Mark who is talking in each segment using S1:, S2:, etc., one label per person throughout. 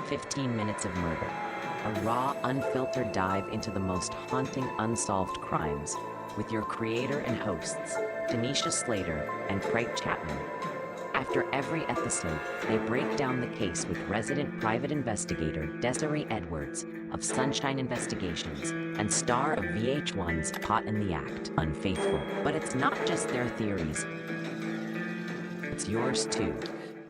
S1: 15 Minutes of Murder, a raw, unfiltered dive into the most haunting unsolved crimes with your creator and hosts, Tanisha Slater and Craig Chapman. After every episode, they break down the case with resident private investigator Desiree Edwards of Sunshine Investigations and star of VH1's Caught in the Act, Unfaithful. But it's not just their theories, it's yours too.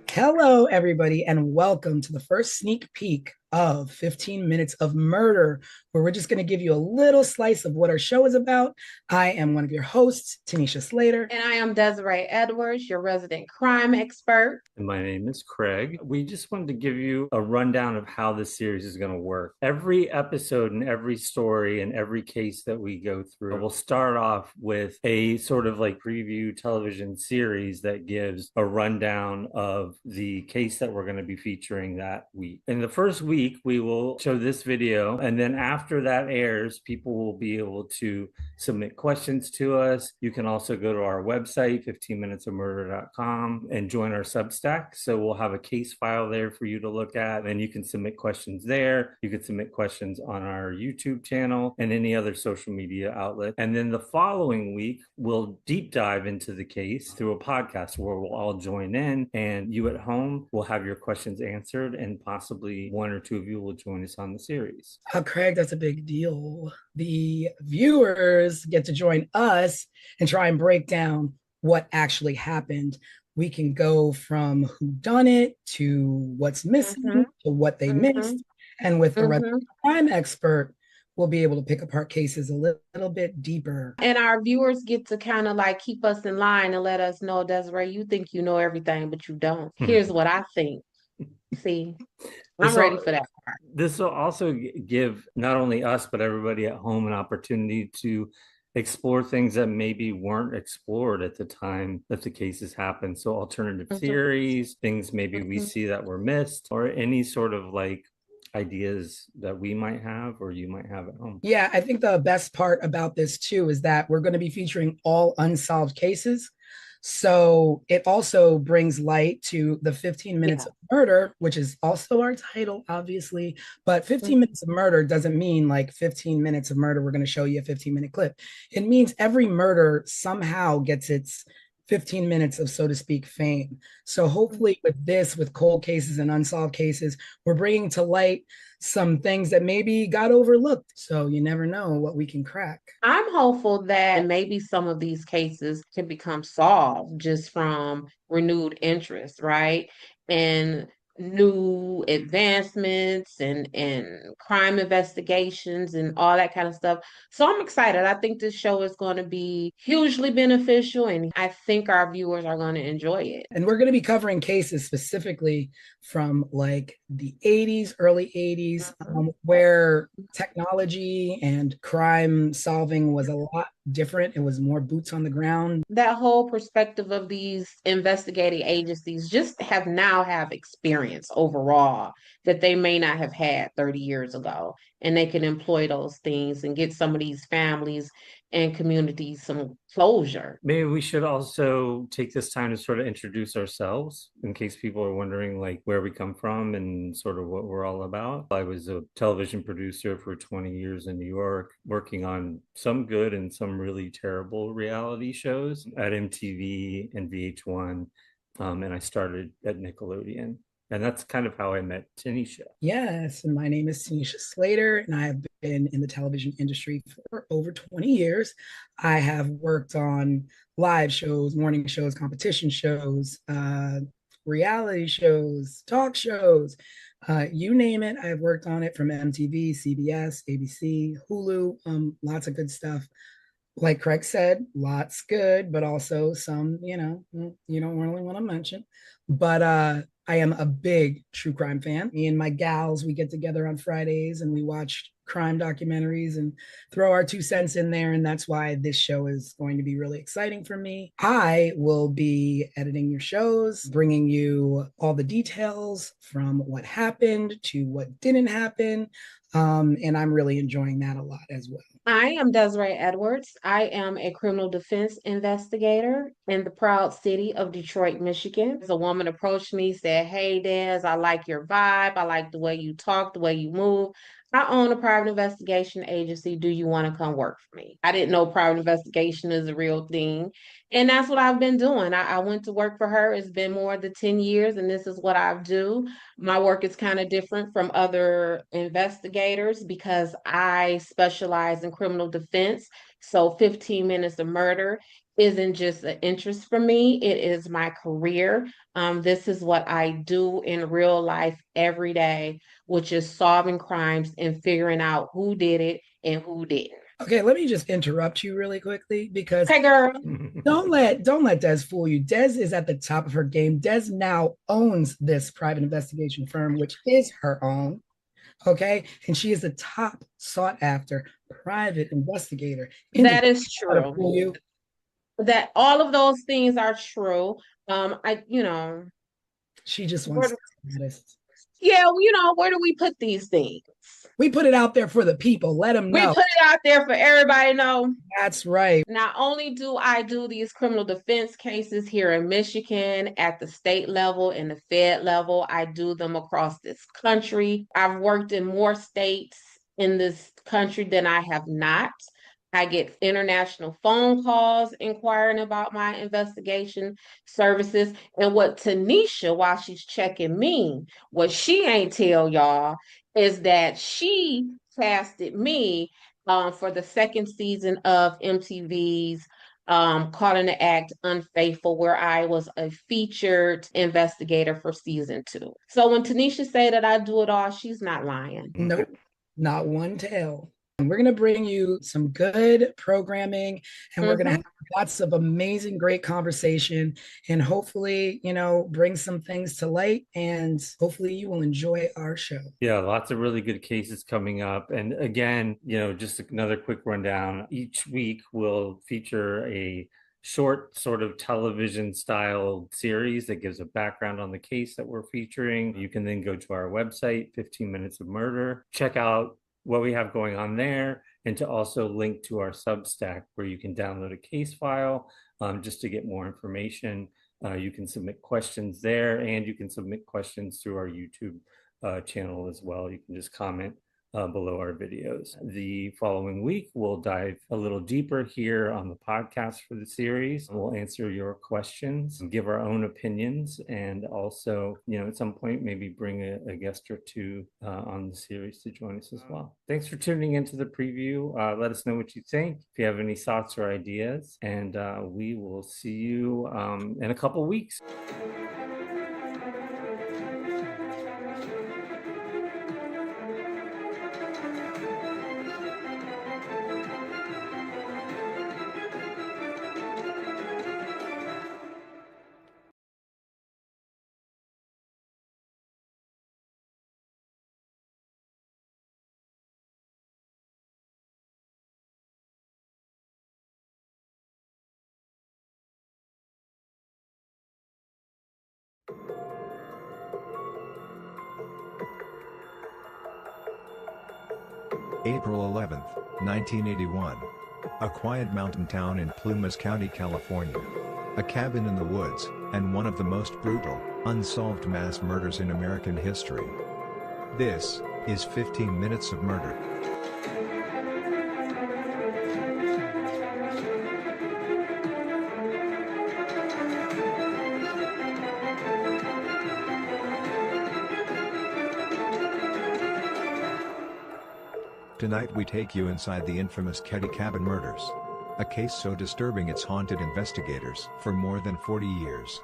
S2: Hello, everybody, and welcome to the first sneak peek of 15 Minutes of Murder, where we're just going to give you a little slice of what our show is about. I am one of your hosts, Tanisha Slater.
S3: And I am Desiree Edwards, your resident crime expert.
S4: And my name is Craig. We just wanted to give you a rundown of how this series is going to work. Every episode and every story and every case that we go through will start off with a sort of like preview television series that gives a rundown of the case that we're going to be featuring that week. In the first week, we will show this video, and then after that airs, people will be able to submit questions to us. You can also go to our website, 15minutesofmurder.com, and join our Substack. So we'll have a case file there for you to look at, and you can submit questions there. You can submit questions on our YouTube channel and any other social media outlet. And then the following week, we'll deep dive into the case through a podcast where we'll all join in, and you at home will have your questions answered, and possibly one or two of you will join us on the series.
S2: Craig, that's a big deal. The viewers get to join us and try and break down what actually happened. We can go from who done it to what's missing to what they missed. And with the resident crime expert, we'll be able to pick apart cases a little bit deeper.
S3: And our viewers get to kind of like keep us in line and let us know, Desiree, you think you know everything, but you don't. Here's what I think. See, I'm ready for that part.
S4: This will also give not only us, but everybody at home an opportunity to explore things that maybe weren't explored at the time that the cases happened. So alternative theories, things maybe we see that were missed, or any sort of like ideas that we might have or you might have at home.
S2: Yeah, I think the best part about this too is that we're going to be featuring all unsolved cases. So it also brings light to the 15 Minutes of Murder, which is also our title, obviously. But 15 Minutes of Murder doesn't mean like 15 minutes of murder. We're going to show you a 15-minute clip. It means every murder somehow gets its 15 minutes of, so to speak, fame. So hopefully with this, with cold cases and unsolved cases, we're bringing to light some things that maybe got overlooked. So you never know what we can crack.
S3: I'm hopeful that maybe some of these cases can become solved just from renewed interest, right? And new advancements and crime investigations and all that kind of stuff. So I'm excited. I think this show is going to be hugely beneficial, and I think our viewers are going to enjoy it.
S2: And we're going to be covering cases specifically from like the 80s, early 80s, where technology and crime solving was a lot different. It was more boots on the ground.
S3: That whole perspective of these investigating agencies just have experience overall that they may not have had 30 years ago. And they can employ those things and get some of these families and communities some closure.
S4: Maybe we should also take this time to sort of introduce ourselves in case people are wondering like where we come from and sort of what we're all about. I was a television producer for 20 years in New York, working on some good and some really terrible reality shows at MTV and VH1. And I started at Nickelodeon. And that's kind of how I met Tanisha.
S2: Yes, and my name is Tanisha Slater, and I have been in the television industry for over 20 years. I have worked on live shows, morning shows, competition shows, reality shows, talk shows, you name it. I've worked on it from MTV, CBS, ABC, Hulu, lots of good stuff. Like Craig said, lots good, but also some, you don't really want to mention. But I am a big true crime fan. Me and my gals, we get together on Fridays and we watch crime documentaries and throw our 2 cents in there. And that's why this show is going to be really exciting for me. I will be editing your shows, bringing you all the details from what happened to what didn't happen. And I'm really enjoying that a lot as well.
S3: I am Desiree Edwards. I am a criminal defense investigator in the proud city of Detroit, Michigan. A woman approached me, said, "Hey, Des, I like your vibe. I like the way you talk, the way you move. I own a private investigation agency. Do you want to come work for me?" I didn't know private investigation is a real thing. And that's what I've been doing. I went to work for her. It's been more than 10 years, and this is what I do. My work is kind of different from other investigators because I specialize in criminal defense. So 15 minutes of murder isn't just an interest for me, it is my career. This is what I do in real life every day, which is solving crimes and figuring out who did it and who didn't.
S2: Okay, let me just interrupt you really quickly because
S3: Hey, girl.
S2: don't let Des fool you. Des is at the top of her game. Des now owns this private investigation firm, which is her own. Okay, and she is a top sought after private investigator.
S3: That is
S2: To
S3: true.
S2: fool you.
S3: That all of those things are true. You know,
S2: She just wants
S3: where,
S2: status.
S3: yeah, where do we put these things?
S2: We put it out there for the people. Let them
S3: We
S2: know.
S3: put it out there for everybody to know.
S2: That's right.
S3: Not only do I do these criminal defense cases here in Michigan at the state level and the Fed level, I do them across this country. I've worked in more states in this country than I have not. I get international phone calls inquiring about my investigation services. And what Tanisha, while she's checking me, what she ain't tell y'all is that she casted me for the second season of MTV's Caught in the Act Unfaithful, where I was a featured investigator for season 2. So when Tanisha say that I do it all, she's not lying.
S2: Nope, not one tell. And we're going to bring you some good programming and we're going to have lots of amazing, great conversation and hopefully, bring some things to light and hopefully you will enjoy our show.
S4: Yeah, lots of really good cases coming up. And again, just another quick rundown. Each week we'll feature a short sort of television style series that gives a background on the case that we're featuring. You can then go to our website, 15 Minutes of Murder, check out what we have going on there, and to also link to our Substack where you can download a case file just to get more information. You can submit questions there, and you can submit questions through our YouTube channel as well. You can just comment below our videos. The following week, we'll dive a little deeper here on the podcast for the series. We'll answer your questions, give our own opinions, and also, at some point, maybe bring a guest or two on the series to join us as well. Thanks for tuning into the preview. Let us know what you think, if you have any thoughts or ideas, and we will see you in a couple weeks.
S5: April 11, 1981. A quiet mountain town in Plumas County, California. A cabin in the woods, and one of the most brutal, unsolved mass murders in American history. This is 15 Minutes of Murder. Tonight we take you inside the infamous Ketty Cabin murders. A case so disturbing it's haunted investigators for more than 40 years.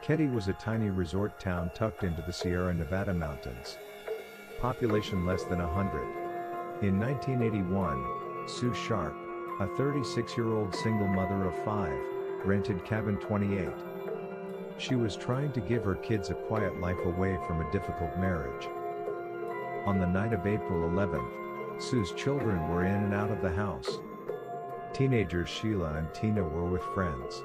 S5: Ketty was a tiny resort town tucked into the Sierra Nevada mountains. Population less than 100. In 1981, Sue Sharp, a 36-year-old single mother of 5, rented Cabin 28. She was trying to give her kids a quiet life away from a difficult marriage. On the night of April 11th, Sue's children were in and out of the house. Teenagers Sheila and Tina were with friends.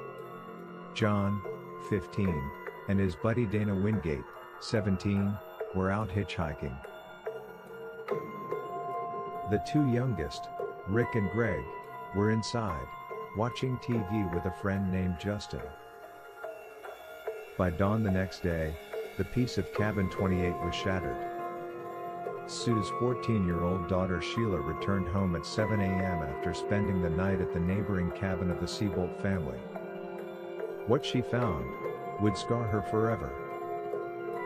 S5: John, 15, and his buddy Dana Wingate, 17, were out hitchhiking. The two youngest, Rick and Greg, were inside, watching TV with a friend named Justin. By dawn the next day, the peace of Cabin 28 was shattered. Sue's 14-year-old daughter Sheila returned home at 7 a.m. after spending the night at the neighboring cabin of the Seabolt family. What she found would scar her forever.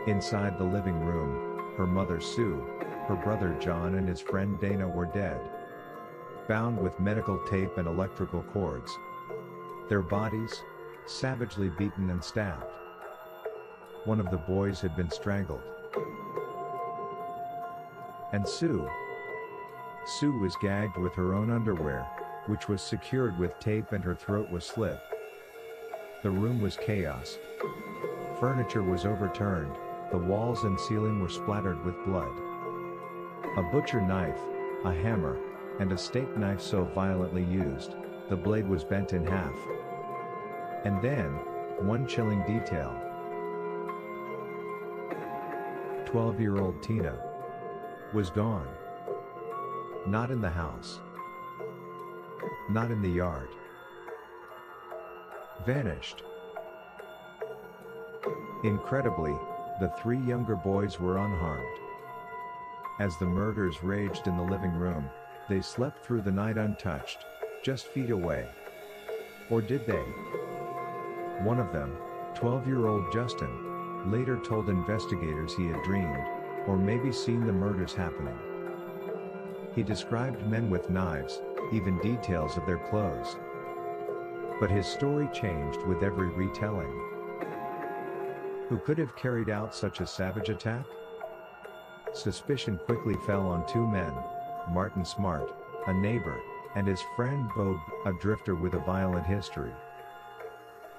S5: Inside the living room, her mother Sue, her brother John and his friend Dana were dead, bound with medical tape and electrical cords. Their bodies, savagely beaten and stabbed. One of the boys had been strangled. And Sue was gagged with her own underwear, which was secured with tape, and her throat was slit. The room was chaos. Furniture was overturned, the walls and ceiling were splattered with blood. A butcher knife, a hammer, and a steak knife so violently used, the blade was bent in half. And then, one chilling detail. 12-year-old Tina was gone. Not in the house. Not in the yard. Vanished. Incredibly, the three younger boys were unharmed. As the murders raged in the living room, they slept through the night untouched, just feet away. Or did they? One of them, 12-year-old Justin, later told investigators he had dreamed, or maybe seen the murders happening. He described men with knives, even details of their clothes. But his story changed with every retelling. Who could have carried out such a savage attack? Suspicion quickly fell on two men, Martin Smart, a neighbor, and his friend Bob, a drifter with a violent history.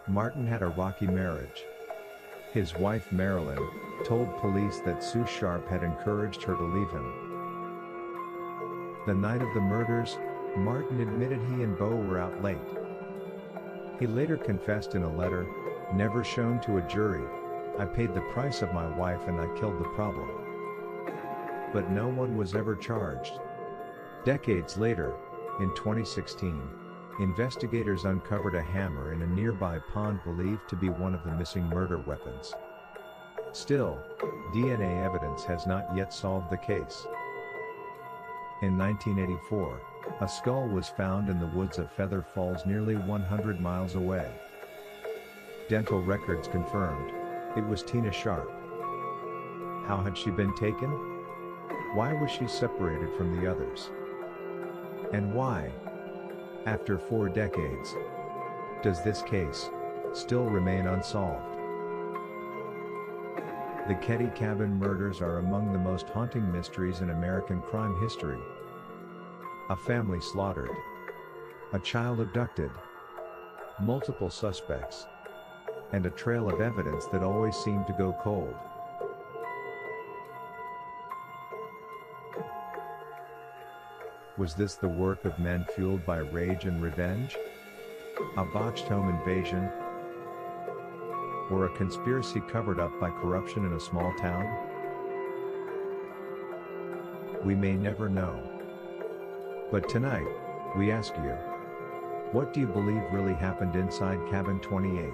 S5: Martin had a rocky marriage. His wife Marilyn told police that Sue Sharp had encouraged her to leave him. The night of the murders, Martin admitted he and Bo were out late. He later confessed in a letter, never shown to a jury, "I paid the price of my wife and I killed the problem." But no one was ever charged. Decades later, in 2016, investigators uncovered a hammer in a nearby pond believed to be one of the missing murder weapons. Still, DNA evidence has not yet solved the case. In 1984, a skull was found in the woods of Feather Falls nearly 100 miles away. Dental records confirmed it was Tina Sharp. How had she been taken? Why was she separated from the others? And why, after 4 decades, does this case still remain unsolved? The Ketty Cabin murders are among the most haunting mysteries in American crime history. A family slaughtered. A child abducted. Multiple suspects. And a trail of evidence that always seemed to go cold. Was this the work of men fueled by rage and revenge? A botched home invasion? Or a conspiracy covered up by corruption in a small town? We may never know. But tonight, we ask you, what do you believe really happened inside Cabin 28?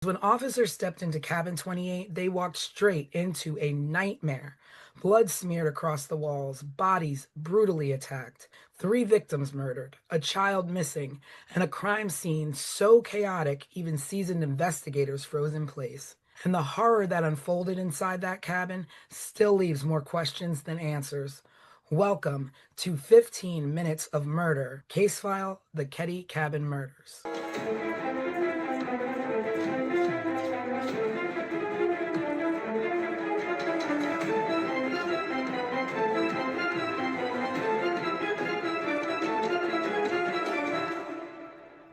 S2: When officers stepped into Cabin 28, they walked straight into a nightmare. Blood smeared across the walls, bodies brutally attacked, 3 victims murdered, a child missing, and a crime scene so chaotic even seasoned investigators froze in place. And the horror that unfolded inside that cabin still leaves more questions than answers. Welcome to 15 Minutes of Murder, case file, the Ketty Cabin Murders.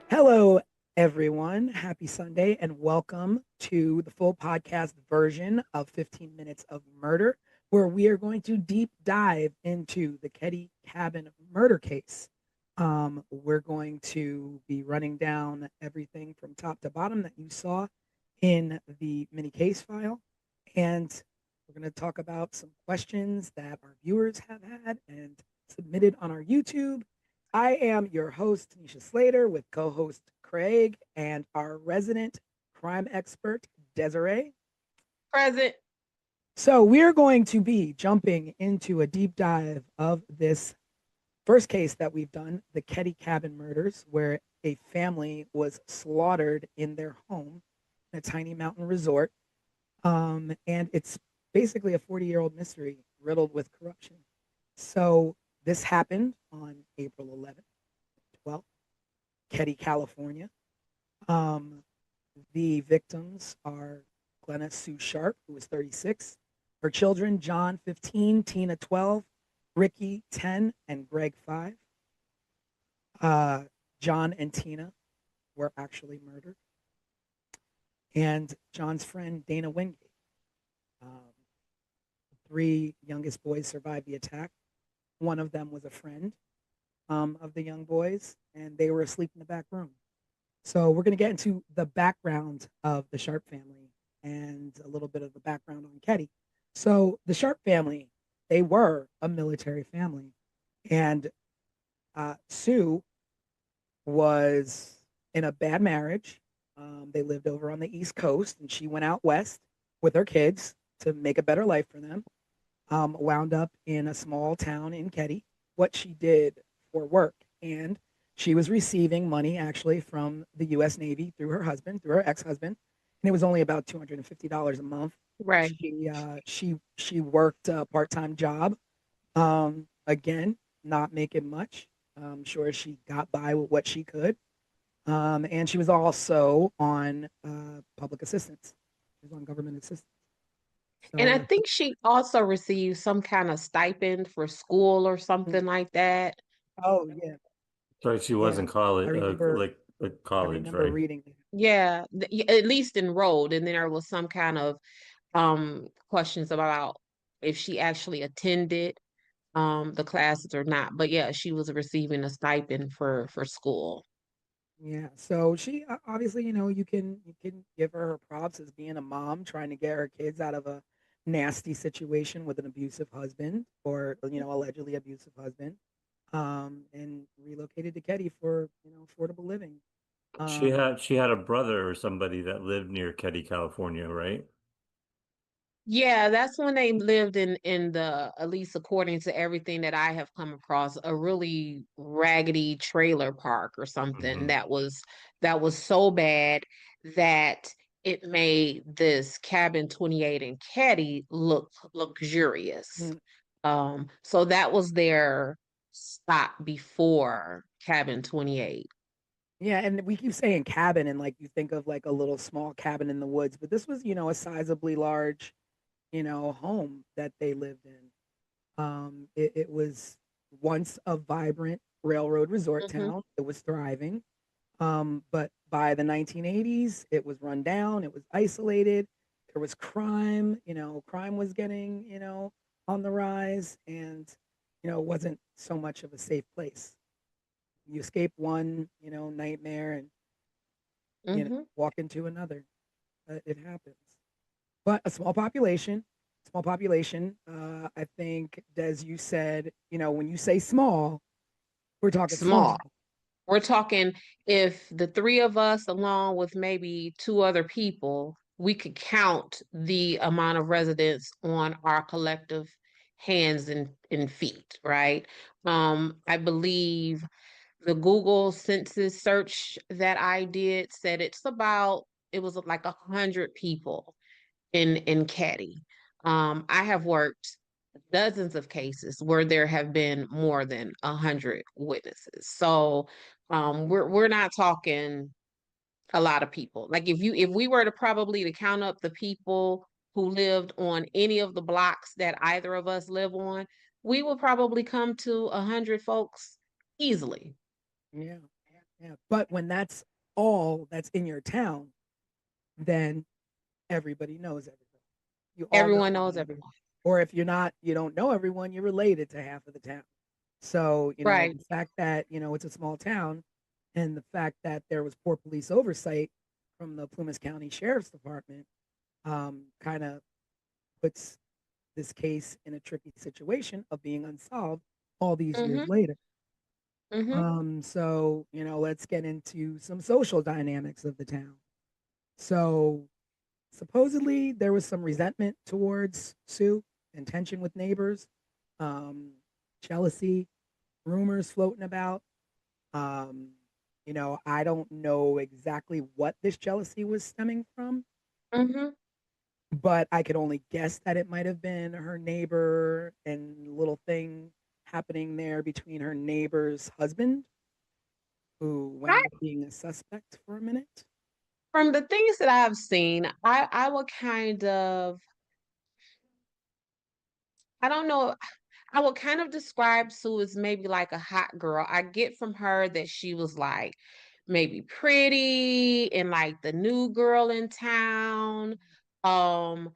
S2: Hello, everyone. Happy Sunday, and welcome to the full podcast version of 15 Minutes of Murder, where we are going to deep dive into the Ketty Cabin murder case. We're going to be running down everything from top to bottom that you saw in the mini case file, and we're going to talk about some questions that our viewers have had and submitted on our YouTube. I am your host, Tanisha Slater, with co-host Craig and our resident crime expert, Desiree.
S3: Present.
S2: So we're going to be jumping into a deep dive of this first case that we've done, the Ketty Cabin murders, where a family was slaughtered in their home in a tiny mountain resort. And it's basically a 40-year-old mystery riddled with corruption. So this happened on April 11th, 12th, Ketty, California. The victims are Glenna Sue Sharp, who was 36. Her children, John, 15, Tina, 12, Ricky, 10, and Greg, 5. John and Tina were actually murdered. And John's friend, Dana Wingate. 3 youngest boys survived the attack. One of them was a friend of the young boys, and they were asleep in the back room. So we're going to get into the background of the Sharp family and a little bit of the background on Ketty. So the Sharp family, they were a military family, and Sue was in a bad marriage. They lived over on the East Coast, and she went out west with her kids to make a better life for them. Wound up in a small town in Ketty, what she did for work. And she was receiving money actually from the U.S. Navy through her husband, through her ex-husband. And it was only about $250 a month.
S3: Right.
S2: She worked a part-time job. Again, not making much. I'm sure she got by with what she could. And she was also on public assistance. She was on government assistance.
S3: And I
S2: So,
S3: think she also received some kind of stipend for school or something like that.
S2: oh yeah,
S4: So she was
S2: yeah.
S4: in college,
S2: I remember.
S4: like
S2: I
S4: college,
S2: remember
S4: right?
S2: reading.
S3: Yeah, at least enrolled. And then there was some kind of questions about if she actually attended the classes or not. But yeah, she was receiving a stipend for school.
S2: Yeah. So she obviously, you can give her props as being a mom trying to get her kids out of a nasty situation with an abusive husband or allegedly abusive husband, and relocated to Ketty for affordable living.
S4: She
S2: Um,
S4: had she had a brother or somebody that lived near Ketty, California, right?
S3: Yeah, that's when they lived in the, at least according to everything that I have come across, a really raggedy trailer park or something
S4: Hmm.
S3: that was so bad that it made this cabin 28 in Caddy look luxurious.
S2: mm,
S3: So that was their stop before cabin 28.
S2: yeah, and we keep saying cabin, and like you think of like a little small cabin in the woods, but this was a sizably large home that they lived in. It was once a vibrant railroad resort
S3: Hmm.
S2: town. It was thriving. But by the 1980s, it was run down. It was isolated. There was crime. Crime was getting, on the rise, and, it wasn't so much of a safe place. You escape one, nightmare and,
S3: Hmm.
S2: walk into another. It happens. But a small population. I think, Des, you said, when you say small, we're talking
S3: Small.
S2: small.
S3: We're talking if the 3 of us, along with maybe 2 other people, we could count the amount of residents on our collective hands and feet, right? I believe the Google census search that I did said it was like 100 people in Caddy. I have worked dozens of cases where there have been more than 100 witnesses. So we're not talking a lot of people. Like if we were to probably to count up the people who lived on any of the blocks that either of us live on, we would probably come to 100 folks easily.
S2: Yeah, yeah. But when that's all that's in your town, then everybody knows everybody. You all know
S3: Everyone knows
S2: everybody.
S3: everyone.
S2: Or if you don't know everyone, you're related to half of the town. So,
S3: Right.
S2: the fact that, it's a small town and the fact that there was poor police oversight from the Plumas County Sheriff's Department kind of puts this case in a tricky situation of being unsolved all these years
S3: Mm-hmm.
S2: later.
S3: Mm-hmm.
S2: So, let's get into some social dynamics of the town. So, supposedly there was some resentment towards Sue and tension with neighbors, um, jealousy, rumors floating about. Um, I don't know exactly what this jealousy was stemming from,
S3: Mm-hmm.
S2: but I could only guess that it might have been her neighbor and little thing happening there between her neighbor's husband, who wound up being a suspect for a minute.
S3: From the things that I've seen, I will kind of, I don't know, I would kind of describe Sue as maybe like a hot girl. I get from her that she was like maybe pretty and like the new girl in town. Um,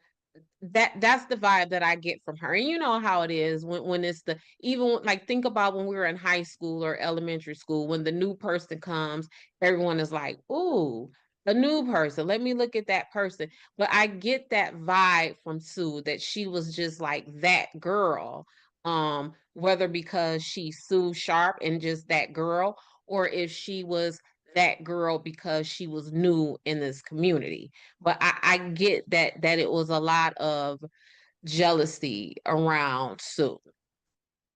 S3: that's the vibe that I get from her. And you know how it is when it's the even like think about when we were in high school or elementary school, when the new person comes, everyone is like, "Ooh, a new person. Let me look at that person." But I get that vibe from Sue that she was just like that girl. Whether because she's Sue Sharp and just that girl, or if she was that girl because she was new in this community. But I get that it was a lot of jealousy around Sue.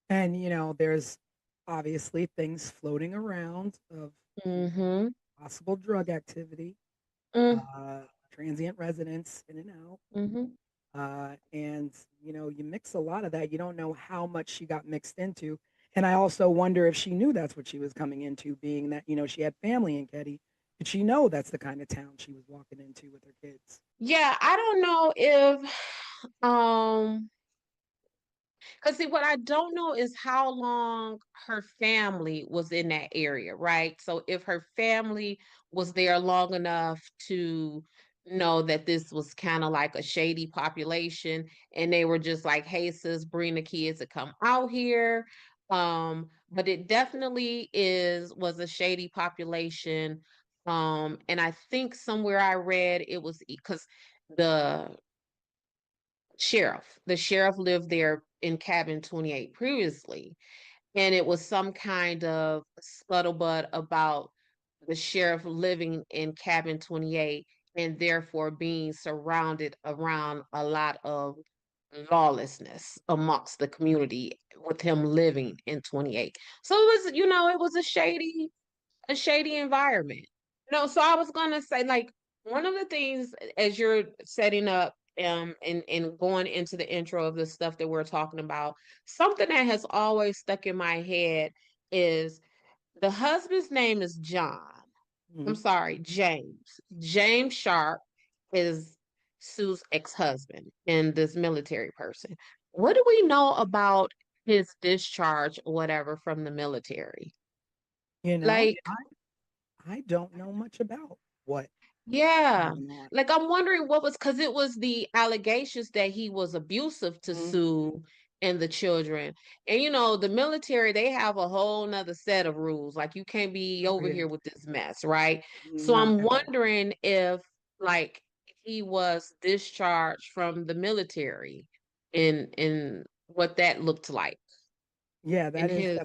S2: And, there's obviously things floating around of
S3: Mm-hmm.
S2: possible drug activity,
S3: Mm,
S2: uh, transient residents in and out.
S3: mm-hmm.
S2: And, you mix a lot of that. You don't know how much she got mixed into. And I also wonder if she knew that's what she was coming into, being that, she had family in Ketty. Did she know that's the kind of town she was walking into with her kids?
S3: Yeah, I don't know if because see, what I don't know is how long her family was in that area, right? So if her family was there long enough to know that this was kind of like a shady population, and they were just like, "Hey, sis, bring the kids to come out here." But it definitely was a shady population. And I think somewhere I read it was because the the sheriff lived there in cabin 28 previously, and it was some kind of scuttlebutt about the sheriff living in cabin 28 and therefore being surrounded around a lot of lawlessness amongst the community with him living in 28. So it was, it was a shady environment. No, so I was gonna say, like, one of the things as you're setting up and going into the intro of the stuff that we're talking about, something that has always stuck in my head is the husband's name is John. I'm
S2: Mhm.
S3: sorry, James. James Sharp is Sue's ex-husband and this military person. What do we know about his discharge or whatever from the military?
S2: You know,
S3: Like,
S2: I don't know much about what
S3: yeah.
S2: went on.
S3: Like I'm wondering what was because it was the allegations that he was abusive to
S2: Mhm.
S3: Sue and the children. And the military, they have a whole nother set of rules. Like you can't be
S2: Oh,
S3: over
S2: yeah.
S3: here with this mess, right? So
S2: Not
S3: I'm
S2: at all.
S3: wondering if like he was discharged from the military and what that looked like
S2: Yeah,
S3: in his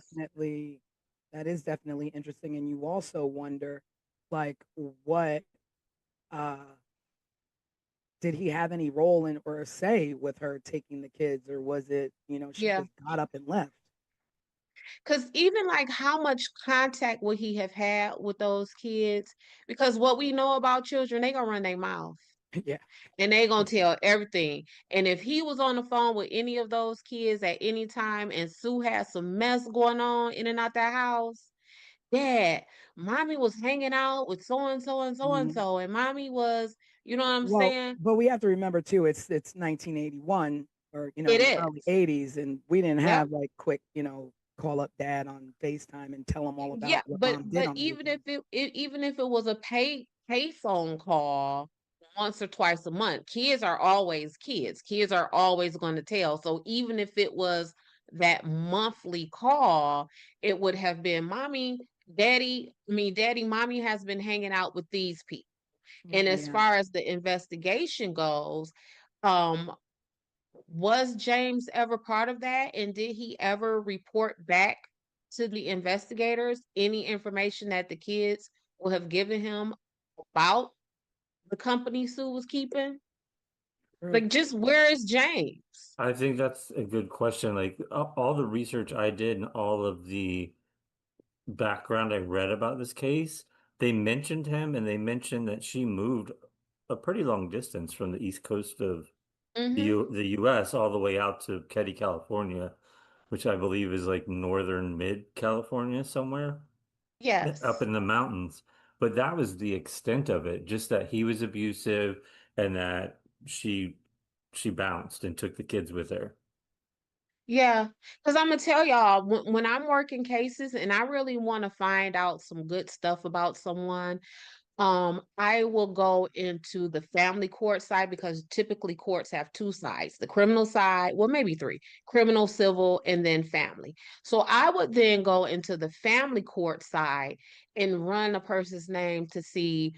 S2: that is definitely interesting. And you also wonder, like, what uh did he have any role in or say with her taking the kids, or was it, she
S3: Yeah.
S2: just got up and left?
S3: Because even like how much contact would he have had with those kids? Because what we know about children, they gonna run their mouth
S2: Yeah.
S3: and they gonna tell everything. And if he was on the phone with any of those kids at any time and Sue had some mess going on in and out that house, Dad, mommy was hanging out with so and so and so and
S2: Mhm.
S3: so, and mommy was, you know what I'm
S2: Well,
S3: saying?
S2: but we have to remember too, it's 1981 or
S3: It
S2: the early
S3: is.
S2: 80s, and we didn't
S3: Yep.
S2: have like quick, call up dad on FaceTime and tell him all
S3: Yeah,
S2: about what
S3: but
S2: mom did
S3: but
S2: on the
S3: even if
S2: weekend.
S3: even if it was a pay phone call once or twice a month, kids are always kids. Kids are always going to tell. So even if it was that monthly call, it would have been mommy, daddy, mommy has been hanging out with these people. And as
S2: Yeah.
S3: far as the investigation goes, um, was James ever part of that? And did he ever report back to the investigators any information that the kids will have given him about the company Sue was keeping?
S2: True.
S3: Like, just where is James?
S4: I think that's a good question. Like all the research I did and all of the background I read about this case, they mentioned him and they mentioned that she moved a pretty long distance from the east coast of
S3: Mm-hmm.
S4: the US all the way out to Keddie, California, which I believe is like northern mid California somewhere up
S3: Yes.
S4: in the mountains. But that was the extent of it, just that he was abusive and that she bounced and took the kids with her.
S3: Yeah. Because I'm gonna tell y'all, when I'm working cases and I really want to find out some good stuff about someone, I will go into the family court side because typically courts have two sides, the criminal side, well, maybe three, criminal, civil, and then family. So I would then go into the family court side and run a person's name to see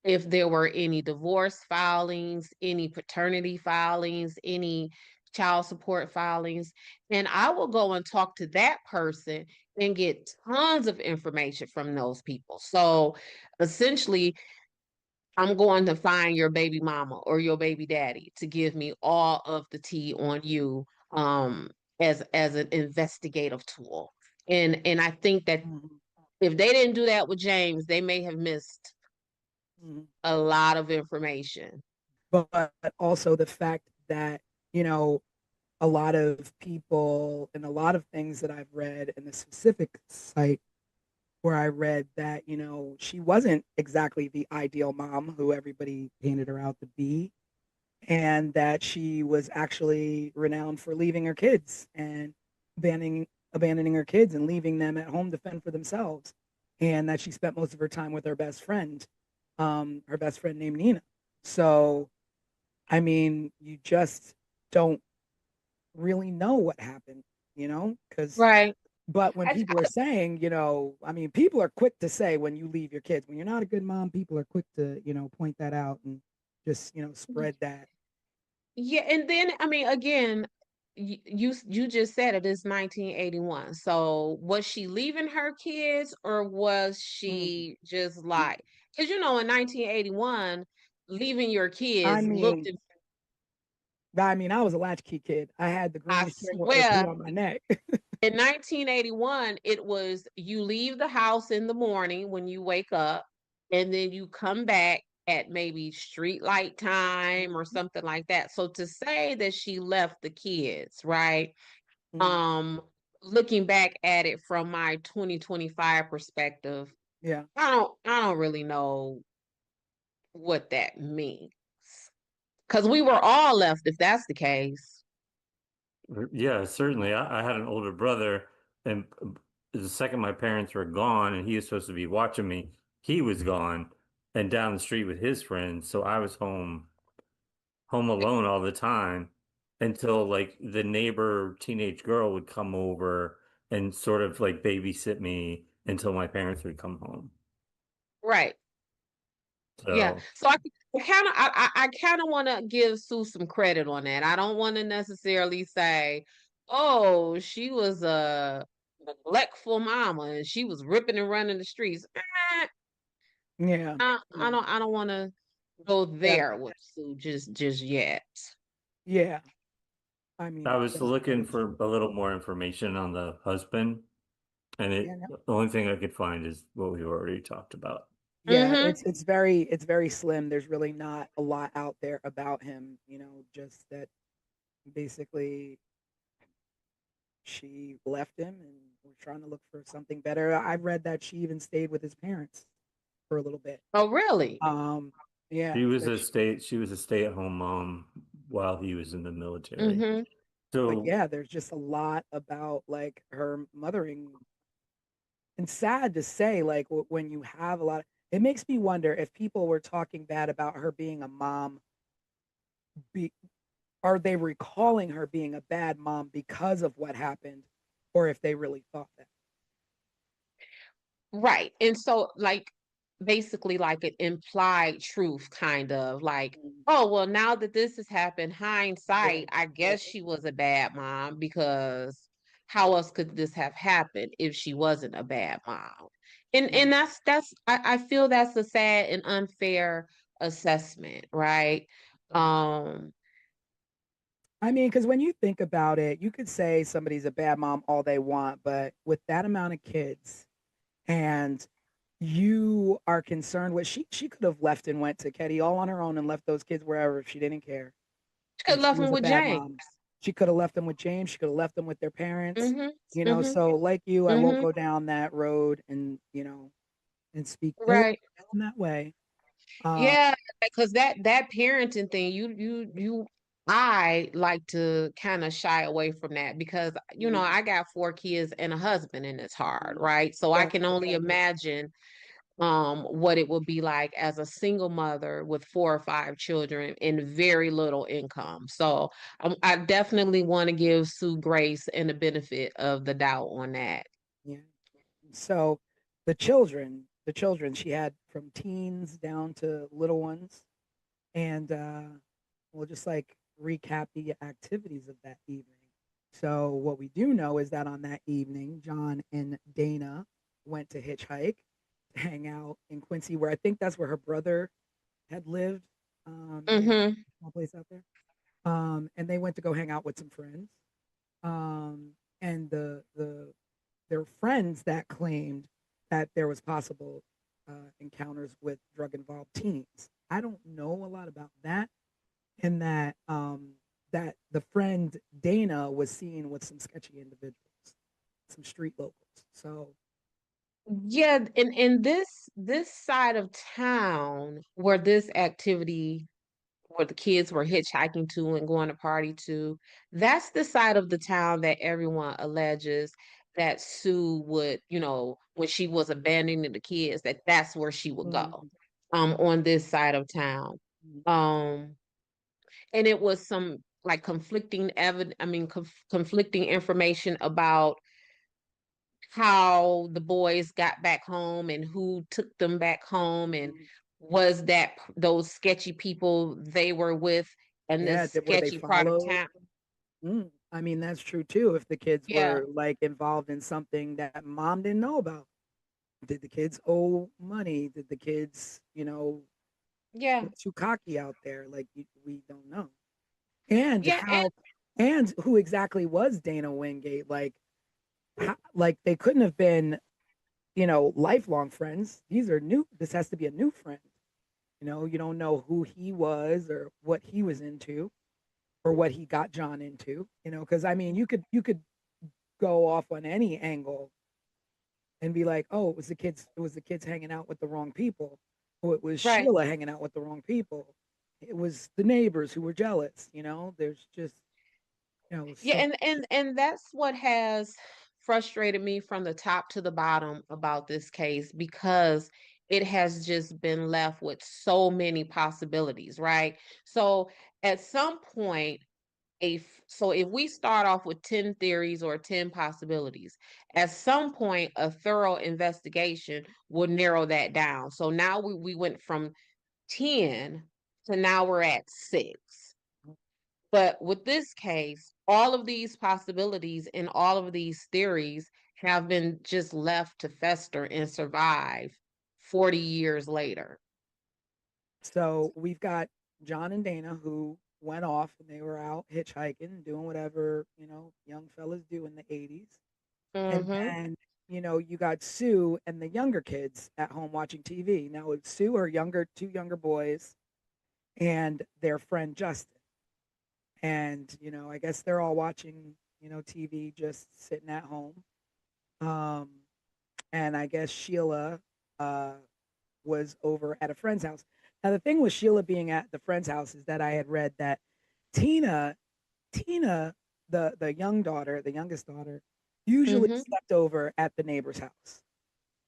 S3: if there were any divorce filings, any paternity filings, any child support filings. And I will go and talk to that person and get tons of information from those people. So essentially, I'm going to find your baby mama or your baby daddy to give me all of the tea on you as an investigative tool. And I think that
S2: Mhm.
S3: if they didn't do that with James, they may have missed
S2: Mhm.
S3: a lot of information.
S2: But also the fact that, you know, a lot of people and a lot of things that I've read in the specific site where I read that, she wasn't exactly the ideal mom who everybody painted her out to be, and that she was actually renowned for leaving her kids and abandoning her kids and leaving them at home to fend for themselves, and that she spent most of her time with her best friend named Nina. So, I mean, you just don't really know what happened, because
S3: Right.
S2: but when
S3: I,
S2: people are saying, I mean, people are quick to say when you leave your kids, when you're not a good mom, people are quick to, point that out and just, spread that.
S3: yeah, and then I mean, again, you just said it is 1981. So was she leaving her kids or was
S2: Mm.
S3: she just like, because in 1981, leaving your
S2: I
S3: kids looked,
S2: mean, I was a latchkey kid. I had the
S3: I
S2: green string with OP
S3: swear,
S2: on my neck.
S3: in 1981, it was you leave the house in the morning when you wake up, and then you come back at maybe street light time or something like that. So to say that she left the kids, right?
S2: Mm.
S3: Um, Looking back at it from my 2025 perspective,
S2: Yeah.
S3: I don't really know what that means. Because we were all left if that's the case.
S4: Yeah, certainly. I had an older brother, and the second my parents were gone and he was supposed to be watching me, he was gone and down the street with his friends. So I was home alone all the time until like the neighbor teenage girl would come over and sort of like babysit me until my parents would come home.
S3: Right. Yeah.
S4: So
S3: So I kind of want to give Sue some credit on that. I don't want to necessarily say, oh, she was a neglectful mama and she was ripping and running the streets.
S2: Yeah.
S3: I
S2: Yeah.
S3: don't want to. go there with Sue just yet.
S2: Yeah. I
S4: I
S2: mean,
S4: was
S2: that's
S4: looking
S2: very
S4: for
S2: true.
S4: a little more information on the husband, and
S2: Yeah, no,
S4: the only thing I could find is what we already talked about.
S2: yeah,
S3: Mm-hmm.
S2: it's very slim. There's really not a lot out there about him, just that basically she left him and was trying to look for something better. I read that she even stayed with his parents for a little bit.
S3: Oh, really?
S2: Um, yeah, that
S4: She was a stay-at-home mom while he was in the military.
S3: Mm-hmm.
S2: but
S4: So
S2: yeah, there's just a lot about like her mothering, and sad to say, like when you have a lot it makes me wonder if people were talking bad about her being a mom, be, are they recalling her being a bad mom because of what happened, or if they really thought that.
S3: Right. And so, like, basically, like an implied truth, kind of like,
S2: Mm,
S3: oh, well, now that this has happened,
S2: yeah,
S3: hindsight, I guess she was a bad mom because how else could this have happened if she wasn't a bad mom? And
S2: mm,
S3: I feel that's a sad and unfair assessment, right?
S2: right.
S3: Um,
S2: I mean, because when you think about it, you could say somebody's a bad mom all they want, but with that amount of kids, and you are concerned with, she could have left and went to Ketty all on her own and left those kids wherever if she didn't care.
S3: she could
S2: And
S3: have
S2: she
S3: left
S2: was
S3: him
S2: a
S3: with
S2: bad
S3: James.
S2: mom. She could have left them with James. She could have left them with their parents.
S3: Mm-hmm. Mm-hmm.
S2: So like you, I won't
S3: Mm-hmm.
S2: go down that road and and speak ill
S3: Right.
S2: in that way. Uh,
S3: Yeah, because that parenting thing, I like to kind of shy away from that because
S2: mm,
S3: I got 4 kids and a husband and it's hard,
S2: mm,
S3: right? So I
S2: yeah,
S3: can only imagine what it would be like as a single mother with 4 or 5 children and very little income. So I definitely want to give Sue Grace and the benefit of the doubt on that.
S2: yeah. So the children she had from teens down to little ones, and we'll just like recap the activities of that evening. So what we do know is that on that evening, John and Dana went to hitchhike to hang out in Quincy, where I think that's where her brother had lived. They had
S3: Mm-hmm.
S2: a small place out there. And they went to go hang out with some friends. And there were friends that claimed that there was possible encounters with drug involved teens. I don't know a lot about that, and that the friend Dana was seen with some sketchy individuals, some street locals. So
S3: Yeah, in this side of town where this activity where the kids were hitchhiking to and going to party to, that's the side of the town that everyone alleges that Sue would, when she was abandoning the kids, that's where she would go,
S2: mm,
S3: on this side of town.
S2: mm,
S3: Um, and it was some like conflicting information about how the boys got back home and who took them back home and
S2: mm,
S3: was that those sketchy people they were with in
S2: yeah,
S3: this
S2: were they
S3: sketchy part of
S2: followed?
S3: town.
S2: I mean, that's true too. If the kids
S3: Yeah,
S2: were like involved in something that mom didn't know about, did the kids owe money? Did the kids,
S3: yeah,
S2: get too cocky out there? Like we don't know. And
S3: yeah, and
S2: how, and who exactly was Dana Wingate? Like, like they couldn't have been, lifelong friends. These are new. This has to be a new friend. You don't know who he was or what he was into or what he got John into. Because I mean, you could go off on any angle and be like, oh, it was the kids hanging out with the wrong people, or it was
S3: right.
S2: Sheila hanging out with the wrong people. It was the neighbors who were jealous. There's just
S3: Yeah,
S2: so
S3: and that's what has frustrated me from the top to the bottom about this case because it has just been left with so many possibilities, right? So at some point, if we start off with 10 theories or 10 possibilities, at some point a thorough investigation will narrow that down. So now we went from 10 to now we're at 6. But with this case, all of these possibilities and all of these theories have been just left to fester and survive 40 years later.
S2: So we've got John and Dana who went off and they were out hitchhiking, doing whatever, young fellas do in the 80s. And
S3: Mm-hmm.
S2: then, you got Sue and the younger kids at home watching TV. Now, with Sue, her two younger boys, and their friend Justin. And, I guess they're all watching, TV, just sitting at home. Um, and I guess Sheila uh, was over at a friend's house. Now, the thing with Sheila being at the friend's house is that I had read that Tina, Tina, the youngest daughter, usually
S3: Mm-hmm.
S2: slept over at the neighbor's house,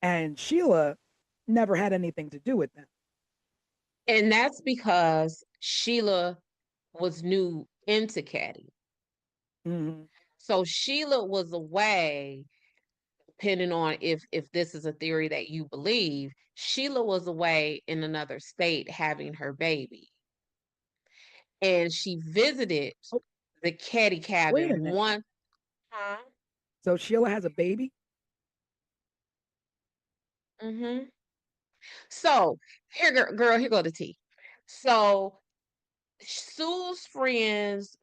S2: and Sheila never had anything to do with them.
S3: And that's because Sheila was new into Caddy.
S2: Mm-hmm.
S3: So Sheila was away, depending on if this is a theory that you believe, Sheila was away in another state having her baby. And she visited
S2: Oh,
S3: the Caddy
S2: wait a
S3: cabin
S2: minute.
S3: one time.
S2: So Sheila has a baby?
S3: Mm-hmm. So here, girl, here go the tea. So Sue's friends,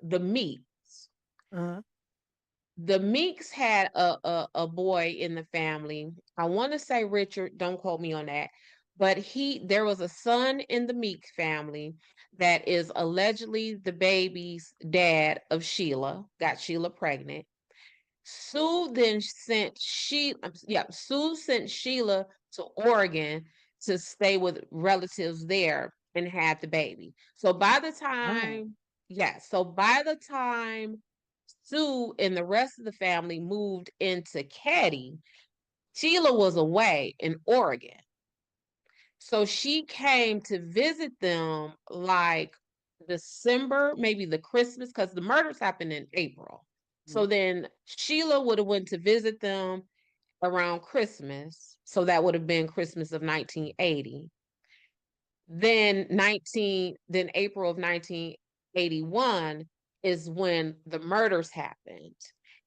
S2: Uh-huh.
S3: the Meeks had a boy in the family. I want to say Richard, don't quote me on that. But there was a son in the Meeks family that is allegedly the baby's dad of Sheila, got Sheila pregnant. Sue sent Sheila to Oregon to stay with relatives there and had the baby. So by the
S2: Wow.
S3: time, yeah, so by the time Sue and the rest of the family moved into Caddy, Sheila was away in Oregon. So she came to visit them like December, maybe the Christmas, because the murders happened in April. So then Sheila would have went to visit them around Christmas. So that would have been Christmas of 1980. Then April of 1981 is when the murders happened.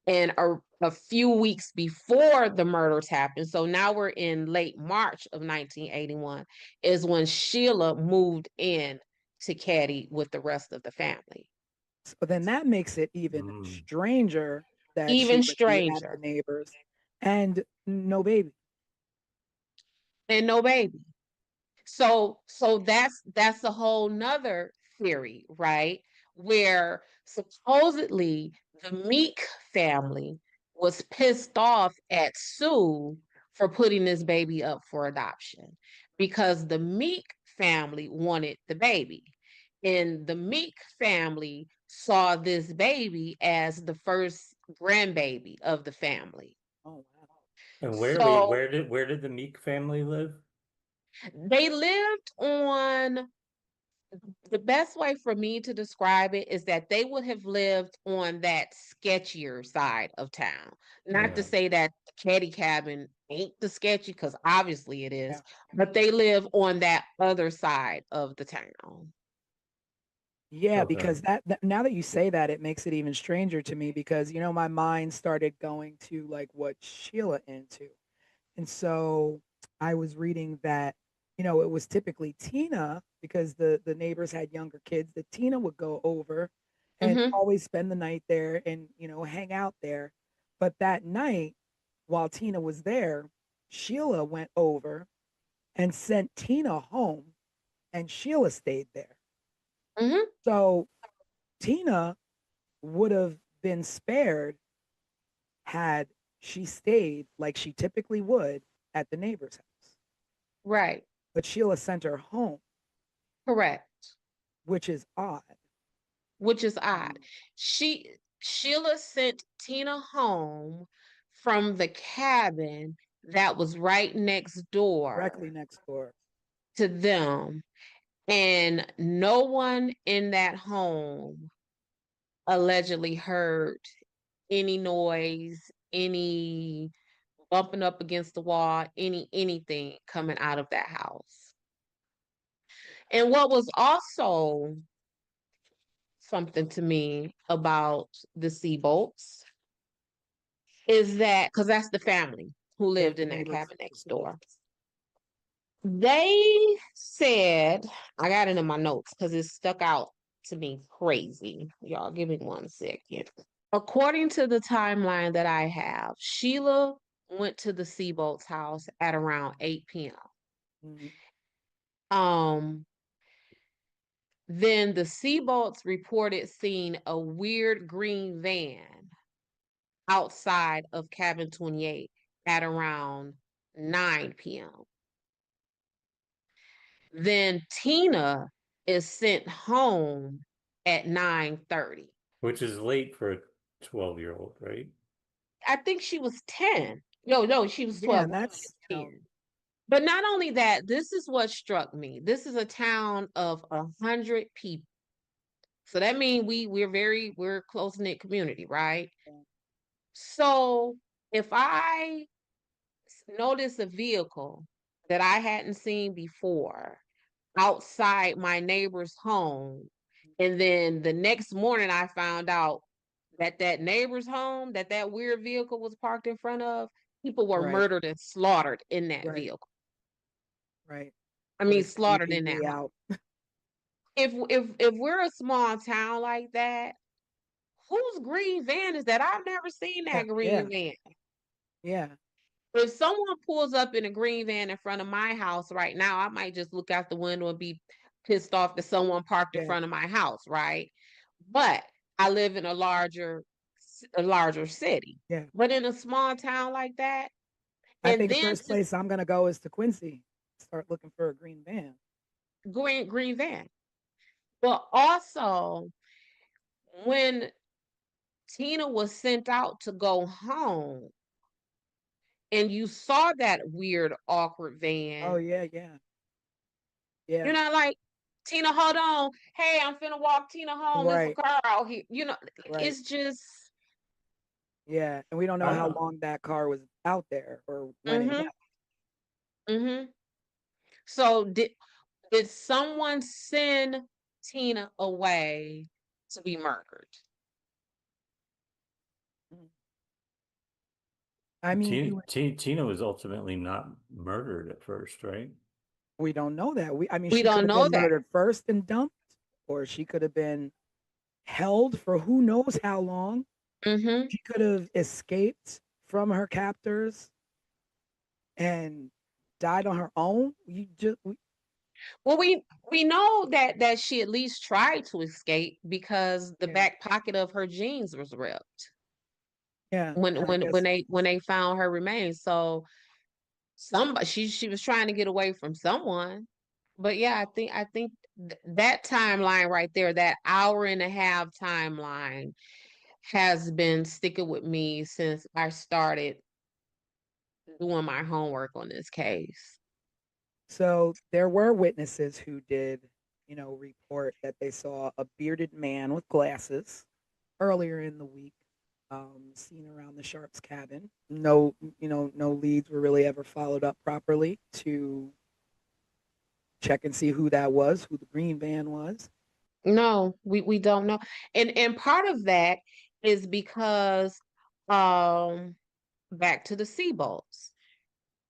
S3: And a few weeks before the murders happened, so now we're in late March of 1981, is when Sheila moved in to Caddy with the rest of the family.
S2: So then that makes it even
S4: Mm.
S2: stranger that she
S3: Even
S2: would be at the
S3: stranger.
S2: neighbors and no baby.
S3: And no baby. So that's a whole nother theory, right? Where supposedly the Meek family was pissed off at Sue for putting this baby up for adoption because the Meek family wanted the baby. And the Meek family saw this baby as the first grandbaby of the family.
S2: Oh wow.
S4: And
S3: So
S4: where did the Meek family live?
S3: they lived on the best way for me to describe it is that they would have lived on that sketchier side of town. Not to
S4: Yeah.
S3: say that the caddy cabin ain't the sketchy, because obviously it is,
S2: Yeah.
S3: but they live on that other side of the town.
S2: Yeah,
S4: Okay.
S2: because that now that you say that, it makes it even stranger to me because my mind started going to like what Sheila into. And so I was reading that, it was typically Tina because the neighbors had younger kids that Tina would go over and
S3: Mm-hmm.
S2: always spend the night there and, hang out there. But that night, while Tina was there, Sheila went over and sent Tina home and Sheila stayed there.
S3: Mm-hmm.
S2: So Tina would have been spared had she stayed like she typically would at the neighbor's house.
S3: Right.
S2: But Sheila sent her home,
S3: Correct.
S2: which is odd.
S3: Which is odd.
S2: Um,
S3: Sheila sent Tina home from the cabin that was right next
S2: directly
S3: door
S2: next door.
S3: to them. And no one in that home allegedly heard any noise, any bumping up against the wall, anything coming out of that house. And what was also something to me about the Seabolts is that because that's the family who
S2: Yeah,
S3: lived
S2: the
S3: in that
S2: neighbors.
S3: cabin next door. They said, I got it in my notes because it stuck out to me crazy. Y'all, give me 1 second. According to the timeline that I have, Sheila went to the Seabolt's house at around 8 p.m.
S2: Mhm.
S3: Um, then the Seabolts reported seeing a weird green van outside of cabin 28 at around 9 p.m. Then Tina is sent home at 9:30.
S4: Which is late for a 12-year-old, right?
S3: I think she was 10. No, she was
S2: Yeah,
S3: 12.
S2: and that's,
S3: 10. But not only that, this is what struck me. This is a town of 100 people. So that means we're a close-knit community, right? So if I notice a vehicle that I hadn't seen before outside my neighbor's home, and then the next morning I found out that that neighbor's home that weird vehicle was parked in front of, people were
S2: right,
S3: murdered and slaughtered in that
S2: right,
S3: vehicle.
S2: right.
S3: I
S2: Put
S3: mean,
S2: it
S3: slaughtered in that
S2: conveniently
S3: home.
S2: out.
S3: If we're a small town like that, whose green van is that? I've never seen
S2: Yeah,
S3: that green
S2: yeah,
S3: van.
S2: yeah,
S3: If someone pulls up in a green van in front of my house right now, I might just look out the window and be pissed off that someone parked in
S2: yeah,
S3: front of my house, right? But I live in a larger city.
S2: yeah.
S3: But in a small town like that,
S2: I
S3: and
S2: think the
S3: then
S2: first
S3: to
S2: place I'm gonna go is to Quincy. Start looking for a green van.
S3: green van. But also when Tina was sent out to go home and you saw that weird, awkward
S2: Oh
S3: van,
S2: yeah, yeah, yeah.
S3: you're not like, Tina, hold on. Hey, I'm finna walk Tina home. There's a
S2: Right,
S3: car out here.
S2: right.
S3: It's just,
S2: Yeah, and we don't know
S4: I
S2: how
S4: don't.
S2: long that car was out there or when it
S3: mm-hmm,
S2: left.
S3: mm-hmm. So did someone send Tina away to be murdered?
S2: Mm. I mean,
S4: Tina was ultimately not murdered at first, right?
S2: we don't know that. I mean,
S3: We
S2: she could
S3: don't
S2: have
S3: know
S2: been
S3: that.
S2: murdered first and dumped, or she could have been held for who knows how long.
S3: Mm-hmm.
S2: She could have escaped from her captors and died on her own.
S3: Well, we know that she at least tried to escape because the
S2: Yeah,
S3: back pocket of her jeans was ripped
S2: yeah.
S3: when
S2: And I
S3: when when
S2: guess
S3: they when they found her remains. So somebody she was trying to get away from someone. But yeah, I think that timeline right there, that hour and a half timeline, has been sticking with me since I started doing my homework on this case.
S2: so. There were witnesses who did, report that they saw a bearded man with glasses earlier in the week, seen around the Sharps cabin. No, no leads were really ever followed up properly to check and see who that was, who the green van was.
S3: No, we don't know. And part of that is because um back to the Seabolts.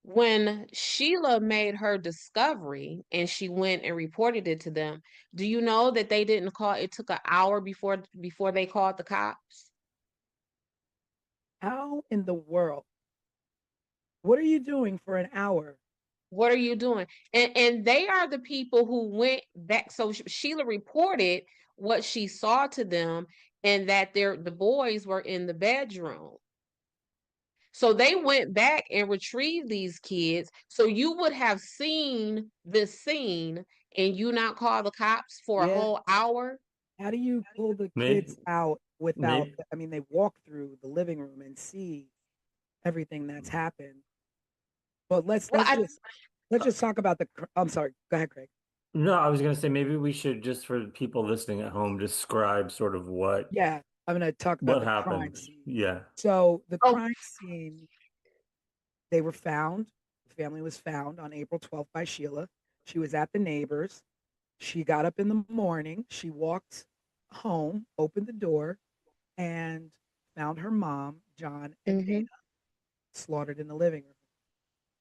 S3: When Sheila made her discovery and she went and reported it to them, do you know that they didn't call, it took an hour before they called the cops?
S2: How in the world? What are you doing for an hour?
S3: What are you doing? And they are the people who went back. So Sheila reported what she saw to them and that the boys were in the bedroom. So they went back and retrieved these kids. So you would have seen this scene and you not call the cops for a
S2: Yeah.
S3: whole hour.
S2: How do you pull the kids
S4: Maybe,
S2: out without?
S4: maybe,
S2: I mean, they walk through the living room and see everything that's happened. But let's
S3: Well,
S2: let's just let's just talk about the. I'm sorry. Go ahead, Craig.
S4: no, I was gonna say maybe we should just for people listening at home describe sort of
S2: Yeah, I'm going to talk about
S4: what
S2: the crime
S4: happened.
S2: scene.
S4: Yeah.
S2: So the
S3: oh,
S2: crime scene, they were found. The family was found on April 12th by Sheila. She was at the neighbors. She got up in the morning. She walked home, opened the door, and found her mom, John, and Dana
S3: mhm.
S2: slaughtered in the living room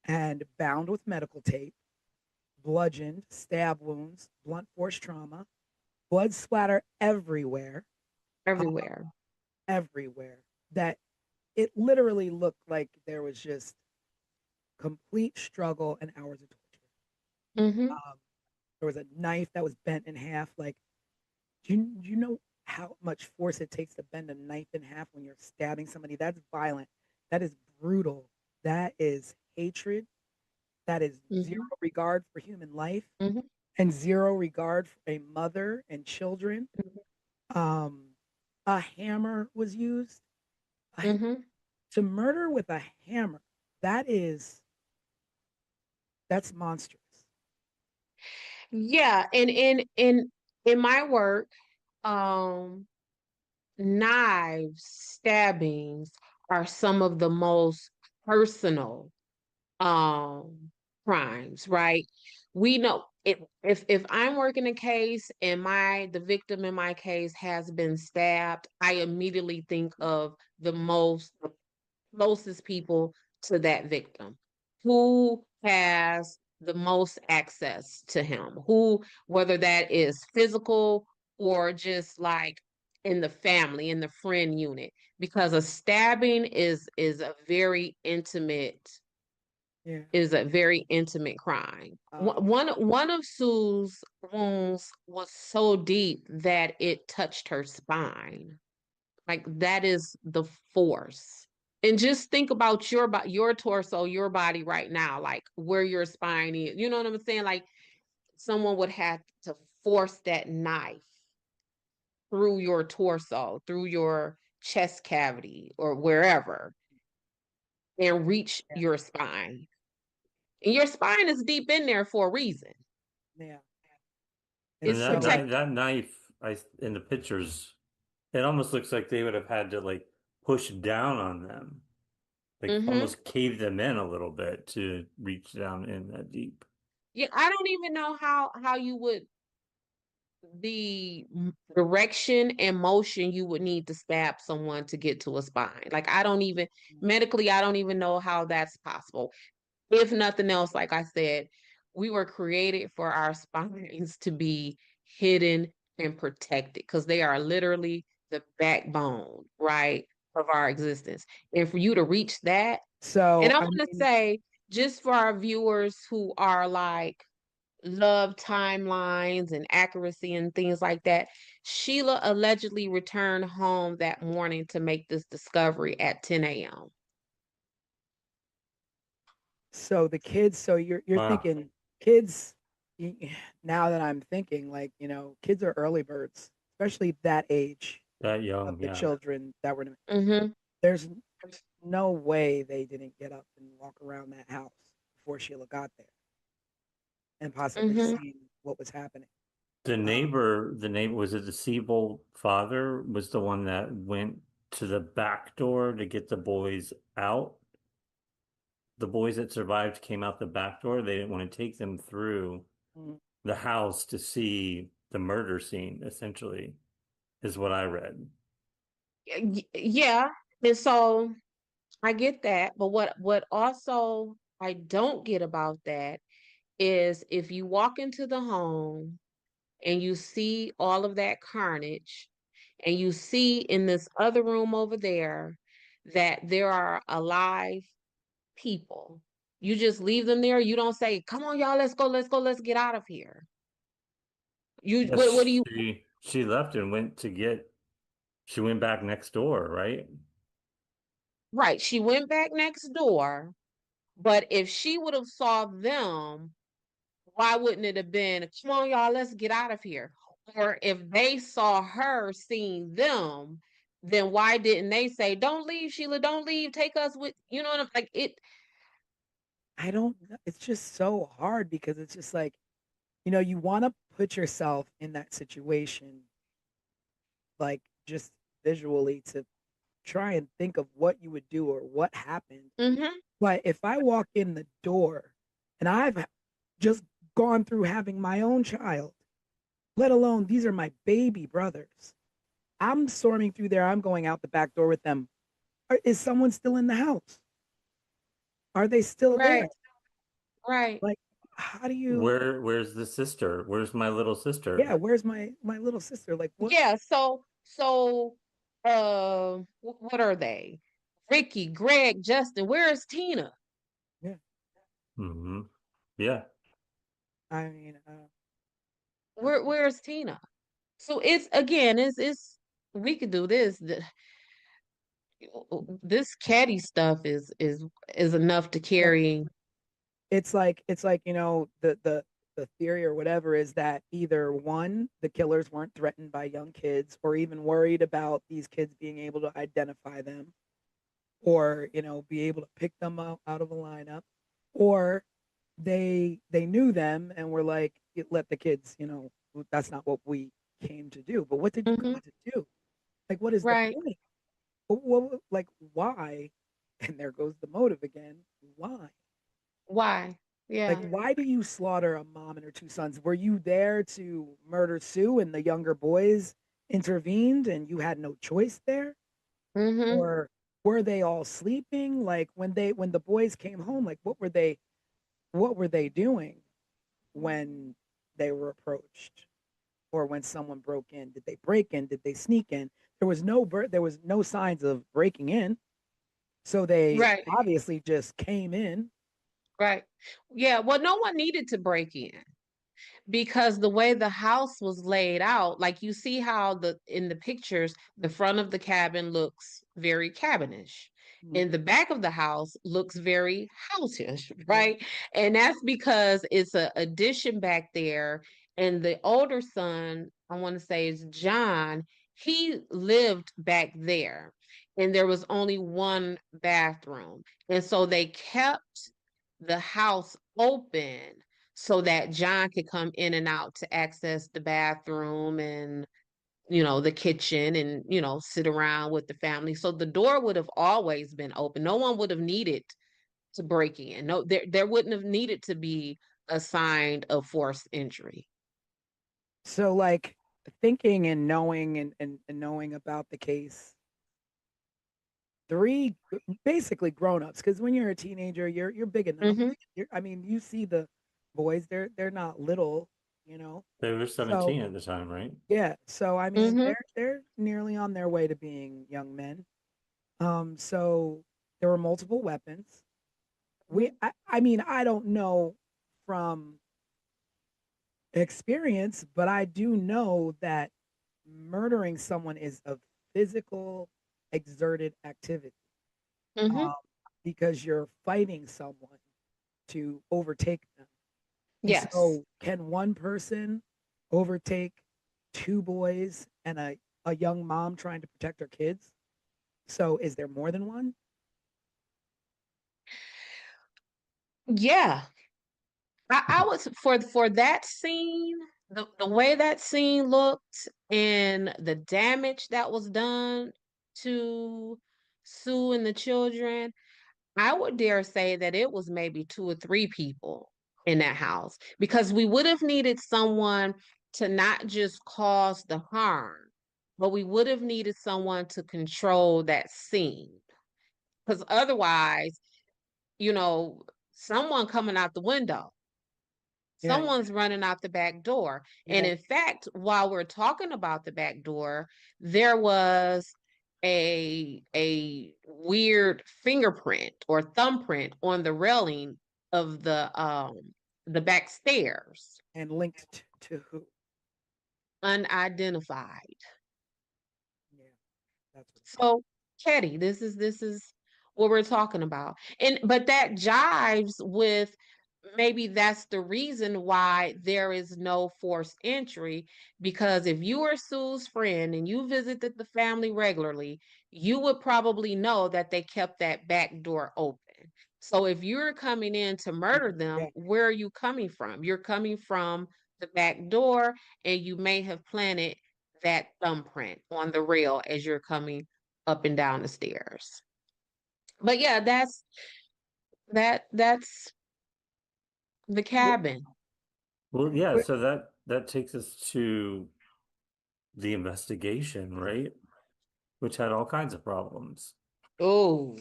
S2: and bound with medical tape. bludgeoned, stab wounds, blunt force trauma, blood splatter everywhere, uh,
S3: Everywhere.
S2: everywhere. That it literally looked like there was just complete struggle and hours of torture.
S3: Mm-hmm.
S2: There was a knife that was bent in half. Like, do you know how much force it takes to bend a knife in half when you're stabbing somebody? That's violent. That is brutal. That is hatred. That is zero
S3: Mm-hmm.
S2: regard for human life
S3: Mm-hmm.
S2: and zero regard for a mother and children. Um, a hammer was used.
S3: Mm-hmm.
S2: To murder with a hammer, that is that's monstrous.
S3: Yeah, and in my work, um, knives, stabbings are some of the most personal um crimes, right? We know if I'm working a case and my the victim in my case has been stabbed, I immediately think of the closest people to that victim. Who has the most access to him? Who, whether that is physical or just like in the family, in the friend unit, because a stabbing
S2: Yeah.
S3: is a very intimate crime.
S2: Um,
S3: One of Sue's wounds was so deep that it touched her spine. Like that is the force. And just think about your torso, your body right now, like where your spine is. You know what I'm saying? Like someone would have to force that knife through your torso, through your chest cavity or wherever and reach
S2: yeah,
S3: your spine. And your spine is deep in there for a reason.
S2: yeah. And
S4: And
S3: It's
S4: that
S2: so
S4: knife,
S3: protected.
S4: that knife, in the pictures, it almost looks like they would have had to like push down on them, like
S3: Mm-hmm.
S4: almost cave them in a little bit to reach down in that deep.
S3: Yeah, I don't even know how you would the direction and motion you would need to stab someone to get to a spine. Like I don't even medically, I don't even know how that's possible. If nothing else, like I said, we were created for our spines to be hidden and protected because they are literally the backbone, right, of our existence. And for you to reach that, and
S2: so
S3: I
S2: I
S3: want to
S2: mean,
S3: say, just for our viewers who are like love timelines and accuracy and things like that, Sheila allegedly returned home that morning to make this discovery at 10 a.m.
S2: so the kids, so you're
S4: Wow,
S2: thinking kids now that I'm thinking like, kids are early birds, especially that age
S4: that
S2: of
S4: young,
S2: the
S4: yeah.
S2: children that were
S3: Mm-hmm.
S2: there's no way they didn't get up and walk around that house before Sheila got there and possibly
S3: Mm-hmm.
S2: see what was happening. Um,
S4: The neighbor, was it the Siebel father was the one that went to the back door to get the boys out. The boys that survived came out the back door. They didn't want to take them through
S2: mm,
S4: the house to see the murder scene, essentially, is what I read.
S3: Yeah. And so I get that, but what also I don't get about that is if you walk into the home and you see all of that carnage and you see in this other room over there that there are alive people, you just leave them there. You don't say, "Come on, y'all, let's go, let's get out of here." You
S4: Yes,
S3: what do you
S4: she left and she went back next door, right?
S3: right, she went back next door, but if she would have saw them, why wouldn't it have been, come on, y'all, let's get out of here? Or if they saw her seeing them, then why didn't they say, don't leave, Sheila, don't leave, take us with, you know what I'm like?
S2: I don't know. It's just so hard because it's just like, you want to put yourself in that situation, like just visually to try and think of what you would do or what happened.
S3: Mm-hmm,
S2: But if I walk in the door and I've just gone through having my own child, let alone these are my baby brothers, I'm storming through there. I'm going out the back door with them. Is someone still in the house? Are they still there?
S3: right, right.
S2: Like, how do you?
S4: Where's the sister? Where's my little sister?
S2: Yeah, where's my little sister? Like what?
S3: Yeah, what are they? Ricky, Greg, Justin, where is Tina?
S2: Yeah,
S4: Hmm. Yeah.
S2: I mean,
S3: Where's Tina? So it's again, it's we could do this. This caddy stuff is enough to
S2: no,
S3: carry.
S2: it's like the theory or whatever is that either one, the killers weren't threatened by young kids or even worried about these kids being able to identify them, or be able to pick them out of a lineup, or they knew them and were like, let the kids, that's not what we came to do. But what did you
S3: Mhm.
S2: come to do? Like, what is the
S3: Right.
S2: point? Like, why? And there goes the motive again. Why?
S3: Why?
S2: Like,
S3: Yeah.
S2: why do you slaughter a mom and her two sons? Were you there to murder Sue and the younger boys intervened and you had no choice there?
S3: Mm-hmm.
S2: Or were they all sleeping? Like when the boys came home, like what were they doing when they were approached or when someone broke in? Did they break in? Did they sneak in? There was no signs of breaking in. So they
S3: Right.
S2: obviously just came in.
S3: Right. Yeah. Well, no one needed to break in, because the way the house was laid out, like you see how the in the pictures, the front of the cabin looks very cabinish.
S2: Mhm.
S3: And the back of the house looks very houseish,
S2: Yeah.
S3: right? And that's because it's a addition back there. And the older son, I want to say is John, he lived back there. And there was only one bathroom. And so they kept the house open so that John could come in and out to access the bathroom and, the kitchen and, sit around with the family. So the door would have always been open. No one would have needed to break in. No, there wouldn't have needed to be a sign of forced entry.
S2: So like thinking and knowing and knowing about the case, three basically grown-ups, because when you're a teenager you're big enough.
S3: Mm-hmm.
S2: I mean, you see the boys, they're not little, you know
S4: They were
S2: so
S4: 17 at the time, right?
S2: yeah, so I mean
S3: Mm-hmm.
S2: they're nearly on their way to being young men. So there were multiple weapons. I mean, I don't know from experience, but I do know that murdering someone is a physical exerted activity,
S3: Mm-hmm.
S2: um, because you're fighting someone to overtake them. And
S3: Yes.
S2: so, can one person overtake two boys and a young mom trying to protect her kids? So, is there more than one?
S3: Yeah. I was for that scene, the way that scene looked and the damage that was done to Sue and the children, I would dare say that it was maybe two or three people in that house, because we would have needed someone to not just cause the harm, but we would have needed someone to control that scene. Because otherwise, you know, someone coming out the window,
S2: Yeah,
S3: someone's running out the back door. And
S2: yeah,
S3: in fact, while we're talking about the back door, there was a weird fingerprint or thumbprint on the railing of the back stairs,
S2: and linked to who?
S3: unidentified.
S2: Yeah, that's what.
S3: So, Teddy, this is what we're talking about. And but that jives with, maybe that's the reason why there is no forced entry, because if you are Sue's friend and you visited the family regularly, you would probably know that they kept that back door open. So if you're coming in to murder them,
S2: Yeah,
S3: where are you coming from? You're coming from the back door, and you may have planted that thumbprint on the rail as you're coming up and down the stairs. But yeah, that's the
S2: well,
S3: cabin.
S4: Well, yeah,
S2: but
S4: so that takes us to the investigation, right? Which had all kinds of problems.
S3: Oh,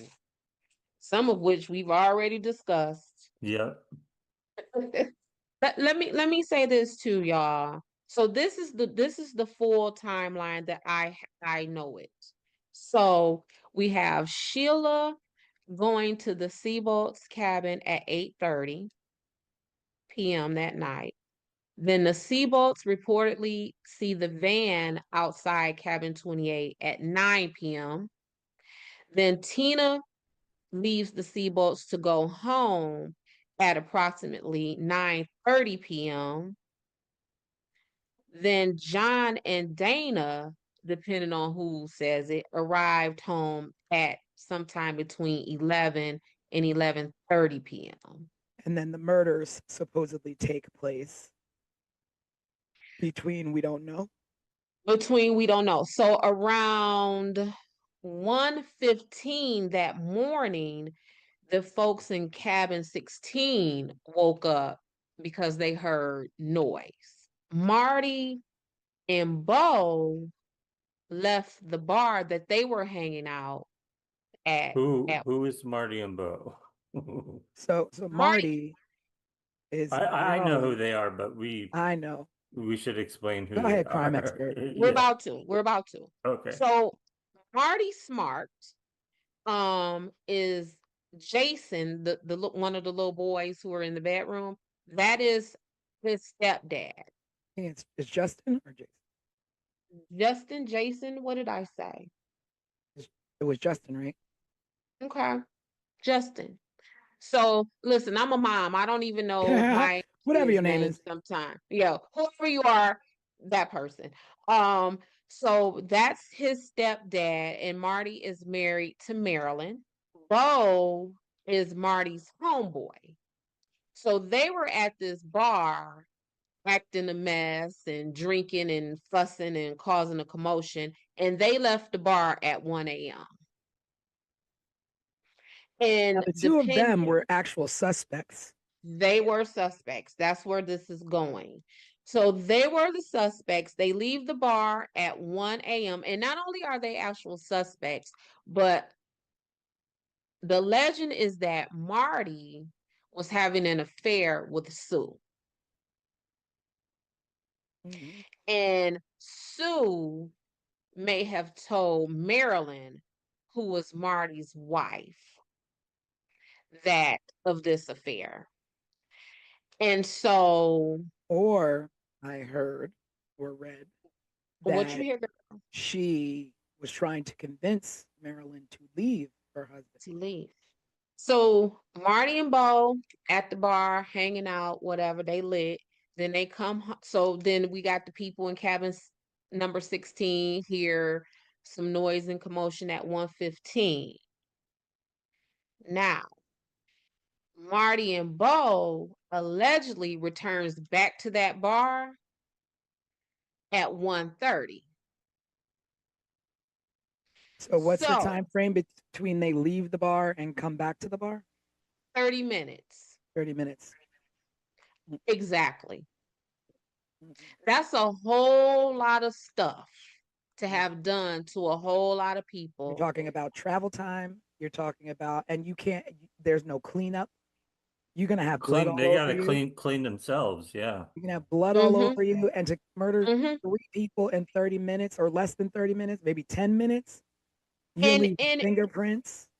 S3: some of which we've already discussed.
S4: Yeah.
S3: Let me say this too, y'all. So this is the full timeline that I know it. So we have Sheila going to the Seabolt's cabin at 8:30 p.m. that night. Then the Seabolts reportedly see the van outside cabin 28 at 9 p.m. Then Tina leaves the Seabolts to go home at approximately 9:30 p.m. Then John and Dana, depending on who says it, arrived home at sometime between 11 and 11:30 p.m.
S2: And then the murders supposedly take place between we don't know.
S3: Between we don't know. So around 1:15 that morning, the folks in cabin 16 woke up because they heard noise. Marty and Bo left the bar that they were hanging out at.
S4: Who is Marty and Bo?
S2: So Marty is
S4: I know who
S2: Maryland.
S4: they are, but
S2: I know.
S4: we should explain who
S2: Go
S4: they
S2: ahead, crime
S4: are.
S2: expert.
S3: We're
S4: Yeah.
S3: about to. We're about to.
S4: Okay.
S3: So Marty Smart is Jason, the one of the little boys who are in the bedroom. That is his stepdad.
S2: It's Justin or Jason?
S3: Justin, Jason, what did I say?
S2: It was Justin, right?
S3: Okay. Justin. So listen, I'm a mom. I don't even know my
S2: Whatever
S3: kids'
S2: your name
S3: names
S2: is.
S3: sometimes. Yeah, whoever you are, that person. So that's his stepdad, and Marty is married to Marilyn. Bo is Marty's homeboy. So they were at this bar acting a mess and drinking and fussing and causing a commotion, and they left the bar at 1 a.m.
S2: Now,
S3: And
S2: the two of them were actual suspects.
S3: they were suspects. That's where this is going. So they were the suspects. They leave the bar at 1 a.m. And not only are they actual suspects, but the legend is that Marty was having an affair with Sue.
S2: Mm-hmm.
S3: And Sue may have told Marilyn, who was Marty's wife, that of this affair. And so,
S2: Or I heard or read
S3: what you
S2: that
S3: hear
S2: she was trying to convince Marilyn to leave her husband.
S3: to leave? So Marty and Bo at the bar, hanging out, whatever, they lit. Then they come. So then we got the people in cabin number 16 hear some noise and commotion at 1:15. Now, Marty and Bo allegedly returns back to that bar at 1:30.
S2: So what's the
S3: So
S2: time frame between they leave the bar and come back to the bar?
S3: 30 minutes.
S2: 30 minutes.
S3: Exactly.
S2: Mhm.
S3: That's a whole lot of stuff to have done to a whole lot of
S2: You're
S3: people.
S2: talking about travel time. You're talking about, and you can't, there's no cleanup. You're going to have blood all
S4: They
S2: over
S4: gotta
S2: you.
S4: clean themselves, yeah.
S2: You're going to have blood all over you. And to murder
S3: Mhm.
S2: 3 people in 30 minutes or less than 30 minutes, maybe 10 minutes, you leave
S3: And
S2: fingerprints.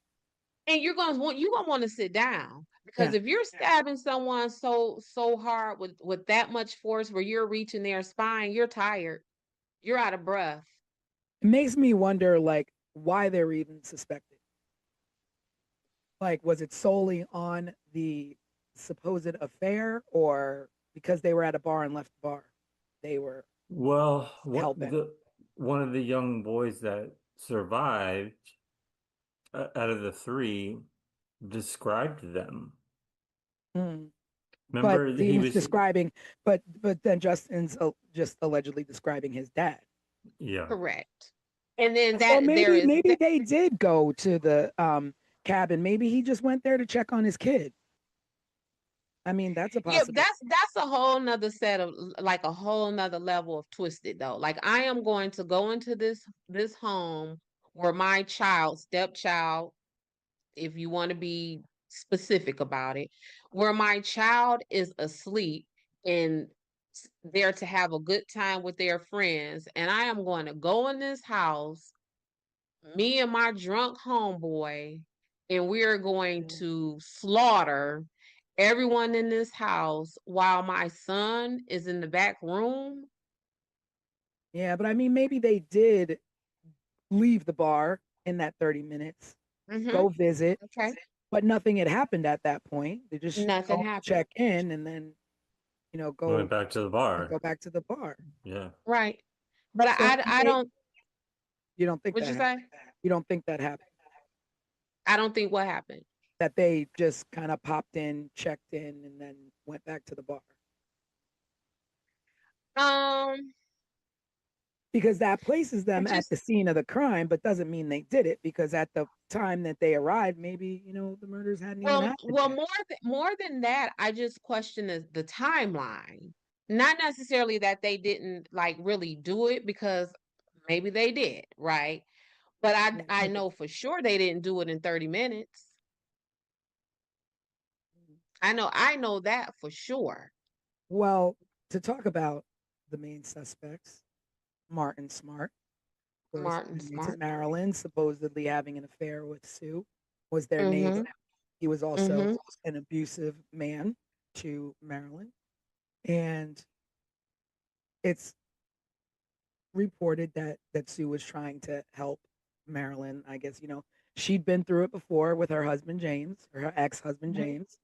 S3: you're gonna want to sit down, because
S2: Yeah.
S3: if you're stabbing someone so hard with that much force where you're reaching their spine, you're tired, you're out of breath.
S2: It makes me wonder, like, why they're even suspected. Like, was it solely on the supposed affair, or because they were at a bar and left the bar, they were
S4: Well,
S2: hell-bent?
S4: one of the young boys that survived out of the three described them.
S2: Mm. But
S4: Remember,
S2: he
S4: he
S2: was
S4: was,
S2: describing, but then Justin's just allegedly describing his dad.
S4: yeah.
S3: Correct. And then
S2: So
S3: there is
S2: maybe they did go to the cabin. Maybe he just went there to check on his kid. I mean, that's a
S3: yeah,
S2: possibility.
S3: that's a whole nother set of, like, a whole nother level of twisted though. Like, I am going to go into this home where my stepchild, if you want to be specific about it, where my child is asleep, and there to have a good time with their friends. And I am going to go in this house, me and my drunk homeboy, and we're going to slaughter everyone in this house while my son is in the back room.
S2: Yeah, but I mean, maybe they did leave the bar in that 30 minutes, go visit,
S3: Okay.
S2: but nothing had happened at that point. They just
S3: Nothing
S2: go
S3: happened.
S2: check in and then, go
S4: Went back to the bar.
S2: go back to the bar.
S4: Yeah.
S3: Right. But
S2: So
S3: I don't,
S2: you don't think
S3: what'd
S2: that
S3: you
S2: happened?
S3: say?
S2: You don't think that happened?
S3: I don't think what happened.
S2: That they just kind of popped in, checked in, and then went back to the bar?
S3: Um,
S2: Because that places them at
S3: just
S2: the scene of the crime, but doesn't mean they did it, because at the time that they arrived, maybe, the murders hadn't even happened
S3: well,
S2: yet.
S3: more than that, I just question the timeline. Not necessarily that they didn't like really do it, because maybe they did, right? But I know for sure they didn't do it in 30 minutes. I know that for sure.
S2: Well, to talk about the main suspects, Martin Smart, of course,
S3: Martin
S2: inmates in
S3: Smart.
S2: Maryland, supposedly having an affair with Sue, was their
S3: Mm-hmm.
S2: neighbor. He was also
S3: Mm-hmm.
S2: an abusive man to Marilyn. And it's reported that Sue was trying to help Marilyn. I guess, she'd been through it before with her husband, James, or her ex-husband, James.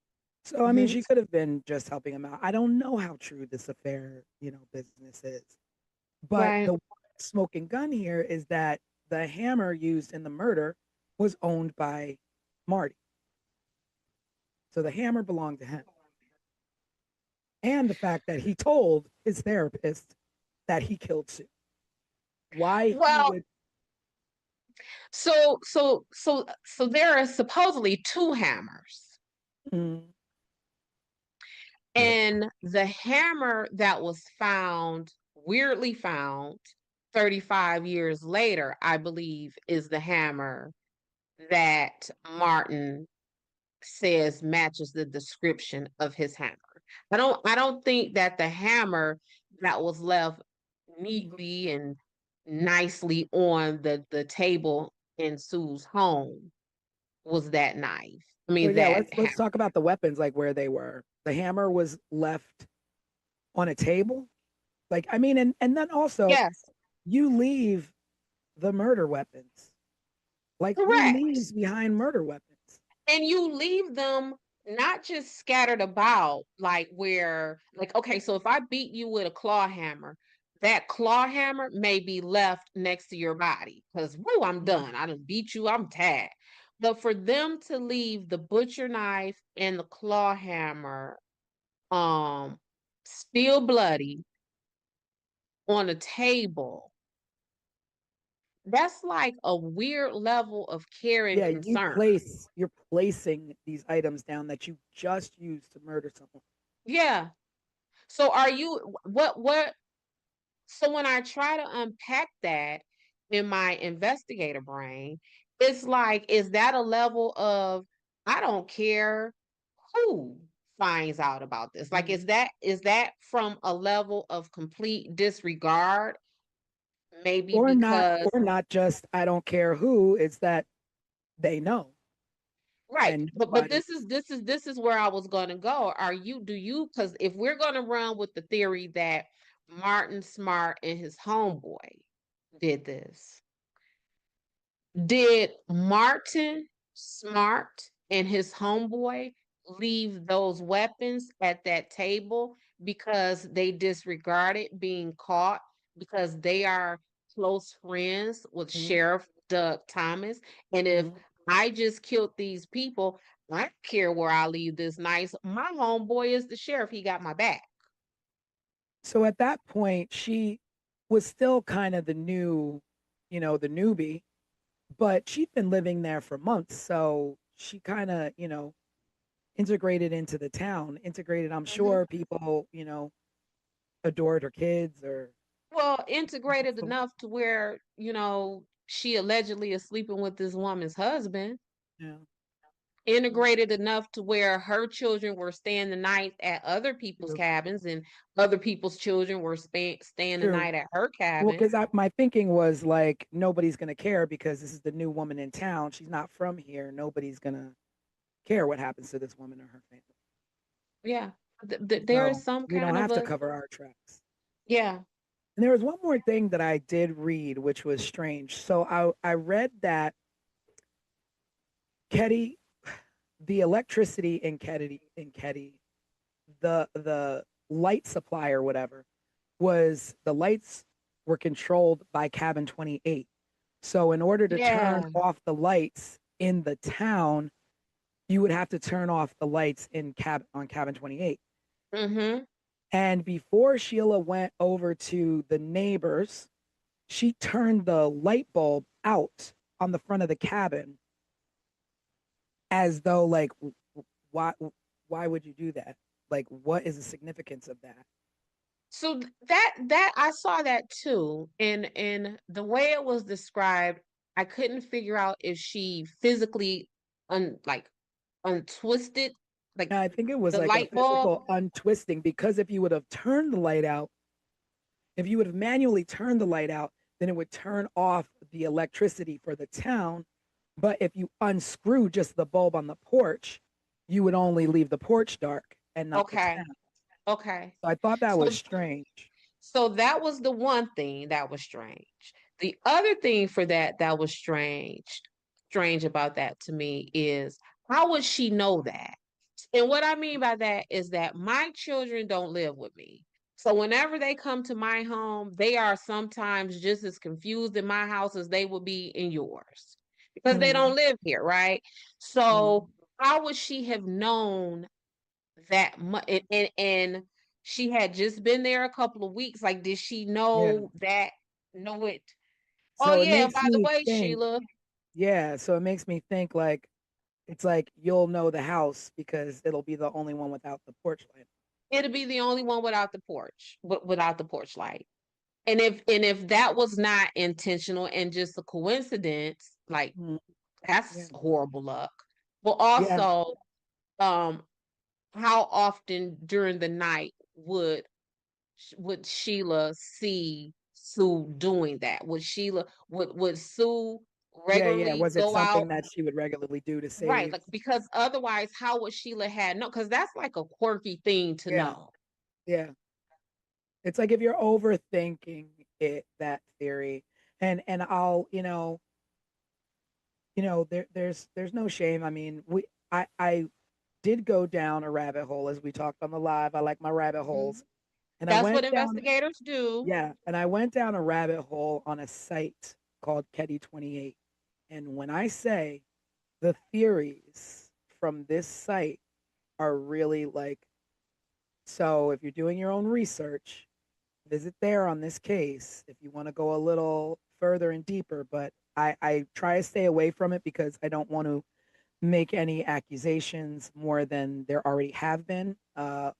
S2: So, I mean,
S3: Mm-hmm.
S2: she could have been just helping him out. I don't know how true this affair, business is. But
S3: Right.
S2: the smoking gun here is that the hammer used in the murder was owned by Marty. So the hammer belonged to him. And the fact that he told his therapist that he killed Sue. Why he
S3: Well,
S2: would.
S3: so there are supposedly two hammers.
S2: Mm,
S4: Yep.
S3: And the hammer that was found, weirdly found 35 years later, I believe, is the hammer that Martin says matches the description of his hammer. I don't think that the hammer that was left neatly and nicely on the table in Sue's home was that knife. I
S2: so
S3: mean
S2: yeah,
S3: that
S2: let's talk about the weapons, like where they were. The hammer was left on a table. Like, I mean, and then also
S3: Yes,
S2: you leave the murder weapons. Like, who
S3: correct.
S2: leaves behind murder weapons?
S3: And you leave them not just scattered about, like where, like, okay, so if I beat you with a claw hammer, that claw hammer may be left next to your body because, whoo, I'm done. I done beat you, I'm tagged. But for them to leave the butcher knife and the claw hammer, um, still bloody on a table, that's like a weird level of care and
S2: Yeah,
S3: concern.
S2: you're placing these items down that you just used to murder someone.
S3: Yeah. So are you what so when I try to unpack that in my investigator brain, it's like, is that a level of I don't care who finds out about this? Like, is that from a level of complete disregard? Maybe because
S2: Or not just I don't care who, it's that they know
S3: right,
S2: and
S3: but
S2: nobody.
S3: this is where I was going to go. Do you, because if we're going to run with the theory that Martin Smart and his homeboy did this, did Martin Smart and his homeboy leave those weapons at that table because they disregarded being caught, because they are close friends with
S2: Mhm,
S3: Sheriff Doug Thomas? And if
S2: mhm.
S3: I just killed these people, I don't care where I leave this nice. My homeboy is the sheriff. He got my back.
S2: So at that point, she was still kind of the newbie, but she'd been living there for months. So she kind of, integrated into the town, integrated. I'm
S3: Mhm.
S2: sure people, adored her kids or.
S3: Well, integrated enough to where, she allegedly is sleeping with this woman's husband.
S2: Yeah.
S3: integrated enough to where her children were staying the night at other people's
S2: True.
S3: cabins, and other people's children were staying the
S2: True.
S3: night at her
S2: Well,
S3: cabin.
S2: because my thinking was like nobody's gonna care because this is the new woman in town. She's not from here. Nobody's gonna care what happens to this woman or her family.
S3: Yeah, there is
S2: So
S3: some
S2: we don't
S3: kind of
S2: have to
S3: a,
S2: cover our tracks.
S3: yeah.
S2: And there was one more thing that I did read, which was strange. So I read that Ketty, the electricity in Ketty, the light supply or whatever, was the lights were controlled by cabin 28. So in order to turn
S3: Yeah.
S2: off the lights in the town, you would have to turn off the lights in cabin 28.
S3: Mm-hmm.
S2: And before Sheila went over to the neighbors, she turned the light bulb out on the front of the cabin as though like why why would you do that? Like what is the significance of that?
S3: So that I saw that too, and the way it was described, I couldn't figure out if she physically like untwisted like
S2: I think it was
S3: the
S2: like a
S3: light bulb.
S2: physical untwisting because if you would have turned the light out, if you would have manually turned the light out, then it would turn off the electricity for the town. But if you unscrew just the bulb on the porch, you would only leave the porch dark and not the
S3: Okay.
S2: town.
S3: Okay.
S2: So I thought that
S3: So
S2: was strange.
S3: so that was the one thing that was strange. The other thing for that was strange about that to me is how would she know that? And what I mean by that is that my children don't live with me. So whenever they come to my home, they are sometimes just as confused in my house as they would be in yours because they
S2: Mm,
S3: don't live here, right?
S2: mm,
S3: So how would she have known that much? And she had just been there a couple of weeks. Like, did she
S2: yeah.
S3: know it? Oh
S2: So it
S3: yeah,
S2: makes
S3: by the
S2: me
S3: way,
S2: think,
S3: Sheila,
S2: yeah. So it makes me think like it's like you'll know the house because it'll be the only one without the porch light.
S3: it'll be the only one without the porch, without the porch light. And if that was not intentional and just a coincidence, like
S2: Mm, yeah.
S3: that's horrible luck. But
S2: Yeah.
S3: also, um, how often during the night would Sheila see Sue doing that? Would Sue
S2: Yeah. Yeah.
S3: regularly
S2: Was it
S3: go out?
S2: something that she would regularly do to
S3: Right,
S2: save?
S3: like because otherwise, how would Sheila had no? Because that's like a quirky thing to
S2: Yeah.
S3: know.
S2: Yeah. It's like if you're overthinking it, that theory, and I'll, there's no shame. I mean, I did go down a rabbit hole as we talked on the live. I like my rabbit
S3: Mhm.
S2: holes. And I
S3: That's what
S2: went down,
S3: investigators do.
S2: yeah, and I went down a rabbit hole on a site called Ketty 28. And when I say the theories from this site are really like, so if you're doing your own research, visit there on this case if you want to go a little further and deeper. But I try to stay away from it because I don't want to make any accusations more than there already have been,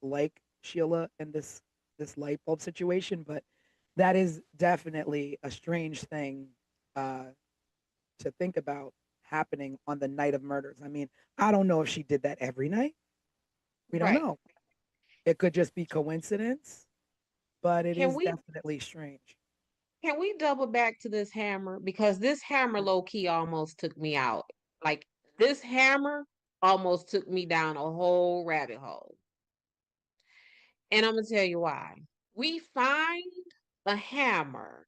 S2: like Sheila and this light bulb situation. But that is definitely a strange thing uh, to think about happening on the night of murders. I mean, I don't know if she did that every night. We don't
S3: Right.
S2: know. It could just be coincidence, but it
S3: Can
S2: is
S3: we
S2: definitely strange.
S3: can we double back to this hammer? Because this hammer low key almost took me out. Like this hammer almost took me down a whole rabbit hole. And I'm gonna tell you why. We find a hammer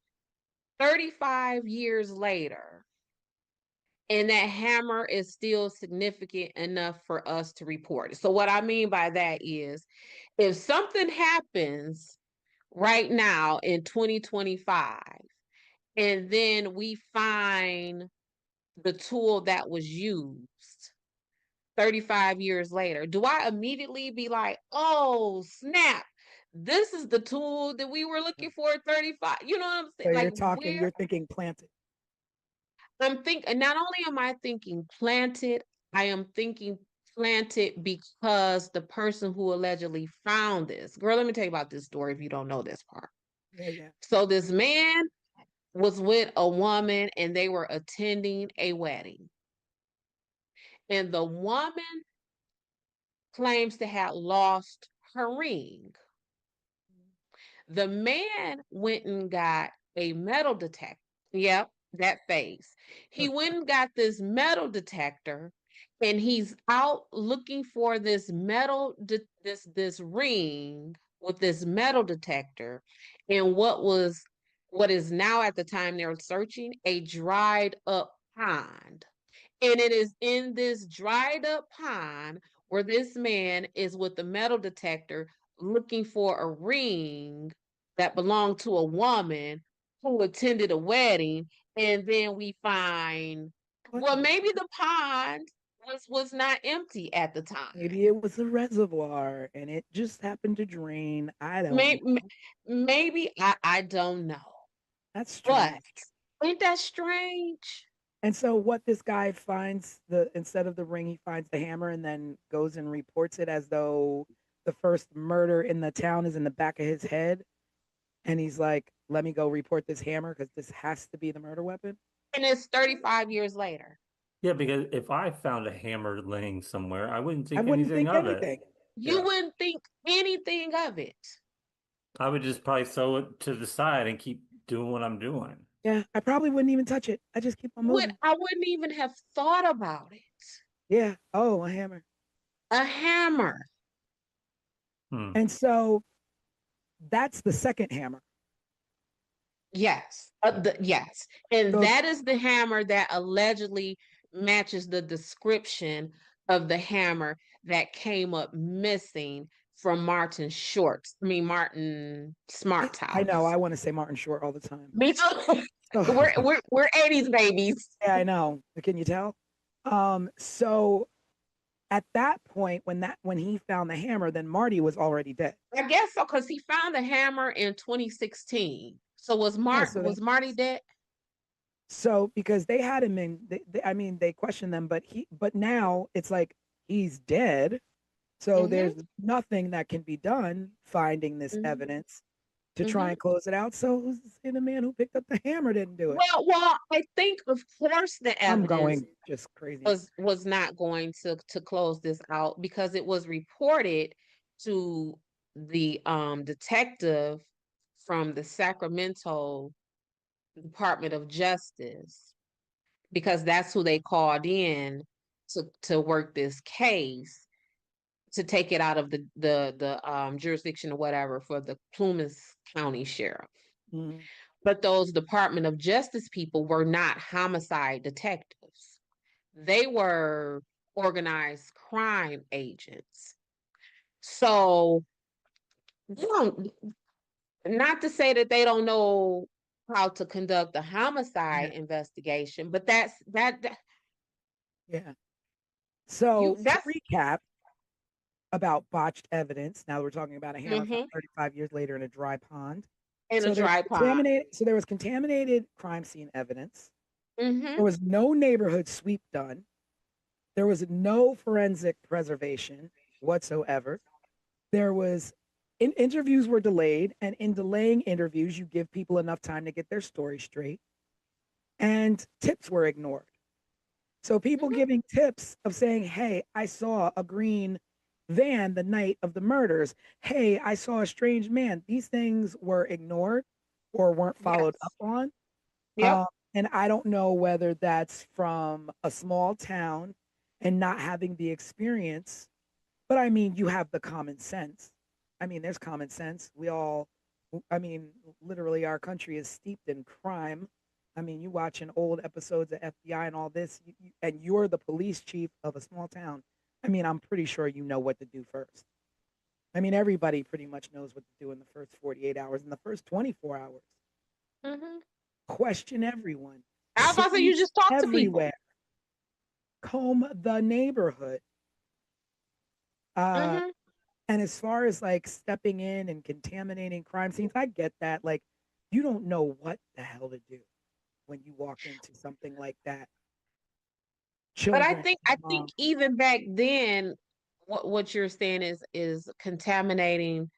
S3: 35 years later, and that hammer is still significant enough for us to report it. So what I mean by that is if something happens right now in 2025, and then we find the tool that was used 35 years later, do I immediately be like, oh, snap, this is the tool that we were looking for at 35? You know what I'm
S2: So
S3: saying? Like,
S2: you're thinking planted.
S3: I'm thinking, not only am I thinking planted, I am thinking planted because the person who allegedly found this, girl, let me tell you about this story if you don't know this part.
S2: Yeah, yeah.
S3: So, this man was with a woman and they were attending a wedding. and the woman claims to have lost her ring. The man went and got a metal detector. Yep, that face. He went and got this metal detector, and he's out looking for this this ring with this metal detector, and what is now at the time they're searching a dried up pond. And it is in this dried up pond where this man is with the metal detector looking for a ring that belonged to a woman who attended a wedding. And then we find, well, maybe the pond was not empty at the time.
S2: Maybe it was a reservoir and it just happened to drain. I don't know.
S3: Maybe I don't know.
S2: That's
S3: But
S2: strange.
S3: ain't that strange?
S2: And so what this guy finds, instead of the ring, he finds the hammer and then goes and reports it as though the first murder in the town is in the back of his head. And he's like, let me go report this hammer because this has to be the murder weapon.
S3: And it's 35 years later.
S4: Yeah, because if I found a hammer laying somewhere, I wouldn't
S2: I
S4: think
S2: wouldn't
S4: anything
S2: think
S4: of
S2: anything.
S4: it.
S3: You
S4: Yeah.
S3: wouldn't think anything of it.
S4: I would just probably throw it to the side and keep doing what I'm doing.
S2: Yeah, I probably wouldn't even touch it. I just keep on moving.
S3: I wouldn't even have thought about it.
S2: Yeah. Oh, a hammer.
S3: A hammer.
S4: Hmm.
S2: And so that's the second hammer.
S3: Yes. Yes. And
S2: So
S3: that is the hammer that allegedly matches the description of the hammer that came up missing from Martin Smart's
S2: I know
S3: house.
S2: I want to say Martin Short all the time.
S3: Me too.
S2: So,
S3: We're 80s babies.
S2: yeah, I know. Can you tell? So at that point, when he found the hammer, then Marty was already dead.
S3: I guess so, because he found the hammer in 2016. So
S2: Yeah, so
S3: was Marty dead?
S2: So because they had him in, I mean, they questioned them, but now it's like he's dead. So there's nothing that can be done finding this evidence to try and close it out. So who's to say the man who picked up the hammer didn't do it?
S3: Well, I think of course the
S2: I'm
S3: evidence
S2: going just crazy.
S3: was not going to close this out because it was reported to the detective from the Sacramento Department of Justice, because that's who they called in to work this case, to take it out of the jurisdiction or whatever for the Plumas County Sheriff.
S2: Mhm.
S3: But those Department of Justice people were not homicide detectives. They were organized crime agents. So, they don't, not to say that they don't know how to conduct a homicide investigation, but that
S2: Yeah. So to
S3: that's
S2: recap about botched evidence, now we're talking about a hammer found 35 years later in a dry pond.
S3: in a
S2: So
S3: dry pond.
S2: So there was contaminated crime scene evidence.
S3: Mm-hmm.
S2: There was no neighborhood sweep done. There was no forensic preservation whatsoever. There was interviews were delayed, and in delaying interviews, you give people enough time to get their story straight. And tips were ignored. So people giving tips of saying, "Hey, I saw a green van the night of the murders. Hey, I saw a strange man." These things were ignored or weren't followed up on.
S3: Yep.
S2: And I don't know whether that's from a small town and not having the experience, but I mean, you have the common sense. I mean, there's common sense. I mean, literally, our country is steeped in crime. I mean, you watching old episodes of FBI and all this, and you're the police chief of a small town. I mean, I'm pretty sure you know what to do first. I mean, everybody pretty much knows what to do in the first 48 hours, in the first 24 hours.
S3: Mm-hmm.
S2: Question everyone.
S3: I was about to say, you just talk to people.
S2: Everywhere. Comb the neighborhood. And as far as like stepping in and contaminating crime scenes, I get that. Like, you don't know what the hell to do when you walk into something like that.
S3: But I
S2: Children,
S3: think even back then, what you're saying is contaminating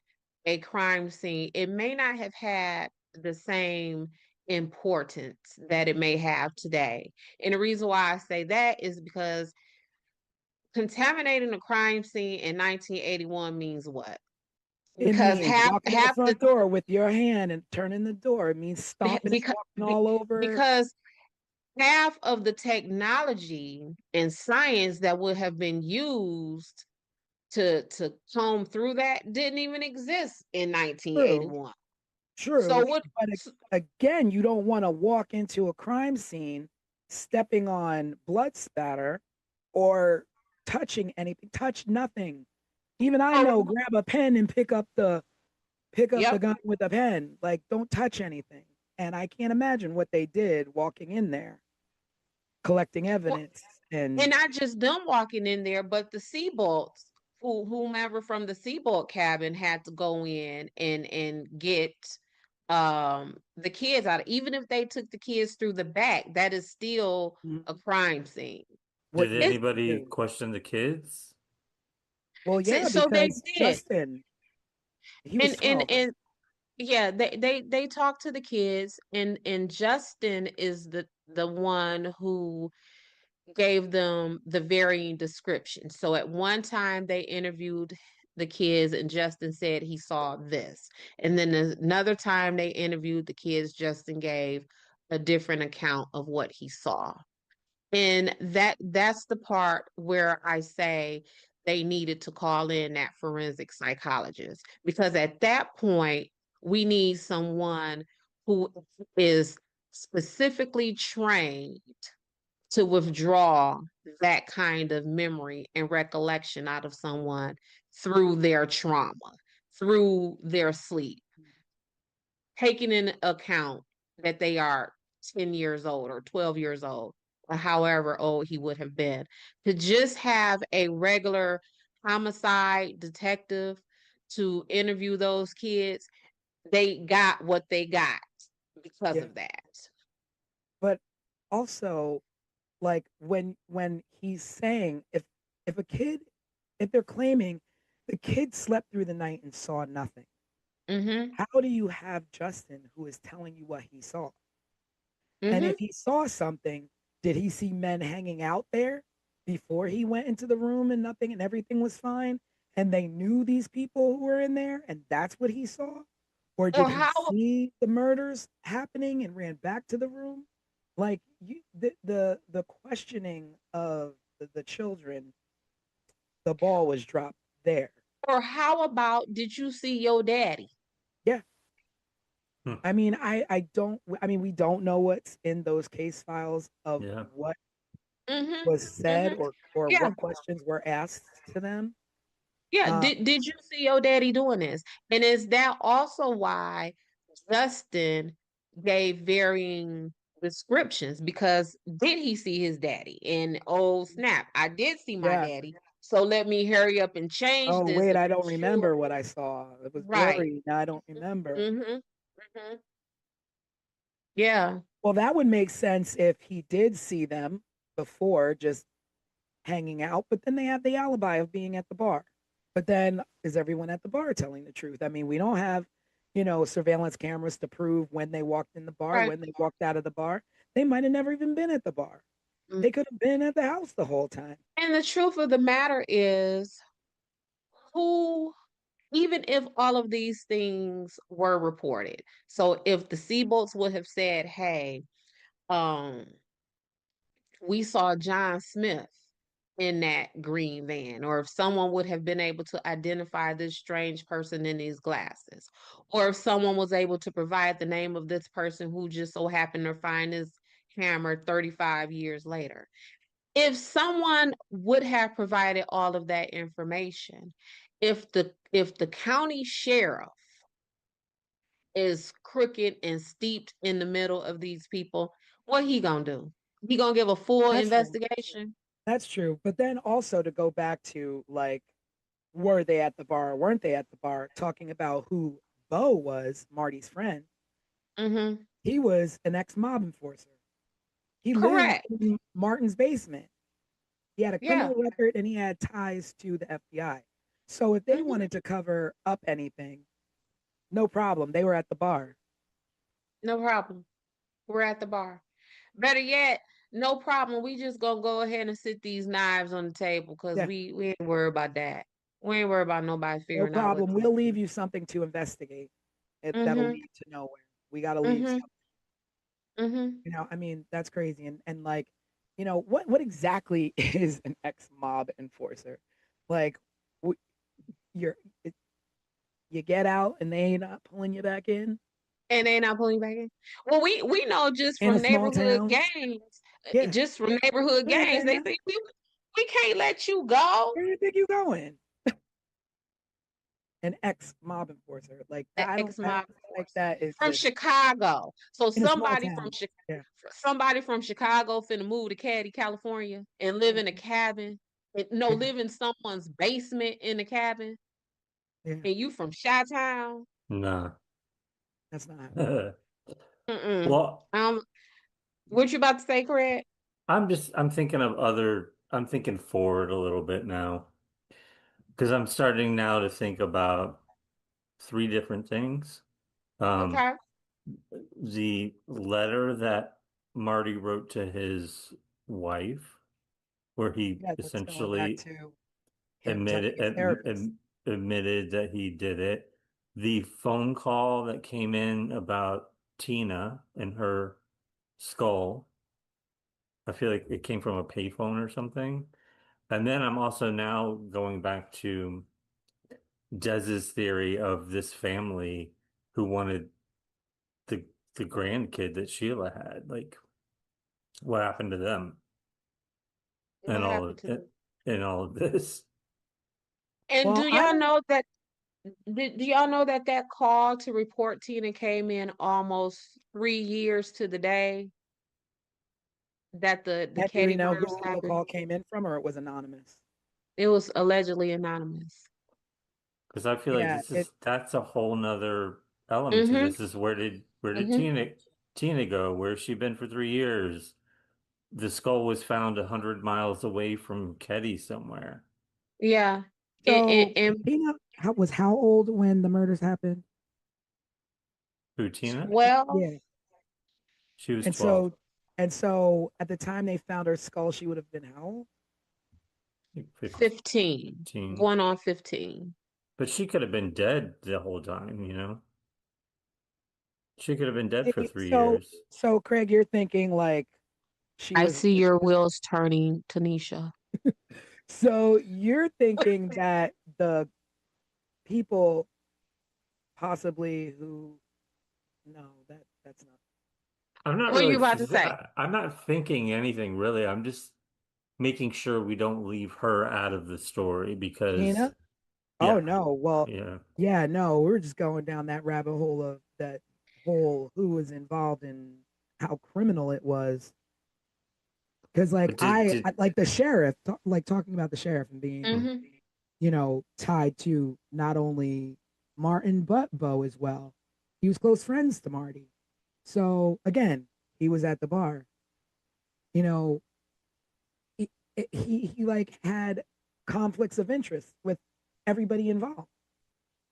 S3: a crime scene. It may not have had the same importance that it may have today. And the reason why I say that is because contaminating a crime scene in 1981 means what?
S2: It
S3: Because
S2: means
S3: half
S2: walking in the
S3: half the
S2: front door with your hand and turning the door. It means stomping and
S3: because
S2: walking all over.
S3: because half of the technology and science that would have been used to comb through that didn't even exist in
S2: True,
S3: 1981. So
S2: true.
S3: what?
S2: But again, you don't want to walk into a crime scene stepping on blood spatter or touching anything. Touch nothing. Even I know,
S3: So,
S2: grab a pen and pick up the
S3: yep.
S2: gun with a pen. Like, don't touch anything. And I can't imagine what they did walking in there, collecting
S3: Well,
S2: evidence.
S3: and
S2: And
S3: not just them walking in there, but the Seabolts, whomever from the Seabolt cabin had to go in and get the kids out. Even if they took the kids through the back, that is still a crime scene.
S2: what
S4: Did
S2: you
S3: It's
S4: anybody
S2: do.
S4: question the kids?
S2: Well, yeah,
S3: so they
S2: because
S3: did.
S2: Justin, he was
S3: And
S2: 12, right?
S3: and yeah, they talked to the kids, and Justin is the one who gave them the varying descriptions. So at one time they interviewed the kids and Justin said he saw this. And then another time they interviewed the kids, Justin gave a different account of what he saw. And that's the part where I say they needed to call in that forensic psychologist, because at that point we need someone who is specifically trained to withdraw that kind of memory and recollection out of someone through their trauma, through their sleep, taking in account that they are 10 years old or 12 years old, or however old he would have been. To just have a regular homicide detective to interview those kids, they got what they got because
S2: Yeah.
S3: of that.
S2: But also, like when he's saying if a kid, if they're claiming the kid slept through the night and saw nothing,
S3: Mm-hmm.
S2: how do you have Justin who is telling you what he saw? And
S3: Mm-hmm.
S2: if he saw something, did he see men hanging out there before he went into the room and nothing and everything was fine? And they knew these people who were in there and that's what he saw? Or did
S3: Or
S2: he
S3: how
S2: see the murders happening and ran back to the room? Like the questioning of the children, the ball was dropped there.
S3: Or how about, did you see your daddy?
S2: Yeah.
S4: Hmm.
S2: I mean, I mean, we don't know what's in those case files of
S4: Yeah.
S2: what
S3: Mm-hmm.
S2: was said
S3: Mm-hmm.
S2: or
S3: Yeah.
S2: what questions were asked to them.
S3: Yeah.
S2: Uh,
S3: Did you see your daddy doing this? And is that also why Justin gave varying descriptions? Because did he see his daddy? And oh snap, I did see my
S2: yeah.
S3: daddy. So let me hurry up and change
S2: Oh
S3: this
S2: wait,
S3: to
S2: I
S3: make
S2: don't
S3: sure.
S2: remember what I saw. It was
S3: Right.
S2: blurry. Now I don't remember.
S3: Mm-hmm. Mm-hmm. Yeah.
S2: Well, that would make sense if he did see them before, just hanging out. But then they have the alibi of being at the bar. But then is everyone at the bar telling the truth? I mean, we don't have, surveillance cameras to prove when they walked in the bar,
S3: Right.
S2: when they walked out of the bar. They might have never even been at the bar.
S3: Mm.
S2: They could have been at the house the whole time.
S3: And the truth of the matter is, who, even if all of these things were reported, so if the Seabolts would have said, hey, um, we saw John Smith in that green van, or if someone would have been able to identify this strange person in these glasses, or if someone was able to provide the name of this person who just so happened to find his hammer 35 years later. If someone would have provided all of that information, if the county sheriff is crooked and steeped in the middle of these people, what he gonna do? He gonna give a full
S2: That's true.
S3: investigation?
S2: That's true. But then also to go back to like, were they at the bar or weren't they at the bar? Talking about who Bo was, Marty's friend.
S3: Mm-hmm.
S2: He was an ex-mob enforcer. He lived
S3: Correct.
S2: in Martin's basement. He had a
S3: Yeah.
S2: criminal record and he had ties to the FBI. So if they
S3: Mm-hmm.
S2: wanted to cover up anything, no problem. They were at the bar.
S3: No problem. We're at the bar. Better yet, no problem. We just gonna go ahead and sit these knives on the table because
S2: Yeah,
S3: we ain't worried about that. We ain't worried about nobody
S2: no
S3: figuring out what
S2: problem.
S3: to
S2: We'll leave you something to investigate. That'll
S3: Mm-hmm.
S2: lead to nowhere. We got to leave
S3: Mm-hmm.
S2: something.
S3: Mm-hmm.
S2: I mean, that's crazy. And like, what exactly is an ex-mob enforcer? Like, w- you're it, you get out and they ain't not pulling you back in
S3: And they not pulling you back in. Well, we know just
S2: in a
S3: from
S2: small
S3: neighborhood
S2: town.
S3: gangs,
S2: Yeah,
S3: just from neighborhood gangs, they
S2: man,
S3: think we can't let you go.
S2: where do you think you going? An ex-mob enforcer. Like
S3: An
S2: I don't
S3: ex-mob
S2: feel like
S3: enforcer
S2: that
S3: from
S2: exists
S3: Chicago. So
S2: in a small town. Yeah.
S3: Somebody from Chicago finna move to Caddy, California, and live in a cabin. No,
S2: Yeah.
S3: live in someone's basement in a cabin.
S2: Yeah.
S3: And you from Chi-Town?
S4: Nah.
S2: That's not happening.
S3: Mm-mm.
S4: Well,
S3: What you about to say, Craig?
S4: I'm thinking forward a little bit now because I'm starting now to think about three different things. Um,
S3: Okay.
S4: the letter that Marty wrote to his wife, where he
S2: Yeah, that's going back
S4: essentially
S2: to him telling
S4: admitted
S2: his therapist.
S4: admitted that he did it. The phone call that came in about Tina and her skull, I feel like it came from a payphone or something. And then I'm also now going back to Dez's theory of this family who wanted the the grandkid that Sheila had. Like, what happened to them
S3: What
S4: and
S3: happened to them?
S4: all of this?
S3: And
S2: Well, I don't.
S3: do y'all know that that call to report Tina came in almost 3 years to the day that the
S2: And do we
S3: Ketty
S2: know
S3: murders
S2: who the
S3: happened?
S2: call came in from, or it was anonymous?
S3: It was allegedly anonymous.
S4: Because I feel like
S2: Yeah,
S4: that's a whole nother element to
S3: Mm-hmm.
S4: this. Is where did
S3: Mm-hmm.
S4: Tina go? Where's she been for 3 years? The skull was found 100 miles away from Ketty somewhere.
S3: Yeah.
S2: so
S3: And
S2: Tina was how old when the murders happened?
S4: Who, Tina?
S3: 12,
S2: Yeah,
S4: She was
S2: and
S4: 12.
S2: so at the time they found her skull, she would have been how old?
S4: Like
S3: 15,
S4: 15.
S3: going on 15.
S4: But she could have been dead the whole time, you know? She could have been dead for
S2: Hey,
S4: three
S2: So,
S4: years.
S2: so Craig, you're thinking like she
S3: I
S2: was.
S3: see your wheels turning, Tanisha.
S2: So you're thinking that the people possibly who no, that's not.
S4: I'm not
S3: What are you
S4: really,
S3: about to say?
S4: I'm not thinking anything really. I'm just making sure we don't leave her out of the story because,
S2: Tina? Oh
S4: yeah,
S2: no. Well,
S4: yeah.
S2: yeah, no, we're just going down that rabbit hole of that whole who was involved and how criminal it was. Because like
S4: But
S2: I like the sheriff, like talking about the sheriff and being,
S4: hmm.
S3: Mm-hmm.
S2: tied to not only Martin but Bo as well. He was close friends to Marty. So again, he was at the bar. You know, he he like had conflicts of interest with everybody involved.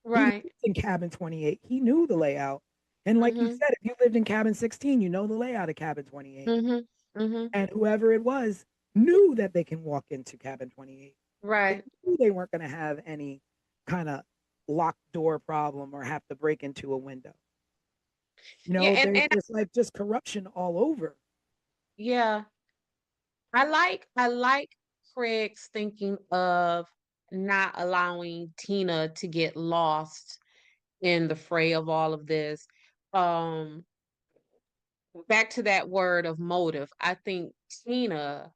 S2: He lived
S3: Right.
S2: in cabin 28. He knew the layout. And like you
S3: Mm-hmm.
S2: said, if you lived in cabin 16, you know the layout of cabin 28.
S3: Mm-hmm. Mm-hmm.
S2: And whoever it was knew that they can walk into cabin 28. They
S3: Right.
S2: knew they weren't going to have any kind of locked door problem or have to break into a window.
S3: Yeah,
S2: There's
S3: and
S2: just like just corruption all over.
S3: yeah, I like Craig's thinking of not allowing Tina to get lost in the fray of all of this. Um, Back to that word of motive. I think Tina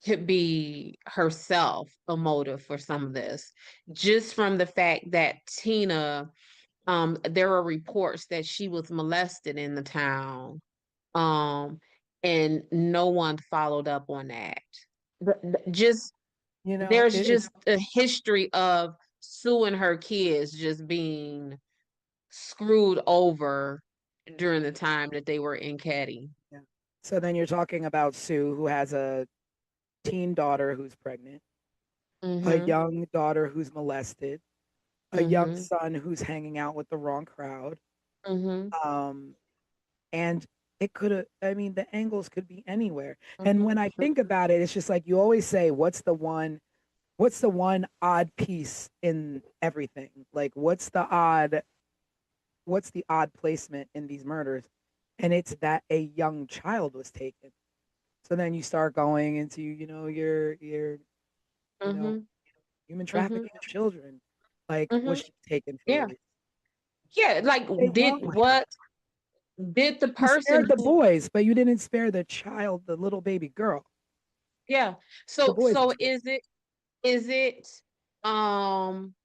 S3: could be herself a motive for some of this, just from the fact that Tina, there are reports that she was molested in the town, um, and no one followed up on that. Just there's
S2: It's
S3: just a history of Sue and her kids just being screwed over during the time that they were in Caddy.
S2: yeah. So then you're talking about Sue, who has a teen daughter who's pregnant, a
S3: Mm-hmm.
S2: young daughter who's molested, a young
S3: Mm-hmm.
S2: son who's hanging out with the wrong crowd,
S3: Mm-hmm.
S2: um, and it could have, I mean, the angles could be anywhere. And
S3: Mhm.
S2: when I think about it, it's just like you always say, what's the one odd piece in everything? Like what's the odd placement in these murders? And it's that a young child was taken. So then you start going into, you know,
S3: Mhm.
S2: human
S3: Mhm.
S2: trafficking of children. Like, was
S3: Mhm.
S2: she taken for a
S3: Yeah.
S2: reason?
S3: Yeah, like
S2: They
S3: did
S2: wrong with her.
S3: what did the
S2: You
S3: person
S2: spared the
S3: who
S2: boys, but you didn't spare the child, the little baby girl.
S3: yeah.
S2: The
S3: So
S2: boys were
S3: so
S2: taken.
S3: is it um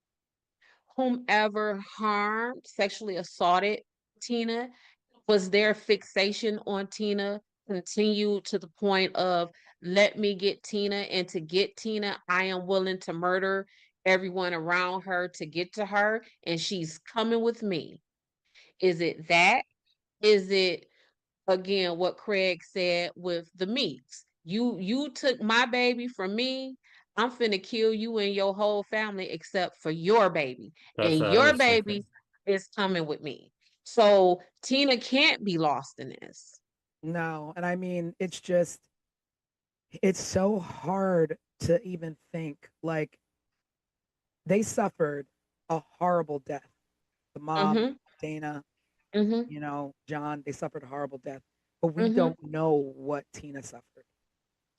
S3: whomever harmed, sexually assaulted Tina, was their fixation on Tina continued to the point of let me get Tina, and to get Tina, I am willing to murder everyone around her to get to her, and she's coming with me. Is it that? Is it again what Craig said with the meats? You took my baby from me. I'm finna kill you and your whole family except for your baby.
S4: That's
S3: And
S4: what I
S3: your
S4: was
S3: baby
S4: thinking.
S3: is coming with me. So Tina can't be lost in this.
S2: No, and I mean, it's so hard to even think. Like, they suffered a horrible death. The mom,
S3: Mm-hmm.
S2: Dana,
S3: Mm-hmm.
S2: John, they suffered a horrible death. But we
S3: Mm-hmm.
S2: don't know what Tina suffered.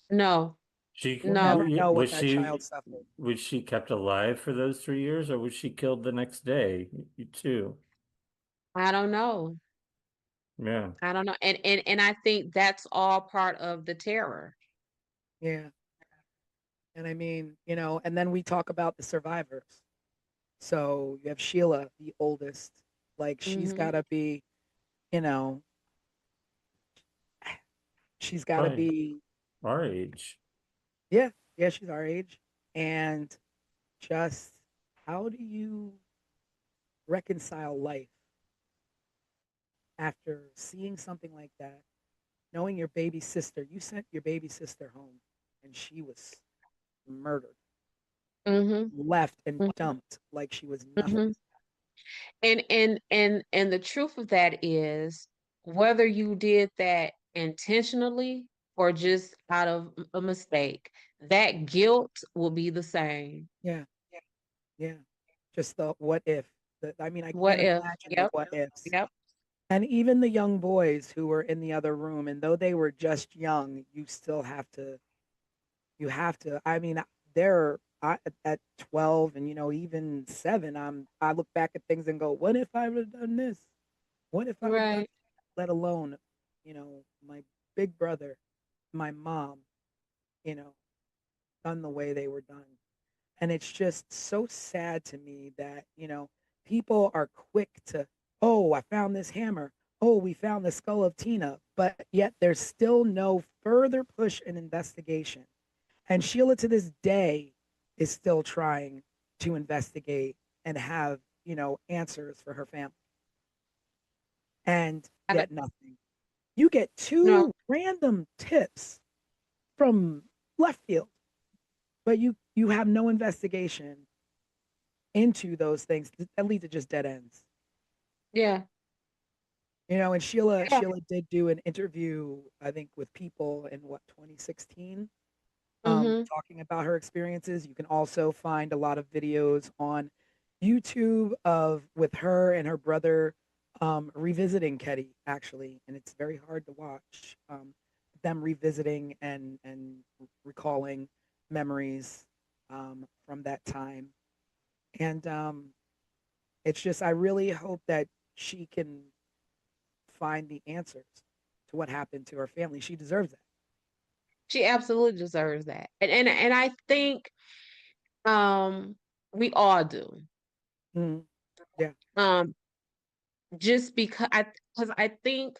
S3: No,
S2: We'll never
S3: no.
S2: know what
S4: Was
S2: that child suffered.
S4: she kept alive for those 3 years, or was she killed the next day too?
S3: I don't know.
S4: Yeah.
S3: I don't know. And I think that's all part of the terror.
S2: Yeah. And I mean, and then we talk about the survivors. So you have Sheila, the oldest. Like, she's
S3: Mm-hmm.
S2: got to be, you know, she's got to
S4: Probably
S2: be,
S4: our age.
S2: yeah, yeah, she's our age. And just how do you reconcile life after seeing something like that? Knowing your baby sister, you sent your baby sister home and she was murdered,
S3: Mm-hmm.
S2: left and dumped like she was nothing.
S3: Mm-hmm. And the truth of that is whether you did that intentionally or just out of a mistake, that guilt will be the same.
S2: Yeah, yeah. Just the what if. I mean, I
S3: What
S2: can't
S3: if?
S2: imagine the
S3: Yep.
S2: what ifs.
S3: Yep.
S2: And even the young boys who were in the other room, and though they were just young, you have to, I mean, at 12 and, even 7, I look back at things and go, what if I would have done this? What if I would have done,
S3: Right.
S2: let alone, my big brother, my mom, you know, done the way they were done. And it's just so sad to me that, people are quick to, oh, I found this hammer. Oh, we found the skull of Tina. But yet there's still no further push and investigation. And Sheila to this day is still trying to investigate and have, answers for her family. And
S3: I don't
S2: get nothing. You get
S3: know.
S2: two random tips from left field, but you have no investigation into those things that lead to just dead ends.
S3: Yeah.
S2: And Sheila
S3: Yeah.
S2: Sheila did do an interview, I think, with People in 2016,
S3: Mm-hmm.
S2: talking about her experiences. You can also find a lot of videos on YouTube of with her and her brother revisiting Ketty, actually, and it's very hard to watch them revisiting and recalling memories from that time. And it's just, I really hope that she can find the answers to what happened to her family. She deserves that.
S3: She absolutely deserves that. And I think um we all do.
S2: Mhm. Yeah.
S3: Um just because I think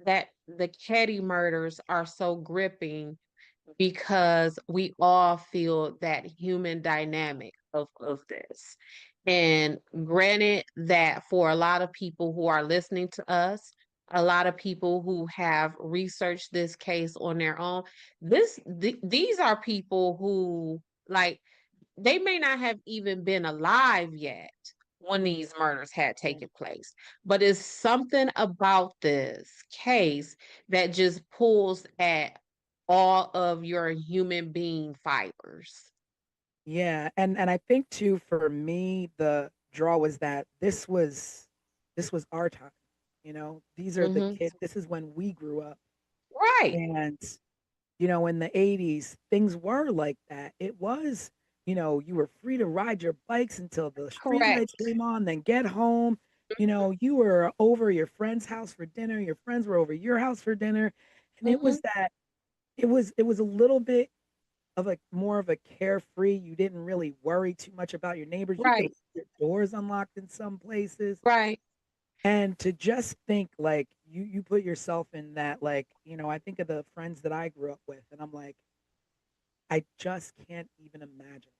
S3: that the Ketty murders are so gripping because we all feel that human dynamic of this. And granted that for a lot of people who are listening to us, a lot of people who have researched this case on their own, these are people who like they may not have even been alive yet, when these murders had taken place. But it's something about this case that just pulls at all of your human being fibers.
S2: Yeah, and I think too for me the draw was that this was our time. These are the
S3: Hmm.
S2: kids. This is when we grew up.
S3: Right.
S2: And in the 80s, things were like that. It was, you were free to ride your bikes until the street lights
S3: Correct.
S2: came on, then get home. You were over your friend's house for dinner, your friends were over your house for dinner. And it
S3: Hmm.
S2: was that it was a little bit of a more of a carefree. You didn't really worry too much about your neighbors. You could
S3: Right.
S2: leave your doors unlocked in some places.
S3: Right.
S2: And to just think like you put yourself in that, like, I think of the friends that I grew up with and I'm like, I just can't even imagine.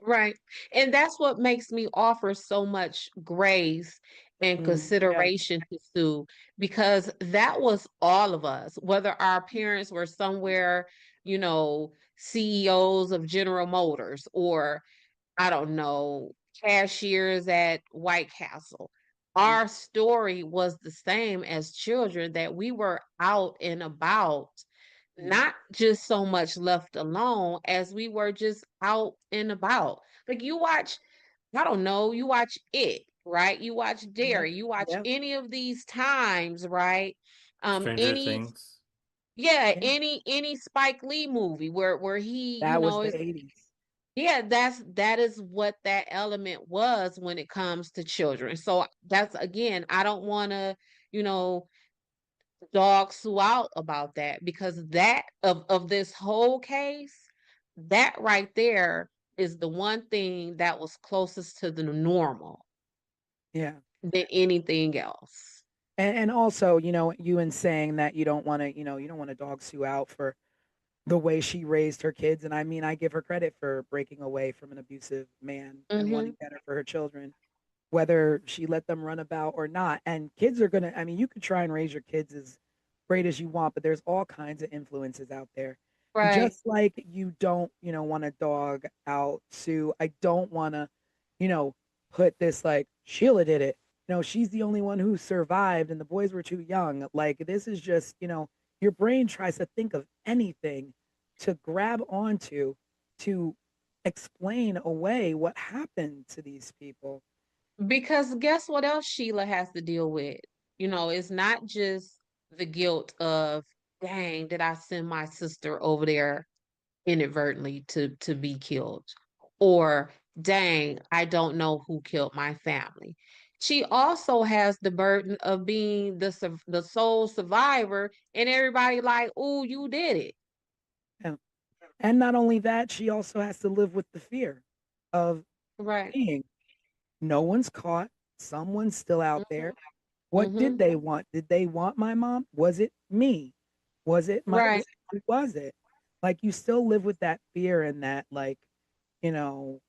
S3: Right. And that's what makes me offer so much grace and
S2: Yeah.
S3: consideration to Sue, because that was all of us, whether our parents were somewhere, CEOs of General Motors, or I don't know, cashiers at White Castle.
S2: Mhm.
S3: Our story was the same as children, that we were out and about,
S2: Mhm.
S3: not just so much left alone as we were just out and about. Like you watch, I don't know, you watch It, right? You watch
S2: Yeah.
S3: Dare, you watch
S2: Yeah.
S3: any of these times, right?
S4: Stranger
S3: Any,
S4: Things.
S3: yeah,
S2: Yeah.
S3: any Spike Lee movie where he,
S2: That was the 80s.
S3: yeah, that is what that element was when it comes to children. So that's, again, I don't want to, you know, dog Sue out about that, because that of this whole case, that right there is the one thing that was closest to the normal
S2: Yeah.
S3: than anything else.
S2: And also, you in saying that you don't want to dog Sue out for the way she raised her kids. And I mean, I give her credit for breaking away from an abusive man and
S3: Mm-hmm.
S2: wanting better for her children, whether she let them run about or not. And kids are gonna, I mean, you could try and raise your kids as great as you want, but there's all kinds of influences out there. And
S3: Right.
S2: just like you don't, want to dog out Sue, I don't want to, you know, put this like Sheila did it. She's the only one who survived and the boys were too young. Like this is just, your brain tries to think of anything to grab onto to explain away what happened to these people.
S3: Because guess what else Sheila has to deal with? It's not just the guilt of, dang, did I send my sister over there inadvertently to be killed? Or, dang, I don't know who killed my family. She also has the burden of being the sole survivor, and everybody like, "Oh, you did it."
S2: Yeah. And not only that, she also has to live with the fear of
S3: Right.
S2: being no one's caught, someone's still out there. What did
S3: Mm-hmm.
S2: they want? Did they want my mom? Was it me? Was it my
S3: Right.
S2: who was it? Like you still live with that fear and that like, you know,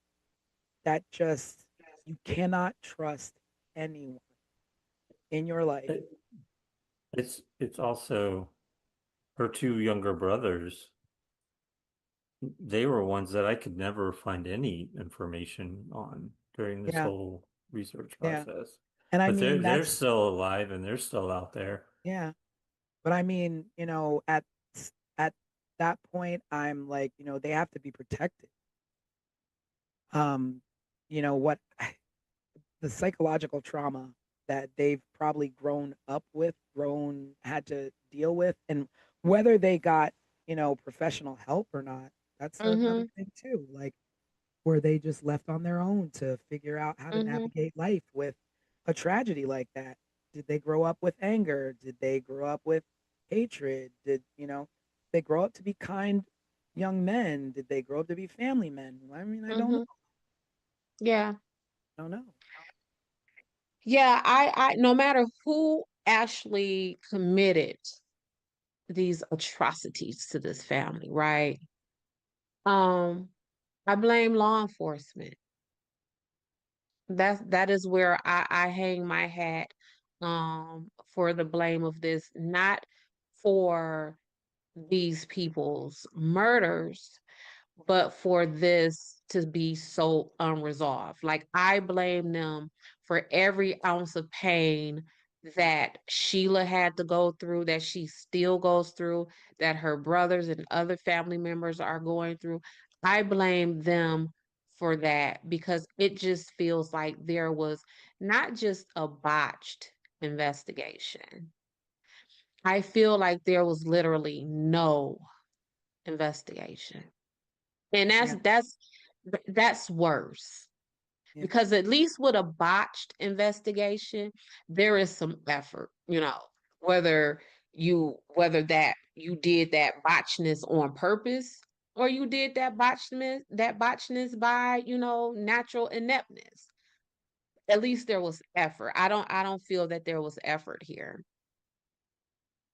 S2: that just you cannot trust anyone in your life.
S4: It, it's also her two younger brothers. They were ones that I could never find any information on during this
S2: Yeah,
S4: whole research
S2: yeah.
S4: process.
S2: And I
S4: But they're
S2: mean
S4: they're
S2: that's
S4: still alive and they're still out there.
S2: yeah. But I mean, at that point I'm like, they have to be protected. Um, what the psychological trauma that they've probably grown up with, had to deal with, and whether they got, professional help or not, that's another
S3: Mm-hmm.
S2: thing too. Like, were they just left on their own to figure out how to
S3: Mm-hmm.
S2: navigate life with a tragedy like that? Did they grow up with anger? Did they grow up with hatred? Did, they grow up to be kind young men? Did they grow up to be family men? I mean, I don't know.
S3: Mm-hmm. Yeah.
S2: I don't know.
S3: Yeah, I no matter who actually committed these atrocities to this family, right? Um, I blame law enforcement. That is where I hang my hat for the blame of this, not for these people's murders, but for this to be so unresolved. Like I blame them for every ounce of pain that Sheila had to go through, that she still goes through, that her brothers and other family members are going through. I blame them for that because it just feels like there was not just a botched investigation. I feel like there was literally no investigation. And
S2: Yeah.
S3: that's worse.
S2: Yeah.
S3: Because at least with a botched investigation, there is some effort, whether that you did that botchness on purpose or you did that botchness by, natural ineptness. At least there was effort. I don't feel that there was effort here.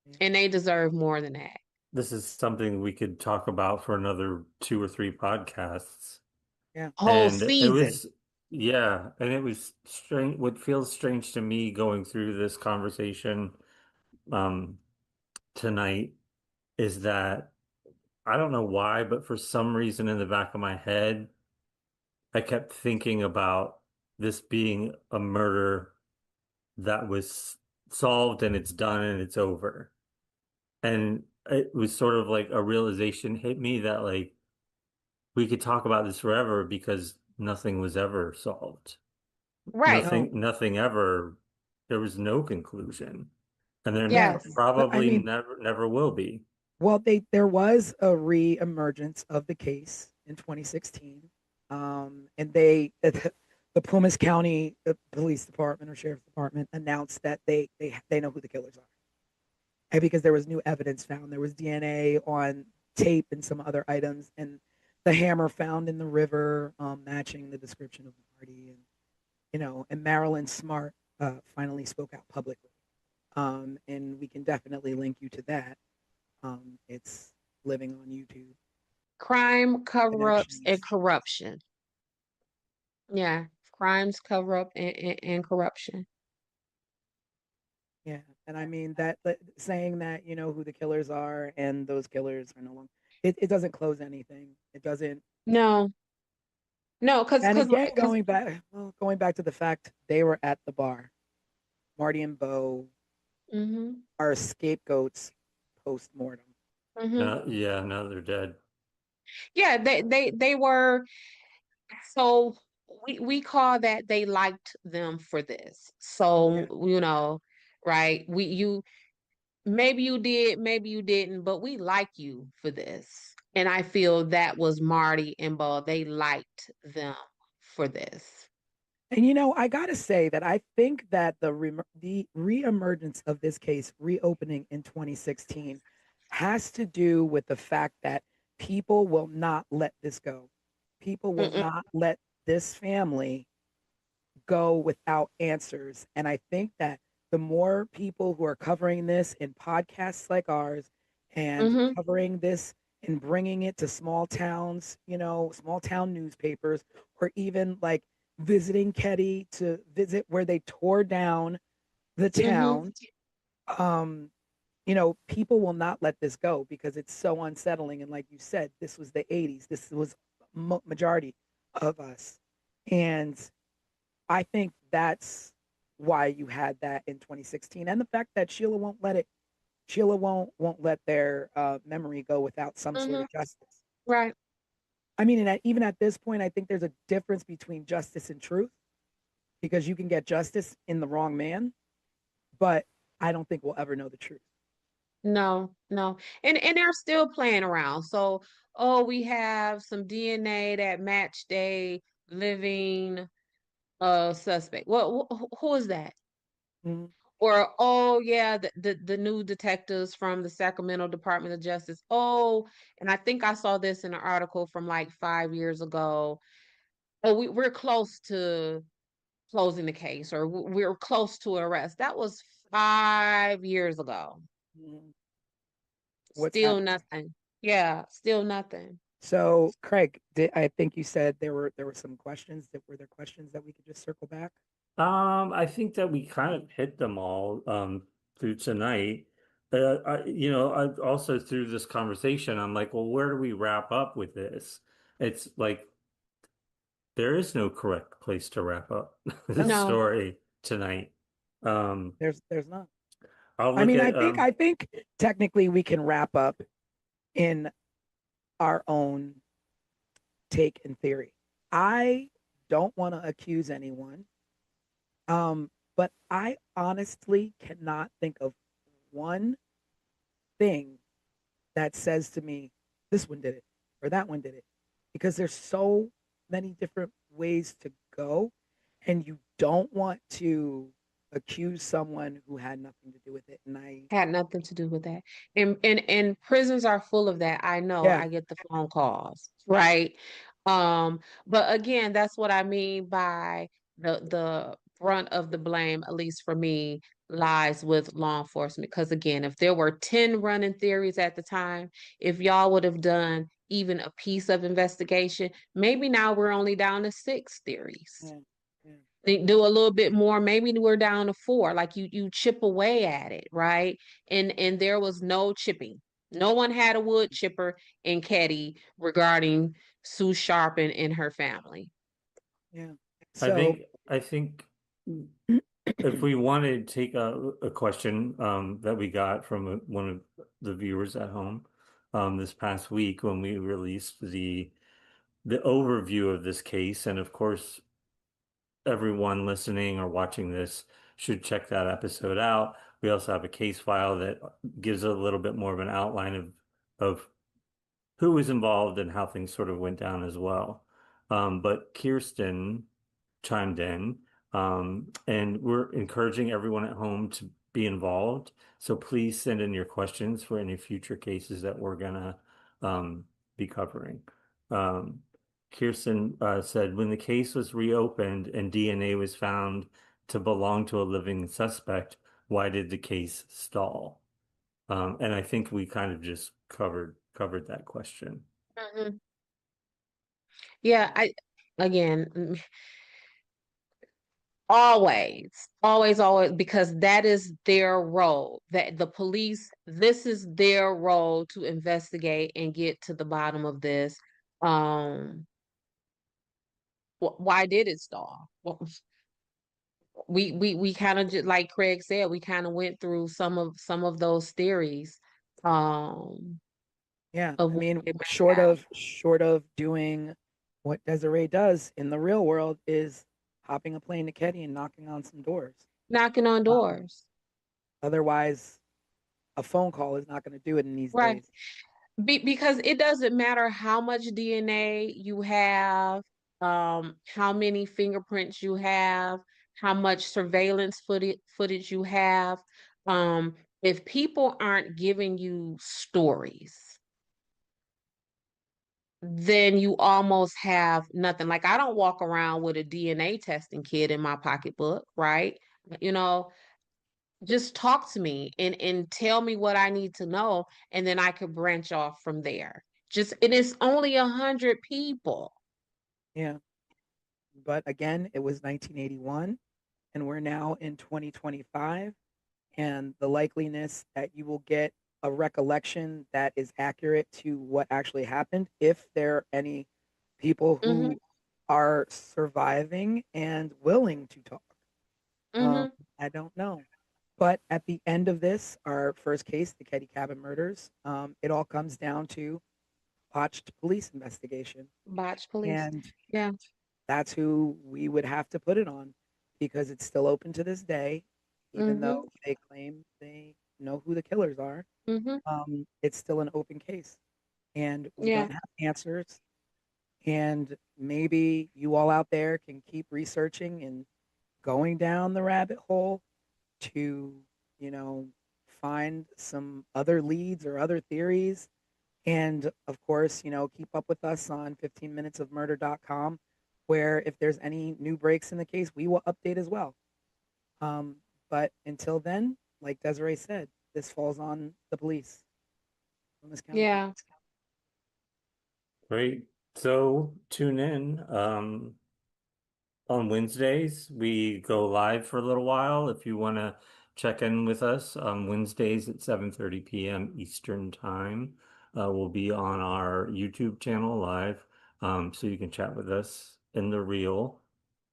S2: Yeah.
S3: And they deserve more than that.
S4: This is something we could talk about for another 2 or 3 podcasts.
S2: Yeah.
S3: Whole
S4: And it
S3: season.
S4: was, yeah, and it was strange. What feels strange to me going through this conversation um, tonight is that I don't know why, but for some reason in the back of my head, I kept thinking about this being a murder that was solved and it's done and it's over. And it was sort of like a realization hit me that like we could talk about this forever because nothing was ever solved.
S3: Right.
S2: No.
S4: Nothing ever, there was no conclusion. And there
S2: Yeah.
S3: Yes.
S2: But I
S4: probably
S2: mean,
S4: never will be.
S2: well, there was a re-emergence of the case in 2016, and the Plumas County Police Department or Sheriff's Department announced that they know who the killers are, and because there was new evidence found, there was DNA on tape and some other items, and the hammer found in the river matching the description of Marty, and and Marilyn Smart finally spoke out publicly, and we can definitely link you to that. It's living on YouTube.
S3: Crime, cover-ups, and
S2: Connections.
S3: corruption. Yeah. Crimes, cover up, and corruption.
S2: Yeah, and I mean that saying that you know who the killers are and those killers are no longer. It doesn't close anything. It doesn't.
S3: No, no,
S2: And again,
S3: because
S2: going back to the fact they were at the bar. Marty and Bo
S3: mm-hmm,
S2: are scapegoats post mortem.
S3: mm-hmm.
S4: Yeah, now they're dead.
S3: Yeah, they were. So we call that they liked them for this.
S2: Yeah,
S3: So, right? Maybe you did, maybe you didn't, but we like you for this. And I feel that was Marty and Bo. They liked them for this.
S2: and I gotta say that I think that the reemergence of this case reopening in 2016 has to do with the fact that people will not let this go. People will
S3: Mm-mm,
S2: not let this family go without answers. And I think that the more people who are covering this in podcasts like ours and
S3: mm-hmm,
S2: covering this and bringing it to small towns, small town newspapers, or even like visiting Ketty to visit where they tore down the
S3: mm-hmm,
S2: town, um, people will not let this go because it's so unsettling. And like you said, this was the 80s. This was majority of us. And I think that's why you had that in 2016, and the fact that Sheila won't let their memory go without some sort
S3: mm-hmm.
S2: of justice.
S3: Right.
S2: I mean, and even at this point, I think there's a difference between justice and truth because you can get justice in the wrong man, but I don't think we'll ever know the truth.
S3: No, no. And they're still playing around. So, oh, we have some DNA that matched a living suspect. Well, who is that?
S2: Mhm.
S3: Or, oh yeah, the new detectives from the Sacramento Department of Justice. Oh, and I think I saw this in an article from like 5 years ago. Oh, we're close to closing the case, or we're close to arrest. That was 5 years ago.
S2: Mhm. What's
S3: Still
S2: happening?
S3: nothing. Yeah, still nothing.
S2: So, Craig, I think you said there were some questions that were there questions that we could just circle back.
S4: I think that we kind of hit them all through tonight. I also through this conversation, I'm like, well, where do we wrap up with this? It's like there is no correct place to wrap up this
S2: No,
S3: No.
S4: story tonight. Um,
S2: there's not.
S4: I'll
S2: I
S4: look
S2: mean,
S4: at
S2: I think technically we can wrap up in our own take and theory. I don't want to accuse anyone, but I honestly cannot think of one thing that says to me, this one did it or that one did it, because there's so many different ways to go, and you don't want to accuse someone who had nothing to do with it. And I,
S3: Had nothing to do with that. And prisons are full of that. I know.
S2: yeah,
S3: I get the phone calls, right? But again, that's what I mean by the brunt of the blame, at least for me, lies with law enforcement. Because again, if there were 10 running theories at the time, if y'all would have done even a piece of investigation, maybe now we're only down to 6 theories.
S2: yeah, yeah,
S3: They do a little bit more, maybe we're down to 4. Like you chip away at it, right? And there was no chipping. No one had a wood chipper in Ketty regarding Sue Sharp and her family.
S2: yeah.
S4: I
S2: So,
S4: think I think if we wanted to take a question that we got from one of the viewers at home this past week when we released the overview of this case, and of course everyone listening or watching this should check that episode out. We also have a case file that gives a little bit more of an outline of who was involved and how things sort of went down as well. But Kirsten chimed in, and we're encouraging everyone at home to be involved. So please send in your questions for any future cases that we're gonna be covering. Um, Kirsten said, when the case was reopened and DNA was found to belong to a living suspect, why did the case stall? And I think we kind of just covered that question.
S3: Mhm. Yeah, I again, always, because that is their role. That the police, this is their role to investigate and get to the bottom of this. Um, why did it stall? Well, we kind of just like Craig said, we kind of went through some of those theories
S2: yeah,
S3: of
S2: I
S3: what
S2: mean,
S3: it might
S2: short
S3: have.
S2: of short of doing what Desiree does in the real world is hopping a plane to Ketty and knocking on some doors.
S3: Knocking on
S2: Um,
S3: doors.
S2: Otherwise, a phone call is not going to do it in these
S3: Right.
S2: days.
S3: Because it doesn't matter how much DNA you have, how many fingerprints you have, how much surveillance footage you have. If people aren't giving you stories, then you almost have nothing. Like I don't walk around with a DNA testing kit in my pocketbook, right? You know, just talk to me and tell me what I need to know, and then I could branch off from there. Just and it's only 100 people.
S2: Yeah. But again, it was 1981 and we're now in 2025. And the likeliness that you will get a recollection that is accurate to what actually happened, if there are any people
S3: Mm-hmm.
S2: who are surviving and willing to talk. Um,
S3: Mm-hmm.
S2: I don't know. But at the end of this, our first case, the Ketty Cabin murders, it all comes down to botched police investigation.
S3: Botch police.
S2: And
S3: Yeah.
S2: that's who we would have to put it on because it's still open to this day, even
S3: Mm-hmm.
S2: though they claim they know who the killers are.
S3: Mm-hmm.
S2: It's still an open case, and we
S3: Yeah.
S2: don't have answers. And maybe you all out there can keep researching and going down the rabbit hole to, you know, find some other leads or other theories. And of course, keep up with us on 15minutesofmurder.com, where if there's any new breaks in the case, we will update as well. Um, but until then, like Desiree said, this falls on the police, Loomis County Police.
S3: Yeah.
S4: Great. So tune in. On Wednesdays, we go live for a little while. If you want to check in with us on Wednesdays at 7:30 p.m. Eastern Time, we'll be on our YouTube channel live. So you can chat with us in the reel.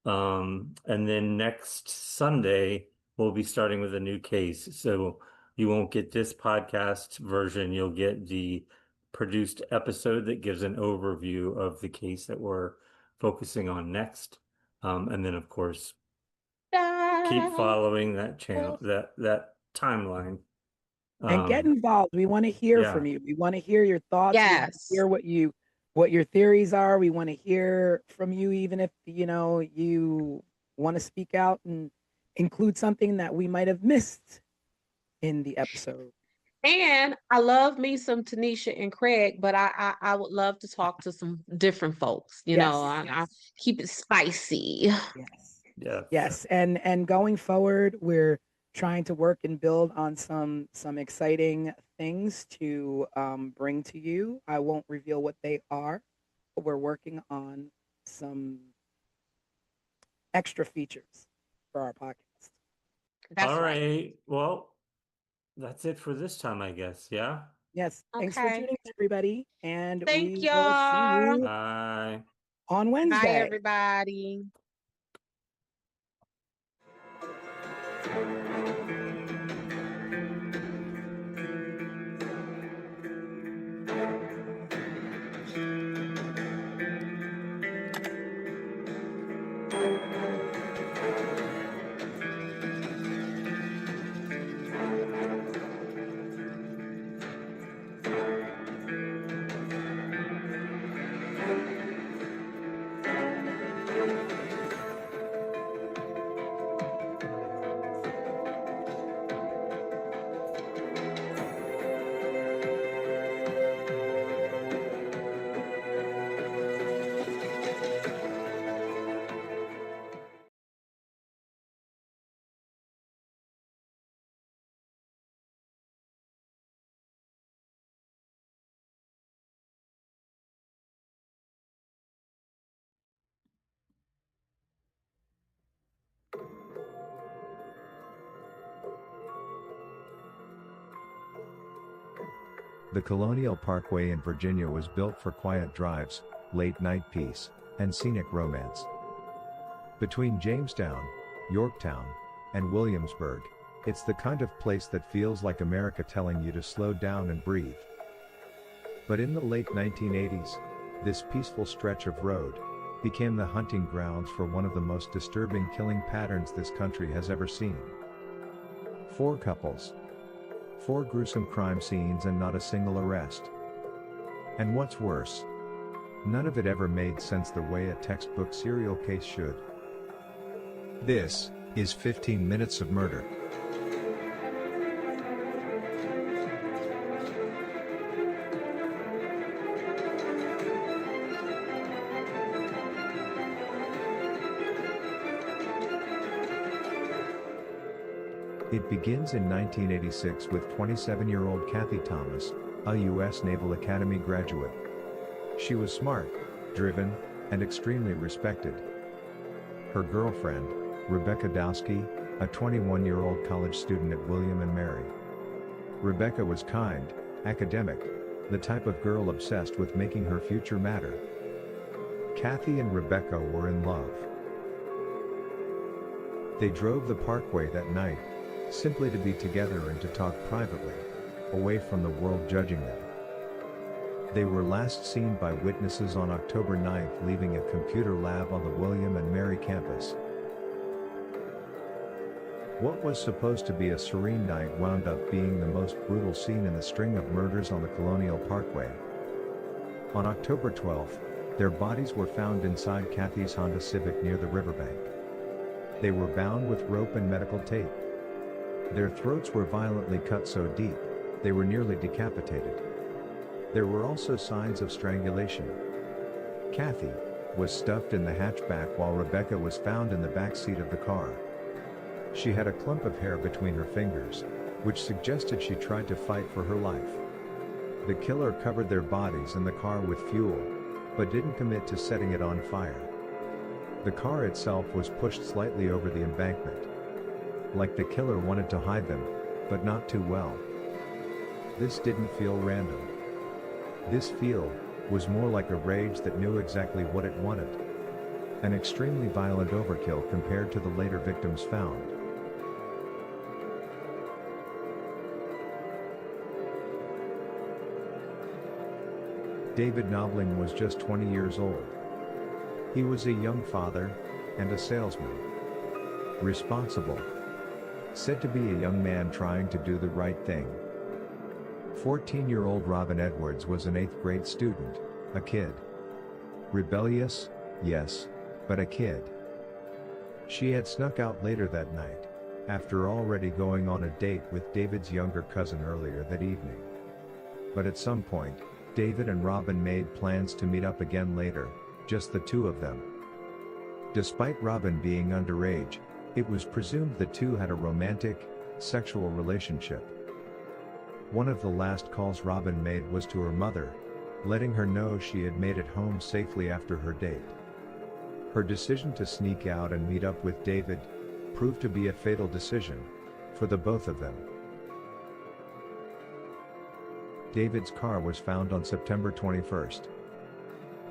S4: And then next Sunday, we'll be starting with a new case. So you won't get this podcast version. You'll get the produced episode that gives an overview of the case that we're focusing on next. And then, of course, keep following that channel, that timeline.
S2: And get involved. We want to hear
S4: yeah.
S2: from you. We want to hear your thoughts. We want to
S3: Yes.
S2: hear what your theories are. We want to hear from you, even if you want to speak out and include something that we might have missed in the episode.
S3: And I love me some Tanisha and Craig, but I would love to talk to some different folks. You
S2: Yes.
S3: know, I keep it spicy.
S2: Yes. Yes. And going forward, we're trying to work and build on some exciting things to bring to you. I won't reveal what they are, but we're working on some extra features for our podcast.
S3: That's
S4: All
S3: right.
S4: right. Well, that's it for this time, I guess. Yeah.
S2: Yes. Thanks for
S3: Okay.
S2: tuning in, everybody. And
S3: Thank
S2: we will see
S3: y'all.
S2: you
S4: Bye.
S2: on
S3: Bye,
S2: Wednesday.
S3: everybody.
S5: The Colonial Parkway in Virginia was built for quiet drives, late-night peace, and scenic romance. Between Jamestown, Yorktown, and Williamsburg, it's the kind of place that feels like America telling you to slow down and breathe. But in the late 1980s, this peaceful stretch of road became the hunting grounds for one of the most disturbing killing patterns this country has ever seen. 4 couples, 4 gruesome crime scenes, and not a single arrest. And what's worse, none of it ever made sense the way a textbook serial case should. This is 15 Minutes of Murder. It begins in 1986 with 27-year-old Kathy Thomas, a U.S. Naval Academy graduate. She was smart, driven, and extremely respected. Her girlfriend, Rebecca Dowski, a 21-year-old college student at William and Mary. Rebecca was kind, academic, the type of girl obsessed with making her future matter. Kathy and Rebecca were in love. They drove the parkway that night, simply to be together and to talk privately, away from the world judging them. They were last seen by witnesses on October 9th leaving a computer lab on the William and Mary campus. What was supposed to be a serene night wound up being the most brutal scene in the string of murders on the Colonial Parkway. On October 12th, their bodies were found inside Kathy's Honda Civic near the riverbank. They were bound with rope and medical tape. Their throats were violently cut so deep, they were nearly decapitated. There were also signs of strangulation. Kathy was stuffed in the hatchback while Rebecca was found in the back seat of the car. She had a clump of hair between her fingers, which suggested she tried to fight for her life. The killer covered their bodies and the car with fuel, but didn't commit to setting it on fire. The car itself was pushed slightly over the embankment. Like the killer wanted to hide them, but not too well. This didn't feel random. This was more like a rage that knew exactly what it wanted. An extremely violent overkill compared to the later victims found. David Knobling was just 20 years old. He was a young father and a salesman. Responsible. Said to be a young man trying to do the right thing. 14-year-old Robin Edwards was an 8th grade student, a kid. Rebellious, yes, but a kid. She had snuck out later that night, after already going on a date with David's younger cousin earlier that evening. But at some point, David and Robin made plans to meet up again later, just the two of them. Despite Robin being underage, it was presumed the two had a romantic, sexual relationship. One of the last calls Robin made was to her mother, letting her know she had made it home safely after her date. Her decision to sneak out and meet up with David proved to be a fatal decision for the both of them. David's car was found on September 21st.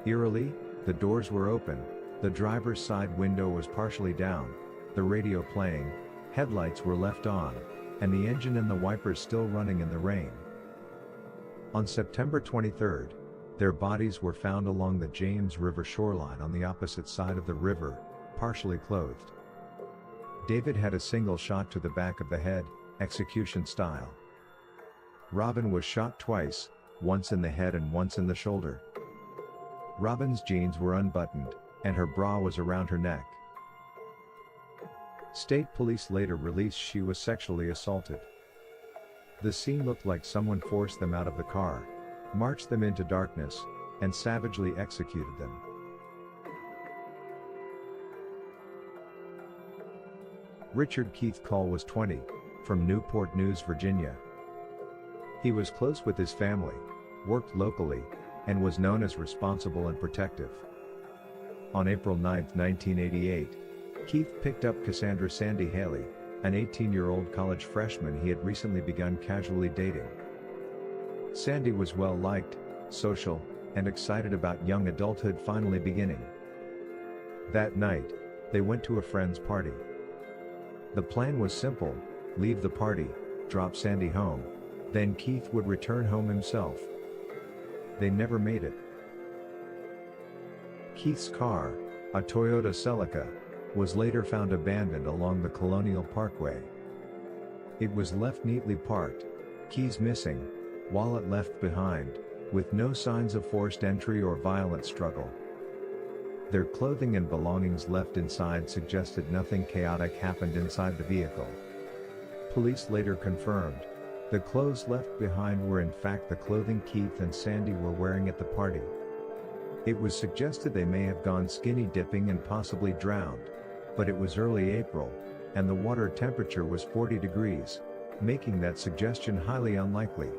S5: Eerily, the doors were open, the driver's side window was partially down, the radio playing, headlights were left on, and the engine and the wipers still running in the rain. On September 23rd, their bodies were found along the James River shoreline on the opposite side of the river, partially clothed. David had a single shot to the back of the head, execution style. Robin was shot twice, once in the head and once in the shoulder. Robin's jeans were unbuttoned, and her bra was around her neck. State police later released she was sexually assaulted. The scene looked like someone forced them out of the car, marched them into darkness, and savagely executed them. Richard Keith Call was 20, from Newport News, Virginia. He was close with his family, worked locally, and was known as responsible and protective. On April 9, 1988, Keith picked up Cassandra Sandy Haley, an 18-year-old college freshman he had recently begun casually dating. Sandy was well-liked, social, and excited about young adulthood finally beginning. That night, they went to a friend's party. The plan was simple: leave the party, drop Sandy home, then Keith would return home himself. They never made it. Keith's car, a Toyota Celica, was later found abandoned along the Colonial Parkway. It was left neatly parked, keys missing, wallet left behind, with no signs of forced entry or violent struggle. Their clothing and belongings left inside suggested nothing chaotic happened inside the vehicle. Police later confirmed the clothes left behind were in fact the clothing Keith and Sandy were wearing at the party. It was suggested they may have gone skinny dipping and possibly drowned, but it was early April, and the water temperature was 40 degrees, making that suggestion highly unlikely.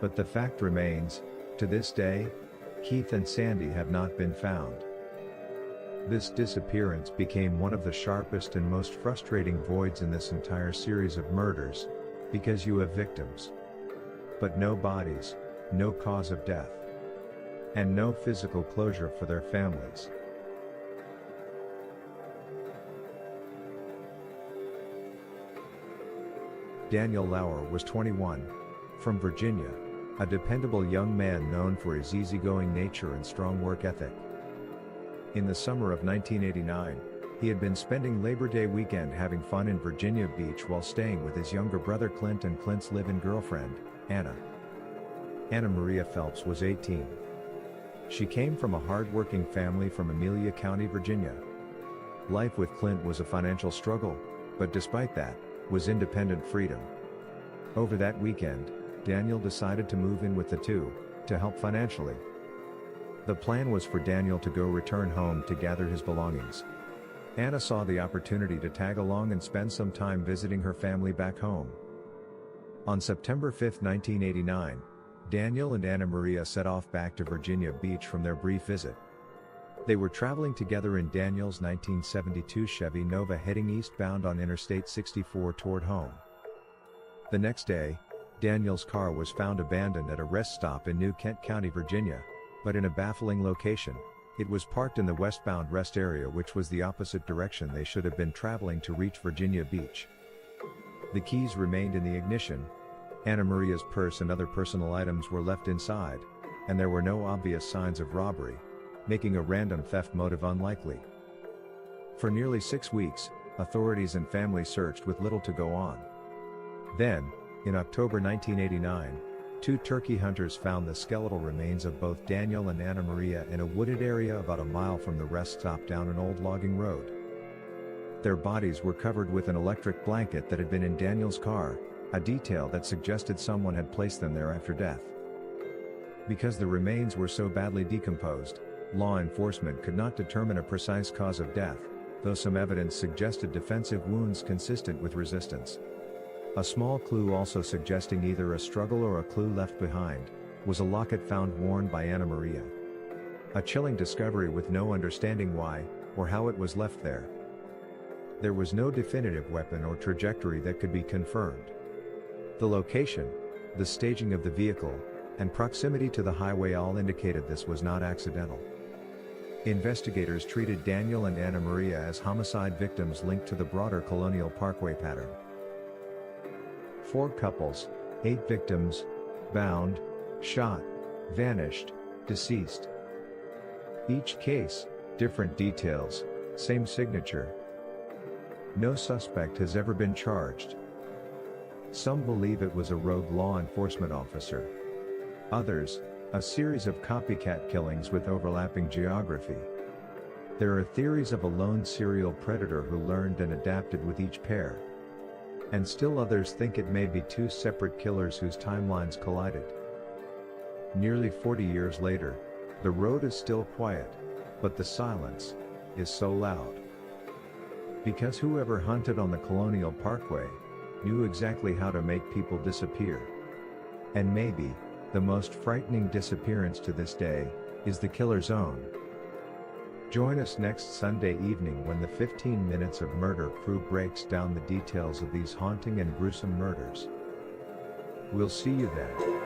S5: But the fact remains, to this day, Keith and Sandy have not been found. This disappearance became one of the sharpest and most frustrating voids in this entire series of murders, because you have victims, but no bodies, no cause of death, and no physical closure for their families. Daniel Lauer was 21, from Virginia, a dependable young man known for his easygoing nature and strong work ethic. In the summer of 1989, he had been spending Labor Day weekend having fun in Virginia Beach while staying with his younger brother Clint and Clint's live-in girlfriend, Anna. Anna Maria Phelps was 18. She came from a hard-working family from Amelia County, Virginia. Life with Clint was a financial struggle, but despite that, was independent freedom. Over that weekend, Daniel decided to move in with the two, to help financially. The plan was for Daniel to go return home to gather his belongings. Anna saw the opportunity to tag along and spend some time visiting her family back home. On September 5, 1989, Daniel and Anna Maria set off back to Virginia Beach from their brief visit. They were traveling together in Daniel's 1972 Chevy Nova heading eastbound on Interstate 64 toward home. The next day, Daniel's car was found abandoned at a rest stop in New Kent County, Virginia, but in a baffling location. It was parked in the westbound rest area, which was the opposite direction they should have been traveling to reach Virginia Beach. The keys remained in the ignition. Anna Maria's purse and other personal items were left inside, and there were no obvious signs of robbery, making a random theft motive unlikely. For nearly 6 weeks, authorities and family searched with little to go on. Then, in October 1989, 2 turkey hunters found the skeletal remains of both Daniel and Anna Maria in a wooded area about a mile from the rest stop down an old logging road. Their bodies were covered with an electric blanket that had been in Daniel's car, a detail that suggested someone had placed them there after death. Because the remains were so badly decomposed, law enforcement could not determine a precise cause of death, though some evidence suggested defensive wounds consistent with resistance. A small clue also suggesting either a struggle or a clue left behind, was a locket found worn by Anna Maria. A chilling discovery with no understanding why, or how it was left there. There was no definitive weapon or trajectory that could be confirmed. The location, the staging of the vehicle, and proximity to the highway all indicated this was not accidental. Investigators treated Daniel and Anna Maria as homicide victims linked to the broader Colonial Parkway pattern. 4 couples, 8 victims, bound, shot, vanished, deceased. Each case, different details, same signature. No suspect has ever been charged. Some believe it was a rogue law enforcement officer. Others, a series of copycat killings with overlapping geography. There are theories of a lone serial predator who learned and adapted with each pair. And still others think it may be 2 separate killers whose timelines collided. Nearly 40 years later, the road is still quiet, but the silence is so loud. Because whoever hunted on the Colonial Parkway knew exactly how to make people disappear. And maybe, the most frightening disappearance to this day, is the killer's own. Join us next Sunday evening when the 15 Minutes of Murder crew breaks down the details of these haunting and gruesome murders. We'll see you then.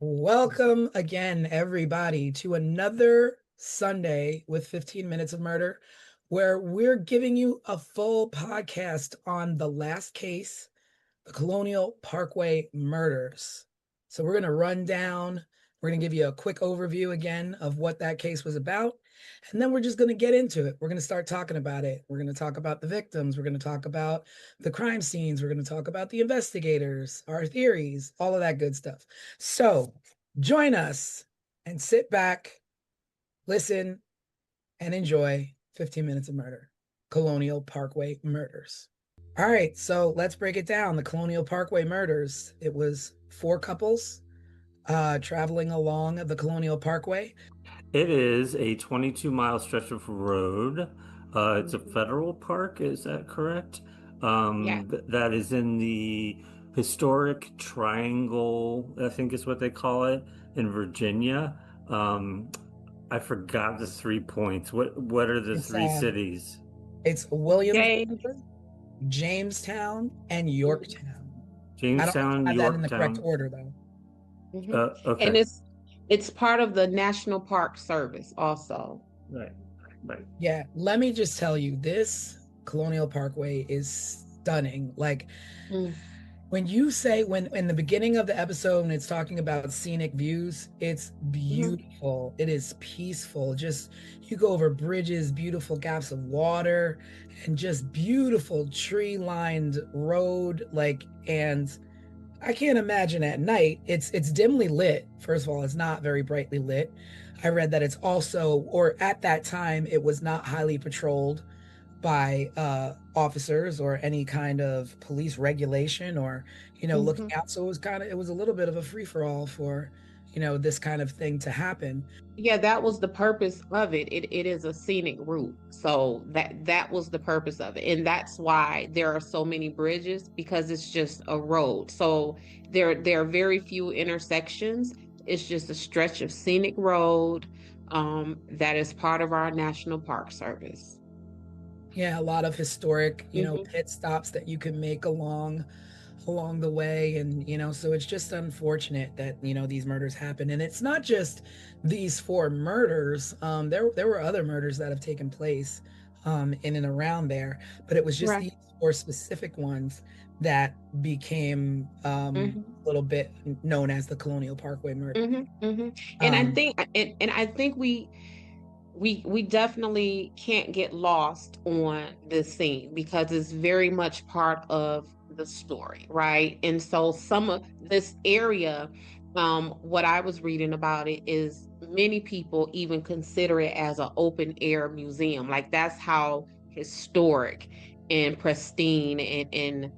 S2: Welcome again, everybody, to another Sunday with 15 Minutes of Murder, where we're giving you a full podcast on the last case, the Colonial Parkway murders. So we're going to run down, we're going to give you a quick overview again of what that case was about, and then we're just going to get into it. We're going to start talking about it. We're going to talk about the victims. We're going to talk about the crime scenes. We're going to talk about the investigators, our theories, all of that good stuff. So join us and sit back, listen, and enjoy 15 Minutes of Murder, Colonial Parkway murders. All right, so let's break it down. The Colonial Parkway murders. It was 4 couples traveling along the Colonial Parkway.
S4: It is a 22-mile stretch of road. It's a federal park, is that correct?
S3: Yeah.
S4: That is in the historic triangle, I think is what they call it, in Virginia. I forgot the 3 points. What are the 3 cities?
S2: It's Williamsburg, Jamestown, and Yorktown.
S4: Jamestown,
S2: I don't have that in the correct
S4: Yorktown.
S2: order, though.
S3: Mhm.
S4: Okay.
S3: And it's part of the National Park Service also.
S4: Right. Right.
S2: Yeah, let me just tell you, this Colonial Parkway is stunning. Like
S3: Mm,
S2: when you say, when in the beginning of the episode, when it's talking about scenic views, it's
S3: mhm,
S2: beautiful. It is peaceful. Just you go over bridges, beautiful gaps of water, and just beautiful tree-lined road. Like, and I can't imagine at night. It's dimly lit. First of all, it's not very brightly lit. I read that it's also, or at that time, it was not highly patrolled by officers or any kind of police regulation or, looking
S3: mhm.
S2: out. So it was a little bit of a free for all for, this kind of thing to happen.
S3: Yeah, that was the purpose of it. It is a scenic route. So that was the purpose of it. And that's why there are so many bridges, because it's just a road. So there are very few intersections. It's just a stretch of scenic road that is part of our National Park Service.
S2: Yeah, a lot of historic,
S3: Hmm.
S2: pit stops that you can make along the way. And so it's just unfortunate that these murders happen. And it's not just these four murders. There were other murders that have taken place in and around there, but it was just
S3: Right.
S2: these four specific ones that became
S3: Hmm.
S2: a little bit known as the Colonial Parkway murder.
S3: Hmm. Hmm. And I
S2: um
S3: think and I think we definitely can't get lost on this scene because it's very much part of the story, right? And so some of this area, what I was reading about it is many people even consider it as an open air museum. Like that's how historic and pristine and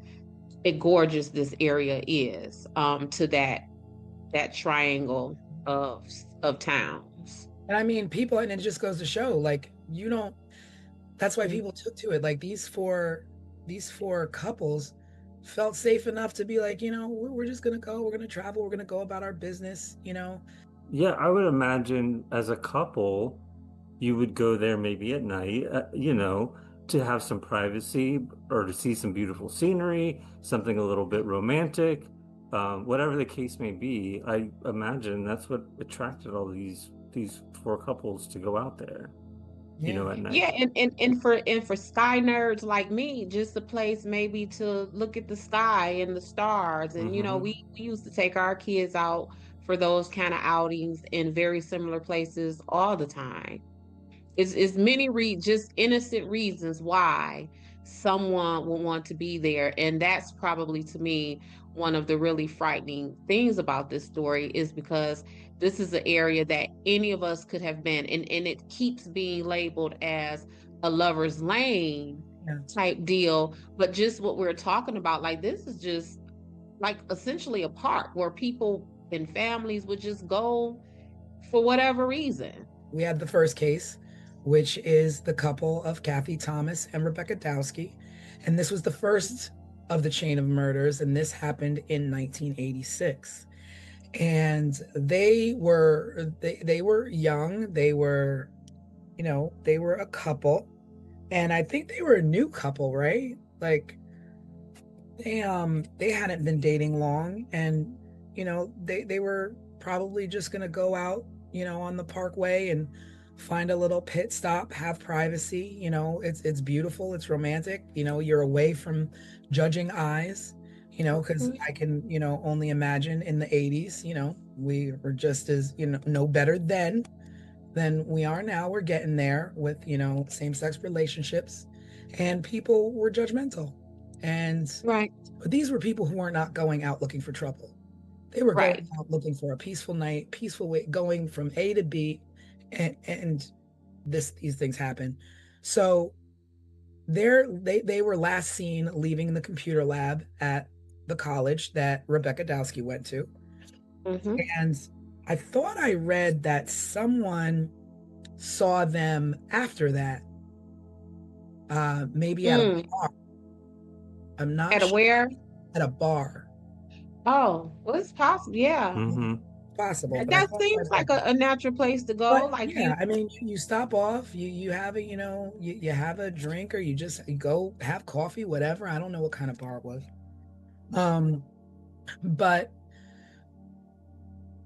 S3: gorgeous this area is, to that triangle of of towns.
S2: and I mean, people, and it just goes to show, like, you don't that's why people took to it. Like these four couples felt safe enough to be like, we're just gonna go, we're gonna travel, we're gonna go about our business.
S4: Yeah, I would imagine as a couple, you would go there maybe at night, to have some privacy or to see some beautiful scenery, something a little bit romantic, whatever the case may be. I imagine that's what attracted all these four couples to go out there,
S2: Yeah.
S4: at
S3: Yeah,
S4: night.
S3: and for sky nerds like me, just a place maybe to look at the sky and the stars. And
S4: Hmm.
S3: we used to take our kids out for those kind of outings in very similar places all the time. It's many just innocent reasons why someone would want to be there. And that's probably to me one of the really frightening things about this story is because this is an area that any of us could have been. And it keeps being labeled as a lover's lane
S2: Yeah.
S3: type deal. But just what we're talking about, like this is just like essentially a park where people and families would just go for whatever reason.
S2: We had the first case, which is the couple of Kathy Thomas and Rebecca Dowski. And this was the first of the chain of murders, and this happened in 1986. And they were young. They were a couple. And I think they were a new couple, right? Like they hadn't been dating long, and they were probably just gonna go out, on the parkway and find a little pit stop, have privacy. It's beautiful, it's romantic. You're away from judging eyes, because I can, only imagine in the 80s, we were just as, no better then than we are now. We're getting there with, same-sex relationships, and people were judgmental. And
S3: Right.
S2: but these were people who were not going out looking for trouble. They were going
S3: Right.
S2: out looking for a peaceful night, peaceful way, going from A to B, and these things happen. So they were last seen leaving the computer lab at the college that Rebecca Dowski went to.
S3: Hmm.
S2: And I thought I read that someone saw them after that, maybe at a
S3: Mm.
S2: bar. I'm not
S3: At a
S2: sure.
S3: where?
S2: At a bar.
S3: Oh, well, it's possible. Yeah.
S4: Hmm.
S2: Possible, but I
S3: That
S2: thought I
S3: seems
S2: read
S3: like
S2: that.
S3: a natural place to go.
S2: But
S3: Like
S2: yeah,
S3: you,
S2: I mean, you stop off, you have a, you have a drink, or you go have coffee, whatever. I don't know what kind of bar it was. Um, but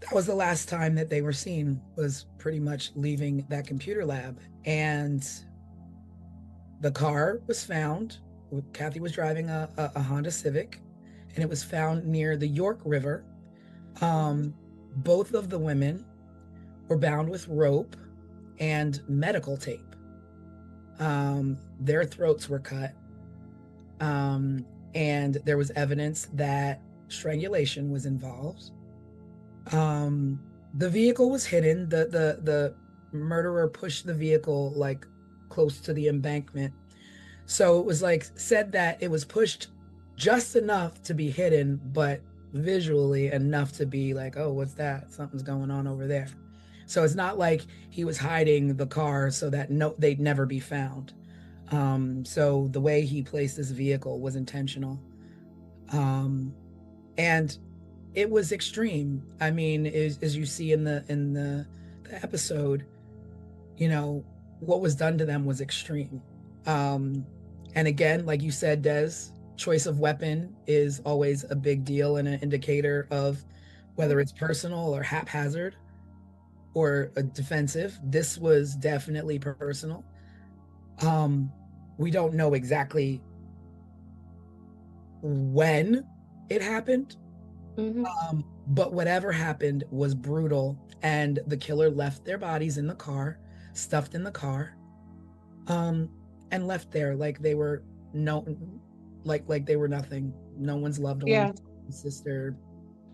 S2: that was the last time that they were seen, was pretty much leaving that computer lab. And the car was found. Kathy was driving a Honda Civic, and it was found near the York River. Both of the women were bound with rope and medical tape. Their throats were cut. And there was evidence that strangulation was involved. The vehicle was hidden. The murderer pushed the vehicle like close to the embankment. So it was like said that it was pushed just enough to be hidden, but visually enough to be like, oh, what's that? Something's going on over there. So it's not like he was hiding the car so that they'd never be found. So the way he placed this vehicle was intentional. And it was extreme. I mean, as you see in the episode, you know, what was done to them was extreme. And again, like you said, Des, choice of weapon is always a big deal and an indicator of whether it's personal or haphazard or a defensive. This was definitely personal. We don't know exactly when it happened, but whatever happened was brutal, and the killer left their bodies in the car, stuffed in the car, and left there like they were like they were nothing. No one's loved one, sister.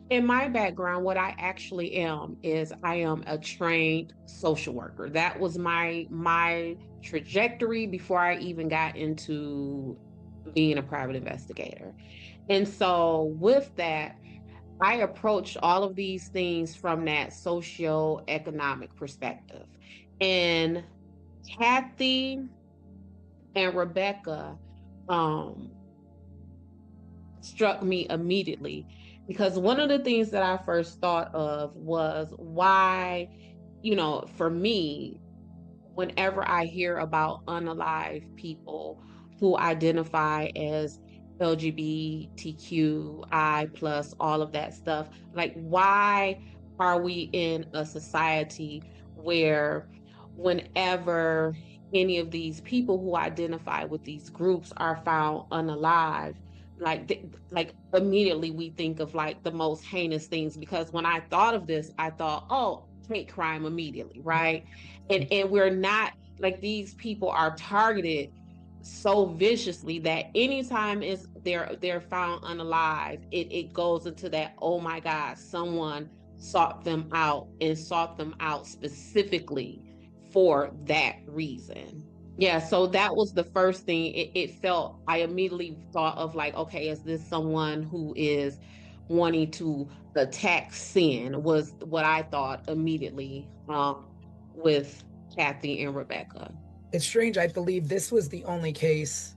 S3: In my background, what I actually am is I am a trained social worker. That was my trajectory before I even got into being a private investigator. And so with that, I approached all of these things from that socio-economic perspective. And Kathy and Rebecca struck me immediately, because one of the things that I first thought of was why, you know, for me, whenever I hear about unalive people who identify as LGBTQI plus, all of that stuff, like, why are we in a society where whenever any of these people who identify with these groups are found unalive, like immediately we think of like the most heinous things? Because when I thought of this, I thought, oh, hate crime immediately, right? And we're not, like, these people are targeted so viciously that anytime they're found unalive, it goes into that, oh my God, someone sought them out and sought them out specifically for that reason. Yeah, so that was the first thing. It felt, I immediately thought of like, okay, is this someone who is wanting to attack sin, was what I thought immediately with Kathy and Rebecca.
S2: It's strange. I believe this was the only case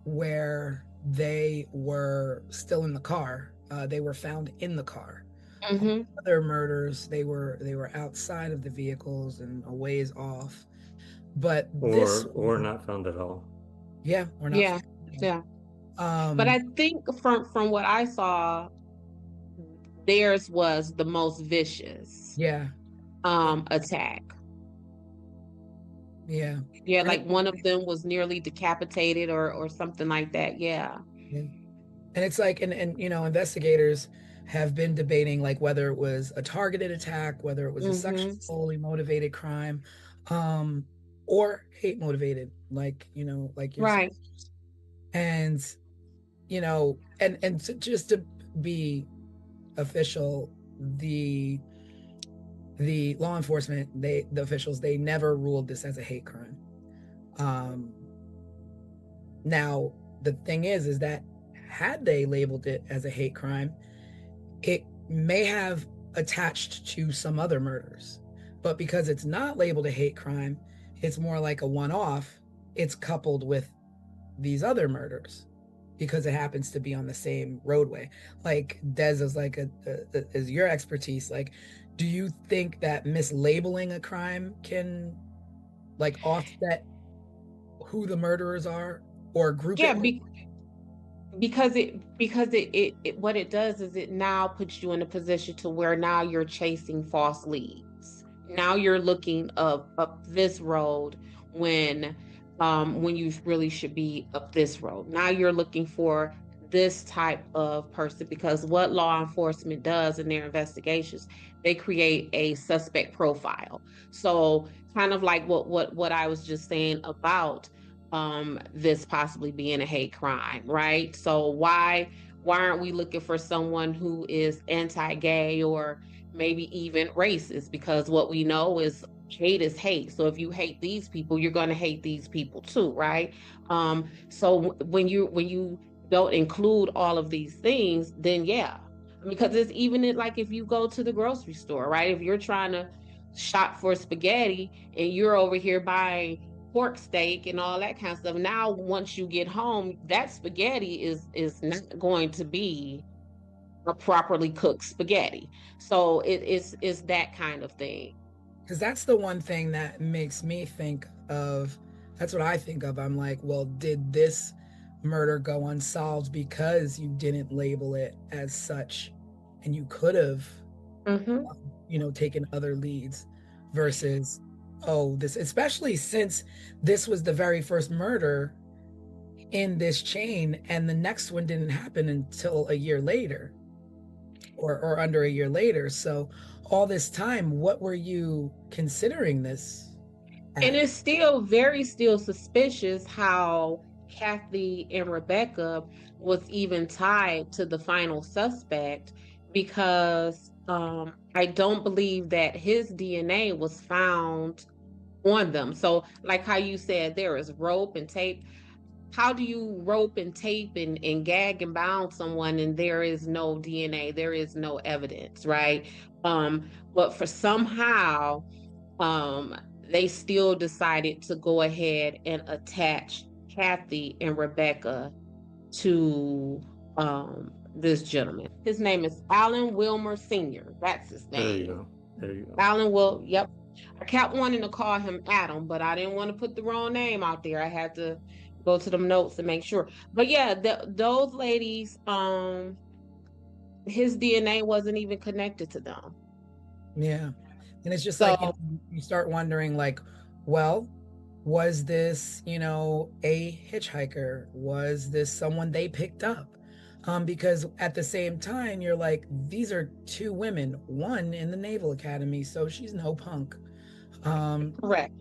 S2: where they were still in the car. They were found in the car. Other murders, they were outside of the vehicles and a ways off. But
S4: or not found at all.
S2: Yeah, or not.
S3: Yeah. But I think from what I saw, theirs was the most vicious. Attack.
S2: Yeah,
S3: like one of them was nearly decapitated or something like that. Yeah.
S2: And it's like, and you know, investigators have been debating like whether it was a targeted attack, whether it was a sexually motivated crime, or hate motivated, like, you know, like you're
S3: right.
S2: And you know, and just to be official, the law enforcement, the officials, they never ruled this as a hate crime. Now the thing is that had they labeled it as a hate crime, it may have attached to some other murders. But because it's not labeled a hate crime, it's more like a one-off. It's coupled with these other murders because it happens to be on the same roadway. Like Des is like is your expertise. Like, do you think that mislabeling a crime can like offset who the murderers are or group it?
S3: Because it what it does is it now puts you in a position to where now you're chasing false leads. Now you're looking up this road when when you really should be up this road. Now you're looking for this type of person, because what law enforcement does in their investigations, they create a suspect profile. So kind of like what I was just saying about this possibly being a hate crime, right? So why aren't we looking for someone who is anti-gay or maybe even racist? Because what we know is hate is hate. So if you hate these people, you're going to hate these people too, right? So when you don't include all of these things, then yeah, because it's even like if you go to the grocery store, right? If you're trying to shop for spaghetti and you're over here buying pork steak and all that kind of stuff. Now, once you get home, that spaghetti is not going to be a properly cooked spaghetti. So it's that kind of thing.
S2: Because that's the one thing that makes me think of, that's what I think of. I'm like, well, did this murder go unsolved because you didn't label it as such, and you could have,
S3: Mm-hmm.
S2: taken other leads versus, oh, this, especially since this was the very first murder in this chain, and the next one didn't happen until a year later, or under a year later. So all this time, what were you considering this
S3: And
S2: as?
S3: it's still suspicious how Kathy and Rebecca was even tied to the final suspect, because I don't believe that his DNA was found on them. So, like how you said, there is rope and tape. How do you rope and tape and gag and bound someone and there is no DNA, there is no evidence, right? But for somehow, um, they still decided to go ahead and attach Kathy and Rebecca to this gentleman. His name is Alan Wilmer Sr. That's his
S4: There you
S3: name.
S4: go. There you go.
S3: Alan Will, yep. I kept wanting to call him Adam, but I didn't want to put the wrong name out there. I had to go to them notes to make sure. But yeah, those ladies, his DNA wasn't even connected to them.
S2: Yeah. And it's just like,
S3: So
S2: you start wondering, like, well, was this, a hitchhiker? Was this someone they picked up? Because at the same time, you're like, these are two women, one in the Naval Academy, so she's no punk.
S3: correct.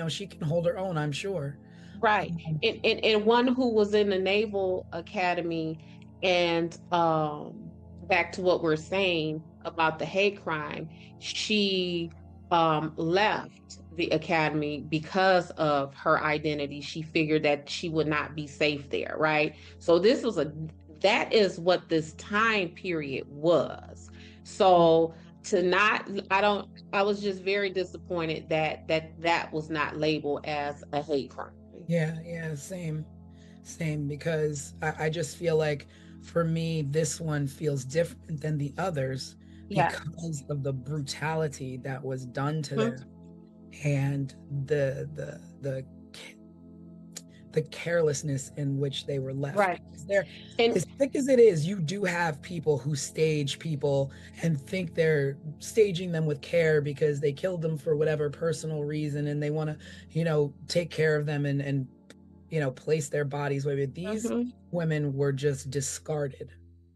S2: She can hold her own, I'm sure.
S3: Right.
S2: Um,
S3: And one who was in the Naval Academy, and back to what we're saying about the hate crime, she left the academy because of her identity. She figured that she would not be safe there, right? So that is what this time period was. So to not I was just very disappointed that was not labeled as a hate crime.
S2: yeah, same, because I just feel like, for me, this one feels different than the others
S3: Yeah.
S2: because of the brutality that was done to
S3: Mhm.
S2: them, and the carelessness in which they were left.
S3: Right.
S2: Because they're,
S3: And
S2: as thick as it is, you do have people who stage people and think they're staging them with care because they killed them for whatever personal reason, and they want to, take care of them, and place their bodies where these
S3: Mhm.
S2: women were just discarded.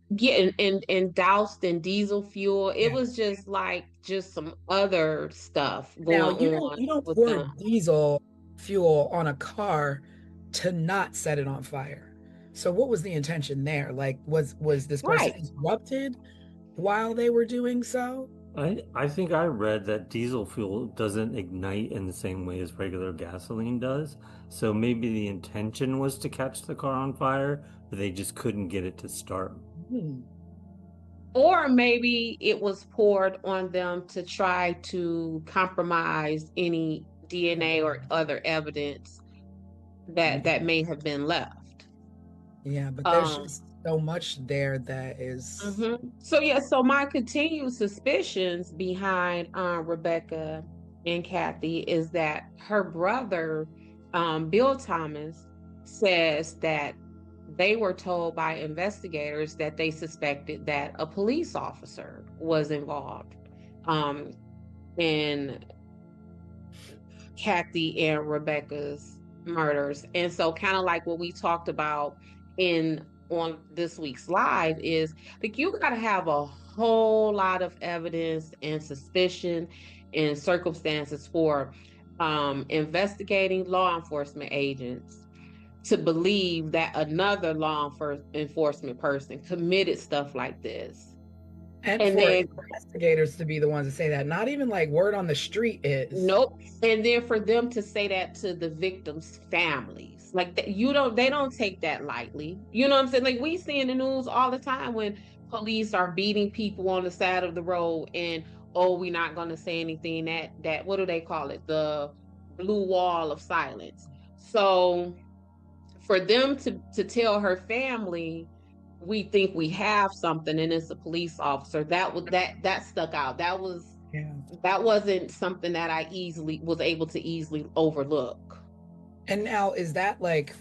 S3: Yeah, and doused in diesel fuel. It
S2: Yeah.
S3: was just some other stuff
S2: Now,
S3: going on
S2: you don't
S3: with
S2: pour
S3: them.
S2: diesel fuel on a car to not set it on fire. So what was the intention there? Like, was this person
S3: Right.
S2: interrupted while they were doing so?
S4: I think I read that diesel fuel doesn't ignite in the same way as regular gasoline does. So maybe the intention was to catch the car on fire, but they just couldn't get it to start.
S2: Hmm.
S3: Or maybe it was poured on them to try to compromise any DNA or other evidence that may have been left.
S2: Yeah, but there's
S3: Um,
S2: just so much there that is.
S3: So yeah, so my continued suspicions behind Rebecca and Kathy is that her brother, Bill Thomas, says that they were told by investigators that they suspected that a police officer was involved in Kathy and Rebecca's murders. And so kind of like what we talked about in on this week's live is like you got to have a whole lot of evidence and suspicion and circumstances for investigating law enforcement agents to believe that another law enforcement person committed stuff like this.
S2: And
S3: And
S2: for
S3: then
S2: investigators to be the ones to say that, not even like word on the street is.
S3: nope. And then for them to say that to the victims' families, like they don't take that lightly. You know what I'm saying? Like we see in the news all the time when police are beating people on the side of the road, and oh, we're not going to say anything. That what do they call it? The blue wall of silence. So for them to tell her family, we think we have something, and it's a police officer. That stuck out.
S2: Yeah.
S3: That wasn't something that I was able to easily overlook.
S2: And now, is that like,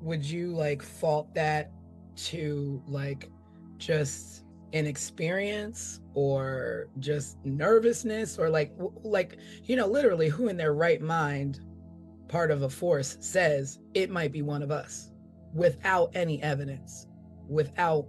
S2: would you like fault that to like just inexperience or just nervousness, or like literally who in their right mind, part of a force, says it might be one of us without any evidence, without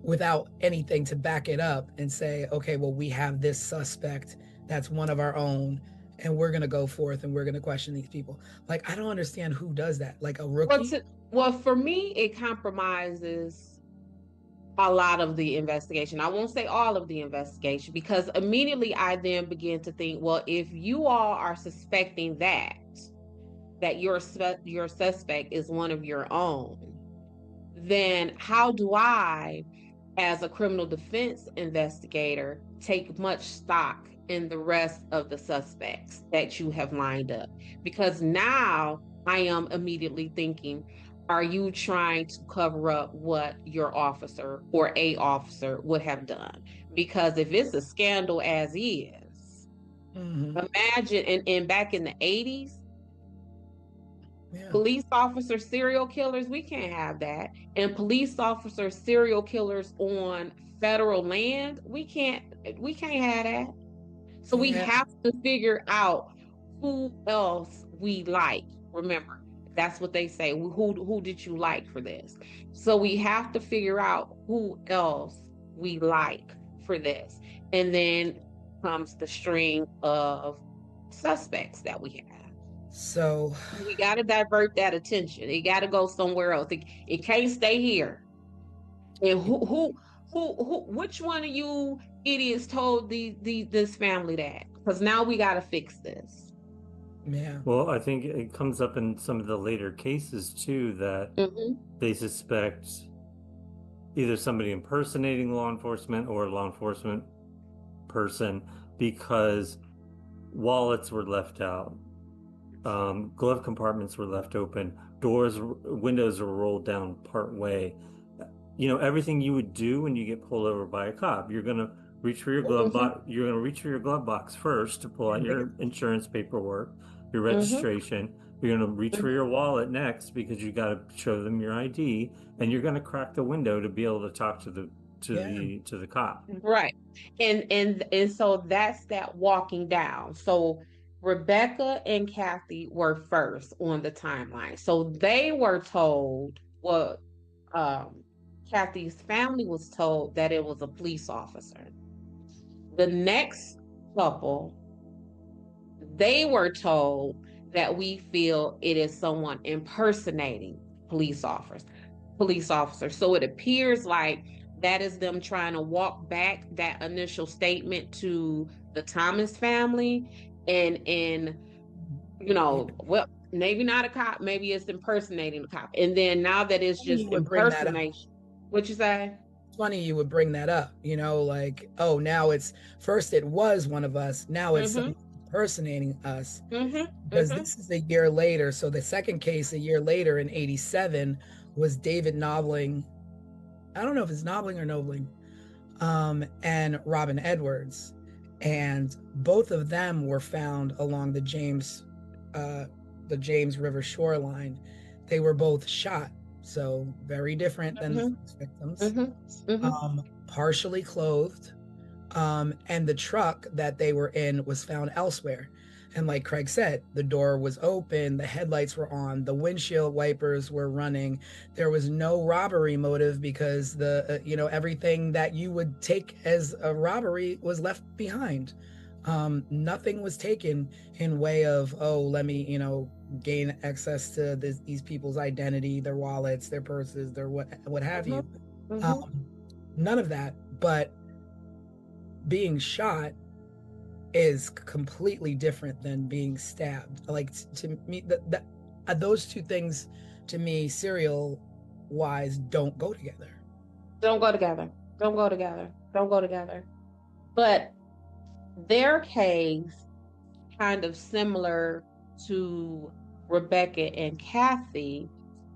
S2: without anything to back it up and say, okay, well, we have this suspect that's one of our own, and we're going to go forth and we're going to question these people. Like, I don't understand who does that. Like a rookie?
S3: Well, for me, it compromises a lot of the investigation. I won't say all of the investigation, because immediately I then begin to think, well, if you all are suspecting that your suspect is one of your own, then how do I, as a criminal defense investigator, take much stock in the rest of the suspects that you have lined up? Because now I am immediately thinking, are you trying to cover up what your officer or a officer would have done? Because if it's a scandal as is, imagine, and back in the 80s, police officer serial killers, we can't have that. And police officer serial killers on federal land, we can't have that. So we have to figure out who else we like. Remember, that's what they say. Who did you like for this? So we have to figure out who else we like for this. And then comes the string of suspects that we have.
S2: So
S3: we got to divert that attention. It got to go somewhere else. It can't stay here. And which one of you idiots told this family that? Because now we got to fix this.
S2: Yeah.
S4: Well, I think it comes up in some of the later cases too that they suspect either somebody impersonating law enforcement or a law enforcement person because wallets were left out. Glove compartments were left open, windows were rolled down part way. You know, everything you would do when you get pulled over by a cop. You're going to reach for your glove box. You're going to reach for your glove box first to pull out your insurance paperwork, your registration. You're going to reach for your wallet next because you got to show them your ID, and you're going to crack the window to be able to talk to the cop.
S3: Right. And so that's that walking down. So Rebecca and Kathy were first on the timeline. So they were told Kathy's family was told that it was a police officer. The next couple, they were told that we feel it is someone impersonating police officers. So it appears like that is them trying to walk back that initial statement to the Thomas family and well, maybe not a cop, maybe it's impersonating the cop. And then now that it's just impersonation. What'd you say?
S2: It's funny you would bring that up, like, oh, now it's first it was one of us, now it's someone impersonating us. Because this is a year later. So the second case a year later in 87 was David Knobling. I don't know if it's Knobling or Nobling, and Robin Edwards. And both of them were found along the James River shoreline. they were both shot, so very different than the
S3: Mhm.
S2: first victims.
S3: Mhm.
S2: Partially clothed, and the truck that they were in was found elsewhere. And like Craig said, the door was open, the headlights were on, the windshield wipers were running. There was no robbery motive because the everything that you would take as a robbery was left behind. Nothing was taken in way of, oh, let me gain access to these people's identity, their wallets, their purses, their what have you. None of that. But being shot is completely different than being stabbed. Like, to me, those two things, to me, serial wise, don't go together.
S3: Don't go together. Don't go together. Don't go together. But their case, kind of similar to Rebecca and Kathy,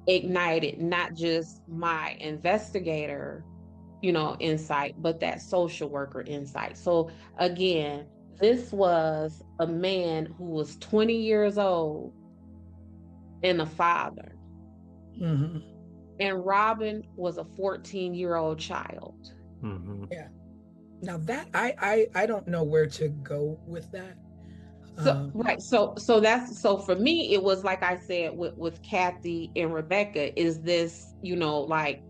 S3: ignited not just my investigator, insight, but that social worker insight. So again, this was a man who was 20 years old and a father.
S2: Mm-hmm.
S3: And Robin was a 14-year-old child.
S4: Mm-hmm.
S2: Yeah. Now that I don't know where to go with that.
S3: So right, so for me, it was like I said with Kathy and Rebecca, is this, like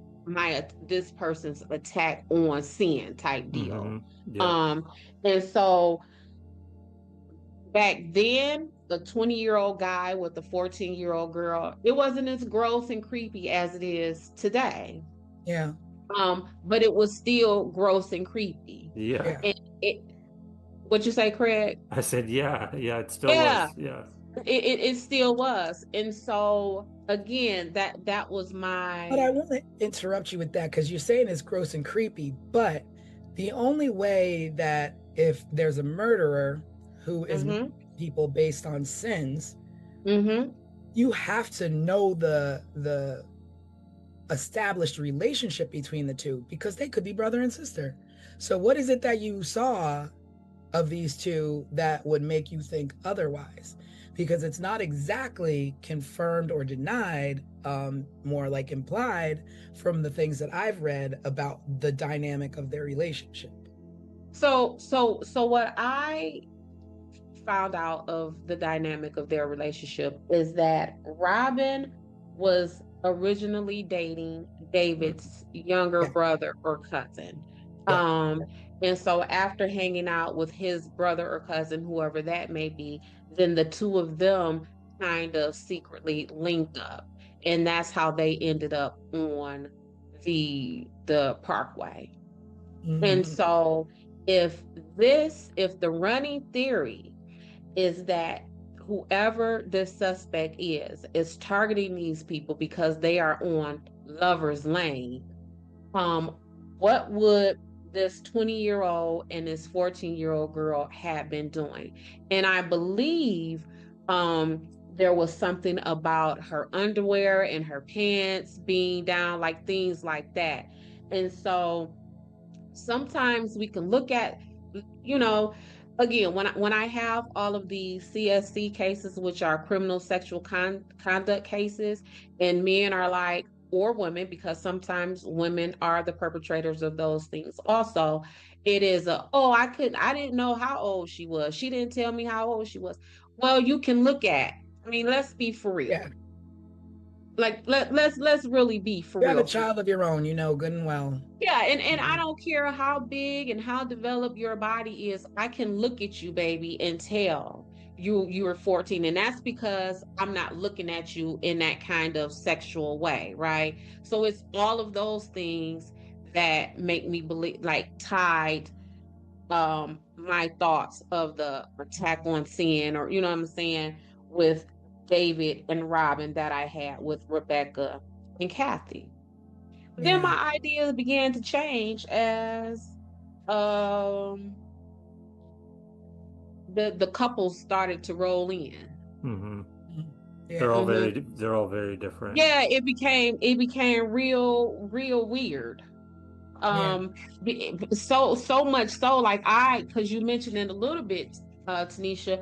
S3: this person's attack on sin type deal.
S4: Mm-hmm. Yeah.
S3: And so back then, the 20-year-old guy with the 14-year-old girl, it wasn't as gross and creepy as it is today.
S2: Yeah.
S3: But it was still gross and creepy.
S4: Yeah.
S2: Yeah.
S3: What you say, Craig?
S4: I said, yeah, it still
S3: Yeah.
S4: was. Yeah.
S3: It still was. And so again, that was my.
S2: But I want to interrupt you with that, because you're saying it's gross and creepy, but the only way that if there's a murderer who is murdering people based on sins, you have to know the established relationship between the two, because they could be brother and sister. So what is it that you saw of these two that would make you think otherwise? Because it's not exactly confirmed or denied, more like implied from the things that I've read about the dynamic of their relationship.
S3: So what I found out of the dynamic of their relationship is that Robin was originally dating David's younger brother or cousin. And so after hanging out with his brother or cousin, whoever that may be, then the two of them kind of secretly linked up. And that's how they ended up on the parkway. And so if the running theory is that whoever this suspect is targeting these people because they are on Lover's Lane, what would this 20-year-old and this 14-year-old girl have been doing? And I believe there was something about her underwear and her pants being down, like things like that. And so sometimes we can look at, again, when I have all of these CSC cases, which are criminal sexual conduct cases, and men are like, or women, because sometimes women are the perpetrators of those things also, it is I didn't know how old she was. She didn't tell me how old she was. Well, you can look at, let's be for real.
S2: Yeah.
S3: Like let's really be for
S2: You
S3: real.
S2: have a child of your own, good and well.
S3: Yeah, and I don't care how big and how developed your body is. I can look at you, baby, and tell you were 14. And that's because I'm not looking at you in that kind of sexual way, right? So it's all of those things that make me believe, like, tied my thoughts of the attack on sin, or you know what I'm saying, with David and Robin, that I had with Rebecca and Kathy. Then my ideas began to change as the couples started to roll in.
S2: Yeah.
S4: They're all very different.
S3: Yeah, it became real weird. So much so, like, because you mentioned it a little bit, Tanisha,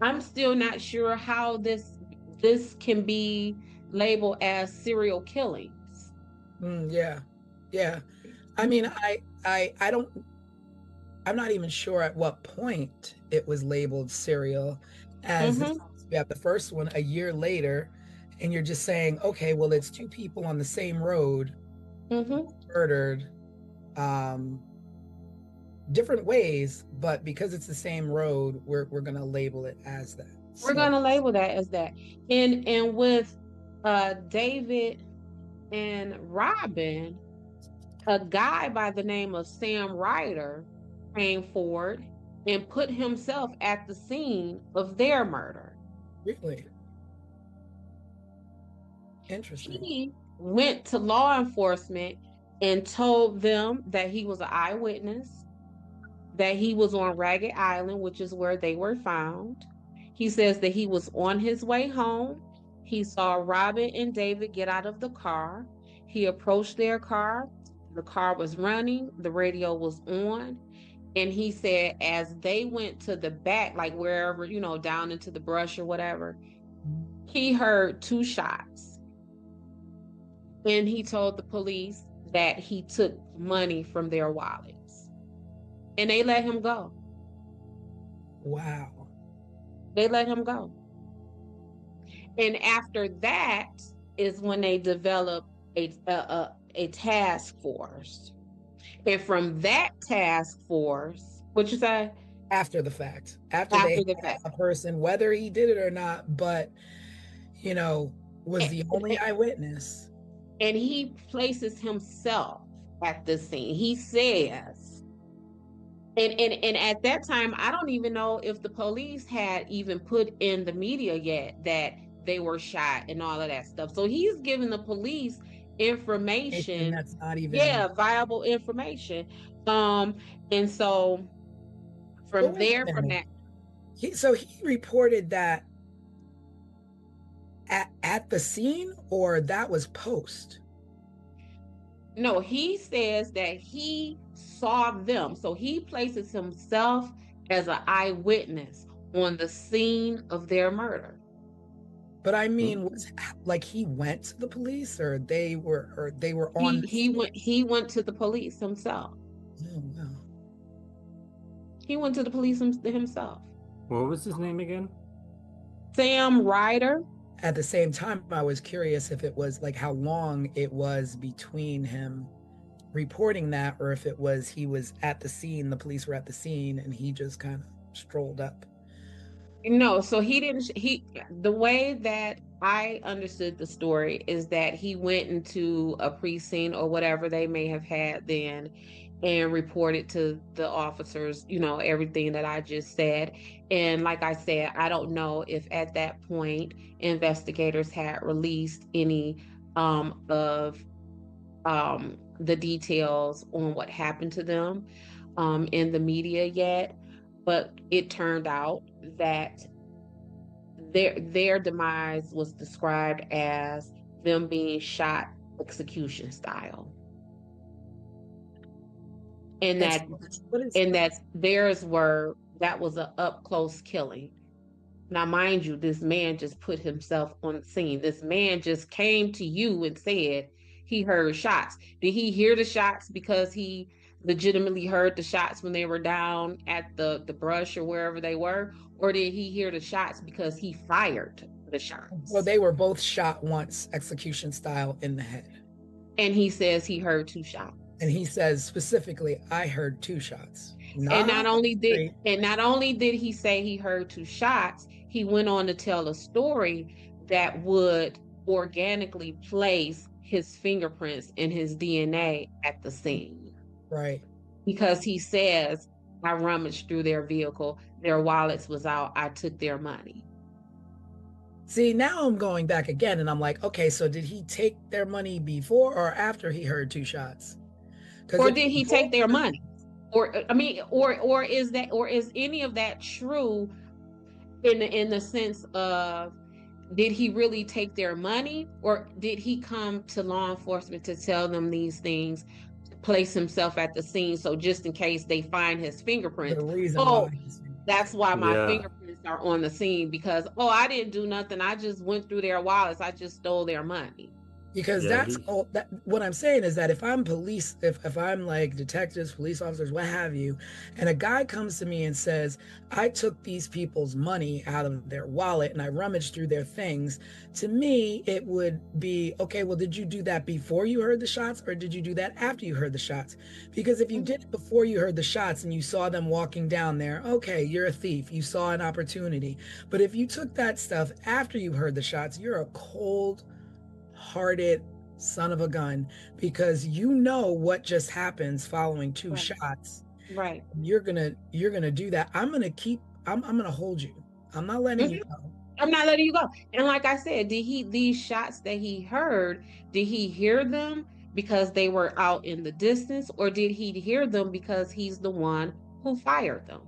S3: I'm still not sure how this can be labeled as serial killings.
S2: Yeah. I mean, I don't. I'm not even sure at what point it was labeled serial, as you have the first one a year later, and you're just saying, okay, well, it's two people on the same road murdered, different ways, but because it's the same road, we're gonna label it as that.
S3: We're gonna label that as that. And with David and Robin, a guy by the name of Sam Ryder came forward and put himself at the scene of their murder.
S2: Really? Interesting.
S3: He went to law enforcement and told them that he was an eyewitness, that he was on Ragged Island, which is where they were found. He says that he was on his way home. He saw Robin and David get out of the car. He approached their car. The car was running, the radio was on. And he said, as they went to the back, like wherever, down into the brush or whatever, he heard 2 shots. And he told the police that he took money from their wallets. And they let him go.
S2: Wow.
S3: They let him go. And after that is when they developed a task force. And from that task force, what you say?
S2: After the fact.
S3: After the fact.
S2: A person, whether he did it or not, but, was the only eyewitness.
S3: And he places himself at the scene. He says, and at that time, I don't even know if the police had even put in the media yet that they were shot and all of that stuff. So he's giving the police information
S2: that's not even
S3: viable information. And so from that.
S2: So he reported that at the scene, or that was post?
S3: No, he says that he saw them. So he places himself as an eyewitness on the scene of their murder.
S2: But I mean, was like he went to the police, or they were on.
S3: He went to the police himself.
S2: Oh, wow.
S3: He went to the police himself.
S4: What was his name again?
S3: Sam Ryder.
S2: At the same time, I was curious if it was like how long it was between him reporting that, or if it was he was at the scene, the police were at the scene, and he just kind of strolled up.
S3: No, so the way that I understood the story is that he went into a precinct or whatever they may have had then and reported to the officers, everything that I just said. And like I said, I don't know if at that point investigators had released any of the details on what happened to them in the media yet. But it turned out that their demise was described as them being shot execution style. And that was an up close killing. Now, mind you, this man just put himself on the scene. This man just came to you and said he heard shots. Did he hear the shots because he legitimately heard the shots when they were down at the brush or wherever they were? Or did he hear the shots because he fired the shots?
S2: Well, they were both shot once, execution style, in the head.
S3: And he says he heard 2 shots.
S2: And he says specifically, I heard 2 shots.
S3: And not only did he say he heard 2 shots, he went on to tell a story that would organically place his fingerprints and his DNA at the scene.
S2: Right.
S3: Because he says, I rummaged through their vehicle, their wallets was out, I took their money.
S2: See, now I'm going back again and I'm like, okay, so did he take their money before or after he heard 2 shots?
S3: Or did he take their money? Or is any of that true in the sense of, did he really take their money, or did he come to law enforcement to tell them these things, place himself at the scene, so just in case they find his fingerprints?
S2: The reason why.
S3: That's why my
S4: Yeah.
S3: fingerprints are on the scene because, oh, I didn't do nothing. I just went through their wallets. I just stole their money.
S2: Because
S4: Yeah,
S2: that's all that what I'm saying is that if I'm police, if I'm like detectives, police officers, what have you, and a guy comes to me and says, I took these people's money out of their wallet and I rummaged through their things, to me it would be, okay, well, did you do that before you heard the shots or did you do that after you heard the shots? Because if you did it before you heard the shots and you saw them walking down there, okay, you're a thief, you saw an opportunity. But if you took that stuff after you heard the shots, you're a cold-hearted son of a gun, because you know what just happens following two
S3: Right.
S2: shots.
S3: Right.
S2: You're gonna do that. I'm gonna hold you. I'm not letting you go.
S3: I'm not letting you go. And like I said, these shots that he heard, did he hear them because they were out in the distance, or did he hear them because he's the one who fired them?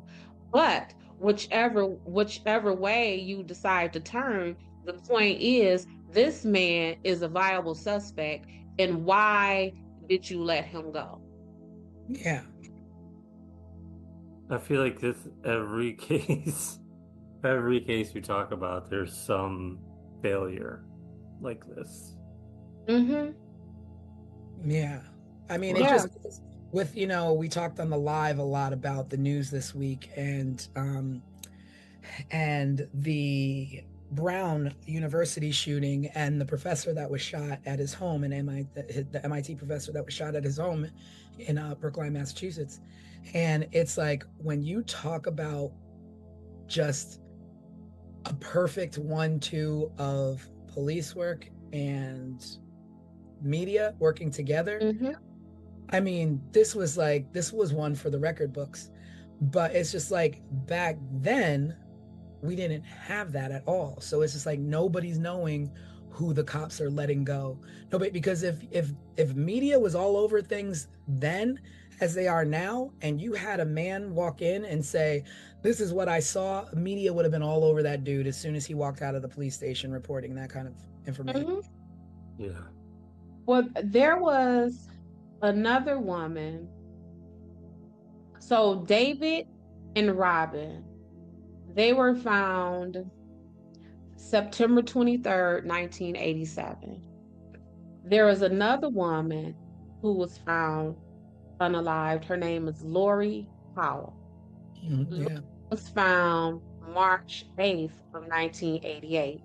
S3: But whichever way you decide to turn, the point is this man is a viable suspect. And why did you let him go?
S2: Yeah.
S4: I feel like this every case we talk about, there's some failure like this.
S2: Yeah. I mean, it
S3: Yeah.
S2: just with, we talked on the live a lot about the news this week and the Brown University shooting and the professor that was shot at his home in the MIT professor that was shot at his home in Brookline, Massachusetts. And it's like, when you talk about just a perfect 1-2 of police work and media working together, I mean, this was one for the record books. But it's just like, back then we didn't have that at all. So it's just like nobody's knowing who the cops are letting go. Nobody, because if media was all over things then as they are now, and you had a man walk in and say, this is what I saw, media would have been all over that dude as soon as he walked out of the police station reporting that kind of information.
S4: Yeah.
S3: Well, there was another woman. So David and Robin, they were found September 23rd, 1987. There was another woman who was found unalived. Her name is Lori Powell.
S2: Yeah.
S3: Was found March 8th of 1988.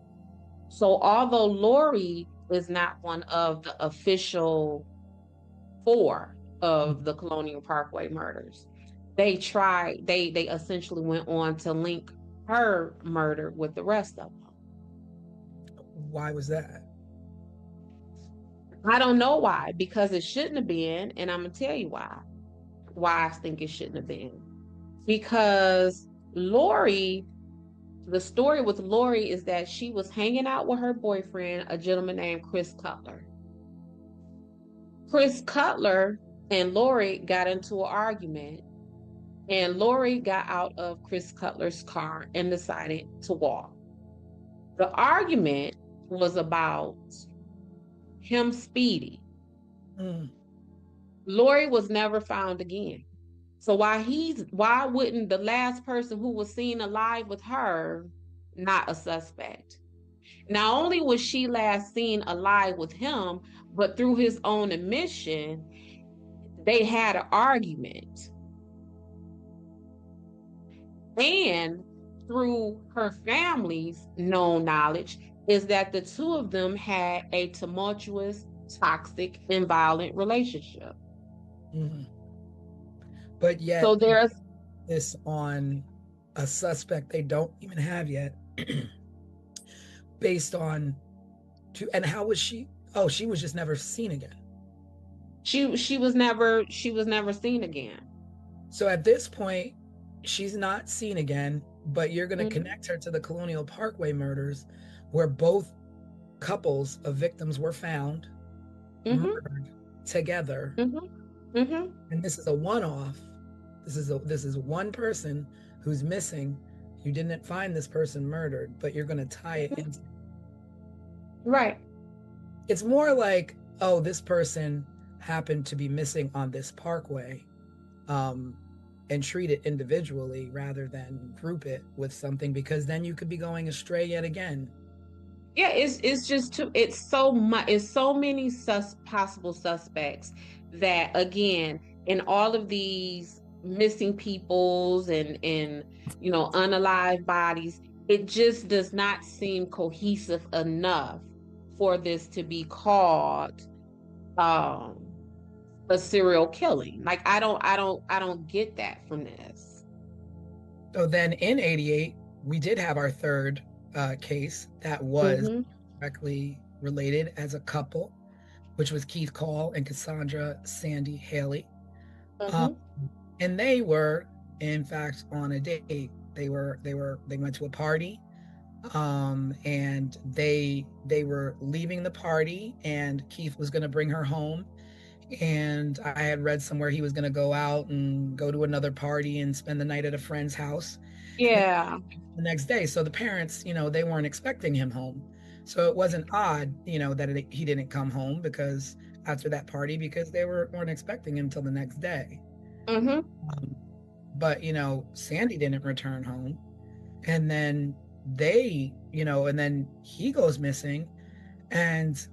S3: So although Lori is not one of the official 4 of the Colonial Parkway murders, they essentially went on to link her murder with the rest of them.
S2: Why was that?
S3: I don't know why, because it shouldn't have been, and I'm gonna tell you why I think it shouldn't have been. Because Lori, the story with Lori is that she was hanging out with her boyfriend, a gentleman named Chris Cutler. Chris Cutler and Lori got into an argument, and Lori got out of Chris Cutler's car and decided to walk. The argument was about him speeding. Lori was never found again. So why wouldn't the last person who was seen alive with her not a suspect? Not only was she last seen alive with him, but through his own admission, they had an argument. And through her family's known knowledge is that the two of them had a tumultuous, toxic, and violent relationship.
S2: But yet,
S3: so there's
S2: this on a suspect they don't even have yet, based on and how was she? Oh, she was just never seen again.
S3: She was never seen again.
S2: So at this point, she's not seen again, but you're going to connect her to the Colonial Parkway murders, where both couples of victims were found murdered together. And this is a one-off. This is one person who's missing. You didn't find this person murdered, but you're going to tie it into.
S3: Right.
S2: It's more like, oh, this person happened to be missing on this parkway. And and treat it individually rather than group it with something, because then you could be going astray yet again.
S3: Yeah, it's just too, it's so much, it's so many possible suspects that, again, in all of these missing peoples and unalive bodies, it just does not seem cohesive enough for this to be called um a serial killing. Like, I don't get that from this.
S2: So then in 88, we did have our third case that was
S3: Mm-hmm.
S2: directly related as a couple, which was Keith Call and Cassandra Sandy Haley.
S3: Mm-hmm.
S2: And they were, in fact, on a date. They went to a party, and they were leaving the party, and Keith was going to bring her home. And I had read somewhere he was going to go out and go to another party and spend the night at a friend's house
S3: Yeah.
S2: the next day. So the parents, they weren't expecting him home. So it wasn't odd, that he didn't come home because after that party, because they weren't expecting him till the next day.
S3: Mm-hmm.
S2: But Sandy didn't return home, and then and then he goes missing, and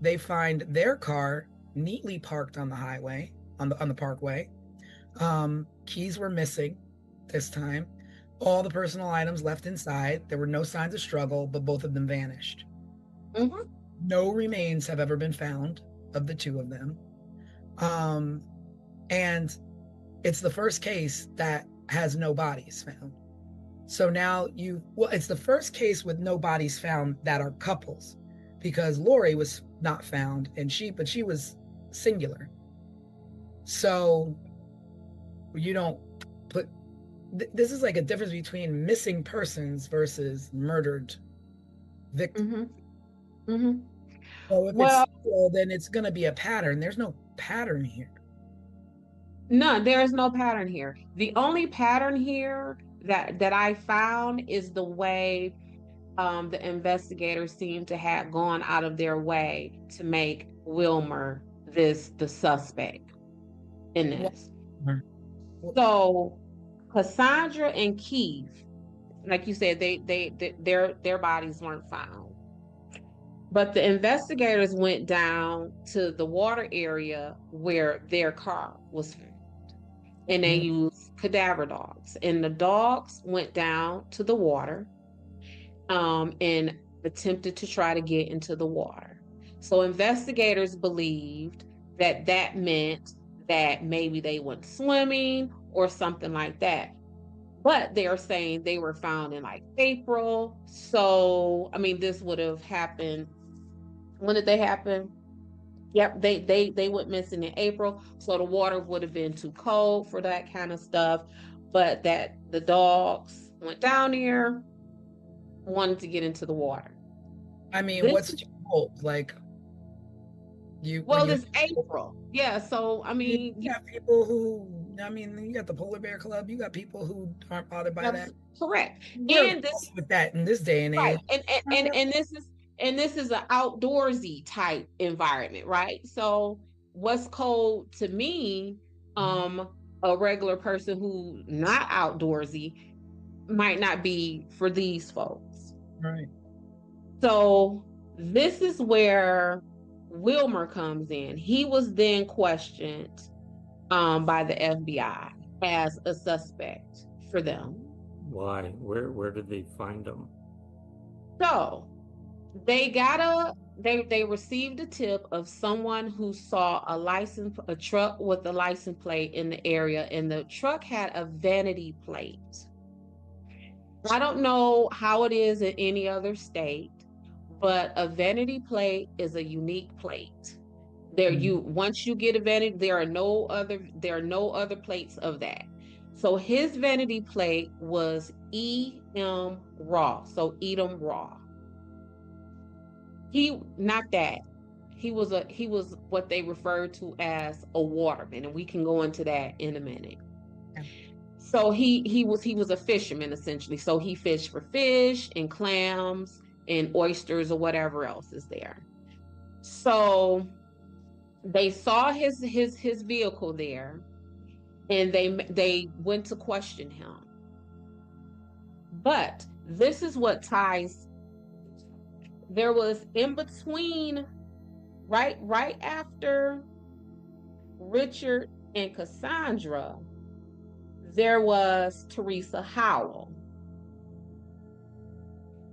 S2: they find their car neatly parked on the highway, on the parkway. Keys were missing this time. All the personal items left inside. There were no signs of struggle, but both of them vanished.
S3: Mm-hmm.
S2: No remains have ever been found of the two of them. And it's the first case that has no bodies found. So now it's the first case with no bodies found that are couples, because Lori was not found, but she was singular. So you don't put, this is like a difference between missing persons versus murdered victims.
S3: Mm-hmm. Mm-hmm.
S2: So if it's single, then it's going to be a pattern. There's no pattern here.
S3: No, there is no pattern here. The only pattern here that I found is the way the investigators seem to have gone out of their way to make Wilmer the suspect in this. So Cassandra and Keith, like you said, their bodies weren't found. But the investigators went down to the water area where their car was found. And they used cadaver dogs. And the dogs went down to the water and attempted to try to get into the water. So investigators believed that meant that maybe they went swimming or something like that. But they're saying they were found in like April. So, I mean, this would have happened. When did they happen? Yep, they went missing in April, so the water would have been too cold for that kind of stuff. But that the dogs went down there, wanted to get into the water.
S2: I mean, what's too cold? Like
S3: it's April. Yeah, so I mean,
S2: you got people who, you got the Polar Bear Club. You got people who aren't bothered by that.
S3: Correct.
S2: And this with that in this day and age,
S3: right. And this is an outdoorsy type environment, right? So what's cold to me, a regular person who not outdoorsy, might not be for these folks.
S2: Right.
S3: So this is where Wilmer comes in. He was then questioned by the FBI as a suspect for them.
S4: Why? Where did they find him?
S3: So they received a tip of someone who saw a truck with a license plate in the area, and the truck had a vanity plate. I don't know how it is in any other state, but a vanity plate is a unique plate. Once you get a vanity, there are no other plates of that. So his vanity plate was E.M. Raw. So Edom Raw. He was what they referred to as a waterman, and we can go into that in a minute. Yeah. So he was a fisherman essentially. So he fished for fish and clams and oysters or whatever else is there. So they saw his vehicle there, and they went to question him. But this is what ties. There was in between, right after Richard and Cassandra, there was Teresa Howell,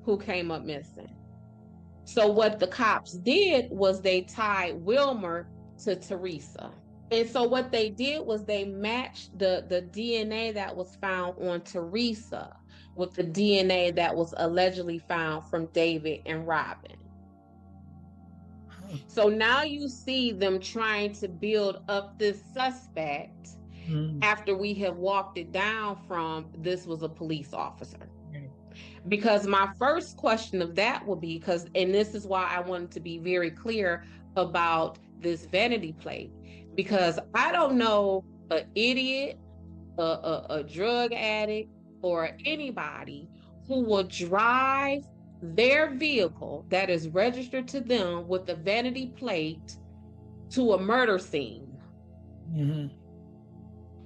S3: who came up missing. So what the cops did was they tied Wilmer to Teresa. And so what they did was they matched the DNA that was found on Teresa with the DNA that was allegedly found from David and Robin. So now you see them trying to build up this suspect after we have walked it down from this was a police officer. Because my first question of that would be, and this is why I wanted to be very clear about this vanity plate, because I don't know an idiot, a drug addict, or anybody who will drive their vehicle that is registered to them with a vanity plate to a murder scene.
S2: Mm-hmm.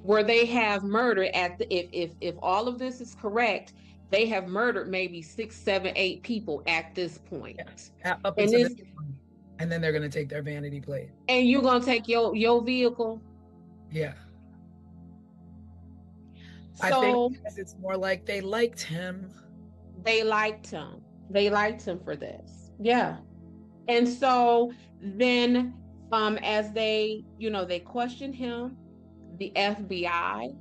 S3: Where they have murdered if all of this is correct, they have murdered maybe 6, 7, 8 people at this point.
S2: Yeah. Up until this point. And then they're going to take their vanity plate.
S3: And you're going to take your vehicle?
S2: Yeah.
S3: So,
S2: I think it's more like they liked him.
S3: They liked him. They liked him for this. Yeah. And so then as they questioned him, the FBI,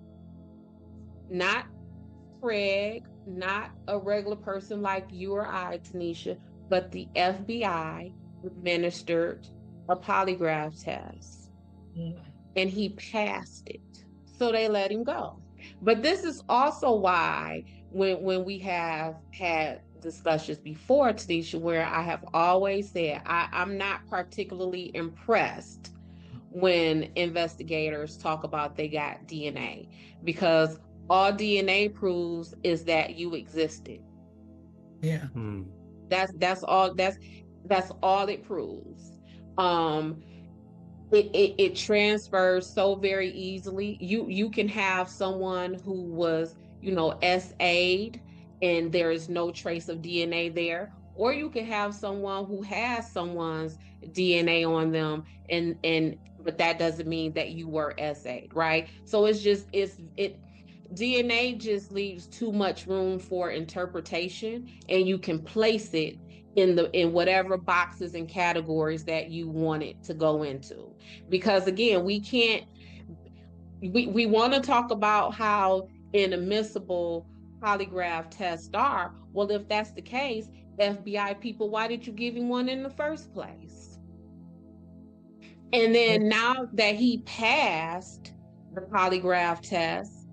S3: not Craig, not a regular person like you or I, Tanisha, but the FBI administered a polygraph test, and he passed it. So they let him go. But this is also why when we have had discussions before, Tanisha, where I have always said I'm not particularly impressed when investigators talk about they got DNA, because all DNA proves is that you existed.
S2: Yeah.
S3: That's all it proves. It transfers so very easily. You can have someone who was, SA'd and there is no trace of DNA there, or you can have someone who has someone's DNA on them, but that doesn't mean that you were SA'd, right? So DNA just leaves too much room for interpretation, and you can place it in whatever boxes and categories that you want it to go into. Because again, we want to talk about how inadmissible polygraph tests are. Well, if that's the case, FBI people, why did you give him one in the first place? And then now that he passed the polygraph test,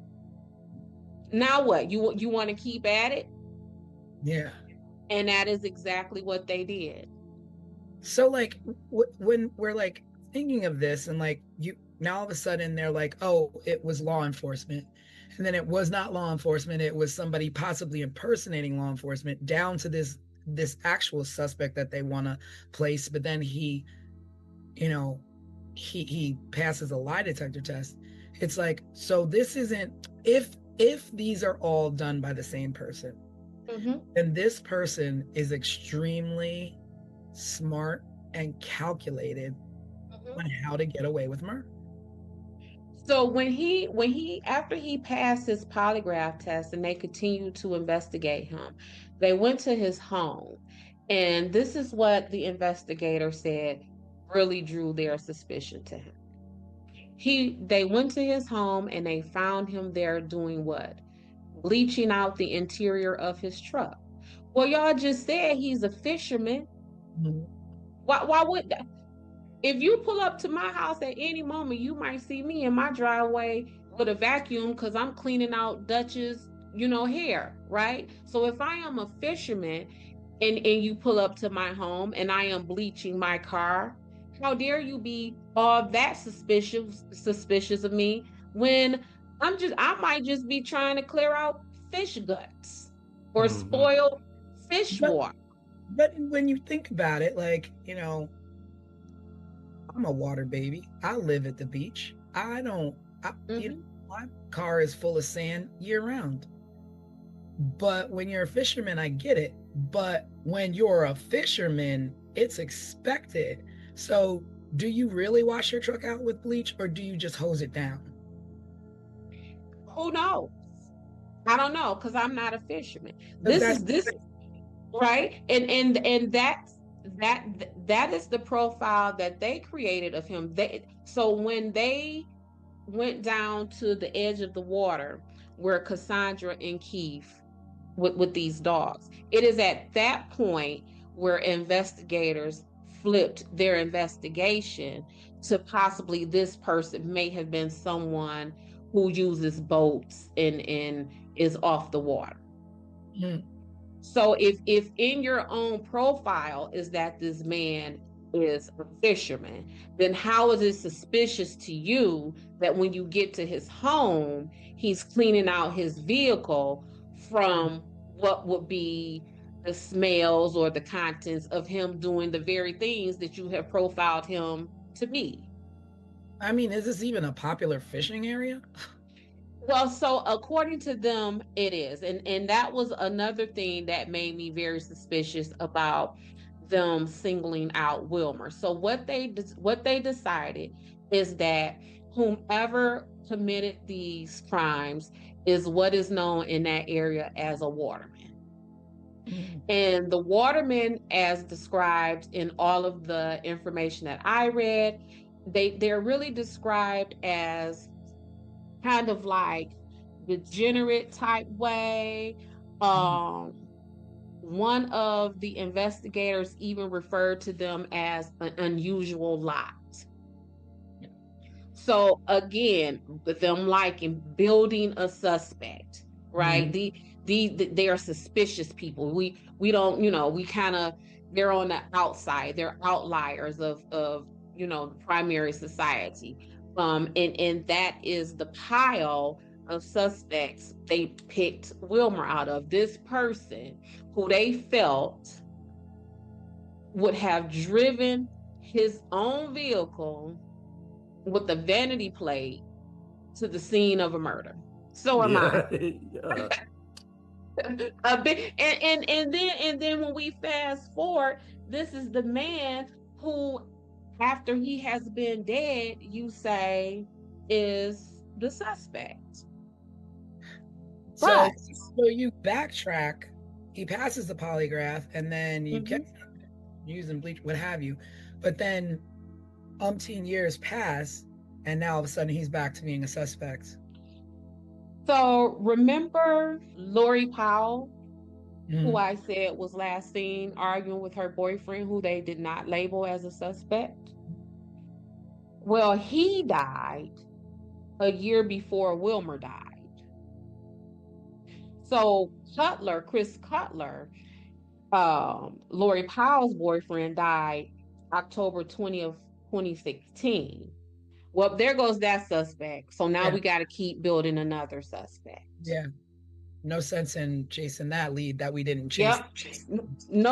S3: now what? You want to keep at it?
S2: Yeah.
S3: And that is exactly what they did.
S2: So like when we're like thinking of this, and like now all of a sudden they're like, oh, it was law enforcement, and then it was not law enforcement, it was somebody possibly impersonating law enforcement, down to this actual suspect that they want to place, but then he passes a lie detector test. It's like, so this isn't, if these are all done by the same person, then this person is extremely smart and calculated on how to get away with murder.
S3: So after he passed his polygraph test and they continued to investigate him, they went to his home, and this is what the investigator said really drew their suspicion to him. They went to his home and they found him there doing what? Bleaching out the interior of his truck. Well, y'all just said he's a fisherman. Why would that? If you pull up to my house at any moment, you might see me in my driveway with a vacuum because I'm cleaning out Dutch's, hair, right? So if I am a fisherman and you pull up to my home and I am bleaching my car, how dare you be all that suspicious of me when I might just be trying to clear out fish guts or spoil fish water.
S2: But when you think about it, like, I'm a water baby. I live at the beach. My car is full of sand year round. But when you're a fisherman, I get it. But when you're a fisherman, it's expected. So do you really wash your truck out with bleach, or do you just hose it down?
S3: Who knows? I don't know, because I'm not a fisherman.
S2: Because
S3: This
S2: that's
S3: is this right, and that is the profile that they created of him. So when they went down to the edge of the water where Cassandra and Keith with these dogs, it is at that point where investigators flipped their investigation to possibly this person may have been someone who uses boats and is off the water.
S2: Mm.
S3: So if in your own profile is that this man is a fisherman, then how is it suspicious to you that when you get to his home, he's cleaning out his vehicle from what would be the smells or the contents of him doing the very things that you have profiled him to be?
S2: I mean, is this even a popular fishing area?
S3: Well, so according to them, it is, and that was another thing that made me very suspicious about them singling out Wilmer. So what they decided is that whomever committed these crimes is what is known in that area as a waterman. And the watermen, as described in all of the information that I read, they're really described as kind of like degenerate type way. One of the investigators even referred to them as an unusual lot. So again, with them liking building a suspect, right? They are suspicious people. We don't, we kind of, they're on the outside. They're outliers of the primary society. And that is the pile of suspects they picked Wilmer out of. This person who they felt would have driven his own vehicle with a vanity plate to the scene of a murder. So am I. A bit, and then when we fast forward, this is the man who, after he has been dead, you say is the suspect.
S2: So you backtrack, he passes the polygraph, and then you get using bleach, what have you. But then umpteen years pass, and now all of a sudden he's back to being a suspect.
S3: So remember Lori Powell, who I said was last seen arguing with her boyfriend, who they did not label as a suspect? Well, he died a year before Wilmer died. So Chris Cutler, Lori Powell's boyfriend, died October 20th, 2016. Well, there goes that suspect. So now we got to keep building another suspect.
S2: Yeah. No sense in chasing that lead that we didn't chase.
S3: Yep. We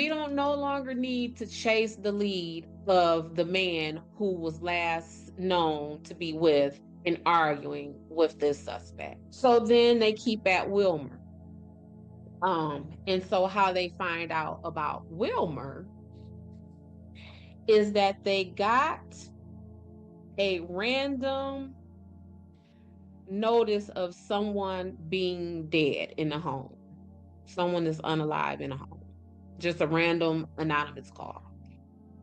S3: don't no longer need to chase the lead of the man who was last known to be with and arguing with this suspect. So then they keep at Wilmer. And so how they find out about Wilmer is that they got a random notice of someone being dead in the home. Someone is unalive in a home. Just a random anonymous call.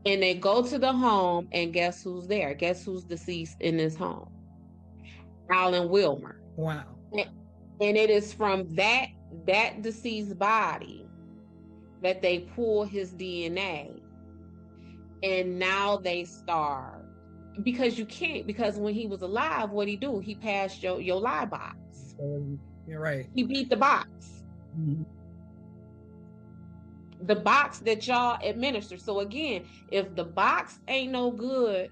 S3: And they go to the home, and guess who's there? Guess who's deceased in this home? Alan Wilmer.
S2: Wow.
S3: And it is from that deceased body that they pull his DNA. And now they start. Because you can't, because when he was alive, what'd he do? He passed your lie box.
S2: You're right.
S3: He beat the box. The box that y'all administer. So again, if the box ain't no good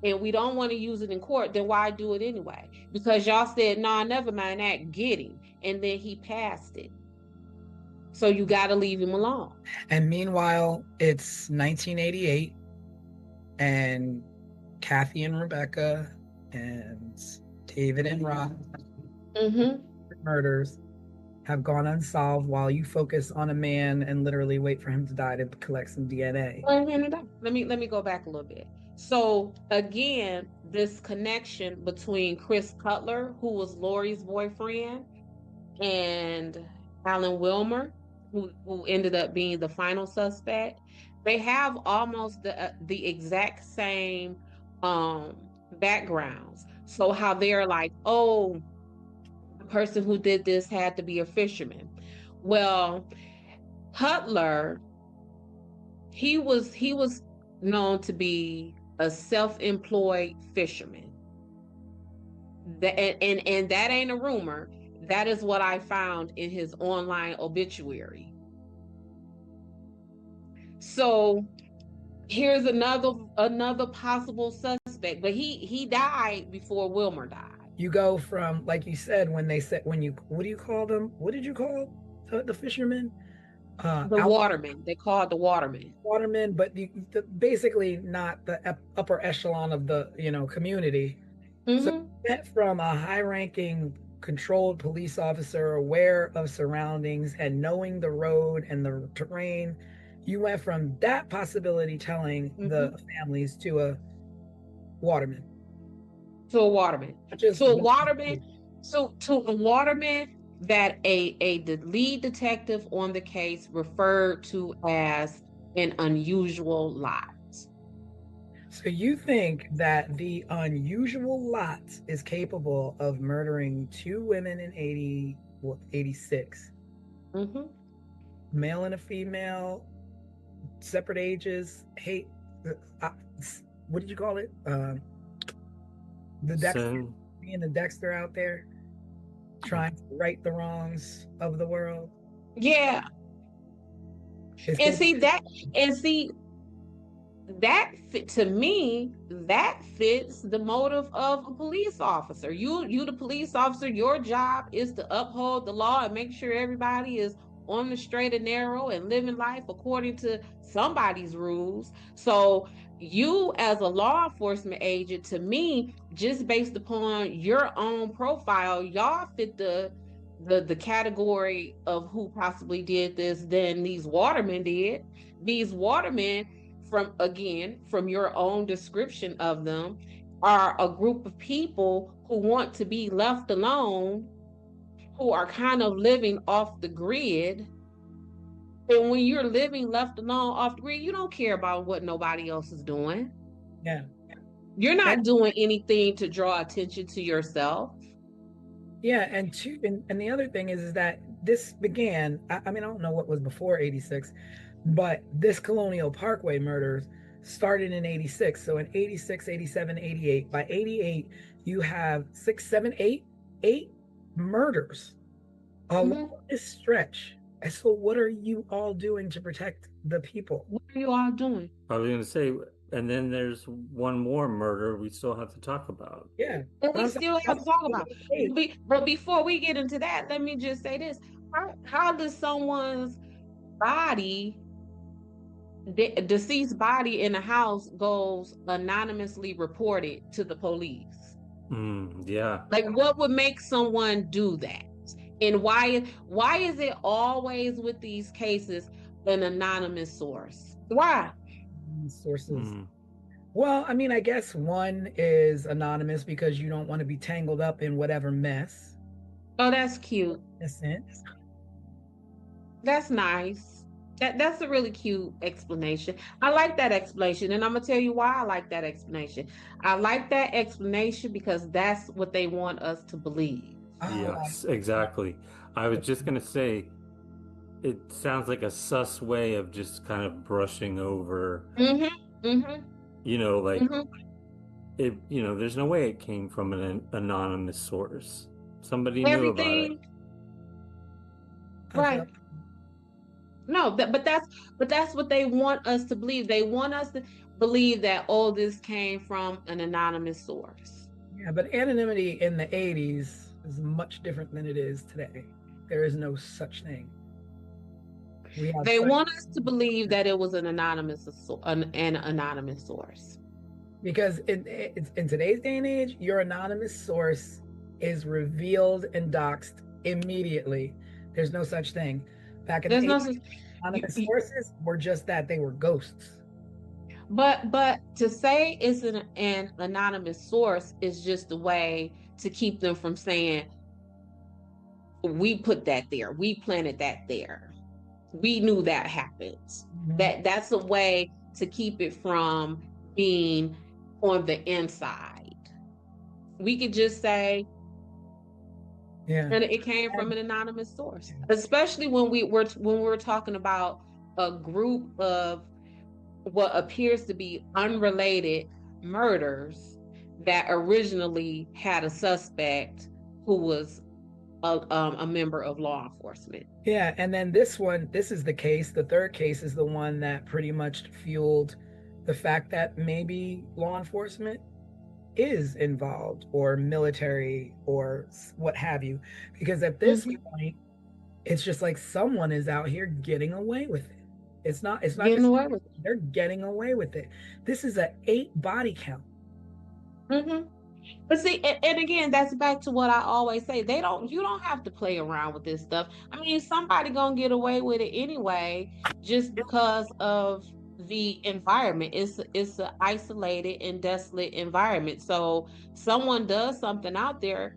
S3: and we don't want to use it in court, then why do it anyway? Because y'all said, nah, never mind that, get him. And then he passed it. So you got to leave him alone.
S2: And meanwhile, it's 1988 and Kathy and Rebecca and David and Rob
S3: Mm-hmm.
S2: murders have gone unsolved while you focus on a man and literally wait for him to die to collect some DNA.
S3: Let me go back a little bit. So again, this connection between Chris Cutler, who was Lori's boyfriend, and Alan Wilmer, who ended up being the final suspect, they have almost the exact same backgrounds. So how they're like, oh, the person who did this had to be a fisherman. Well, Cutler, he was known to be a self-employed fisherman. And that ain't a rumor. That is what I found in his online obituary. So here's another possible suspect, but he died before Wilmer died.
S2: You go from, like you said, what do you call them? What did you call the fishermen?
S3: The waterman. They call it the waterman.
S2: Watermen, but basically not the upper echelon of the community.
S3: Mm-hmm.
S2: So you went from a high-ranking, controlled police officer, aware of surroundings and knowing the road and the terrain. You went from that possibility telling the families to a waterman.
S3: To a waterman. To a waterman. So to a waterman that the lead detective on the case referred to as an unusual lot.
S2: So you think that the unusual lot is capable of murdering two women in 86,
S3: Mm-hmm.
S2: male and a female, separate ages, hate, what did you call it? The Dexter, being the Dexter out there, trying to right the wrongs of the world.
S3: Yeah. To me, that fits the motive of a police officer. You the police officer, your job is to uphold the law and make sure everybody is on the straight and narrow and living life according to somebody's rules. So you as a law enforcement agent, to me, just based upon your own profile, y'all fit the category of who possibly did this than these watermen did. These watermen, from your own description of them, are a group of people who want to be left alone, who are kind of living off the grid. And when you're living left alone off the grid, you don't care about what nobody else is doing.
S2: Yeah.
S3: You're not doing anything to draw attention to yourself.
S2: Yeah, and the other thing is that this began, I mean, I don't know what was before 86, but this Colonial Parkway murders started in 86. So in 86, 87, 88, by 88, you have 6, 7, 8 murders along this stretch. And so what are you all doing to protect the people?
S3: What are you all doing?
S4: I was going to say, and then there's one more murder we still have to talk about.
S2: Yeah.
S3: And we still have to talk about it. But before we get into that, let me just say this. How does someone's body, deceased body in a house, goes anonymously reported to the police?
S4: Yeah.
S3: Like, what would make someone do that? And why is it always with these cases an anonymous source? Why?
S2: Sources. Well, I mean, I guess one is anonymous because you don't want to be tangled up in whatever mess.
S3: Oh, that's cute.
S2: In a sense.
S3: That's nice. That's a really cute explanation. I like that explanation, and I'm gonna tell you why I like that explanation. I like that explanation because that's what they want us to believe.
S4: Yes, exactly. I was just gonna say, it sounds like a sus way of just kind of brushing over. It. There's no way it came from an anonymous source. Somebody knew about it.
S3: Right. No, but that's what they want us to believe. They want us to believe that, oh, this came from an anonymous source.
S2: Yeah, but anonymity in the 80s is much different than it is today. There is no such thing.
S3: They want us to believe that it was an anonymous source.
S2: because in today's day and age, your anonymous source is revealed and doxxed immediately. There's no such thing. Back in
S3: There's
S2: the
S3: no
S2: 80s, anonymous sources were just that. They were ghosts.
S3: but to say it's an anonymous source is just a way to keep them from saying we put that there, we planted that there, we knew that happens. That's a way to keep it from being on the inside. We could just say,
S2: Yeah.
S3: and it came from an anonymous source, especially when we're talking about a group of what appears to be unrelated murders that originally had a suspect who was a member of law enforcement.
S2: Yeah, and then this is the case. The third case is the one that pretty much fueled the fact that maybe law enforcement is involved, or military, or what have you. Because at this point, it's just like someone is out here getting away with it. It's not
S3: Getting
S2: just
S3: away with it.
S2: they're getting away with it. This is an 8 body count.
S3: But see, and again, that's back to what I always say. You don't have to play around with this stuff. I mean, somebody gonna get away with it anyway, just because of the environment. It's an isolated and desolate environment. So someone does something out there,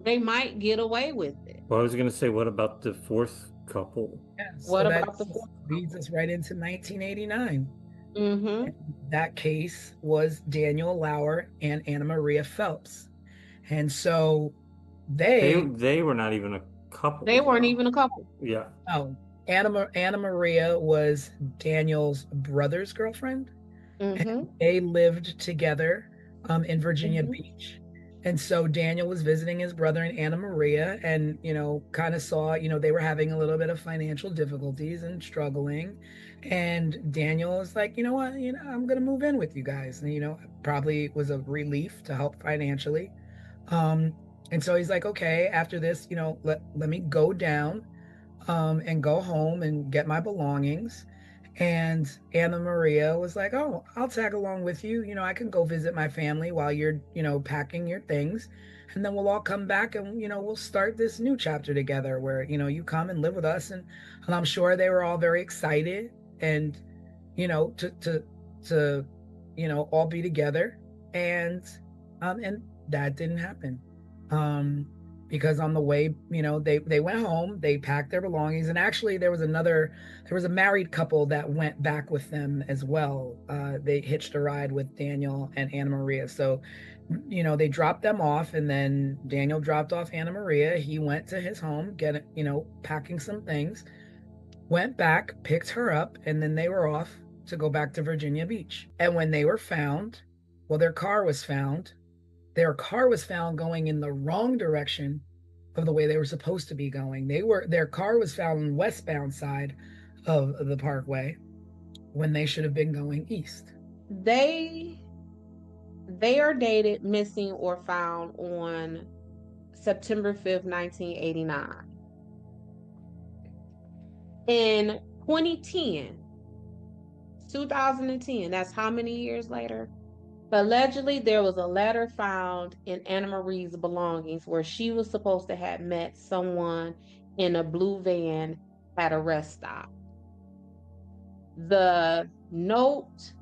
S3: they might get away with it.
S4: Well, I was going to say, what about the fourth couple?
S2: Yeah,
S3: What about the fourth
S2: leads us right into 1989.
S3: Mm-hmm.
S2: That case was Daniel Lauer and Anna Maria Phelps. And so they
S4: were not even a couple.
S3: They weren't even a couple.
S4: Yeah.
S2: Oh, Anna Maria was Daniel's brother's girlfriend. And they lived together in Virginia Beach. And so Daniel was visiting his brother and Anna Maria, and, kind of saw, they were having a little bit of financial difficulties and struggling. And Daniel was like, you know what, I'm going to move in with you guys. And, probably was a relief to help financially. And so he's like, okay, after this, let me go down and go home and get my belongings. And Anna Maria was like, oh, I'll tag along with you. I can go visit my family while you're, packing your things. And then we'll all come back and, we'll start this new chapter together where, you come and live with us. And I'm sure they were all very excited and, to all be together. And that didn't happen. Because on the way, they went home, they packed their belongings. And actually there was a married couple that went back with them as well. They hitched a ride with Daniel and Anna Maria. So, they dropped them off, and then Daniel dropped off Anna Maria. He went to his home, packing some things, went back, picked her up, and then they were off to go back to Virginia Beach. And when they were found, their car was found. Their car was found going in the wrong direction of the way they were supposed to be going. Their car was found on the westbound side of the parkway when they should have been going east.
S3: They are dated, missing, or found on September 5th, 1989. In 2010, that's how many years later? Allegedly, there was a letter found in Anna Marie's belongings where she was supposed to have met someone in a blue van at a rest stop. The note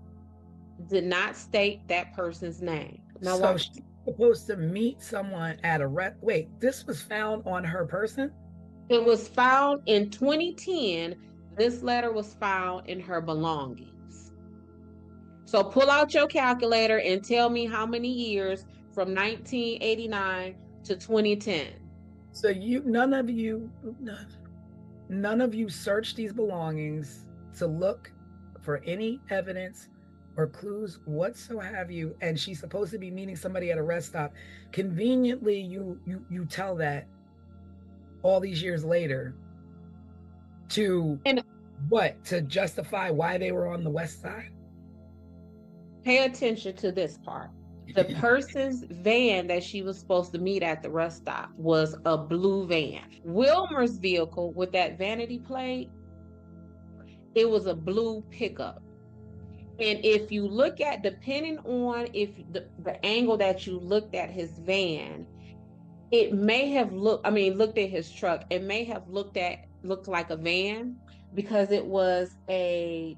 S3: did not state that person's name. Now,
S2: so she's supposed to meet someone at a rest. Wait, this was found on her person?
S3: It was found in 2010. This letter was found in her belongings. So pull out your calculator and tell me how many years from 1989 to 2010.
S2: So none of you searched these belongings to look for any evidence or clues whatsoever. And she's supposed to be meeting somebody at a rest stop. Conveniently, you tell that all these years later to justify why they were on the west side?
S3: Pay attention to this part. The person's van that she was supposed to meet at the rest stop was a blue van. Wilmer's vehicle with that vanity plate, it was a blue pickup. And if you look at, depending on if the angle that you looked at his van, it may have looked at his truck, it may have looked like a van because it was a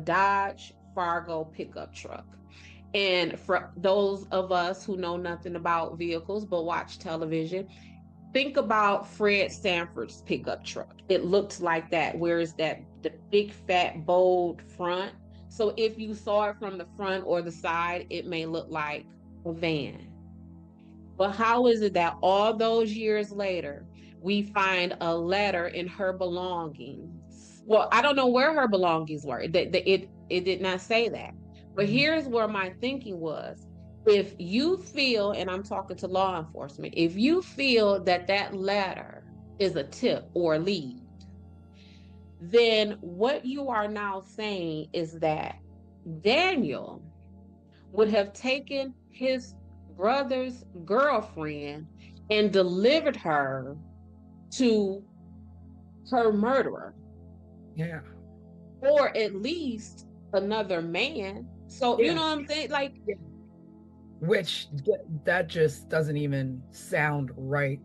S3: Dodge Fargo pickup truck. And for those of us who know nothing about vehicles but watch television, think about Fred Sanford's pickup truck. It looked like that. Where is that? The big, fat, bold front. So if you saw it from the front or the side, it may look like a van. But how is it that all those years later, we find a letter in her belongings? Well, I don't know where her belongings were. It did not say that. But here's where my thinking was. If you feel, and I'm talking to law enforcement, if you feel that that letter is a tip or a lead, then what you are now saying is that Daniel would have taken his brother's girlfriend and delivered her to her murderer.
S2: Yeah.
S3: Or at least another man. So, you know what I'm saying? Like,
S2: which that just doesn't even sound right.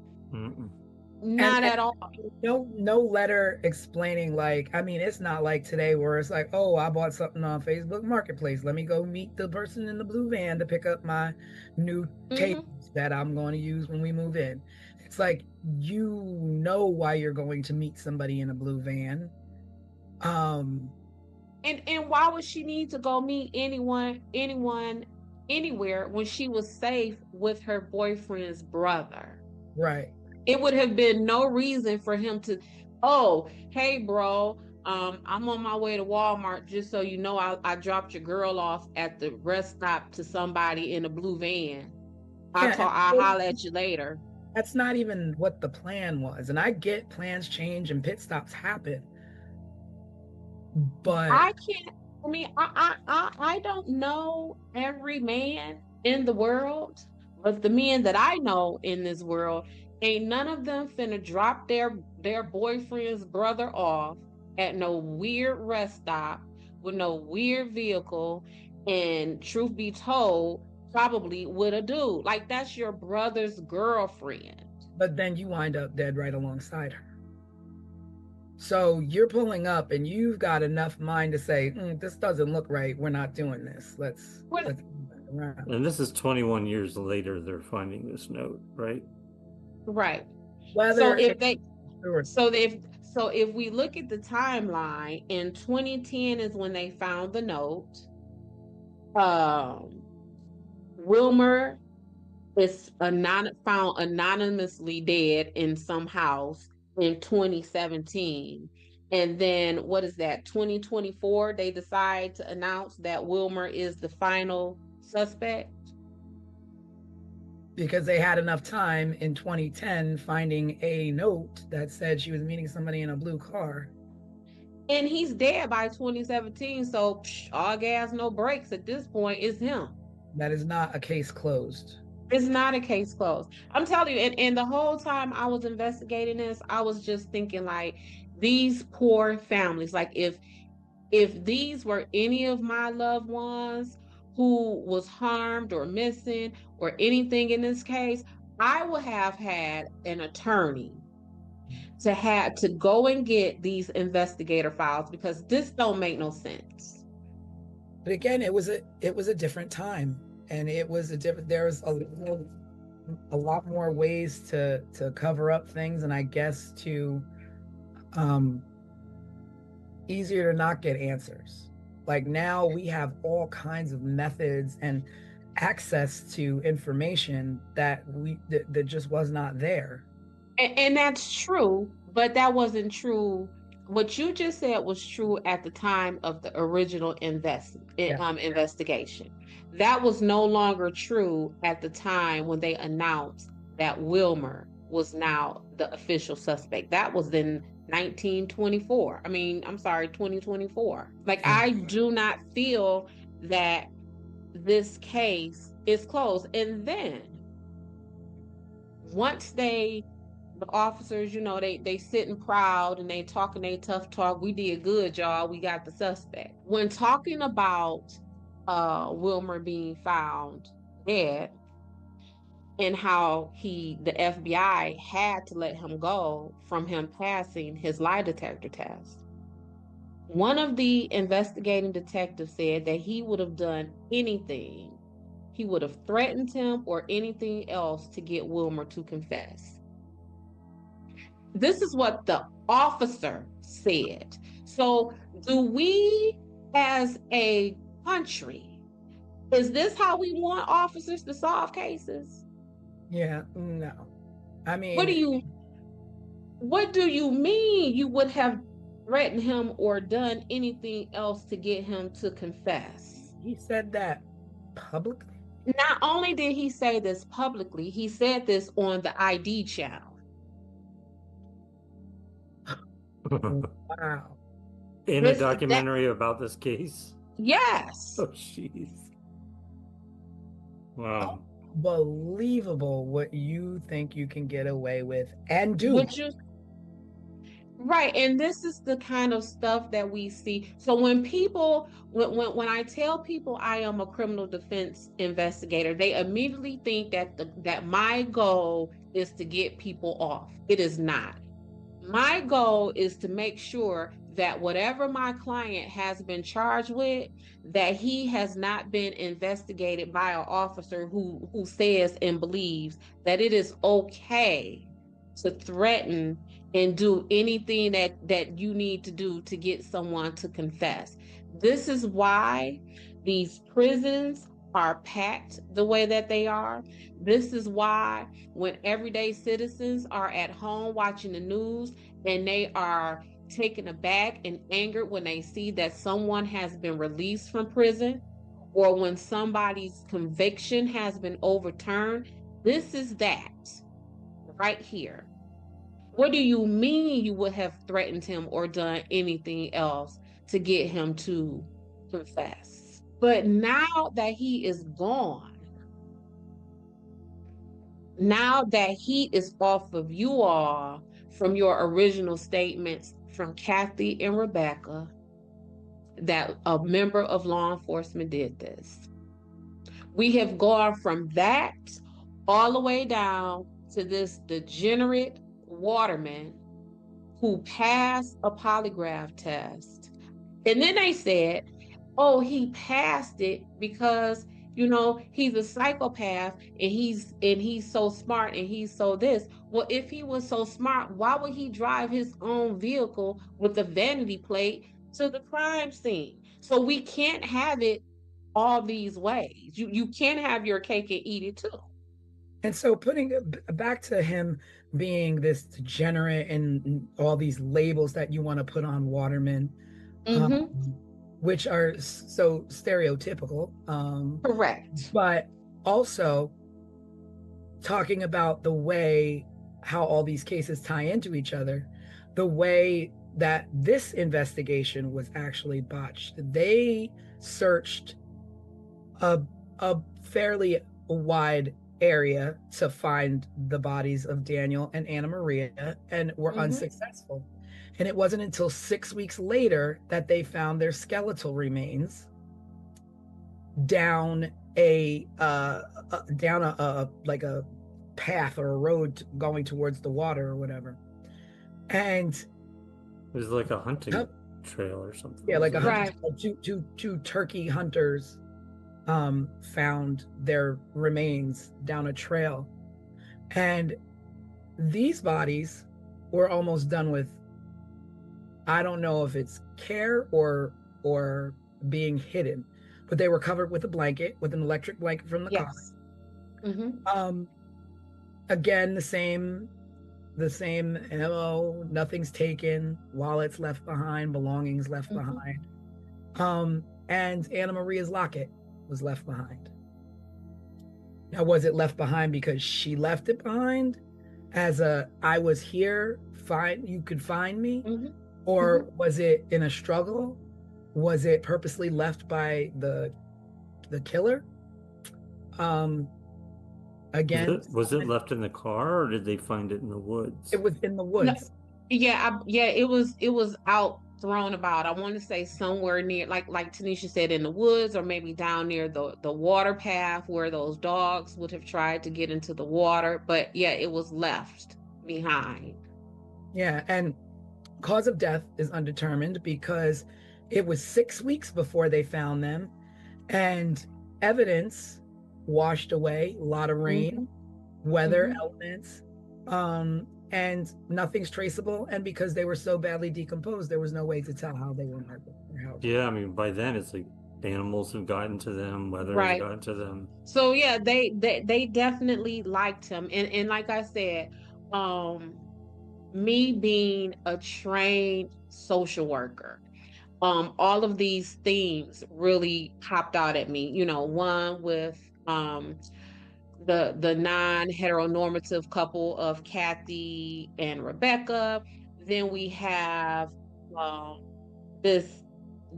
S3: Not at all.
S2: No letter explaining, like, I mean, it's not like today where it's like, oh, I bought something on Facebook Marketplace. Let me go meet the person in the blue van to pick up my new tables that I'm going to use when we move in. It's like, you know why you're going to meet somebody in a blue van.
S3: And why would she need to go meet anyone, anywhere when she was safe with her boyfriend's brother?
S2: Right.
S3: It would have been no reason for him to, oh, hey, bro, I'm on my way to Walmart. Just so you know, I dropped your girl off at the rest stop to somebody in a blue van. I'll holler at you later.
S2: That's not even what the plan was. And I get plans change and pit stops happen. But
S3: I don't know every man in the world, but the men that I know in this world, ain't none of them finna drop their boyfriend's brother off at no weird rest stop with no weird vehicle, and truth be told, probably with a dude. Like, that's your brother's girlfriend.
S2: But then you wind up dead right alongside her. So you're pulling up and you've got enough mind to say, this doesn't look right. We're not doing this. Let's
S4: and this is 21 years later they're finding this note, right?
S3: Right.
S2: So
S3: if we look at the timeline, in 2010 is when they found the note. Wilmer is found anonymously dead in some house in 2017. And then what is that, 2024, they decide to announce that Wilmer is the final suspect?
S2: Because they had enough time in 2010 finding a note that said she was meeting somebody in a blue car.
S3: And he's dead by 2017, so all gas, no brakes at this point. Is him.
S2: That is not a case closed.
S3: It's not a case closed. I'm telling you, and the whole time I was investigating this, I was just thinking, like, these poor families, like, if these were any of my loved ones who was harmed or missing or anything in this case, I would have had an attorney to go and get these investigator files, because this don't make no sense.
S2: But again, it was a different time. And it was there was a lot more ways to cover up things, and I guess to easier to not get answers. Like, now we have all kinds of methods and access to information that just was not there.
S3: And that's true, but that wasn't true. What you just said was true at the time of the original investigation. That was no longer true at the time when they announced that Wilmer was now the official suspect. That was in 2024. Like, I do not feel that this case is closed. And then once they the officers, they sitting proud and they talking they tough talk. We did good, y'all. We got the suspect. When talking about Wilmer being found dead and how the FBI had to let him go from him passing his lie detector test. One of the investigating detectives said that he would have done anything. He would have threatened him or anything else to get Wilmer to confess. This is what the officer said. So, do we as a country, is this how we want officers to solve cases?
S2: Yeah, no. I mean,
S3: what do you mean you would have threatened him or done anything else to get him to confess?
S2: he said that publicly.
S3: Not only did he say this publicly, he said this on the ID channel.
S2: Wow.
S4: In a documentary about this case?
S3: Yes.
S4: Oh, jeez. Wow.
S2: Unbelievable what you think you can get away with and do.
S3: Right, and this is the kind of stuff that we see. So when I tell people I am a criminal defense investigator, they immediately think that my goal is to get people off. It is not. My goal is to make sure that whatever my client has been charged with, that he has not been investigated by an officer who says and believes that it is okay to threaten and do anything that you need to do to get someone to confess. This is why these prisons are packed the way that they are. This is why when everyday citizens are at home watching the news and they are taken aback and angered when they see that someone has been released from prison or when somebody's conviction has been overturned, this is that right here. What do you mean you would have threatened him or done anything else to get him to confess? But now that he is gone, now that he is off of you all from your original statements from Kathy and Rebecca, that a member of law enforcement did this. We have gone from that all the way down to this degenerate waterman who passed a polygraph test. And then they said, oh, he passed it because he's a psychopath and he's so smart and he's so this. Well, if he was so smart, why would he drive his own vehicle with a vanity plate to the crime scene? So we can't have it all these ways. You can't have your cake and eat it too.
S2: And so putting it back to him being this degenerate and all these labels that you want to put on Waterman, which are so stereotypical.
S3: Correct.
S2: But also talking about the way how all these cases tie into each other, the way that this investigation was actually botched. They searched a fairly wide area to find the bodies of Daniel and Anna Maria and were unsuccessful. And it wasn't until 6 weeks later that they found their skeletal remains down a like a path or a road going towards the water or whatever. And
S4: it was like a hunting trail or something.
S2: Yeah, like two turkey hunters found their remains down a trail. And these bodies were almost done with, I don't know if it's care or being hidden, but they were covered with a blanket, with an electric blanket from the car. Again, the same MO, nothing's taken, wallets left behind, belongings left behind. And Anna Maria's locket was left behind. Now, was it left behind because she left it behind as I was here, you could find me? Or was it in a struggle? Was it purposely left by the killer? Again,
S4: Was it left in the car, or did they find it in the woods?
S2: it was in the
S3: No,
S2: woods.
S3: yeah, it was out thrown about. I want to say somewhere near, like Tanisha said, in the woods, or maybe down near the water path where those dogs would have tried to get into the water. But yeah, it was left behind.
S2: Yeah, and cause of death is undetermined because it was 6 weeks before they found them, and evidence washed away, a lot of rain, weather elements, and nothing's traceable. And because they were so badly decomposed, there was no way to tell how they were murdered or how.
S4: Yeah, I mean, by then it's like animals have gotten to them, weather has
S3: Right.
S4: gotten to them.
S3: So yeah, they definitely liked him, and like I said, me being a trained social worker, all of these themes really popped out at me. One with the non-heteronormative couple of Kathy and Rebecca. Then we have this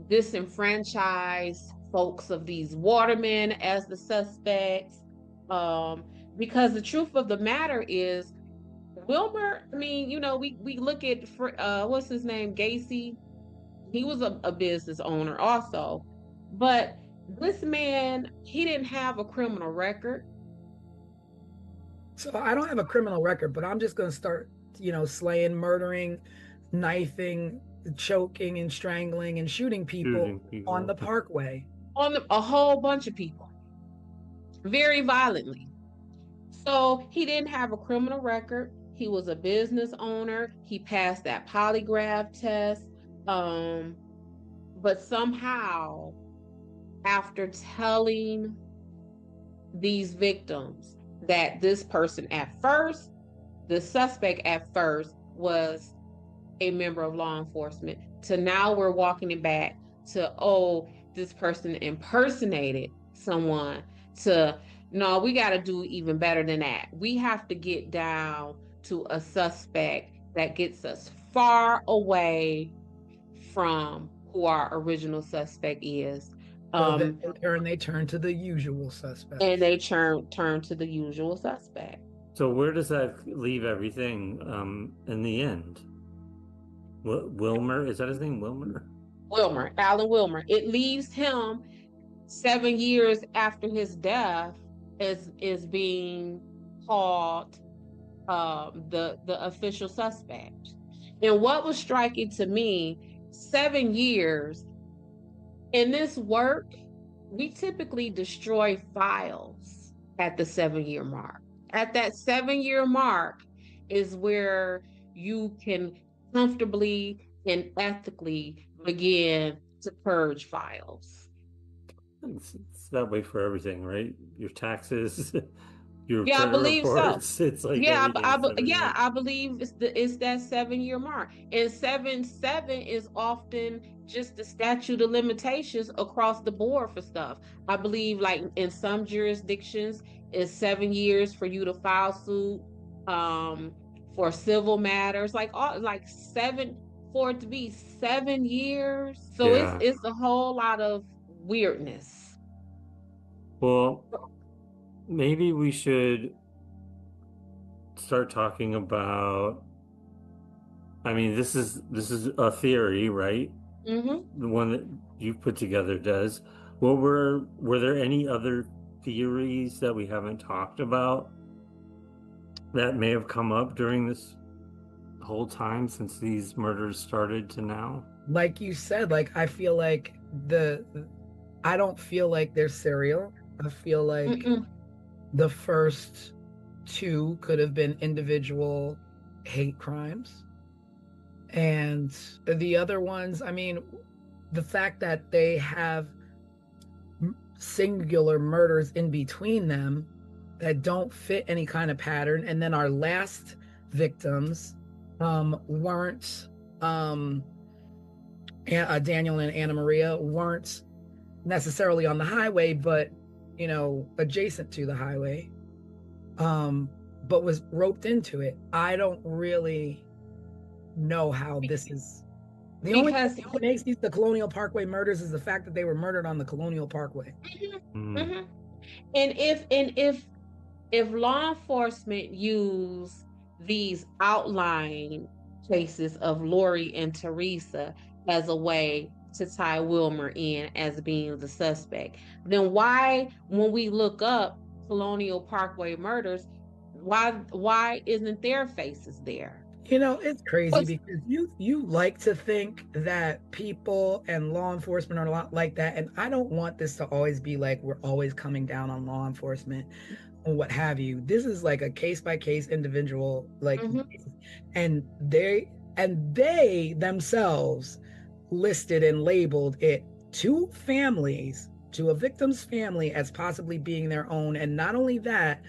S3: disenfranchised folks of these watermen as the suspects. Because the truth of the matter is, Wilmer, I mean, we look at what's his name, Gacy. He was a business owner also, but this man, he didn't have a criminal record.
S2: So I don't have a criminal record, but I'm just going to start, slaying, murdering, knifing, choking and strangling and shooting people on the parkway.
S3: A whole bunch of people, very violently. So he didn't have a criminal record. He was a business owner. He passed that polygraph test. But somehow, after telling these victims that this person the suspect at first was a member of law enforcement, to now we're walking it back to, oh, this person impersonated someone, to, no, we got to do even better than that. We have to get down to a suspect that gets us far away from who our original suspect is.
S2: So then they turn to the usual suspect.
S3: And they turn to the usual suspect.
S4: So where does that leave everything in the end? Wilmer, is that his name? Wilmer,
S3: Alan Wilmer. It leaves him 7 years after his death is being called the official suspect. And what was striking to me, 7 years in this work, we typically destroy files at the 7-year mark. At that 7-year mark is where you can comfortably and ethically begin to purge files.
S4: It's that way for everything, right? Your taxes, your
S3: I believe
S4: reports.
S3: So.
S4: It's like
S3: I believe it's that 7-year mark, and 7 is often just the statute of limitations across the board for stuff. I believe, like in some jurisdictions, it's 7 years for you to file suit for civil matters, like 7 for it to be 7 years. So it's a whole lot of weirdness.
S4: Well, maybe we should start talking about, I mean, this is a theory, right? The one that you put together does. Well, were there any other theories that we haven't talked about that may have come up during this whole time since these murders started to now?
S2: Like you said, I feel like I don't feel like they're serial. I feel like the first 2 could have been individual hate crimes. And the other ones, I mean, the fact that they have singular murders in between them that don't fit any kind of pattern. And then our last victims weren't, Daniel and Anna Maria weren't necessarily on the highway, but, adjacent to the highway, but was roped into it. I don't really know how this is. The only thing that makes these the Colonial Parkway murders is the fact that they were murdered on the Colonial Parkway.
S3: And if if law enforcement use these outlying cases of Lori and Teresa as a way to tie Wilmer in as being the suspect, then why, when we look up Colonial Parkway murders, why isn't their faces there?
S2: It's crazy
S3: What's
S2: because you like to think that people and law enforcement are a lot like that, and I don't want this to always be like we're always coming down on law enforcement or what have you. This is like a case by case individual, like,
S3: Mhm.
S2: and they themselves listed and labeled it to families, to a victim's family, as possibly being their own, and not only that,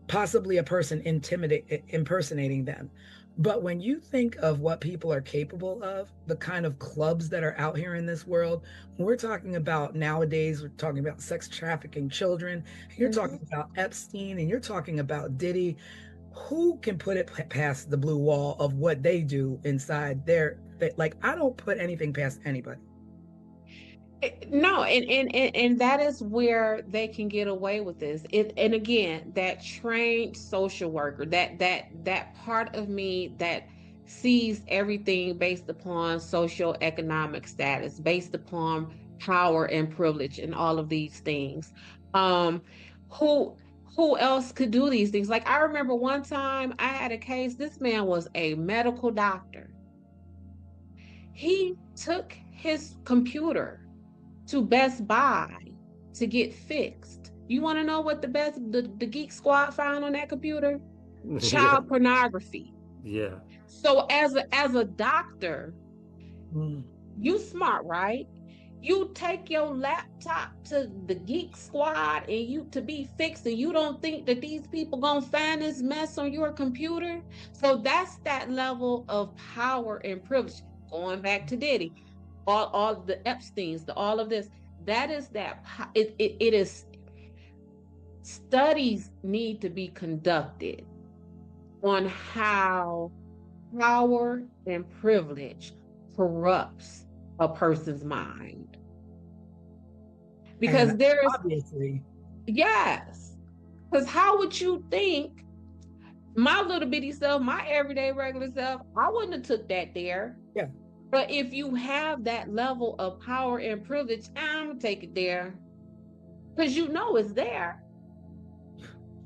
S2: possibly a person impersonating them. But when you think of what people are capable of, the kind of clubs that are out here in this world, when we're talking about nowadays, we're talking about sex trafficking children, you're talking about Epstein, and you're talking about Diddy. Who can put it past the blue wall of what they do inside their, like, I don't put anything past anybody.
S3: No, and that is where they can get away with this. And again, that trained social worker, that part of me that sees everything based upon social economic status, based upon power and privilege and all of these things. Um, who who else could do these things? Like, I remember one time I had a case, this man was a medical doctor. He took his computer to Best Buy to get fixed. You want to know what the Geek Squad found on that computer?
S4: Yeah.
S3: Child pornography.
S4: Yeah.
S3: So as a doctor,
S2: Mm.
S3: you smart, right? You take your laptop to the Geek Squad and you to be fixed, and you don't think that these people gonna find this mess on your computer? So that's that level of power and privilege. Going back to Diddy, all the Epstein's, all of this. That is that. It is. Studies need to be conducted on how power and privilege corrupts a person's mind,
S2: And
S3: because there's,
S2: obviously,
S3: yes, because how would you think my little bitty self, my everyday regular self, I wouldn't have took that there.
S2: yeah.
S3: But if you have that level of power and privilege, I'm gonna take it there because you know it's there,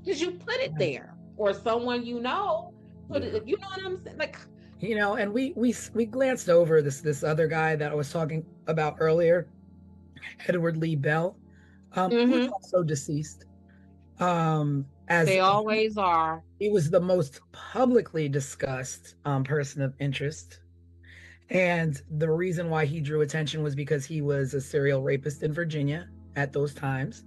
S3: because you put it there, or someone put
S4: Yeah.
S3: it. You know what I'm saying? Like,
S2: And we glanced over this other guy that I was talking about earlier, Edward Lee Bell, who's
S3: mhm,
S2: also deceased. As
S3: they always are.
S2: he was the most publicly discussed person of interest. And the reason why he drew attention was because he was a serial rapist in Virginia at those times.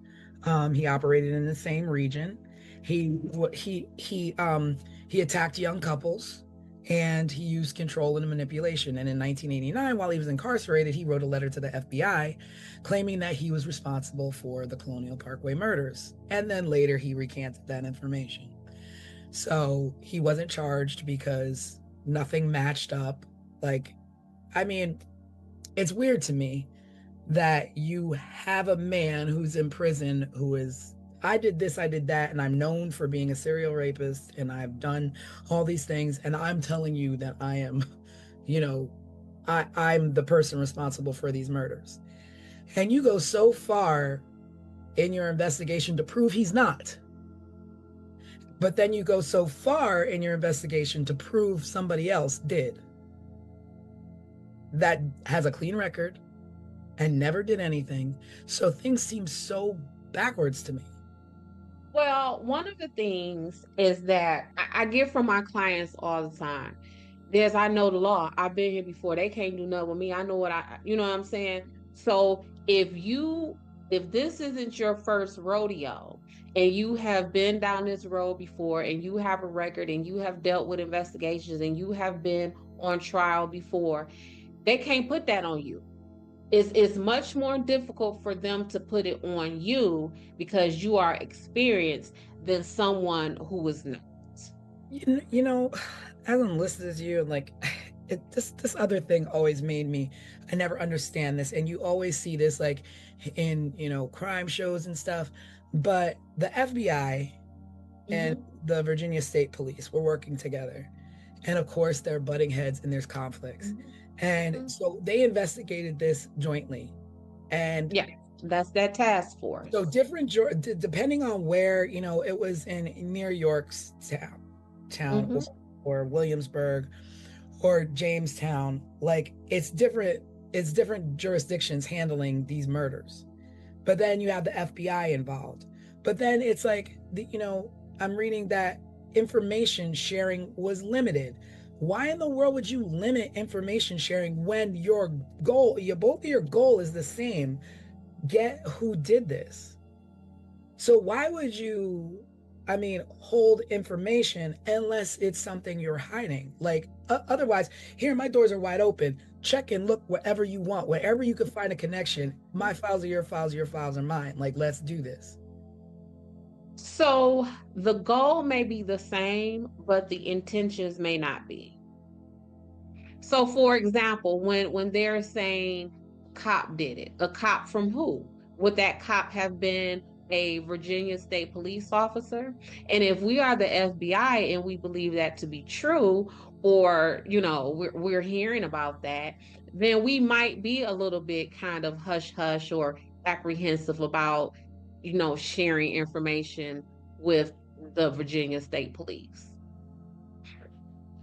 S2: He operated in the same region. He attacked young couples, and he used control and manipulation. And in 1989, while he was incarcerated, he wrote a letter to the FBI claiming that he was responsible for the Colonial Parkway murders. And then later he recanted that information. So he wasn't charged because nothing matched up. Like, I mean, it's weird to me that you have a man who's in prison who is, I did this, I did that, and I'm known for being a serial rapist, and I've done all these things, and I'm telling you that I am, you know, I'm the person responsible for these murders. And you go so far in your investigation to prove he's not. But then you go so far in your investigation to prove somebody else did, that has a clean record and never did anything. So things seem so backwards to me.
S3: Well, one of the things is that I get from my clients all the time. There's, I know the law. I've been here before. They can't do nothing with me. I know you know what I'm saying? So if this isn't your first rodeo, and you have been down this road before, and you have a record, and you have dealt with investigations, and you have been on trial before, they can't put that on you. It's much more difficult for them to put it on you because you are experienced than someone who is not.
S2: You know, as I'm listening to you, like, this other thing always made me, I never understand this, and you always see this like in crime shows and stuff, but the FBI and the Virginia State Police were working together. And of course, there are butting heads and there's conflicts. And so they investigated this jointly. And
S3: yeah, that's that task force.
S2: so different, depending on where, it was in near York's town or Williamsburg or Jamestown, like it's different jurisdictions handling these murders. But then you have the FBI involved. But then it's like, I'm reading that information sharing was limited. Why in the world would you limit information sharing when your goal, both of your goal is the same? Get who did this. So why would you, hold information unless it's something you're hiding? Like otherwise, here, my doors are wide open. Check and look wherever you want, wherever you can find a connection. My files are your files are mine. Like, let's do this.
S3: So the goal may be the same, but the intentions may not be. So for example, when they're saying cop did it, a cop from who? Would that cop have been a Virginia State Police officer? And if we are the FBI and we believe that to be true, or we're hearing about that, then we might be a little bit kind of hush hush or apprehensive about sharing information with the Virginia State Police.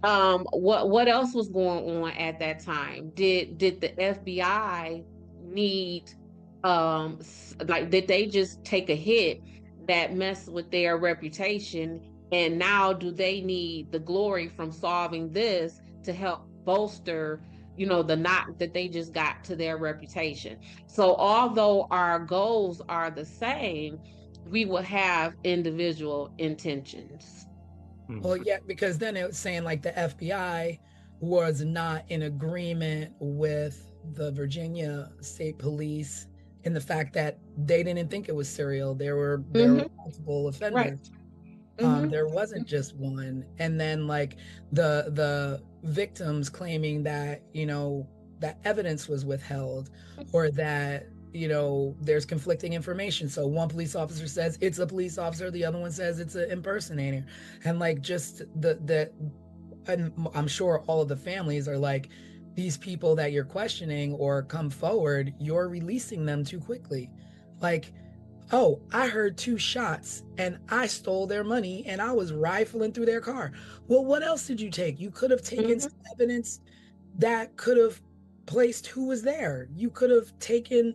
S3: What else was going on at that time? Did the FBI need did they just take a hit that messed with their reputation, and now do they need the glory from solving this to help bolster the knock that they just got to their reputation? So although our goals are the same, we will have individual intentions.
S2: Well, yeah, because then it was saying like the FBI was not in agreement with the Virginia State Police in the fact that they didn't think it was serial. There were multiple offenders. Right. There wasn't just one. And then like the victims claiming that, that evidence was withheld, or that, there's conflicting information. So one police officer says it's a police officer, the other one says it's an impersonator. And like just and I'm sure all of the families are like, these people that you're questioning or come forward, you're releasing them too quickly. Like, oh, I heard 2 shots and I stole their money and I was rifling through their car. Well, what else did you take? You could have taken some evidence that could have placed who was there. You could have taken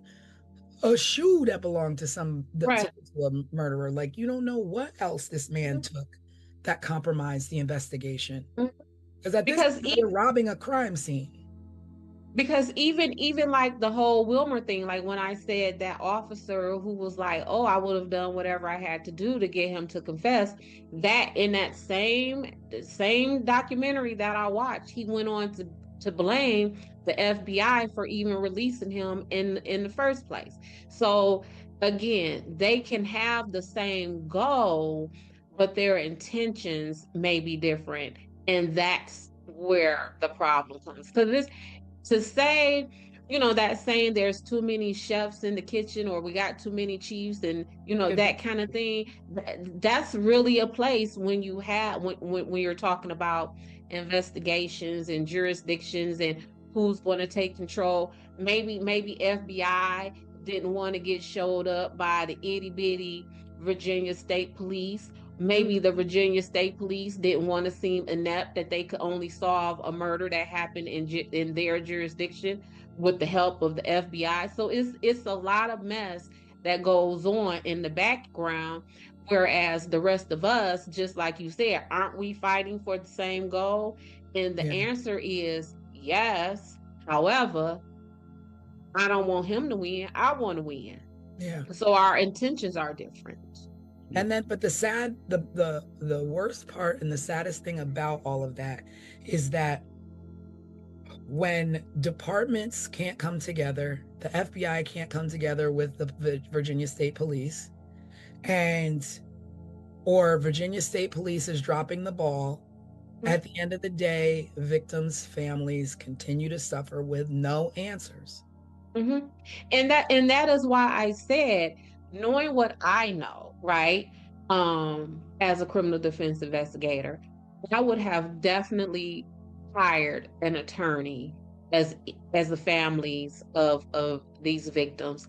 S2: a shoe that belonged to to a murderer. Like, you don't know what else this man took that compromised the investigation. Because at this point, they're robbing a crime scene.
S3: Because even like the whole Wilmer thing, like when I said that officer who was like, oh, I would have done whatever I had to do to get him to confess, that in that same documentary that I watched, he went on to blame the FBI for even releasing him in the first place. So again, they can have the same goal, but their intentions may be different. And that's where the problem comes. Because to say, that saying there's too many chefs in the kitchen, or we got too many chiefs, and that kind of thing, that's really a place when you have when you're talking about investigations and jurisdictions and who's going to take control. Maybe FBI didn't want to get showed up by the itty bitty Virginia State Police. Maybe the Virginia State Police didn't want to seem inept, that they could only solve a murder that happened in their jurisdiction with the help of the FBI. So it's a lot of mess that goes on in the background, whereas the rest of us, just like you said, aren't we fighting for the same goal? And the answer is yes. However, I don't want him to win. I want to win.
S2: Yeah.
S3: So our intentions are different.
S2: And then, but the worst part and the saddest thing about all of that is that when departments can't come together, the FBI can't come together with the Virginia State Police, or Virginia State Police is dropping the ball, at the end of the day, victims' families continue to suffer with no answers.
S3: And that is why I said, knowing what I know, right? as a criminal defense investigator, I would have definitely hired an attorney as the families of these victims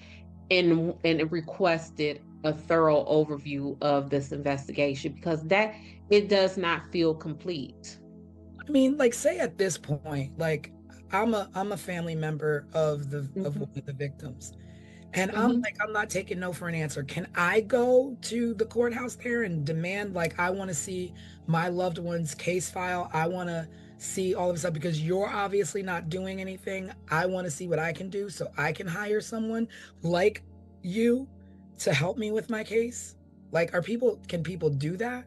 S3: and requested a thorough overview of this investigation, because that it does not feel complete.
S2: I mean, like, say at this point, like, I'm a family member of one of the victims. And I'm
S3: Mhm.
S2: like, I'm not taking no for an answer. Can I go to the courthouse there and demand, like, I want to see my loved one's case file? I want to see all of this stuff because you're obviously not doing anything. I want to see what I can do so I can hire someone like you to help me with my case. Like, can people do that?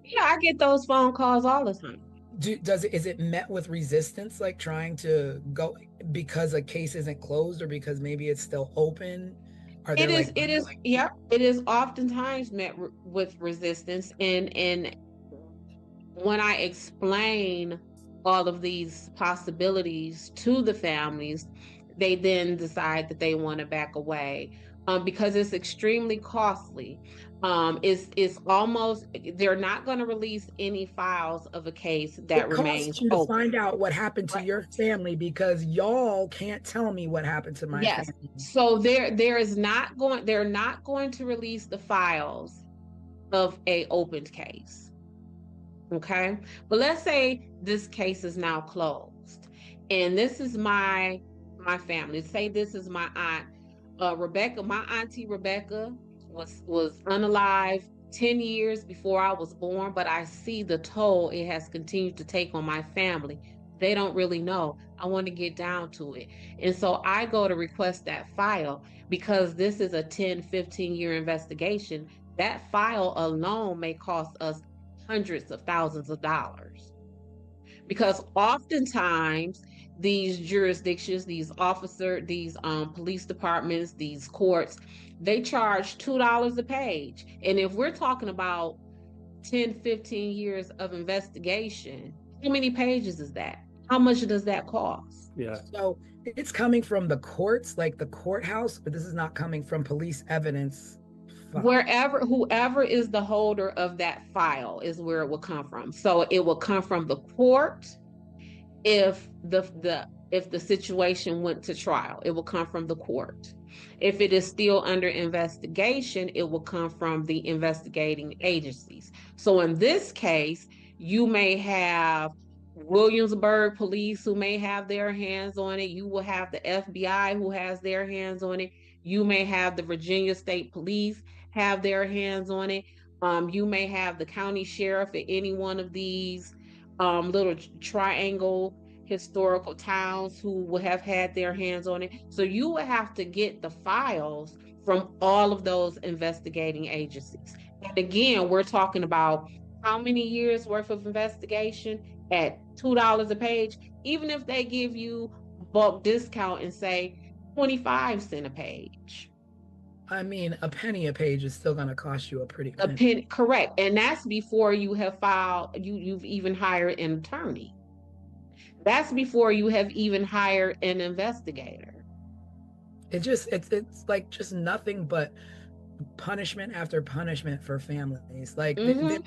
S3: Yeah, I get those phone calls all the time.
S2: Is it met with resistance, like trying to go because a case isn't closed or because maybe it's still open? Are there like
S3: Yeah, it is oftentimes met with resistance, and when I explain all of these possibilities to the families, they then decide that they want to back away, because it's extremely costly. It's almost, they're not going to release any files of a case that
S2: it
S3: remains
S2: costs you to
S3: open.
S2: find out what happened to
S3: Right.
S2: your family because y'all can't tell me what happened to my
S3: Yes.
S2: family?
S3: So they're not going to release the files of a opened case. Okay. But let's say this case is now closed. And this is my family. Say this is my aunt Rebecca. My auntie Rebecca was unalive 10 years before I was born, but I see the toll it has continued to take on my family. They don't really know. I want to get down to it. And so I go to request that file because this is a 10, 15-year investigation. That file alone may cost us hundreds of thousands of dollars, because oftentimes these jurisdictions, these police departments, these courts, they charge $2 a page. And if we're talking about 10, 15 years of investigation, how many pages is that? How much does that cost?
S4: Yeah.
S2: So it's coming from the courts, like the courthouse, but this is not coming from police evidence.
S3: Whoever is the holder of that file is where it will come from. So it will come from the court. If the situation went to trial, it will come from the court. If it is still under investigation, it will come from the investigating agencies. So in this case, you may have Williamsburg police who may have their hands on it. You will have the FBI who has their hands on it. You may have the Virginia State Police have their hands on it. You may have the county sheriff at any one of these little triangle historical towns who will have had their hands on it. So you will have to get the files from all of those investigating agencies. And again, we're talking about how many years worth of investigation at $2 a page, even if they give you bulk discount and say 25 cents a page.
S2: I mean, a penny a page is still going to cost you a pretty
S3: A
S2: penny.
S3: pen, correct. And that's before you have you've even hired an attorney. That's before you have even hired an investigator.
S2: It's like just nothing but punishment after punishment for families. Like
S3: Mm-hmm.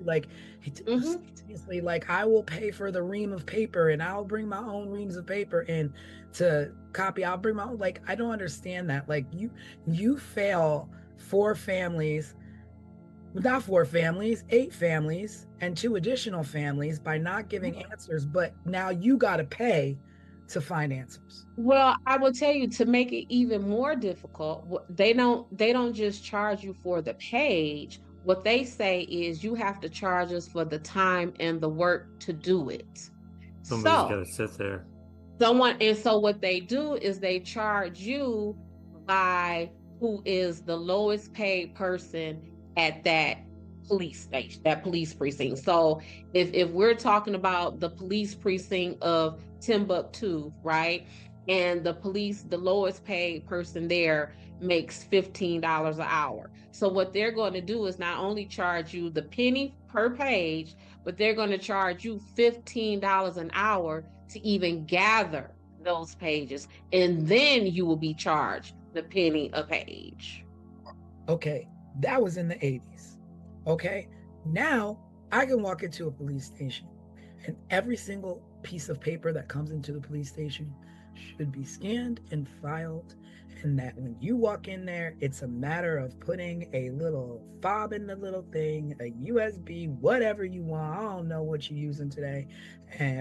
S2: like
S3: Mm-hmm.
S2: seriously, like, I will pay for the ream of paper and I'll bring my own reams of paper in to copy. I'll bring my own, like, I don't understand that. Like, you fail four families, not four families, eight families, and two additional families by not giving answers, but now you got to pay to find answers.
S3: Well, I will tell you, to make it even more difficult, they don't just charge you for the page. What they say is you have to charge us for the time and the work to do it.
S4: Somebody's got
S3: So
S4: to sit there.
S3: so what they do is they charge you by who is the lowest paid person at that police station, that police precinct. So if we're talking about the police precinct of Timbuktu, right? And the lowest paid person there makes $15 an hour. So what they're going to do is not only charge you the penny per page, but they're going to charge you $15 an hour to even gather those pages. And then you will be charged the penny a page.
S2: Okay, that was in the 80s. Okay. Now I can walk into a police station and every single piece of paper that comes into the police station should be scanned and filed. And that when you walk in there, it's a matter of putting a little fob in the little thing, a USB, whatever you want. I don't know what you're using today.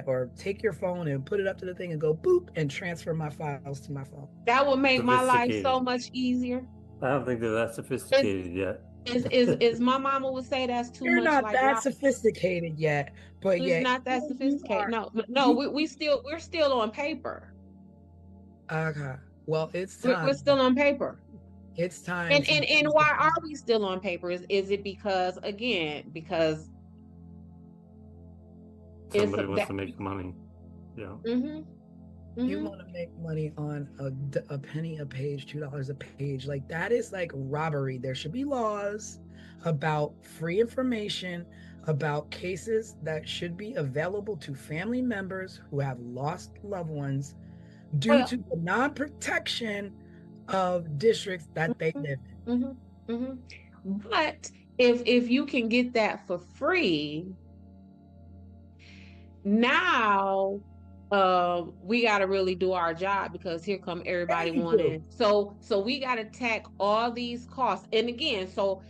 S2: Or take your phone and put it up to the thing and go boop and transfer my files to my phone.
S3: That would make my life so
S4: Sophisticated.
S3: much easier.
S4: I don't think they're that sophisticated yet.
S3: Is my mama would say that's too
S2: You're
S3: much
S2: not
S3: like
S2: that
S3: life.
S2: sophisticated yet, but
S3: It's
S2: yeah,
S3: not that
S2: you
S3: sophisticated.
S2: are.
S3: No, we're still on paper.
S2: Okay. Well, it's
S3: We're
S2: time.
S3: still on paper.
S2: It's time.
S3: And why are we still on paper? Is it because because
S4: Somebody wants to make money. Yeah.
S2: You want to make money on a penny a page, $2 a page. Like that is like robbery. There should be laws about free information, about cases that should be available to family members who have lost loved ones due to the non-protection of districts that they live in.
S3: But if you can get that for free, now we got to really do our job, because here come everybody wanting. So we got to tack all these costs. And again, so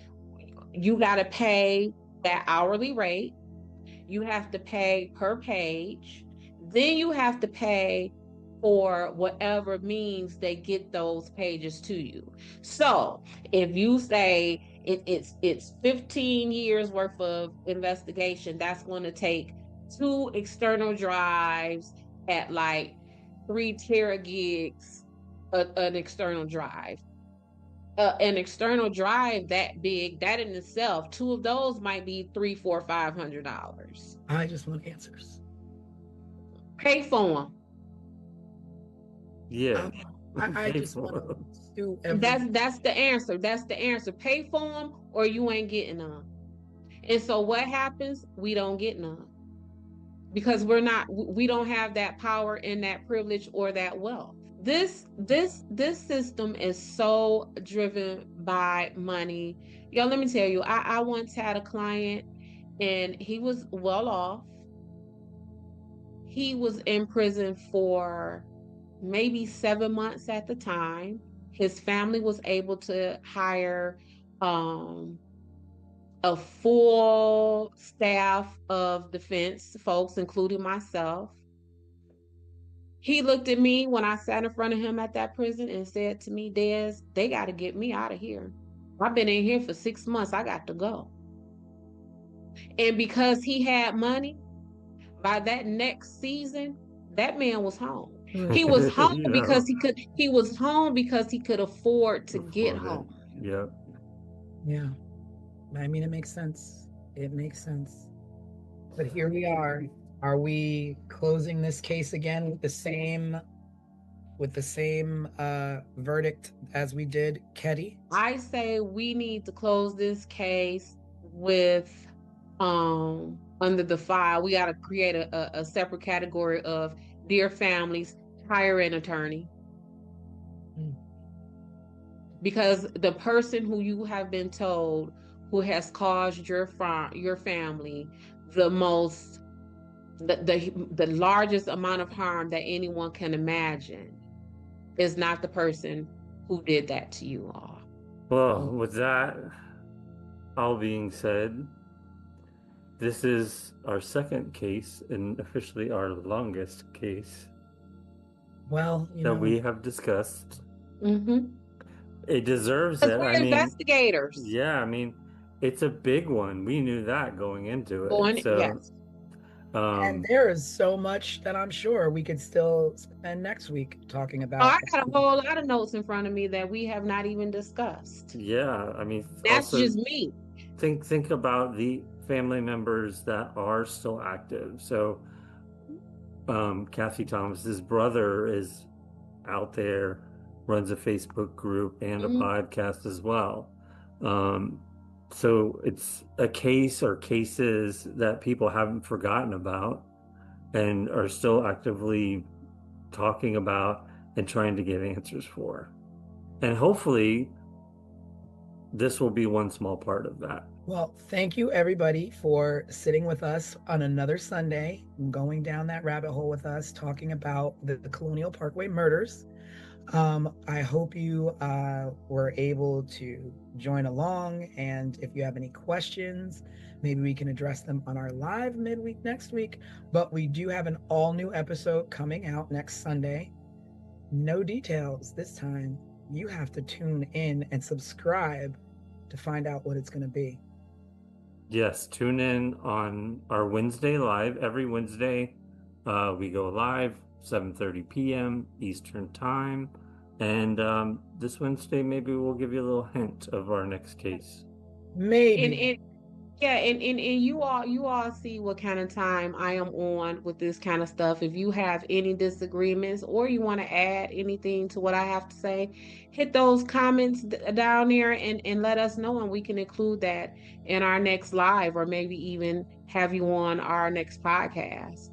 S3: you got to pay that hourly rate. You have to pay per page. Then you have to pay for whatever means they get those pages to you. So if you say it's 15 years worth of investigation, that's going to take 2 external drives at like 3 teragigs, an external drive. An external drive that big, that in itself, 2 of those might be $300, $400, $500.
S2: I just want answers.
S3: Pay for them.
S4: Yeah.
S2: I just want to do
S3: That's the answer. That's the answer. Pay for them or you ain't getting none. And so what happens? We don't get none. Because we don't have that power and that privilege or that wealth. This system is so driven by money. Yo, let me tell you, I once had a client and he was well off. He was in prison for maybe 7 months at the time. His family was able to hire a full staff of defense folks, including myself. He looked at me when I sat in front of him at that prison and said to me, Des, they got to get me out of here. I've been in here for 6 months. I got to go. And because he had money, by that next season, that man was home. He was home because he could afford to get home.
S4: Yep.
S2: Yeah. I mean, it makes sense. It makes sense. But here we are. Are we closing this case again with the same verdict as we did Ketty?
S3: I say we need to close this case with under the file. We got to create a separate category of dear families, hire an attorney. Because the person who you have been told who has caused your family the largest amount of harm that anyone can imagine is not the person who did that to you all.
S4: Well, with that all being said, this is our second case and officially our longest case that we have discussed. It deserves it.
S3: We're investigators.
S4: Yeah, I mean, it's a big one. We knew that going into it.
S3: Yes.
S2: And there is so much that I'm sure we could still spend next week talking about.
S3: I got a whole lot of notes in front of me that we have not even discussed.
S4: Yeah, I mean,
S3: that's just me.
S4: Think about the family members that are still active. So, Kathy Thomas's brother is out there, runs a Facebook group and a podcast as well. So it's a case or cases that people haven't forgotten about and are still actively talking about and trying to get answers for. And hopefully this will be one small part of that.
S2: Well, thank you everybody for sitting with us on another Sunday, going down that rabbit hole with us, talking about the Colonial Parkway murders. I hope you were able to join along, and if you have any questions, maybe we can address them on our live midweek next week. But we do have an all new episode coming out next Sunday. No details this time. You have to tune in and subscribe to find out what it's going to be.
S4: Yes, tune in on our Wednesday live. Every Wednesday, we go live 7:30 p.m. Eastern Time. And this Wednesday, maybe we'll give you a little hint of our next case.
S2: Maybe.
S3: And yeah, and you all see what kind of time I am on with this kind of stuff. If you have any disagreements or you want to add anything to what I have to say, hit those comments down there and let us know, and we can include that in our next live, or maybe even have you on our next podcast.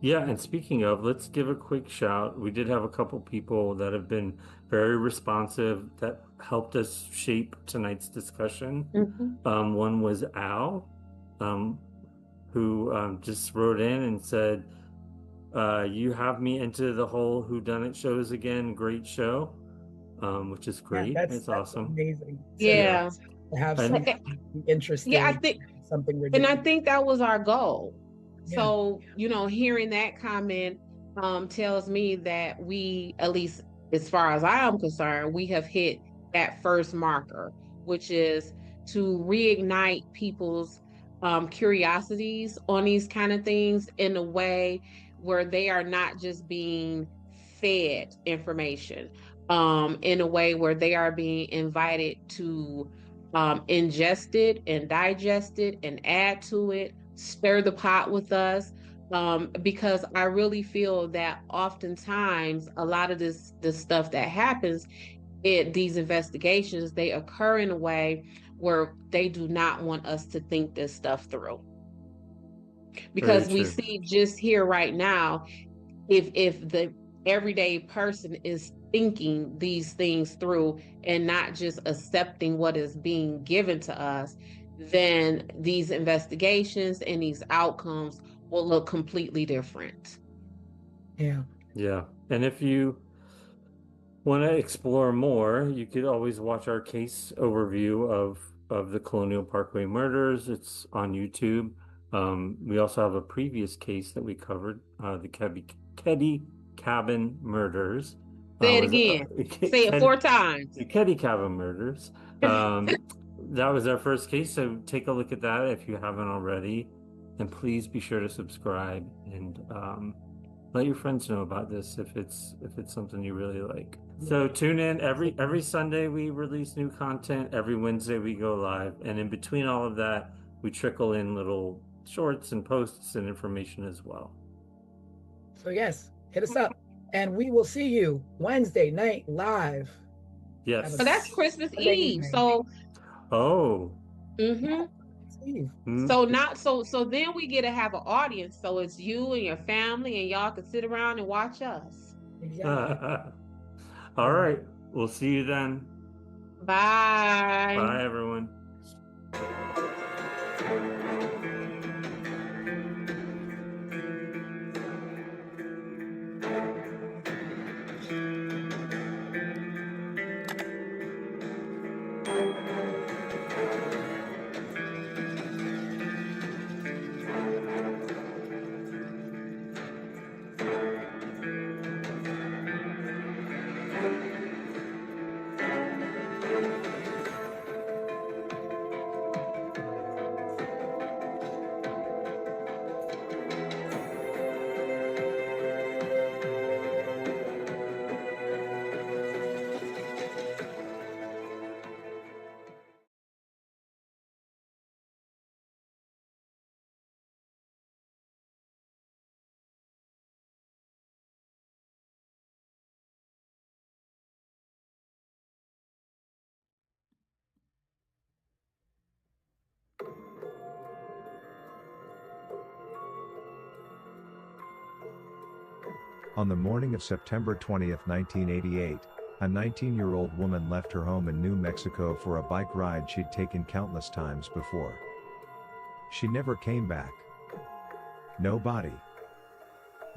S4: Yeah, and speaking of, let's give a quick shout. We did have a couple people that have been very responsive that helped us shape tonight's discussion. One was Al, who just wrote in and said, you have me into the whole whodunit shows again. Great show, which is great.
S2: Yeah,
S4: that's
S2: that's
S4: awesome.
S2: amazing.
S3: Yeah.
S2: To have
S4: And-
S2: some interesting,
S3: Yeah, I think
S2: something we're
S3: And
S2: doing.
S3: I think that was our goal.
S2: Yeah.
S3: So, hearing that comment tells me that we, at least as far as I am concerned, we have hit that first marker, which is to reignite people's curiosities on these kind of things in a way where they are not just being fed information, in a way where they are being invited to ingest it and digest it and add to it, stir the pot with us. Because I really feel that oftentimes a lot of this stuff that happens in these investigations, they occur in a way where they do not want us to think this stuff through. Because we see just here right now, if the everyday person is thinking these things through and not just accepting what is being given to us, then these investigations and these outcomes will look completely different.
S2: Yeah.
S4: And if you want to explore more, you could always watch our case overview of the Colonial Parkway murders. It's on YouTube. We also have a previous case that we covered, the Keddy Cabin murders.
S3: Say it again. Say it 4 times.
S4: The Keddy Cabin murders. That was our first case, so take a look at that if you haven't already. And please be sure to subscribe and let your friends know about this if it's something you really like. So tune in every Sunday. We release new content. Every Wednesday we go live, and in between all of that, we trickle in little shorts and posts and information as well.
S2: So yes, hit us up, and we will see you Wednesday night live.
S4: Yes.
S3: So that's Christmas Eve. So.
S4: Oh.
S3: So then we get to have an audience. So it's you and your family, and y'all can sit around and watch us.
S2: Exactly.
S4: All right. We'll see you then.
S3: Bye.
S4: Bye, everyone.
S5: On the morning of September 20, 1988, A 19-year-old woman left her home in New Mexico for a bike ride she'd taken countless times before. She never came back. No body.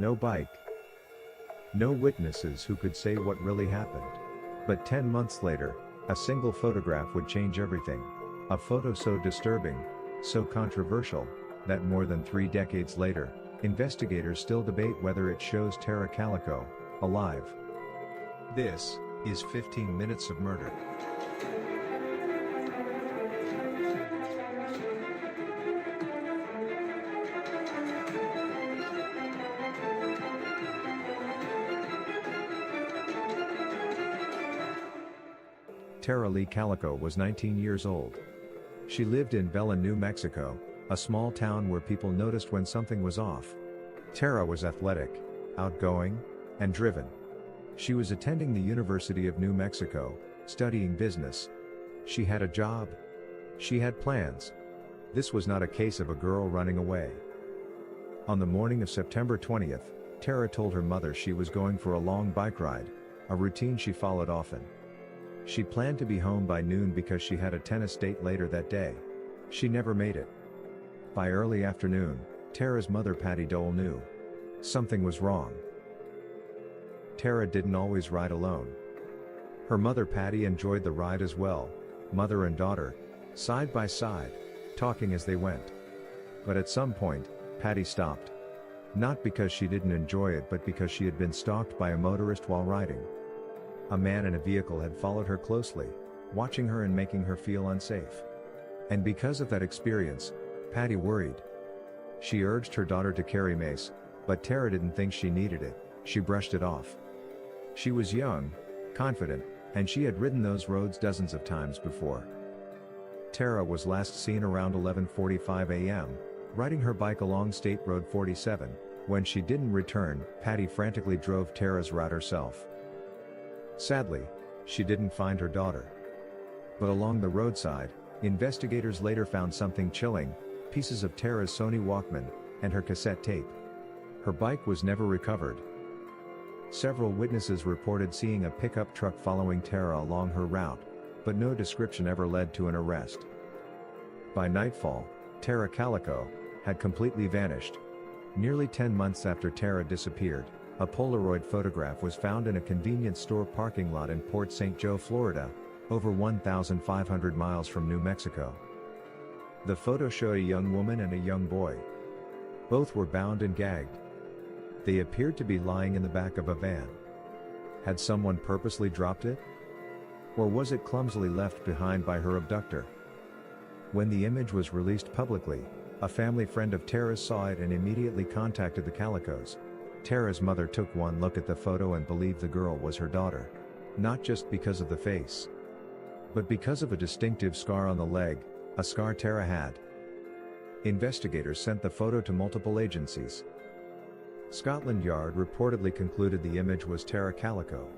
S5: No bike. No witnesses who could say what really happened. But 10 months later, a single photograph would change everything. A photo so disturbing, so controversial, that more than 3 decades later, investigators still debate whether it shows Tara Calico alive. This is 15 Minutes of Murder. Tara Lee Calico was 19 years old. She lived in Belen, New Mexico, a small town where people noticed when something was off. Tara was athletic, outgoing, and driven. She was attending the University of New Mexico, studying business. She had a job. She had plans. This was not a case of a girl running away. On the morning of September 20th, Tara told her mother she was going for a long bike ride, a routine she followed often. She planned to be home by noon because she had a tennis date later that day. She never made it. By early afternoon, Tara's mother Patty Dole knew something was wrong. Tara didn't always ride alone. Her mother Patty enjoyed the ride as well, mother and daughter, side by side, talking as they went. But at some point, Patty stopped. Not because she didn't enjoy it but because she had been stalked by a motorist while riding. A man in a vehicle had followed her closely, watching her and making her feel unsafe. And because of that experience, Patty worried. She urged her daughter to carry mace, but Tara didn't think she needed it. She brushed it off. She was young, confident, and she had ridden those roads dozens of times before. Tara was last seen around 11:45 a.m., riding her bike along State Road 47. When she didn't return, Patty frantically drove Tara's route herself. Sadly, she didn't find her daughter. But along the roadside, investigators later found something chilling: pieces of Tara's Sony Walkman, and her cassette tape. Her bike was never recovered. Several witnesses reported seeing a pickup truck following Tara along her route, but no description ever led to an arrest. By nightfall, Tara Calico had completely vanished. Nearly 10 months after Tara disappeared, a Polaroid photograph was found in a convenience store parking lot in Port St. Joe, Florida, over 1,500 miles from New Mexico. The photo showed a young woman and a young boy. Both were bound and gagged. They appeared to be lying in the back of a van. Had someone purposely dropped it? Or was it clumsily left behind by her abductor? When the image was released publicly, a family friend of Tara's saw it and immediately contacted the Calicos. Tara's mother took one look at the photo and believed the girl was her daughter. Not just because of the face, but because of a distinctive scar on the leg, a scar Tara had. Investigators sent the photo to multiple agencies. Scotland Yard reportedly concluded the image was Tara Calico.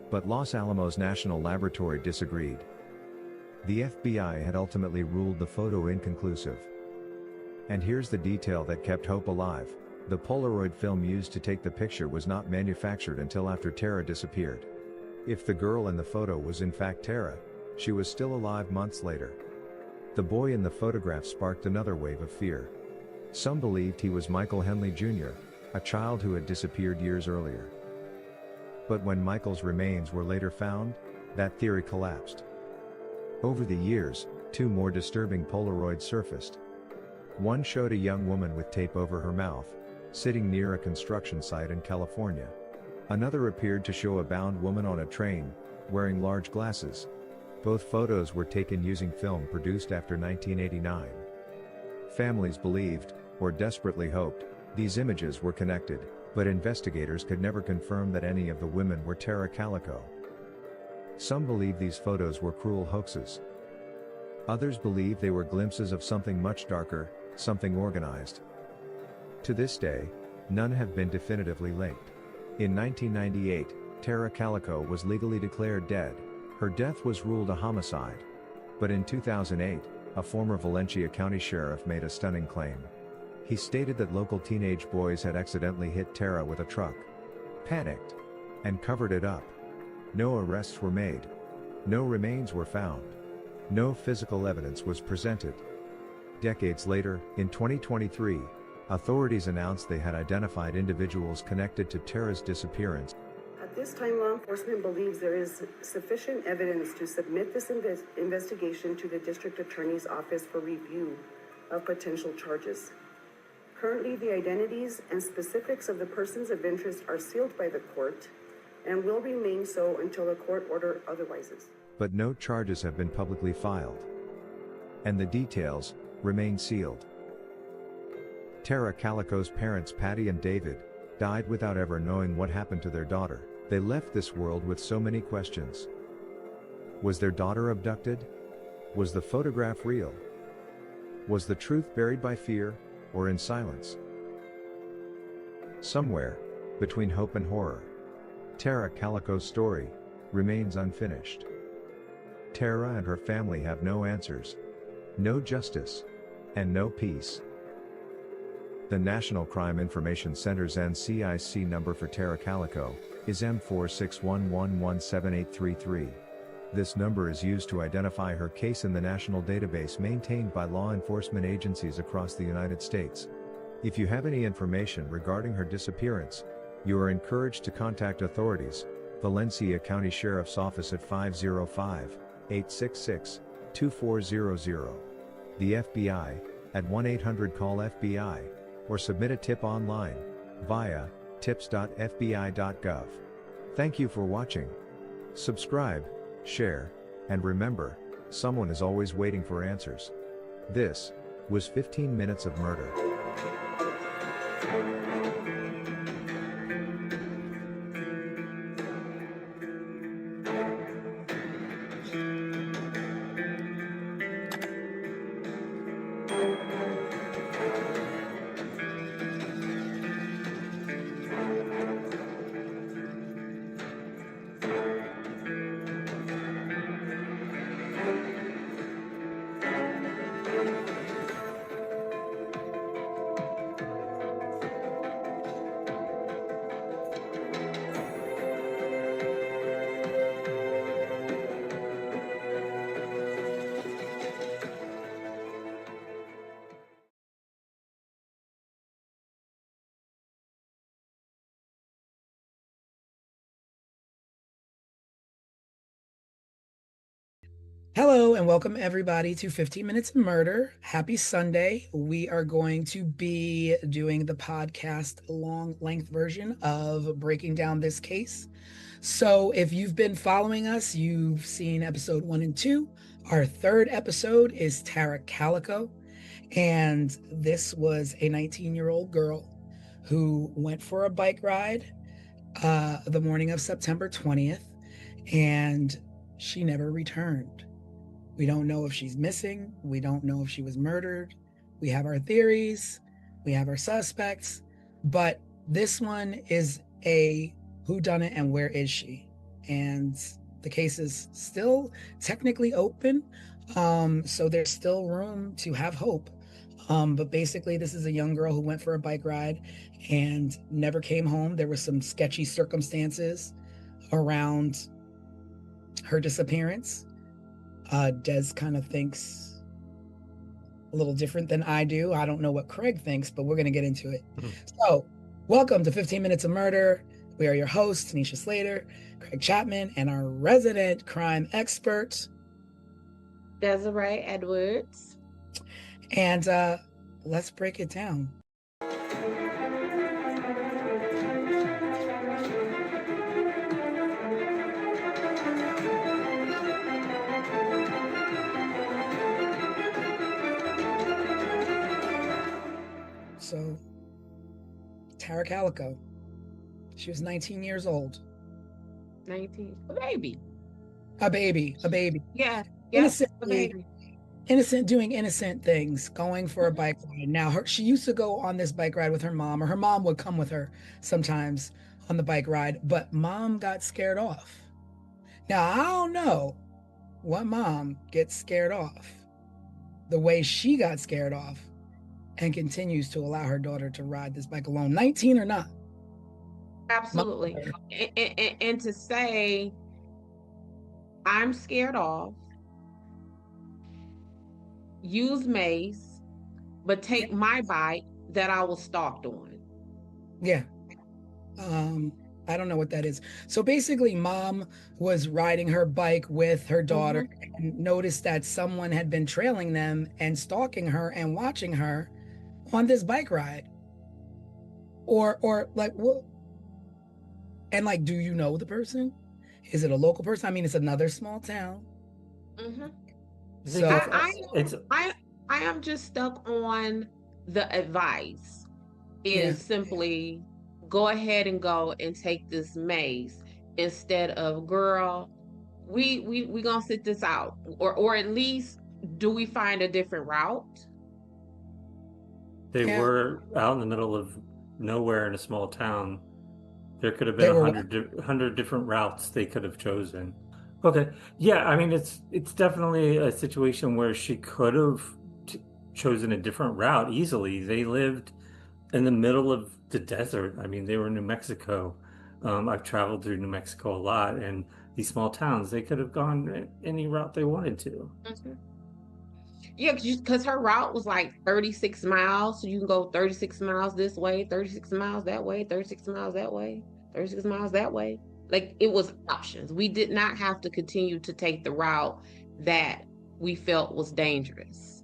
S5: But Los Alamos National Laboratory disagreed. The FBI had ultimately ruled the photo inconclusive. And here's the detail that kept hope alive: the Polaroid film used to take the picture was not manufactured until after Tara disappeared. If the girl in the photo was in fact Tara, she was still alive months later. The boy in the photograph sparked another wave of fear. Some believed he was Michael Henley Jr., a child who had disappeared years earlier. But when Michael's remains were later found, that theory collapsed. Over the years, 2 more disturbing Polaroids surfaced. One showed a young woman with tape over her mouth, sitting near a construction site in California. Another appeared to show a bound woman on a train, wearing large glasses. Both photos were taken using film produced after 1989. Families believed, or desperately hoped, these images were connected, but investigators could never confirm that any of the women were Tara Calico. Some believe these photos were cruel hoaxes. Others believe they were glimpses of something much darker, something organized. To this day, none have been definitively linked. In 1998, Tara Calico was legally declared dead. Her death was ruled a homicide. But in 2008, a former Valencia County sheriff made a stunning claim. He stated that local teenage boys had accidentally hit Tara with a truck, panicked, and covered it up. No arrests were made. No remains were found. No physical evidence was presented. Decades later, in 2023, authorities announced they had identified individuals connected to Tara's disappearance.
S6: At this time, law enforcement believes there is sufficient evidence to submit this investigation to the District Attorney's Office for review of potential charges. Currently, the identities and specifics of the persons of interest are sealed by the court and will remain so until a court order otherwises.
S5: But no charges have been publicly filed. And the details remain sealed. Tara Calico's parents, Patty and David, died without ever knowing what happened to their daughter. They left this world with so many questions. Was their daughter abducted? Was the photograph real? Was the truth buried by fear, or in silence? Somewhere between hope and horror, Tara Calico's story remains unfinished. Tara and her family have no answers, no justice, and no peace. The National Crime Information Center's NCIC number for Tara Calico is M4611178833. This number is used to identify her case in the national database maintained by law enforcement agencies across the United States. If you have any information regarding her disappearance, you are encouraged to contact authorities, Valencia County Sheriff's Office at 505-866-2400, the FBI at 1-800-CALL-FBI, or submit a tip online via tips.fbi.gov. Thank you for watching. Subscribe, share, and remember, someone is always waiting for answers. This was 15 Minutes of Murder.
S2: Hello and welcome everybody to 15 Minutes of Murder. Happy Sunday. We are going to be doing the podcast long length version of breaking down this case. So if you've been following us, you've seen episode 1 and 2. Our third episode is Tara Calico. And this was a 19-year-old girl who went for a bike ride the morning of September 20th, and she never returned. We don't know if she's missing. We don't know if she was murdered. We have our theories. We have our suspects. But this one is a whodunit and where is she? And the case is still technically open. So there's still room to have hope. But basically, this is a young girl who went for a bike ride and never came home. There were some sketchy circumstances around her disappearance. Des kind of thinks a little different than I do. I don't know what Craig thinks, but we're going to get into it. So, welcome to 15 Minutes of Murder. We are your hosts, Tanisha Slater, Craig Chapman, and our resident crime expert,
S3: Desiree Edwards.
S2: And let's break it down. So, Tara Calico, she was 19 years old.
S3: 19, a baby.
S2: A baby.
S3: Yeah,
S2: Innocently, innocent, doing innocent things, going for a bike ride. Now, she used to go on this bike ride with her mom, or her mom would come with her sometimes on the bike ride, but mom got scared off. Now, I don't know what mom gets scared off the way she got scared off and continues to allow her daughter to ride this bike alone, 19 or not.
S3: Absolutely. And to say I'm scared off, use mace, but take my bike that I was stalked on.
S2: Yeah. I don't know what that is. So basically, mom was riding her bike with her daughter and noticed that someone had been trailing them and stalking her and watching her on this bike ride. Or like what? And like, do you know the person? Is it a local person? I mean, it's another small town.
S3: Mm-hmm.
S2: So
S3: I am just stuck on the advice is simply go ahead and go and take this mace instead of girl, we gonna sit this out, or at least do we find a different route?
S4: They were out in the middle of nowhere in a small town. There could have been
S2: They were
S4: 100 different routes they could have chosen. Okay. Yeah, I mean it's definitely a situation where she could have chosen a different route easily. They lived in the middle of the desert. I mean, they were in New Mexico. I've traveled through New Mexico a lot, and these small towns, they could have gone any route they wanted to.
S3: Yeah, because her route was like 36 miles. So you can go 36 miles this way, 36 miles that way, 36 miles that way, 36 miles that way. Like it was options. We did not have to continue to take the route that we felt was dangerous.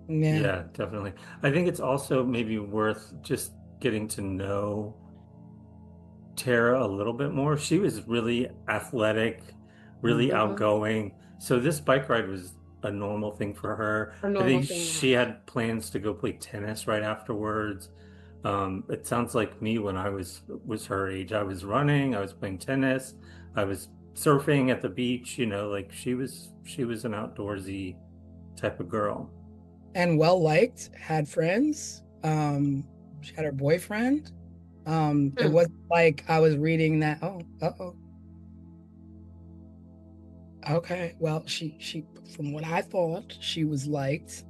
S4: Yeah, definitely. I think it's also maybe worth just getting to know Tara a little bit more. She was really athletic, really outgoing. So this bike ride was a normal thing for her. I think she had plans to go play tennis right afterwards. It sounds like me when I was her age. I was running, I was playing tennis, I was surfing at the beach, like she was an outdoorsy type of girl.
S2: And well liked, had friends. She had her boyfriend. It wasn't like I was reading that. Okay. Well, she from what I thought, she was liked.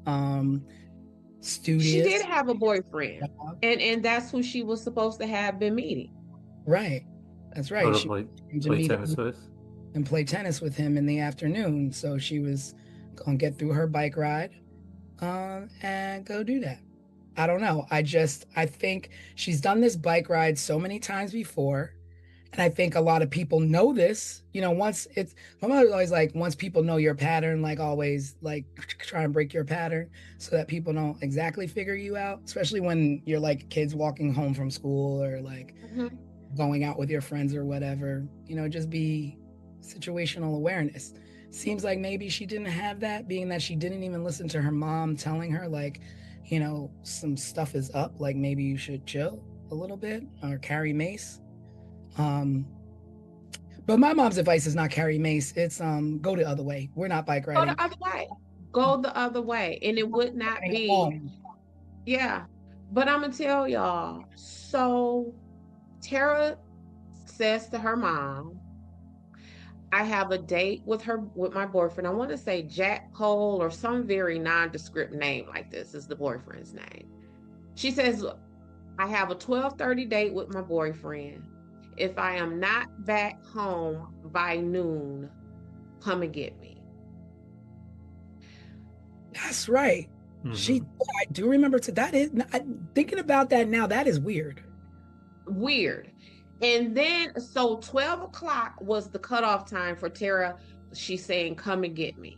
S2: Studious.
S3: She did have a boyfriend, and that's who she was supposed to have been meeting.
S2: Right. That's right. She
S4: play tennis with
S2: and play tennis with him in the afternoon. So she was gonna get through her bike ride, and go do that. I don't know. I think she's done this bike ride so many times before. And I think a lot of people know this, once my mother's always like, once people know your pattern, like always like try and break your pattern so that people don't exactly figure you out, especially when you're like kids walking home from school or like going out with your friends or whatever, just be situational awareness. Seems like maybe she didn't have that, being that she didn't even listen to her mom telling her like, some stuff is up, like maybe you should chill a little bit or carry mace. But my mom's advice is not carry mace. It's go the other way. We're not bike riding.
S3: Go the other way. Go the other way. And it would not be. Yeah. But I'm gonna tell y'all. So Tara says to her mom, I have a date with my boyfriend. I want to say Jack Cole or some very nondescript name like this is the boyfriend's name. She says, I have a 12:30 date with my boyfriend. If I am not back home by noon, come and get me.
S2: That's right. I do remember thinking about that now, that is weird.
S3: And then, so 12 o'clock was the cutoff time for Tara. She's saying, come and get me.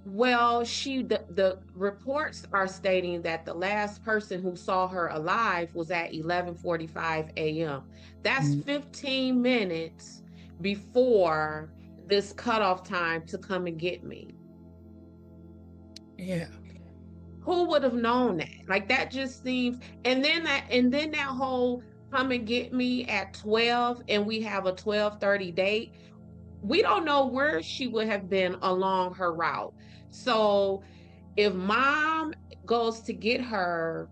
S3: Well, the reports are stating that the last person who saw her alive was at 11:45 a.m. That's 15 minutes before this cutoff time to come and get me.
S2: Yeah.
S3: Who would have known that? Like that just seems, and then that whole come and get me at 12 and we have a 12:30 date. We don't know where she would have been along her route. So if mom goes to get her,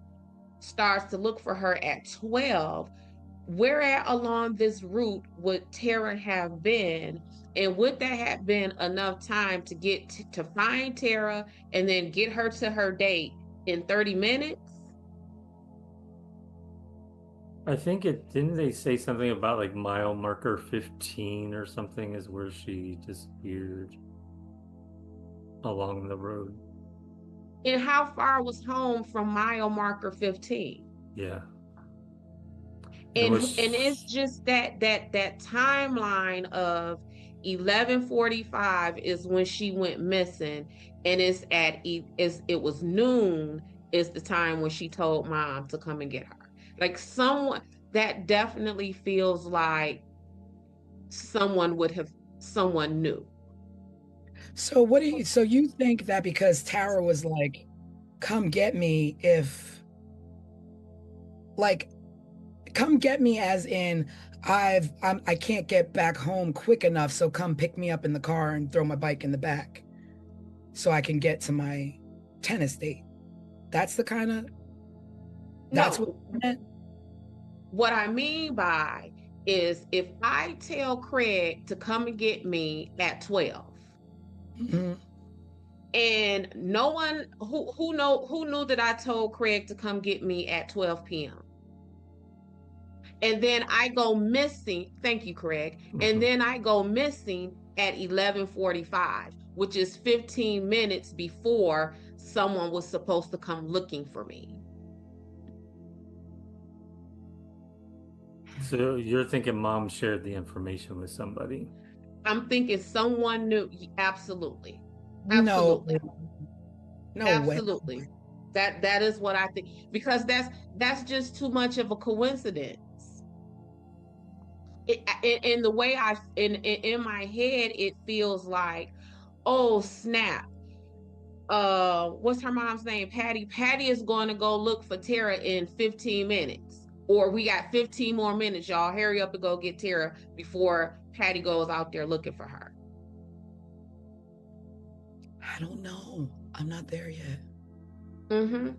S3: starts to look for her at 12, where along this route would Tara have been? And would that have been enough time to get to find Tara and then get her to her date in 30 minutes?
S4: I think didn't they say something about like mile marker 15 or something is where she disappeared along the road.
S3: And how far was home from mile marker 15?
S4: Yeah.
S3: And it's just that timeline of 11:45 is when she went missing, and it was noon is the time when she told mom to come and get her. Like someone that definitely feels like someone would have someone knew.
S2: So so you think that because Tara was like, come get me if like come get me as in I can't get back home quick enough, so come pick me up in the car and throw my bike in the back so I can get to my tennis date. That's the kind of that's what
S3: No, what I mean by is if I tell Craig to come and get me at 12,
S2: Mhm.
S3: and no one who knew that I told Craig to come get me at 12 p.m. And then I go missing. Thank you, Craig. And then I go missing at 11:45, which is 15 minutes before someone was supposed to come looking for me.
S4: So you're thinking mom shared the information with somebody?
S3: I'm thinking someone knew. Absolutely.
S2: No,
S3: Absolutely.
S2: no way.
S3: Absolutely. That is what I think, because that's just too much of a coincidence. In the way in my head, it feels like, oh snap, what's her mom's name? Patty is going to go look for Tara in 15 minutes, or we got 15 more minutes, y'all hurry up and go get Tara before Patty goes out there looking for her.
S2: I don't know. I'm not there yet.
S3: Mm-hmm.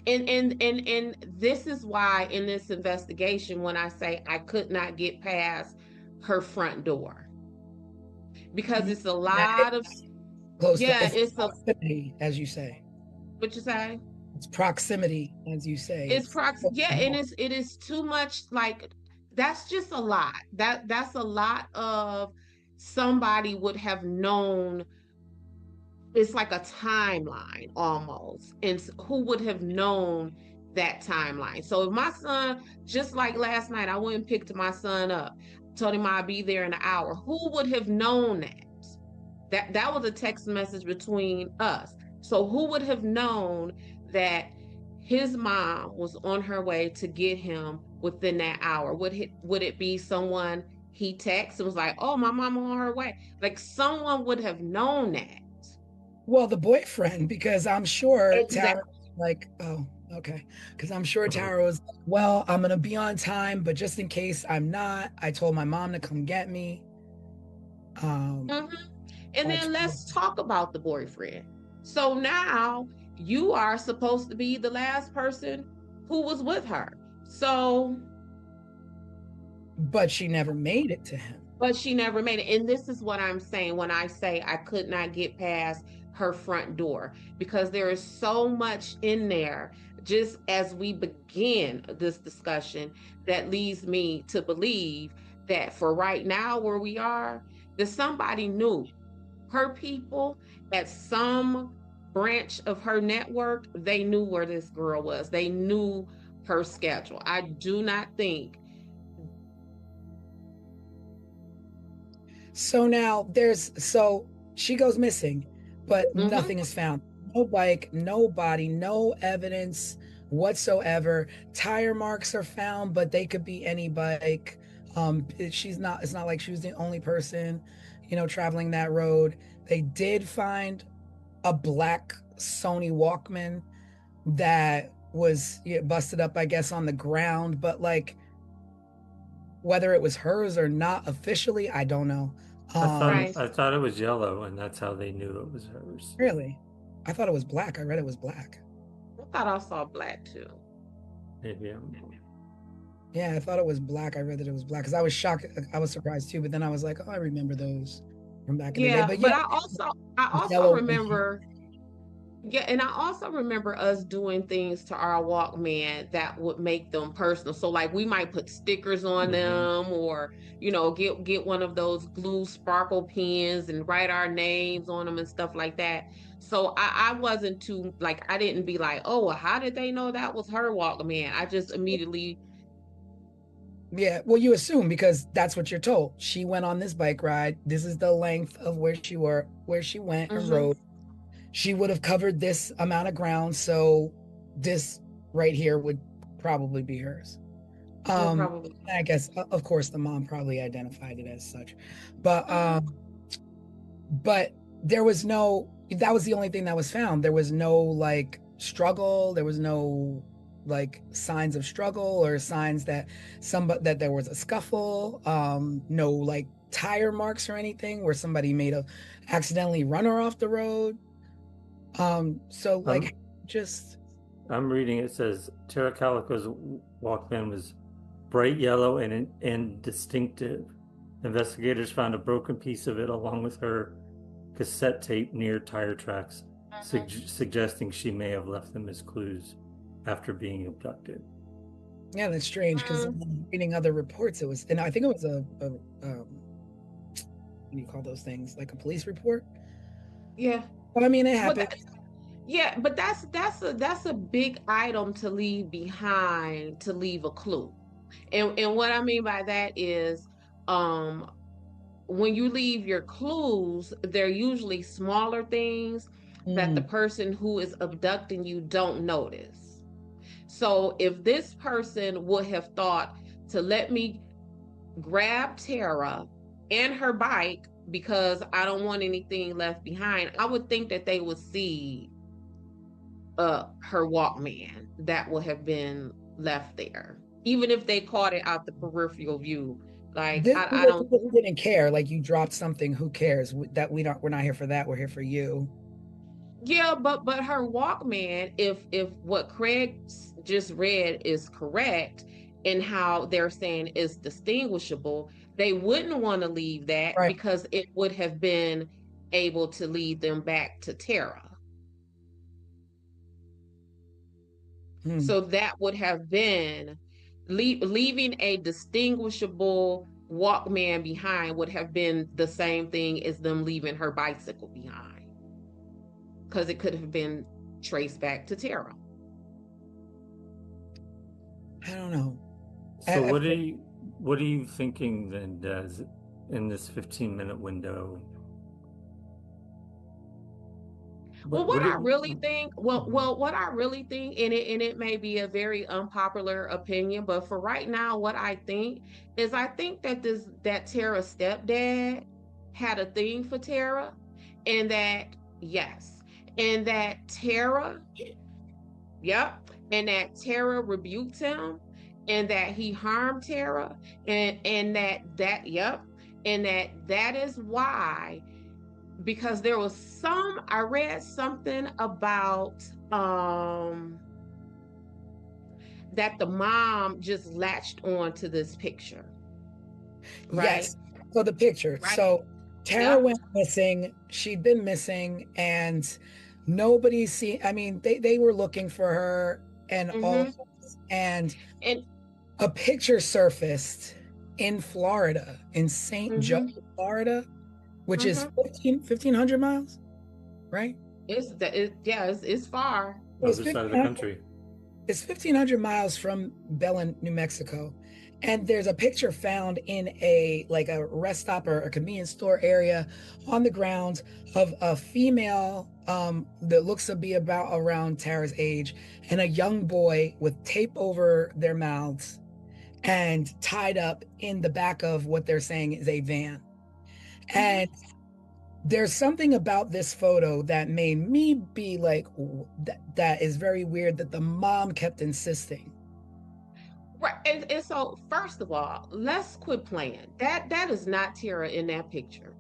S3: And this is why in this investigation, when I say I could not get past her front door, because it's a lot of
S2: Close to
S3: yeah, it's a
S2: proximity, as you say.
S3: what you say?
S2: It's proximity, as you say.
S3: Yeah, and it is too much. Like that's just a lot. That's a lot of somebody would have known. It's like a timeline almost, and who would have known that timeline? So if my son, just like last night, I went and picked my son up, told him I'd be there in an hour. Who would have known that? That was a text message between us. So who would have known that his mom was on her way to get him within that hour? Would it be someone he texted and was like, "Oh, my mom on her way"? Like someone would have known that.
S2: Well, the boyfriend, because I'm sure Tara
S3: Exactly.
S2: was like, oh, okay. Because I'm sure Tara was like, well, I'm gonna be on time, but just in case I'm not, I told my mom to come get me.
S3: Mhm. And
S2: That's
S3: then let's talk about the boyfriend. So now you are supposed to be the last person who was with her. So,
S2: but she never made it to him.
S3: but she never made it. And this is what I'm saying when I say I could not get past her front door, because there is so much in there just as we begin this discussion that leads me to believe that for right now, where we are, that somebody knew her people at some branch of her network. They knew where this girl was, they knew her schedule. I do not think.
S2: So now so she goes missing, but nothing is found. No bike, no body, no evidence whatsoever. Tire marks are found, but they could be any bike. It's not like she was the only person, traveling that road. They did find a black Sony Walkman that was busted up, I guess, on the ground, but like whether it was hers or not officially, I don't know.
S3: Right.
S4: I thought it was yellow, and that's how they knew it was hers.
S2: Really? I thought it was black. I read it was black.
S3: I thought I saw black too.
S4: Maybe
S2: Yeah, I thought it was black. I read that it was black because I was shocked. I was surprised too. But then I was like, oh, I remember those from back in the day.
S3: Yeah,
S2: But
S3: but
S2: yeah,
S3: I also
S2: yellow.
S3: remember Yeah, and I also remember us doing things to our Walkman that would make them personal. So like we might put stickers on
S4: Mhm.
S3: them or, get one of those glue sparkle pens and write our names on them and stuff like that. So I wasn't too like I didn't be like, oh, well, how did they know that was her Walkman? I just immediately.
S2: Yeah, well, you assume because that's what you're told. She went on this bike ride. This is the length of where she went and
S3: Mhm.
S2: rode. She would have covered this amount of ground, so this right here would probably be hers.
S3: Well, probably.
S2: I guess of course the mom probably identified it as such, but but there was no. That was the only thing that was found. There was no like struggle. There was no like signs of struggle or signs that that there was a scuffle. No like tire marks or anything where somebody made a accidentally run her off the road. So like just
S4: I'm reading. It says Tara Calico's Walkman was bright yellow and distinctive. Investigators found a broken piece of it along with her cassette tape near tire tracks, suggesting she may have left them as clues after being abducted.
S2: yeah, that's strange because reading other reports, it was, and I think it was what do you call those things? Like a police report.
S3: Yeah.
S2: Well, I mean, it
S3: Well,
S2: happened.
S3: yeah, but that's a big item to leave behind to leave a clue. And what I mean by that is um when you leave your clues, they're usually smaller things that the
S2: Mm,
S3: person who is abducting you don't notice. So if this person would have thought to let me grab Tara and her bike because I don't want anything left behind, I would think that they would see her Walkman that would have been left there, even if they caught it out the peripheral view. Like
S2: this
S3: I don't.
S2: person didn't care. Like you dropped something. Who cares? That we don't. We're not here for that. We're here for you.
S3: Yeah, but her Walkman, if what Craig just read is correct, and how they're saying is distinguishable, they wouldn't want to leave that
S2: Right.
S3: because it would have been able to lead them back to Tara.
S2: Hmm.
S3: So that would have been leaving a distinguishable Walkman behind would have been the same thing as them leaving her bicycle behind because it could have been traced back to Tara.
S2: I don't know.
S4: So what are you thinking then, Des, in this 15-minute window?
S3: Well, what I really
S4: Mhm.
S3: think, what I really think, and it may be a very unpopular opinion, but for right now, what I think is I think that Tara's stepdad had a thing for Tara, and that yes, and that Tara, yep, and that Tara rebuked him, and that he harmed Tara, and yep, and that is why, because there was I read something about that the mom just latched on to this picture, right?
S2: Yes. So the picture.
S3: Right.
S2: So Tara
S3: Yep.
S2: went missing. She'd been missing, and nobody seen. I mean, they were looking for her and all,
S3: Mm-hmm.
S2: and
S3: And
S2: a picture surfaced in Florida, in St. Joe,
S3: mm-hmm.
S2: Florida, which is
S3: Mm-hmm.
S2: 1,500 miles, right?
S3: It's far.
S2: It's
S4: Other side of the
S2: 1,500
S4: country.
S2: It's 1,500 miles from Belen, New Mexico. And there's a picture found in a rest stop or a convenience store area on the grounds of a female that looks to be about around Tara's age and a young boy with tape over their mouths and tied up in the back of what they're saying is a van. And there's something about this photo that made me be like, that is very weird that the mom kept insisting.
S3: Right. And so first of all, let's quit playing. That is not Tara in that picture.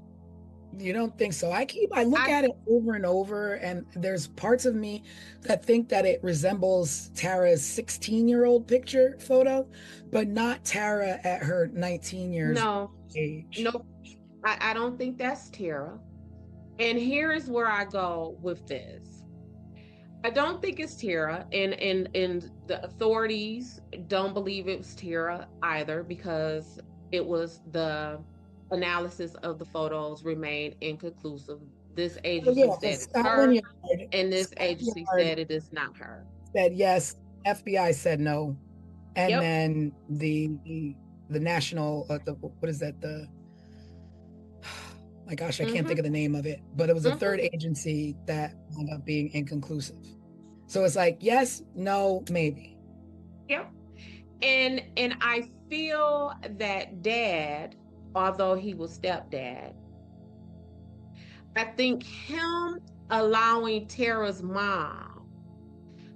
S2: You don't think so? I look
S3: I
S2: at it over and over, and there's parts of me that think that it resembles Tara's 16-year-old picture photo, but not Tara at her 19 years
S3: no,
S2: age.
S3: no, I don't think that's Tara. And here is where I go with this. I don't think it's Tara, and the authorities don't believe it was Tara either, because it was the analysis of the photos remained inconclusive. This
S2: Oh,
S3: agency
S2: yeah,
S3: said
S2: because
S3: it's her, and this
S2: Scotland
S3: agency
S2: Yard
S3: said it is not her.
S2: said yes, FBI said no, and
S3: Yep.
S2: then the national what is that, the my gosh, I can't think of the name of it, but it was a third agency that ended up being inconclusive. So it's like yes, no, maybe.
S3: Yep. And I feel that dad, although he was stepdad, I think him allowing Tara's mom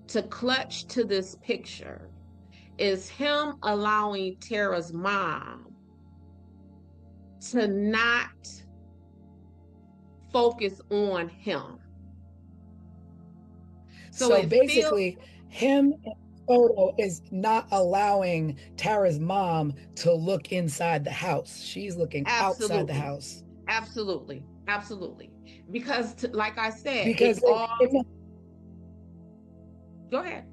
S3: to clutch to this picture is him allowing Tara's mom to not focus on him.
S2: So basically, him in the photo is not allowing Tara's mom to look inside the house. She's looking outside the house.
S3: Absolutely. Because like I said,
S2: Because
S3: go ahead.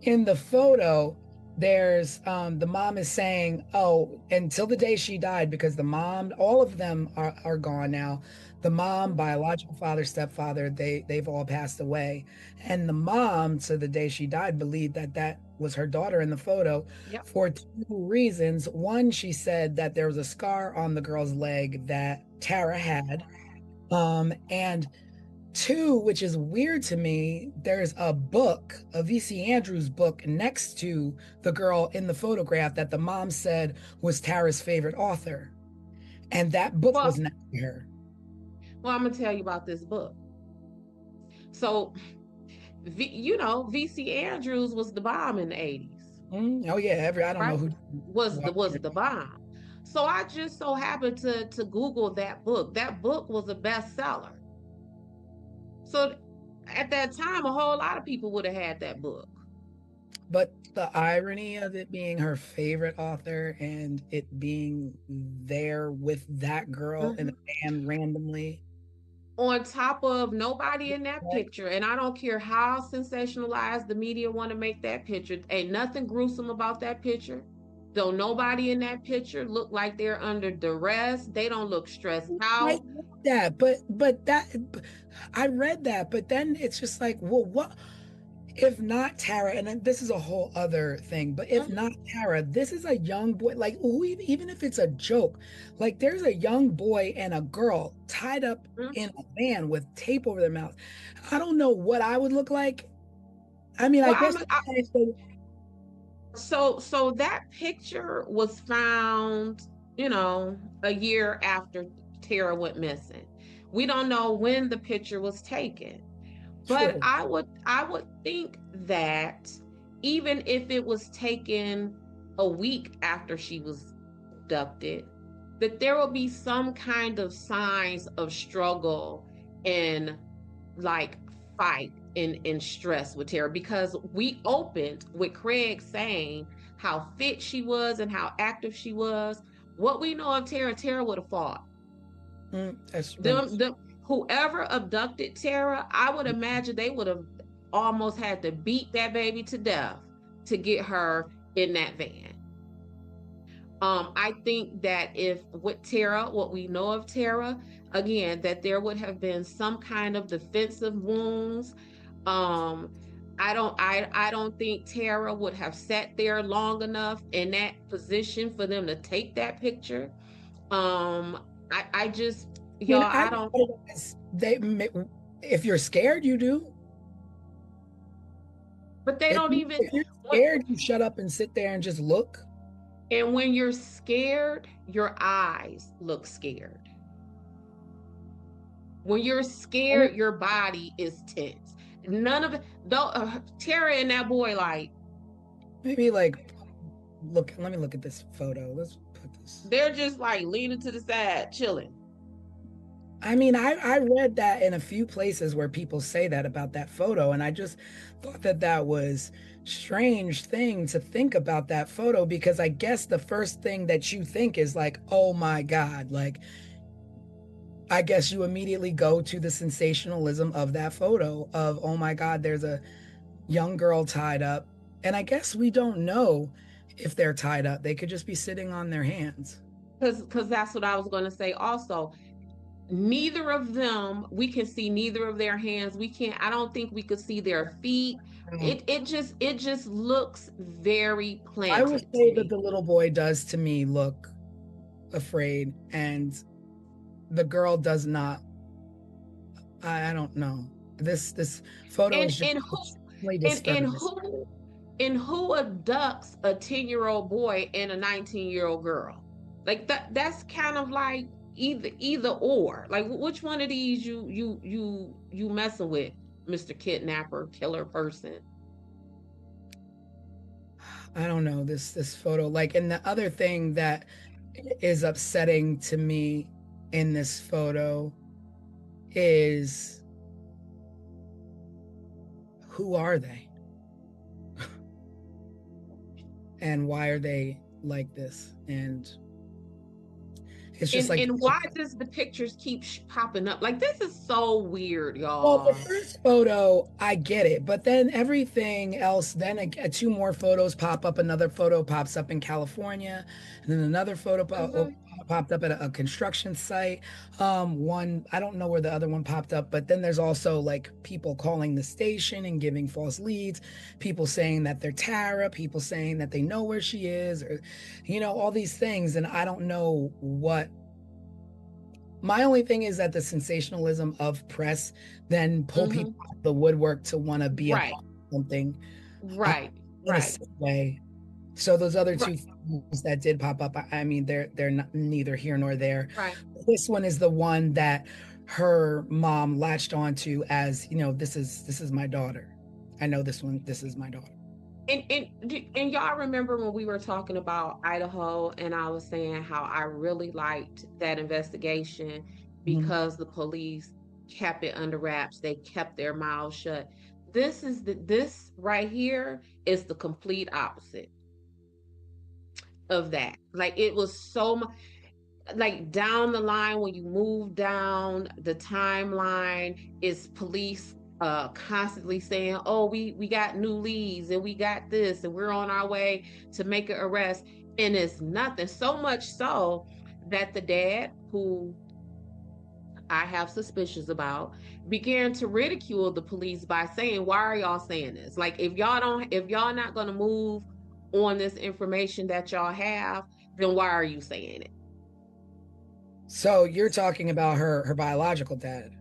S2: In the photo, there's the mom is saying, oh, until the day she died, because the mom, all of them are gone now. The mom, biological father, stepfather, they've all passed away. And the mom, to the day she died, believed that that was her daughter in the photo.
S3: Yep.
S2: For two reasons. One, she said that there was a scar on the girl's leg that Tara had. And two, which is weird to me, there's a book, a VC Andrews book, next to the girl in the photograph that the mom said was Tara's favorite author. And that book was next to her.
S3: Well, I'm going to tell you about this book. So, VC Andrews was the bomb in the 80s.
S2: Oh, yeah. I don't know who
S3: was the bomb. So I just so happened to Google that book. That book was a bestseller. So at that time, a whole lot of people would have had that book.
S2: But the irony of it being her favorite author and it being there with that girl in the band randomly.
S3: On top of nobody in that picture, and I don't care how sensationalized the media want to make that picture, ain't nothing gruesome about that picture. Don't nobody in that picture look like they're under duress. They don't look stressed out.
S2: I read that, but then it's just like, well, what if not Tara? And then this is a whole other thing, but if not Tara, this is a young boy, like even if it's a joke, like there's a young boy and a girl tied up in a van with tape over their mouth. I don't know what I would look like. I mean, I guess
S3: so that picture was found, a year after Tara went missing. We don't know when the picture was taken. But
S2: True.
S3: I would think that even if it was taken a week after she was abducted, that there will be some kind of signs of struggle and like fight and stress with Tara, because we opened with Craig saying how fit she was and how active she was. What we know of Tara would have fought. Whoever abducted Tara, I would imagine they would have almost had to beat that baby to death to get her in that van. I think that if with Tara, what we know of Tara, again, that there would have been some kind of defensive wounds. I don't think Tara would have sat there long enough in that position for them to take that picture. I just, y'all, I don't.
S2: If you're scared, you do.
S3: But they don't even.
S2: If you're scared, you shut up and sit there and just look.
S3: And when you're scared, your eyes look scared. When you're scared, your body is tense. None of it. Tara and that boy, like.
S2: Maybe like, look. Let me look at this photo. Let's put this.
S3: They're just like leaning to the side, chilling.
S2: I mean, I read that in a few places where people say that about that photo, and I just thought that was strange thing to think about that photo, because I guess the first thing that you think is like, oh my God, like I guess you immediately go to the sensationalism of that photo of, oh my God, there's a young girl tied up. And I guess we don't know if they're tied up. They could just be sitting on their hands.
S3: Because that's what I was going to say also. Neither of them, we can see neither of their hands. We can't, I don't think we could see their feet. It just looks very
S2: I will
S3: planted to
S2: say that
S3: me.
S2: the little boy does to me look afraid, and the girl does not. I don't know. This photo
S3: And
S2: is just
S3: and who
S2: extremely
S3: and
S2: disturbing.
S3: who abducts a 10-year-old boy and a 19-year-old girl? Like that's kind of like either or. Like which one of these you messing with, Mr. Kidnapper, killer person?
S2: I don't know this photo. Like, and the other thing that is upsetting to me in this photo is, who are they? And why are they like this? And it's just like,
S3: And why does the pictures keep popping up? Like this is so weird,
S2: well, the
S3: y'all.
S2: first photo, I get it, but then everything else, then two more photos pop up. Another photo pops up in California, and then another photo popped up at a construction site. One, I don't know where the other one popped up, but then there's also like people calling the station and giving false leads, people saying that they're Tara, people saying that they know where she is, or, all these things. And I don't know what. My only thing is that the sensationalism of press then pull people out of the woodwork to want to be a
S3: Right.
S2: part of something,
S3: Right.
S2: in a
S3: Right.
S2: sick way. So those other two
S3: Right.
S2: things that did pop up, I mean, they're not, neither here nor there.
S3: Right.
S2: This one is the one that her mom latched onto as, this is my daughter. I know this one. This is my daughter.
S3: And y'all remember when we were talking about Idaho and I was saying how I really liked that investigation because the police kept it under wraps. They kept their mouths shut. This right here is the complete opposite of that. Like it was so much like down the line when you move down the timeline is police constantly saying, oh, we got new leads and we got this and we're on our way to make an arrest, and it's nothing. So much so that the dad, who I have suspicions about, began to ridicule the police by saying, why are y'all saying this? Like if y'all not going to move on this information that y'all have, then why are you saying it?
S2: So you're talking about her biological dad.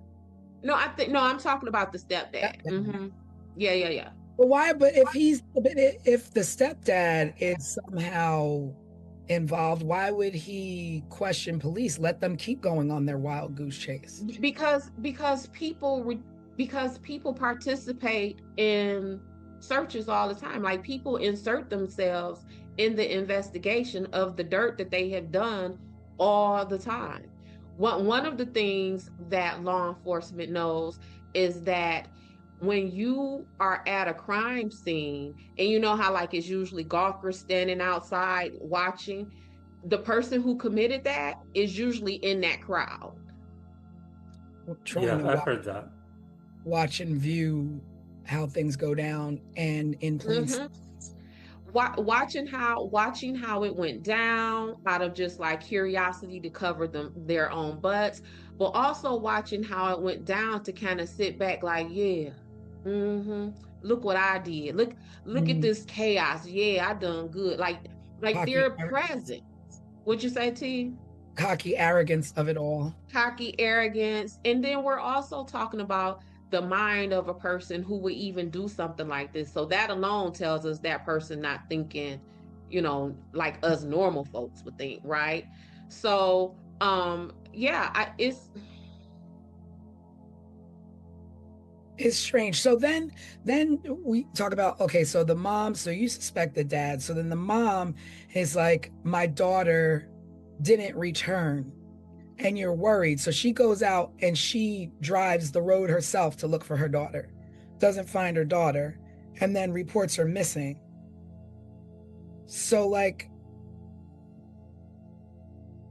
S3: No, I'm talking about the stepdad. Yeah.
S2: But why? But if the stepdad is somehow involved, why would he question police? Let them keep going on their wild goose chase.
S3: Because people participate in searches all the time. Like people insert themselves in the investigation of the dirt that they have done all the time. One of the things that law enforcement knows is that when you are at a crime scene, and you know how like it's usually golfers standing outside watching, the person who committed that is usually in that crowd.
S2: Trying to
S4: I've heard that.
S2: Watch and view how things go down, and in plain sight.
S3: Watching how it went down out of just like curiosity to cover their own butts, but also watching how it went down to kind of sit back like, yeah, look what I did. Look at this chaos. Yeah, I done good. Like they're present. What'd you say, T?
S2: Cocky arrogance of it all.
S3: Cocky arrogance. And then we're also talking about the mind of a person who would even do something like this. So that alone tells us that person not thinking, like us normal folks would think, right? So,
S2: it's strange. So then we talk about, okay, so the mom, so you suspect the dad. So then the mom is like, my daughter didn't return, and you're worried. So she goes out and she drives the road herself to look for her daughter, doesn't find her daughter, and then reports her missing. So like,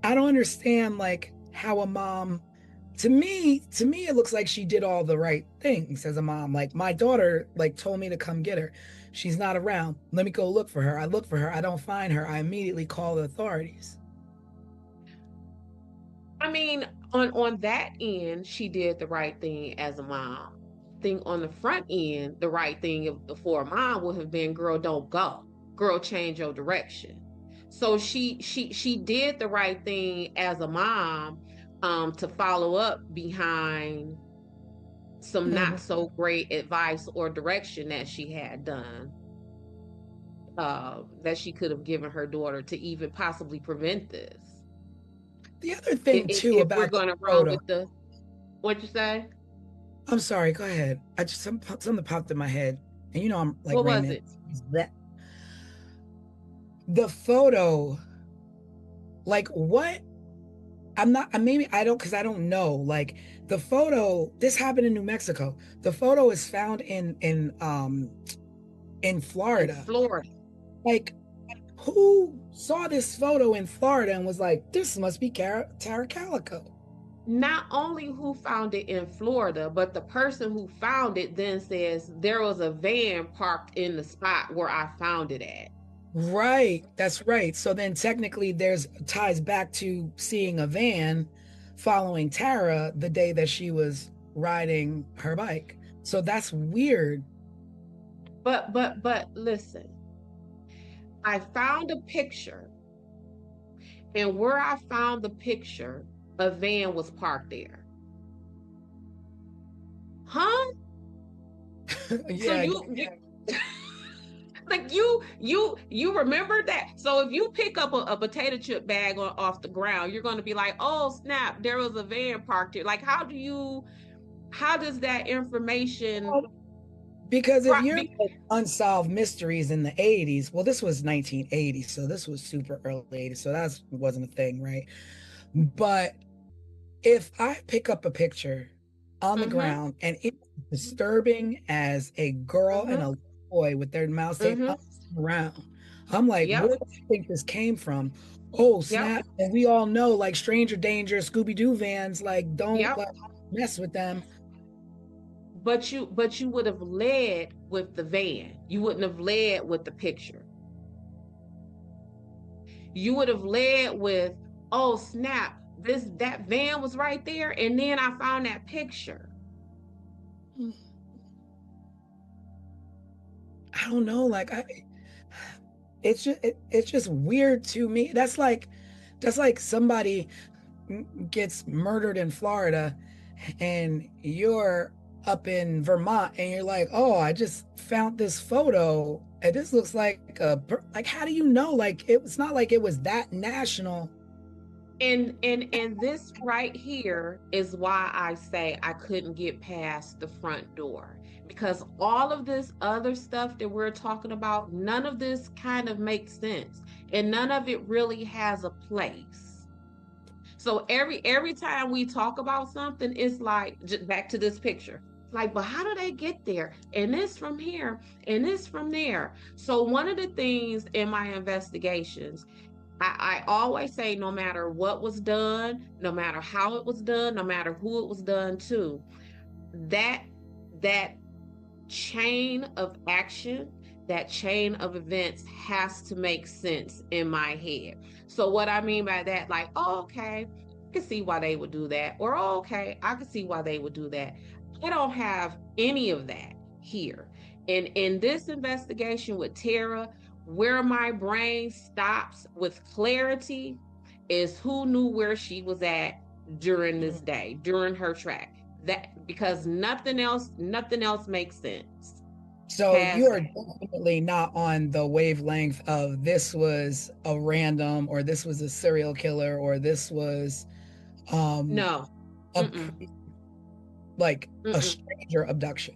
S2: I don't understand like how a mom to me, it looks like she did all the right things as a mom. Like, my daughter, like, told me to come get her. She's not around. Let me go look for her. I look for her. I don't find her. I immediately call the authorities.
S3: I mean, on that end, she did the right thing as a mom. Thing on the front end, the right thing for a mom would have been, girl, don't go. Girl, change your direction. So she did the right thing as a mom, to follow up behind some not so great advice or direction that she had done, that she could have given her daughter to even possibly prevent this.
S2: The other thing too
S3: If we're
S2: about
S3: going
S2: the
S3: to run
S2: photo,
S3: with the, what'd you say?
S2: I'm sorry, go ahead. I just something popped in my head, and you know I'm like
S3: What was
S2: Raymond.
S3: it?
S2: That the photo, like what? I'm not. Maybe I don't, because I don't know. Like the photo, this happened in New Mexico. The photo is found in Florida.
S3: In Florida.
S2: Like, who saw this photo in Florida and was like, this must be Tara Calico?
S3: Not only who found it in Florida, but the person who found it then says there was a van parked in the spot where I found it at.
S2: Right, that's right. So then technically there's ties back to seeing a van following Tara the day that she was riding her bike. So that's weird.
S3: But listen, I found a picture, and where I found the picture, a van was parked there. Huh?
S2: Yeah.
S3: So you like you remember that? So if you pick up a potato chip bag off the ground, you're going to be like, oh snap, there was a van parked here. Like, how does that information?
S2: Because if you're like unsolved mysteries in the 80s, well, this was 1980, so this was super early 80s, so that wasn't a thing, right? But if I pick up a picture on the ground and it's disturbing as a girl and a boy with their mouths taped up around, I'm like, where do you think this came from? Oh, snap. And we all know, like, stranger danger, Scooby-Doo vans, like, don't like, mess with them.
S3: But you would have led with the van. You wouldn't have led with the picture. You would have led with, oh snap, that van was right there, and then I found that picture.
S2: I don't know, like it's just weird to me. That's like somebody gets murdered in Florida and you're up in Vermont and you're like, oh, I just found this photo and this looks like like, how do you know? Like, it's not like it was that national.
S3: And this right here is why I say I couldn't get past the front door, because all of this other stuff that we're talking about, none of this kind of makes sense, and none of it really has a place. So every time we talk about something, it's like, just back to this picture, like, but how do they get there? And this from here, and this from there. So one of the things in my investigations, I always say, no matter what was done, no matter how it was done, no matter who it was done to, that chain of action, that chain of events has to make sense in my head. So what I mean by that, like, oh, okay, I can see why they would do that, or oh, okay, I can see why they would do that. I don't have any of that here. And in this investigation with Tara, where my brain stops with clarity is who knew where she was at during this day, during her track. That, because nothing else makes sense.
S2: So you're definitely not on the wavelength of this was a random, or this was a serial killer, or this was
S3: no,
S2: like a stranger abduction.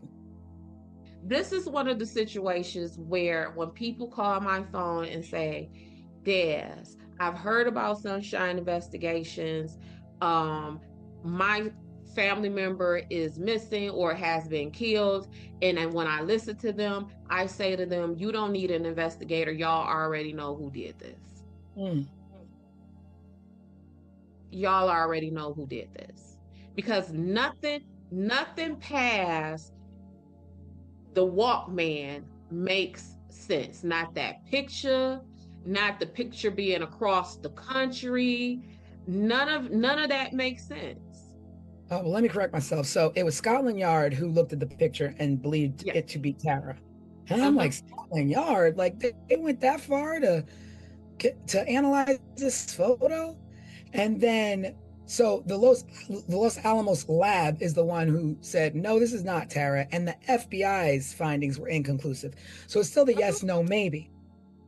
S3: This is one of the situations where when people call my phone and say, Des, I've heard about Sunshine Investigations. My family member is missing or has been killed. And then when I listen to them, I say to them, you don't need an investigator. Y'all already know who did this. Y'all already know who did this. because nothing past the Walkman makes sense. Not that picture, not the picture being across the country. None of that makes sense.
S2: Oh, well, let me correct myself. So it was Scotland Yard who looked at the picture and believed
S3: Yeah.
S2: it to be Tara. And I'm like, Scotland Yard, like they went that far to analyze this photo? And then, so the Los Alamos lab is the one who said, no, this is not Tara. And the FBI's findings were inconclusive. So it's still the yes, no, maybe.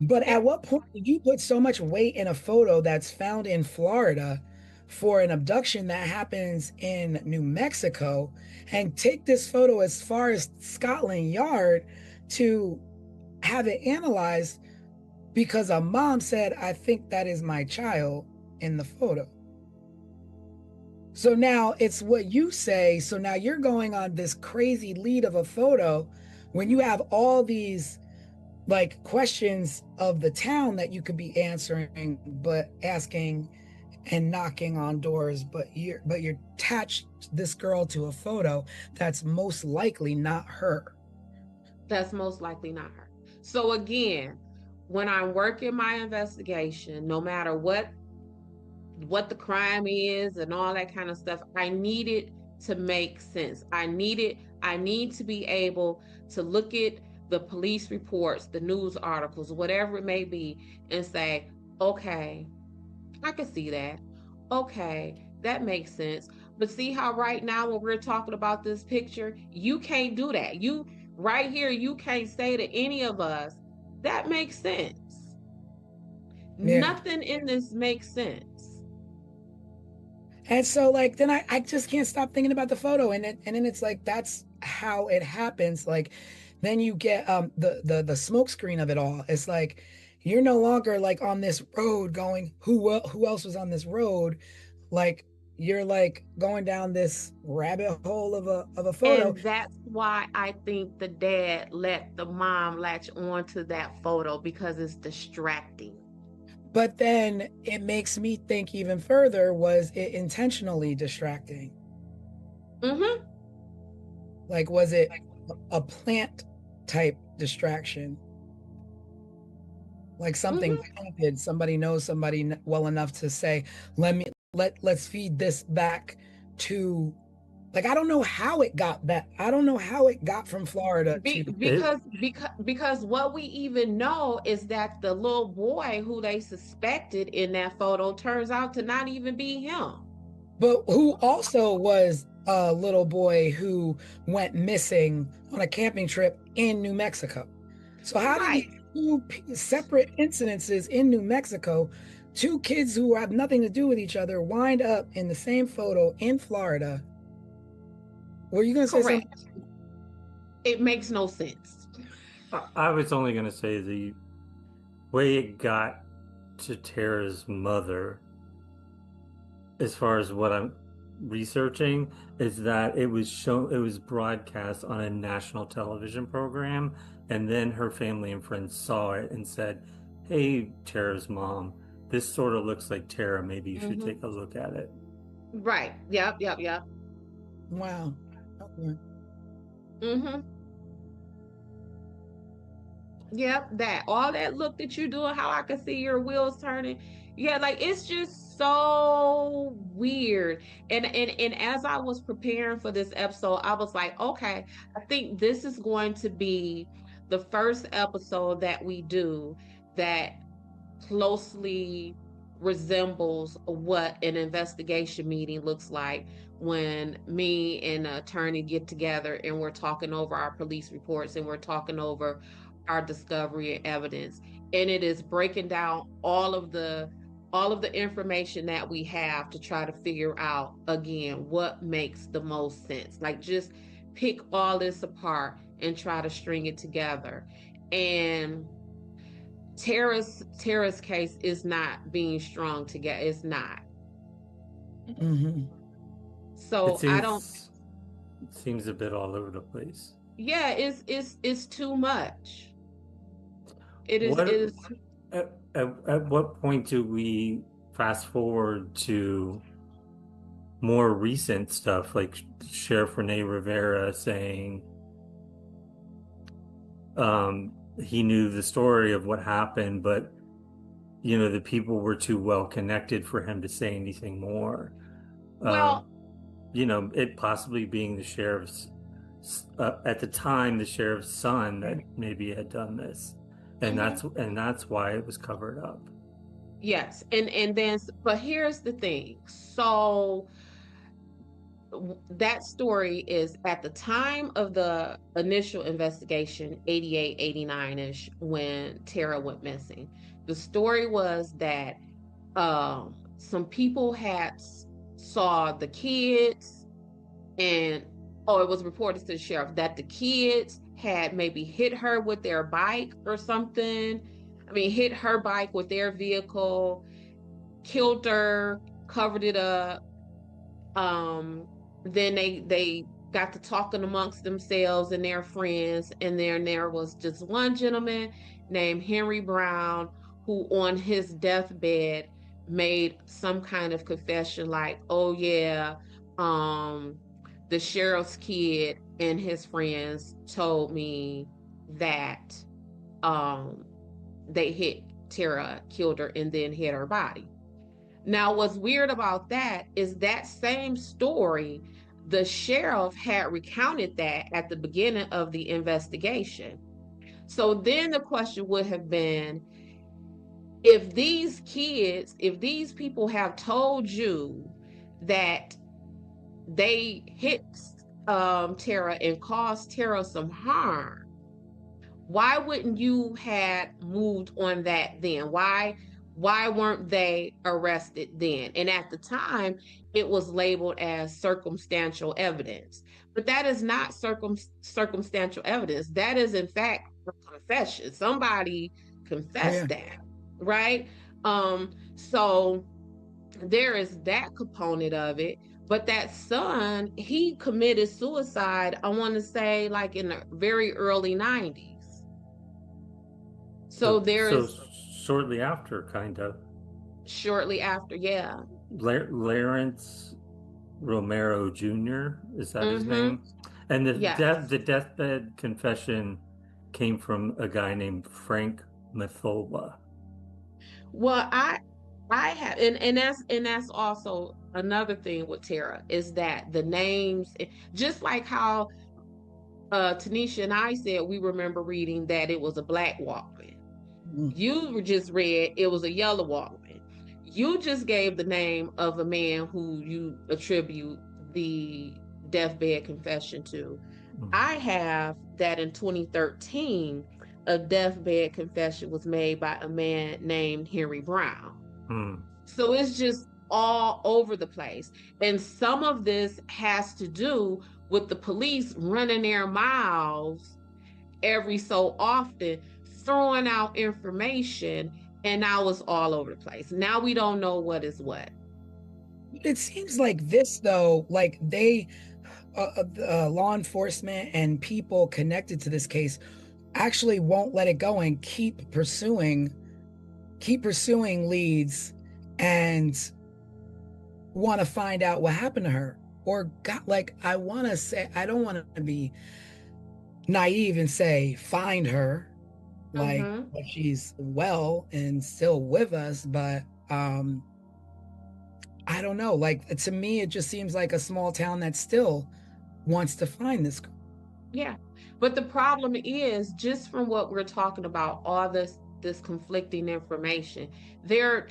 S2: But at what point did you put so much weight in a photo that's found in Florida for an abduction that happens in New Mexico and take this photo as far as Scotland Yard to have it analyzed because a mom said, I think that is my child in the photo? So now it's what you say. So now you're going on this crazy lead of a photo when you have all these like questions of the town that you could be answering, but asking and knocking on doors, but you're attached this girl to a photo that's most likely not her.
S3: That's most likely not her. So again, when I'm working my investigation, no matter what the crime is and all that kind of stuff, I need it to make sense. I need to be able to look at the police reports, the news articles, whatever it may be, and say, okay, I can see that. Okay, that makes sense. But see how right now when we're talking about this picture, you can't do that. You right here, you can't say to any of us, that makes sense.
S2: Yeah.
S3: Nothing in this makes sense.
S2: And so like then I just can't stop thinking about the photo, and then it's like that's how it happens. Like then you get the smoke screen of it all. It's like you're no longer like on this road going who else was on this road, like you're like going down this rabbit hole of a photo.
S3: And that's why I think the dad let the mom latch on to that photo, because it's distracting.
S2: But then it makes me think even further, was it intentionally distracting?
S3: Mm-hmm.
S2: Like, was it a plant type distraction? Like something planted, somebody knows somebody well enough to say, let's feed this back to, like, I don't know how it got that. I don't know how it got from Florida to
S3: because what we even know is that the little boy who they suspected in that photo turns out to not even be him.
S2: But who also was a little boy who went missing on a camping trip in New Mexico. So how did these two separate incidences in New Mexico, two kids who have nothing to do with each other, wind up in the same photo in Florida? Were you going to say something?
S3: It makes no sense.
S4: I was only going to say the way it got to Tara's mother, as far as what I'm researching, is that it was broadcast on a national television program, and then her family and friends saw it and said, hey, Tara's mom, this sort of looks like Tara, maybe you should take a look at it.
S3: Right. Yep.
S2: Wow. Okay.
S3: Yep, that all that look that you're doing, how I can see your wheels turning. Yeah, like it's just so weird. And as I was preparing for this episode, I was like, okay, I think this is going to be the first episode that we do that closely resembles what an investigation meeting looks like, when me and an attorney get together and we're talking over our police reports and we're talking over our discovery and evidence, and it is breaking down all of the information that we have to try to figure out again what makes the most sense. Like just pick all this apart and try to string it together. And Tara's case is not being strung together. It's not. So
S4: It seems a bit all over the place.
S3: Yeah, it's too much. It is.
S4: At what point do we fast forward to more recent stuff, like Sheriff Renee Rivera saying he knew the story of what happened, but the people were too well connected for him to say anything more.
S3: Well,
S4: It possibly being the sheriff's at the time the sheriff's son that maybe had done this, and that's why it was covered up.
S3: yes, and then, but here's the thing. So that story is at the time of the initial investigation, 88, 89-ish, when Tara went missing. The story was that some people had saw the kids, and it was reported to the sheriff that the kids had maybe hit her with their bike or something. I mean, hit her bike with their vehicle, killed her, covered it up. Then they got to talking amongst themselves and their friends, and then there was just one gentleman named Henry Brown who on his deathbed made some kind of confession like, oh yeah, the sheriff's kid and his friends told me that they hit Tara, killed her, and then hid her body. Now, what's weird about that is that same story, the sheriff had recounted that at the beginning of the investigation. So then the question would have been, if these people have told you that they hit Tara and caused Tara some harm, why wouldn't you had moved on that then? Why weren't they arrested then? And at the time, it was labeled as circumstantial evidence. But that is not circumstantial evidence. That is, in fact, a confession. Somebody confessed that, right? So there is that component of it. But that son, he committed suicide, I want to say, like in the very early 90s. So
S4: Shortly after, kind of.
S3: Shortly after, yeah.
S4: Lawrence Romero Jr., is that his name? And the deathbed confession came from a guy named Frank Mathola.
S3: Well, I have, and that's also another thing with Tara, is that the names, just like how Tanisha and I said we remember reading that it was a black Walkman. You just read it was a yellow Walkman. You just gave the name of a man who you attribute the deathbed confession to. I have that in 2013, a deathbed confession was made by a man named Henry Brown. So it's just all over the place. And some of this has to do with the police running their mouths every so often, throwing out information, and now it's all over the place. Now we don't know what is what.
S2: It seems like this, though, like they, law enforcement and people connected to this case actually won't let it go and keep pursuing leads and want to find out what happened to her. Or got, like, I want to say, I don't want to be naive and say find her, like if she's well and still with us, but I don't know, like, to me it just seems like a small town that still wants to find this girl.
S3: Yeah, but the problem is, just from what we're talking about, all this conflicting information, they're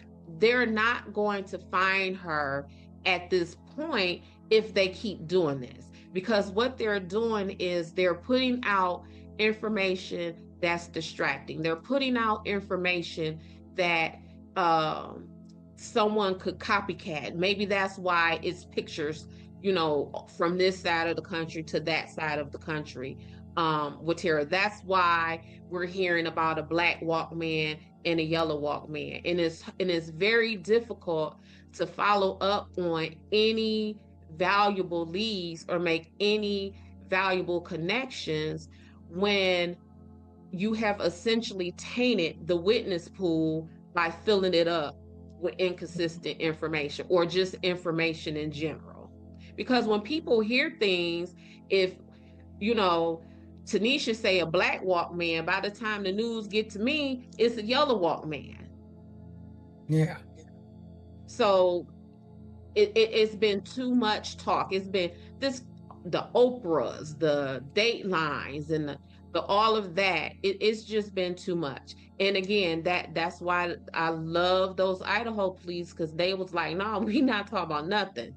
S3: not going to find her at this point if they keep doing this, because what they're doing is they're putting out information that's distracting. They're putting out information that someone could copycat. Maybe that's why it's pictures, from this side of the country to that side of the country with Tara. That's why we're hearing about a black Walkman and a yellow Walkman. And it's very difficult to follow up on any valuable leads or make any valuable connections when you have essentially tainted the witness pool by filling it up with inconsistent information or just information in general. Because when people hear things, if, you know, Tanisha say a black Walkman, by the time the news get to me, it's a yellow Walkman.
S2: Yeah.
S3: So it's been too much talk. It's been the Oprahs, the Datelines, and the all of that. It's just been too much. And again, that's why I love those Idaho police, because they was like, no, we not talking about nothing.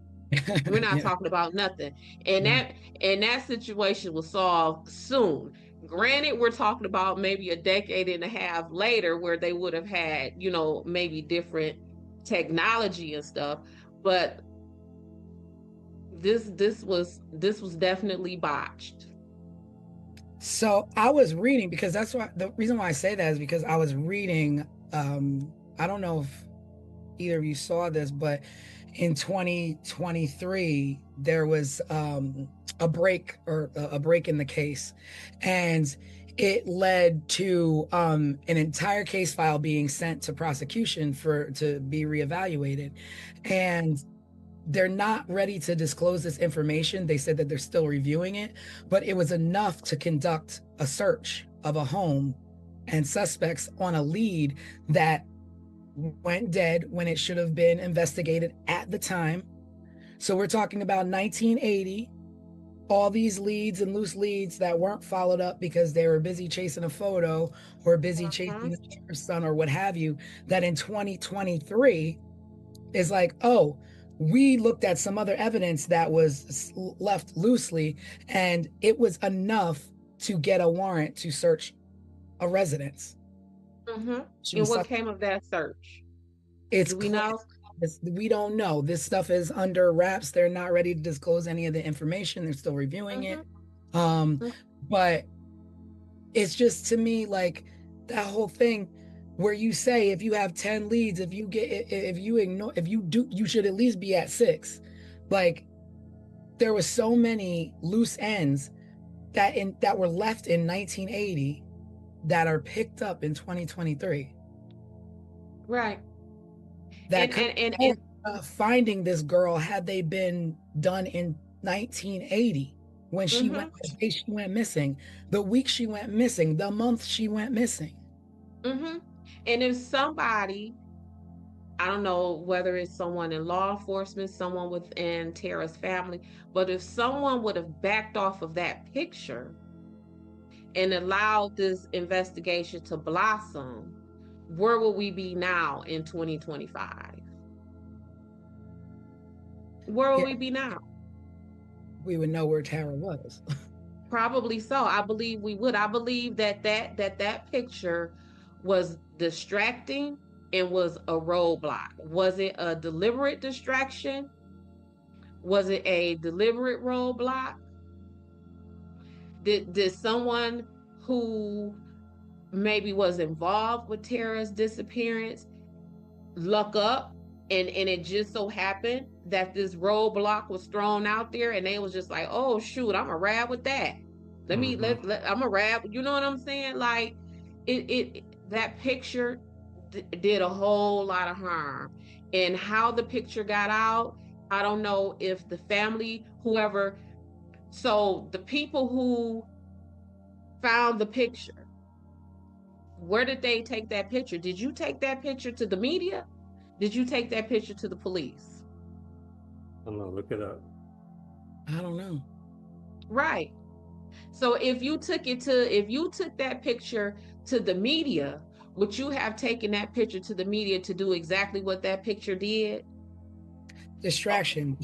S3: We're not
S2: Yeah.
S3: talking about nothing. And that situation was solved soon. Granted, we're talking about maybe a decade and a half later where they would have had, maybe different technology and stuff, but this was definitely botched.
S2: So I was reading, because that's why the reason why I say that is because I was reading, I don't know if either of you saw this, but in 2023 there was a break in the case, and it led to an entire case file being sent to prosecution to be reevaluated, and they're not ready to disclose this information. They said that they're still reviewing it, but it was enough to conduct a search of a home and suspects on a lead that went dead when it should have been investigated at the time. So we're talking about 1980, all these leads and loose leads that weren't followed up because they were busy chasing a photo or busy chasing the sheriff's son or what have you, that in 2023 is like, oh, we looked at some other evidence that was left loosely, and it was enough to get a warrant to search a residence.
S3: And what came of that search?
S2: Do
S3: we know?
S2: We don't know. This stuff is under wraps. They're not ready to disclose any of the information. They're still reviewing it. But it's just, to me, like that whole thing where you say if you have 10 leads, you should at least be at 6. Like, there was so many loose ends that were left in 1980 that are picked up in 2023.
S3: Right.
S2: That finding this girl, had they been done in 1980 when she went missing, the week she went missing, the month she went missing.
S3: And if somebody, I don't know whether it's someone in law enforcement, someone within Tara's family, but if someone would have backed off of that picture and allowed this investigation to blossom, where will we be now in 2025? Where will we be now?
S2: We would know where Tara was.
S3: Probably so. I believe we would. I believe that picture was distracting and was a roadblock. Was it a deliberate distraction? Was it a deliberate roadblock? Did someone who maybe was involved with Tara's disappearance luck up, and it just so happened that this roadblock was thrown out there, and they was just like, oh shoot, I'm a rab with that. I'm a rab. You know what I'm saying? Like, that picture did a whole lot of harm. And how the picture got out, I don't know if the family, whoever, so the people who found the picture, where did they take that picture? Did you take that picture to the media? Did you take that picture to the police?
S4: I'm gonna look it up.
S2: I don't know.
S3: Right. So if you took that picture to the media, would you have taken that picture to the media to do exactly what that picture did?
S2: Distracting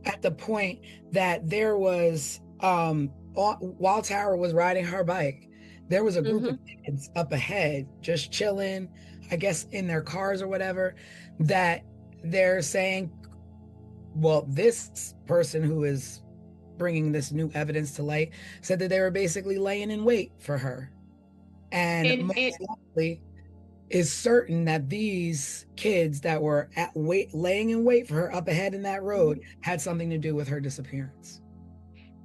S2: at the point that there was, while Tara was riding her bike, there was a group of kids up ahead just chilling, I guess in their cars or whatever, that they're saying, well, this person who is bringing this new evidence to light said that they were basically laying in wait for her, and most likely is certain that these kids that were laying in wait for her up ahead in that road had something to do with her disappearance.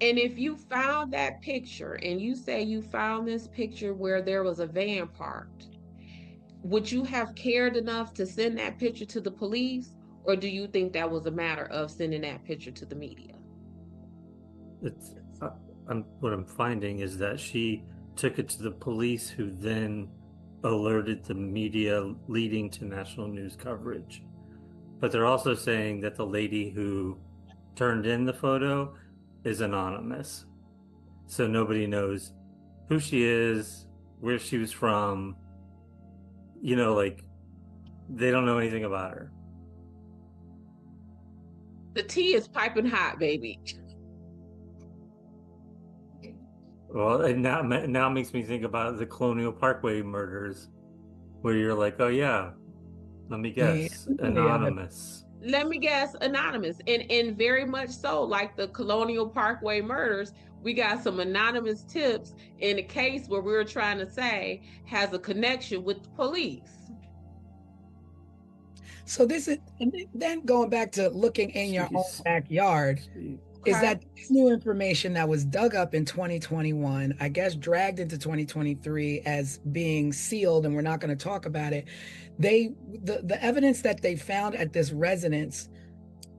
S3: And if you found that picture, and you say you found this picture where there was a van parked, would you have cared enough to send that picture to the police? Or do you think that was a matter of sending that picture to the media?
S4: It's what I'm finding is that she took it to the police, who then alerted the media, leading to national news coverage. But they're also saying that the lady who turned in the photo is anonymous, so nobody knows who she is, where she was from. Like, they don't know anything about her.
S3: The tea is piping hot, baby.
S4: Well, and now makes me think about the Colonial Parkway murders, where you're like, oh yeah, let me guess, anonymous.
S3: Let me guess, anonymous. And very much so, like the Colonial Parkway murders, we got some anonymous tips in a case where we're trying to say has a connection with the police.
S2: So this is, and then going back to looking in your own backyard, is that this new information that was dug up in 2021, I guess dragged into 2023 as being sealed, and we're not going to talk about it. The evidence that they found at this residence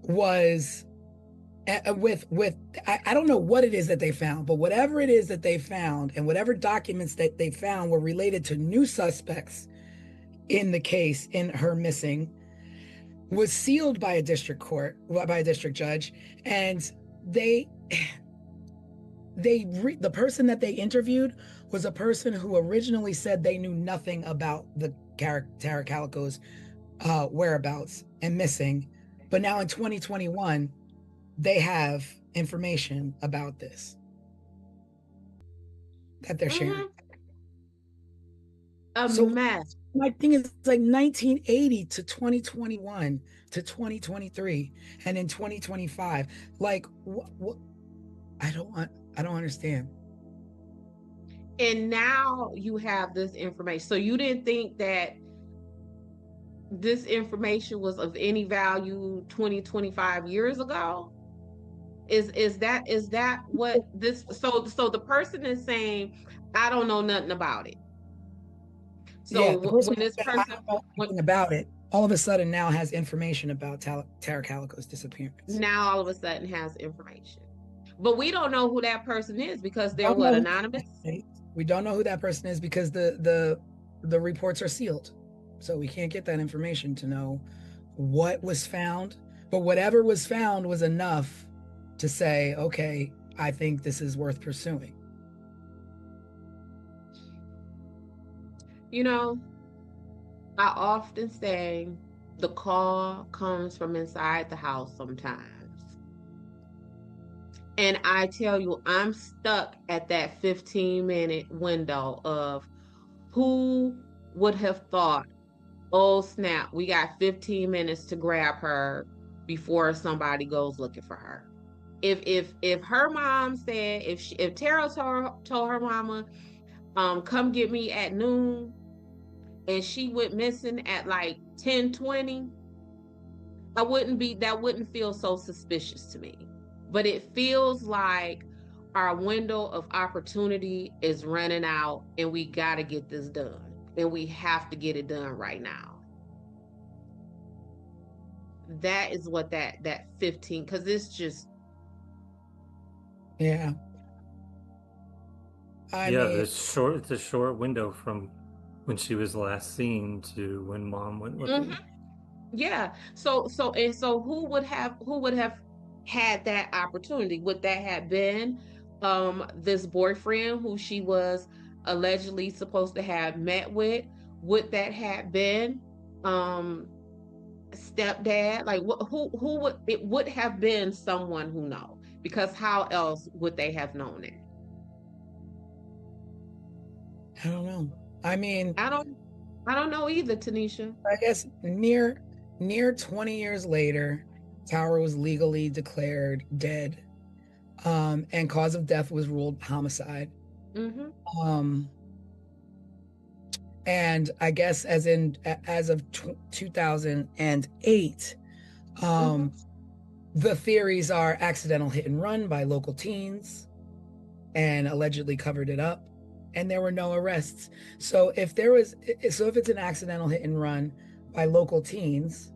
S2: was with I don't know what it is that they found, but whatever it is that they found and whatever documents that they found were related to new suspects in the case, in her missing, was sealed by a district court, by a district judge, and the person that they interviewed was a person who originally said they knew nothing about the Tara Calico's whereabouts and missing, but now in 2021 they have information about this that they're sharing.
S3: Mess.
S2: My thing is like 1980 to 2021 to 2023 and in 2025, like what I don't understand.
S3: And now you have this information. So you didn't think that this information was of any value 25 years ago? Is that what this, so the person is saying, I don't know nothing about it. So when this person
S2: about it, all of a sudden now has information about Tara Calico's disappearance.
S3: Now all of a sudden has information. But we don't know who that person is because they're what, anonymous?
S2: We don't know who that person is because the reports are sealed. So we can't get that information to know what was found. But whatever was found was enough to say, okay, I think this is worth pursuing.
S3: You know, I often say the call comes from inside the house sometimes. And I tell you, I'm stuck at that 15-minute window of who would have thought, oh snap, we got 15 minutes to grab her before somebody goes looking for her. If her mom said, if Tara told her mama, come get me at noon, and she went missing at like 10:20, that wouldn't feel so suspicious to me. But it feels like our window of opportunity is running out and we got to get this done. And we have to get it done right now. That is what that 15, because it's just.
S2: Yeah.
S4: It's a short window from when she was last seen to when mom went looking.
S3: Mm-hmm. Yeah. So who would have had that opportunity? Would that have been this boyfriend who she was allegedly supposed to have met with? Would that have been stepdad? Like who would it would have been someone who knows? Because how else would they have known it?
S2: I don't know. I mean,
S3: I don't know either, Tanisha.
S2: I guess near 20 years later, Tara was legally declared dead, and cause of death was ruled homicide.
S3: Mm-hmm.
S2: And I guess as of 2008, the theories are accidental hit and run by local teens, and allegedly covered it up, and there were no arrests. So if it's an accidental hit and run by local teens,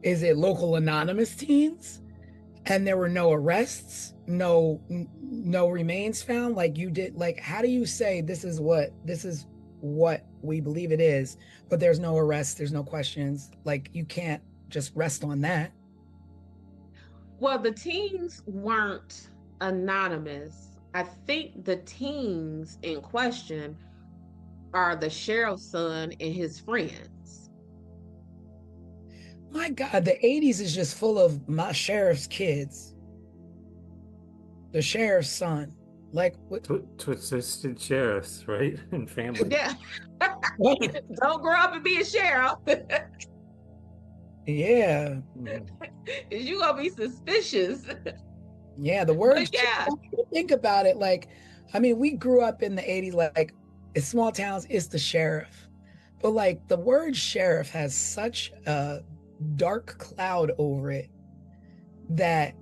S2: Is it local anonymous teens? And there were no arrests, no remains found? Like you did, like, how do you say this is what we believe it is, but there's no arrests, there's no questions? Like, you can't just rest on that.
S3: Well, the teens weren't anonymous. I think the teens in question are the sheriff's son and his friends.
S2: My God, the 80s is just full of my sheriff's kids. The sheriff's son. Like, what?
S4: Twisted sheriffs, right? And family.
S3: Yeah.
S2: What?
S3: Don't grow up and be a sheriff.
S2: Yeah.
S3: You're going to be suspicious.
S2: Yeah, the word.
S3: Yeah.
S2: Think about it. Like, I mean, we grew up in the 80s, like, in small towns, it's the sheriff. But, like, the word sheriff has such a dark cloud over it that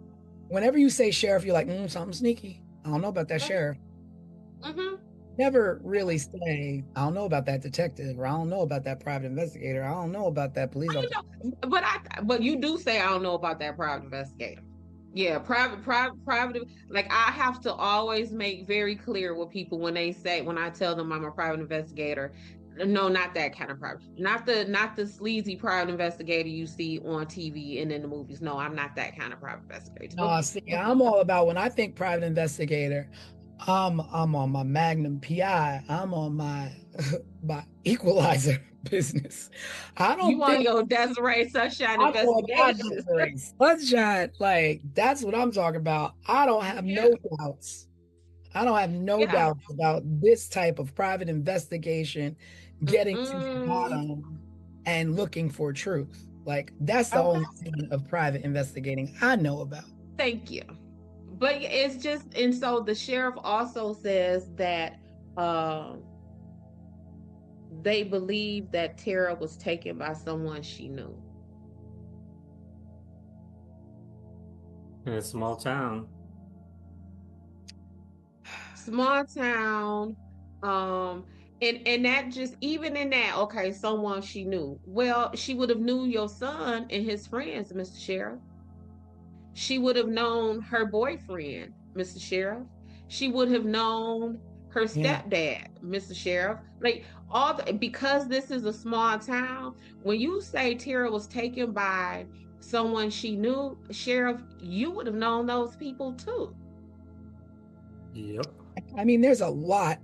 S2: whenever you say sheriff, you're like, something sneaky. I don't know about that sheriff.
S3: Mm-hmm.
S2: Never really say, I don't know about that detective, or I don't know about that private investigator. I don't know about that police officer.
S3: But you do say, I don't know about that private investigator. Yeah, private. Like, I have to always make very clear with people when I tell them I'm a private investigator. No, not that kind of private. Not the sleazy private investigator you see on TV and in the movies. No, I'm not that kind of private investigator.
S2: No, see, I'm all about, when I think private investigator, I'm on my Magnum PI. I'm on my my equalizer business. I don't
S3: You want
S2: think
S3: your Desiree Sunshine
S2: I'm on my
S3: investigations.
S2: Desiree Sunshine. Like, that's what I'm talking about. I don't have no doubts. I don't have no doubts about this type of private investigation, getting to the bottom and looking for truth. Like, that's the only thing of private investigating I know about.
S3: Thank you. But it's just, and so the sheriff also says that they believe that Tara was taken by someone she knew.
S4: In a small town.
S3: Small town. And that just, even in that, okay, someone she knew. Well, she would have knew your son and his friends, Mr. Sheriff. She would have known her boyfriend, Mr. Sheriff. She would have known her stepdad, Mr. Sheriff. Like, because this is a small town, when you say Tara was taken by someone she knew, Sheriff, you would have known those people too.
S4: Yep.
S2: I mean, there's a lot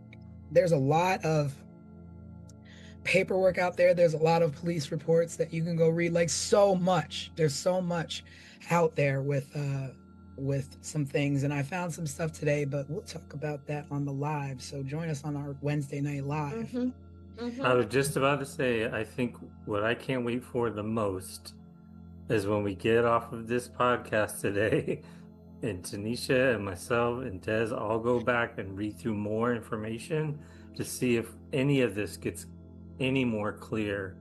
S2: of paperwork out there. There's a lot of police reports that you can go read. Like, there's so much out there with some things, and I found some stuff today, but we'll talk about that on the live. So join us on our Wednesday night live.
S4: I was just about to say, I think what I can't wait for the most is when we get off of this podcast today and Tanisha and myself and Des all go back and read through more information to see if any of this gets any more clear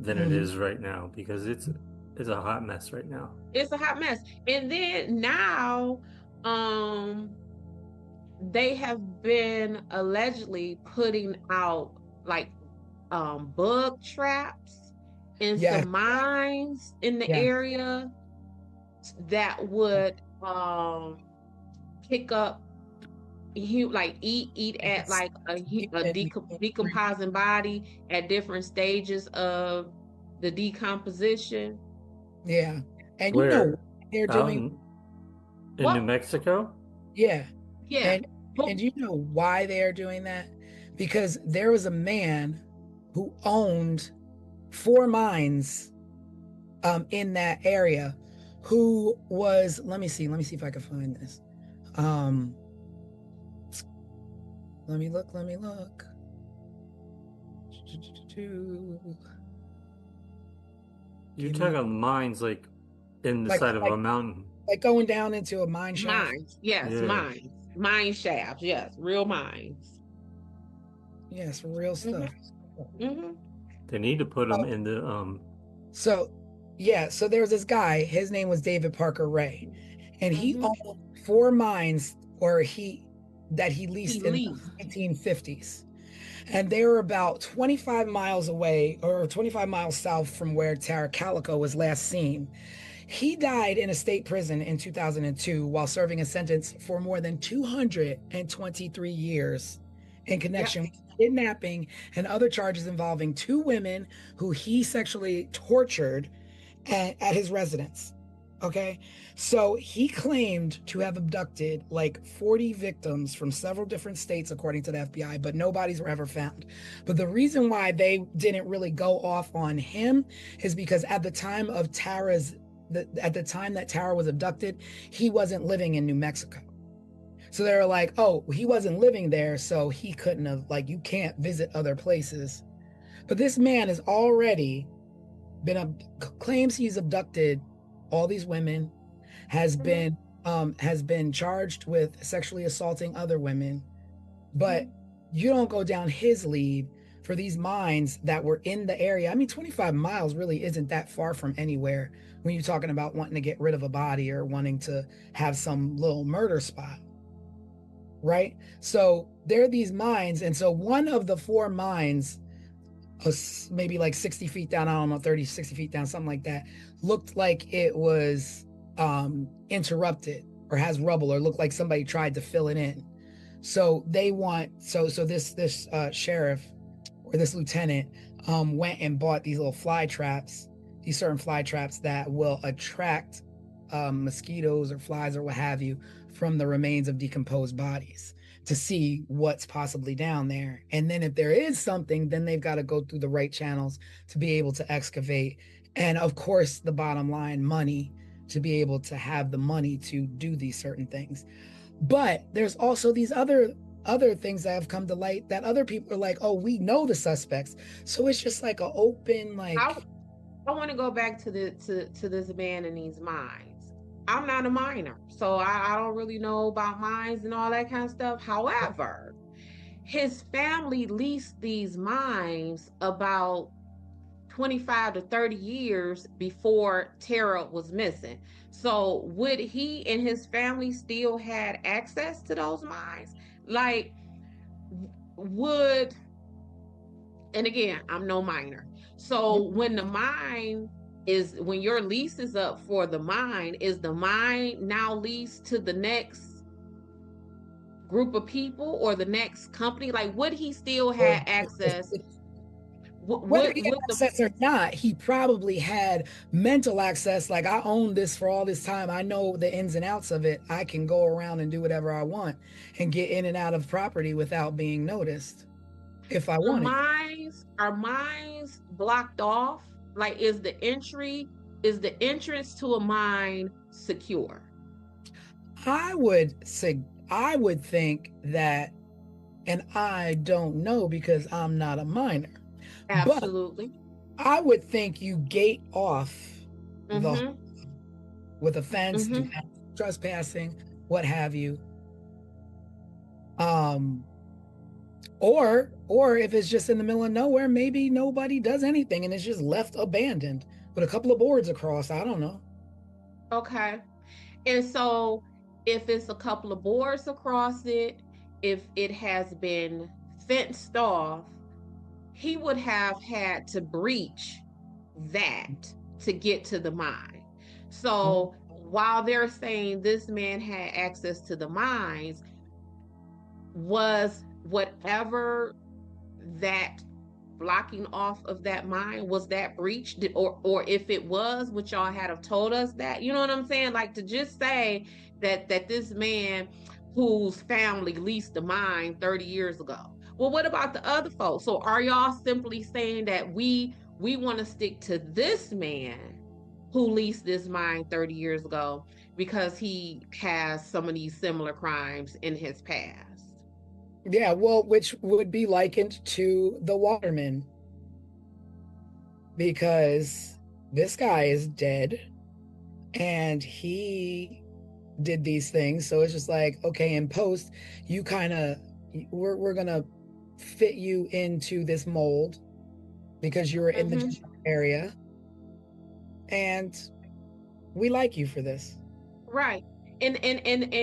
S4: than it is right now, because it's a hot mess right now.
S3: It's a hot mess. And then now they have been allegedly putting out like bug traps in some mines in the area that would pick up eat at like a decomposing body at different stages of the decomposition.
S2: Yeah. And
S4: where?
S2: You know what they're doing
S4: in New Mexico?
S2: Yeah.
S3: Yeah.
S2: And you know why they are doing that? Because there was a man who owned 4 mines in that area, who was, let me see if I can find this. Let me look.
S4: You're talking about mines like in the side of a mountain.
S2: Like going down into a mine shaft.
S3: Mines, yes, mines. Mine shafts, yes, real mines.
S2: Yes, real stuff.
S4: They need to put them in the
S2: So there's this guy, his name was David Parker Ray, and he owned 4 mines that he leased in the 1950s. and they were about 25 miles away, or 25 miles south from where Tara Calico was last seen. He died in a state prison in 2002 while serving a sentence for more than 223 years in connection with kidnapping and other charges involving two women who he sexually tortured at his residence. Okay. So he claimed to have abducted like 40 victims from several different states, according to the FBI, but nobody's were ever found. But the reason why they didn't really go off on him is because at the time of at the time that Tara was abducted, he wasn't living in New Mexico. So they were like, oh, he wasn't living there, so he couldn't have, like, you can't visit other places. But this man has already claims he's abducted all these women, has been charged with sexually assaulting other women, but you don't go down his lead for these mines that were in the area. I mean, 25 miles really isn't that far from anywhere when you're talking about wanting to get rid of a body or wanting to have some little murder spot, right? So there are these mines, and so one of the four mines, maybe like 60 feet down, I don't know, 30, 60 feet down, something like that, looked like it was interrupted or has rubble, or looked like somebody tried to fill it in. So they want, so this sheriff or this lieutenant went and bought these little fly traps, these certain fly traps that will attract mosquitoes or flies or what have you from the remains of decomposed bodies to see what's possibly down there. And then if there is something, then they've got to go through the right channels to be able to excavate. And of course, the bottom line, money, to be able to have the money to do these certain things. But there's also these other things that have come to light that other people are like, oh, we know the suspects. So it's just like an open, like,
S3: I want to go back to this man in these mines. I'm not a miner, so I don't really know about mines and all that kind of stuff. However, his family leased these mines about 25 to 30 years before Tara was missing. So would he and his family still had access to those mines? Like, would, and again, I'm no miner. So when when your lease is up for the mine, is the mine now leased to the next group of people or the next company? Like, would he still have access?
S2: Whether he had access or not, he probably had mental access. Like, I own this for all this time. I know the ins and outs of it. I can go around and do whatever I want and get in and out of property without being noticed if I wanted.
S3: Are mines blocked off? Like, is the entrance to a mine secure?
S2: I would think that, and I don't know because I'm not a miner.
S3: Absolutely.
S2: But I would think you gate off with a fence, trespassing, what have you. Or if it's just in the middle of nowhere, maybe nobody does anything and it's just left abandoned with a couple of boards across. I don't know.
S3: Okay. And so if it's a couple of boards across it, if it has been fenced off, he would have had to breach that to get to the mine. So while they're saying this man had access to the mines, was whatever that blocking off of that mine, was that breached? Or if it was, would y'all have told us that? You know what I'm saying? Like, to just say that this man whose family leased the mine 30 years ago. Well, what about the other folks? So are y'all simply saying that we want to stick to this man who leased this mine 30 years ago because he has some of these similar crimes in his past?
S2: Yeah, well, which would be likened to the Waterman, because this guy is dead and he did these things. So it's just like, okay, in post, you kind of, we're gonna fit you into this mold because you're in the area and we like you for this.
S3: Right. And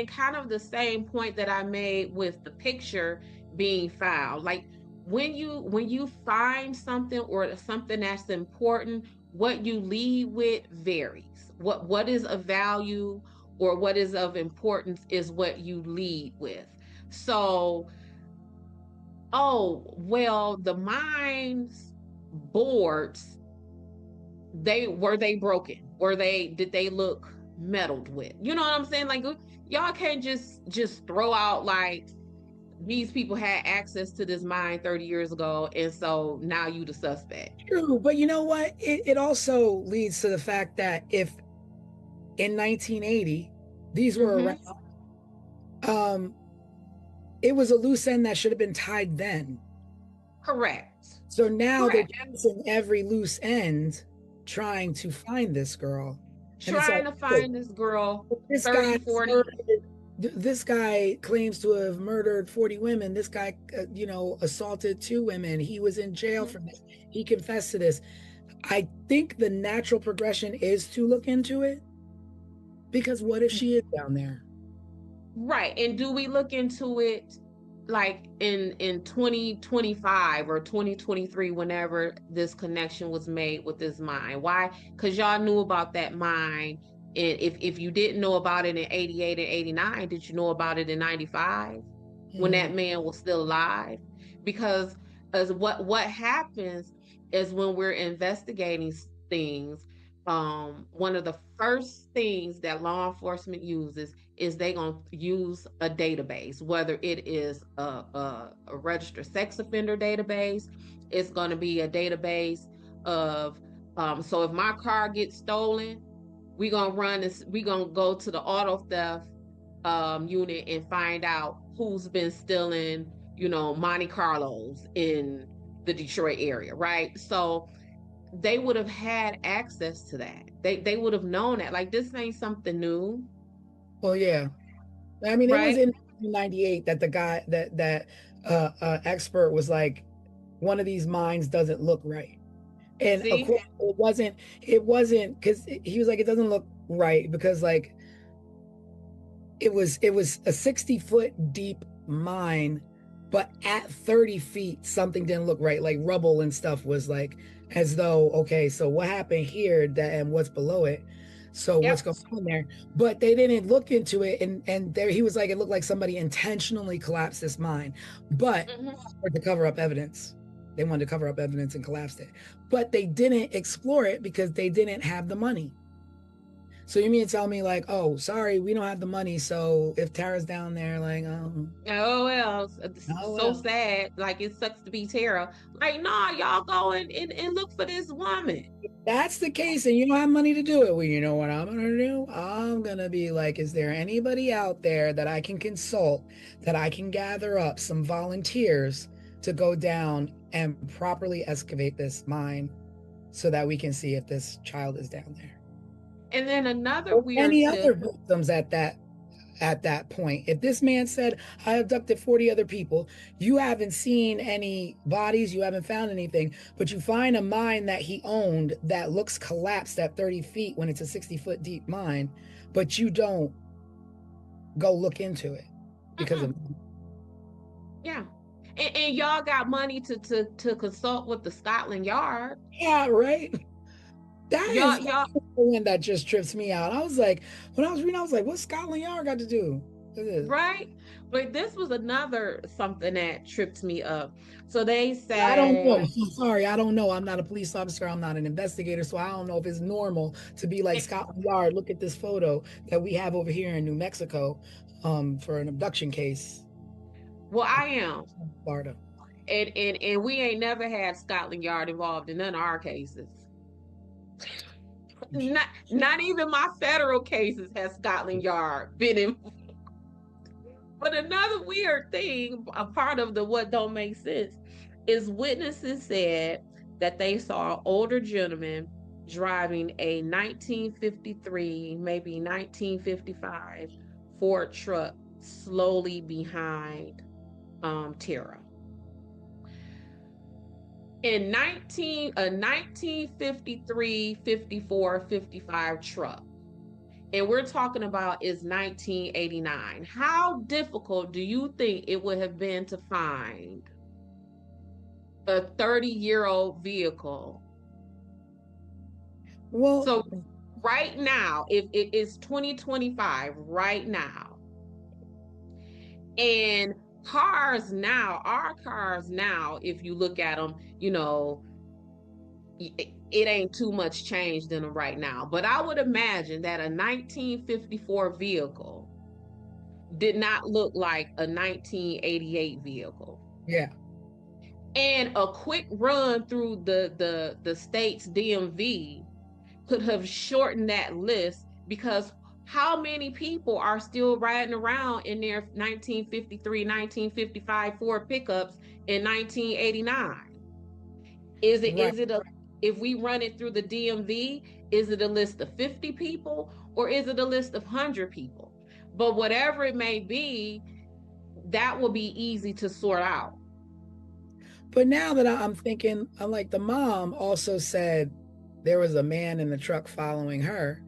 S3: kind of the same point that I made with the picture being filed. Like, when you find something or something that's important, what you lead with varies. What is of value or what is of importance is what you lead with. So, oh, well, the mines boards, they broken? Did they look meddled with? You know what I'm saying? Like, y'all can't just throw out like these people had access to this mine 30 years ago, and so now you the suspect.
S2: True, but you know what? It also leads to the fact that if in 1980 these were around, um, it was a loose end that should have been tied then.
S3: Correct.
S2: So now
S3: Correct.
S2: they're chasing every loose end, trying to find this girl.
S3: Trying to find this girl,
S2: this
S3: 30,
S2: guy
S3: 40.
S2: this guy claims to have murdered 40 women. This guy, assaulted 2 women. He was in jail for this. He confessed to this. I think the natural progression is to look into it, because what if she is down there?
S3: Right. And do we look into it like in 2025 or 2023, whenever this connection was made with this mine? Why? Because y'all knew about that mine. And if you didn't know about it in 88 and 89, did you know about it in 95 when that man was still alive? Because as what happens is when we're investigating things, one of the first things that law enforcement uses is they gonna use a database, whether it is a registered sex offender database. It's gonna be a database of so if my car gets stolen, we gonna run this, we gonna go to the auto theft unit and find out who's been stealing, Monte Carlos in the Detroit area, right? So they would have had access to that. They would have known that. Like, this ain't something new.
S2: Well, yeah. I mean,
S3: right?
S2: It was in 1998 that the guy that expert was like, one of these mines doesn't look right. And of course, it wasn't because he was like, it doesn't look right because like it was a 60-foot deep mine, but at 30 feet, something didn't look right. Like rubble and stuff was like, as though, okay, so what happened here and what's below it? So what's going on there? But they didn't look into it. And there he was like, it looked like somebody intentionally collapsed this mine, but to cover up evidence. They wanted to cover up evidence and collapsed it. But they didn't explore it because they didn't have the money. So you mean to tell me like, oh, sorry, we don't have the money. So if Tara's down there, like,
S3: oh well, so sad. Like, it sucks to be Tara. Like, nah, y'all go and look for this woman.
S2: If that's the case, and you don't have money to do it, well, you know what I'm gonna do? I'm gonna be like, is there anybody out there that I can consult, that I can gather up some volunteers to go down and properly excavate this mine so that we can see if this child is down there?
S3: And then another weird
S2: any other victims at that point. If this man said, I abducted 40 other people, you haven't seen any bodies, you haven't found anything, but you find a mine that he owned that looks collapsed at 30 feet when it's a 60-foot deep mine, but you don't go look into it because of
S3: and y'all got money to consult with the Scotland Yard.
S2: Yeah, right. That is the one that just trips me out. I was like, when I was reading, I was like, what's Scotland Yard got to do?
S3: Right? But this was another something that tripped me up. So they said,
S2: I don't know. I'm sorry, I don't know. I'm not a police officer. I'm not an investigator. So I don't know if it's normal to be like, Scotland Yard, look at this photo that we have over here in New Mexico for an abduction case.
S3: Well, I am.
S2: Florida.
S3: And we ain't never had Scotland Yard involved in none of our cases. Not even my federal cases has Scotland Yard been in. But another weird thing, a part of the what don't make sense, is witnesses said that they saw an older gentleman driving a 1953, maybe 1955 Ford truck slowly behind Tara. In 1953, 54, 55 truck. And we're talking about is 1989. How difficult do you think it would have been to find a 30-year-old vehicle.
S2: Well,
S3: So right now, if it is 2025 right now, and our cars now, if you look at them, it ain't too much changed in them right now. But I would imagine that a 1954 vehicle did not look like a 1988 vehicle.
S2: yeah.
S3: And a quick run through the state's DMV could have shortened that list, because how many people are still riding around in their 1953, 1955 Ford pickups in 1989?
S2: Right.
S3: If we run it through the DMV, is it a list of 50 people or is it a list of 100 people? But whatever it may be, that will be easy to sort out.
S2: But now that I'm thinking, I'm like, the mom also said there was a man in the truck following her.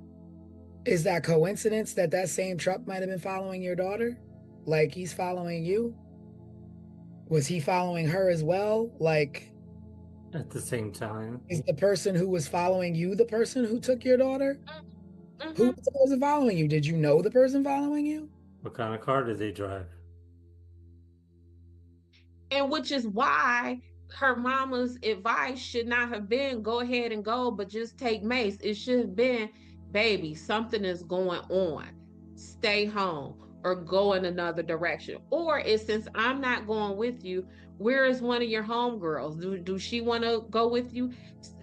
S2: Is that coincidence that that same truck might have been following your daughter? Like, he's following you? Was he following her as well? Like,
S4: At the same time,
S2: is the person who was following you the person who took your daughter?
S3: Mhm.
S2: Who was the person following you? Did you know the person following you?
S4: what kind of car did they drive?
S3: And which is why her mama's advice should not have been go ahead and go, but just take Mace. It should have been, baby, something is going on. Stay home or go in another direction. Or it's, since I'm not going with you, where is one of your homegirls? Do she want to go with you?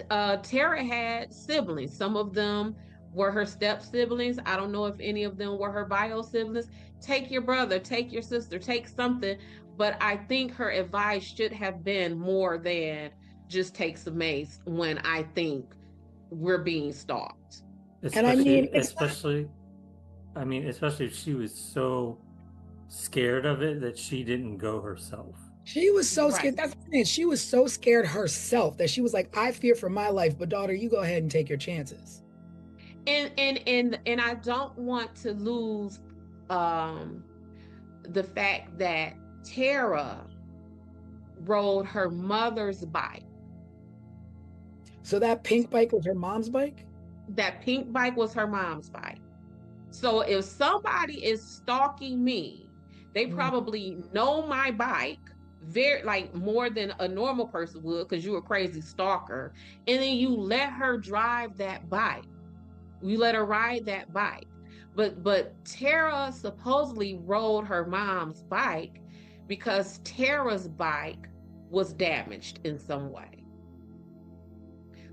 S3: Tara had siblings. Some of them were her step siblings. I don't know if any of them were her bio siblings. Take your brother, take your sister, take something. But I think her advice should have been more than just take some Mace when I think we're being stalked.
S2: And I mean,
S4: Especially if she was so scared of it that she didn't go herself.
S2: she was so
S3: Right.
S2: scared. That's the thing. She was so scared herself that she was like, I fear for my life, but daughter, you go ahead and take your chances.
S3: And I don't want to lose the fact that Tara rode her mother's bike.
S2: So that pink bike was her mom's bike?
S3: That pink bike was her mom's bike. So if somebody is stalking me, they probably know my bike very, like, more than a normal person would, because you're a crazy stalker. And then you let her drive that bike. You let her ride that bike. But Tara supposedly rode her mom's bike because Tara's bike was damaged in some way.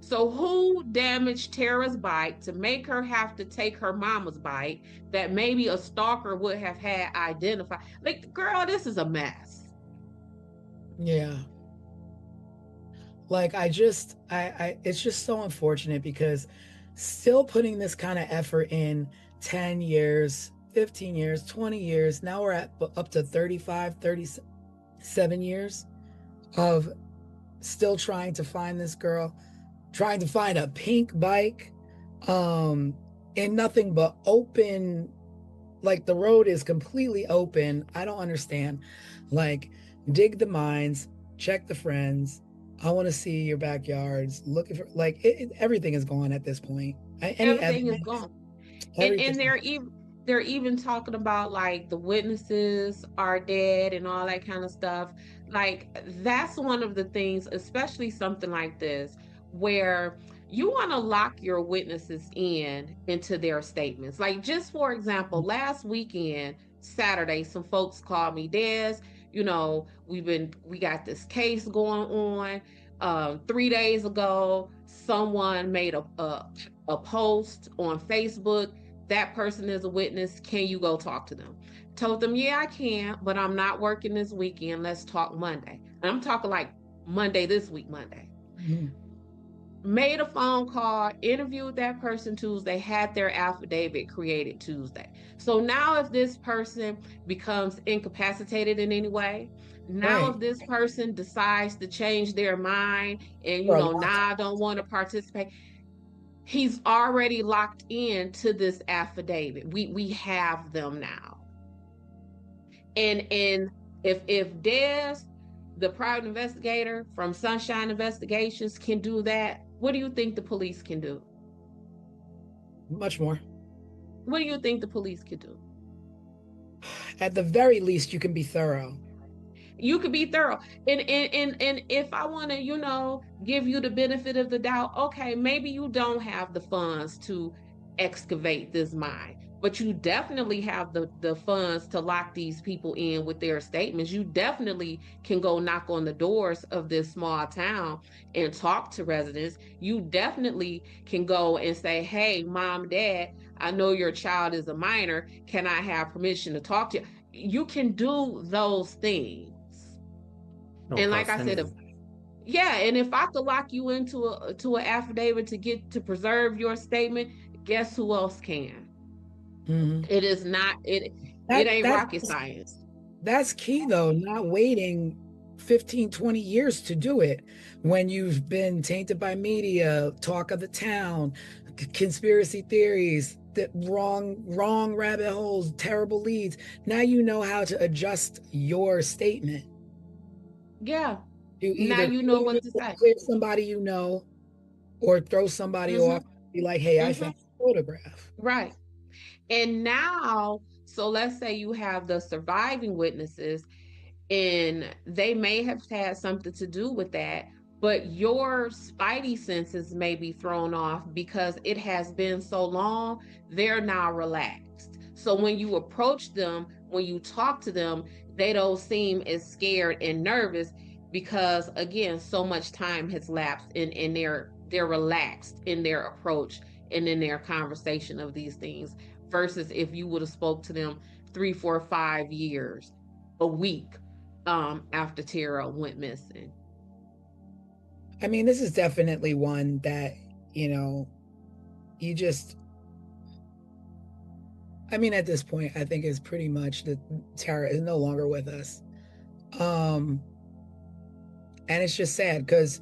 S3: So who damaged Tara's bike to make her have to take her mama's bike that maybe a stalker would have had identified? Like, girl, this is a mess.
S2: Yeah. Like, I it's just so unfortunate, because still putting this kind of effort in 10 years, 15 years, 20 years, now we're at up to 35, 37 years of still trying to find this girl, trying to find a pink bike, in nothing but open, like, the road is completely open. I don't understand. Like, dig the mines, check the friends. I want to see your backyards. Looking for, like, everything is gone at this point.
S3: Everything is gone.
S2: Everything.
S3: And they're even talking about, like, the witnesses are dead and all that kind of stuff. Like, that's one of the things, especially something like this, where you want to lock your witnesses into their statements. Like, just for example, last weekend, Saturday, some folks called me, Des, we got this case going on. 3 days ago, someone made a post on Facebook. That person is a witness. Can you go talk to them? Told them, yeah, I can, but I'm not working this weekend. Let's talk Monday. And I'm talking like Monday, this week, Monday. Made a phone call, interviewed that person Tuesday, had their affidavit created Tuesday. So now if this person becomes incapacitated in any way, now
S2: Right.
S3: if this person decides to change their mind and, now I don't want to participate, he's already locked into this affidavit. We have them now. And if Des the private investigator from Sunshine Investigations can do that, what do you think the police can do?
S2: Much more.
S3: What do you think the police could do?
S2: At the very least, you can be thorough.
S3: You could be thorough. And if I want to, give you the benefit of the doubt, okay, maybe you don't have the funds to excavate this mine, but you definitely have the funds to lock these people in with their statements. You definitely can go knock on the doors of this small town and talk to residents. You definitely can go and say, hey, mom, dad, I know your child is a minor. Can I have permission to talk to you? You can do those things.
S4: No
S3: And like
S4: cost
S3: I said,
S4: anything.
S3: and if I could lock you into an affidavit to preserve your statement, guess who else can?
S2: Mhm.
S3: It is not it ain't rocket science.
S2: That's key though, not waiting 15, 20 years to do it when you've been tainted by media, talk of the town, conspiracy theories, the wrong rabbit holes, terrible leads. Now you know how to adjust your statement.
S3: Yeah.
S2: You
S3: Now
S2: either
S3: you know what to say.
S2: clear somebody you know or throw somebody off, be like, hey, I found a photograph.
S3: Right. And now, so let's say you have the surviving witnesses and they may have had something to do with that, but your spidey senses may be thrown off because it has been so long, they're now relaxed. So when you approach them, when you talk to them, they don't seem as scared and nervous because again, so much time has lapsed and they're relaxed in their approach and in their conversation of these things versus if you would have spoke to them 3, 4, 5 years, a week after Tara went missing.
S2: I mean, this is definitely one that, you just, I mean, at this point, I think it's pretty much that Tara is no longer with us. And it's just sad because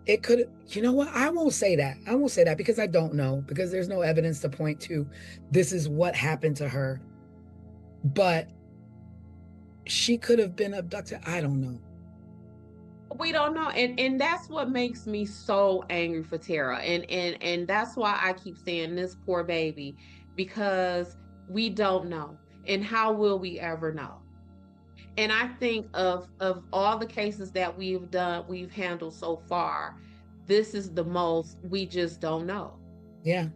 S2: it could, you know what? I won't say that. I won't say that because I don't know, because there's no evidence to point to this is what happened to her. But she could have been abducted. I don't know.
S3: We don't know. And that's what makes me so angry for Tara. And that's why I keep saying this poor baby, because we don't know. And how will we ever know? And I think of all the cases that we've handled so far, this is the most we just don't know.
S2: Yeah.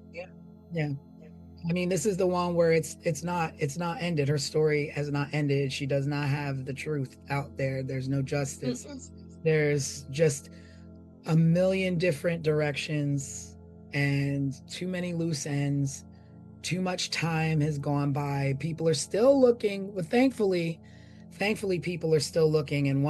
S2: I mean, this is the one where it's not ended. Her story has not ended. She does not have the truth out there. There's no justice. There's just a million different directions and too many loose ends. Too much time has gone by. People are still looking, but thankfully people are still looking. And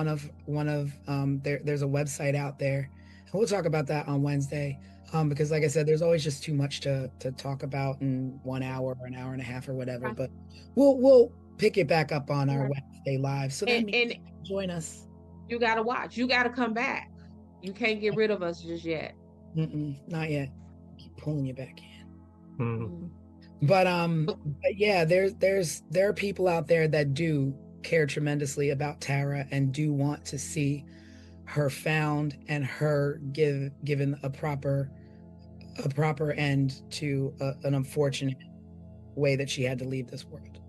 S2: there's a website out there, and we'll talk about that on Wednesday. Because like I said, there's always just too much to talk about in 1 hour or an hour and a half or whatever.
S3: Right.
S2: But we'll pick it back up on our Wednesday live. So that means join us.
S3: You gotta watch. You gotta come back. You can't get rid of us just yet.
S2: Not yet. Keep pulling you back in.
S4: Mm.
S2: But yeah, there are people out there that do care tremendously about Tara and do want to see her found and her given a proper end to an unfortunate way that she had to leave this world.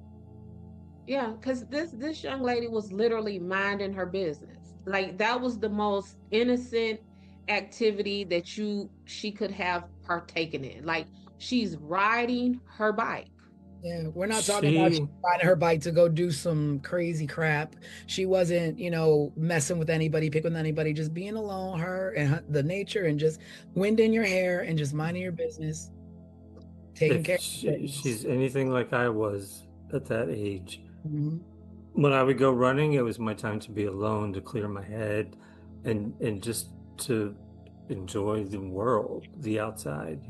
S3: Yeah, because this young lady was literally minding her business. Like that was the most innocent activity that she could have partaken in. Like she's riding her bike.
S2: Yeah, we're not talking about she riding her bike to go do some crazy crap. She wasn't, messing with anybody, picking with anybody, just being alone, her and the nature, and just wind in your hair and just minding your business, taking care of
S4: she's anything like I was at that age.
S2: Mm-hmm.
S4: When I would go running, it was my time to be alone, to clear my head, and just to enjoy the world, the outside,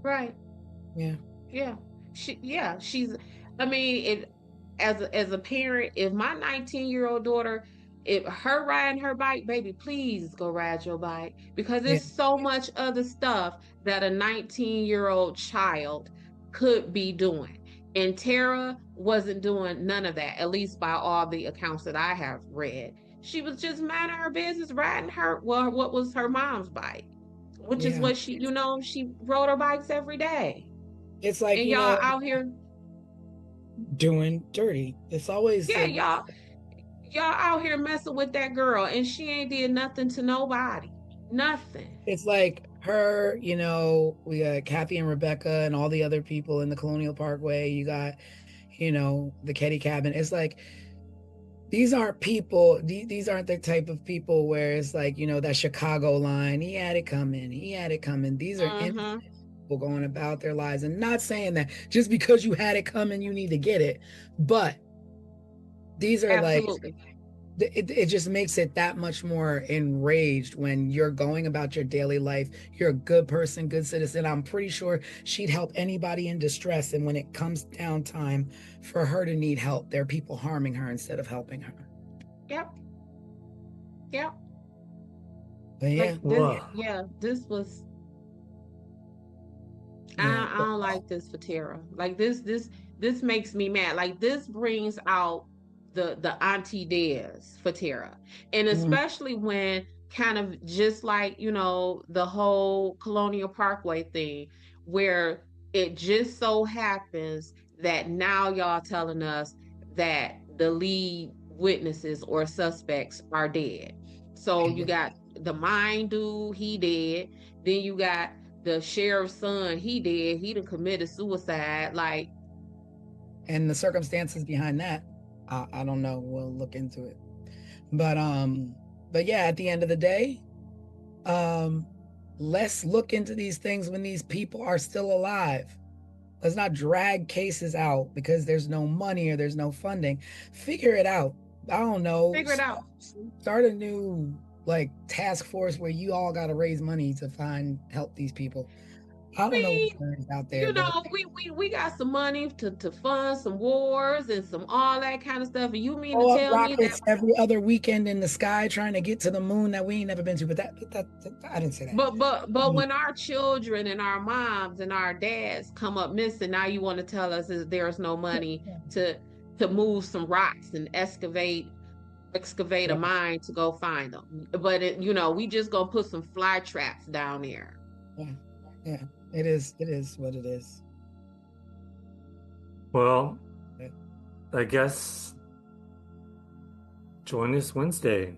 S3: Right.
S2: Yeah.
S3: She's, I mean, as a parent, if my 19-year-old daughter, if her riding her bike, baby, please go ride your bike, because there's so much other stuff that a 19-year-old child could be doing. And Tara wasn't doing none of that, at least by all the accounts that I have read. She was just minding her business, riding what was her mom's bike, which is
S2: Yeah.
S3: what she rode her bikes every day.
S2: It's like,
S3: And y'all out here,
S2: doing dirty. It's always
S3: yeah,
S2: like,
S3: y'all out here messing with that girl, and she ain't did nothing to nobody. Nothing.
S2: it's like her, we got Kathy and Rebecca and all the other people in the Colonial Parkway. You got, the Ketty cabin. It's like, these aren't people, these aren't the type of people where it's like, that Chicago line, he had it coming, he had it coming. These are innocent people going about their lives, and not saying that just because you had it coming, you need to get it. But these are
S3: Absolutely.
S2: like, it just makes it that much more enraged when you're going about your daily life. You're a good person, good citizen. I'm pretty sure she'd help anybody in distress. And when it comes down time for her to need help, there are people harming her instead of helping her.
S3: Yep. Yep.
S2: But yeah.
S3: This was.
S2: Yeah.
S3: I don't like this for Tara. Like this makes me mad. Like this brings out the auntie dares for Tara. And especially when kind of just like, the whole Colonial Parkway thing, where it just so happens that now y'all telling us that the lead witnesses or suspects are dead. So you got the mine dude, he dead. Then you got the sheriff's son, he done committed suicide. Like,
S2: and the circumstances behind that, I don't know. We'll look into it. But yeah, at the end of the day, let's look into these things when these people are still alive. Let's not drag cases out because there's no money or there's no funding. Figure it out. I don't know.
S3: Figure it out.
S2: Start a new task force where you all got to raise money to help these people. I don't know what's out there.
S3: We got some money to fund some wars and some all that kind of stuff. And you mean to
S2: blow up
S3: tell me
S2: rockets
S3: that
S2: every other weekend in the sky trying to get to the moon that we ain't never been to? But that I didn't say that.
S3: But when our children and our moms and our dads come up missing, now you want to tell us is there's no money to move some rocks and excavate a mine to go find them. But we just gonna put some fly traps down there.
S2: Yeah. It is what it is.
S4: Well, I guess join us Wednesday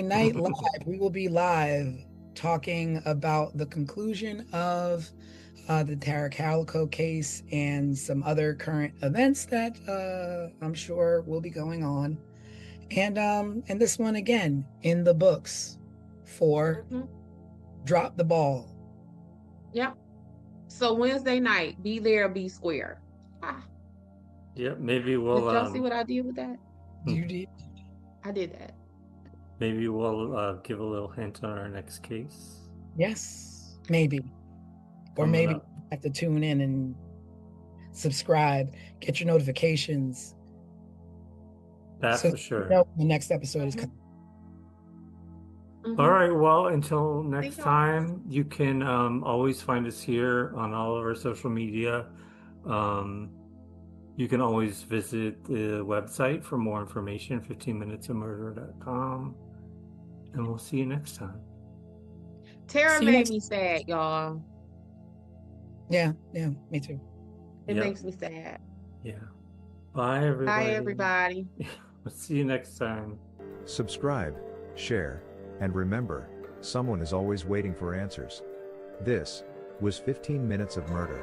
S2: night live. We will be live talking about the conclusion of the Tara Calico case and some other current events that I'm sure will be going on. And this one again in the books for Drop the Ball.
S3: Yep. So Wednesday night, be there, be square.
S4: Yep, maybe we'll.
S3: Did y'all see what I did with that?
S2: You did.
S3: I did that.
S4: Maybe we'll give a little hint on our next case.
S2: Yes, maybe. Or maybe you have to tune in and subscribe, get your notifications.
S4: That's for sure.
S2: The next episode is coming.
S4: All right. Well, until next time, you can always find us here on all of our social media. You can always visit the website for more information, 15minutesofmurder.com. And we'll see you next time.
S3: Tara made me sad, y'all.
S2: Yeah, me too.
S3: It makes me sad.
S4: Yeah. Bye, everybody.
S3: Bye, everybody.
S4: We'll see you next time.
S5: Subscribe, share, and remember, someone is always waiting for answers. This was 15 Minutes of Murder.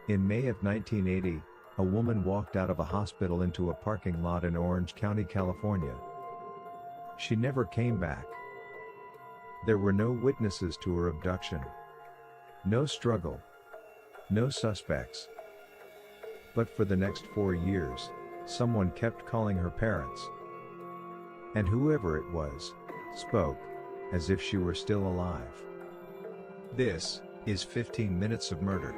S5: In May of 1980, a woman walked out of a hospital into a parking lot in Orange County, California. She never came back. There were no witnesses to her abduction. No struggle. No suspects. But for the next 4 years, someone kept calling her parents. And whoever it was, spoke, as if she were still alive. This is 15 Minutes of Murder.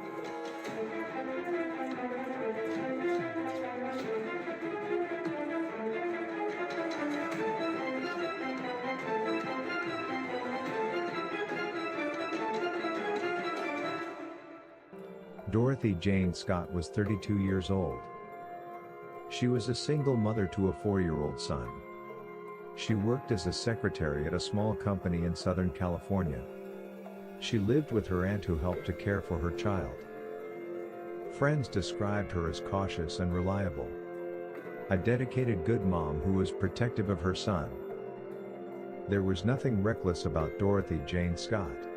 S5: Dorothy Jane Scott was 32 years old. She was a single mother to a 4-year-old son. She worked as a secretary at a small company in Southern California. She lived with her aunt who helped to care for her child. Friends described her as cautious and reliable. A dedicated good mom who was protective of her son. There was nothing reckless about Dorothy Jane Scott.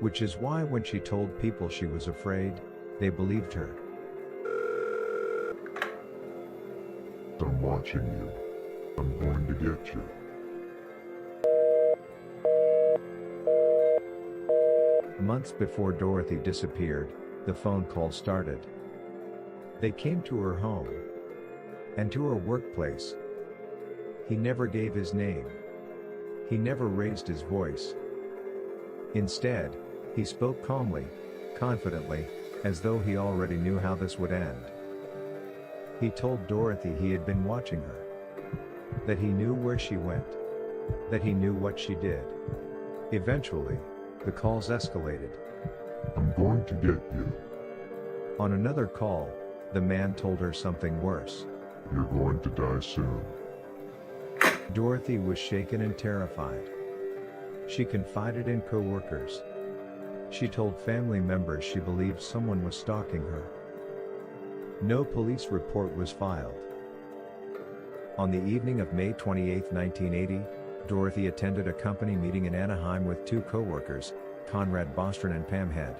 S5: Which is why when she told people she was afraid, they believed her.
S7: I'm watching you. I'm going to get you.
S5: Months before Dorothy disappeared, the phone call started. They came to her home. And to her workplace. He never gave his name. He never raised his voice. Instead, he spoke calmly, confidently, as though he already knew how this would end. He told Dorothy he had been watching her. That he knew where she went. That he knew what she did. Eventually, the calls escalated.
S7: I'm going to get you.
S5: On another call, the man told her something worse.
S7: You're going to die soon.
S5: Dorothy was shaken and terrified. She confided in co-workers. She told family members she believed someone was stalking her. No police report was filed. On the evening of May 28, 1980, Dorothy attended a company meeting in Anaheim with 2 co-workers, Conrad Bostron and Pam Head.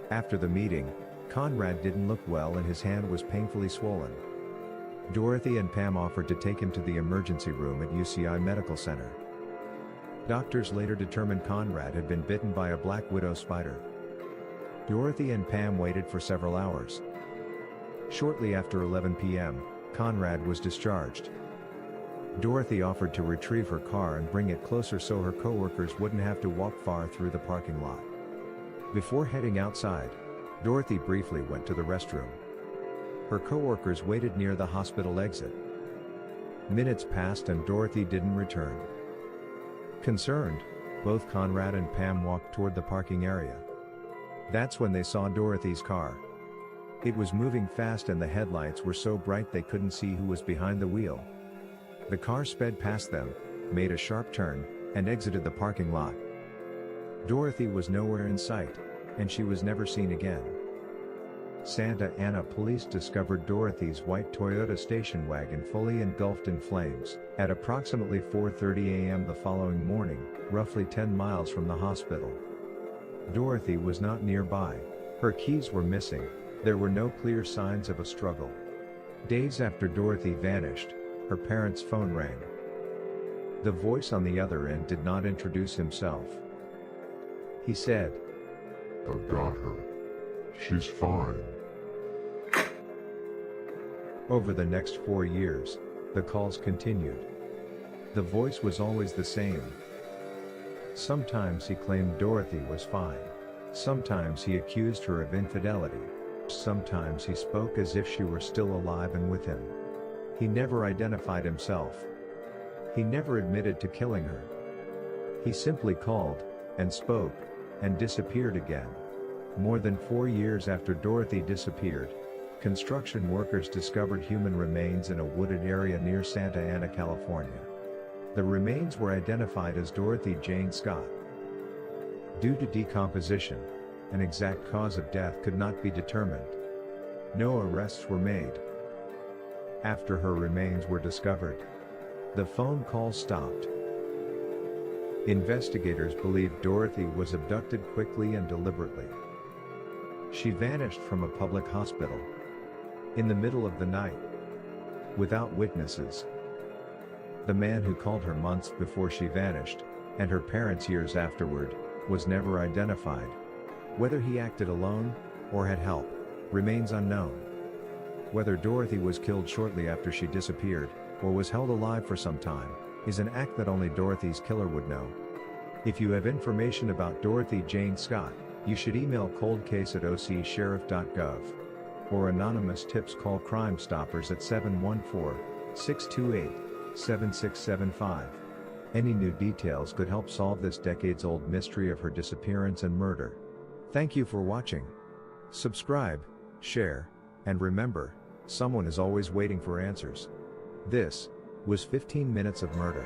S5: After the meeting, Conrad didn't look well and his hand was painfully swollen. Dorothy and Pam offered to take him to the emergency room at UCI Medical Center. Doctors later determined Conrad had been bitten by a black widow spider. Dorothy and Pam waited for several hours. Shortly after 11 p.m., Conrad was discharged. Dorothy offered to retrieve her car and bring it closer so her co-workers wouldn't have to walk far through the parking lot. Before heading outside, Dorothy briefly went to the restroom. Her co-workers waited near the hospital exit. Minutes passed and Dorothy didn't return. Concerned, both Conrad and Pam walked toward the parking area. That's when they saw Dorothy's car. It was moving fast and the headlights were so bright they couldn't see who was behind the wheel. The car sped past them, made a sharp turn, and exited the parking lot. Dorothy was nowhere in sight, and she was never seen again. Santa Ana police discovered Dorothy's white Toyota station wagon fully engulfed in flames at approximately 4:30 a.m. the following morning, roughly 10 miles from the hospital. Dorothy was not nearby. Her keys were missing. There were no clear signs of a struggle. Days after Dorothy vanished, her parents' phone rang. The voice on the other end did not introduce himself. He said,
S7: I've got her. She's fine.
S5: Over the next 4 years, the calls continued. The voice was always the same. Sometimes he claimed Dorothy was fine. Sometimes he accused her of infidelity. Sometimes he spoke as if she were still alive and with him. He never identified himself. He never admitted to killing her. He simply called, and spoke, and disappeared again. More than 4 years after Dorothy disappeared, construction workers discovered human remains in a wooded area near Santa Ana, California. The remains were identified as Dorothy Jane Scott. Due to decomposition, an exact cause of death could not be determined. No arrests were made. After her remains were discovered, the phone calls stopped. Investigators believe Dorothy was abducted quickly and deliberately. She vanished from a public hospital in the middle of the night, without witnesses. The man who called her months before she vanished, and her parents years afterward, was never identified. Whether he acted alone, or had help, remains unknown. Whether Dorothy was killed shortly after she disappeared, or was held alive for some time, is an act that only Dorothy's killer would know. If you have information about Dorothy Jane Scott, you should email coldcase@ocsheriff.gov. Or anonymous tips, call Crime Stoppers at 714-628-7675. Any new details could help solve this decades-old mystery of her disappearance and murder. Thank you for watching. Subscribe, share, and remember, someone is always waiting for answers. This was 15 Minutes of Murder.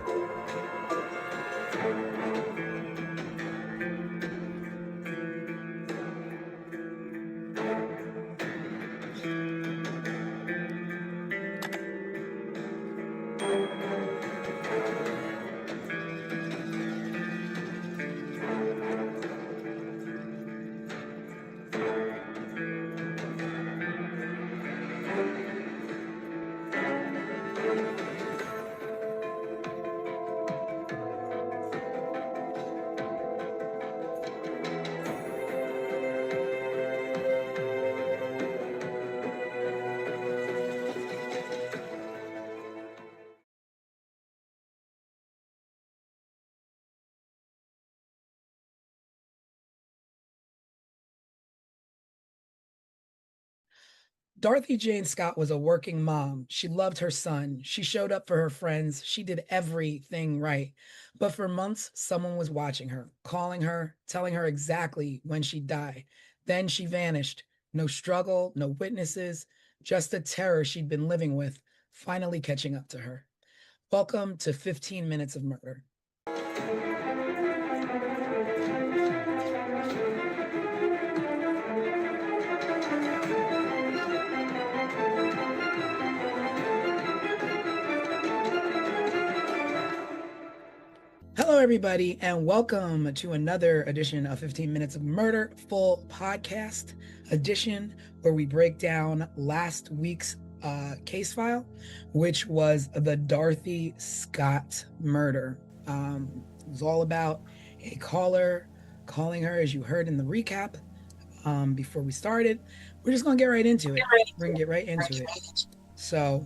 S2: Dorothy Jane Scott was a working mom. She loved her son. She showed up for her friends. She did everything right. But for months, someone was watching her, calling her, telling her exactly when she'd die. Then she vanished. No struggle, no witnesses, just the terror she'd been living with, finally catching up to her. Welcome to 15 Minutes of Murder. Hello, everybody, and welcome to another edition of 15 Minutes of Murder, full podcast edition, where we break down last week's case file, which was the Dorothy Scott murder. It was all about a caller calling her, as you heard in the recap before we started. We're just going to get right into it. We're going to get right into it. So,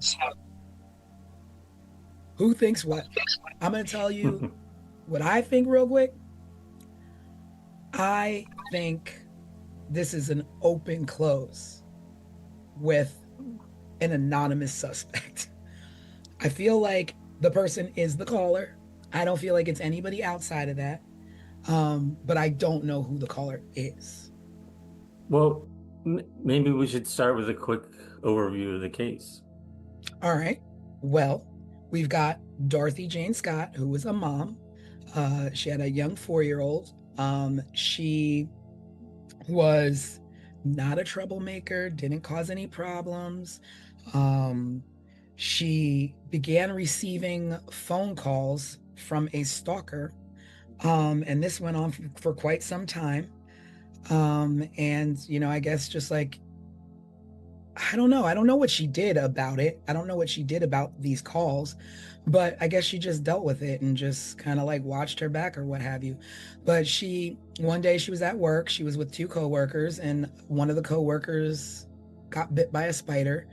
S2: who thinks what? I'm going to tell you what I think real quick. I think this is an open close with an anonymous suspect. I feel like the person is the caller. I don't feel like it's anybody outside of that. But I don't know who the caller is.
S4: Well, maybe we should start with a quick overview of the case.
S2: All right. Well, we've got Dorothy Jane Scott, who was a mom. She had a young 4-year-old. She was not a troublemaker, didn't cause any problems. She began receiving phone calls from a stalker, and this went on for quite some time. And, I guess just like, I don't know what she did about it. I don't know what she did about these calls, but I guess she just dealt with it and just kind of like watched her back or what have you. But one day she was at work, she was with 2 coworkers, and one of the coworkers got bit by a spider,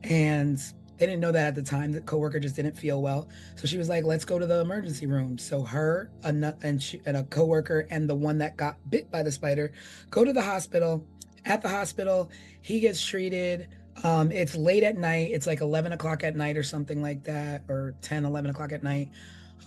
S2: and they didn't know that at the time. The coworker just didn't feel well. So she was like, let's go to the emergency room. So her and a coworker and the one that got bit by the spider go to the hospital. At the hospital, he gets treated. It's late at night. It's like 11 o'clock at night or something like that, or 10, 11 o'clock at night.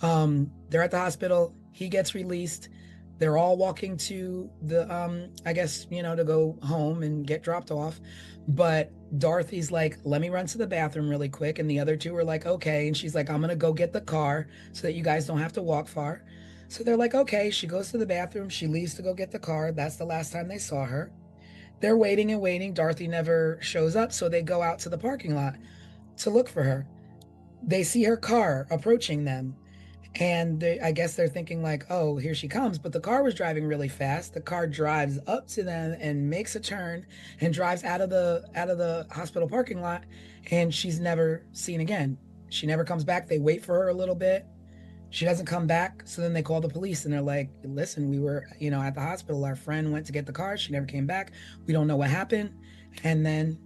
S2: They're at the hospital. He gets released. They're all walking to the, I guess, to go home and get dropped off. But Dorothy's like, let me run to the bathroom really quick. And the other 2 are like, okay. And she's like, I'm going to go get the car so that you guys don't have to walk far. So they're like, okay. She goes to the bathroom. She leaves to go get the car. That's the last time they saw her. They're waiting and waiting. Dorothy never shows up, so they go out to the parking lot to look for her. They see her car approaching them, And I guess they're thinking like, oh, here she comes. But the car was driving really fast. The car drives up to them and makes a turn and drives out of the hospital parking lot. And she's never seen again. She never comes back. They wait for her a little bit. She doesn't come back. So then they call the police and they're like, listen, we were, at the hospital. Our friend went to get the car. She never came back. We don't know what happened. And then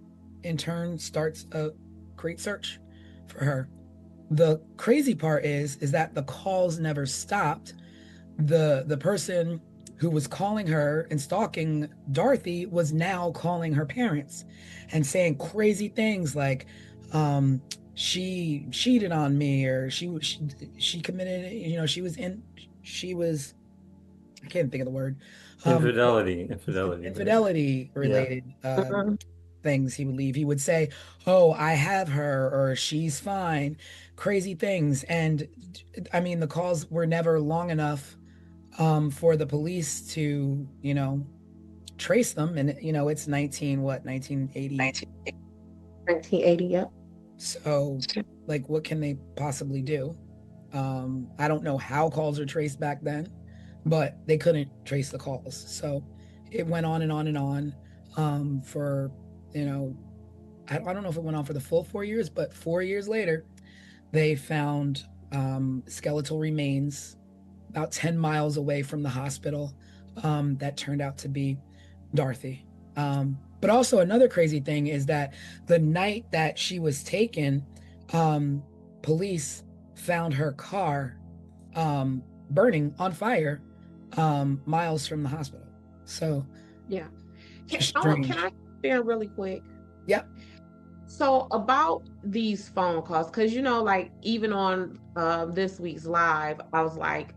S2: in turn starts a great search for her. The crazy part is that the calls never stopped. The person who was calling her and stalking Dorothy was now calling her parents and saying crazy things like, she cheated on me, or she committed, she was, I can't think of the word, infidelity
S4: Yeah.
S2: related things. He would leave. He would say, oh, I have her, or she's fine, crazy things. And I mean, the calls were never long enough for the police to, trace them. And, it's 1980.
S3: 1980, yep.
S2: So, like, what can they possibly do? I don't know how calls are traced back then, but they couldn't trace the calls. So it went on and on and on for, I don't know if it went on for the full 4 years, but 4 years later, they found skeletal remains about 10 miles away from the hospital that turned out to be Dorothy. But also another crazy thing is that the night that she was taken, police found her car burning on fire miles from the hospital. So
S3: yeah. Can I share really quick?
S2: Yep.
S3: So about these phone calls, because like even on this week's live, I was like,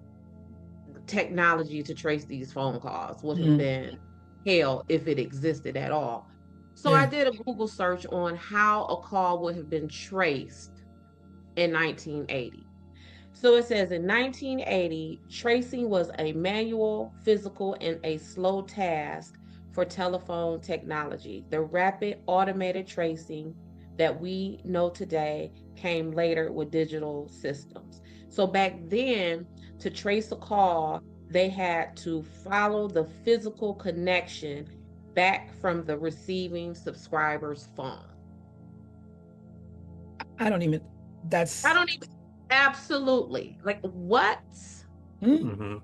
S3: technology to trace these phone calls would have been hell if it existed at all. So I did a Google search on how a call would have been traced in 1980. So it says in 1980, tracing was a manual, physical, and a slow task for telephone technology. The rapid automated tracing that we know today came later with digital systems. So back then, to trace a call, they had to follow the physical connection back from the receiving subscriber's phone. Absolutely. Like, what?
S4: Mm-hmm.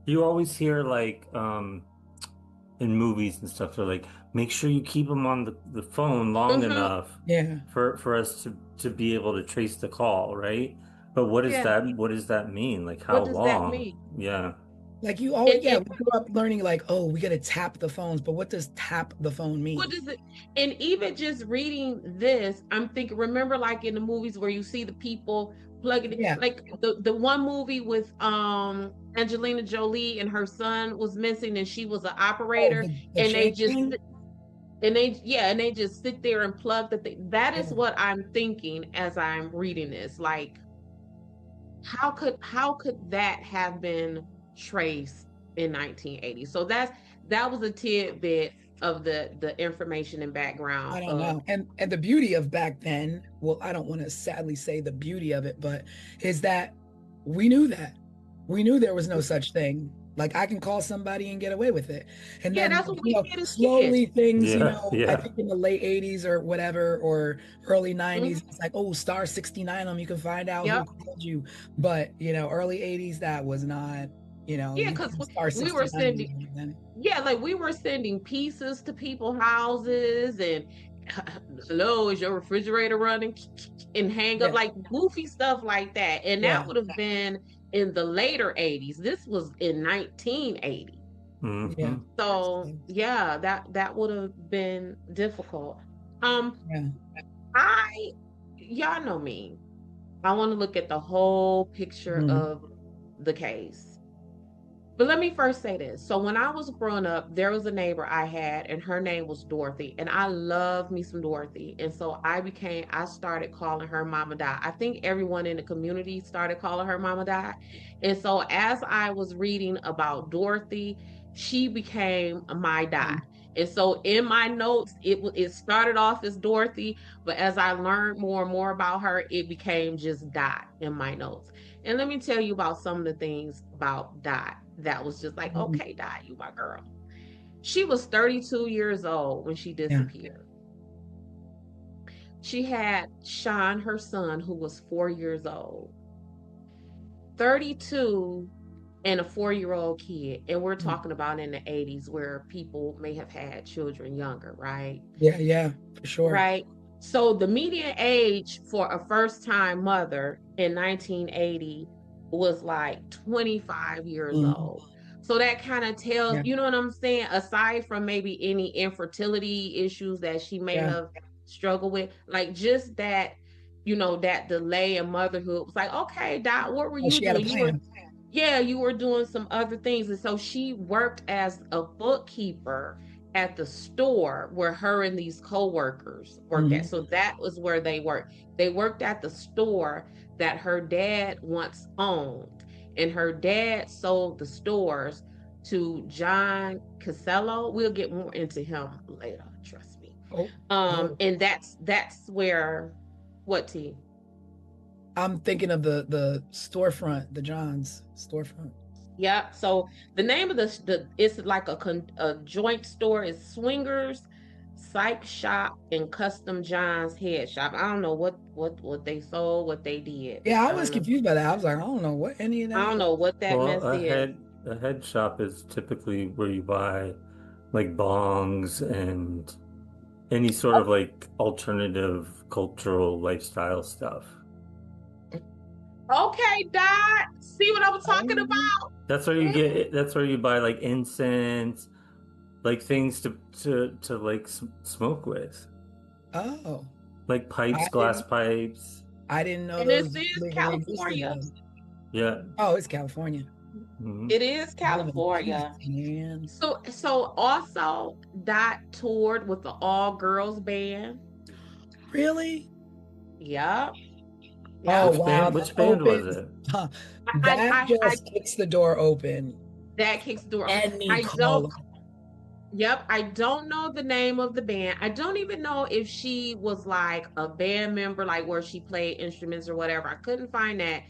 S4: You always hear like in movies and stuff, they're like, make sure you keep them on the phone long enough for us to be able to trace the call, right? But what does that mean? Like, how
S3: what does
S4: long?
S3: That mean?
S4: Yeah.
S2: Like you always, we grew up learning like, oh, we got to tap the phones, but what does tap the phone mean?
S3: What does it? And even just reading this, I'm thinking, remember like in the movies where you see the people plugging it, like the one movie with Angelina Jolie and her son was missing and she was an operator, and they just sit there and plug the thing. That is what I'm thinking as I'm reading this. Like, how could that have been traced in 1980? So that was a tidbit of the information and background.
S2: I don't know. And the beauty of back then, well, I don't want to sadly say the beauty of it, but is that we knew there was no such thing. Like, I can call somebody and get away with it. And then
S3: that's what we did as
S2: slowly
S3: kids.
S2: things, I think in the late 80s or whatever, or early 90s, it's like, oh, star 69 them, you can find out who called you. But early 80s, that was not,
S3: because we were sending like we were sending pieces to people's houses and hello, is your refrigerator running, and hang up, like goofy stuff like that. And that would have been in the later 80s. This was in 1980. So that would have been difficult. Y'all know me, I want to look at the whole picture of the case. But let me first say this. So when I was growing up, there was a neighbor I had, and her name was Dorothy. And I love me some Dorothy. And so I started calling her Mama Di. I think everyone in the community started calling her Mama Di. And so as I was reading about Dorothy, she became my Di. And so in my notes, it started off as Dorothy, but as I learned more and more about her, it became just Dot in my notes. And let me tell you about some of the things about Dot that was just like,
S2: Mhm.
S3: okay, Dot, you my girl. She was 32 years old when she
S2: Yeah.
S3: disappeared. She had Sean, her son, who was 4 years old. 32 and a 4-year-old kid. And we're talking about in the 80s where people may have had children younger, right?
S2: Yeah, for sure.
S3: Right. So the median age for a first-time mother in 1980 was like 25 years
S2: Mhm.
S3: old. So that kind of tells,
S2: Yeah.
S3: you know what I'm saying? Aside from maybe any infertility issues that she may
S2: Yeah.
S3: have struggled with, like just that, that delay in motherhood was like, okay, Dot, what were
S2: Oh,
S3: you
S2: she had a
S3: doing?
S2: plan.
S3: Yeah, you were doing some other things. And so she worked as a bookkeeper at the store where her and these co-workers worked at.
S2: Mhm.
S3: So that was where they worked. They worked at the store that her dad once owned. And her dad sold the stores to John Casello. We'll get more into him later, trust me.
S2: Oh,
S3: And that's where what T?
S2: I'm thinking of the storefront, the John's storefront.
S3: Yeah. So the name of the it's like a joint store is Swingers, Psych Shop, and Custom John's Head Shop. I don't know what they sold, what they did.
S2: Yeah, I
S3: I
S2: was
S3: don't know.
S2: confused by that. I was like, I don't know what any of
S3: I
S2: that
S3: don't
S2: was.
S3: know what that
S4: Well,
S3: mess is.
S4: a head shop is typically where you buy like bongs and any sort of like alternative cultural lifestyle stuff.
S3: Okay, Dot. See what I'm talking about?
S4: That's where you buy like incense, like things to like smoke with,
S2: Oh,
S4: like pipes,
S2: I
S4: glass
S2: didn't
S4: pipes.
S2: I didn't know
S3: And this
S2: those
S3: is
S2: legally existed
S3: California.
S2: though.
S4: Yeah.
S2: Oh, it's California.
S4: Mhm.
S3: It is
S2: Living peace,
S3: California.
S2: man.
S3: So also Dot toured with the all girls band.
S2: Really?
S3: Yep.
S2: Oh,
S3: Yep.
S2: wow, that
S4: Which band was
S2: opens.
S4: it?
S2: Huh.
S3: I,
S2: That
S3: I, I,
S2: just kicks the door open.
S3: that kicks the door.
S2: Any
S3: I don't,
S2: call.
S3: yep, I don't know the name of the band. I don't even know if she was like a band member, like where she played instruments or whatever. I couldn't find that,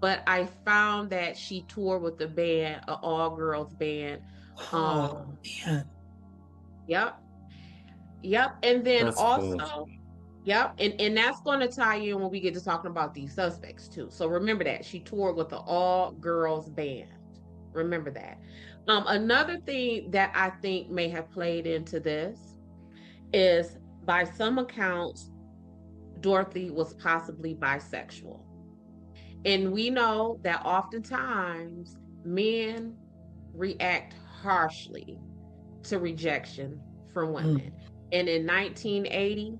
S3: but I found that she toured with the band, an all girls band.
S2: Oh
S3: Um,
S2: man.
S3: yep, yep. And then
S4: That's cool.
S3: also, yep, and that's going to tie in when we get to talking about these suspects too. So remember that she toured with the all girls band. Remember that. Another thing that I think may have played into this is by some accounts, Dorothy was possibly bisexual. And we know that oftentimes men react harshly to rejection from women. And in 1980,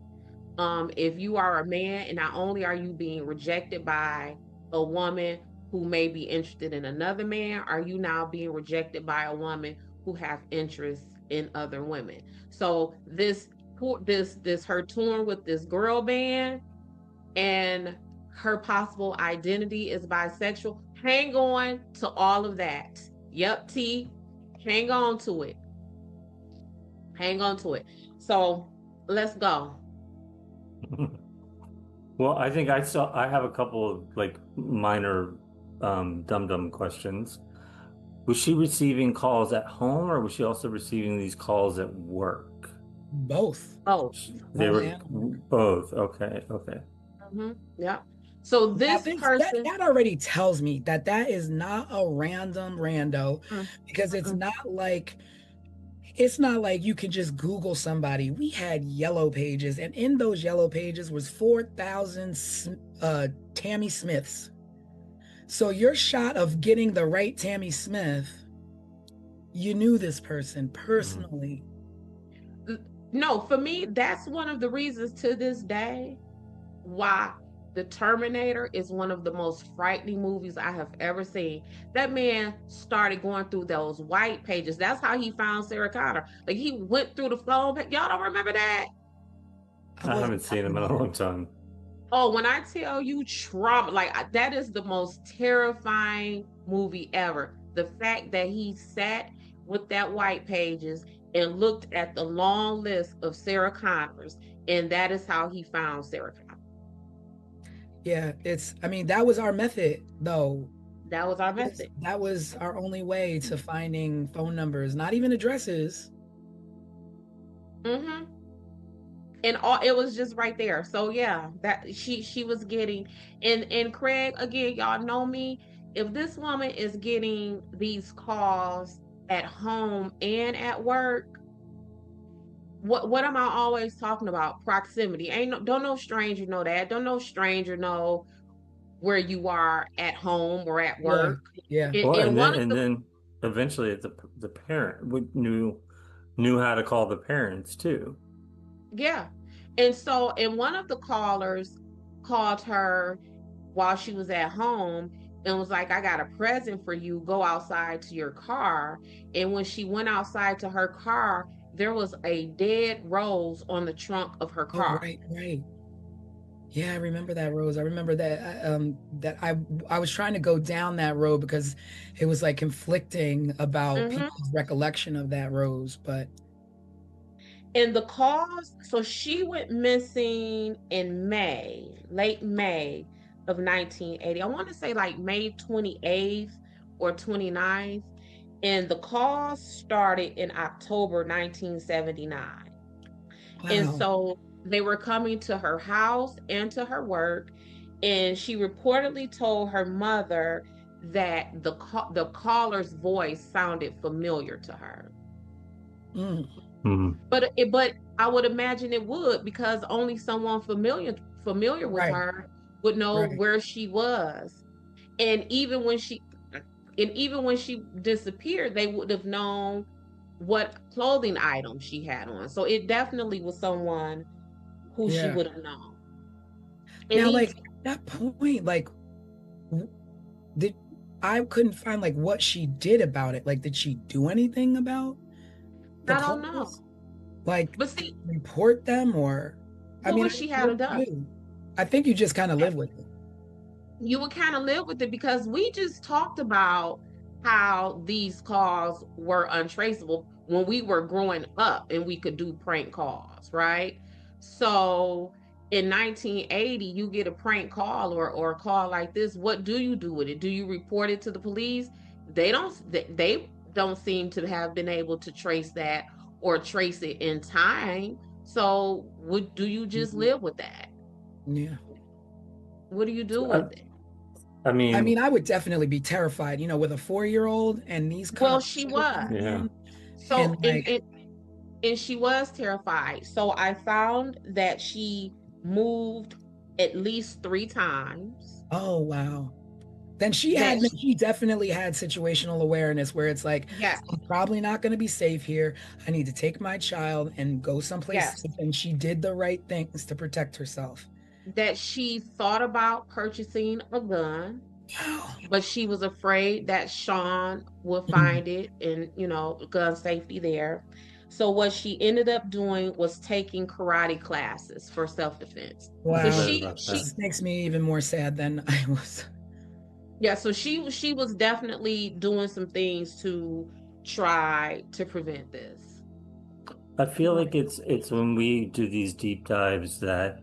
S3: if you are a man and not only are you being rejected by a woman who may be interested in another man, are you now being rejected by a woman who have interests in other women? So this her touring with this girl band and her possible identity is bisexual. Hang on to all of that. Yep, T. Hang on to it. Hang on to it. So let's go.
S4: Well, I think I have a couple of like minor dum-dum questions. Was she receiving calls at home or was she also receiving these calls at work?
S2: Both.
S3: Oh,
S4: They
S2: Home
S4: were
S2: and work.
S4: both. Okay, okay.
S3: yeah. So
S2: Now,
S3: this person,
S2: that already tells me that that is not a random rando, because it's not like you can just Google somebody. We had yellow pages, and in those yellow pages was 4,000 Tammy Smiths. So your shot of getting the right Tammy Smith, you knew this person personally.
S3: no, for me, that's one of the reasons to this day why The Terminator is one of the most frightening movies I have ever seen. That man started going through those white pages. That's how he found Sarah Connor. Like he went through the phone. Y'all don't remember that?
S4: I haven't seen him in a long time.
S3: Oh, when I tell you trauma, like that is the most terrifying movie ever. The fact that he sat with that white pages and looked at the long list of Sarah Connors, and that is how he found Sarah Connor.
S2: Yeah, I mean, that was our method, though.
S3: That was our method.
S2: That was our only way to finding phone numbers, not even addresses.
S3: Mm-hmm. And it was just right there. So yeah, that she was getting, and Craig, again, y'all know me. If this woman is getting these calls at home and at work, what am I always talking about? Proximity. Don't no stranger know that. Don't no stranger know where you are at home or at
S2: Yeah,
S3: work.
S2: yeah.
S4: Well,
S3: And one of
S4: and
S3: the
S4: then eventually the parent knew how to call the parents too.
S3: Yeah. And one of the callers called her while she was at home and was like, I got a present for you. Go outside to your car. And when she went outside to her car, there was a dead rose on the trunk of her
S2: Oh,
S3: car.
S2: right. Yeah, I remember that, Rose. I remember that that I was trying to go down that road because it was like conflicting about
S3: Mm-hmm.
S2: people's recollection of that rose, but
S3: And the cause, so she went missing in late May of 1980. I want to say like May 28th or 29th. And the cause started in October 1979. And
S2: wow.
S3: so they were coming to her house and to her work. And she reportedly told her mother that the caller's voice sounded familiar to her.
S2: Mm,
S4: Mhm.
S3: But I would imagine it would, because only someone familiar with
S2: right,
S3: her would know
S2: right.
S3: where she was. And even when she disappeared, they would have known what clothing item she had on. So it definitely was someone who she
S2: Yeah.
S3: would have known. And
S2: Now,
S3: he
S2: like at that point, like w- did I couldn't find like what she did about it. Like, did she do anything about the
S3: I don't know.
S2: calls? Like
S3: But see,
S2: report them or I
S3: what
S2: mean,
S3: would she
S2: what
S3: have
S2: do
S3: done?
S2: you do? I think you just kind of live with it.
S3: You would kind of live with it, because we just talked about how these calls were untraceable when we were growing up and we could do prank calls, right? So in 1980, you get a prank call or a call like this. What do you do with it? Do you report it to the police? They don't seem to have been able to trace that or trace it in time. So do you just
S2: Mhm.
S3: live with that?
S2: Yeah.
S3: What do you do
S4: I,
S3: with it?
S4: I
S2: I
S4: mean,
S2: mean, I would definitely be terrified, with a 4-year-old and these
S3: Well,
S2: cops
S3: she
S2: still
S3: was.
S2: coming
S4: yeah.
S2: in
S3: So
S2: and like,
S3: and she was terrified. So I found that she moved at least 3 times.
S2: oh wow.
S3: That
S2: Then she definitely had situational awareness where it's like,
S3: Yes,
S2: I'm probably not going to be safe here. I need to take my child and go someplace
S3: yes,
S2: safe. And she did the right things to protect herself.
S3: that she thought about purchasing a gun,
S2: Wow.
S3: but she was afraid that Sean would
S2: Mhm.
S3: find it, and gun safety there. So what she ended up doing was taking karate classes for self-defense.
S4: I
S3: So
S2: Wow.
S4: heard
S3: she
S4: about that.
S3: she
S2: This makes me even more sad than I was.
S3: Yeah, so she was definitely doing some things to try to prevent this.
S4: I feel like it's when we do these deep dives that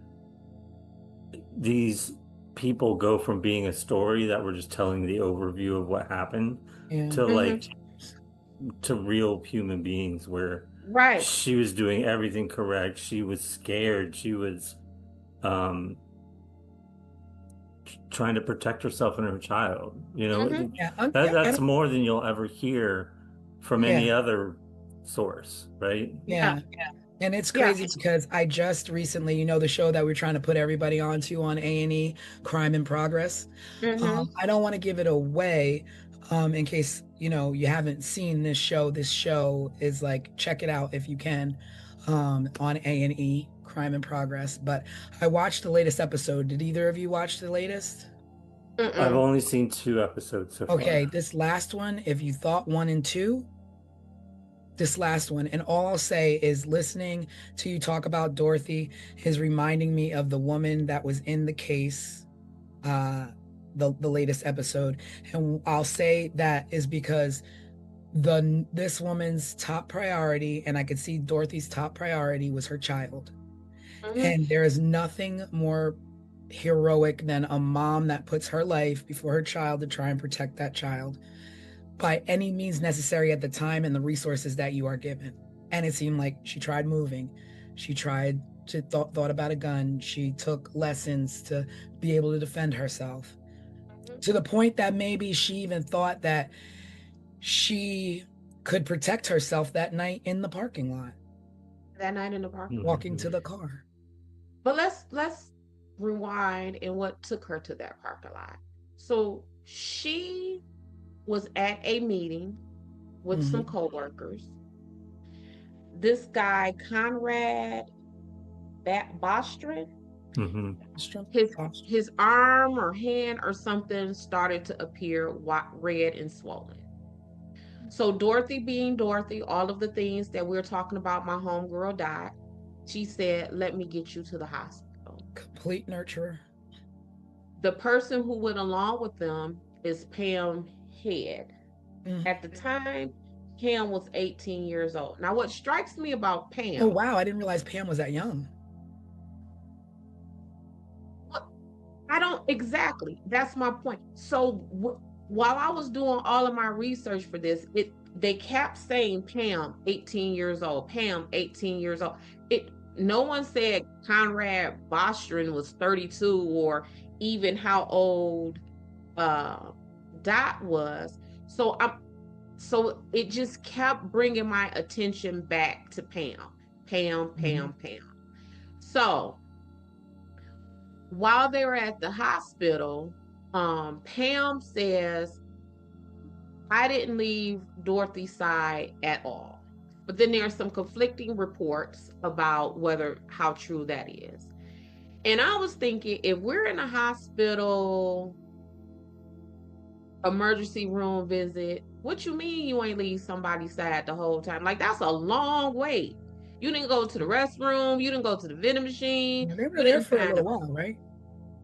S4: these people go from being a story that we're just telling the overview of what happened
S2: Yeah.
S4: to
S3: Hmm.
S4: like to real human beings where
S3: Right.
S4: she was doing everything correct. She was scared. She was um trying to protect herself and her child.
S3: Hmm.
S2: Yeah.
S4: That
S2: Yeah.
S4: that's more than you'll ever hear from
S2: Yeah.
S4: any other source, right?
S3: Yeah.
S2: Yeah. And it's
S3: Yeah.
S2: crazy because I just recently, the show that we're trying to put everybody onto on A&E, Crime in Progress.
S3: Hmm.
S2: I don't want to give it away, in case, you haven't seen this show. This show is like, check it out if you can, on A&E, Crime in Progress. But I watched the latest episode. Did either of you watch the latest?
S4: I've
S3: Mm-mm.
S4: only seen 2 episodes so
S2: Okay,
S4: far.
S2: this last one, if you thought 1 and 2, this last one, and all I'll say is listening to you talk about Dorothy is reminding me of the woman that was in the case, the latest episode. And I'll say that is because this woman's top priority, and I could see Dorothy's top priority was her child. And there is nothing more heroic than a mom that puts her life before her child to try and protect that child by any means necessary at the time and the resources that you are given. And it seemed like she tried moving. She tried to thought about a gun. She took lessons to be able to defend herself, to the point that maybe she even thought that she could protect herself that night in the parking lot, walking to the car.
S3: But let's rewind and what took her to that parking lot. So she was at a meeting with some coworkers. This guy, Conrad Bostrin, his arm or hand or something started to appear red and swollen. So Dorothy being Dorothy, all of the things that we're talking about, my homegirl died. She said, let me get you to the hospital.
S2: Complete nurturer.
S3: The person who went along with them is Pam Head. At the time, Pam was 18 years old. Now, what strikes me about Pam...
S2: Oh, wow. I didn't realize Pam was that young.
S3: I don't... Exactly. That's my point. So while I was doing all of my research for this, they kept saying Pam, 18 years old. Pam, 18 years old. No one said Conrad Bostrin was 32 or even how old Dot was. So it just kept bringing my attention back to Pam. So while they were at the hospital, Pam says, I didn't leave Dorothy's side at all. But then there are some conflicting reports about how true that is. And I was thinking, if we're in a hospital emergency room visit, what you mean you ain't leave somebody's side the whole time? Like, that's a long wait. You didn't go to the restroom. You didn't go to the vending machine.
S2: Yeah, they were there for a little while, right?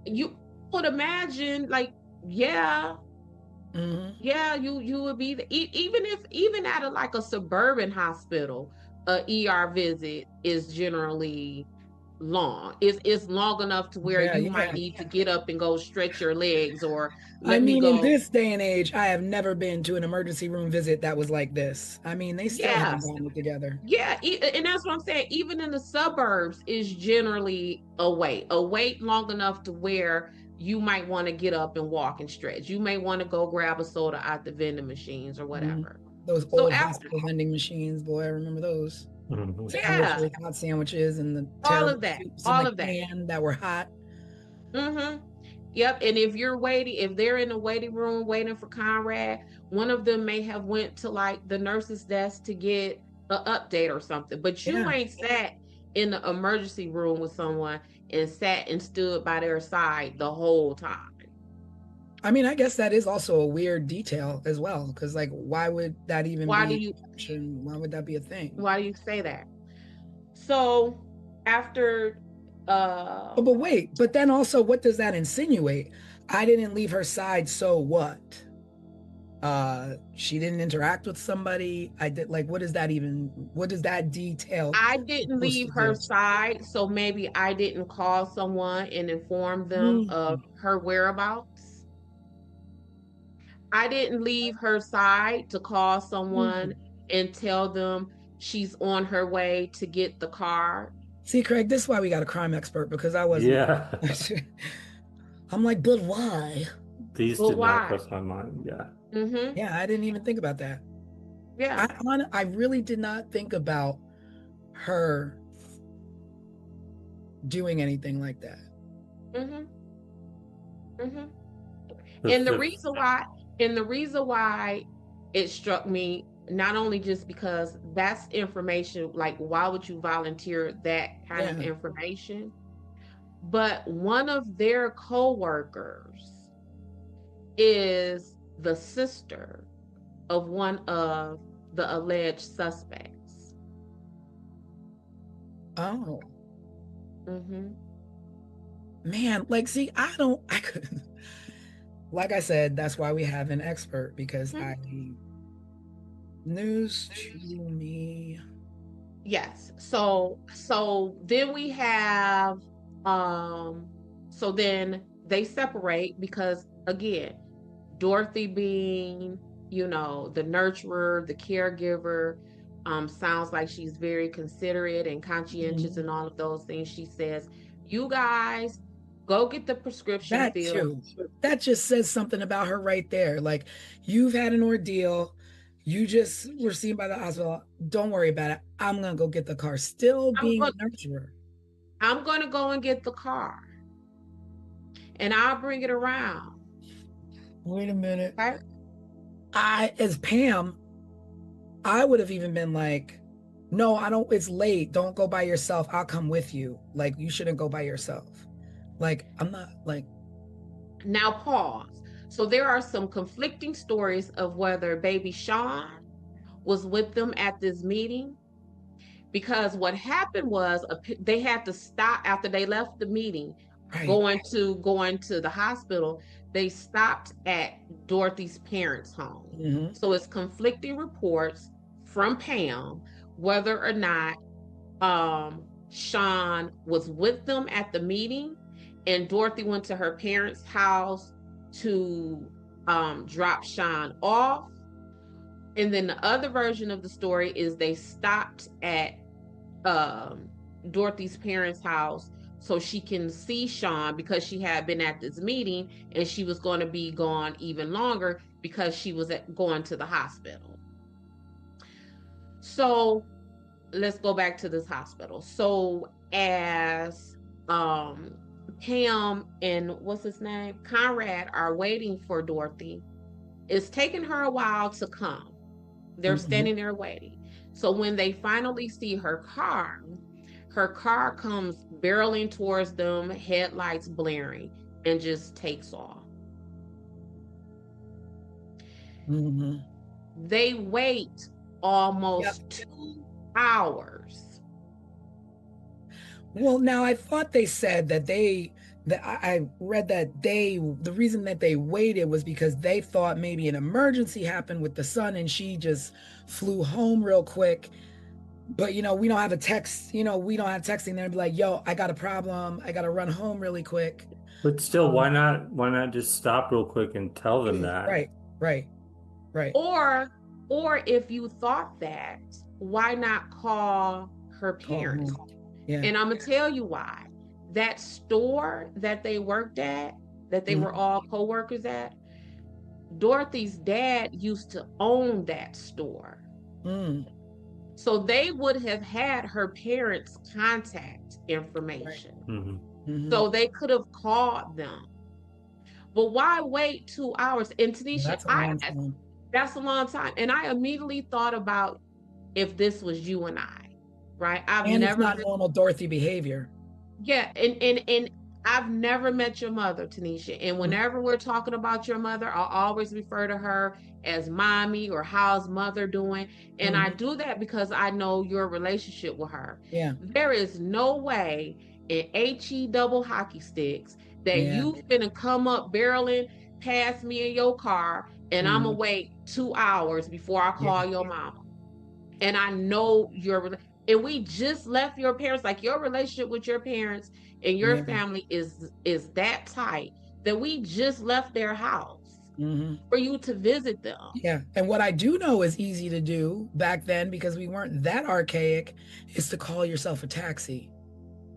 S3: You would imagine, like, yeah, you would be even at a suburban hospital, a ER visit is generally long. It's long enough to where you might need to get up and go stretch your legs or
S2: in this day and age, I have never been to an emergency room visit that was like this. I mean, they still haven't gotten it together.
S3: Yeah, and that's what I'm saying. Even in the suburbs is generally a wait long enough to where you might want to get up and walk and stretch. You may want to go grab a soda out the vending machines or whatever.
S2: Those old hospital vending machines, boy, I remember those. Sandwiches, hot sandwiches, and the
S3: all of that,
S2: that were hot.
S3: Yep. And if they're in the waiting room waiting for Conrad, one of them may have went to like the nurse's desk to get an update or something. But you ain't sat in the emergency room with someone and sat and stood by their side the whole time.
S2: I mean, I guess that is also a weird detail as well, because like, why would that even why would that be a thing?
S3: Why do you say that? So after
S2: but then also, what does that insinuate? I didn't leave her side, so what? She didn't interact with somebody. I did. Like, what does that detail?
S3: I didn't leave her side, so maybe I didn't call someone and inform them of her whereabouts. I didn't leave her side to call someone and tell them she's on her way to get the car.
S2: See, Craig, this is why we got a crime expert, because I wasn't.
S4: Yeah.
S2: I'm like, but why?
S4: These did not cross my mind. Yeah.
S2: Yeah, I didn't even think about that.
S3: Yeah.
S2: I really did not think about her doing anything like that.
S3: And the reason why it struck me, not only just because that's information, like why would you volunteer that kind of information, but one of their co-workers is the sister of one of the alleged suspects.
S2: Oh. Man, like, see, I couldn't. Like I said, that's why we have an expert, because News to me.
S3: Yes. So then we have so then they separate because again, Dorothy being, the nurturer, the caregiver, sounds like she's very considerate and conscientious and all of those things. She says, "You guys go get the prescription
S2: That
S3: filled."
S2: too. That just says something about her right there. Like, you've had an ordeal. You just were seen by the hospital. Don't worry about it. I'm gonna go get the car. Still
S3: I'm
S2: being
S3: go-
S2: a nurturer.
S3: I'm going to go and get the car and I'll bring it around.
S2: Wait a minute.
S3: Okay?
S2: As Pam, I would have even been like, no, I don't, it's late. Don't go by yourself. I'll come with you. Like, you shouldn't go by yourself. Like, I'm not like.
S3: Now pause. So there are some conflicting stories of whether baby Sean was with them at this meeting, because what happened was they had to stop after they left the meeting,
S2: Right.
S3: going to the hospital. They stopped at Dorothy's parents' home. So it's conflicting reports from Pam whether or not Sean was with them at the meeting and Dorothy went to her parents' house to drop Sean off. And then the other version of the story is they stopped at Dorothy's parents' house so she can see Sean because she had been at this meeting and she was going to be gone even longer because she was going to the hospital. So let's go back to this hospital. So as Pam and what's his name, Conrad, are waiting for Dorothy, it's taking her a while to come. They're standing there waiting. So when they finally see her car comes barreling towards them, headlights blaring, and just takes off. They wait almost 2 hours.
S2: Well, now I thought they said that I read that the reason that they waited was because they thought maybe an emergency happened with the son and she just flew home real quick. But we don't have a text, we don't have texting there and be like, yo, I got a problem. I got to run home really quick.
S4: But still, why not just stop real quick and tell them that?
S2: Right.
S3: Or if you thought that, why not call her parents?
S2: Yeah.
S3: And I'm gonna tell you why. That store that they worked at, that they were all co-workers at, Dorothy's dad used to own that store. So they would have had her parents' contact information. So they could have called them. But why wait 2 hours? And Tanisha, that's a long time. And I immediately thought about if this was you and I, right?
S2: It's not normal Dorothy behavior.
S3: Yeah, and I've never met your mother, Tanisha. And whenever we're talking about your mother, I'll always refer to her as mommy or how's mother doing. And I do that because I know your relationship with her.
S2: Yeah.
S3: There is no way in HE double hockey sticks that you've been to come up barreling past me in your car and I'm gonna wait 2 hours before I call your mama. And I know and we just left your parents, like your relationship with your parents and your family is that tight that we just left their house for you to visit them.
S2: Yeah. And what I do know is easy to do back then, because we weren't that archaic, is to call yourself a taxi.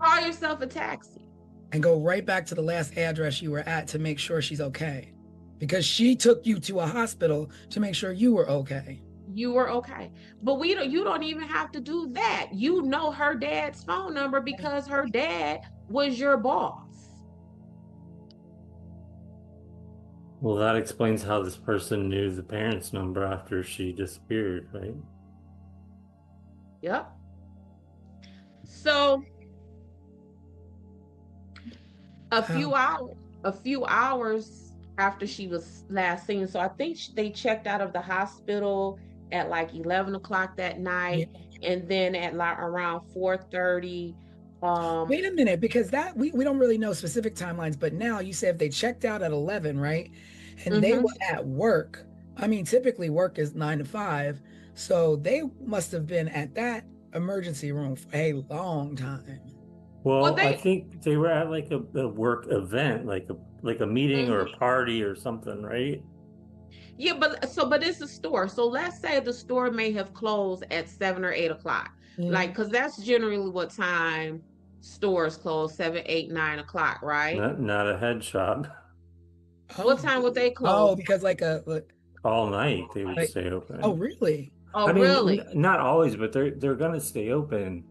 S3: Call yourself a taxi.
S2: And go right back to the last address you were at to make sure she's okay. Because she took you to a hospital to make sure you were okay.
S3: You were okay. But you don't even have to do that. You know her dad's phone number because her dad was your boss.
S4: Well, that explains how this person knew the parents' number after she disappeared, right?
S3: Yep. So a few hours after she was last seen. So I think they checked out of the hospital at like 11 o'clock that night. And then at like around 4:30.
S2: Wait a minute, because that we don't really know specific timelines, but now you said if they checked out at 11, right? And they were at work. I mean, typically work is 9 to 5. So they must have been at that emergency room for a long time.
S4: Well, I
S3: they,
S4: think they were at like a work event, like a meeting or a
S3: Mhm.
S4: party or something, right?
S3: Yeah, but it's a store. So let's say the store may have closed at 7 or 8 o'clock. Like,
S2: Mhm.
S3: because that's generally what time stores close, 7, 8, 9 o'clock, right?
S4: Not a head shop.
S3: What
S2: Oh,
S3: time would they close?
S2: oh, because
S4: All night they would
S2: like,
S4: stay
S2: oh,
S4: open.
S2: really?
S3: Oh,
S4: I mean,
S3: really?
S4: not always, but they're gonna stay open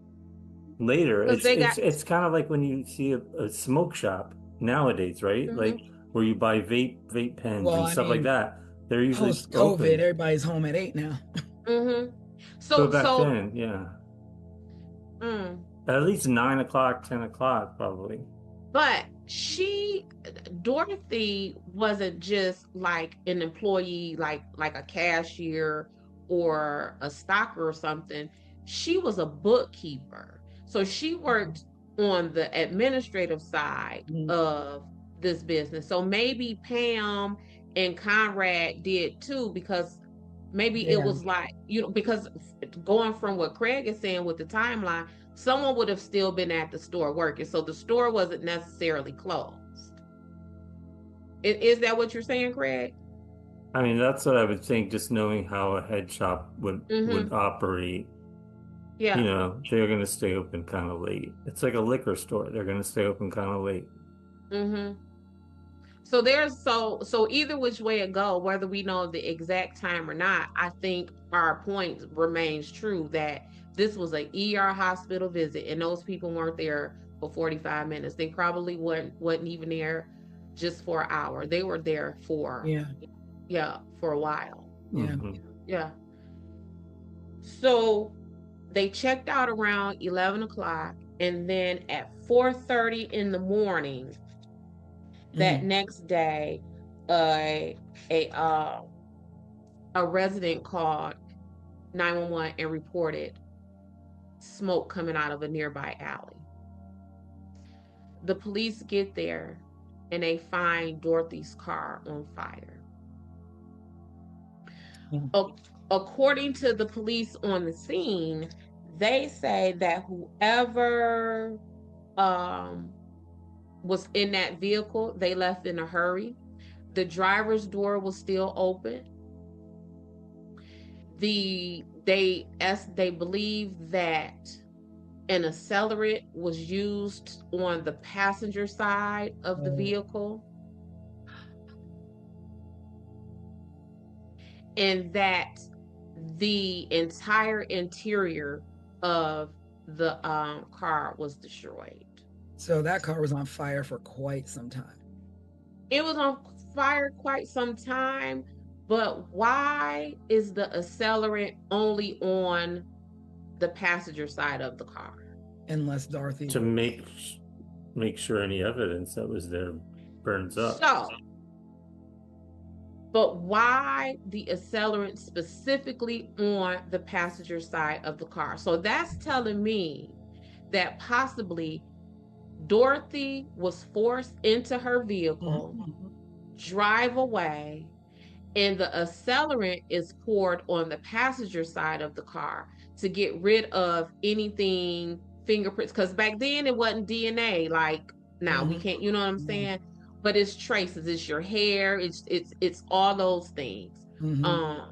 S4: later.
S3: Because
S4: It's
S3: they got.
S4: it's it's kind of like when you see a smoke shop nowadays, right? Like
S3: Mhm.
S4: where you buy vape pens
S2: Well,
S4: and
S2: I
S4: stuff like
S2: mean,
S4: that. They're usually
S2: post COVID,
S4: open.
S2: everybody's home at 8 now.
S3: Mhm.
S4: But
S3: So
S4: back
S3: so.
S4: then, yeah,
S3: Mm.
S4: at least 9 o'clock, 10 o'clock, probably.
S3: But Dorothy wasn't just like an employee, like a cashier or a stocker or something. She was a bookkeeper. So she worked on the administrative side
S2: Mhm.
S3: of this business. So maybe Pam and Conrad did too, because maybe it
S2: Yeah,
S3: was like, because going from what Craig is saying with the timeline, someone would have still been at the store working. So the store wasn't necessarily closed. Is that what you're saying, Craig?
S4: I mean, that's what I would think, just knowing how a head shop would
S3: Mm-hmm.
S4: operate.
S3: Yeah.
S4: They're gonna stay open kind of late. It's like a liquor store. They're gonna stay open kind of late.
S3: Mm-hmm. So either which way it go, whether we know the exact time or not, I think our point remains true that this was an ER hospital visit and those people weren't there for 45 minutes. They probably wasn't even there just for an hour. They were there for,
S2: yeah,
S3: yeah, for a while.
S2: yeah.
S4: Mhm.
S3: Yeah. So they checked out around 11 o'clock, and then at 4:30 in the morning that
S2: Mm.
S3: next day, a a uh, a resident called 911 and reported smoke coming out of a nearby alley. The police get there and they find Dorothy's car on fire.
S2: Mm.
S3: According to the police on the scene, they say that whoever um, was in that vehicle, they left in a hurry. The driver's door was still open. They believe that an accelerant was used on the passenger side of the
S2: Oh,
S3: vehicle, and that the entire interior of the car was destroyed.
S2: so that car was on fire for quite some time.
S3: It was on fire quite some time, but why is the accelerant only on the passenger side of the car?
S2: Unless Dorothy
S4: To
S2: was.
S4: make sure any evidence that was there burns up.
S3: So, but why the accelerant specifically on the passenger side of the car? So that's telling me that possibly Dorothy was forced into her vehicle,
S2: Mhm.
S3: drive away, and the accelerant is poured on the passenger side of the car to get rid of anything, fingerprints, because back then it wasn't DNA like now. We
S2: Mhm.
S3: can't, you know what I'm
S2: Yeah.
S3: saying? But it's traces, it's your hair, it's all those things.
S2: Mhm.
S3: um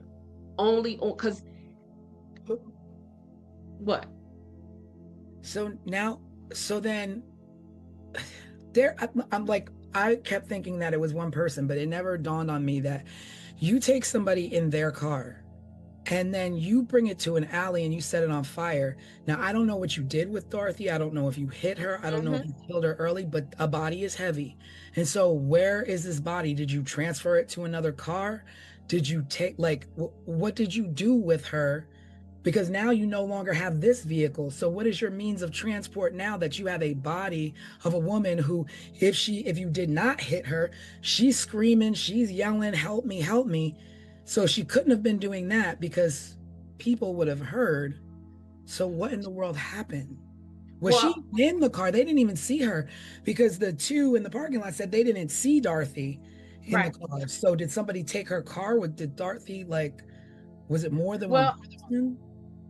S3: Only on, because what?
S2: So now, so then I'm like, I kept thinking that it was one person, but it never dawned on me that you take somebody in their car and then you bring it to an alley and you set it on fire. Now, I don't know what you did with Dorothy. I don't know if you hit her. I don't know if
S3: Mm-hmm.
S2: you killed her early, but a body is heavy. And so, where is this body? Did you transfer it to another car? Did you take, like, what did you do with her? Because now you no longer have this vehicle. So what is your means of transport now that you have a body of a woman who, if you did not hit her, she's screaming, she's yelling, help me, help me. So she couldn't have been doing that because people would have heard. So what in the world happened? Was she
S3: Well,
S2: in the car? They didn't even see her because the two in the parking lot said they didn't see Dorothy in the
S3: right.
S2: car. So did somebody take her car? Did Dorothy, like, Was it more than
S3: Well,
S2: one person?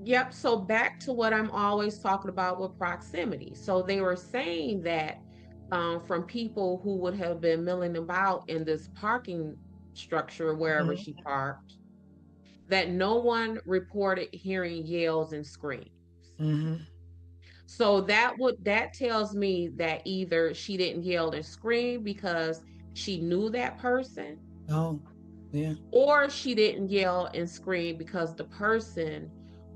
S3: yep. So back to what I'm always talking about with proximity. So they were saying that from people who would have been milling about in this parking structure wherever
S2: Mhm.
S3: she parked, that no one reported hearing yells and screams.
S2: Mhm.
S3: So that tells me that either she didn't yell and scream because she knew that person,
S2: Oh, yeah.
S3: or she didn't yell and scream because the person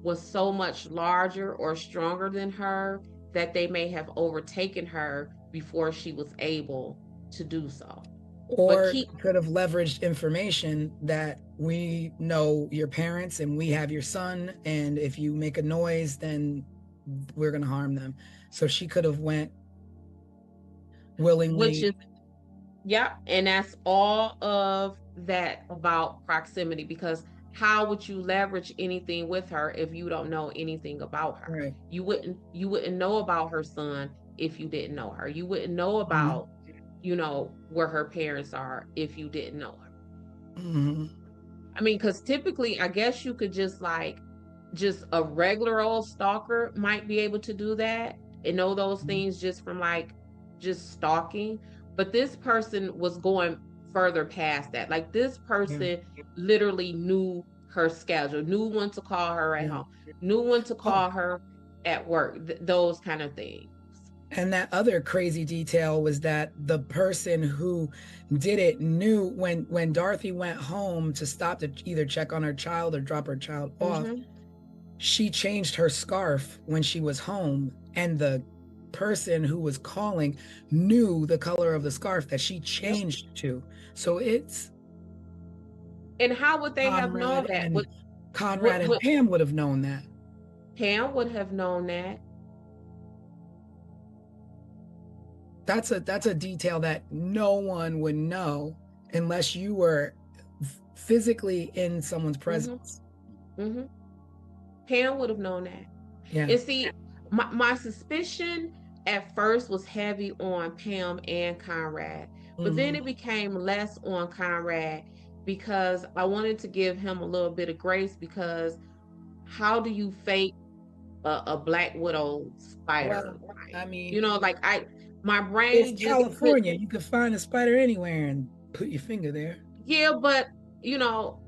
S3: was so much larger or stronger than her that they may have overtaken her before she was able to do so. But
S2: Or
S3: keep
S2: could have leveraged information that we know your parents and we have your son, and if you make a noise, then we're gonna harm them. So she could have went
S3: which
S2: willingly.
S3: is Yep, and that's all of that about proximity, because how would you leverage anything with her if you don't know anything about her?
S2: Right.
S3: You wouldn't know about her son if you didn't know her. You wouldn't know about, where her parents are if you didn't know her.
S2: Mm-hmm.
S3: I mean, because typically, I guess you could just a regular old stalker might be able to do that and know those things just from just stalking. But this person was going further past that. Like this
S2: Yeah.
S3: person literally knew her schedule, knew when to call her at
S2: Yeah.
S3: home, knew when to
S2: Oh,
S3: call her at work, those kind of things.
S2: and that other crazy detail was that the person who did it knew when Dorothy went home to stop to either check on her child or drop her child off.
S3: Mm-hmm.
S2: She changed her scarf when she was home, and the person who was calling knew the color of the scarf that she changed to. So it's
S3: And how would they have known
S2: Conrad
S3: that?
S2: and Conrad and
S3: Would
S2: Pam would have known that.
S3: Pam would have known that?
S2: That's a detail that no one would know unless you were physically in someone's presence.
S3: Mm-hmm. Pam would have known that.
S2: Yeah.
S3: And see, my suspicion at first was heavy on Pam and Conrad, but then it became less on Conrad because I wanted to give him a little bit of grace, because how do you fake a black widow spider?
S2: Well, I mean,
S3: My brain
S2: it's
S3: just
S2: California. You could find a spider anywhere and put your finger there.
S3: yeah, but you know,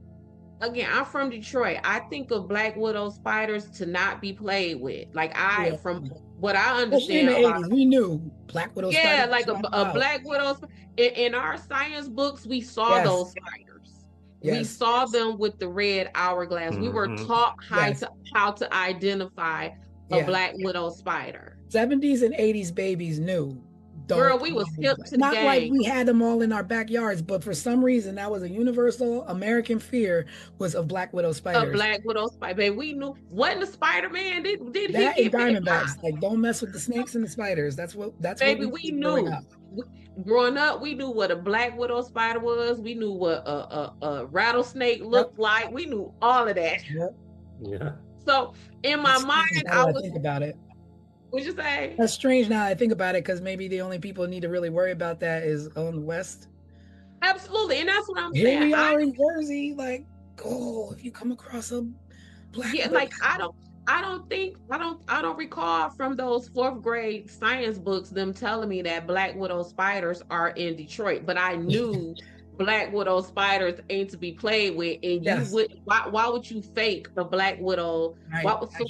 S3: again, I'm from Detroit. I think of black widow spiders to not be played with.
S2: Yeah.
S3: From what I
S2: Especially in
S3: understand
S2: the
S3: about,
S2: 80s, we knew black widow
S3: yeah,
S2: spiders.
S3: like a
S2: Wow.
S3: black widow. In our science books, we saw
S2: Yes.
S3: those spiders. We
S2: Yes.
S3: saw them with the red hourglass. We were taught
S2: Yes.
S3: how to identify a
S2: Yeah.
S3: black widow spider.
S2: 70s and 80s babies knew.
S3: Girl, we was hip to the
S2: Not like
S3: game.
S2: we had them all in our backyards, but for some reason that was a universal American fear was of black widow
S3: A
S2: spiders.
S3: black widow spider. Baby, we knew. Wasn't the Spider-Man? Did
S2: That
S3: he
S2: and
S3: get bit by?
S2: Diamondbacks. Like, don't mess with the snakes and the spiders. That's what
S3: Baby,
S2: we
S3: we
S2: did growing
S3: knew.
S2: up.
S3: Growing up, we knew what a black widow spider was. We knew what a rattlesnake looked like. We knew all of that.
S2: Yep.
S4: Yeah.
S3: So in my
S2: That's
S3: mind,
S2: strange now that I think about it.
S3: What'd you say?
S2: That's strange now that I think about it, because maybe the only people who need to really worry about that is on the West.
S3: Absolutely, and that's what I'm
S2: Here
S3: saying.
S2: we are in Jersey, like, if you come across a black widow.
S3: I don't recall from those 4th grade science books them telling me that black widow spiders are in Detroit, but I knew black widow spiders ain't to be played with, and
S2: Yes.
S3: you would why would you fake a black widow?
S2: Right.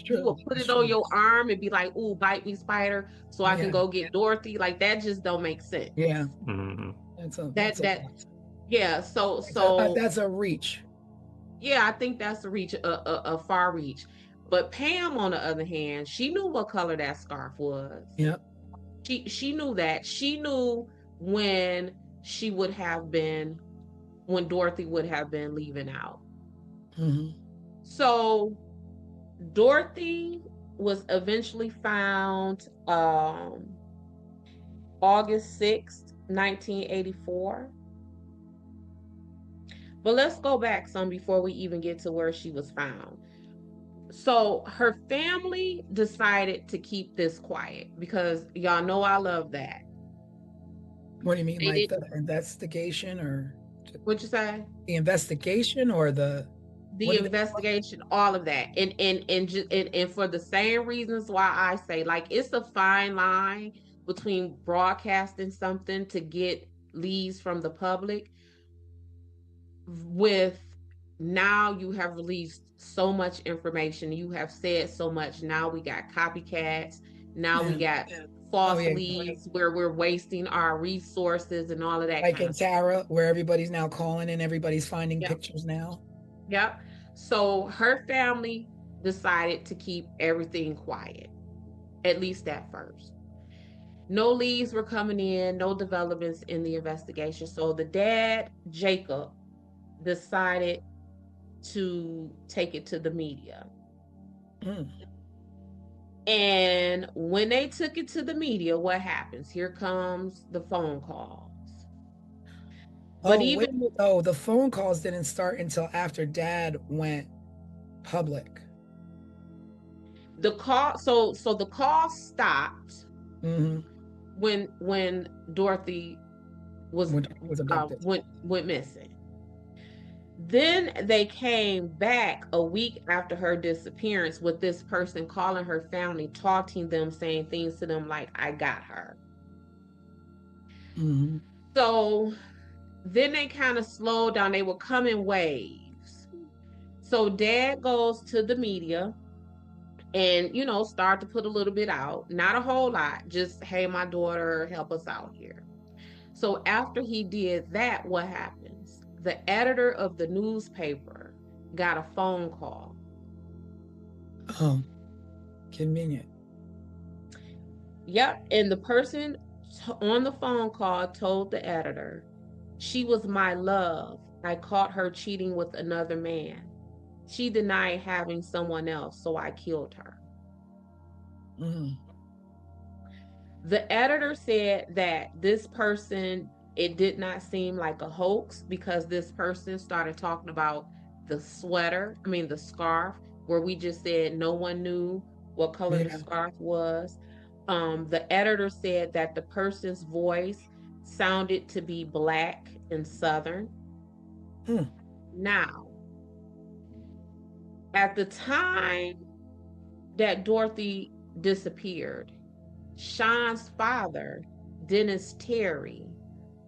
S3: You would put it on your arm and be like, "Ooh, bite me, spider," so I can go get Dorothy? Like that just don't make sense.
S2: Yeah.
S4: Mm-hmm.
S3: Yeah. So
S2: that's a reach.
S3: yeah, I think that's a reach, a far reach. But Pam, on the other hand, she knew what color that scarf was.
S2: Yep.
S3: She knew that. She knew when Dorothy would have been leaving out.
S2: Mm-hmm.
S3: So Dorothy was eventually found August 6th, 1984. But let's go back some before we even get to where she was found. So her family decided to keep this quiet because y'all know I love that.
S2: What do you mean, like the investigation, or
S3: what'd you say?
S2: the investigation, or the
S3: the investigation, all of that. And for the same reasons why I say, like, it's a fine line between broadcasting something to get leads from the public with now you have released so much information, you have said so much, now we got copycats, now we got false leads where we're wasting our resources and all of that,
S2: like
S3: kind
S2: in
S3: of stuff.
S2: Tara, where everybody's now calling and everybody's finding pictures now.
S3: Yep. So her family decided to keep everything quiet, at least at first. No leads were coming in, no developments in the investigation. So the dad, Jacob, decided to take it to the media. And when they took it to the media, what happens? Here comes the phone calls. But
S2: the phone calls didn't start until after Dad went public.
S3: The call, so the call stopped when Dorothy was
S2: abducted.
S3: went missing. Then they came back a week after her disappearance with this person calling her family, taunting them, saying things to them like, "I got her." So then they kind of slowed down. They would come in waves. So Dad goes to the media and, you know, start to put a little bit out. Not a whole lot. Just, "Hey, my daughter, help us out here." So after he did that, what happens? The editor of the newspaper got a phone call.
S2: Oh, convenient.
S3: Yep. And the person on the phone call told the editor, "She was my love. I caught her cheating with another man. She denied having someone else, so I killed her." The editor said that this person, it did not seem like a hoax because this person started talking about the scarf, where we just said no one knew what color the scarf was. The editor said that the person's voice sounded to be Black and Southern. Now, at the time that Dorothy disappeared, Sean's father, Dennis Terry,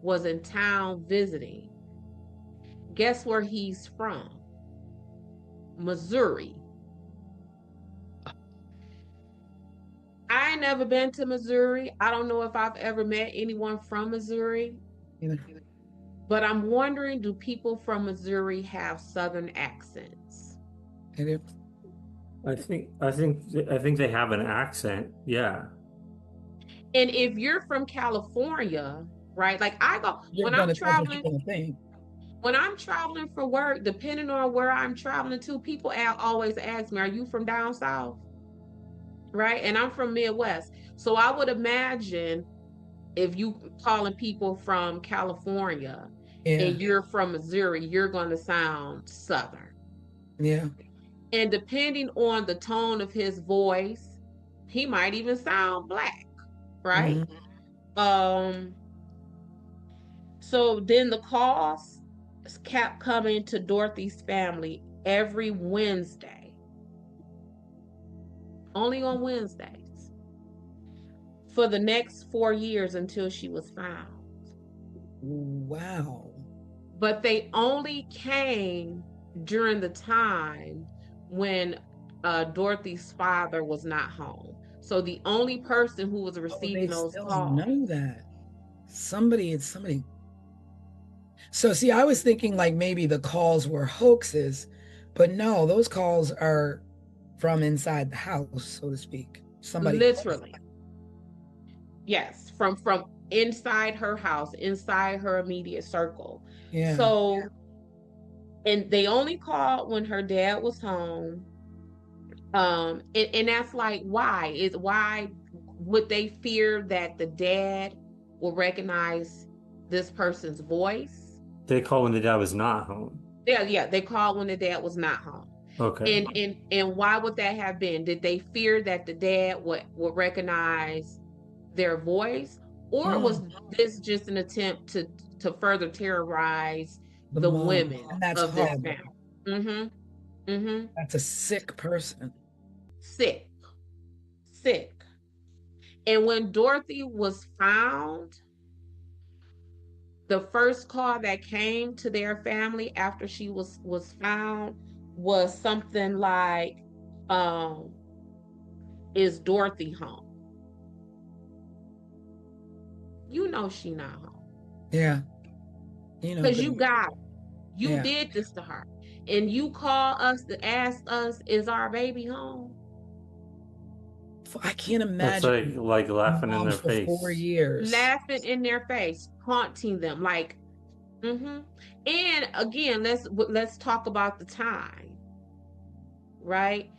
S3: was in town visiting. Guess where he's from? Missouri. I ain't never been to Missouri. I don't know if I've ever met anyone from Missouri. But I'm wondering, do people from Missouri have Southern accents?
S4: I think they have an accent. Yeah.
S3: And if you're from California, right? Like when I'm traveling for work, depending on where I'm traveling to, people always ask me, "Are you from down south?" Right? And I'm from Midwest. So I would imagine if you calling people from California and you're from Missouri, you're going to sound Southern.
S2: Yeah.
S3: And depending on the tone of his voice, he might even sound Black, right? So then the calls kept coming to Dorothy's family every Wednesday. Only on Wednesdays. For the next 4 years until she was found.
S2: Wow.
S3: But they only came during the time when Dorothy's father was not home. So the only person who was receiving those calls.
S2: Know that. Somebody. So see, I was thinking like maybe the calls were hoaxes, but no, those calls are from inside the house, so to speak. Somebody
S3: literally. Yes, from inside her house, inside her immediate circle.
S2: Yeah.
S3: So, and they only called when her dad was home. And that's like, why would they fear that the dad will recognize this person's voice?
S4: They call when the dad was not home.
S3: Yeah, they called when the dad was not home.
S4: Okay.
S3: And why would that have been? Did they fear that the dad would recognize their voice, or was this just an attempt to further terrorize the women
S2: of this family?
S3: Mm-hmm.
S2: That's a sick person.
S3: Sick. Sick. And when Dorothy was found, the first call that came to their family after she was found was something like, um, is Dorothy home? You know she not home.
S2: Yeah. You know,
S3: Because
S2: good.
S3: you got her. You
S2: Yeah.
S3: did this to her. And you call us to ask us, is our baby home?
S2: I can't
S4: That's
S2: imagine
S4: like laughing in
S2: moms
S4: their
S2: for 4
S4: face.
S2: years.
S3: Laughing in their face, taunting them, like, and again, let's talk about the time, right?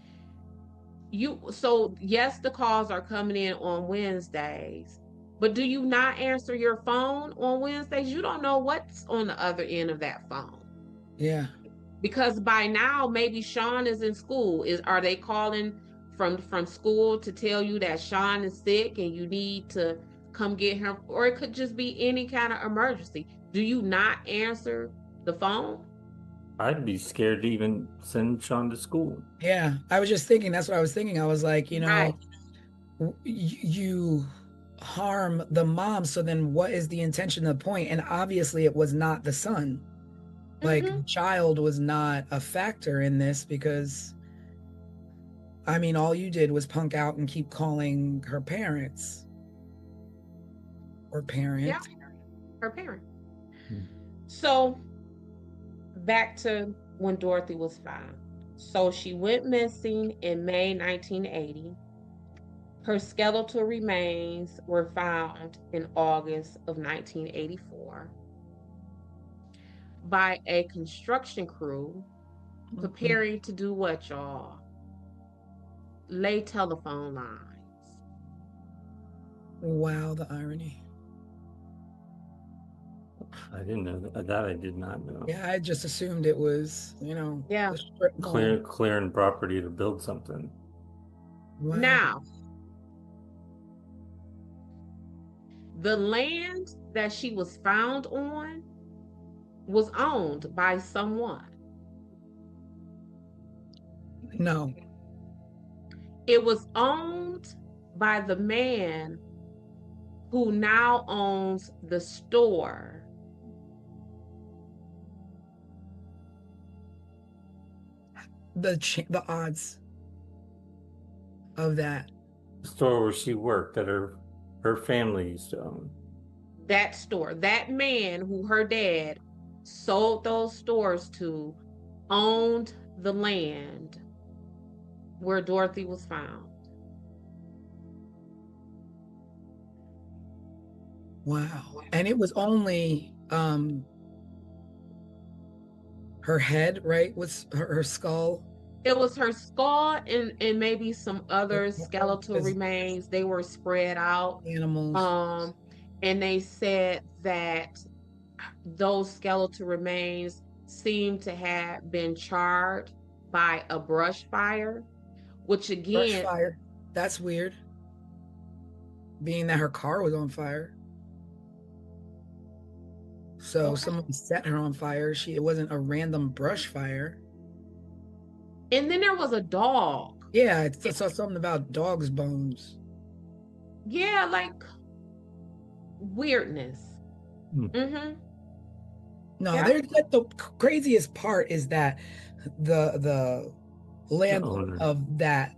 S3: So yes, the calls are coming in on Wednesdays, but do you not answer your phone on Wednesdays? You don't know what's on the other end of that phone.
S2: Yeah.
S3: Because by now maybe Sean is in school. Are they calling from school to tell you that Sean is sick and you need to come get him? Or it could just be any kind of emergency. Do you not answer the phone?
S4: I'd be scared to even send Sean to school.
S2: Yeah. I was just thinking, that's what I was thinking. I was like,
S3: Right.
S2: you harm the mom, so then what is the intention, the point? And obviously it was not the son. Like, the child was not a factor in this, because I mean, all you did was punk out and keep calling her parents or parent.
S3: Yeah, her parent. So back to when Dorothy was found. So she went missing in May 1980. Her skeletal remains were found in August of 1984 by a construction crew preparing to do what, y'all? Lay telephone lines.
S2: Wow, the irony.
S4: I didn't know that. I did not know.
S2: Yeah, I just assumed it was,
S3: Yeah.
S2: the strip mall.
S4: Clearing property to build something.
S2: Wow.
S3: Now, the land that she was found on was owned by someone.
S2: No.
S3: It was owned by the man who now owns the store.
S2: The odds of that.
S4: The store where she worked that her family used to own.
S3: That store, that man who her dad sold those stores to, owned the land where Dorothy was found.
S2: Wow. And it was only her head, right? Was her skull.
S3: It was her skull and maybe some other skeletal remains. They were spread out.
S2: Animals.
S3: And they said that those skeletal remains seem to have been charred by a brush fire, which again,
S2: Brush fire. That's weird. Being that her car was on fire. So someone set her on fire. It wasn't a random brush fire.
S3: And then there was a dog.
S2: Yeah, I saw something about dog's bones.
S3: Yeah, like weirdness.
S2: No,
S3: Yeah.
S2: the craziest part is that the landlord of that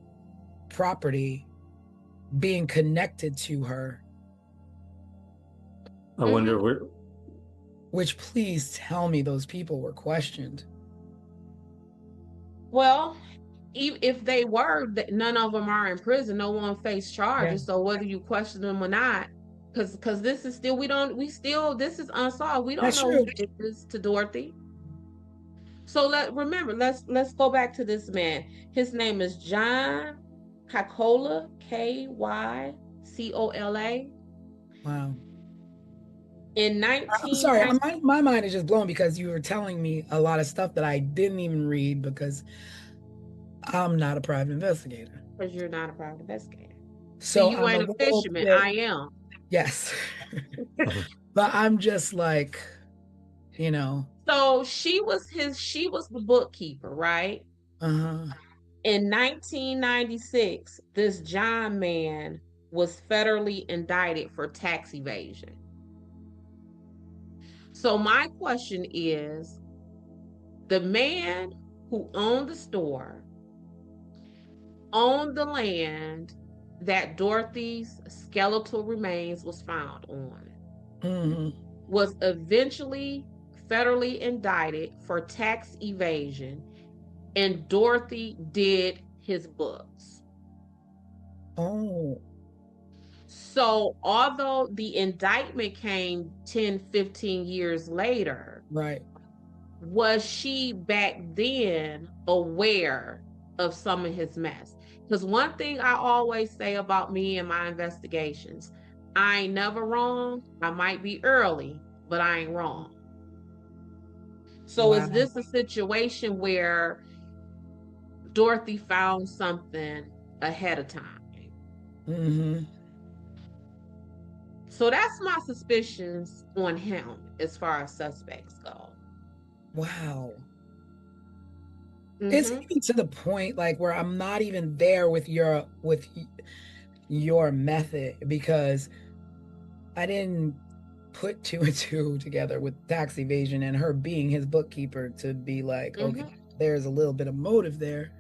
S2: property being connected to her.
S4: I wonder where.
S2: Which, please tell me those people were questioned.
S3: Well, if they were, none of them are in prison. No one faced charges. So whether you question them or not, because this is still, this is unsolved. We don't know who did this to Dorothy. So let's go back to this man. His name is John Kycola, Kycola.
S2: Wow.
S3: In
S2: I'm sorry, my mind is just blown because you were telling me a lot of stuff that I didn't even read because I'm not a private investigator.
S3: Because you're not a private investigator.
S2: So
S3: you ain't a fisherman. I am.
S2: Yes. But I'm just like,
S3: So she was the bookkeeper, right?
S2: Uh-huh.
S3: In 1996, this John man was federally indicted for tax evasion. So my question is, the man who owned the store, owned the land that Dorothy's skeletal remains was found on, was eventually federally indicted for tax evasion, and Dorothy did his books.
S2: Oh.
S3: So although the indictment came 10, 15 years later,
S2: Right.
S3: was she back then aware of some of his mess? Because one thing I always say about me and my investigations, I ain't never wrong. I might be early, but I ain't wrong. So is this a situation where Dorothy found something ahead of time? So that's my suspicions on him as far as suspects go.
S2: Wow. It's even to the point like where I'm not even there with your method, because I didn't put two and two together with tax evasion and her being his bookkeeper to be like, okay, there's a little bit of motive there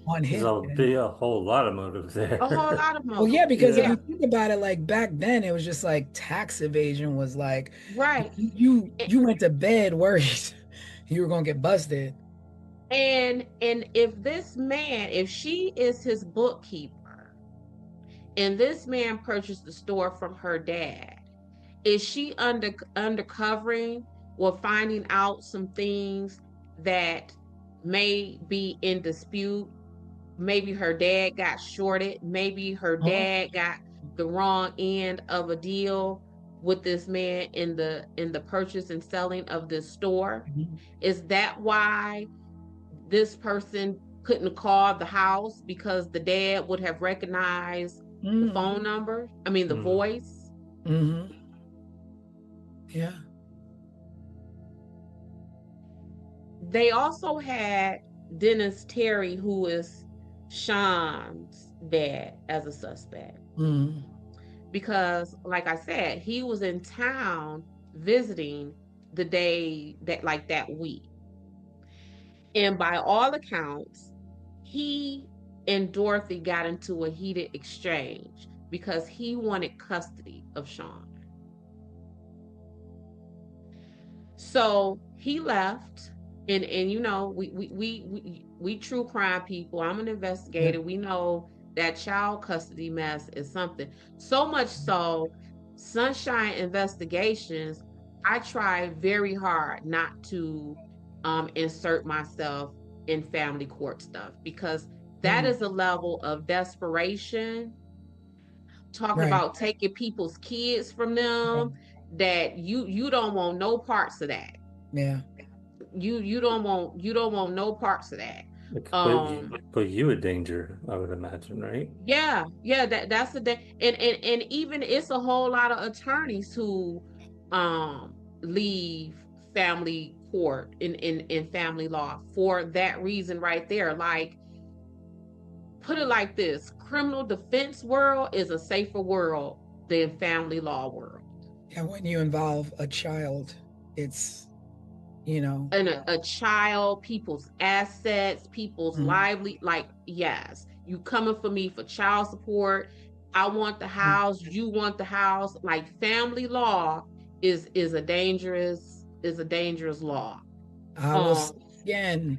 S2: on his
S4: There'll be a whole lot of motive there.
S3: A whole lot of motive.
S2: Well, yeah, because if you think about it, like back then, it was just like tax evasion was like,
S3: right.
S2: You went to bed worried you were gonna get busted.
S3: And if this man, if she is his bookkeeper, and this man purchased the store from her dad, is she undercovering or finding out some things that may be in dispute? Maybe her dad got shorted. Maybe her dad got the wrong end of a deal with this man in the purchase and selling of this store. Is that why this person couldn't call the house, because the dad would have recognized the phone number? I mean, the voice.
S2: Yeah.
S3: They also had Dennis Terry, who is Sean's dad, as a suspect. Because, like I said, he was in town visiting the day that week. And by all accounts, he and Dorothy got into a heated exchange because he wanted custody of Sean. So he left, and you know, we true crime people. I'm an investigator. We know that child custody mess is something. So much so, Sunshine Investigations, I try very hard not to insert myself in family court stuff, because that is a level of desperation. Talking about taking people's kids from them, that you don't want no parts of that.
S2: Yeah.
S3: You don't want no parts of that.
S4: Put you in danger, I would imagine, right?
S3: Yeah, that's the day. And even it's a whole lot of attorneys who leave family court in family law for that reason right there. Like, put it like this: criminal defense world is a safer world than family law world.
S2: Yeah, when you involve a child, it's, you know,
S3: and a child, people's assets, people's lively, like, yes, you coming for me for child support. I want the house, you want the house. Like, family law is a dangerous law.
S2: I will say again,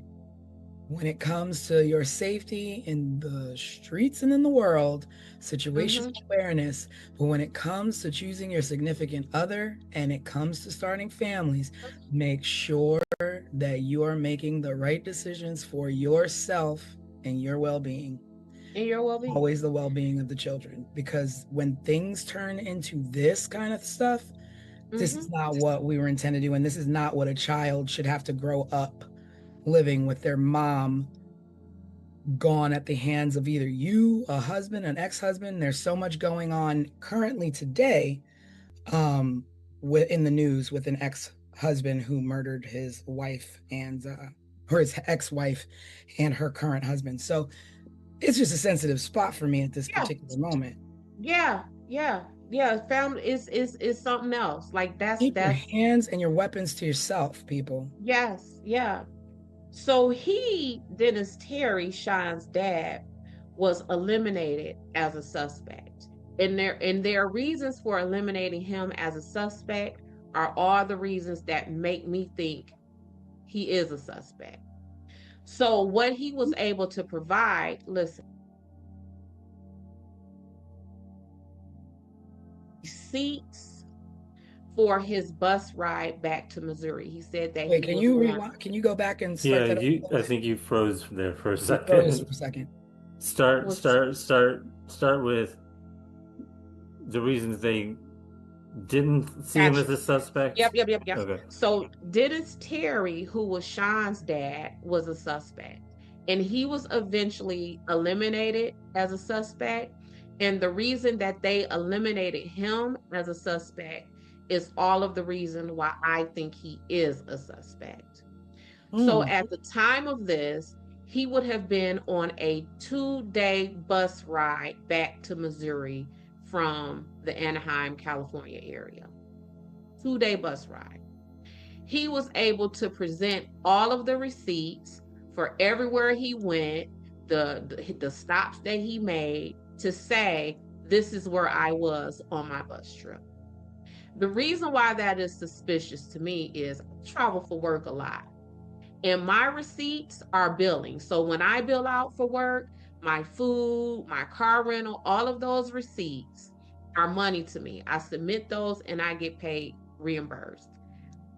S2: when it comes to your safety in the streets and in the world, situational awareness. But when it comes to choosing your significant other and it comes to starting families, make sure that you are making the right decisions for yourself and your well-being. Always the well-being of the children. Because when things turn into this kind of stuff, this is not what we were intended to do. And this is not what a child should have to grow up living with, their mom gone at the hands of either you, a husband, an ex-husband. There's so much going on currently today in the news with an ex-husband who murdered his wife and or his ex-wife and her current husband. So it's just a sensitive spot for me at this
S3: Yeah.
S2: particular moment.
S3: Yeah, yeah, yeah. Family is something else. Like
S2: Keep your
S3: that's
S2: hands and your weapons to yourself, people.
S3: yes, yeah. So Dennis Terry, Sean's dad, was eliminated as a suspect. And their reasons for eliminating him as a suspect are all the reasons that make me think he is a suspect. So what he was able to provide, listen, receipts for his bus ride back to Missouri. He said that
S2: Wait,
S3: he was going.
S2: can you go back and start
S4: Yeah,
S2: that
S4: I
S2: over?
S4: think you froze there for a
S2: You froze
S4: second.
S2: for a second.
S4: Start with the reasons they didn't see him as a suspect.
S3: Yep.
S4: Okay.
S3: So Dennis Terry, who was Sean's dad, was a suspect. And he was eventually eliminated as a suspect. And the reason that they eliminated him as a suspect is all of the reason why I think he is a suspect. So at the time of this, he would have been on a 2-day bus ride back to Missouri from the Anaheim, California area. 2-day bus ride. He was able to present all of the receipts for everywhere he went, the stops that he made, to say, this is where I was on my bus trip. The reason why that is suspicious to me is I travel for work a lot. And my receipts are billing. So when I bill out for work, my food, my car rental, all of those receipts are money to me. I submit those and I get paid, reimbursed.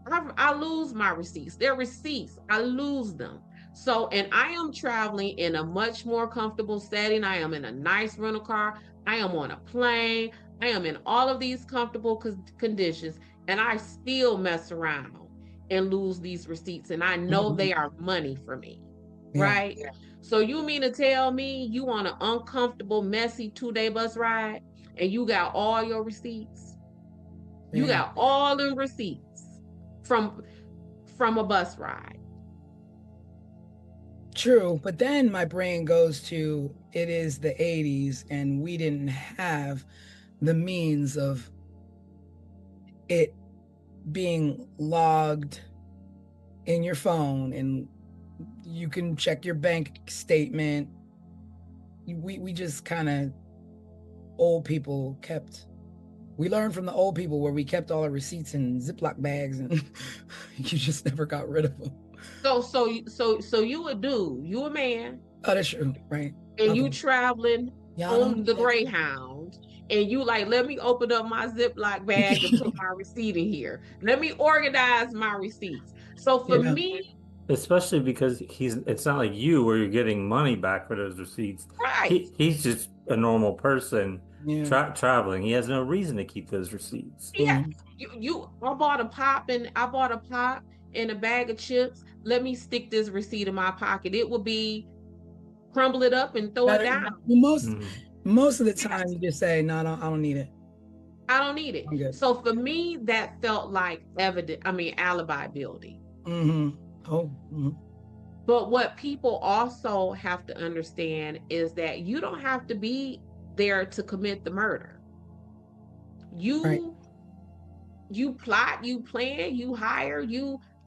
S3: I lose my receipts. They're receipts. I lose them. So, and I am traveling in a much more comfortable setting. I am in a nice rental car. I am on a plane. I am in all of these comfortable conditions, and I still mess around and lose these receipts. And I know they are money for me, right? Yeah. So you mean to tell me you on an uncomfortable, messy 2-day bus ride and you got all your receipts? You got all the receipts from a bus ride.
S2: True, but then my brain goes to it is the 80s and we didn't have the means of it being logged in your phone and you can check your bank statement. We just kind of old people we learned from the old people where we kept all our receipts in Ziploc bags and you just never got rid of them.
S3: So you a man.
S2: Oh, that's true, right?
S3: And you traveling on the Greyhound, and you like, let me open up my Ziploc bag and put my receipt in here. Let me organize my receipts. So for me,
S4: especially because it's not like you where you're getting money back for those receipts.
S3: Right.
S4: He's just a normal person traveling. He has no reason to keep those receipts.
S3: Yeah. I bought a pop and a bag of chips. Let me stick this receipt in my pocket. It will be crumble it up and throw it down.
S2: Most of the time you just say, no, I don't need it.
S3: I don't need it. So for me, that felt like alibi building. But what people also have to understand is that you don't have to be there to commit the murder. You plot, you plan, you hire,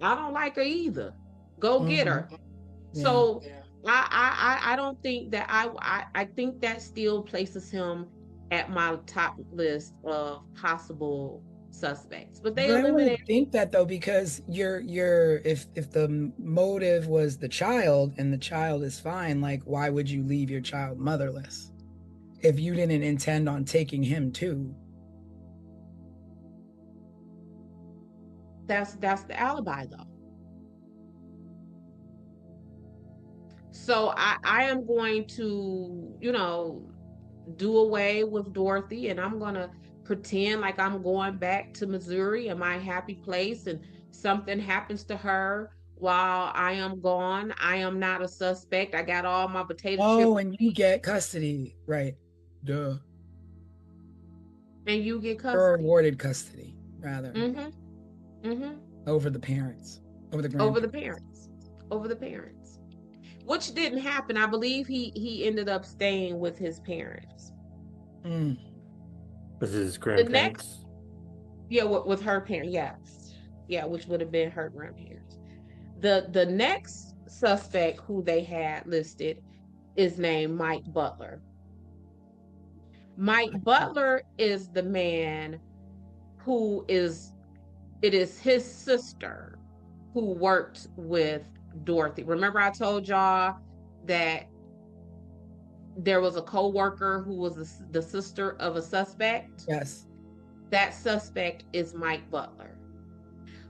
S3: I don't like her either. Go get her. So I don't think that I think that still places him at my top list of possible suspects. But they eliminated.
S2: I think that though, because if the motive was the child and the child is fine, like why would you leave your child motherless if you didn't intend on taking him too?
S3: That's the alibi though. So I am going to, do away with Dorothy, and I'm going to pretend like I'm going back to Missouri and my happy place, and something happens to her while I am gone. I am not a suspect. I got all my potato chips.
S2: Oh, and you get custody, right? Duh.
S3: And you get custody.
S2: Or awarded custody, rather.
S3: Over
S2: the parents, over the grandparents.
S3: over the parents, which didn't happen. I believe he ended up staying with his parents.
S2: Mm.
S4: With his
S3: The
S4: grandparents.
S3: next, yeah, with her parents, yes, yeah, which would have been her grandparents. The next suspect who they had listed is named Mike Butler. Mike Butler is the man who is, it is his sister who worked with Dorothy. Remember I told y'all that there was a co-worker who was the sister of a suspect?
S2: Yes.
S3: That suspect is Mike Butler.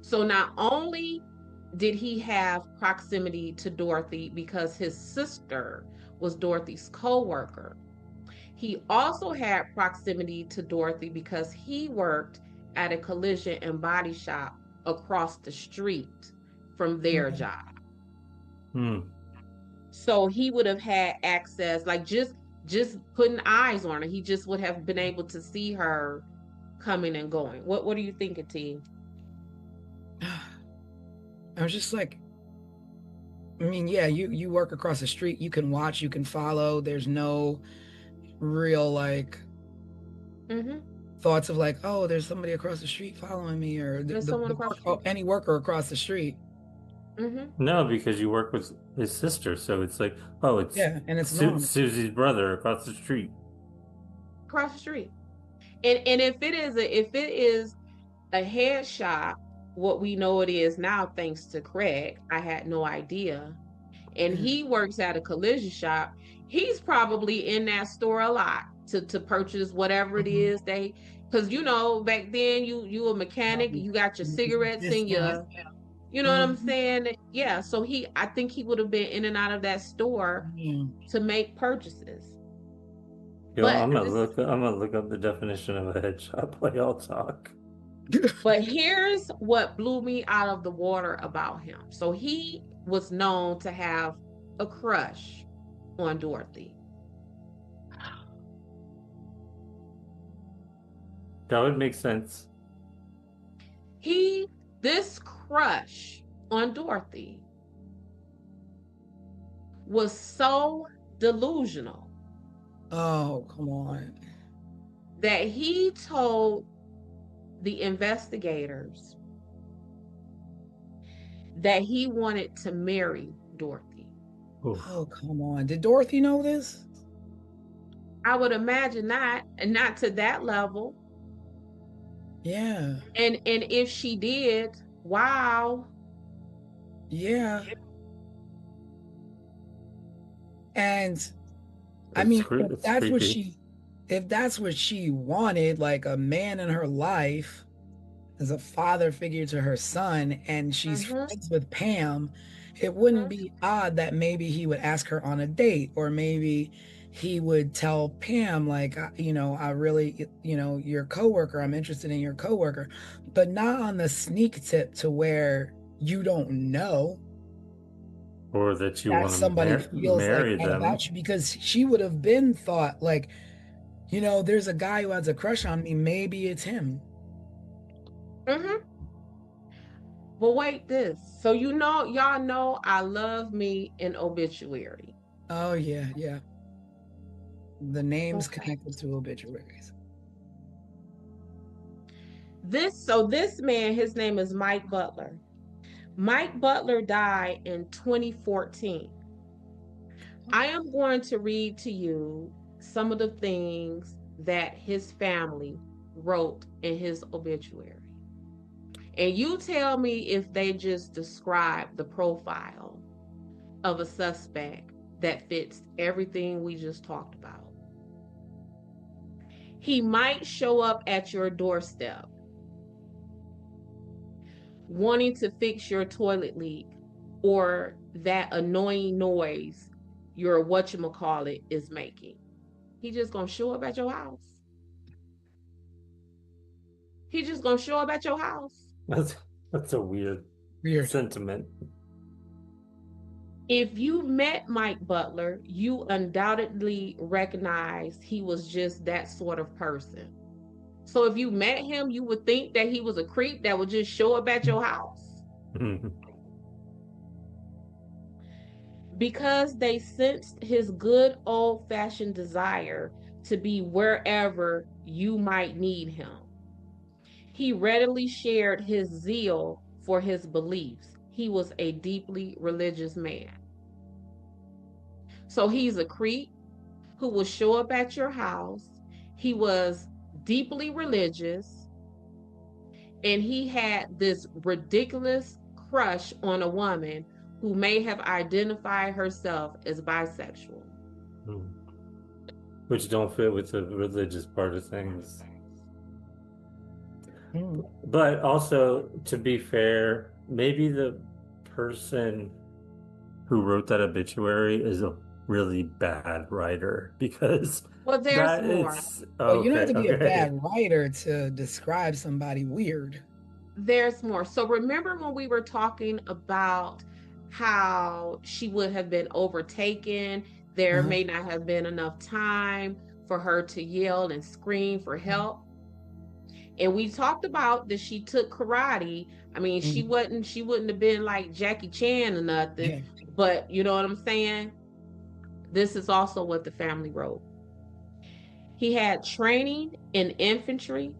S3: So not only did he have proximity to Dorothy because his sister was Dorothy's co-worker, he also had proximity to Dorothy because he worked at a collision and body shop across the street from their job. So he would have had access, like just putting eyes on her. He just would have been able to see her coming and going. What are you thinking, T?
S2: I was just like, I mean, yeah, you work across the street, you can watch, you can follow. There's no real like thoughts of like, oh, there's somebody across the street following me, or
S3: There's someone across the street.
S2: any worker across the street.
S4: No, because you work with his sister, so it's like, oh, it's
S2: and it's normal.
S4: Susie's brother across the street.
S3: Across the street. And if it is a head shop, what we know it is now, thanks to Craig, I had no idea. And he works at a collision shop. He's probably in that store a lot to purchase whatever it is they, because back then you a mechanic, you got your cigarettes in your, you know what I'm saying? Yeah. So I think he would have been in and out of that store to make purchases.
S4: Yo, I'm gonna look up the definition of a head shop while y'all talk.
S3: But here's what blew me out of the water about him. So he was known to have a crush on Dorothy.
S4: That would make sense.
S3: This crush on Dorothy was so delusional.
S2: Oh, come on.
S3: That he told the investigators that he wanted to marry Dorothy.
S2: Oh, come on. Did Dorothy know this?
S3: I would imagine not, and not to that level.
S2: Yeah.
S3: And if she did, wow.
S2: Yeah. And I mean, if that's what she wanted, like a man in her life as a father figure to her son, and she's friends with Pam, it wouldn't be odd that maybe he would ask her on a date, or maybe he would tell Pam, like, I really, your coworker, I'm interested in your coworker, but not on the sneak tip to where you don't know.
S4: Or that you want to
S2: somebody feels
S4: marry
S2: like
S4: them.
S2: About you, because she would have been thought like, there's a guy who has a crush on me. Maybe it's him.
S3: Well, wait this. So y'all know I love me an obituary.
S2: Oh yeah, yeah. The names connected to obituaries.
S3: This man, his name is Mike Butler. Mike Butler died in 2014. I am going to read to you some of the things that his family wrote in his obituary. And you tell me if they just describe the profile of a suspect that fits everything we just talked about. He might show up at your doorstep wanting to fix your toilet leak or that annoying noise your whatchamacallit is making. He just gonna show up at your house. He just gonna show up at your house.
S4: That's a weird sentiment.
S3: If you met Mike Butler, you undoubtedly recognized he was just that sort of person. So if you met him, you would think that he was a creep that would just show up at your house. because they sensed his good old-fashioned desire to be wherever you might need him. He readily shared his zeal for his beliefs. He was a deeply religious man. So he's a creep who will show up at your house. He was deeply religious, and he had this ridiculous crush on a woman who may have identified herself as bisexual.
S4: Which don't fit with the religious part of things. But also, to be fair, maybe the person who wrote that obituary is a really bad writer, because
S3: Well, there's more.
S2: You don't have to be a bad writer to describe somebody weird.
S3: There's more. So remember when we were talking about how she would have been overtaken, there may not have been enough time for her to yell and scream for help. And we talked about that she took karate. I mean, she wouldn't have been like Jackie Chan or nothing, but you know what I'm saying? This is also what the family wrote. He had training in infantry,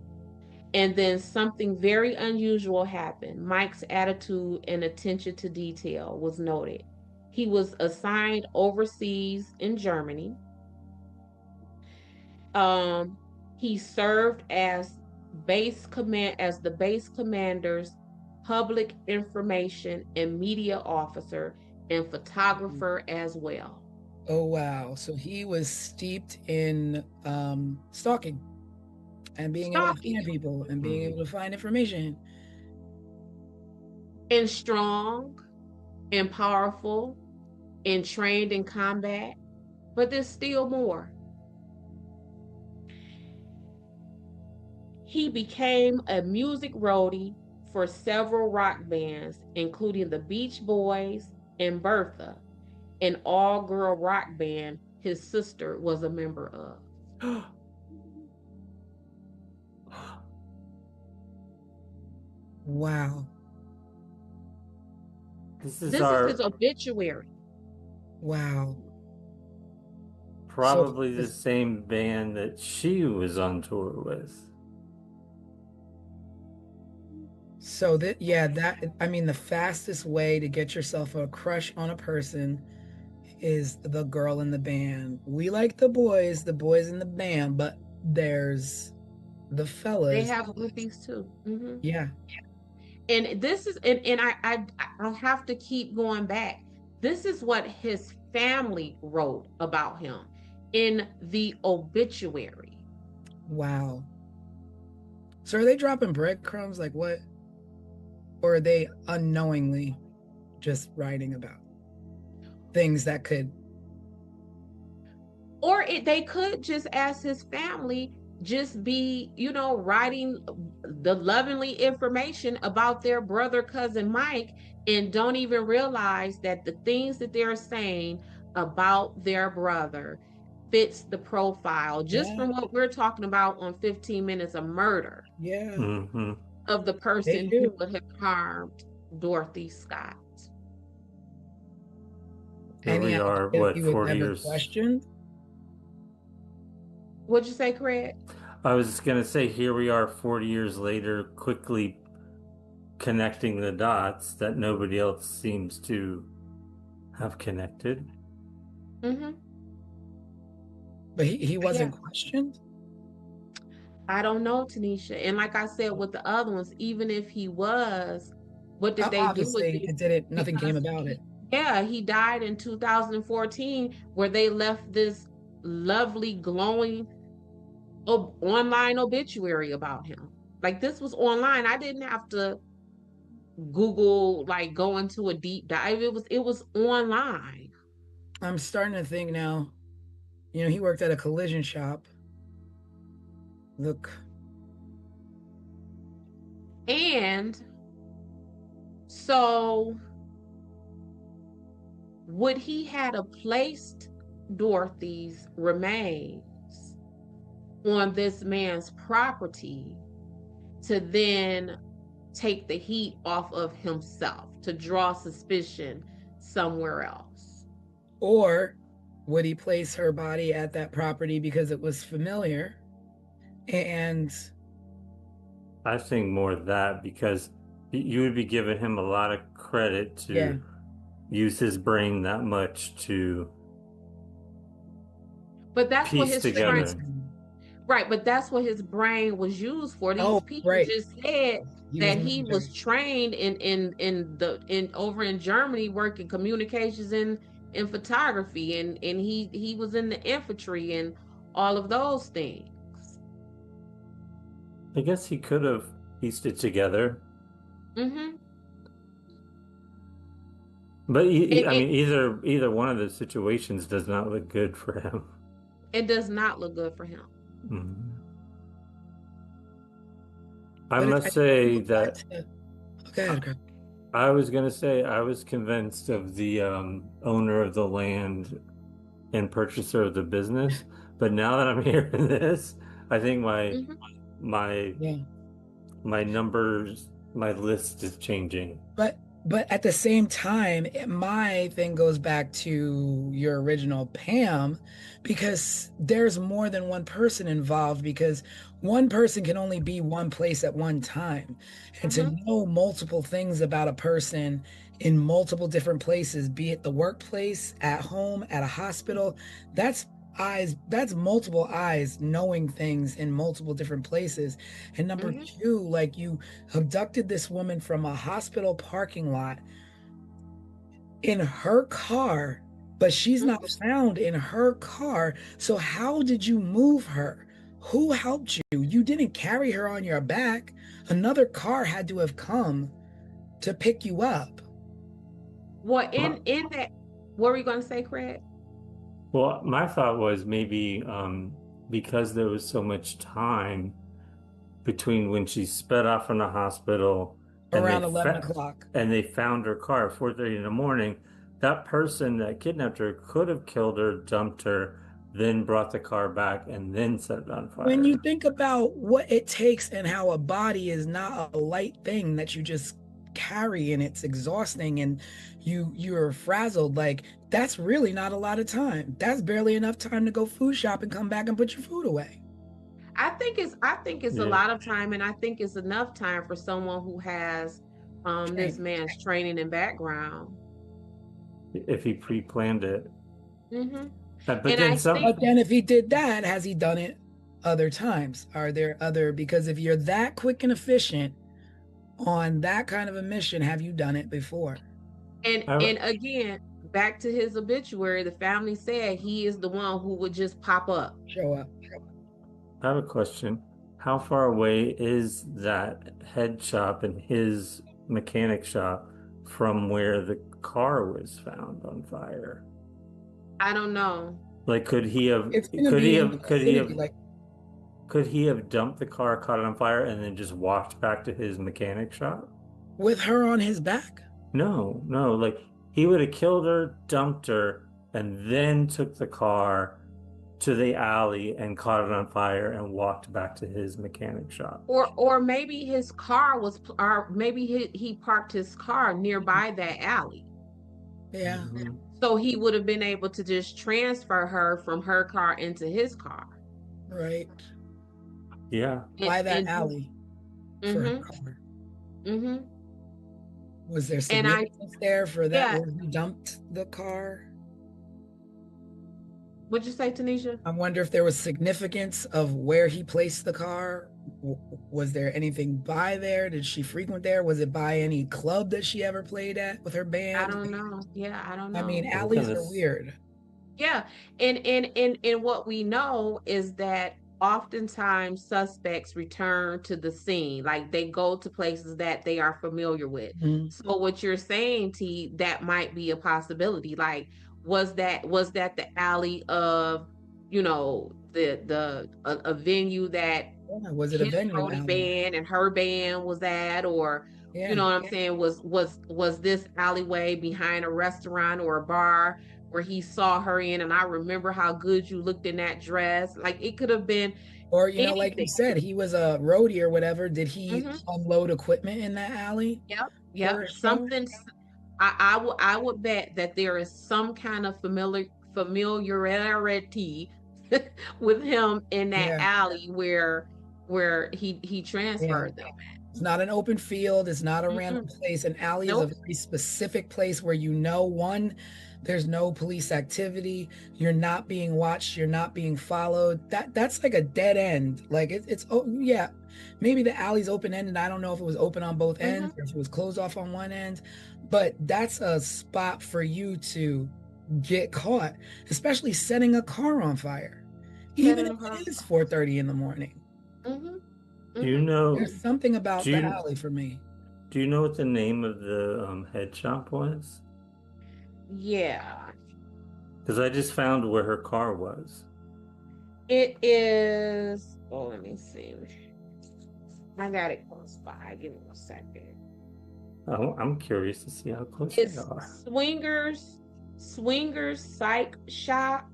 S3: and then something very unusual happened. Mike's attitude and attention to detail was noted. He was assigned overseas in Germany. He served as the base commander's public information and media officer and photographer as well.
S2: Oh wow! So he was steeped in stalking and being able to find people and being able to find information.
S3: And strong and powerful and trained in combat, but there's still more. He became a music roadie for several rock bands, including the Beach Boys and Bertha, an all-girl rock band his sister was a member of.
S2: Wow.
S4: This is
S3: his obituary.
S2: Wow.
S4: Probably the same band that she was on tour with.
S2: So the fastest way to get yourself a crush on a person is the girl in the band. We like the boys in the band, but there's the fellas.
S3: They have groupies too. Mm-hmm.
S2: Yeah.
S3: And this is, and I have to keep going back. This is what his family wrote about him in the obituary.
S2: Wow. So are they dropping breadcrumbs? Like what? Or are they unknowingly just writing about things that could?
S3: Or they could just, as his family, just be, writing the lovingly information about their brother, cousin Mike, and don't even realize that the things that they're saying about their brother fits the profile just from what we're talking about on 15 Minutes of Murder.
S2: Yeah.
S4: Mm-hmm.
S3: Of the person who would have harmed Dorothy Scott.
S4: Here we are, what, 40 years?
S2: Questioned?
S3: What'd you say, Craig?
S4: I was going to say, here we are 40 years later, quickly connecting the dots that nobody else seems to have connected.
S3: Mm-hmm.
S2: But he wasn't questioned?
S3: I don't know, Tanisha. And like I said with the other ones, even if he was, what did they do with it?
S2: Nothing came about it.
S3: Yeah, he died in 2014, where they left this lovely, glowing online obituary about him. Like, this was online. I didn't have to Google, like, go into a deep dive. It was online.
S2: I'm starting to think now, he worked at a collision shop. Look.
S3: And so would he had placed Dorothy's remains on this man's property to then take the heat off of himself, to draw suspicion somewhere else?
S2: Or would he place her body at that property because it was familiar? And
S4: I think more of that because you would be giving him a lot of credit to
S2: yeah,
S4: use his brain that much to
S3: But that's what
S4: piece
S3: his brain,
S4: together.
S3: right? But that's what his brain was used for. These people
S2: right.
S3: just said
S2: He was
S3: that he was
S2: military.
S3: trained in over in Germany working communications in photography, and he was in the infantry and all of those things.
S4: I guess he could have pieced it together.
S3: Mm-hmm.
S4: But
S3: It,
S4: I
S3: it
S4: mean, either one of the situations does not look good for him.
S3: it does not look good for him.
S4: Mhm. I
S2: But
S4: must say that
S2: go ahead, Greg.
S4: I was going to say I was convinced of the owner of the land and purchaser of the business, but now that I'm hearing this, I think
S3: Mhm.
S4: my
S2: Yeah.
S4: my numbers, my list is changing.
S2: But at the same time, my thing goes back to your original Pam, because there's more than one person involved, because one person can only be one place at one time. And to know multiple things about a person in multiple different places, be it the workplace, at home, at a hospital, that's that's multiple eyes knowing things in multiple different places. And number two, like, you abducted this woman from a hospital parking lot in her car, but she's not found in her car. So how did you move her? Who helped you? You didn't carry her on your back. Another car had to have come to pick you up.
S3: Well, in that, what were you going to say, Craig?
S4: Well, my thought was maybe because there was so much time between when she sped off from the hospital and
S2: Around 11 o'clock.
S4: and they found her car at 4:30 in the morning, that person that kidnapped her could have killed her, dumped her, then brought the car back and then set it on fire.
S2: When you think about what it takes and how a body is not a light thing that you just carry and it's exhausting and you're frazzled, like, that's really not a lot of time. That's barely enough time to go food shop and come back and put your food away.
S3: I think it's a lot of time, and I think it's enough time for someone who has this man's training and background.
S4: If he pre-planned it. But
S3: And
S4: then
S2: But then if he did that, has he done it other times? Are there other, because if you're that quick and efficient on that kind of a mission, have you done it before?
S3: And again, back to his obituary, the family said he is the one who would just pop up.
S2: Show up.
S4: I have a question. How far away is that head shop and his mechanic shop from where the car was found on fire?
S3: I don't know.
S4: Like, could he have dumped the car, caught it on fire, and then just walked back to his mechanic shop?
S2: With her on his back?
S4: No. Like, he would have killed her, dumped her, and then took the car to the alley and caught it on fire and walked back to his mechanic shop.
S3: Or maybe his car was, or maybe he parked his car nearby that alley.
S2: Yeah.
S3: So he would have been able to just transfer her from her car into his car.
S2: Right.
S4: Yeah.
S2: By that alley for her car. Was there significance there for that where he dumped the car?
S3: What'd you say, Tanisha?
S2: I wonder if there was significance of where he placed the car. Was there anything by there? Did she frequent there? Was it by any club that she ever played at with her band?
S3: I don't know. Yeah, I don't know.
S2: I mean, alleys are weird.
S3: Yeah. And what we know is that oftentimes suspects return to the scene. Like, they go to places that they are familiar with. So what you're saying, T, that might be a possibility. Like, was that the alley of, a venue that
S2: was it a venue alley?
S3: Band and her band was at, or you know what I'm saying, was this alleyway behind a restaurant or a bar where he saw her in, and I remember how good you looked in that dress? Like, it could have been,
S2: or like you said, he was a roadie or whatever. Did he unload equipment in that alley?
S3: Yep. Something. I would bet that there is some kind of familiarity with him in that
S2: Yeah.
S3: alley where he transferred them.
S2: It's not an open field. It's not a random
S3: Mm-mm.
S2: place. An alley is a
S3: Nope.
S2: very specific place where you know, one, there's no police activity. You're not being watched. You're not being followed. That's like a dead end. Like it's oh yeah, maybe the alley's open ended. I don't know if it was open on both ends or if it was closed off on one end, but that's a spot for you to get caught, especially setting a car on fire, even if it is 4:30 in the morning.
S3: Mm-hmm.
S4: Do you know?
S2: There's something about
S4: Do
S2: the
S4: you
S2: alley for me.
S4: do you know what the name of the head shop was?
S3: Yeah.
S4: Because I just found where her car was.
S3: It is, oh, let me see. I got it close by. Give me a second.
S4: Oh, I'm curious to see how close
S3: It's
S4: they are.
S3: Swingers Psych Shop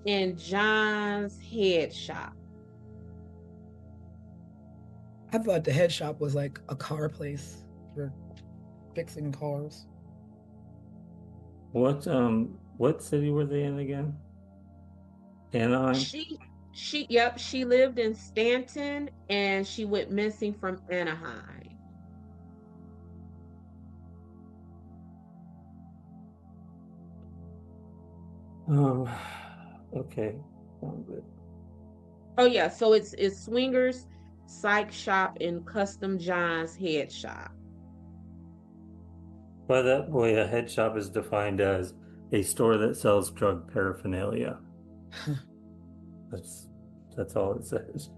S3: and John's Head Shop.
S2: I thought the head shop was like a car place for fixing cars.
S4: What city were they in again? Anaheim?
S3: She lived in Stanton and she went missing from Anaheim.
S4: Okay. Sounds good.
S3: Oh yeah, so it's Swingers Psych Shop and Custom John's Head Shop.
S4: By that way, a head shop is defined as a store that sells drug paraphernalia. That's all it says.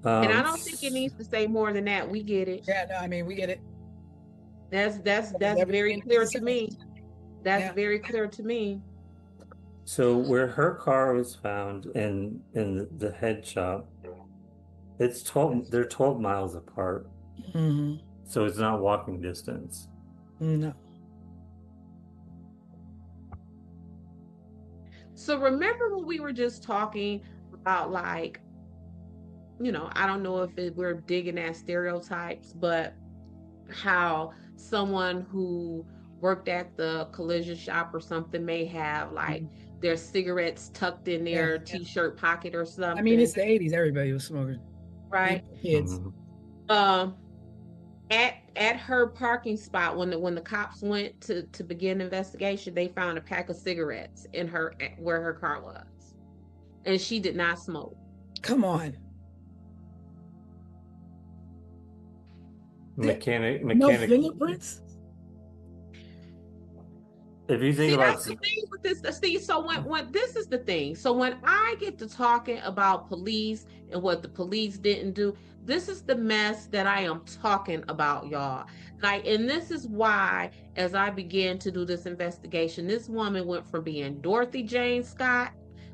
S3: And I don't think it needs to say more than that. We get it.
S2: Yeah, no, I mean we get it.
S3: That's very
S2: Everything
S3: clear
S2: is
S3: to
S2: the
S3: me. That's
S2: Yeah.
S3: very clear to me.
S4: So where her car was found in the head shop, it's 12, they're 12 miles apart.
S2: Mhm.
S4: So it's not walking distance.
S2: No.
S3: So remember when we were just talking about, like, I don't know if we're digging at stereotypes, but how someone who worked at the collision shop or something may have like their cigarettes tucked in their t-shirt pocket or something.
S2: I mean, it's the 80s. Everybody was smoking.
S3: Right.
S2: Kids.
S3: At her parking spot, when the cops went to begin the investigation, they found a pack of cigarettes in where her car was, and she did not smoke.
S2: Come on.
S4: Mechanic.
S2: No fingerprints?
S4: If you think about
S3: that's the thing with this, Steve. So when this is the thing. So when I get to talking about police and what the police didn't do, this is the mess that I am talking about, y'all. Like, and this is why, as I began to do this investigation, this woman went from being Dorothy Jane Scott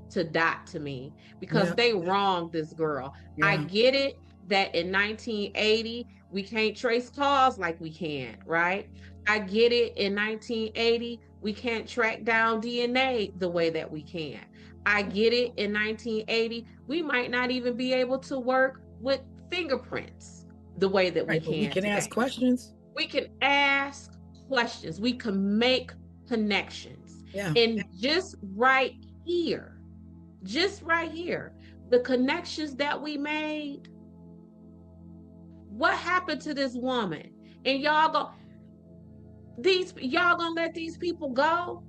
S3: to Dot to me, because they wronged this girl. I get it that in 1980 we can't trace cars like we can, right? I get it in 1980 we can't track down DNA the way that we can. I get it in 1980 we might not even be able to work with fingerprints the way that we can.
S2: But we can
S3: today.
S2: ask questions.
S3: We can ask questions. We can make connections.
S2: Yeah.
S3: And just right here, the connections that we made, what happened to this woman? And y'all gonna let these people go?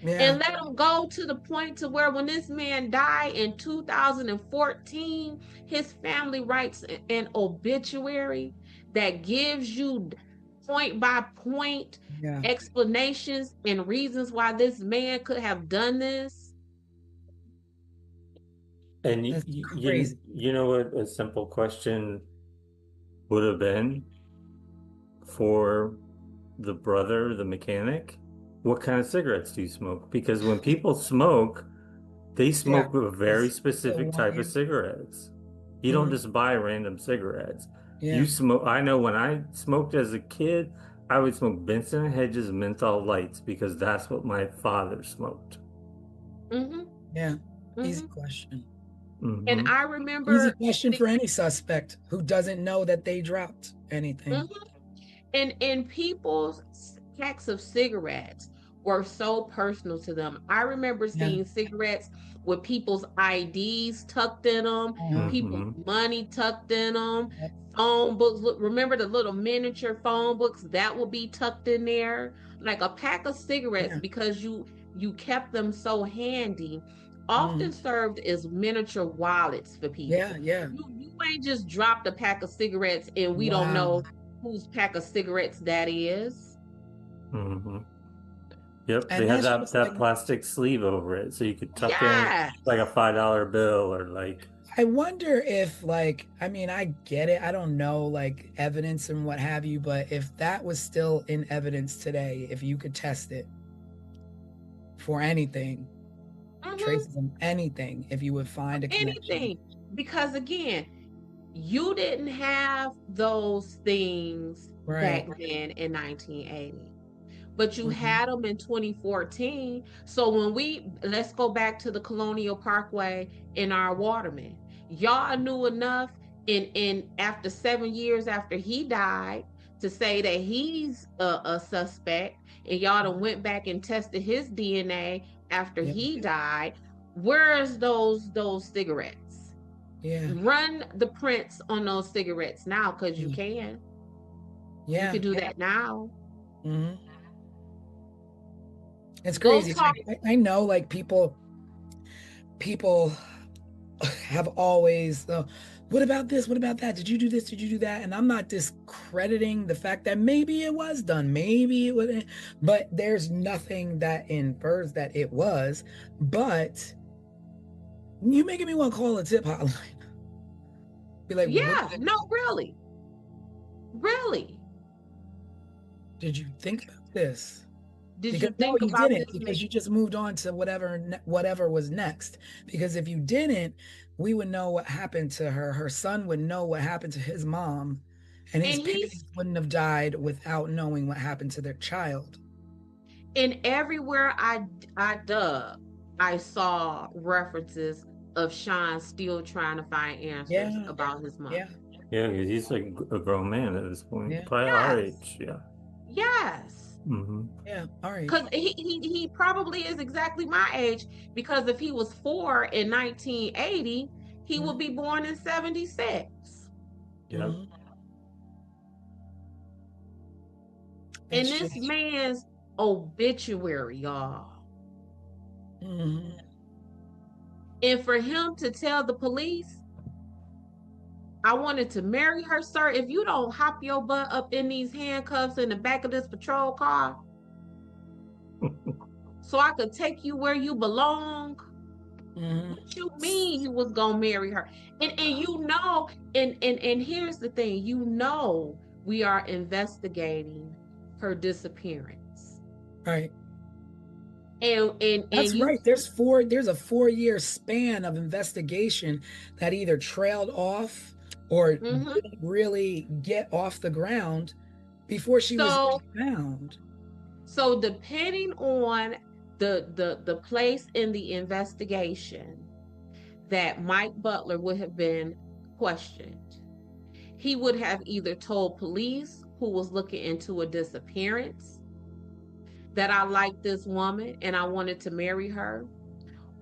S3: And let them go to the point to where when this man died in 2014, his family writes an obituary that gives you point by point explanations and reasons why this man could have done this.
S4: And you know what a simple question would have been for the brother, the mechanic? What kind of cigarettes do you smoke? Because when people smoke, they smoke a very specific type of cigarettes. You don't just buy random cigarettes. You smoke. I know when I smoked as a kid, I would smoke Benson and Hedges menthol lights because that's what my father smoked.
S2: Easy question.
S3: And I remember
S2: easy question for any suspect who doesn't know that they dropped anything.
S3: And people's packs of cigarettes were so personal to them. I remember
S2: Yeah.
S3: seeing cigarettes with people's IDs tucked in them, people's money tucked in them,
S2: Yep.
S3: phone books. Look, remember the little miniature phone books that will be tucked in there? Like a pack of cigarettes,
S2: Yeah.
S3: because you kept them so handy, often served as miniature wallets for people.
S2: Yeah, yeah.
S3: You ain't just dropped a pack of cigarettes and we don't
S2: Wow.
S3: know whose pack of cigarettes that is.
S4: Yep,
S2: And
S4: they had
S2: that's
S4: that
S2: just
S4: that
S2: like,
S4: plastic sleeve over it, so you could tuck in
S3: Yes.
S4: like a $5 bill or like.
S2: I wonder if, like, I mean, I get it. I don't know, like, evidence and what have you, but if that was still in evidence today, if you could test it for anything, traces of anything, if you would find a connection.
S3: Anything. Because again, you didn't have those things
S2: Right.
S3: back then in 1980. But you had them in 2014. So let's go back to the Colonial Parkway in our Waterman. Y'all knew enough in after 7 years after he died to say that he's a suspect, and y'all done went back and tested his DNA after he died. Where's those cigarettes?
S2: Yeah.
S3: Run the prints on those cigarettes now, because you can.
S2: Yeah.
S3: You can do that now.
S2: It's crazy. I know, like, people have always, what about this? What about that? Did you do this? Did you do that? And I'm not discrediting the fact that maybe it was done, maybe it wasn't, but there's nothing that infers that it was. But you making me want to call a tip hotline. Be like,
S3: yeah, no, really.
S2: Did you think about this?
S3: Did you think
S2: you
S3: about
S2: didn't,
S3: this?
S2: because you just moved on to whatever was next. Because if you didn't, we would know what happened to her. Her son would know what happened to his mom, and his parents wouldn't have died without knowing what happened to their child.
S3: And everywhere I dug, I saw references of Sean still trying to find answers about his mom.
S4: Yeah, because he's like a grown man at this point, probably our age.
S3: Yes.
S2: Yeah, all right.
S3: Because he probably is exactly my age, because if he was 4 in 1980, he would be born in 76.
S4: Yeah.
S3: And this man's obituary, y'all. And for him to tell the police, I wanted to marry her, sir, if you don't hop your butt up in these handcuffs in the back of this patrol car so I could take you where you belong. What you mean you was gonna marry her? And you know, and here's the thing, you know, we are investigating her disappearance.
S2: Right.
S3: And
S2: that's right. There's a 4-year span of investigation that either trailed off or didn't really get off the ground before she was found.
S3: So depending on the place in the investigation that Mike Butler would have been questioned, he would have either told police who was looking into a disappearance that I liked this woman and I wanted to marry her,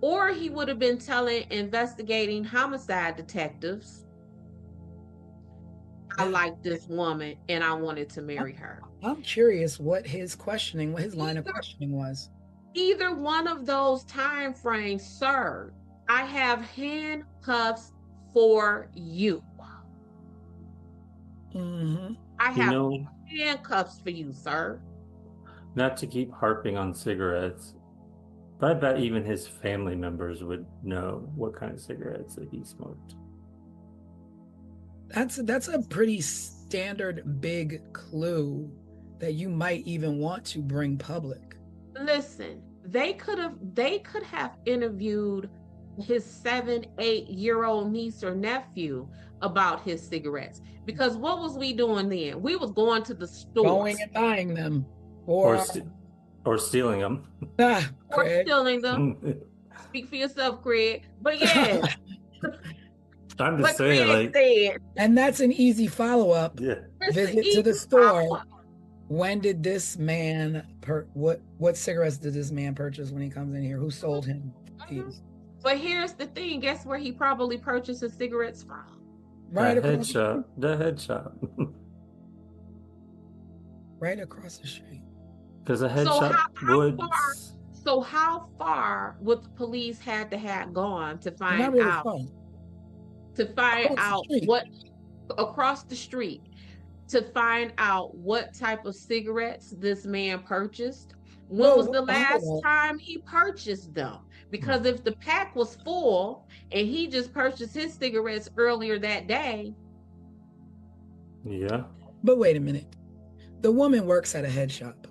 S3: or he would have been telling investigating homicide detectives, I like this woman and I wanted to marry her.
S2: I'm curious what his line of questioning was.
S3: Either one of those time frames, sir. I have handcuffs for you. I have handcuffs for you, sir.
S4: Not to keep harping on cigarettes, but I bet even his family members would know what kind of cigarettes that he smoked.
S2: That's a pretty standard big clue that you might even want to bring public.
S3: Listen, they could have interviewed his 7-8-year-old niece or nephew about his cigarettes, because what was we doing then? We was going to the store,
S2: going and buying them,
S4: or stealing them,
S3: or stealing them. Speak for yourself, Craig. But yeah.
S4: I'm just saying, like,
S2: and that's an easy follow-up.
S4: Yeah.
S2: Visit to the store When did this man what cigarettes did this man purchase when he comes in here? Who sold him these?
S3: But here's the thing, guess where he probably purchases cigarettes from?
S2: Right
S4: That
S2: across the street.
S4: headshot. The headshot.
S2: Right across the street.
S4: Because a
S3: So
S4: headshot would.
S3: how far would the police had to have gone to
S2: Not
S3: find
S2: really
S3: out
S2: fun. Across the street.
S3: what across the street to find out what type of cigarettes this man purchased? When
S2: Whoa,
S3: was the
S2: hold
S3: last
S2: on.
S3: time he purchased them? Because if the pack was full and he just purchased his cigarettes earlier that day.
S4: Yeah.
S2: But wait a minute. The woman works at a head shop.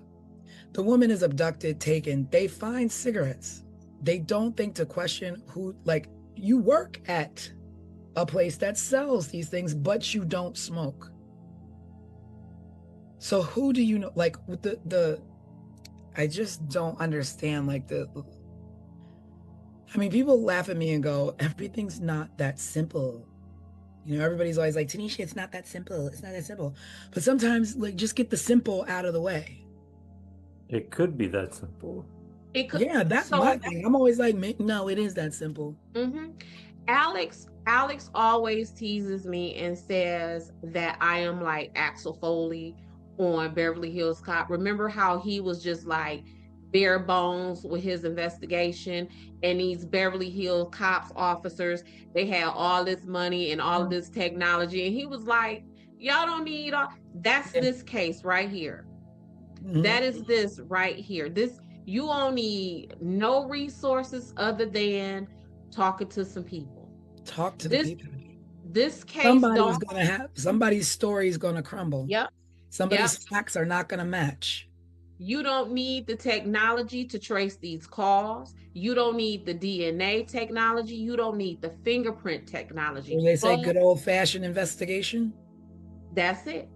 S2: The woman is abducted, taken. They find cigarettes. They don't think to question who, like, you work at a place that sells these things, but you don't smoke. So who do you know? Like, with the I just don't understand, like, I mean, people laugh at me and go, everything's not that simple. You know, everybody's always like, Tanisha, it's not that simple. It's not that simple. But sometimes, like, just get the simple out of the way.
S4: It could be that simple.
S3: It could,
S2: Yeah, that's my thing. I'm always like, no, it is that simple.
S3: Alex always teases me and says that I am like Axel Foley on Beverly Hills Cop. Remember how he was just like bare bones with his investigation, and these Beverly Hills Cops officers, they had all this money and all of this technology, and he was like, y'all don't need all. That's this case right here. That is this right here. This, you don't need no resources other than talking to some people.
S2: Talk to the people.
S3: This case,
S2: somebody's story is gonna crumble.
S3: Yep.
S2: Somebody's facts are not gonna match.
S3: You don't need the technology to trace these calls. You don't need the DNA technology. You don't need the fingerprint technology.
S2: When they say good old-fashioned investigation,
S3: that's it.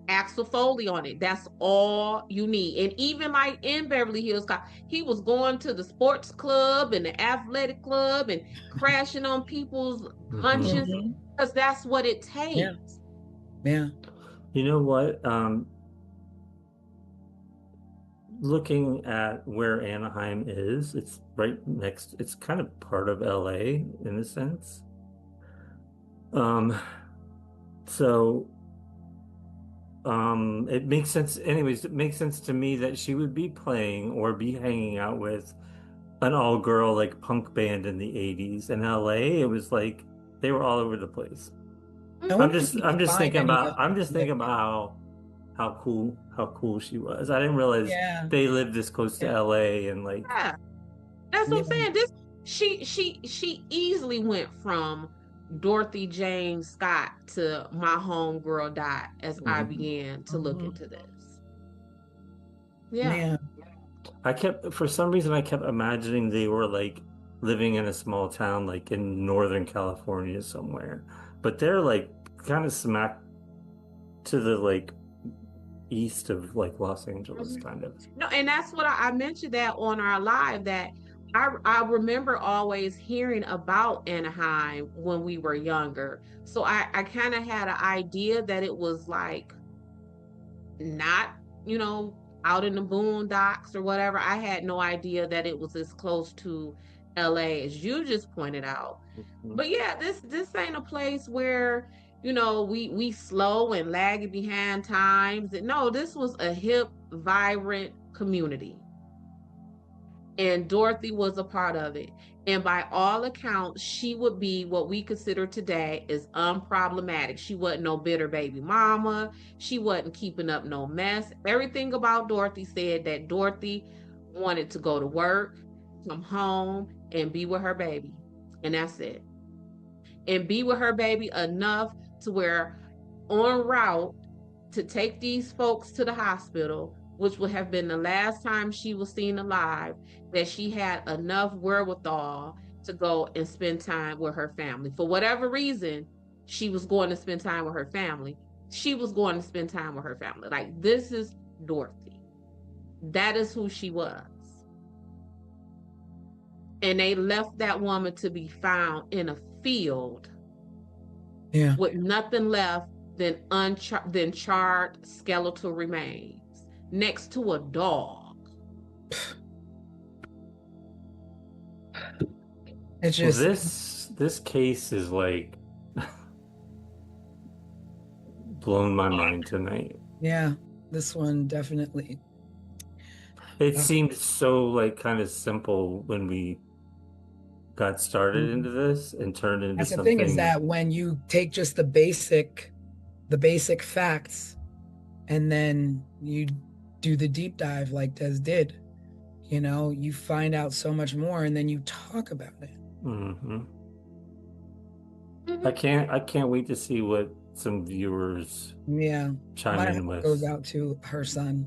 S3: Axel Foley on it. That's all you need. And even like in Beverly Hills Cop, he was going to the sports club and the athletic club and crashing on people's hunches because that's what it takes.
S2: Yeah.
S4: You know what? Looking at where Anaheim is, it's right next, it's kind of part of LA in a sense. It makes sense. Anyways, it makes sense to me that she would be playing or be hanging out with an all-girl like punk band in the 80s. In LA, it was like they were all over the place. I'm just thinking about how cool she was. I didn't realize they lived this close to LA and like.
S3: Yeah. That's what I'm saying. She easily went from Dorothy James Scott to My Homegirl Dot as I began to look into this. Yeah.
S4: For some reason I kept imagining they were like living in a small town like in Northern California somewhere. But they're like kind of smack to the like east of like Los Angeles kind of.
S3: No, and that's what I mentioned that on our live, that I remember always hearing about Anaheim when we were younger. So I kind of had an idea that it was like not, out in the boondocks or whatever. I had no idea that it was as close to LA as you just pointed out. But yeah, this ain't a place where, we slow and lagging behind times. No, this was a hip, vibrant community. And Dorothy was a part of it. And by all accounts, she would be what we consider today is unproblematic. She wasn't no bitter baby mama. She wasn't keeping up no mess. Everything about Dorothy said that Dorothy wanted to go to work, come home, and be with her baby. And that's it. And be with her baby enough to where en route to take these folks to the hospital, which would have been the last time she was seen alive, that she had enough wherewithal to go and spend time with her family. For whatever reason, she was going to spend time with her family. She was going to spend time with her family. Like, this is Dorothy. That is who she was. And they left that woman to be found in a field with nothing left than charred skeletal remains. next to a dog.
S2: It's
S4: Well,
S2: just
S4: this case is like blown my mind tonight.
S2: yeah, this one definitely.
S4: It
S2: Uh,
S4: seemed so like kind of simple when we got started into this and turned into
S2: That's the thing, is
S4: something.
S2: that when you take just the basic facts and then you do the deep dive like Des did, you find out so much more and then you talk about it.
S4: Mhm.
S3: Mhm.
S4: I can't wait to see what some viewers
S2: Yeah.
S4: chime
S2: My
S4: in
S2: heart
S4: with.
S2: goes out to her son.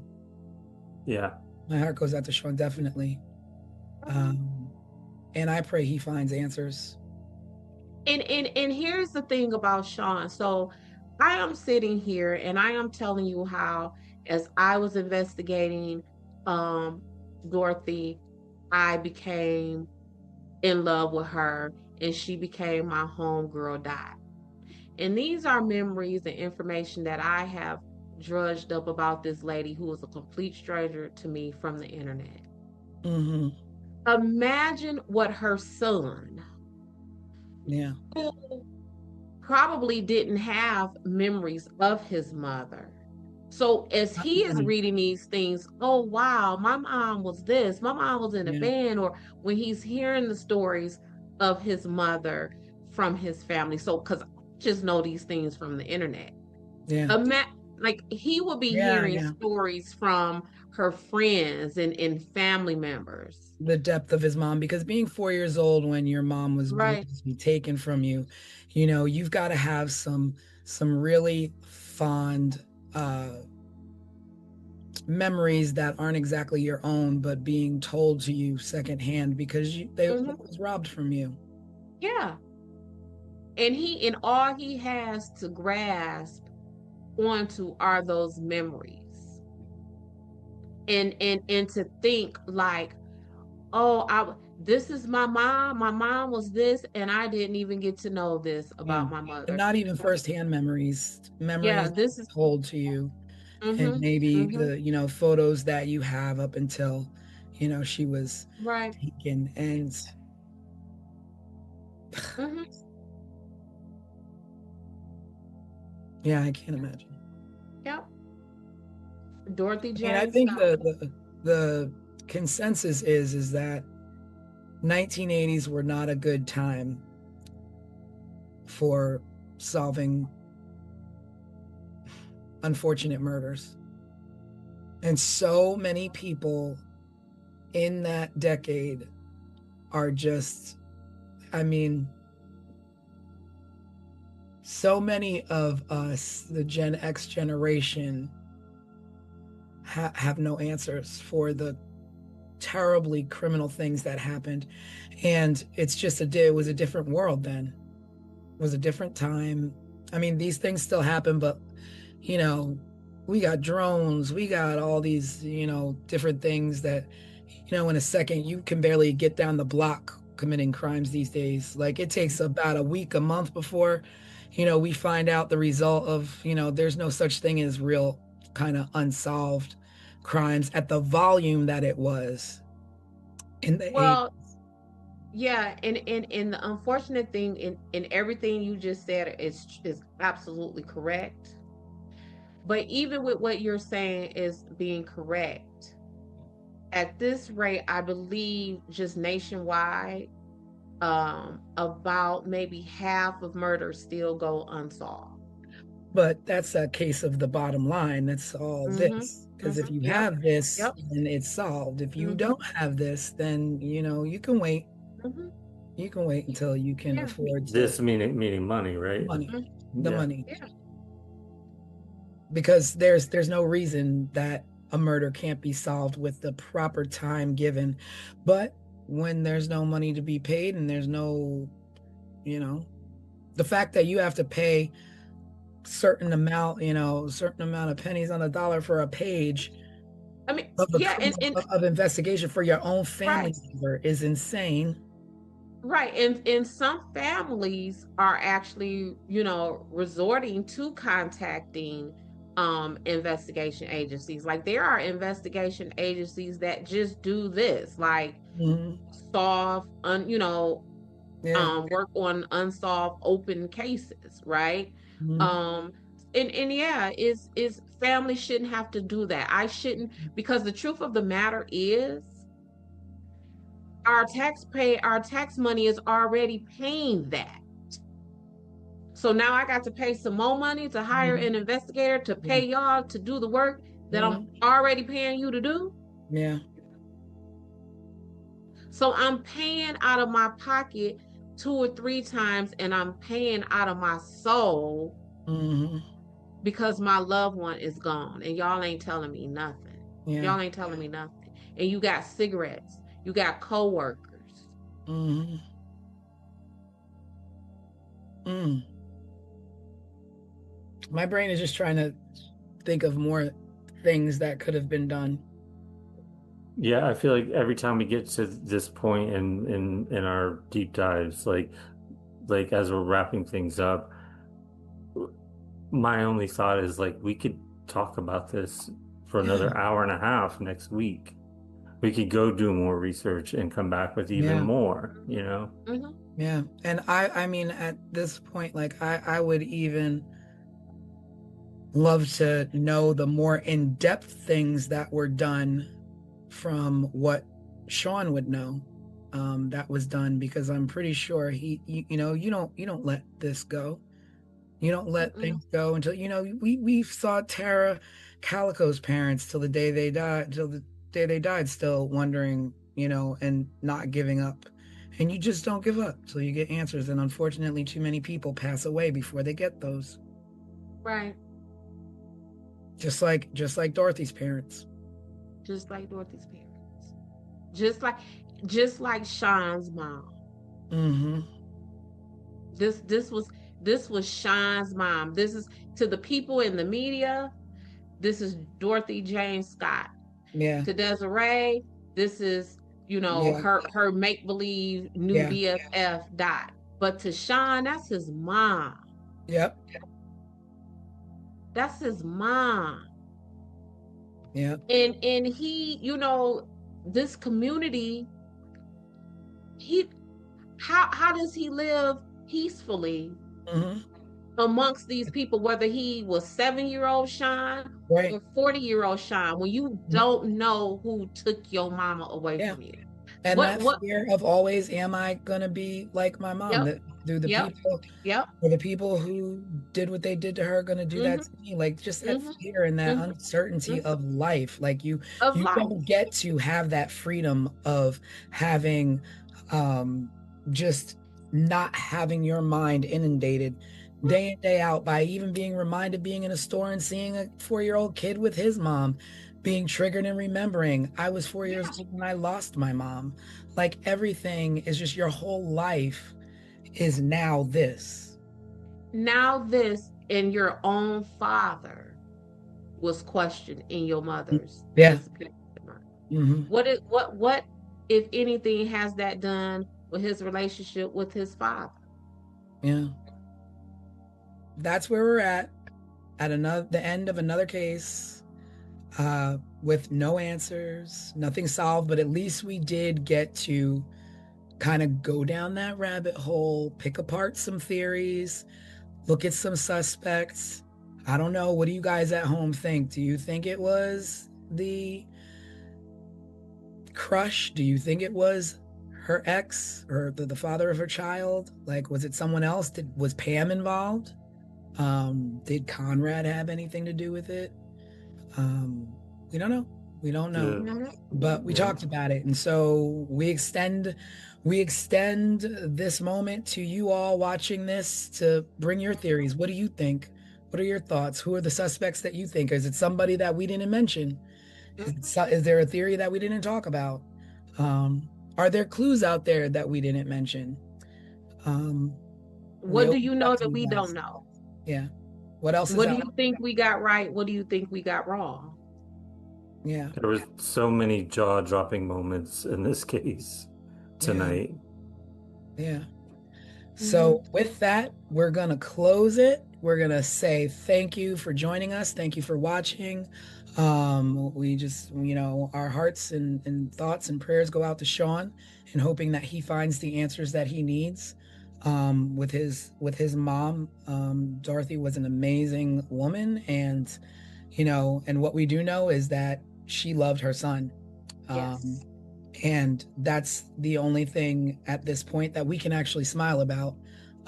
S4: Yeah.
S2: My heart goes out to Sean, definitely. And I pray he finds answers.
S3: And here's the thing about Sean. So I am sitting here and I am telling you how, as I was investigating Dorothy, I became in love with her and she became my homegirl Dot. And these are memories and information that I have drudged up about this lady who was a complete stranger to me from the internet.
S2: Mm-hmm.
S3: Imagine what her son,
S2: Yeah.
S3: who probably didn't have memories of his mother. So as he is reading these things, oh wow, my mom was this, my mom was in a
S2: Yeah.
S3: band, or when he's hearing the stories of his mother from his family. So because I just know these things from the internet.
S2: Yeah.
S3: Like he will be
S2: Yeah.
S3: hearing
S2: Yeah.
S3: stories from her friends and family members.
S2: The depth of his mom, because being 4 years old when your mom was
S3: Right.
S2: brutally taken from you, you've got to have some really fond memories that aren't exactly your own, but being told to you secondhand because they
S3: Mhm.
S2: was robbed from you.
S3: Yeah. And all he has to grasp onto are those memories. And to think like, oh, this is my mom. My mom was this, and I didn't even get to know this
S2: Yeah.
S3: about my
S2: And
S3: mother.
S2: not even firsthand memories
S3: Yeah, this is
S2: told to you. And
S3: mm-hmm,
S2: maybe
S3: mm-hmm,
S2: the photos that you have up until she was
S3: right.
S2: taken. And
S3: Mm-hmm.
S2: yeah, I can't imagine.
S3: Yep. Dorothy
S2: I mean, I
S3: James
S2: think
S3: Scott.
S2: the consensus is that 1980s were not a good time for solving unfortunate murders. And so many people in that decade are just, I mean, so many of us, the Gen X generation, have no answers for the terribly criminal things that happened. And it's just it was a different world then. It was a different time. I mean, these things still happen, but we got drones, we got all these different things that in a second you can barely get down the block committing crimes these days. Like it takes about a week, a month before we find out the result of there's no such thing as real kind of unsolved crimes at the volume that it was in the
S3: Well, yeah, and the unfortunate thing in everything you just said is absolutely correct. But even with what you're saying is being correct, at this rate, I believe just nationwide, about maybe half of murders still go unsolved.
S2: But that's a case of the bottom line. That's all
S3: Mm-hmm.
S2: this. Because if you
S3: Yep.
S2: have this,
S3: Yep.
S2: then it's solved. If you
S3: Mm-hmm.
S2: don't have this, then you can wait.
S3: Mm-hmm.
S2: You can wait until you can
S3: Yeah.
S2: afford
S4: This meaning money, right?
S2: money,
S3: Mm-hmm.
S2: the
S4: Yeah.
S2: money.
S3: Yeah.
S2: Because there's no reason that a murder can't be solved with the proper time given. But when there's no money to be paid and there's no, the fact that you have to pay certain amount of pennies on a dollar for a page
S3: I mean,
S2: of
S3: yeah, and
S2: of investigation for your own family
S3: right.
S2: member is insane.
S3: Right. And some families are actually, resorting to contacting investigation agencies. Like there are investigation agencies that just do this, like solve work on unsolved open cases, right? And yeah, is family shouldn't have to do that. I shouldn't, because the truth of the matter is our tax money is already paying that. So now I got to pay some more money to hire an investigator to pay y'all to do the work that I'm already paying you to do.
S2: Yeah.
S3: So I'm paying out of my pocket 2 or 3 times, and I'm paying out of my soul because my loved one is gone, and y'all ain't telling me nothing. Y'all ain't telling me nothing. And you got cigarettes, you got coworkers.
S2: My brain is just trying to think of more things that could have been done.
S4: Yeah, I feel like every time we get to this point in our deep dives, like as we're wrapping things up, my only thought is like we could talk about this for another hour and a half next week. We could go do more research and come back with even more, you know?
S2: Yeah. And I mean, at this point, like I would even love to know the more in-depth things that were done from what Sean would know that was done, because I'm pretty sure you don't let this go. You don't let things go until, we saw Tara Calico's parents till the day they died, still wondering, and not giving up. And you just don't give up till you get answers. And unfortunately, too many people pass away before they get those.
S3: Right.
S2: Just like Dorothy's parents.
S3: Just like Dorothy's parents. Just like Sean's mom. This was Sean's mom. This is, to the people in the media, this is Dorothy Jane Scott.
S2: Yeah.
S3: To Desiree, this is, her make-believe new BFF Dot. But to Sean, that's his mom.
S2: Yep.
S3: That's his mom.
S2: Yeah.
S3: And he, this community, how does he live peacefully amongst these people, whether he was 7-year-old Sean or 40-year-old Sean, when you don't know who took your mama away from you?
S2: And that fear of always, am I gonna be like my mom? That do the people or the people who did what they did to her gonna do that to me? Like, just that fear and that uncertainty of life. Like you don't get to have that freedom of having just not having your mind inundated day in, day out by even being reminded, being in a store and seeing a 4-year-old kid with his mom, being triggered and remembering, I was 4 years old when I lost my mom. Like, everything is just, your whole life is now this.
S3: Now this, and your own father was questioned in your mother's disappearance. What, if anything, has that done with his relationship with his father?
S2: Yeah. That's where we're at the end of another case, with no answers, nothing solved, but at least we did get to kind of go down that rabbit hole, pick apart some theories, look at some suspects. I don't know. What do you guys at home think? Do you think it was the crush? Do you think it was her ex or the father of her child? Like, was it someone else? Was Pam involved? Did Conrad have anything to do with it? We don't know. We don't know. But we talked about it. And so we extend this moment to you all watching this to bring your theories. What do you think? What are your thoughts? Who are the suspects that you think? Is it somebody that we didn't mention? Is there a theory that we didn't talk about? Are there clues out there that we didn't mention?
S3: What do you know that we don't know?
S2: Yeah. What else?
S3: What do you think we got right? What do you think we got wrong?
S2: Yeah.
S4: There was so many jaw-dropping moments in this case tonight.
S2: Yeah. So with that, we're gonna close it. we're gonna say thank you for joining us. Thank you for watching. We just, our hearts and thoughts and prayers go out to Sean, and hoping that he finds the answers that he needs. With his mom, Dorothy was an amazing woman, and and what we do know is that she loved her son.
S3: Yes.
S2: And that's the only thing at this point that we can actually smile about,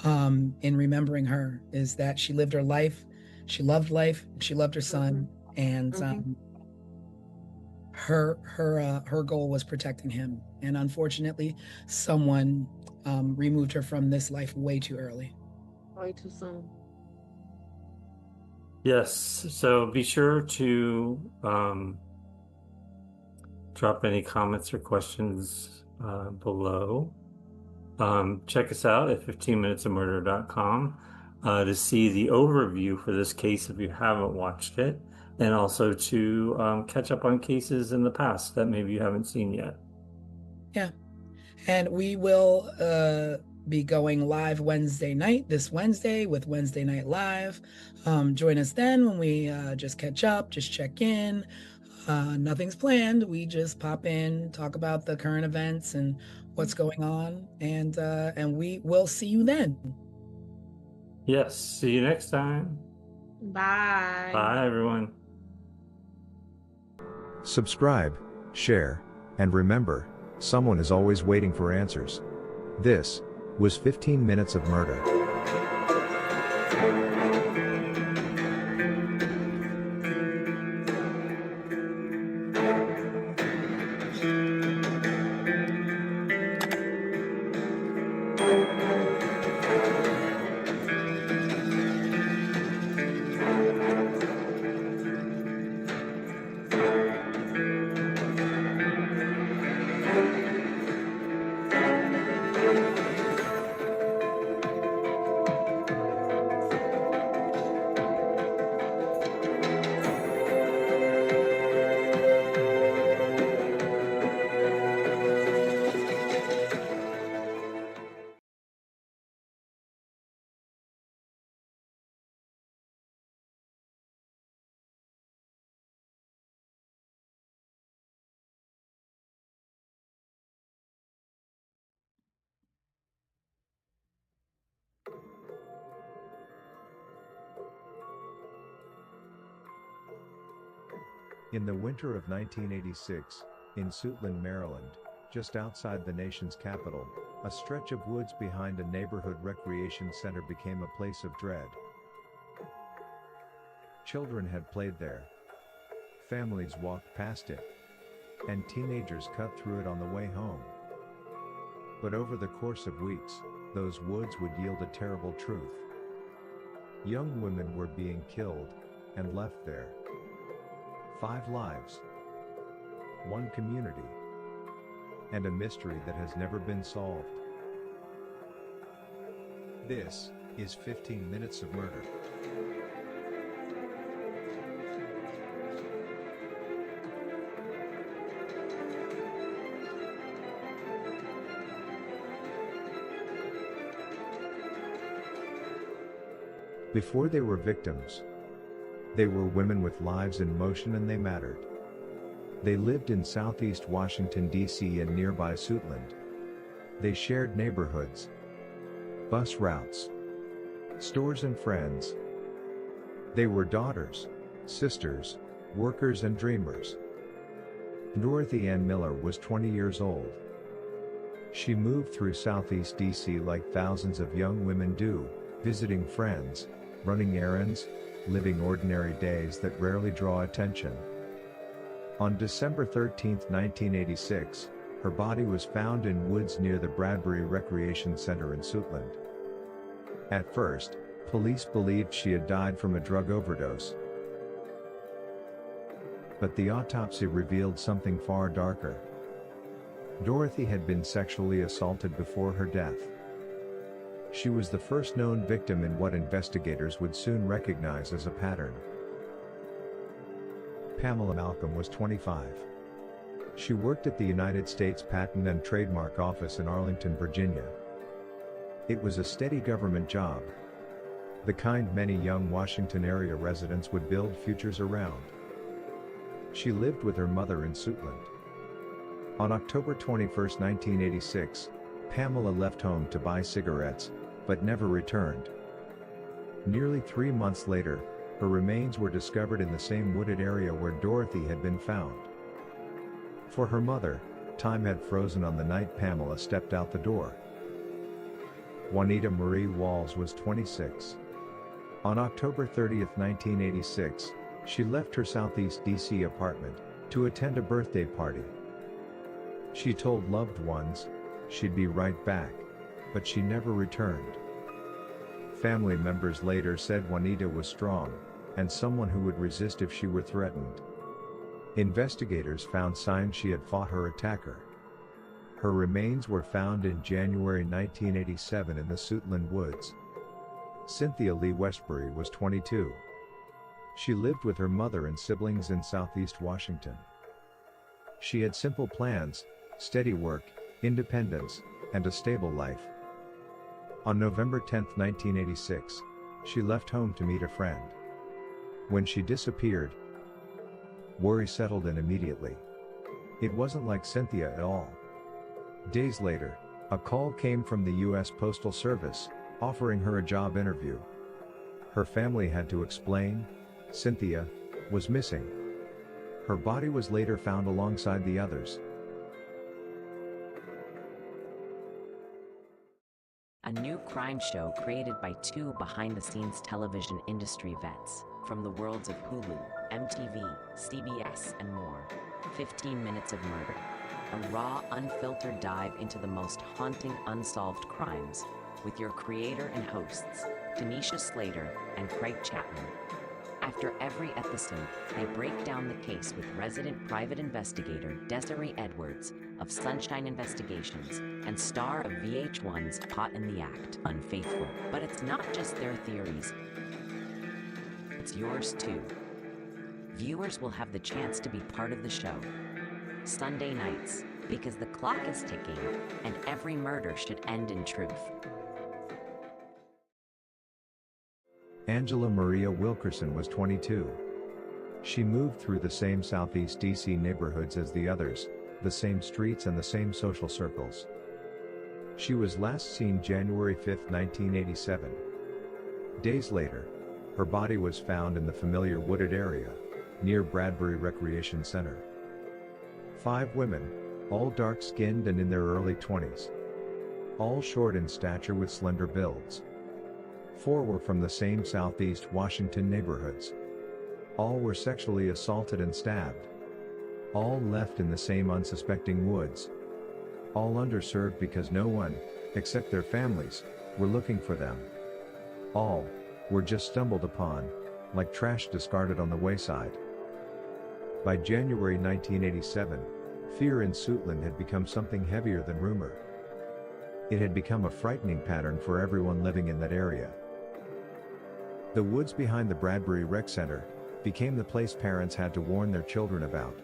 S2: in remembering her, is that she lived her life, she loved life, she loved her son, and her goal was protecting him. And unfortunately, someone removed her from this life way too early.
S3: Way too soon.
S4: Yes, so be sure to drop any comments or questions below. Check us out at 15minutesofmurder.com to see the overview for this case if you haven't watched it, and also to catch up on cases in the past that maybe you haven't seen yet.
S2: Yeah. And we will be going live Wednesday night, this Wednesday, with Wednesday Night Live. Join us then when we just catch up, just check in. Nothing's planned. We just pop in, talk about the current events and what's going on, and we will see you then.
S4: Yes, see you next time.
S3: Bye.
S4: Bye, everyone.
S5: Subscribe, share, and remember, someone is always waiting for answers. This was 15 Minutes of Murder. In the winter of 1986, in Suitland, Maryland, just outside the nation's capital, a stretch of woods behind a neighborhood recreation center became a place of dread. Children had played there. Families walked past it. And teenagers cut through it on the way home. But over the course of weeks, those woods would yield a terrible truth. Young women were being killed and left there. 5 lives, 1 community, and a mystery that has never been solved. This is 15 Minutes of Murder. Before they were victims, they were women with lives in motion, and they mattered. They lived in southeast Washington, D.C. and nearby Suitland. They shared neighborhoods, bus routes, stores and friends. They were daughters, sisters, workers and dreamers. Dorothy Ann Miller was 20 years old. She moved through southeast D.C. like thousands of young women do, visiting friends, running errands, living ordinary days that rarely draw attention. On December 13, 1986, her body was found in woods near the Bradbury Recreation Center in Suitland. At first, police believed she had died from a drug overdose. But the autopsy revealed something far darker. Dorothy had been sexually assaulted before her death. She was the first known victim in what investigators would soon recognize as a pattern. Pamela Malcolm was 25. She worked at the United States Patent and Trademark Office in Arlington, Virginia. It was a steady government job. the kind many young Washington area residents would build futures around. She lived with her mother in Suitland. On October 21, 1986, Pamela left home to buy cigarettes, but never returned. Nearly 3 months later, her remains were discovered in the same wooded area where Dorothy had been found. For her mother, time had frozen on the night Pamela stepped out the door. Juanita Marie Walls was 26. On October 30, 1986, she left her Southeast DC apartment to attend a birthday party. She told loved ones she'd be right back, but she never returned. Family members later said Juanita was strong and someone who would resist if she were threatened. Investigators found signs she had fought her attacker. Her remains were found in January 1987 in the Suitland Woods. Cynthia Lee Westbury was 22. She lived with her mother and siblings in Southeast Washington. She had simple plans, steady work, independence, and a stable life. On November 10, 1986, she left home to meet a friend. When she disappeared, worry settled in immediately. It wasn't like Cynthia at all. Days later, a call came from the U.S. Postal Service, offering her a job interview. Her family had to explain, Cynthia was missing. Her body was later found alongside the others.
S1: A new crime show created by two behind-the-scenes television industry vets from the worlds of Hulu, MTV, CBS, and more. 15 Minutes of Murder. A raw, unfiltered dive into the most haunting unsolved crimes with your creator and hosts, Tanisha Slater and Craig Chapman. After every episode, they break down the case with resident private investigator Desiree Edwards of Sunshine Investigations and star of VH1's Caught in the Act, Unfaithful. But it's not just their theories, it's yours too. Viewers will have the chance to be part of the show. Sunday nights, because the clock is ticking and every murder should end in truth.
S5: Angela Maria Wilkerson was 22. She moved through the same Southeast DC neighborhoods as the others, the same streets and the same social circles. She was last seen January 5, 1987. Days later, her body was found in the familiar wooded area, near Bradbury Recreation Center. 5 women, all dark-skinned and in their early 20s. All short in stature with slender builds. 4 were from the same Southeast Washington neighborhoods. All were sexually assaulted and stabbed. All left in the same unsuspecting woods. All underserved because no one, except their families, were looking for them. All were just stumbled upon, like trash discarded on the wayside. By January 1987, fear in Suitland had become something heavier than rumor. It had become a frightening pattern for everyone living in that area. The woods behind the Bradbury Rec Center became the place parents had to warn their children about.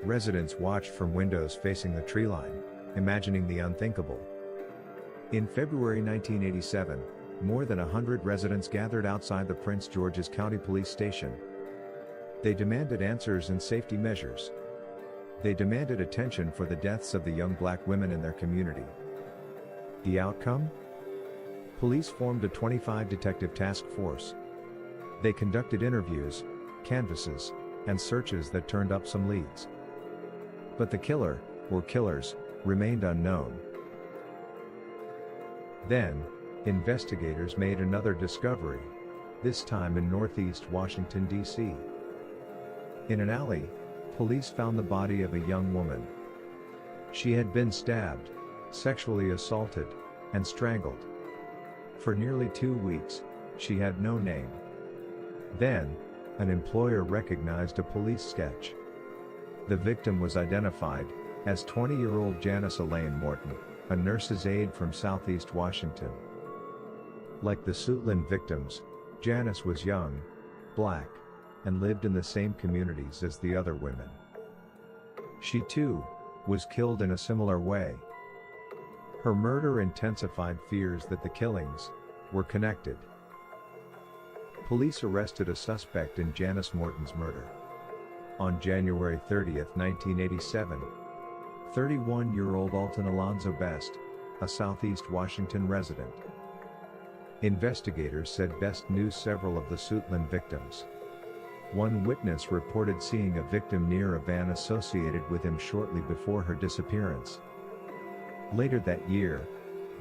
S5: Residents watched from windows facing the tree line, imagining the unthinkable. In February 1987, more than 100 residents gathered outside the Prince George's County Police Station. They demanded answers and safety measures. They demanded attention for the deaths of the young black women in their community. The outcome? Police formed a 25-detective task force. They conducted interviews, canvasses, and searches that turned up some leads. But the killer, or killers, remained unknown. Then, investigators made another discovery, this time in Northeast Washington, D.C. In an alley, police found the body of a young woman. She had been stabbed, sexually assaulted, and strangled. For nearly 2 weeks, she had no name. Then, an employer recognized a police sketch. The victim was identified as 20-year-old Janice Elaine Morton, a nurse's aide from Southeast Washington. Like the Suitland victims, Janice was young, black, and lived in the same communities as the other women. She too was killed in a similar way. Her murder intensified fears that the killings were connected. Police arrested a suspect in Janice Morton's murder. On January 30, 1987, 31-year-old Alton Alonzo Best, a Southeast Washington resident. Investigators said Best knew several of the Suitland victims. One witness reported seeing a victim near a van associated with him shortly before her disappearance. Later that year,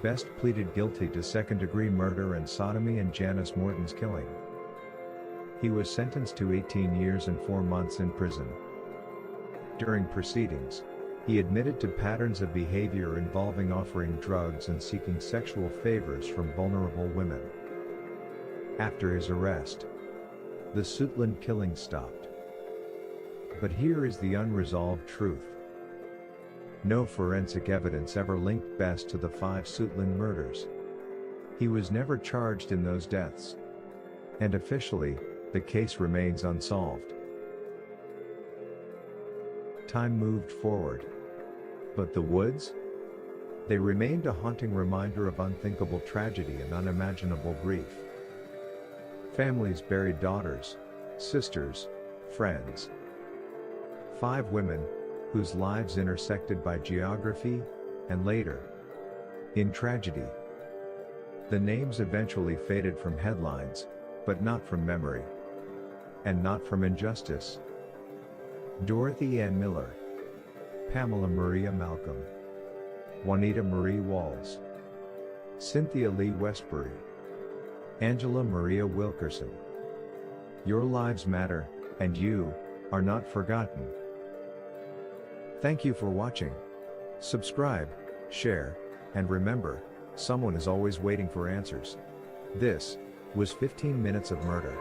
S5: Best pleaded guilty to second-degree murder and sodomy in Janice Morton's killing. He was sentenced to 18 years and 4 months in prison. During proceedings, he admitted to patterns of behavior involving offering drugs and seeking sexual favors from vulnerable women. After his arrest, the Suitland killing stopped. But here is the unresolved truth. No forensic evidence ever linked Best to the 5 Suitland murders. He was never charged in those deaths. And officially, the case remains unsolved. Time moved forward. But the woods? They remained a haunting reminder of unthinkable tragedy and unimaginable grief. Families buried daughters, sisters, friends. 5 women, whose lives intersected by geography, and later, in tragedy. The names eventually faded from headlines, but not from memory. And not from injustice. Dorothy Ann Miller, Pamela Maria Malcolm, Juanita Marie Walls, Cynthia Lee Westbury, Angela Maria Wilkerson. Your lives matter, and you are not forgotten. Thank you for watching. Subscribe, share, and remember, someone is always waiting for answers. This was 15 Minutes of Murder.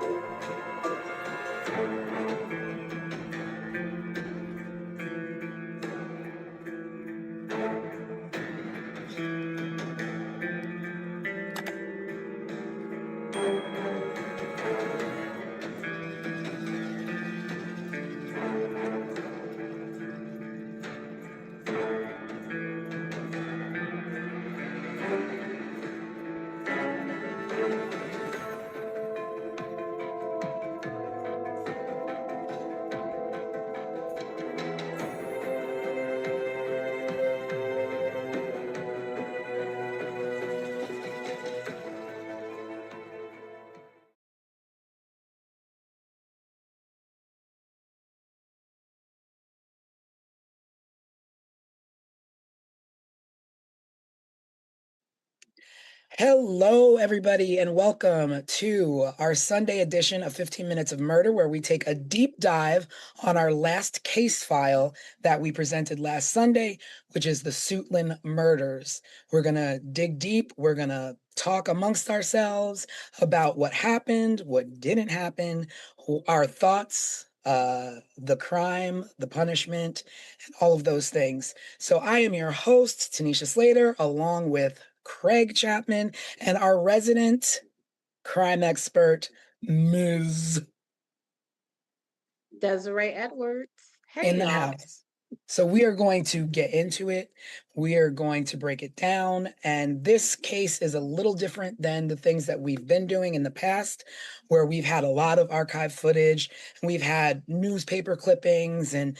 S2: Hello, everybody, and welcome to our Sunday edition of 15 Minutes of Murder, where we take a deep dive on our last case file that we presented last Sunday, which is the Suitland murders. We're going to dig deep. We're going to talk amongst ourselves about what happened, what didn't happen, our thoughts, the crime, the punishment, and all of those things. So I am your host, Tanisha Slater, along with Craig Chapman and our resident crime expert, Ms.
S3: Desiree Edwards. Hey,
S2: in the
S3: y'all.
S2: house. So we are going to get into it. We are going to break it down. And this case is a little different than the things that we've been doing in the past, where we've had a lot of archive footage, and we've had newspaper clippings and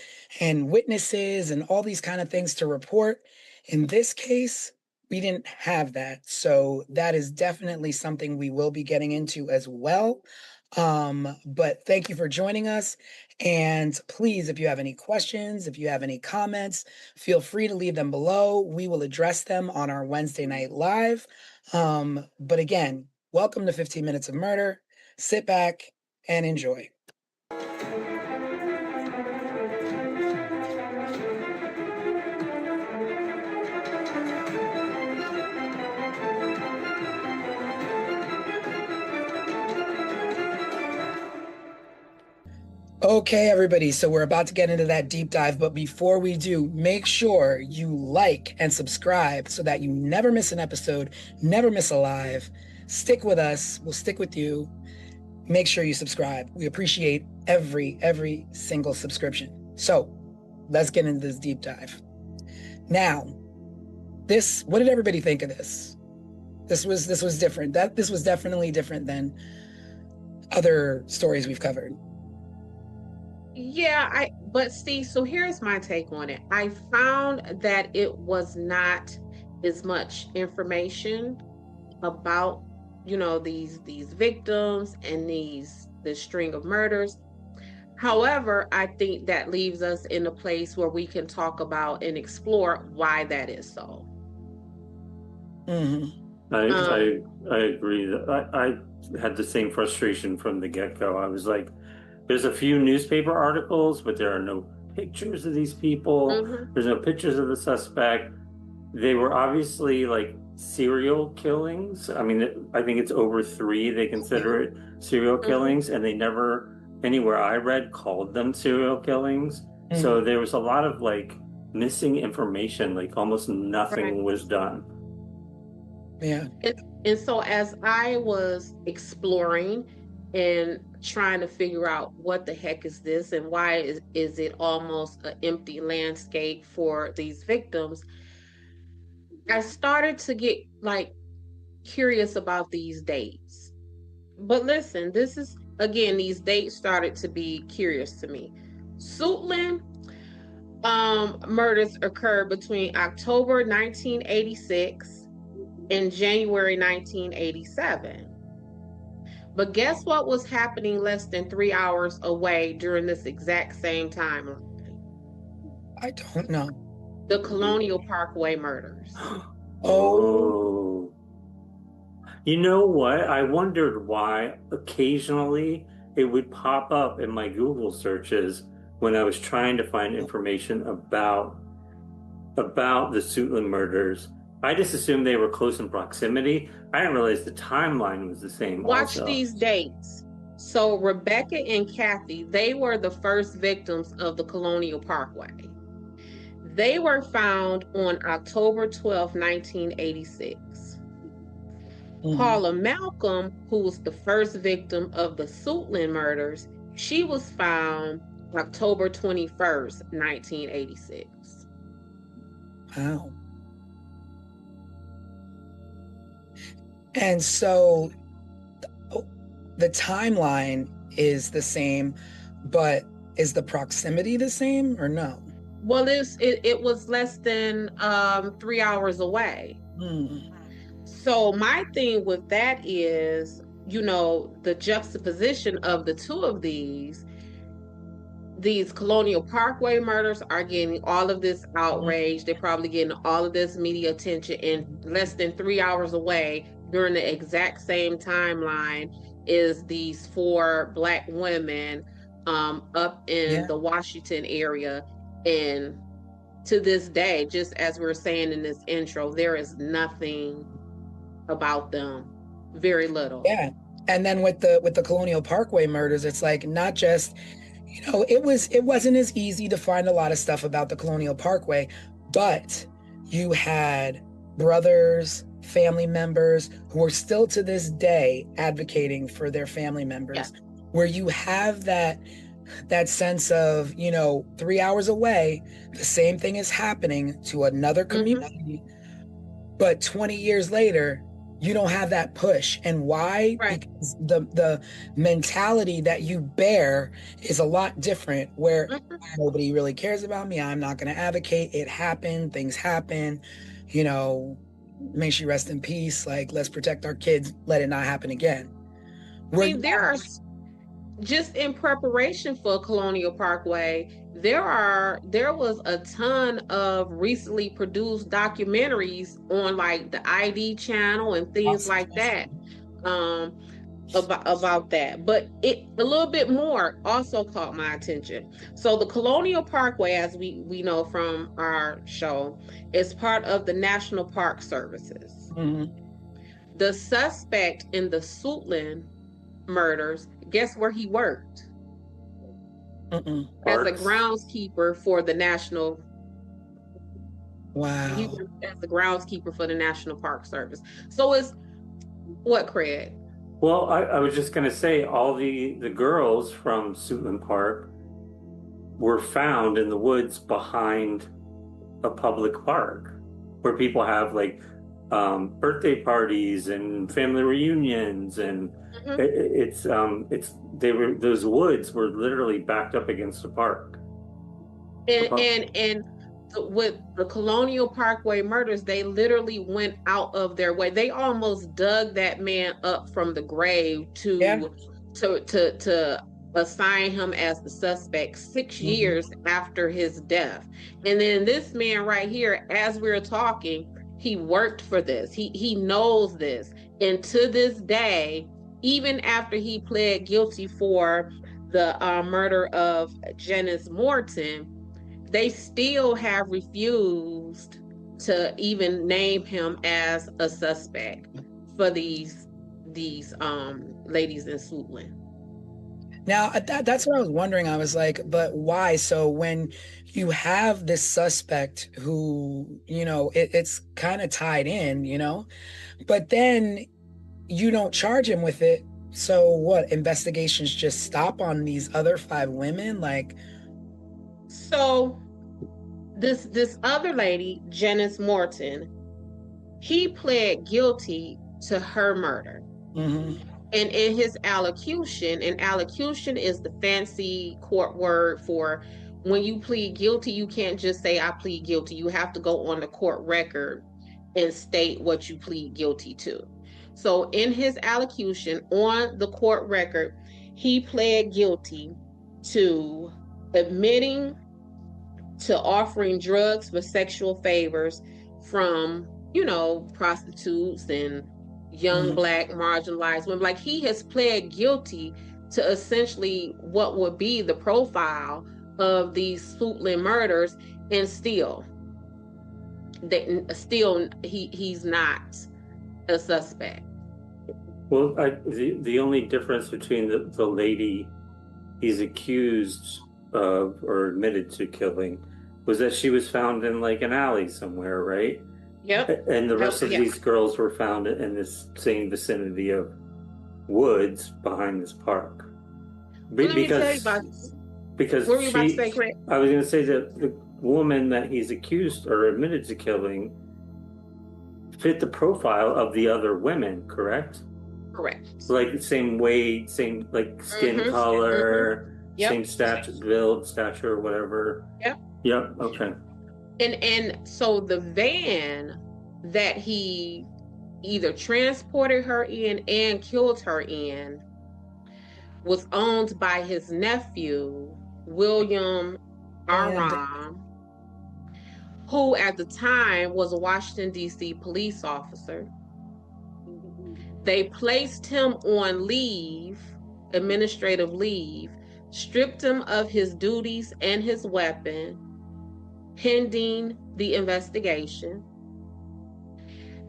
S2: witnesses and all these kind of things to report. In this case, we didn't have that. So that is definitely something we will be getting into as well. But thank you for joining us. And please, if you have any questions, if you have any comments, feel free to leave them below. We will address them on our Wednesday night live. But again, welcome to 15 Minutes of Murder. Sit back and enjoy. Okay, everybody, so we're about to get into that deep dive, but before we do, make sure you like and subscribe so that you never miss an episode, never miss a live. Stick with us, we'll stick with you. Make sure you subscribe. We appreciate every single subscription. So let's get into this deep dive. Now, what did everybody think of this? This was different. This was definitely different than other stories we've covered.
S3: Yeah, but see, so here's my take on it. I found that it was not as much information about, these victims and this string of murders. However, I think that leaves us in a place where we can talk about and explore why that is so.
S2: Mm-hmm.
S4: I agree that I had the same frustration from the get-go. I was like, there's a few newspaper articles, but there are no pictures of these people.
S3: Mhm.
S4: There's no pictures of the suspect. They were obviously like serial killings. I mean, I think it's over 3. They consider it serial killings, and they never, anywhere I read, called them serial killings. So there was a lot of like missing information, like almost nothing was done.
S2: Yeah.
S3: And so as I was exploring and trying to figure out what the heck is this and why is it almost an empty landscape for these victims, I started to get like curious about these dates. But listen, this is again, these dates started to be curious to me. Suitland murders occurred between October 1986 and January 1987. But guess what was happening less than 3 hours away during this exact same timeline?
S2: I don't know.
S3: The Colonial Parkway murders.
S4: Oh. You know what? I wondered why occasionally it would pop up in my Google searches when I was trying to find information about the Suitland murders. I just assumed they were close in proximity. I didn't realize the timeline was the same.
S3: Watch
S4: also.
S3: these dates. So Rebecca and Kathy, they were the first victims of the Colonial Parkway. They were found on October 12, 1986. Paula Malcolm, who was the first victim of the Suitland murders, she was found October 21st, 1986.
S2: Wow. And so the timeline is the same, but is the proximity the same or no?
S3: Well, it was less than 3 hours away. So my thing with that is, the juxtaposition of the two of these Colonial Parkway murders are getting all of this outrage. They're probably getting all of this media attention, and less than 3 hours away during the exact same timeline is these 4 Black women up in the Washington area. And to this day, just as we were saying in this intro, there is nothing about them, very little.
S2: Yeah. And then with the Colonial Parkway murders, it's like not just, it wasn't as easy to find a lot of stuff about the Colonial Parkway, but you had brothers, family members who are still to this day advocating for their family members, where you have that sense of, 3 hours away, the same thing is happening to another community, but 20 years later, you don't have that push. And why?
S3: Right.
S2: Because the mentality that you bear is a lot different, where nobody really cares about me. I'm not going to advocate. It happened. Things happen. May she rest in peace. Like, let's protect our kids. Let it not happen again.
S3: I mean, there are, just in preparation for Colonial Parkway, there was a ton of recently produced documentaries on like the ID channel and things like that about that. But a little bit more also caught my attention. So the Colonial Parkway, as we know from our show, is part of the National Park Services. The suspect in the Suitland murders, guess where he worked? As a groundskeeper for the National.
S2: Wow.
S3: He worked as a groundskeeper for the National Park Service. So it's what, Craig?
S4: Well, I was just going to say all the girls from Suitland Park were found in the woods behind a public park where people have like birthday parties and family reunions, and
S3: Mhm.
S4: those woods were literally backed up against a park.
S3: And with the Colonial Parkway murders, they literally went out of their way. They almost dug that man up from the grave
S2: Yeah.
S3: to assign him as the suspect 6 years after his death. And then this man right here, as we're talking, he worked for this. He knows this. And to this day, even after he pled guilty for the murder of Janice Morton, they still have refused to even name him as a suspect for these ladies in Suitland.
S2: Now, that's what I was wondering. I was like, but why? So when you have this suspect who, it's kind of tied in, but then you don't charge him with it. So what? Investigations just stop on these other 5 women? Like,
S3: so this other lady, Janice Morton, he pled guilty to her murder. And in his allocution, and allocution is the fancy court word for when you plead guilty, you can't just say, I plead guilty. You have to go on the court record and state what you plead guilty to. So in his allocution on the court record, he pled guilty to admitting to offering drugs for sexual favors from, prostitutes and young Black marginalized women. Like, he has pled guilty to essentially what would be the profile of these Suitland murders, and still he's not a suspect.
S4: Well, the only difference between the lady he's accused of or admitted to killing was that she was found in like an alley somewhere, right?
S3: Yep.
S4: And the rest of these girls were found in this same vicinity of woods behind this park.
S3: Let me tell you about
S4: because
S3: what were you about to say, Craig?
S4: I was going to say that the woman that he's accused or admitted to killing fit the profile of the other women, correct?
S3: Correct.
S4: Like same weight, same like skin color, same stature, whatever. Yep. Okay.
S3: And so the van that he either transported her in and killed her in was owned by his nephew, William Aram, who at the time was a Washington, D.C. police officer. They placed him on leave, administrative leave, stripped him of his duties and his weapon, pending the investigation.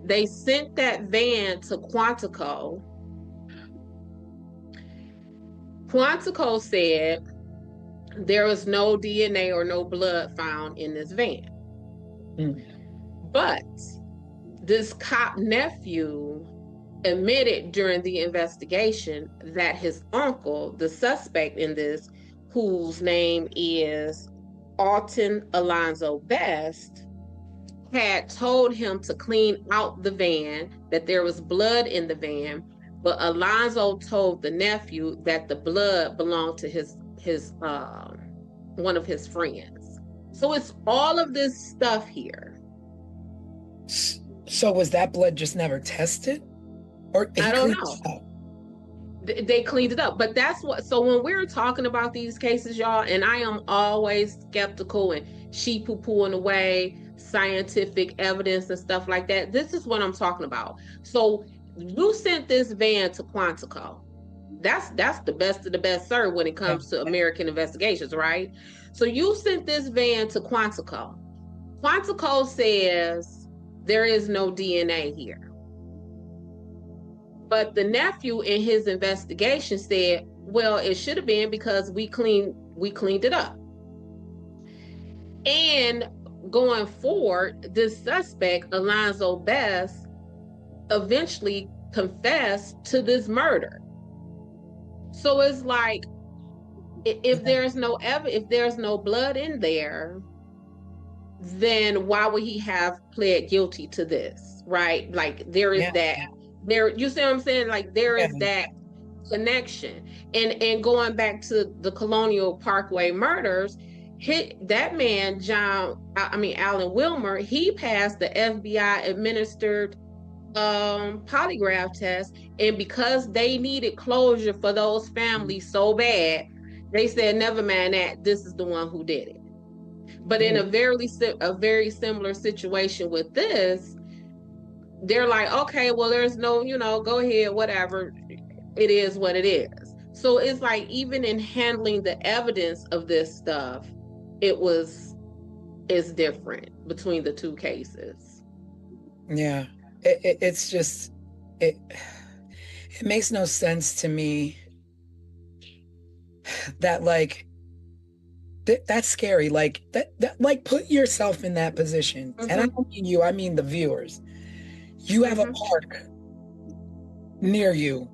S3: They sent that van to Quantico. Quantico said there was no DNA or no blood found in this van. But this cop nephew admitted during the investigation that his uncle, the suspect in this, whose name is Alton Alonzo Best, had told him to clean out the van, that there was blood in the van, but Alonzo told the nephew that the blood belonged to his one of his friends. So it's all of this stuff here.
S2: So was that blood just never tested? Or
S3: I don't know. They cleaned it up, but that's what. So when we're talking about these cases, y'all, and I am always skeptical and sheep poo-pooing away scientific evidence and stuff like that. This is what I'm talking about. So you sent this van to Quantico. That's the best of the best, sir, when it comes to American investigations, right? So you sent this van to Quantico. Quantico says there is no DNA here. But the nephew in his investigation said, well, it should have been because we cleaned it up. And going forward, this suspect, Alonzo Best, eventually confessed to this murder. So it's like, if there's no blood in there, then why would he have pled guilty to this, right? Like there is that there, you see what I'm saying? Like there is that connection. And going back to the Colonial Parkway murders, that man, Alan Wilmer, he passed the FBI administered polygraph test, and because they needed closure for those families so bad, they said, never mind that, this is the one who did it. But in a very similar situation with this, they're like, okay, well, there's no, go ahead, whatever, it is what it is. So it's like, even in handling the evidence of this stuff, it's different between the two cases.
S2: Yeah, it's just it makes no sense to me that like that's scary. Like that like put yourself in that position. Mm-hmm. And I don't mean you, I mean the viewers. You have a park near you.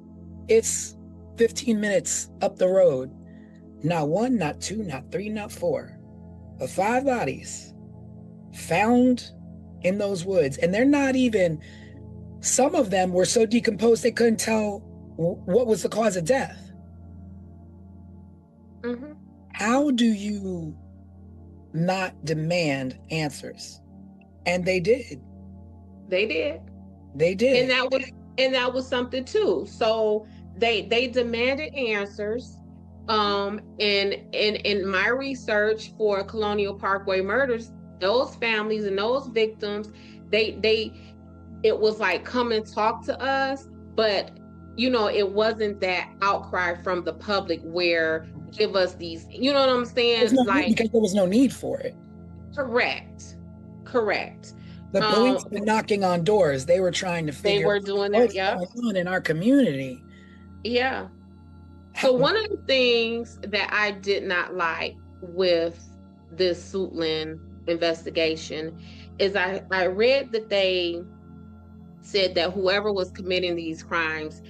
S2: It's 15 minutes up the road. Not one, not two, not three, not four, but 5 bodies found in those woods. And they're not even, some of them were so decomposed they couldn't tell what was the cause of death. Mm-hmm. How do you not demand answers? And they did. They did.
S3: And that was something too. So they demanded answers. And in my research for Colonial Parkway murders, those families and those victims, it was like, come and talk to us, but it wasn't that outcry from the public where give us these, you know what I'm saying?
S2: Because there was no need for it.
S3: Correct.
S2: The police were knocking on doors. They were trying to figure out what's going on in our community.
S3: Yeah. So one of the things that I did not like with this Suitland investigation is I read that they said that whoever was committing these crimes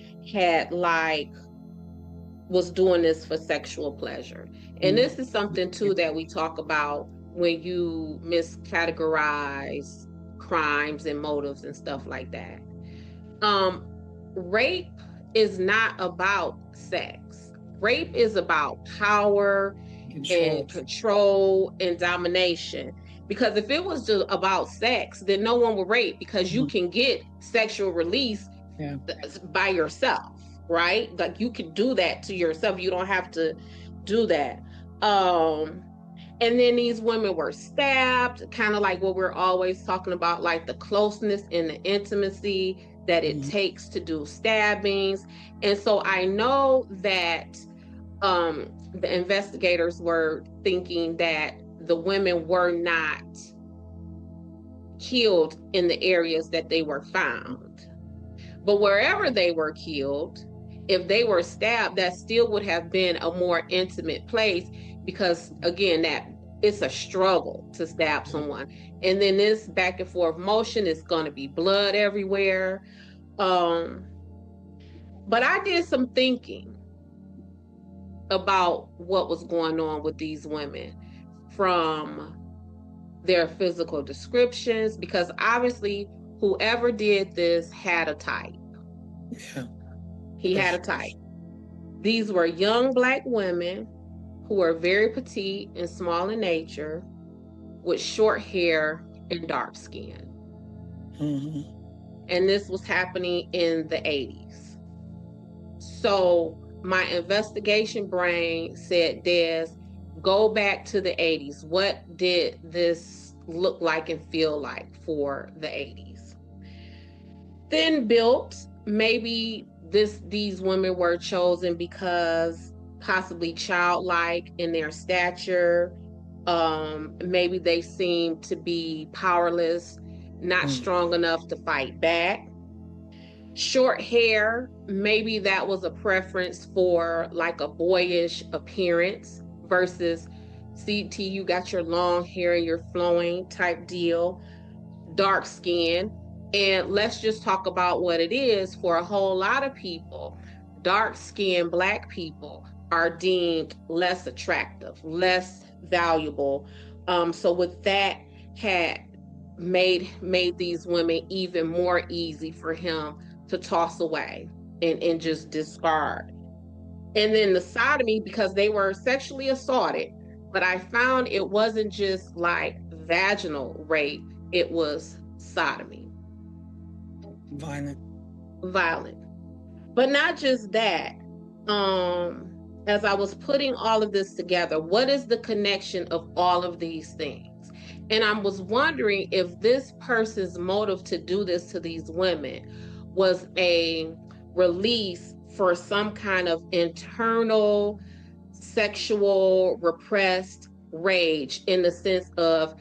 S3: was doing this for sexual pleasure. And this is something too that we talk about when you miscategorize crimes and motives and stuff like that. Rape is not about sex. Rape is about power and control and domination. Because if it was just about sex, then no one would rape, because you can get sexual release by yourself, right? Like you can do that to yourself. You don't have to do that. And then these women were stabbed, kind of like what we're always talking about, like the closeness and the intimacy that it takes to do stabbings. And so I know that the investigators were thinking that the women were not killed in the areas that they were found. But wherever they were killed, if they were stabbed, that still would have been a more intimate place, because again, that it's a struggle to stab someone. And then this back and forth motion is going to be blood everywhere. But I did some thinking about what was going on with these women from their physical descriptions, because obviously whoever did this had a type. Yeah. He had a type. These were young Black women who were very petite and small in nature, with short hair and dark skin. Mm-hmm. And this was happening in the 80s. So my investigation brain said, Des, go back to the 80s. What did this look like and feel like for the 80s? Thin built, maybe these women were chosen because possibly childlike in their stature. Maybe they seemed to be powerless, not strong enough to fight back. Short hair, maybe that was a preference for like a boyish appearance versus CT, you got your long hair, you're flowing type deal. Dark skin. And let's just talk about what it is. For a whole lot of people, dark-skinned Black people are deemed less attractive, less valuable. So with that, had made these women even more easy for him to toss away and just discard. And then the sodomy, because they were sexually assaulted, but I found it wasn't just like vaginal rape, it was sodomy.
S2: Violent.
S3: But not just that. As I was putting all of this together, what is the connection of all of these things? And I was wondering if this person's motive to do this to these women was a release for some kind of internal sexual repressed rage, in the sense of,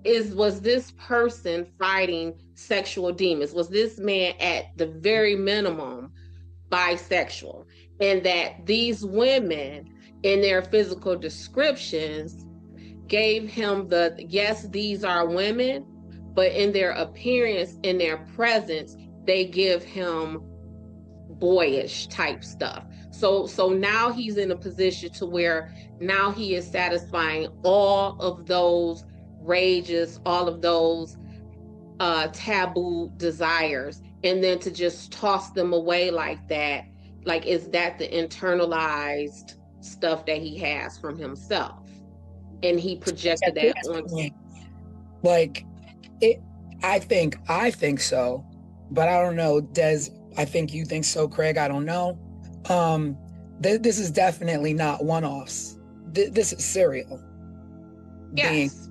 S3: was this person fighting sexual demons? Was this man at the very minimum bisexual? And that these women in their physical descriptions gave him the, yes, these are women, but in their appearance, in their presence, they give him boyish type stuff. So now he's in a position to where now he is satisfying all of those rages, all of those taboo desires, and then to just toss them away like that, like, is that the internalized stuff that he has from himself? And he projected that on.
S2: Like, it, I think so, but I don't know, Des. I think you think so, Craig. I don't know. This is definitely not one-offs. This is serial.
S3: Yes.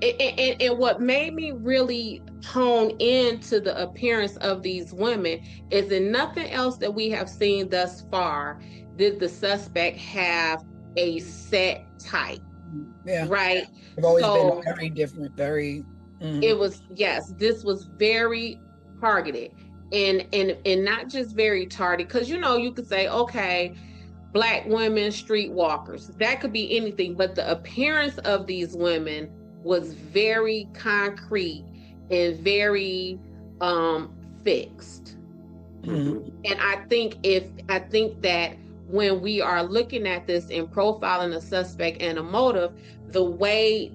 S3: And what made me really hone into the appearance of these women is in nothing else that we have seen thus far did the suspect have a set type.
S2: Yeah.
S3: Right.
S2: They've always been very different, very.
S3: It was, yes, this was very targeted, and not just very targeted, because you could say, okay, Black women, streetwalkers, that could be anything, but the appearance of these women was very concrete and very fixed. And I think that when we are looking at this and profiling a suspect and a motive, the way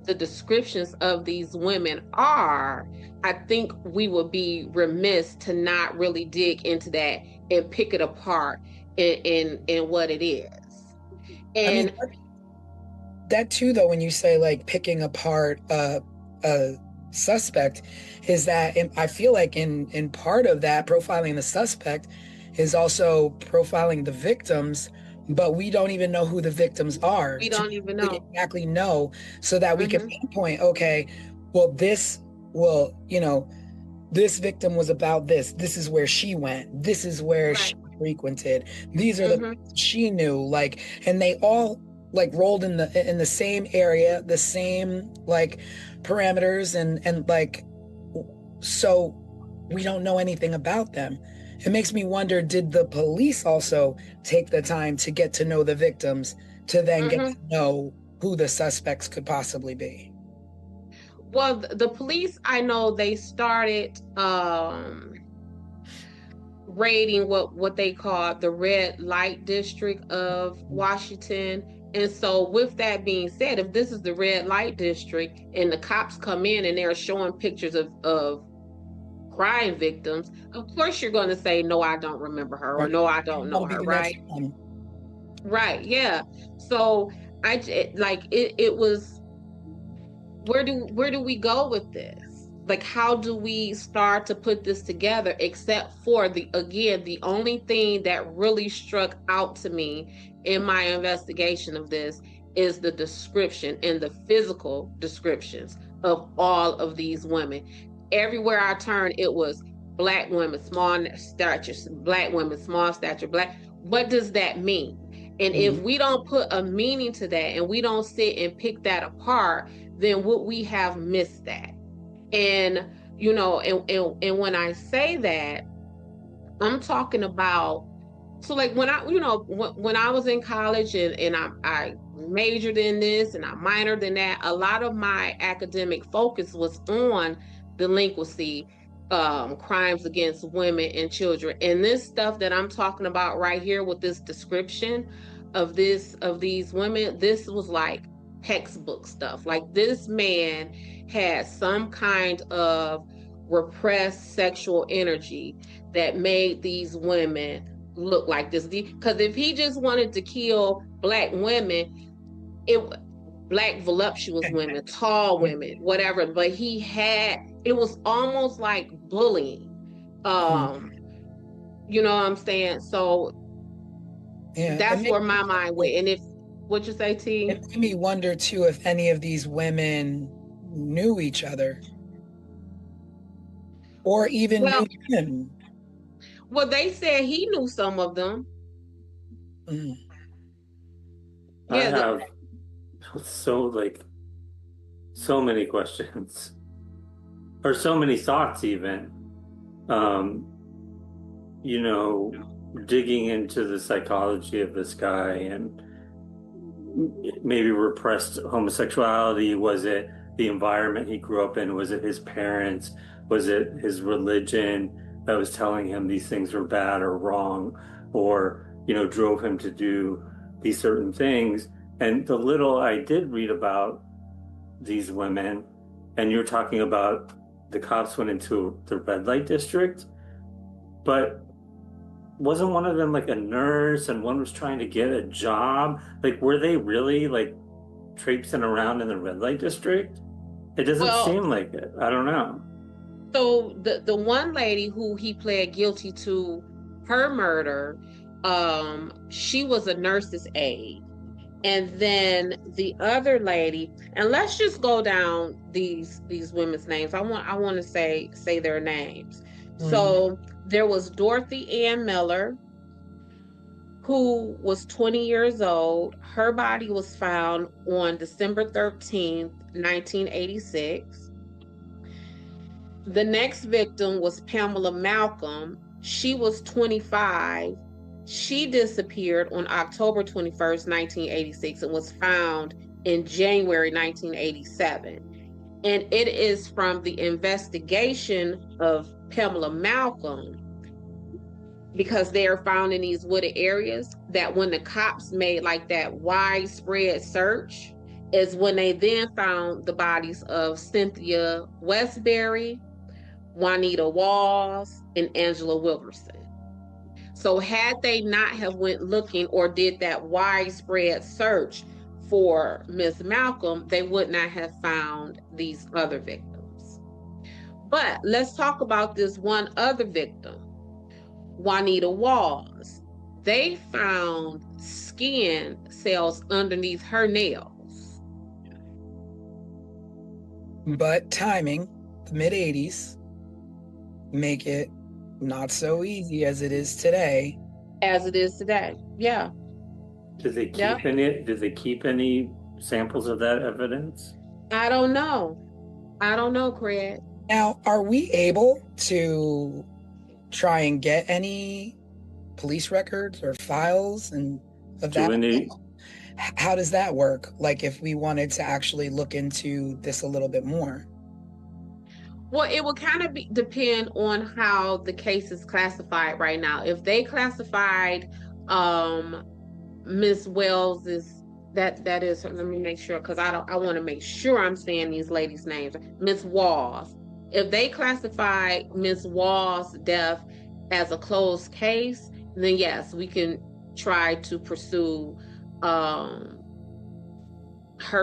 S3: the descriptions of these women are, I think we would be remiss to not really dig into that and pick it apart in what it is. And
S2: I mean, that too, though, when you say like picking apart a suspect, is that I feel like in part of that profiling the suspect is also profiling the victims, but we don't even know who the victims are.
S3: We don't even know.
S2: Exactly know, so that we can pinpoint, okay, well, this victim was about this. This is where she went. This is where she frequented. These are the she knew, like, and they all like rolled in the same area, the same like parameters, and like, so we don't know anything about them. It makes me wonder, did the police also take the time to get to know the victims to then get to know who the suspects could possibly be?
S3: Well, the police, I know they started raiding what they call the red light district of Washington. And so with that being said, if this is the red light district and the cops come in and they're showing pictures of crime victims, of course you're going to say, no, I don't remember her, or no, I don't know her, right? Right, yeah. So it was, where do we go with this? Like, how do we start to put this together, except for the only thing that really struck out to me in my investigation of this is the description and the physical descriptions of all of these women. Everywhere I turned, it was Black women, small stature, Black women, small stature, Black. What does that mean? And if we don't put a meaning to that and we don't sit and pick that apart, then would we have missed that? And, and when I say that, I'm talking about, so like when I was in college and I majored in this and I minored in that, a lot of my academic focus was on delinquency, crimes against women and children. And this stuff that I'm talking about right here with this description of these women, this was like textbook stuff. Like, this man had some kind of repressed sexual energy that made these women look like this. Because if he just wanted to kill black women, black voluptuous women, tall women, whatever, but it was almost like bullying. You know what I'm saying? So that's where my mind went. And what you say, T?
S2: It made me wonder too if any of these women knew each other or even knew him.
S3: Well, they said he knew some of them.
S4: I have so many questions, or so many thoughts even. You know, digging into the psychology of this guy, and maybe repressed homosexuality. Was it the environment he grew up in? Was it his parents? Was it his religion that was telling him these things were bad or wrong, or, you know, drove him to do these certain things? And the little I did read about these women, and you're talking about the cops went into the red light district, but wasn't one of them like a nurse and one was trying to get a job? Like, were they really like traipsing around in the red light district? It doesn't seem like it. I don't know.
S3: So the one lady who he pled guilty to her murder, she was a nurse's aide. And then the other lady, and let's just go down these women's names. I want to say their names. So there was Dorothy Ann Miller, who was 20 years old. Her body was found on December 13th, 1986. The next victim was Pamela Malcolm. She was 25. She disappeared on October 21st, 1986, and was found in January 1987. And it is from the investigation of Pamela Malcolm, because they are found in these wooded areas, that when the cops made like that widespread search, is when they then found the bodies of Cynthia Westbury, Juanita Walls, and Angela Wilkerson. So had they not have went looking or did that widespread search for Miss Malcolm, they would not have found these other victims. But let's talk about this one other victim, Juanita Walls. They found skin cells underneath her nails.
S2: But timing, the mid-'80s, make it not so easy as it is today.
S3: Yeah.
S4: Did they keep any? Did they keep any samples of that evidence?
S3: I don't know, Craig.
S2: Now, are we able to try and get any police records or files and of that? How does that work? Like, if we wanted to actually look into this a little bit more?
S3: Well, it will kind of depend on how the case is classified right now. If they classified Miss Wells that is, let me make sure, because I want to make sure I'm saying these ladies' names. Miss Walls. If they classify Miss Walls' death as a closed case, then yes, we can try to pursue her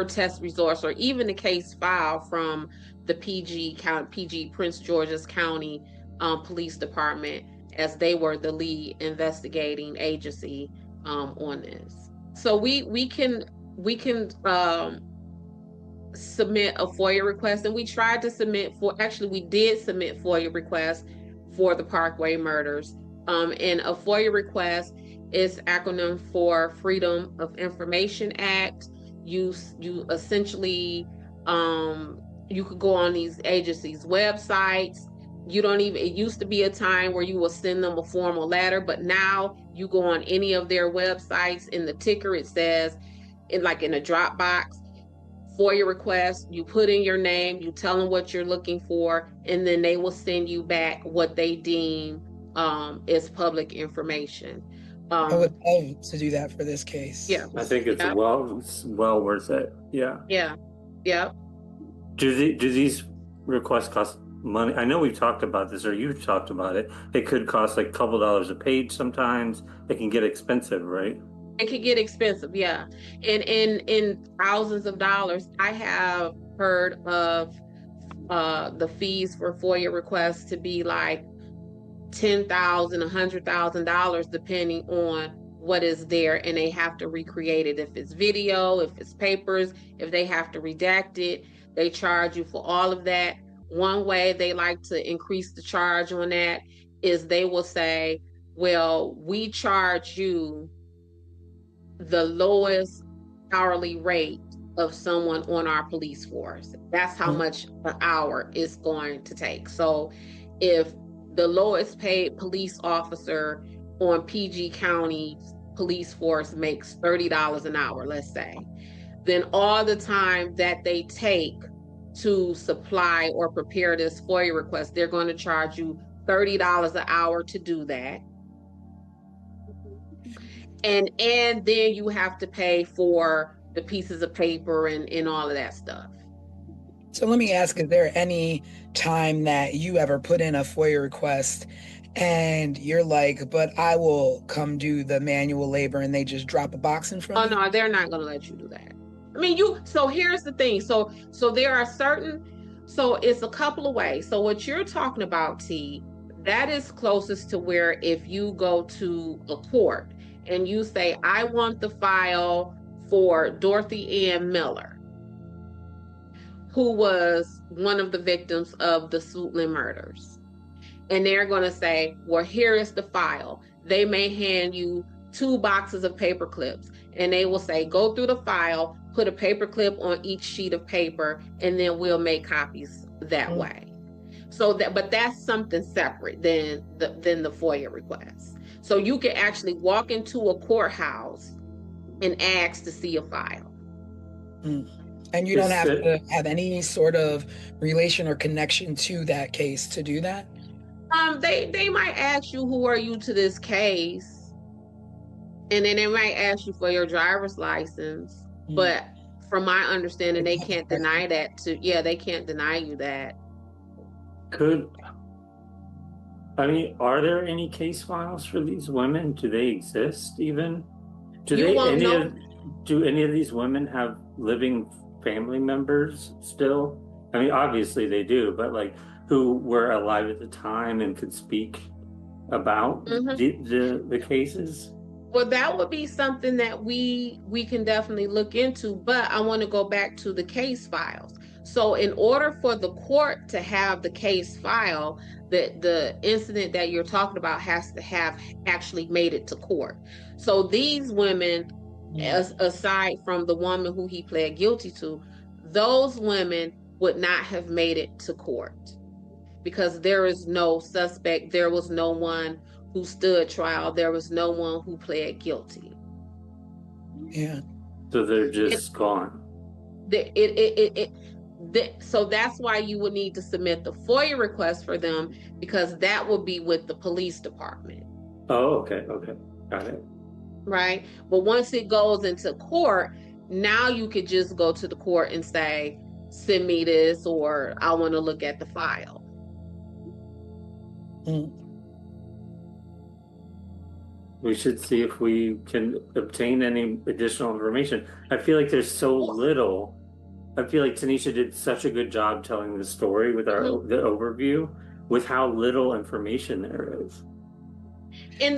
S3: test results, or even the case file from the PG Prince George's County Police Department, as they were the lead investigating agency on this. So we can submit a FOIA request, and we tried to we did submit FOIA requests for the Parkway murders. And a FOIA request is acronym for Freedom of Information Act. You essentially you could go on these agencies' websites. It used to be a time where you will send them a formal letter, but now you go on any of their websites, in the ticker it says, in a Dropbox, FOIA request, you put in your name, you tell them what you're looking for, and then they will send you back what they deem is public information.
S2: I would love to do that for this case.
S3: Yeah.
S4: I think it's
S3: Yep.
S4: well worth it. Yeah.
S3: Yeah. Yep.
S4: Do these requests cost money? I know we've talked about this, or you've talked about it. It could cost like a couple dollars a page sometimes. It can get expensive, right?
S3: It could get expensive, yeah. And in thousands of dollars. I have heard of the fees for FOIA requests to be like $10,000, $100,000, depending on what is there, and they have to recreate it. If it's video, if it's papers, if they have to redact it, they charge you for all of that. One way they like to increase the charge on that is they will say, well, we charge you the lowest hourly rate of someone on our police force. That's how much an hour is going to take. So if the lowest paid police officer on PG County police force makes $30 an hour, let's say, then all the time that they take to supply or prepare this FOIA request, they're going to charge you $30 an hour to do that. And then you have to pay for the pieces of paper and all of that stuff.
S2: So let me ask, is there any time that you ever put in a FOIA request and you're like, but I will come do the manual labor, and they just drop a box in front of you?
S3: Oh no, they're not going to let you do that. I mean, so here's the thing. So there are so it's a couple of ways. So what you're talking about, T, that is closest to where if you go to a court and you say, I want the file for Dorothy Ann Miller, who was one of the victims of the Suitland murders. And they're going to say, well, here is the file. They may hand you 2 boxes of paper clips, and they will say, go through the file, put a paper clip on each sheet of paper, and then we'll make copies that way. So but that's something separate than the FOIA request. So you can actually walk into a courthouse and ask to see a file.
S2: And you don't have to have any sort of relation or connection to that case to do that?
S3: They might ask you, who are you to this case? And then they might ask you for your driver's license. But from my understanding, they can't deny that they can't deny you that.
S4: Are there any case files for these women? Do they exist even? Do any of these women have living family members still? I mean, obviously they do, but like, who were alive at the time and could speak about the cases?
S3: Well, that would be something that we can definitely look into, but I want to go back to the case files. So in order for the court to have the case file, the incident that you're talking about has to have actually made it to court. So these women, aside from the woman who he pled guilty to, those women would not have made it to court because there is no suspect. There was no one who stood trial. There was no one who pled guilty.
S2: Yeah.
S4: So they're just gone.
S3: So that's why you would need to submit the FOIA request for them, because that will be with the police department.
S4: Oh, okay. Got it.
S3: Right? But once it goes into court, now you could just go to the court and say, send me this, or I want to look at the file.
S4: We should see if we can obtain any additional information. I feel like there's so little. I feel like Tanisha did such a good job telling the story with the overview, with how little information there is.
S2: I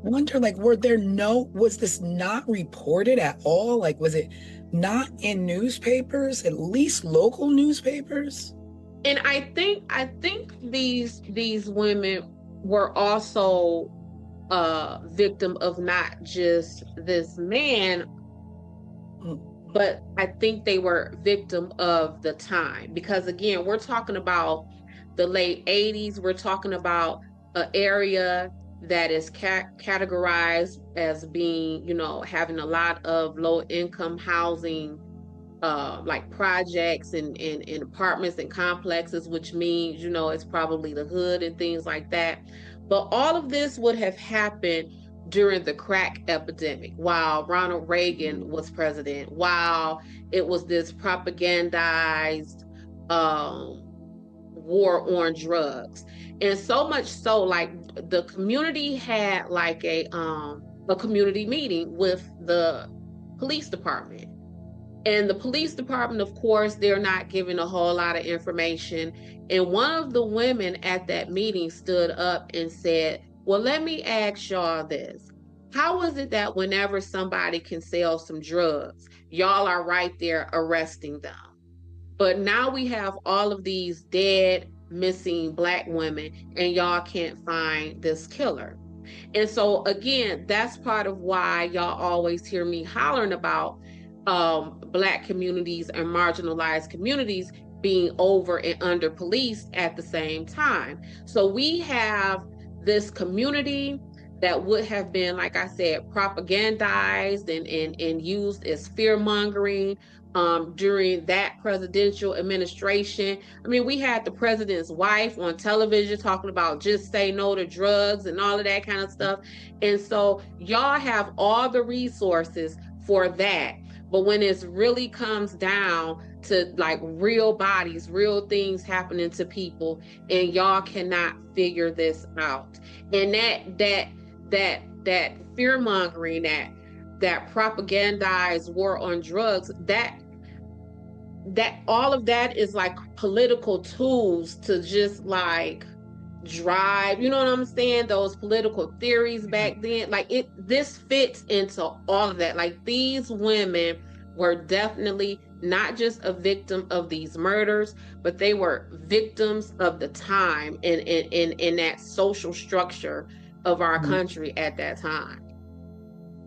S2: wonder, like, was this not reported at all? Like, was it not in newspapers, at least local newspapers?
S3: And I think these women were also victim of not just this man, but I think they were victim of the time, because again, we're talking about the late 80s. We're talking about an area that is categorized as being, having a lot of low income housing, like projects and apartments and complexes, which means, it's probably the hood and things like that. But all of this would have happened during the crack epidemic, while Ronald Reagan was president, while it was this propagandized war on drugs. And so much so, like, the community had like a community meeting with the police department. And the police department, of course, they're not giving a whole lot of information. And one of the women at that meeting stood up and said, well, let me ask y'all this. How is it that whenever somebody can sell some drugs, y'all are right there arresting them? But now we have all of these dead, missing Black women, and y'all can't find this killer. And so, again, that's part of why y'all always hear me hollering about Black communities and marginalized communities being over and under policed at the same time. So we have this community that would have been, like I said, propagandized and used as fear mongering during that presidential administration. I mean, we had the president's wife on television talking about just say no to drugs and all of that kind of stuff. And so y'all have all the resources for that. But when it really comes down to like real bodies, real things happening to people, and y'all cannot figure this out. And that fear mongering, that propagandized war on drugs, that all of that is like political tools to just like drive, you know what I'm saying, those political theories back then. Like this fits into all of that. Like these women were definitely not just a victim of these murders, but they were victims of the time in that social structure of our country at that time.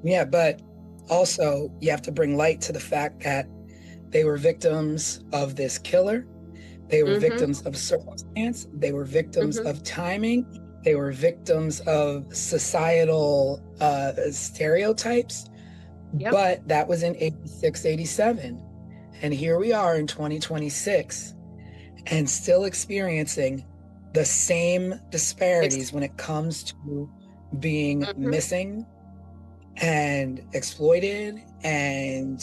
S2: Yeah, but also you have to bring light to the fact that they were victims of this killer. They were victims of circumstance. They were victims of timing. They were victims of societal stereotypes. Yep. But that was in 86, 87. And here we are in 2026 and still experiencing the same disparities when it comes to being missing and exploited and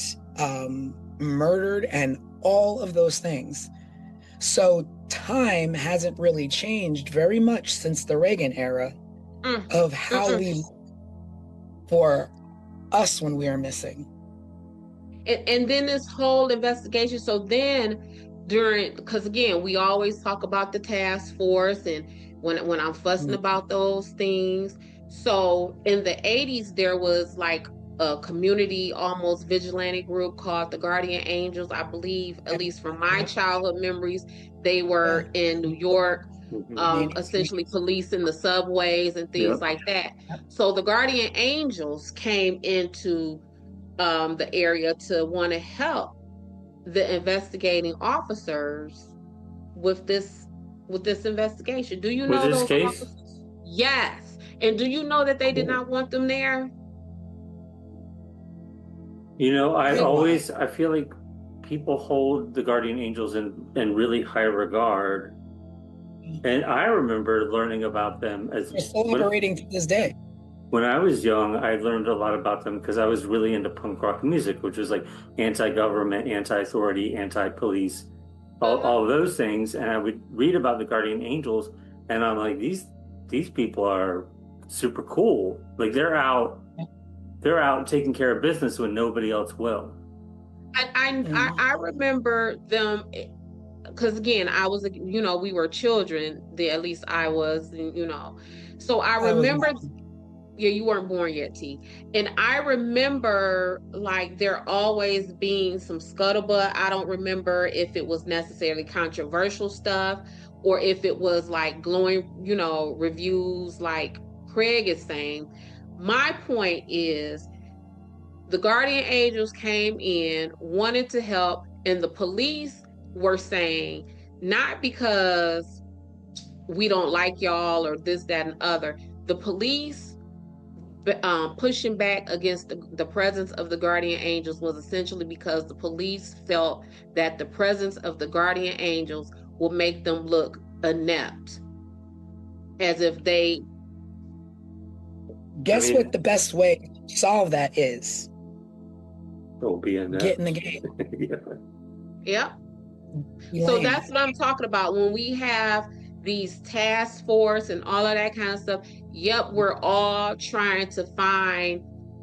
S2: murdered and all of those things. So time hasn't really changed very much since the Reagan era of how we for us when we are missing.
S3: And then this whole investigation. So then because again, we always talk about the task force and when I'm fussing about those things. So in the 80s, there was like a community, almost vigilante group called the Guardian Angels. I believe, at least from my childhood memories, they were in New York, essentially policing the subways and things like that. So the Guardian Angels came into the area to want to help the investigating officers with this investigation. Do you know those officers? Yes. And do you know that they did not want them there?
S4: You know, I feel like people hold the Guardian Angels in really high regard. And I remember learning about them as
S2: they're still operating to this day.
S4: When I was young, I learned a lot about them because I was really into punk rock music, which was like anti-government, anti-authority, anti-police, all of those things. And I would read about the Guardian Angels, and I'm like, these people are super cool. Like they're out taking care of business when nobody else will.
S3: I remember them because again, I was, we were children. At least I was, So I remember. Yeah, you weren't born yet, T. And I remember like there always being some scuttlebutt. I don't remember if it was necessarily controversial stuff or if it was like glowing, reviews like Craig is saying. My point is the Guardian Angels came in, wanted to help, and the police were saying, not because we don't like y'all or this, that, and other. The police pushing back against the presence of the Guardian Angels was essentially because the police felt that the presence of the Guardian Angels will make them look inept, as if they
S2: Guess what the best way to solve that is?
S4: Be in that.
S2: Get in the game.
S3: Yep.
S2: Be
S3: So
S2: lame.
S3: that's what I'm talking about. When we have these task force and all of that kind of stuff, yep, we're all trying to find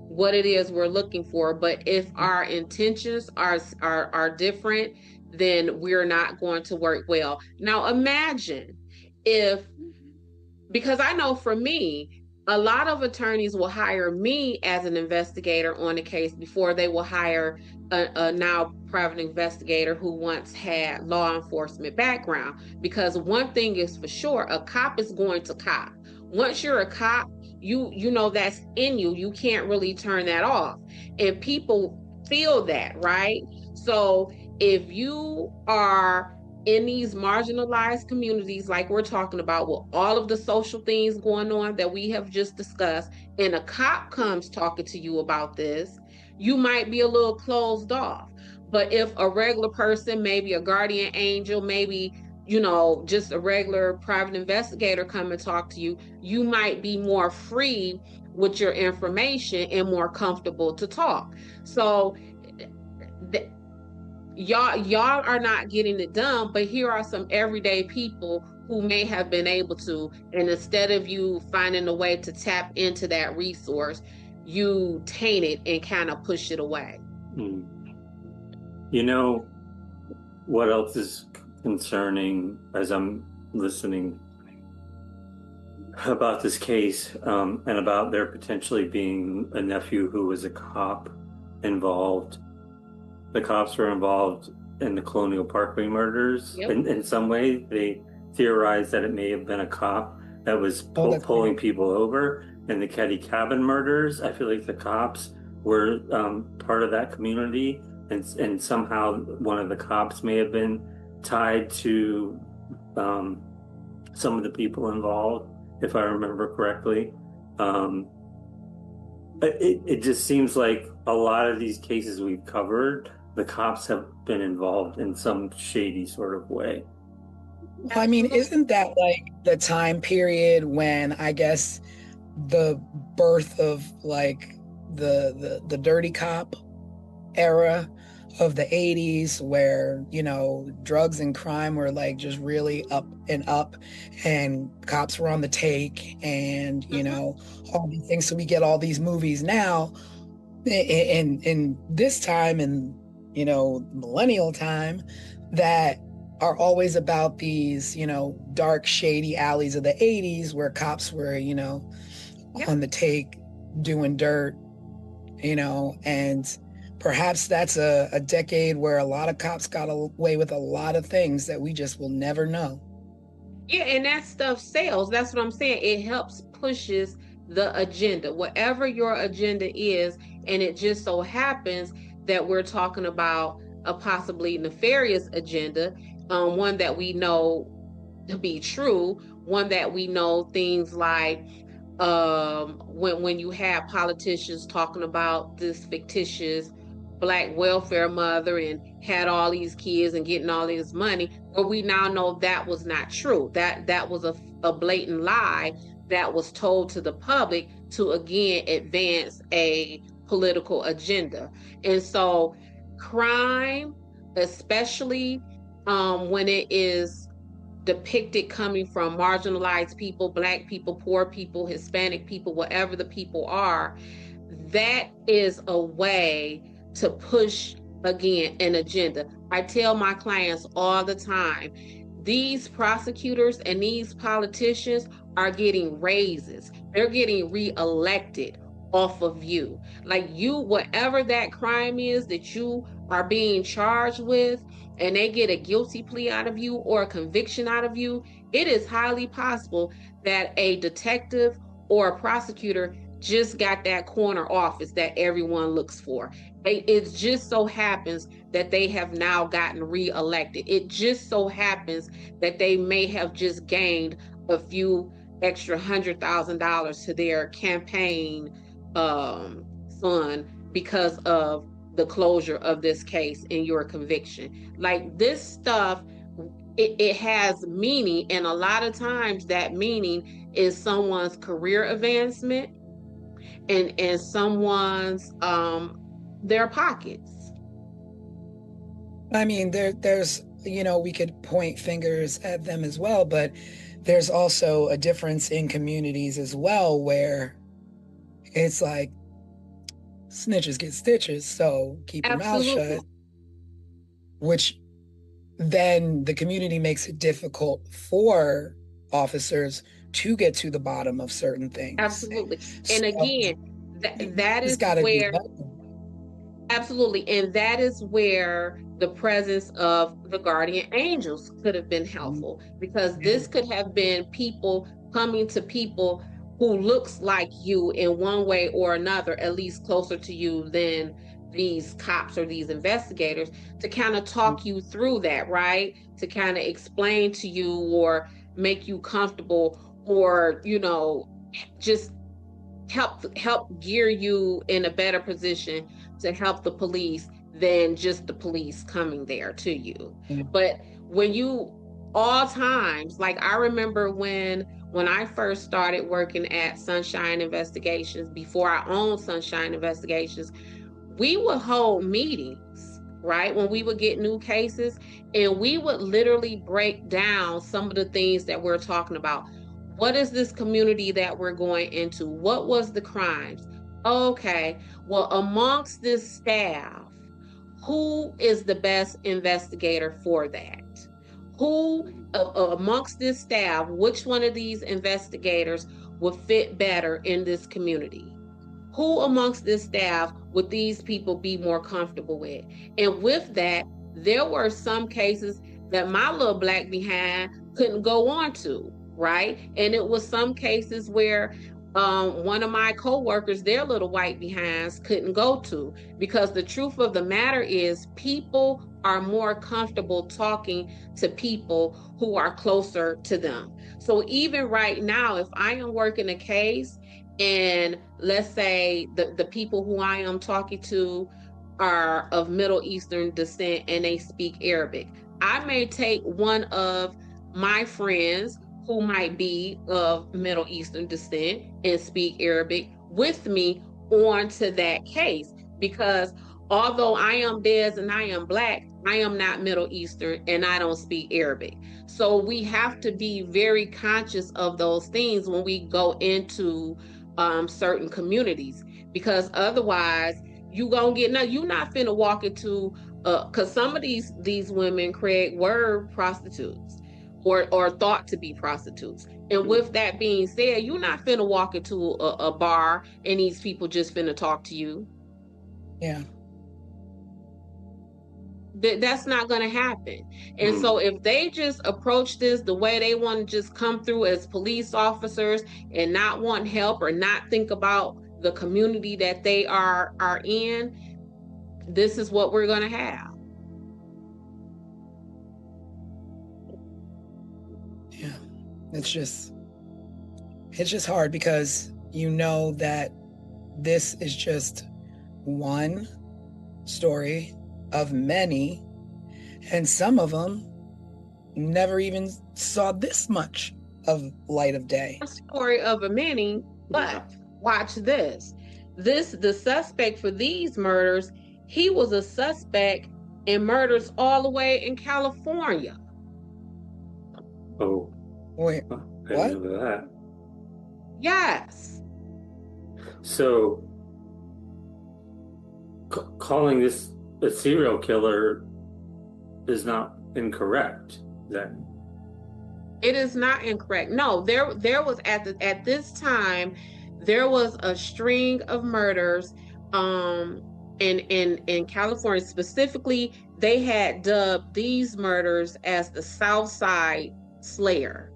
S3: what it is we're looking for. But if our intentions are different, then we're not going to work well. Now imagine if, because I know for me, a lot of attorneys will hire me as an investigator on a case before they will hire a now private investigator who once had law enforcement background. Because one thing is for sure, a cop is going to cop. Once you're a cop, you know that's in you. You can't really turn that off. And people feel that, right? So if you are in these marginalized communities, like we're talking about, with all of the social things going on that we have just discussed, and a cop comes talking to you about this, you might be a little closed off. But if a regular person, maybe a guardian angel, maybe, you know, just a regular private investigator come and talk to you, you might be more free with your information and more comfortable to talk. So y'all are not getting it done, but here are some everyday people who may have been able to, and instead of you finding a way to tap into that resource, you taint it and kind of push it away.
S4: You know what else is concerning as I'm listening about this case, and about there potentially being a nephew who was a cop involved? The cops were involved in the Colonial Parkway murders.
S3: Yep.
S4: In some way, they theorized that it may have been a cop that was pulling people over. In the Ketty Cabin murders, I feel like the cops were part of that community, and somehow one of the cops may have been tied to some of the people involved, if I remember correctly. It just seems like a lot of these cases we've covered, the cops have been involved in some shady sort of way.
S2: I mean, isn't that like the time period when I guess the birth of like the dirty cop era of the 80s, where, you know, drugs and crime were like just really up and up, and cops were on the take, and, you know, all these things. So we get all these movies now in this time, and, you know, millennial time, that are always about these, you know, dark, shady alleys of the 80s where cops were, you know, on the take, doing dirt, you know. And perhaps that's a decade where a lot of cops got away with a lot of things that we just will never know.
S3: Yeah, and that stuff sells. That's what I'm saying. It helps pushes the agenda, whatever your agenda is. And it just so happens that we're talking about a possibly nefarious agenda, one that we know to be true, one that we know things like when you have politicians talking about this fictitious Black welfare mother and had all these kids and getting all this money, well, we now know that was not true. That was a blatant lie that was told to the public to again advance a political agenda. And so crime, especially when it is depicted coming from marginalized people, Black people, poor people, Hispanic people, whatever the people are, that is a way to push, again, an agenda. I tell my clients all the time, these prosecutors and these politicians are getting raises. They're getting reelected off of you. Like, you, whatever that crime is that you are being charged with, and they get a guilty plea out of you or a conviction out of you, it is highly possible that a detective or a prosecutor just got that corner office that everyone looks for. It just so happens that they have now gotten reelected. It just so happens that they may have just gained a few extra $100,000 to their campaign fund because of the closure of this case and your conviction. Like, this stuff, it has meaning, and a lot of times that meaning is someone's career advancement, in someone's their pockets.
S2: I mean, there's, we could point fingers at them as well, but there's also a difference in communities as well, where it's like snitches get stitches, so keep your mouth shut, which then the community makes it difficult for officers to get to the bottom of certain things.
S3: Absolutely.
S2: So,
S3: and again, that is where, absolutely, and that is where the presence of the guardian angels could have been helpful, because this could have been people coming to people who looks like you in one way or another, at least closer to you than these cops or these investigators, to kind of talk you through that, right? To kind of explain to you or make you comfortable, or just help gear you in a better position to help the police than just the police coming there to you. But when you, all times, like I remember when I first started working at Sunshine Investigations, before I owned Sunshine Investigations, we would hold meetings, right? When we would get new cases, and we would literally break down some of the things that we're talking about. What is this community that we're going into? What was the crimes? Okay, well, amongst this staff, who is the best investigator for that? Who amongst this staff, which one of these investigators would fit better in this community? Who amongst this staff would these people be more comfortable with? And with that, there were some cases that my little black behind couldn't go on to, right? And it was some cases where one of my coworkers, their little white behinds couldn't go to, because the truth of the matter is people are more comfortable talking to people who are closer to them. So even right now, if I am working a case, and let's say the people who I am talking to are of Middle Eastern descent and they speak Arabic, I may take one of my friends who might be of Middle Eastern descent and speak Arabic with me onto that case, because although I am Des and I am black, I am not Middle Eastern and I don't speak Arabic. So we have to be very conscious of those things when we go into certain communities, because otherwise you're not finna walk into because some of these women, Craig, were prostitutes or thought to be prostitutes. And with that being said, you're not finna walk into a bar and these people just finna talk to you.
S2: Yeah.
S3: That's not going to happen. And so if they just approach this the way they want to just come through as police officers and not want help or not think about the community that they are in, this is what we're going to have.
S2: Yeah. It's just hard, because that this is just one story of many, and some of them never even saw this much of light of day.
S3: A story of a many, but watch this. The suspect for these murders, he was a suspect in murders all the way in California.
S4: Oh.
S2: Wait,
S4: I
S2: what?
S4: didn't know that.
S3: Yes.
S4: So, calling this a serial killer is not incorrect, then?
S3: It is not incorrect. No, there was at this time, there was a string of murders in California. Specifically, they had dubbed these murders as the South Side Slayer.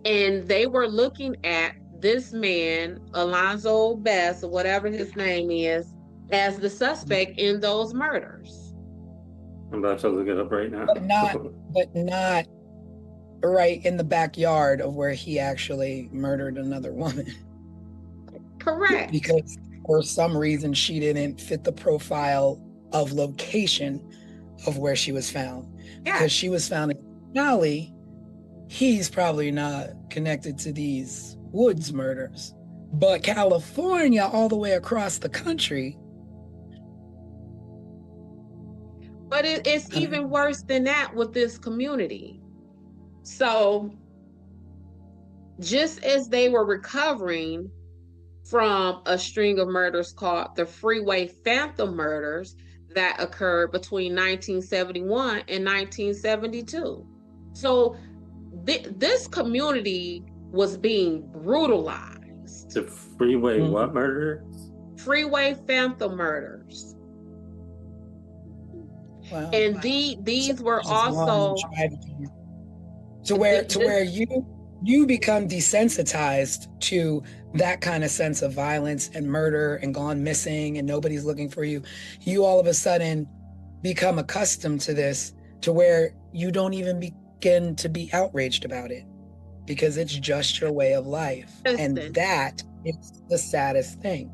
S3: And they were looking at this man, Alonzo Best, or whatever his name is, as the suspect in those murders.
S4: I'm about to look it up right now.
S2: But not right in the backyard of where he actually murdered another woman.
S3: Correct.
S2: Because for some reason she didn't fit the profile of location of where she was found.
S3: Yeah.
S2: Because she was found in Cali, he's probably not connected to these Woods murders. But California, all the way across the country.
S3: But it's even worse than that with this community. So just as they were recovering from a string of murders called the Freeway Phantom murders that occurred between 1971 and 1972. So this community was being brutalized.
S4: The freeway what murder?
S3: Freeway Phantom murders.
S2: Wow.
S3: And these were also
S2: to where you become desensitized to that kind of sense of violence and murder and gone missing and nobody's looking for you. You all of a sudden become accustomed to this, to where you don't even begin to be outraged about it because it's just your way of life.
S3: Listen.
S2: And that is the saddest thing.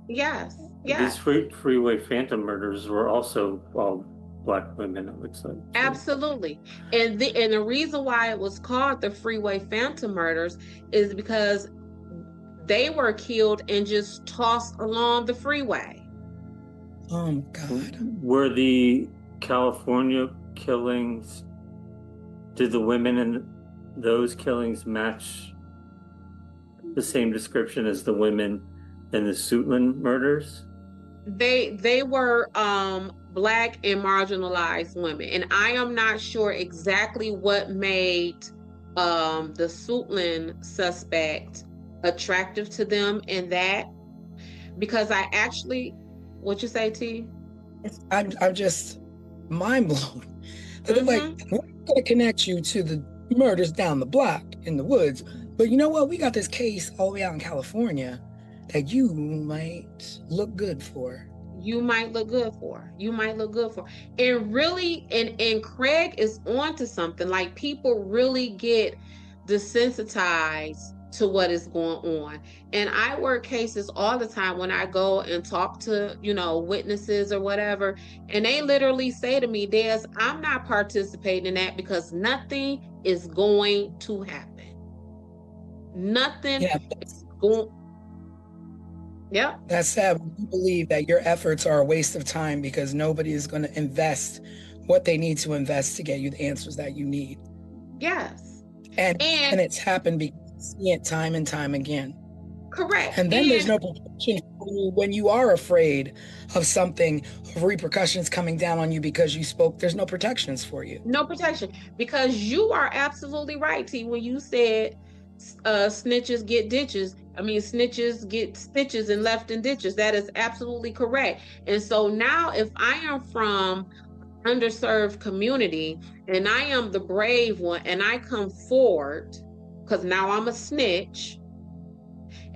S3: Yes.
S4: These freeway phantom murders were also all Black women, it looks like.
S3: Absolutely. And the reason why it was called the Freeway Phantom murders is because they were killed and just tossed along the freeway.
S2: Oh my God.
S4: Were the California killings, did the women in those killings match the same description as the women in the Suitland murders?
S3: They were Black and marginalized women, and I am not sure exactly what made the Suitland suspect attractive to them in that, because I actually, what you say, T?
S2: I'm just mind blown. They're like, we're gonna connect you to the murders down the block in the woods, but you know what? We got this case all the way out in California that you might look good for.
S3: You might look good for. And really, and Craig is onto something. Like, people really get desensitized to what is going on. And I work cases all the time when I go and talk to, witnesses or whatever. And they literally say to me, Des, I'm not participating in that because nothing is going to happen. Nothing is going. Yeah.
S2: That's sad. You believe that your efforts are a waste of time because nobody is going to invest what they need to invest to get you the answers that you need.
S3: Yes.
S2: And it's happened because you see it time and time again.
S3: Correct.
S2: And then there's no protection for you when you are afraid of something, of repercussions coming down on you because you spoke. There's no protections for you.
S3: No protection. Because you are absolutely right, T, when you said snitches get ditches. I mean, snitches get stitches and left in ditches. That is absolutely correct. And so now, if I am from underserved community and I am the brave one and I come forward, because now I'm a snitch,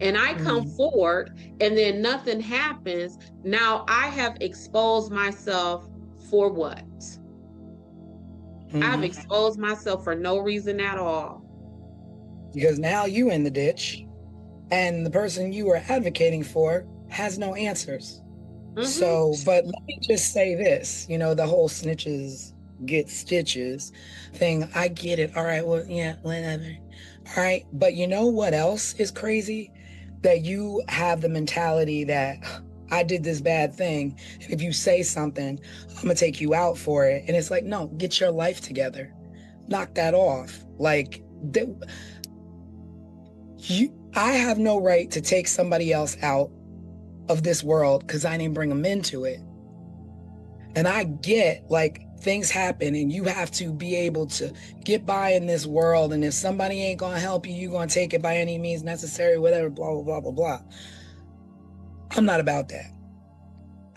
S3: and I come forward and then nothing happens, now I have exposed myself for what? I've exposed myself for no reason at all.
S2: Because now you in the ditch and the person you were advocating for has no answers. So, but let me just say this, the whole snitches get stitches thing. I get it. All right. Well, yeah, whatever. All right. But you know what else is crazy? That you have the mentality that I did this bad thing. And if you say something, I'm going to take you out for it. And it's like, no, get your life together. Knock that off. Like, I have no right to take somebody else out of this world because I didn't bring them into it. And I get, like, things happen and you have to be able to get by in this world. And if somebody ain't going to help you, you're going to take it by any means necessary, whatever, blah, blah, blah, blah, blah. I'm not about that.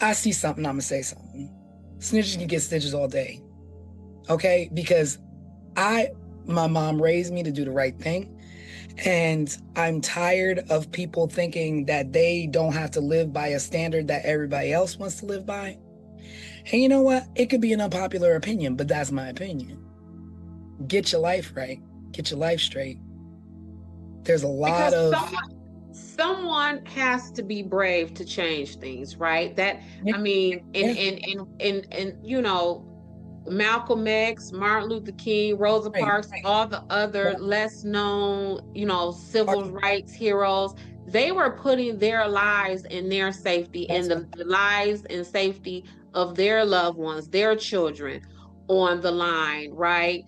S2: I see something, I'm going to say something. Snitches can get stitches all day. Okay? Because my mom raised me to do the right thing. And I'm tired of people thinking that they don't have to live by a standard that everybody else wants to live by. And you know what? It could be an unpopular opinion, but that's my opinion. Get your life right. Get your life straight. There's a lot of...
S3: Someone has to be brave to change things, right? That,
S2: yeah.
S3: I mean, and Malcolm X, Martin Luther King, Rosa Parks, all the other less known, civil rights heroes, They were putting their lives and their safety and the lives and safety of their loved ones, their children on the line, right?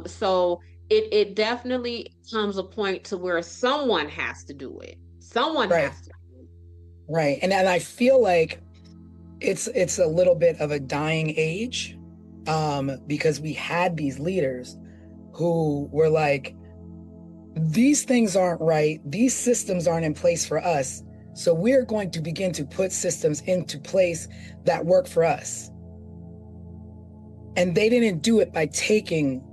S3: So it definitely comes a point to where someone has to do it. Someone
S2: Right.
S3: has to do it.
S2: Right. And I feel like it's a little bit of a dying age, because we had these leaders who were like, these things aren't right, these systems aren't in place for us, so we're going to begin to put systems into place that work for us. And they didn't do it by taking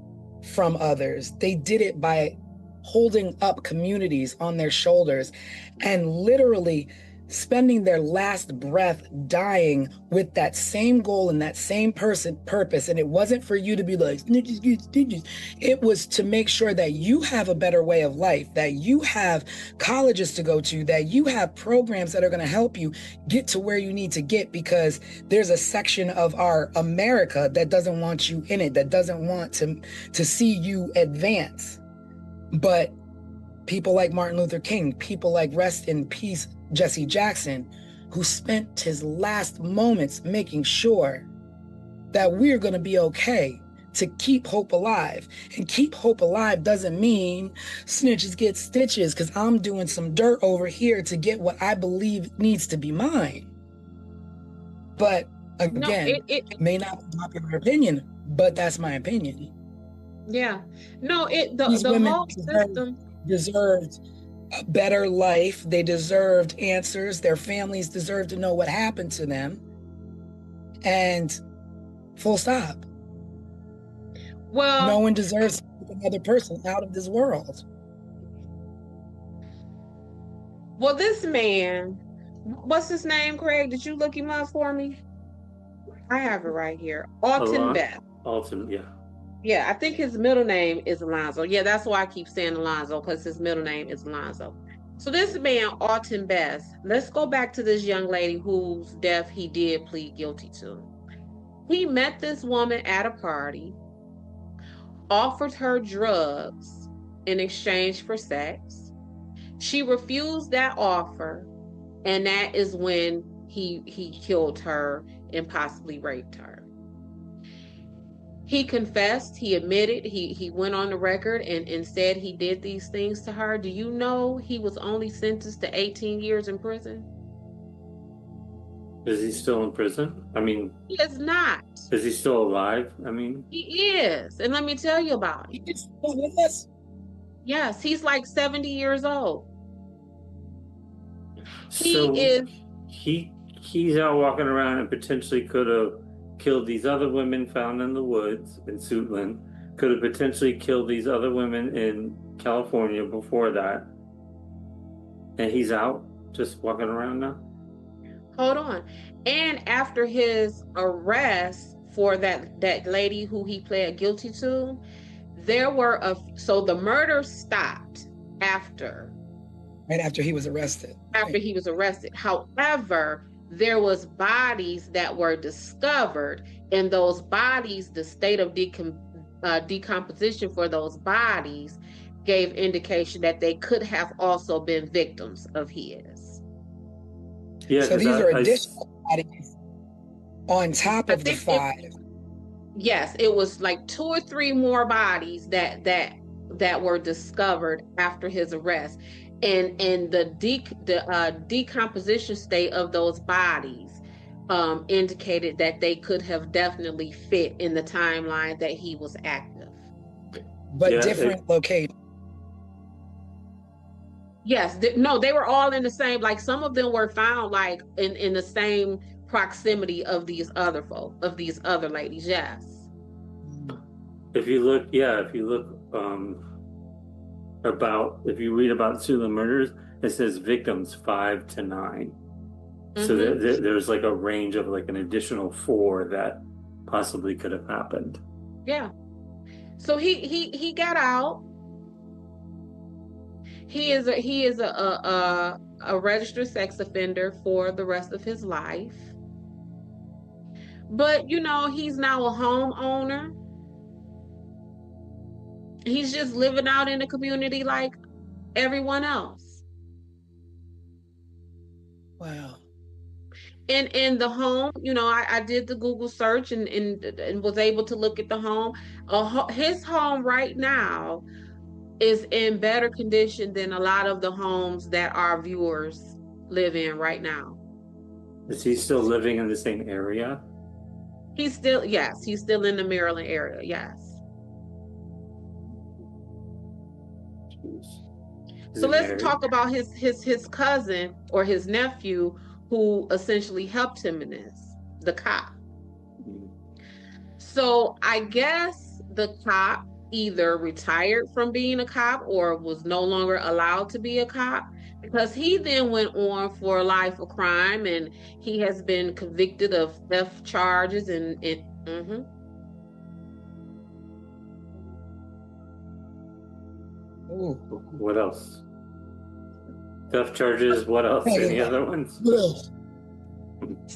S2: from others, they did it by holding up communities on their shoulders and literally spending their last breath dying with that same goal and that same purpose. And it wasn't for you to be like snitches, snitches. It was to make sure that you have a better way of life, that you have colleges to go to, that you have programs that are going to help you get to where you need to get, because there's a section of our America that doesn't want you in it, that doesn't want to see you advance. But people like Martin Luther King, people like rest in peace Jesse Jackson, who spent his last moments making sure that we're going to be okay, to keep hope alive. And keep hope alive doesn't mean snitches get stitches because I'm doing some dirt over here to get what I believe needs to be mine. But again, it may not be popular opinion, but that's my opinion.
S3: Yeah. No, the whole system
S2: deserved a better life. They deserved answers. Their families deserved to know what happened to them. And full stop.
S3: Well,
S2: no one deserves another person out of this world.
S3: Well, this man, what's his name, Craig? Did you look him up for me? I have it right here. Alton Beth.
S4: Alton, yeah.
S3: Yeah, I think his middle name is Alonzo. Yeah, that's why I keep saying Alonzo, because his middle name is Alonzo. So this man, Alton Beth, let's go back to this young lady whose death he did plead guilty to. He met this woman at a party, offered her drugs in exchange for sex. She refused that offer, and that is when he killed her and possibly raped her. He confessed, he admitted, he went on the record and said he did these things to her. Do you know he was only sentenced to 18 years in prison?
S4: Is he still in prison? I mean,
S3: he is not.
S4: Is he still alive? I mean,
S3: he is. And let me tell you about it.
S2: He's still with us?
S3: Yes, he's like 70 years old.
S4: So he's out walking around and potentially could have killed these other women found in the woods in Suitland, could have potentially killed these other women in California before that. And he's out just walking around now?
S3: Hold on. And after his arrest for that lady who he pled guilty to, so the murder stopped
S2: right after he was arrested.
S3: He was arrested. However, there was bodies that were discovered, and those bodies, the state of decomposition for those bodies gave indication that they could have also been victims of his.
S2: Yeah, so these are additional bodies on top of the 5.
S3: Yes, it was like 2 or 3 more bodies that were discovered after his arrest. And the decomposition state of those bodies indicated that they could have definitely fit in the timeline that he was active.
S2: But different locations.
S3: Yes, no, they were all in the same, like some of them were found like in the same proximity of these other ladies, yes.
S4: If you read about Suitland murders, it says victims 5 to 9. Mm-hmm. So there's like a range of like an additional 4 that possibly could have happened.
S3: Yeah. So he got out. He is a registered sex offender for the rest of his life. But he's now a homeowner. He's just living out in the community like everyone else.
S2: Wow.
S3: And in the home, I did the Google search and was able to look at the home. His home right now is in better condition than a lot of the homes that our viewers live in right now.
S4: Is he still living in the same area?
S3: Yes, he's still in the Maryland area. Yes.
S4: Is
S3: So
S4: he
S3: let's
S4: married?
S3: talk about his cousin or his nephew who essentially helped him in this, the cop. So I guess the cop either retired from being a cop or was no longer allowed to be a cop, because he then went on for a life of crime and he has been convicted of theft charges and
S2: Ooh.
S4: What else? Theft charges. What else? Any other ones?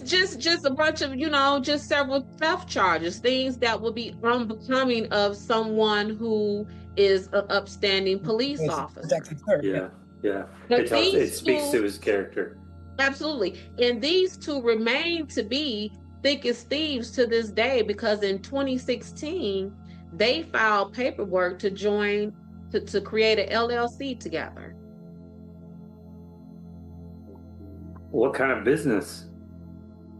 S3: just a bunch of, just several theft charges, things that would be unbecoming of someone who is an upstanding police officer.
S4: Yeah.
S3: But
S4: It speaks to his character.
S3: Absolutely. And these two remain to be thick as thieves to this day, because in 2016, they filed paperwork to join to create an LLC together.
S4: What kind of business?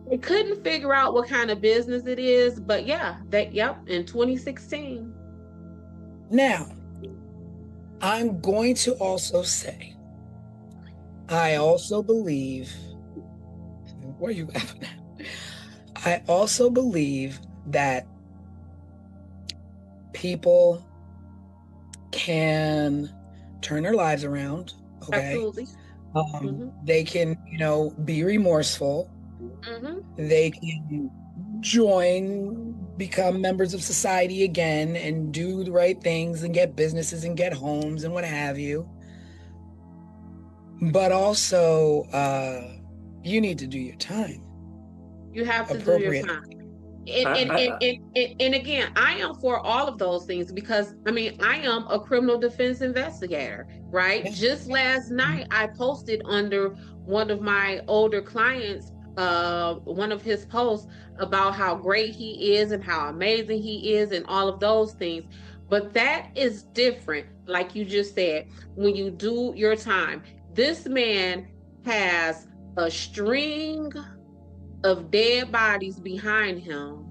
S3: They couldn't figure out what kind of business it is, but in 2016.
S2: Now, I'm going to also say, I also believe, where are you laughing at? I also believe that people can turn their lives around. Okay.
S3: Absolutely.
S2: They can, be remorseful. They can become members of society again and do the right things and get businesses and get homes and what have you. But also, you need to do your time.
S3: You have to do your time. And again, I am for all of those things, because I am a criminal defense investigator, right? Yeah. Just last night, I posted under one of my older clients, one of his posts about how great he is and how amazing he is and all of those things. But that is different, like you just said, when you do your time. This man has a string of dead bodies behind him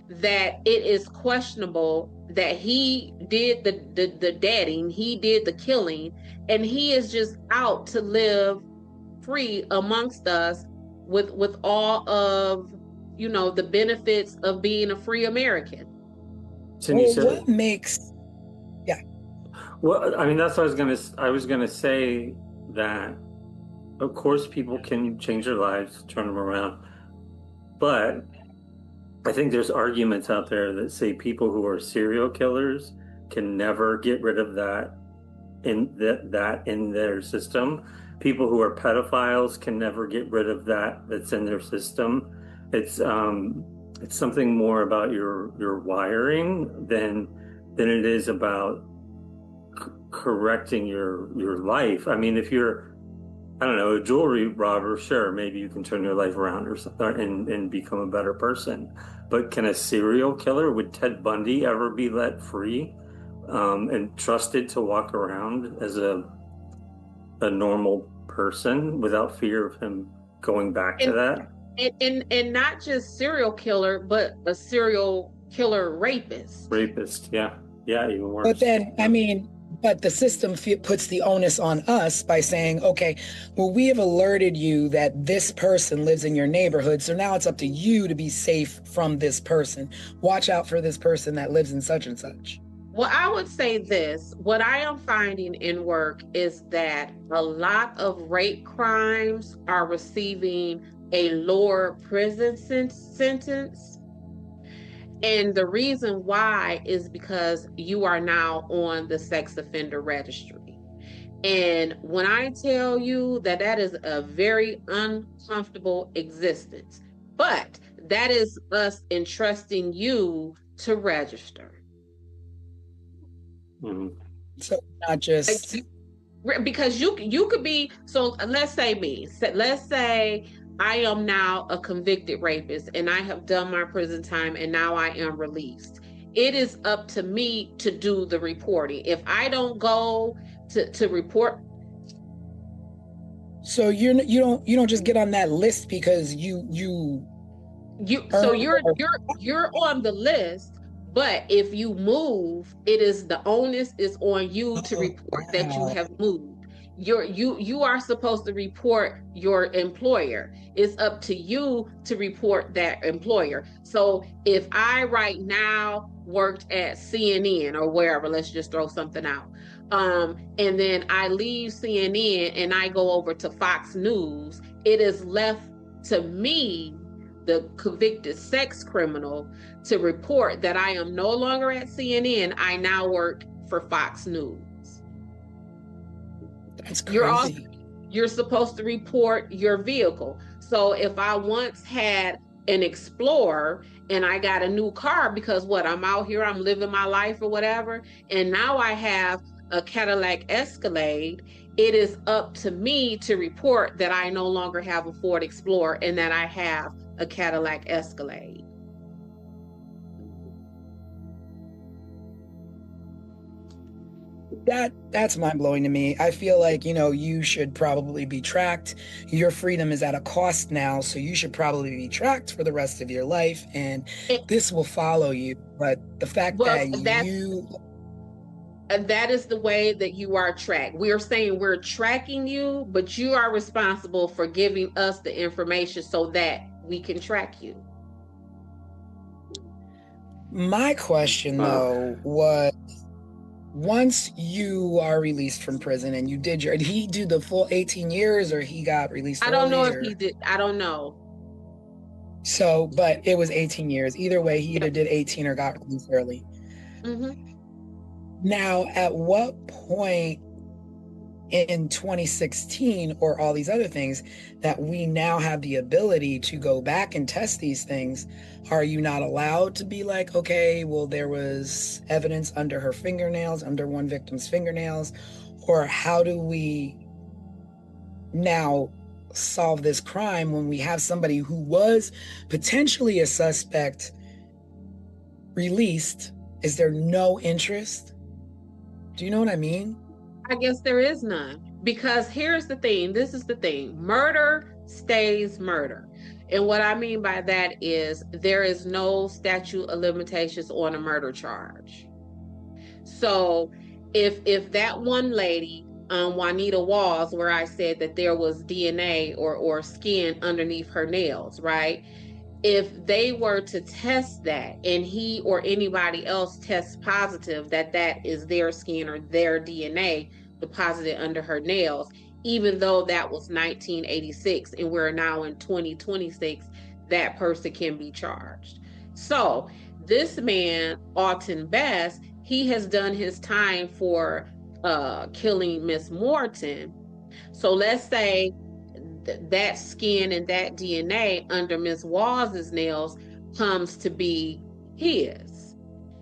S3: that it is questionable that he did the deading, he did the killing, and he is just out to live free amongst us with all of the benefits of being a free American.
S2: What makes
S4: Well, that's what I was gonna say, that of course people can change their lives, turn them around, but I think there's arguments out there that say people who are serial killers can never get rid of that in their system. People who are pedophiles can never get rid of that's in their system. It's something more about your wiring than it is about correcting your life. If you're, I don't know, a jewelry robber, sure, maybe you can turn your life around or something and become a better person. But can a serial killer, would Ted Bundy ever be let free and trusted to walk around as a normal person without fear of him going back to that?
S3: And not just serial killer, but a serial killer rapist.
S4: Yeah, even worse.
S2: But then, but the system puts the onus on us by saying, okay, well, we have alerted you that this person lives in your neighborhood, so now it's up to you to be safe from this person. Watch out for this person that lives in such and such.
S3: Well, I would say this. What I am finding in work is that a lot of rape crimes are receiving a lower prison sentence. And the reason why is because you are now on the sex offender registry. And when I tell you that is a very uncomfortable existence, but that is us entrusting you to register.
S4: Mm-hmm.
S2: So not just
S3: Because you could be, so let's say me, let's say I am now a convicted rapist and I have done my prison time and now I am released. It is up to me to do the reporting. If I don't go to report.
S2: So you don't just get on that list because
S3: So you're on the list, but if you move, the onus is on you to report that you have moved. You are supposed to report your employer. It's up to you to report that employer. So if I right now worked at CNN or wherever, let's just throw something out. And then I leave CNN and I go over to Fox News, it is left to me, the convicted sex criminal, to report that I am no longer at CNN. I now work for Fox News.
S2: That's crazy.
S3: You're supposed to report your vehicle. So if I once had an Explorer and I got a new car because I'm out here, I'm living my life or whatever, and now I have a Cadillac Escalade, it is up to me to report that I no longer have a Ford Explorer and that I have a Cadillac Escalade.
S2: That's mind-blowing to me. I feel like, you should probably be tracked. Your freedom is at a cost now, so you should probably be tracked for the rest of your life, and this will follow you. But the fact that
S3: is the way that you are tracked. We are saying we're tracking you, but you are responsible for giving us the information so that we can track you.
S2: My question, though, was, once you are released from prison and did he do the full 18 years or he got released early?
S3: I don't know if he did. I don't know.
S2: So, but it was 18 years. Either way, he either did 18 or got released early.
S3: Mm-hmm.
S2: Now, at what point in 2016 or all these other things that we now have the ability to go back and test these things, are you not allowed to be like, okay, well, there was evidence under her fingernails, under one victim's fingernails, or how do we now solve this crime when we have somebody who was potentially a suspect released? Is there no interest? Do you know what I mean?
S3: I guess there is none, because here's the thing. This is the thing. Murder stays murder. And what I mean by that is there is no statute of limitations on a murder charge. So if that one lady, Juanita Walls, where I said that there was DNA or skin underneath her nails, right? If they were to test that and he or anybody else tests positive that is their skin or their DNA deposited under her nails, even though that was 1986 and we're now in 2026, that person can be charged. So this man, Alton Bass, he has done his time for killing Miss Morton. So let's say that skin and that DNA under Miss Walls's nails comes to be his.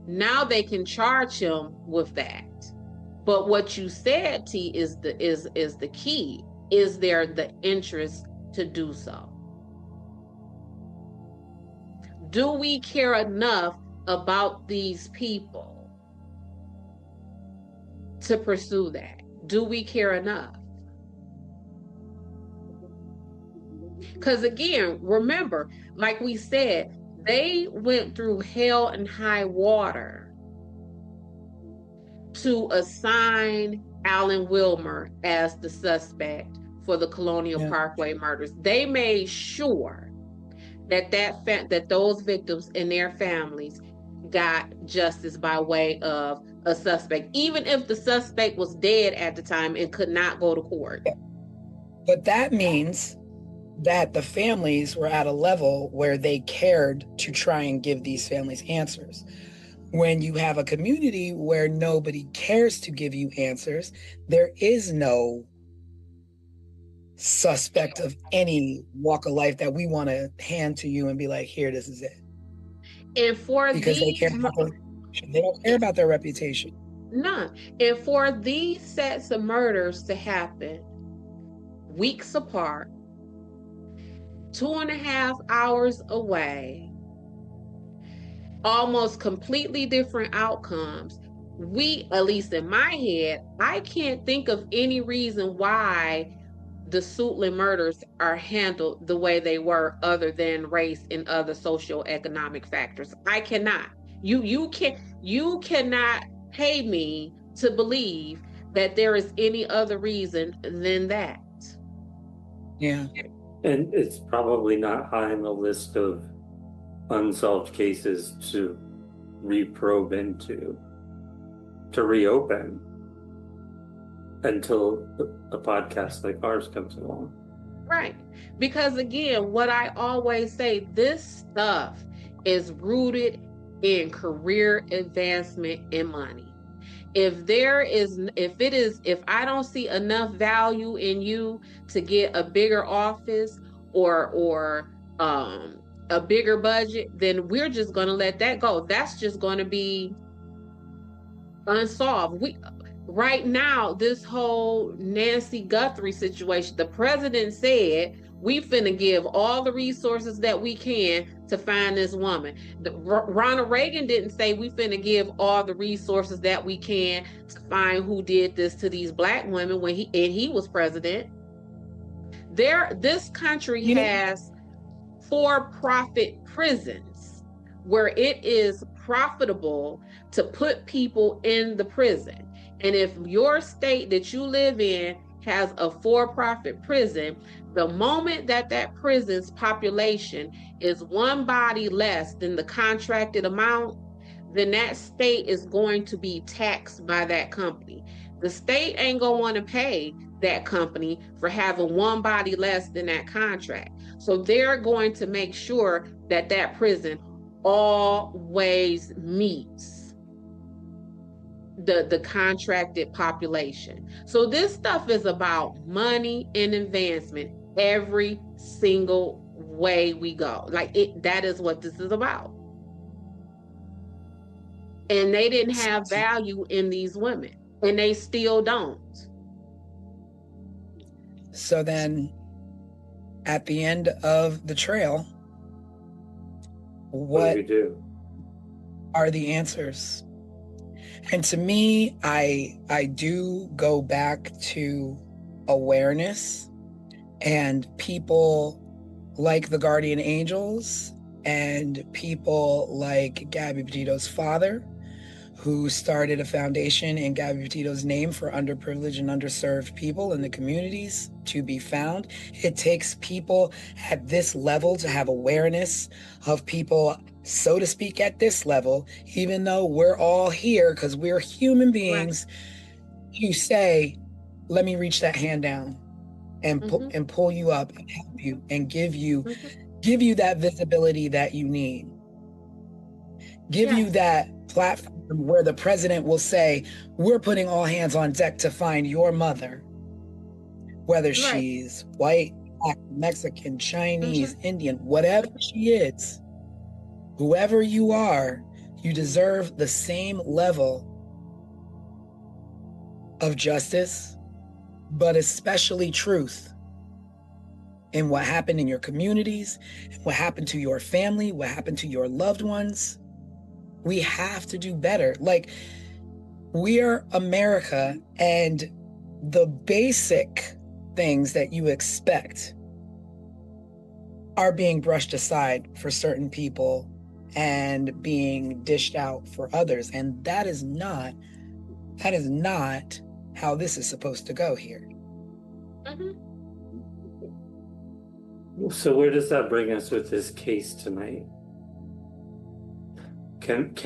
S3: Now they can charge him with that. But what you said, T, is the key. Is there the interest to do so? Do we care enough about these people to pursue that? Do we care enough? Because again, remember, like we said, they went through hell and high water to assign Alan Wilmer as the suspect for the Colonial Parkway murders. They made sure that those victims and their families got justice by way of a suspect, even if the suspect was dead at the time and could not go to court.
S2: But that means that the families were at a level where they cared to try and give these families answers. When you have a community where nobody cares to give you answers, there is no suspect of any walk of life that we want to hand to you and be like, here, this is it.
S3: And for
S2: because they don't care about their reputation.
S3: None. And for these sets of murders to happen weeks apart, 2.5 hours away, almost completely different outcomes, at least in my head, I can't think of any reason why the Suitland murders are handled the way they were, other than race and other socioeconomic factors. I cannot. You cannot pay me to believe that there is any other reason than that.
S2: Yeah.
S4: And it's probably not high on the list of unsolved cases to reprobe into, to reopen, until a podcast like ours comes along.
S3: Right. Because again, what I always say, this stuff is rooted in career advancement and money. If I don't see enough value in you to get a bigger office or a bigger budget, then we're just going to let that go. That's just going to be unsolved. Right now, this whole Nancy Guthrie situation, the president said we finna give all the resources that we can to find this woman. Ronald Reagan didn't say we finna give all the resources that we can to find who did this to these Black women when he was president. This country has for-profit prisons where it is profitable to put people in the prison. And if your state that you live in has a for-profit prison, the moment that prison's population is one body less than the contracted amount, then that state is going to be taxed by that company. The state ain't gonna want to pay that company for having one body less than that contract. So they're going to make sure that prison always meets the contracted population. So this stuff is about money and advancement every single way we go. That is what this is about. And they didn't have value in these women, and they still don't.
S2: So then at the end of the trail, what
S4: do we do?
S2: Are the answers? And to me, I do go back to awareness and people like the Guardian Angels and people like Gabby Petito's father, who started a foundation in Gabby Petito's name for underprivileged and underserved people in the communities to be found. It takes people at this level to have awareness of people, so to speak, at this level, even though we're all here because we're human beings. Right. You say, let me reach that hand down and and pull you up and help you and give you that visibility that you need. Give you that platform where the president will say, we're putting all hands on deck to find your mother, whether she's white, Black, Mexican, Chinese, Indian, whatever she is, whoever you are, you deserve the same level of justice, but especially truth in what happened in your communities, what happened to your family, what happened to your loved ones. We have to do better. We're America, and the basic things that you expect are being brushed aside for certain people and being dished out for others. And that is not how this is supposed to go here.
S4: So where does that bring us with this case tonight? Should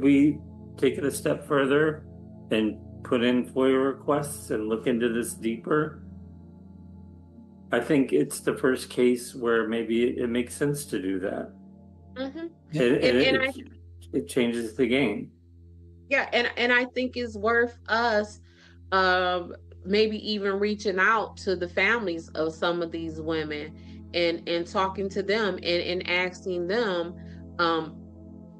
S4: we take it a step further and put in FOIA requests and look into this deeper? I think it's the first case where maybe it makes sense to do that. It changes the game.
S3: Yeah, and I think it's worth us maybe even reaching out to the families of some of these women and talking to them and asking them,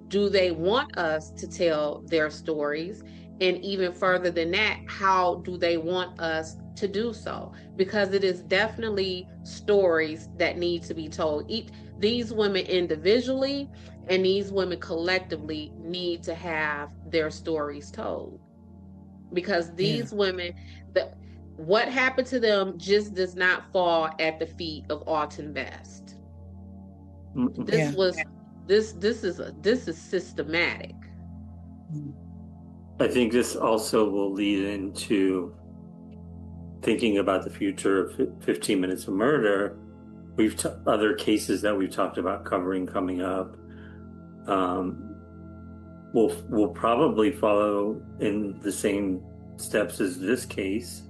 S3: do they want us to tell their stories? And even further than that, how do they want us to do so? Because it is definitely stories that need to be told. These women individually and these women collectively need to have their stories told. Because these women, what happened to them just does not fall at the feet of Alton Best. This is systematic.
S4: I think this also will lead into thinking about the future of 15 Minutes of Murder. We've other cases that we've talked about covering coming up. We'll probably follow in the same steps as this case.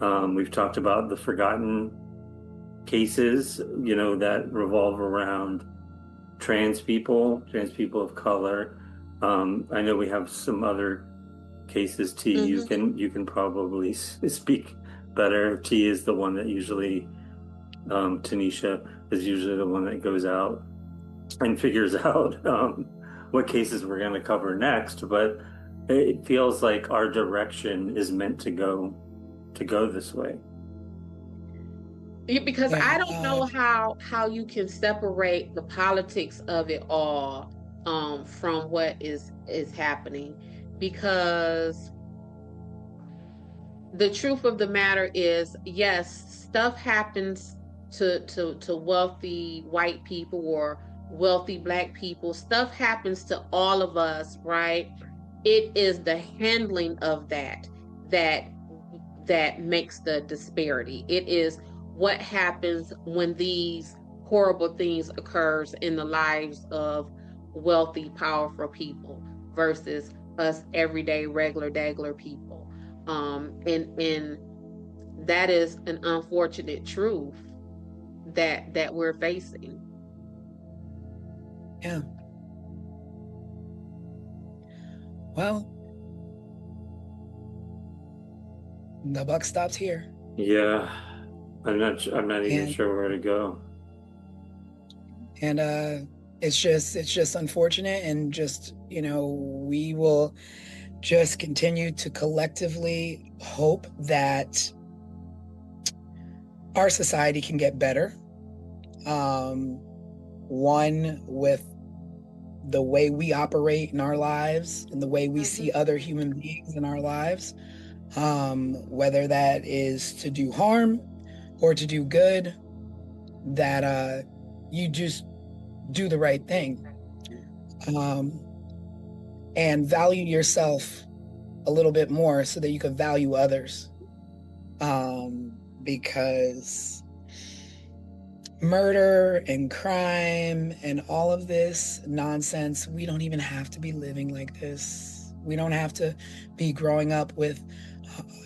S4: We've talked about the forgotten cases, you know, that revolve around trans people of color. I know we have some other cases. T, you can probably speak better. T is the one that usually, Tanisha is usually the one that goes out and figures out what cases we're going to cover next. But it feels like our direction is meant to go this way.
S3: Because I don't know how you can separate the politics of it all from what is happening, because the truth of the matter is, yes, stuff happens to wealthy white people or wealthy Black people. Stuff happens to all of us, right? It is the handling of that makes the disparity. It is what happens when these horrible things occurs in the lives of wealthy, powerful people versus us everyday, regular people. And that is an unfortunate truth that we're facing.
S2: Yeah. Well, the buck stops here.
S4: Yeah, I'm not even sure where to go.
S2: And it's just unfortunate, and just, you know, we will just continue to collectively hope that our society can get better. One, with the way we operate in our lives and the way we see other human beings in our lives, whether that is to do harm or to do good, that you just do the right thing, and value yourself a little bit more so that you can value others, because murder and crime and all of this nonsense, we don't even have to be living like this. We don't have to be growing up with,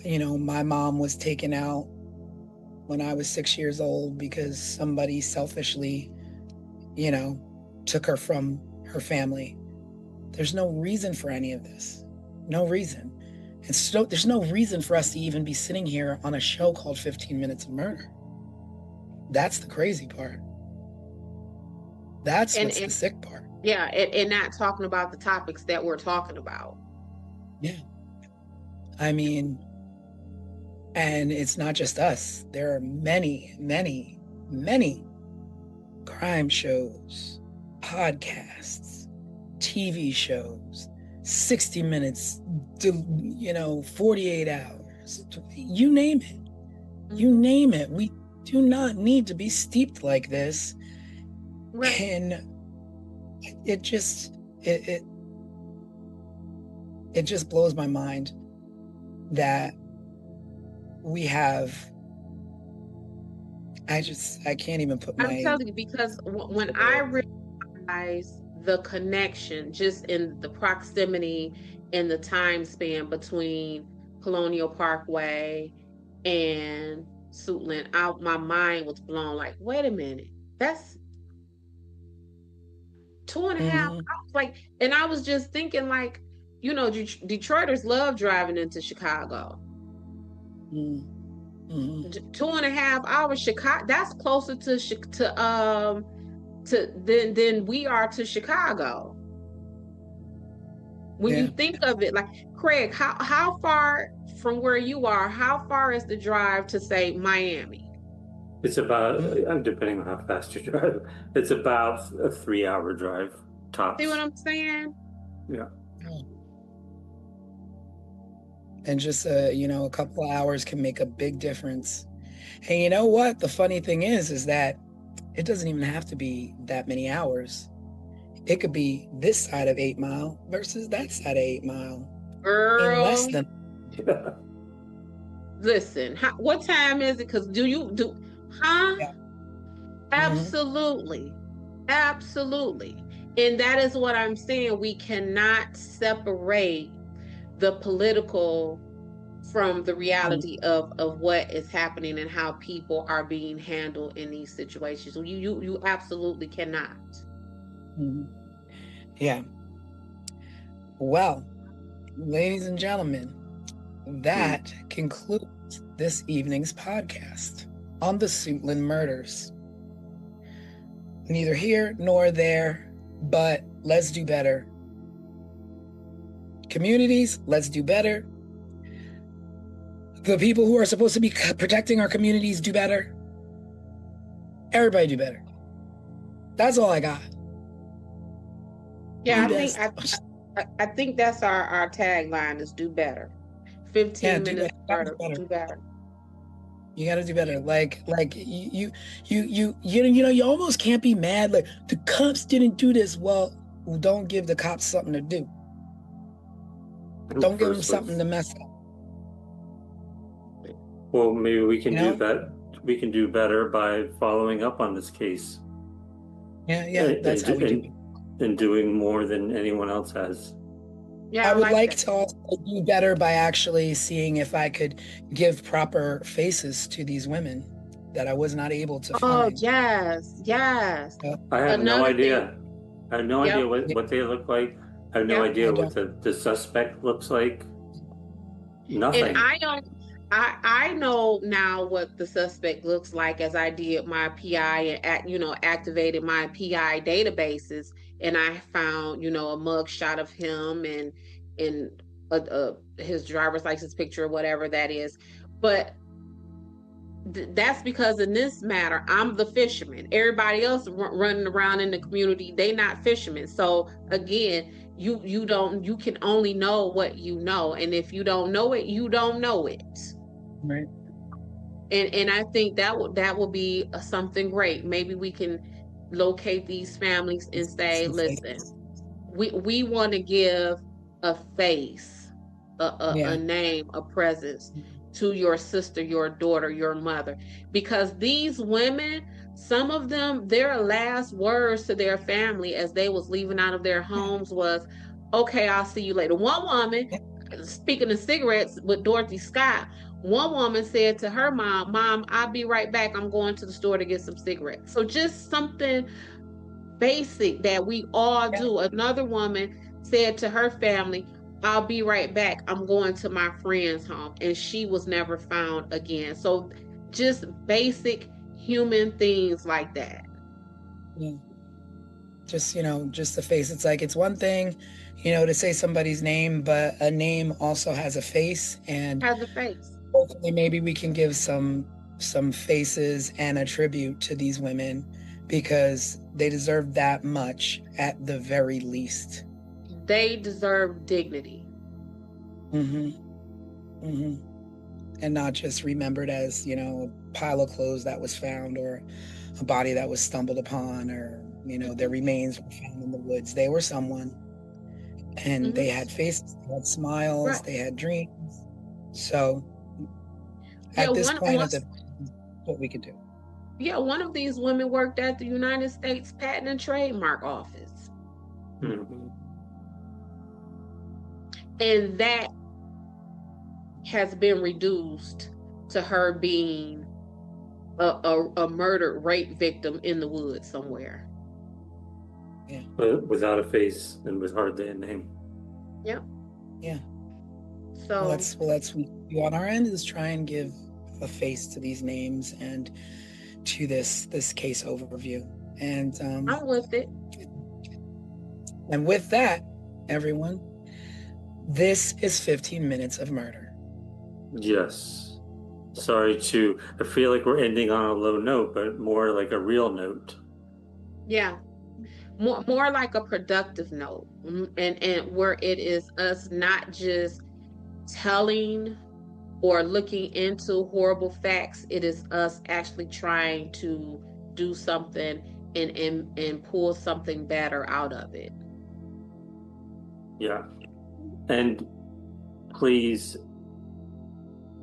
S2: you know, my mom was taken out when I was 6 years old because somebody selfishly, you know, took her from her family. There's no reason for any of this. No reason. And so there's no reason for us to even be sitting here on a show called 15 Minutes of Murder. That's the crazy part. That's what's the sick part.
S3: Yeah, and not talking about the topics that we're talking about.
S2: Yeah. I mean, and it's not just us. There are many, many, many crime shows, podcasts, TV shows, 60 minutes, 48 hours, you name it. You name it. We do not need to be steeped like this. Right. And it just blows my mind that we have, I can't even put my...
S3: I'm telling you, because when I realized the connection just in the proximity and the time span between Colonial Parkway and Suitland, my mind was blown. Like, wait a minute, that's 2.5 hours. Like, and I was just thinking, like, you know, Detroiters love driving into Chicago. 2.5 hours, Chicago. That's closer than we are to Chicago. When you
S2: Yeah.
S3: think of it, like Craig, how far from where you are, how far is the drive to say Miami?
S4: It's about, depending on how fast you drive, it's about a 3 hour drive tops.
S3: See what I'm saying?
S4: Yeah.
S2: And just a couple of hours can make a big difference. And you know what? The funny thing is that it doesn't even have to be that many hours. It could be this side of 8 Mile versus that side of 8 Mile in less
S3: Girl,
S2: than.
S4: Yeah.
S3: listen, what time is it? Because huh?
S2: Yeah.
S3: Absolutely. Absolutely. And that is what I'm saying. We cannot separate the political from the reality of what is happening and how people are being handled in these situations. You absolutely cannot.
S2: Yeah. Well, ladies and gentlemen, that concludes this evening's podcast on the Suitland murders. Neither here nor there, but let's do better. Communities, let's do better. The people who are supposed to be protecting our communities, do better. Everybody do better. That's all I got.
S3: Yeah, I think that's our tagline is do better. 15 minutes better. Do better.
S2: You got to do better. Like you almost can't be mad. Like the cops didn't do this. Well, don't give the cops something to do. Don't give them something to mess up.
S4: Well, maybe we can do that. We can do better by following up on this case.
S2: Yeah, that's how we do it.
S4: And doing more than anyone else has.
S2: Yeah, I would like to also do better by actually seeing if I could give proper faces to these women that I was not able to find.
S3: Oh, yes.
S4: I have no idea. I have no idea what they look like. I have no idea what the suspect looks like. Nothing.
S3: And I know now what the suspect looks like, as I did my PI and activated my PI databases, and I found a mug shot of him and his driver's license picture or whatever that is. But that's because in this matter, I'm the fisherman. Everybody else running around in the community, they not fishermen. So again, you can only know what you know, and if you don't know it, you don't know it.
S2: Right.
S3: And I think that will be something great. Maybe we can locate these families and say, listen, we want to give a face, a name, a presence to your sister, your daughter, your mother, because these women, some of them, their last words to their family as they was leaving out of their homes was, okay, I'll see you later. One woman, speaking of cigarettes with Dorothy Scott, one woman said to her mom, I'll be right back. I'm going to the store to get some cigarettes. So just something basic that we all do. Another woman said to her family, I'll be right back. I'm going to my friend's home. And she was never found again. So just basic human things like that.
S2: Yeah. Just the face. It's like, it's one thing, to say somebody's name, but a name also has a face, and
S3: has a face.
S2: Hopefully maybe we can give some faces and a tribute to these women, because they deserve that much at the very least.
S3: They deserve dignity.
S2: And not just remembered as, a pile of clothes that was found, or a body that was stumbled upon, or, their remains were found in the woods. They were someone, and they had faces, they had smiles, they had dreams. So at this point, what we could do.
S3: Yeah, one of these women worked at the United States Patent and Trademark Office. And that has been reduced to her being a murdered rape victim in the woods somewhere.
S2: Yeah.
S4: But without a face and with hardly a name.
S3: Yep.
S2: Yeah.
S3: So
S2: let's on our end is try and give a face to these names and to this case overview. And
S3: I'm with it.
S2: And with that, everyone, This is 15 Minutes of Murder.
S4: Yes. Sorry to, I feel like we're ending on a low note, but more like a real note.
S3: Yeah. More like a productive note. And where it is us not just telling or looking into horrible facts, it is us actually trying to do something and pull something better out of it.
S4: Yeah. And please,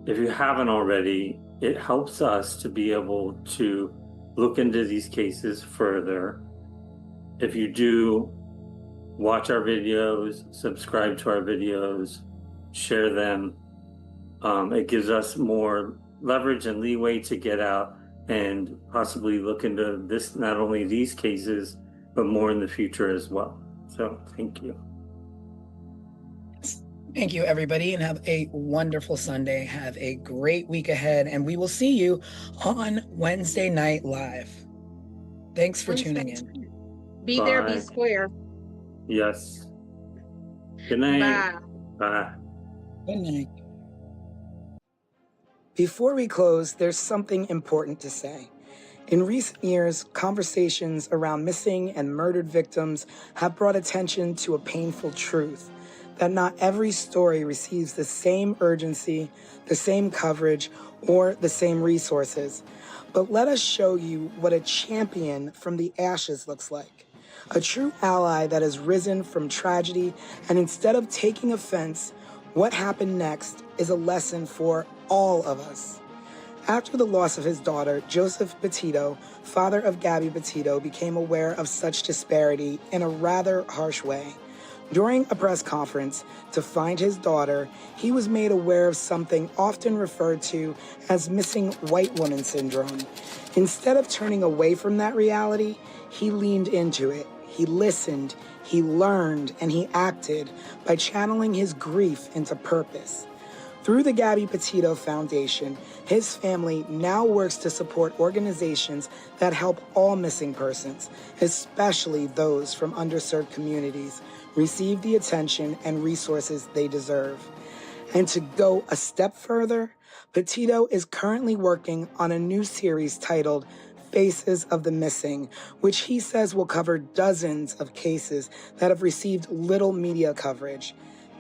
S4: if you haven't already, it helps us to be able to look into these cases further. If you do, watch our videos, subscribe to our videos, share them. It gives us more leverage and leeway to get out and possibly look into this, not only these cases, but more in the future as well. So thank you.
S2: Thank you, everybody, and have a wonderful Sunday. Have a great week ahead, and we will see you on Wednesday Night Live. Thanks for tuning in.
S3: Be there, be
S4: Bye.
S3: square.
S4: Yes. Good night.
S3: Bye.
S4: Bye.
S2: Good night. Before we close, there's something important to say. In recent years, conversations around missing and murdered victims have brought attention to a painful truth: that not every story receives the same urgency, the same coverage, or the same resources. But let us show you what a champion from the ashes looks like. A true ally that has risen from tragedy, and instead of taking offense, what happened next is a lesson for all of us. After the loss of his daughter, Joseph Petito, father of Gabby Petito, became aware of such disparity in a rather harsh way. During a press conference to find his daughter, he was made aware of something often referred to as missing white woman syndrome. Instead of turning away from that reality, he leaned into it. He listened, he learned, and he acted by channeling his grief into purpose. Through the Gabby Petito Foundation, his family now works to support organizations that help all missing persons, especially those from underserved communities, receive the attention and resources they deserve. And to go a step further, Petito is currently working on a new series titled Faces of the Missing, which he says will cover dozens of cases that have received little media coverage.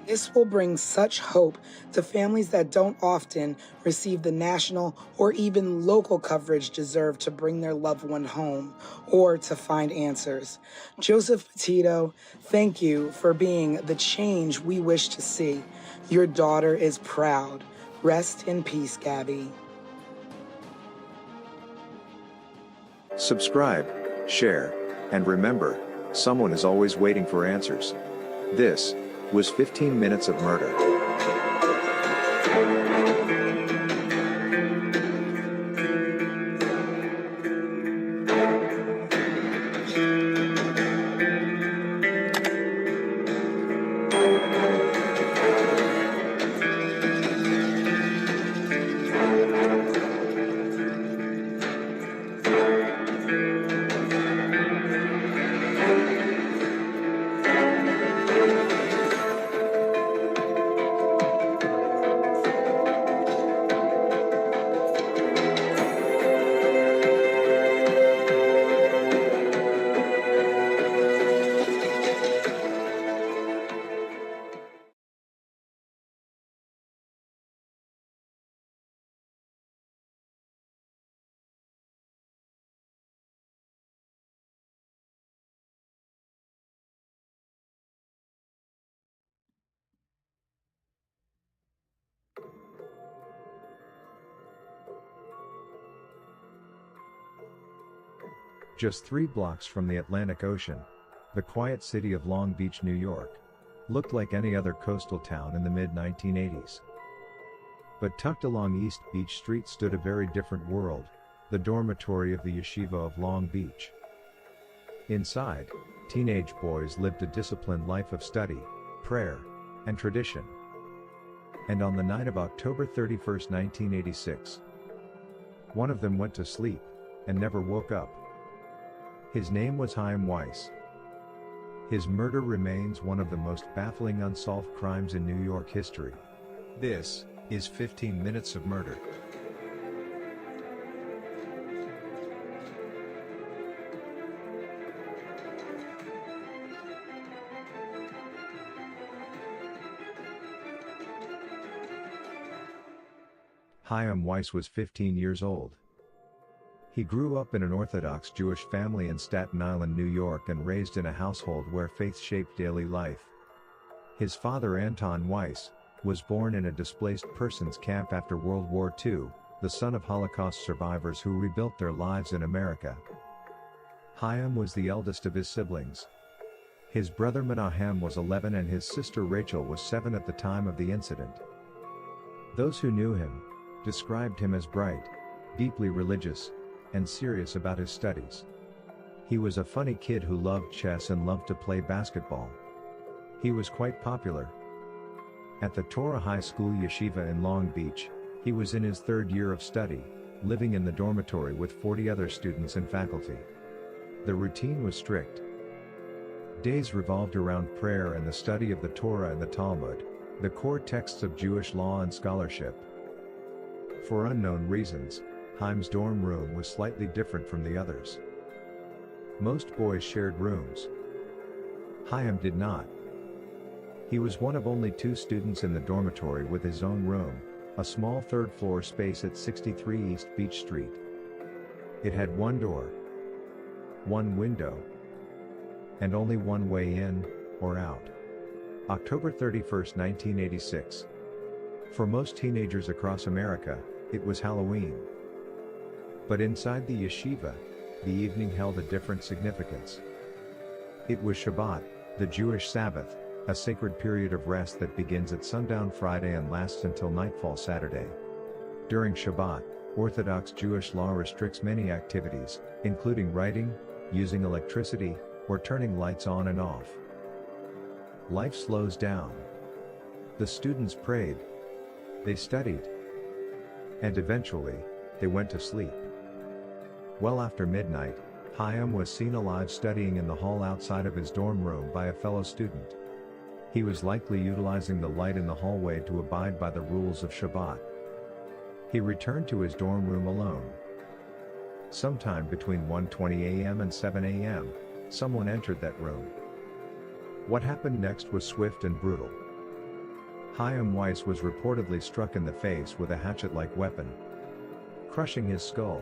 S2: This will bring such hope to families that don't often receive the national or even local coverage deserved to bring their loved one home or to find answers. Joseph Petito, thank you for being the change we wish to see. Your daughter is proud. Rest in peace, Gabby.
S5: Subscribe, share, and remember, someone is always waiting for answers. This was 15 Minutes of Murder. Just 3 blocks from the Atlantic Ocean, the quiet city of Long Beach, New York, looked like any other coastal town in the mid-1980s. But tucked along East Beach Street stood a very different world, the dormitory of the Yeshiva of Long Beach. Inside, teenage boys lived a disciplined life of study, prayer, and tradition. And on the night of October 31, 1986, one of them went to sleep and never woke up. His name was Chaim Weiss. His murder remains one of the most baffling unsolved crimes in New York history. This is 15 Minutes of Murder. Chaim Weiss was 15 years old. He grew up in an Orthodox Jewish family in Staten Island, New York, and raised in a household where faith shaped daily life. His father, Anton Weiss, was born in a displaced persons camp after World War II, the son of Holocaust survivors who rebuilt their lives in America. Chaim was the eldest of his siblings. His brother Menahem was 11 and his sister Rachel was 7 at the time of the incident. Those who knew him described him as bright, deeply religious, and serious about his studies. He was a funny kid who loved chess and loved to play basketball. He was quite popular. At the Torah High School Yeshiva in Long Beach, he was in his third year of study, living in the dormitory with 40 other students and faculty. The routine was strict. Days revolved around prayer and the study of the Torah and the Talmud, the core texts of Jewish law and scholarship. For unknown reasons, Chaim's dorm room was slightly different from the others. Most boys shared rooms. Chaim did not. He was one of only 2 students in the dormitory with his own room, a small third-floor space at 63 East Beach Street. It had one door, one window, and only one way in or out. October 31, 1986. For most teenagers across America, it was Halloween. But inside the yeshiva, the evening held a different significance. It was Shabbat, the Jewish Sabbath, a sacred period of rest that begins at sundown Friday and lasts until nightfall Saturday. During Shabbat, Orthodox Jewish law restricts many activities, including writing, using electricity, or turning lights on and off. Life slows down. The students prayed. They studied. And eventually, they went to sleep. Well after midnight, Chaim was seen alive studying in the hall outside of his dorm room by a fellow student. He was likely utilizing the light in the hallway to abide by the rules of Shabbat. He returned to his dorm room alone. Sometime between 1:20 a.m. and 7 a.m., someone entered that room. What happened next was swift and brutal. Chaim Weiss was reportedly struck in the face with a hatchet-like weapon, crushing his skull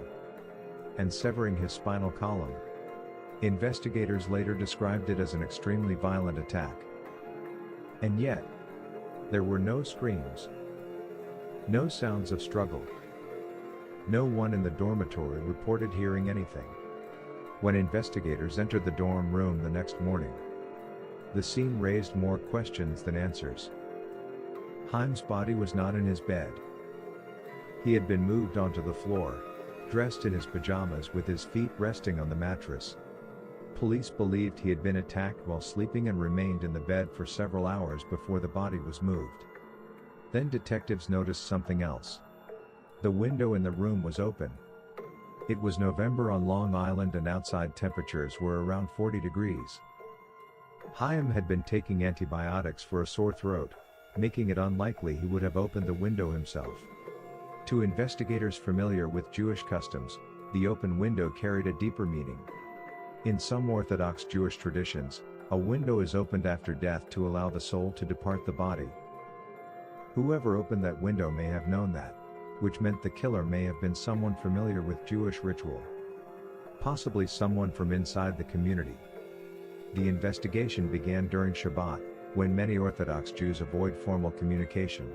S5: and severing his spinal column. Investigators later described it as an extremely violent attack. And yet, there were no screams, no sounds of struggle. No one in the dormitory reported hearing anything. When investigators entered the dorm room the next morning, the scene raised more questions than answers. Chaim's body was not in his bed. He had been moved onto the floor, dressed in his pajamas with his feet resting on the mattress. Police believed he had been attacked while sleeping and remained in the bed for several hours before the body was moved. Then detectives noticed something else. The window in the room was open. It was November on Long Island and outside temperatures were around 40 degrees. Chaim had been taking antibiotics for a sore throat, making it unlikely he would have opened the window himself. To investigators familiar with Jewish customs, the open window carried a deeper meaning. In some Orthodox Jewish traditions, a window is opened after death to allow the soul to depart the body. Whoever opened that window may have known that, which meant the killer may have been someone familiar with Jewish ritual. Possibly someone from inside the community. The investigation began during Shabbat, when many Orthodox Jews avoid formal communication.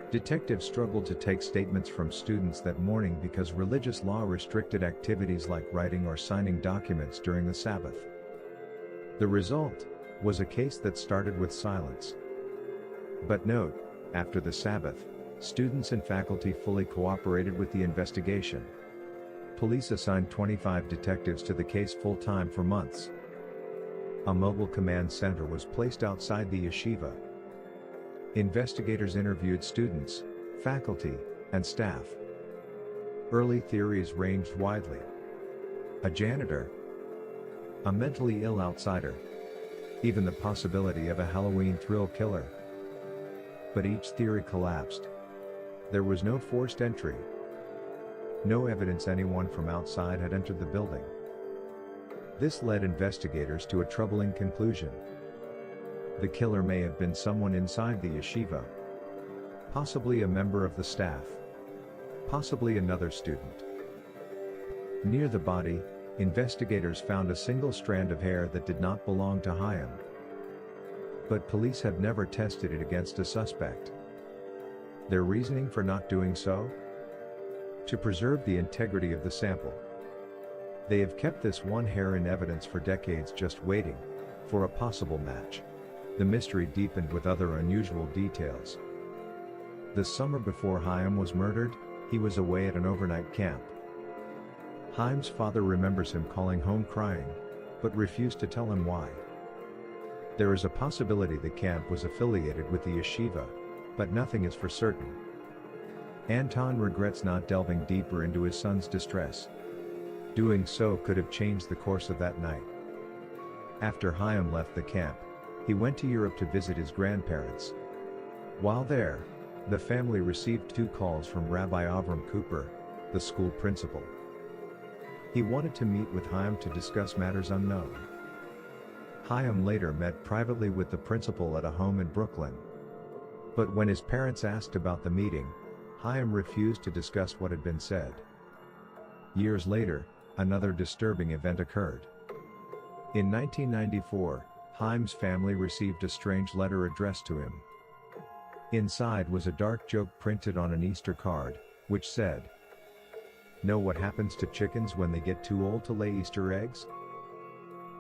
S5: Detectives struggled to take statements from students that morning because religious law restricted activities like writing or signing documents during the Sabbath. The result was a case that started with silence. But note, after the Sabbath, students and faculty fully cooperated with the investigation. Police assigned 25 detectives to the case full-time for months. A mobile command center was placed outside the yeshiva. Investigators interviewed students, faculty, and staff. Early theories ranged widely. A janitor, a mentally ill outsider, even the possibility of a Halloween thrill killer. But each theory collapsed. There was no forced entry. No evidence anyone from outside had entered the building. This led investigators to a troubling conclusion. The killer may have been someone inside the yeshiva. Possibly a member of the staff. Possibly another student. Near the body, investigators found a single strand of hair that did not belong to Chaim. But police have never tested it against a suspect. Their reasoning for not doing so? To preserve the integrity of the sample. They have kept this one hair in evidence for decades, just waiting for a possible match. The mystery deepened with other unusual details. The summer before Chaim was murdered, he was away at an overnight camp. Chaim's father remembers him calling home crying, but refused to tell him why. There is a possibility the camp was affiliated with the yeshiva, but nothing is for certain. Anton regrets not delving deeper into his son's distress. Doing so could have changed the course of that night. After Chaim left the camp, he went to Europe to visit his grandparents. While there, the family received 2 calls from Rabbi Avram Cooper, the school principal. He wanted to meet with Chaim to discuss matters unknown. Chaim later met privately with the principal at a home in Brooklyn. But when his parents asked about the meeting, Chaim refused to discuss what had been said. Years later, another disturbing event occurred. In 1994, Chaim's family received a strange letter addressed to him. Inside was a dark joke printed on an Easter card, which said, "Know what happens to chickens when they get too old to lay Easter eggs?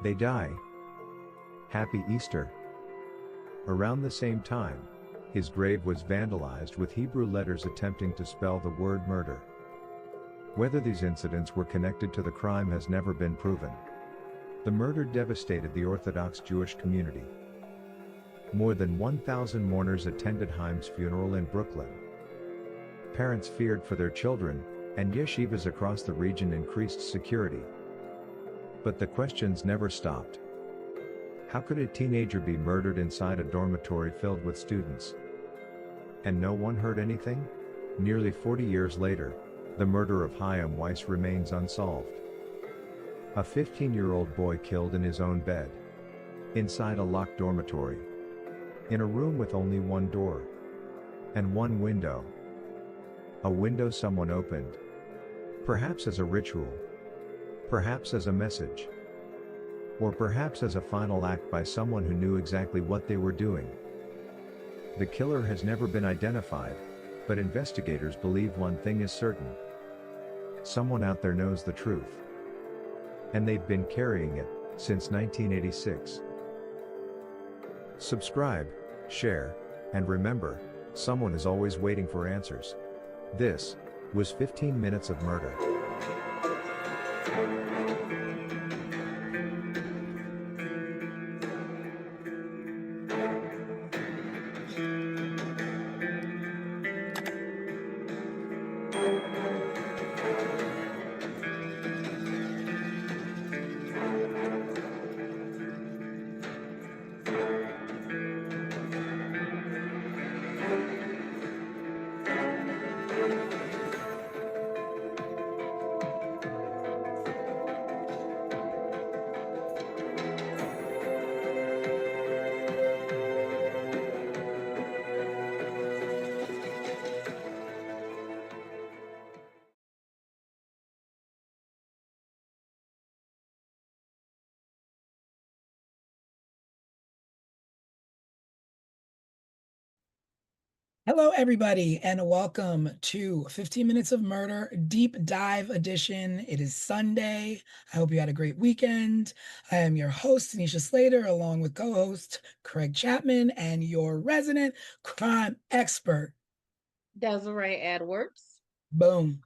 S5: They die. Happy Easter." Around the same time, his grave was vandalized with Hebrew letters attempting to spell the word murder. Whether these incidents were connected to the crime has never been proven. The murder devastated the Orthodox Jewish community. More than 1,000 mourners attended Chaim's funeral in Brooklyn. Parents feared for their children, and yeshivas across the region increased security. But the questions never stopped. How could a teenager be murdered inside a dormitory filled with students? And no one heard anything? Nearly 40 years later, the murder of Chaim Weiss remains unsolved. A 15-year-old boy killed in his own bed. Inside a locked dormitory. In a room with only one door. And one window. A window someone opened. Perhaps as a ritual. Perhaps as a message. Or perhaps as a final act by someone who knew exactly what they were doing. The killer has never been identified, but investigators believe one thing is certain. Someone out there knows the truth. And they've been carrying it since 1986. Subscribe, share, and remember, someone is always waiting for answers. This was 15 Minutes of Murder.
S2: Hello, everybody, and welcome to 15 Minutes of Murder Deep Dive Edition. It is Sunday. I hope you had a great weekend. I am your host, Tanisha Slater, along with co-host Craig Chapman and your resident crime expert,
S3: Desiree Edwards.
S2: Boom.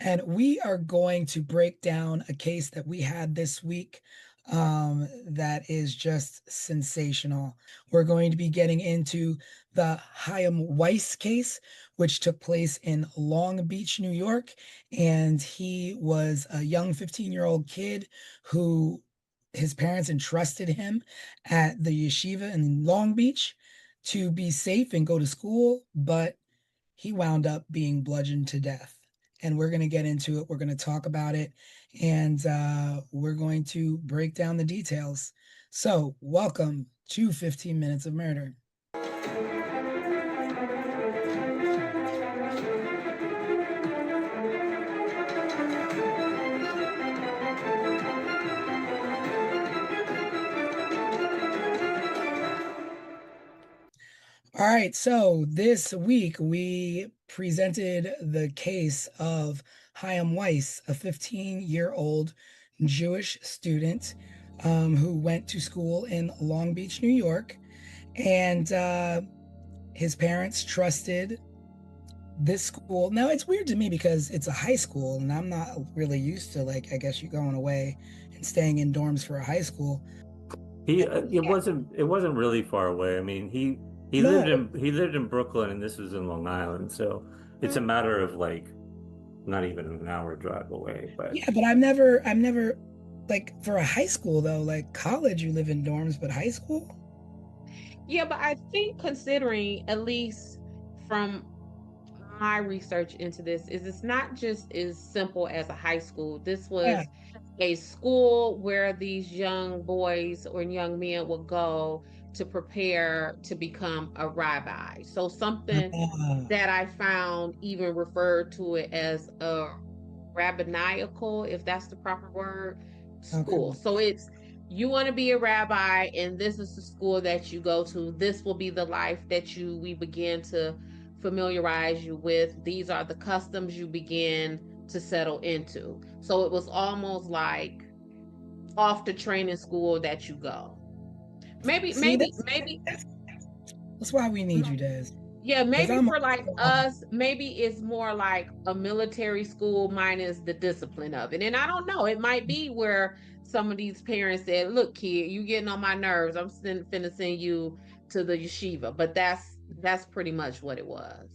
S2: And we are going to break down a case that we had this week that is just sensational. We're going to be getting into the Chaim Weiss case, which took place in Long Beach, New York. And he was a young 15-year-old kid who his parents entrusted him at the yeshiva in Long Beach to be safe and go to school, but he wound up being bludgeoned to death. And we're going to get into it. We're going to talk about it, and we're going to break down the details. So, welcome to 15 Minutes of Murder. All right, so this week we presented the case of Chaim Weiss, a 15-year-old Jewish student who went to school in Long Beach, New York, and his parents trusted this school. Now, it's weird to me because it's a high school, and I'm not really used to, like, I guess you going away and staying in dorms for a high school.
S4: It wasn't really far away. I mean, he lived in Brooklyn, and this was in Long Island, so it's a matter of like not even an hour drive away. But
S2: yeah, but I've never like for a high school though, like college you live in dorms, but high school?
S3: Yeah, but I think considering, at least from my research into this, is it's not just as simple as a high school. This was a school where these young boys or young men would go to prepare to become a rabbi. So something that I found even referred to it as a rabbinical, if that's the proper word, school.
S2: Okay.
S3: So it's, you want to be a rabbi, and this is the school that you go to. This will be the life that we begin to familiarize you with. These are the customs you begin to settle into. So it was almost like off the training school that you go. Maybe
S2: that's why we need you, Des.
S3: Yeah, maybe for like us, maybe it's more like a military school minus the discipline of it. And I don't know, it might be where some of these parents said, look, kid, you getting on my nerves. I'm finna send you to the yeshiva. But that's pretty much what it was.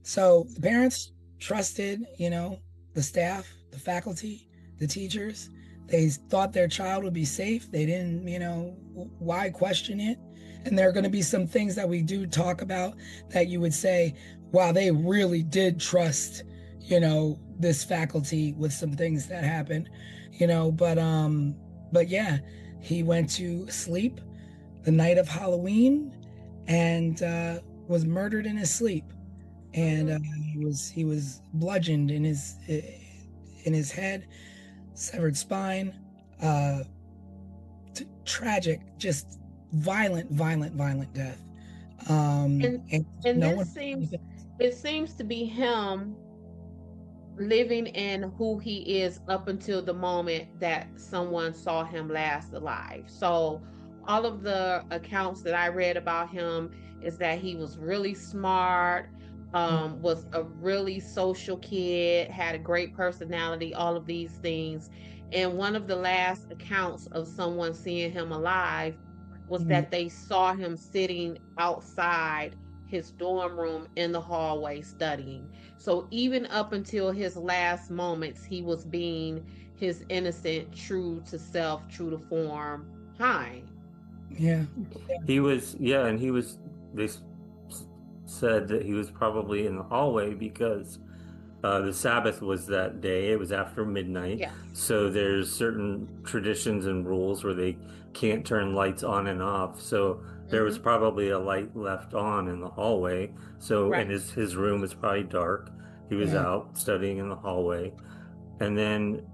S2: So the parents trusted, the staff, the faculty, the teachers. They thought their child would be safe. They didn't, why question it? And there are going to be some things that we do talk about that you would say, wow, they really did trust, this faculty with some things that happened, but yeah, he went to sleep the night of Halloween and was murdered in his sleep. And he was bludgeoned in his head, severed spine, tragic, just violent death.
S3: It seems to be him living in who he is up until the moment that someone saw him last alive. So all of the accounts that I read about him is that he was really smart, was a really social kid, had a great personality, all of these things. And one of the last accounts of someone seeing him alive was that they saw him sitting outside his dorm room in the hallway studying. So even up until his last moments, he was being his innocent, true to self, true to form Chaim.
S2: Yeah.
S4: He was, and they said that he was probably in the hallway because the Sabbath was that day. It was after midnight.
S3: Yes.
S4: So there's certain traditions and rules where they can't turn lights on and off. So there was probably a light left on in the hallway. So, and his room was probably dark. He was out studying in the hallway. And then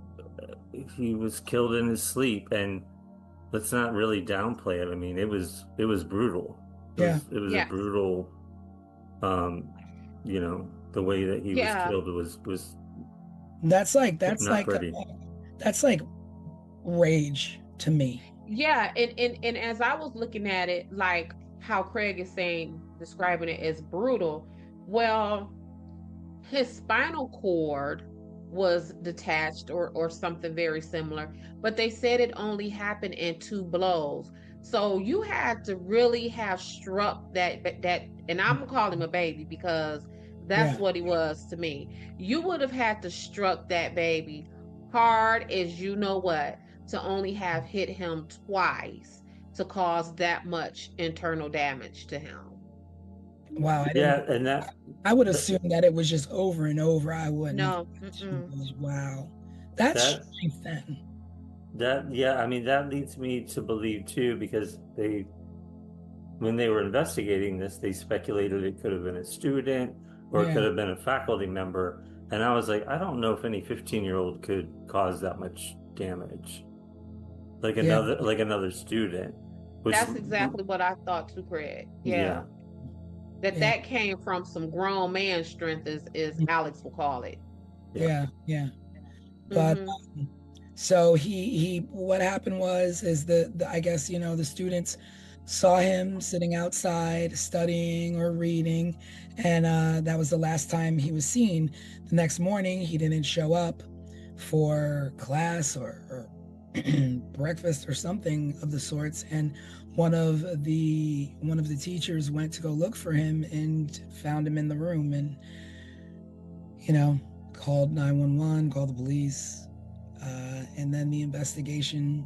S4: he was killed in his sleep. And let's not really downplay it. I mean, it was brutal. It was a brutal, the way that he was killed was
S2: that's like
S4: pretty.
S2: That's like rage to me.
S3: Yeah, and as I was looking at it, like how Craig is describing it as brutal, well, his spinal cord was detached or something very similar, but they said it only happened in 2 blows. So you had to really have struck that, and I'm gonna call him a baby because that's what he was to me. You would have had to struck that baby hard as you know what, to only have hit him twice to cause that much internal damage to him.
S2: Wow, I
S4: Yeah,
S2: didn't.
S4: and that
S2: I would assume that it was just over and over. I wouldn't have.
S3: No, mm-mm.
S2: Wow, that's
S4: that
S2: strength then.
S4: that yeah, I mean that leads me to believe too, because when they were investigating this, they speculated it could have been a student or it could
S2: Yeah,
S4: have been a faculty member. And I was like, I don't know if any 15-year-old could cause that much damage.
S2: yeah,
S4: Like another student. Which
S3: That's exactly what I thought too, Craig.
S4: yeah.
S2: yeah,
S3: That came from some grown man strength, as Alex will call it.
S2: yeah. But
S3: Hmm.
S2: so he what happened was is the I guess the students saw him sitting outside studying or reading, and that was the last time he was seen. The next morning he didn't show up for class or breakfast or something of the sorts, and one of the teachers went to go look for him and found him in the room, and called 911, called the police, and then the investigation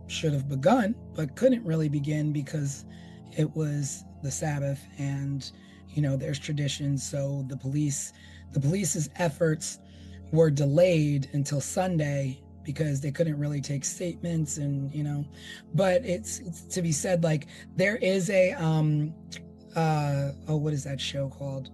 S2: should have begun, but couldn't really begin because it was the Sabbath, and there's traditions. So the police's efforts were delayed until Sunday because they couldn't really take statements, and but it's to be said, like, there is a what is that show called?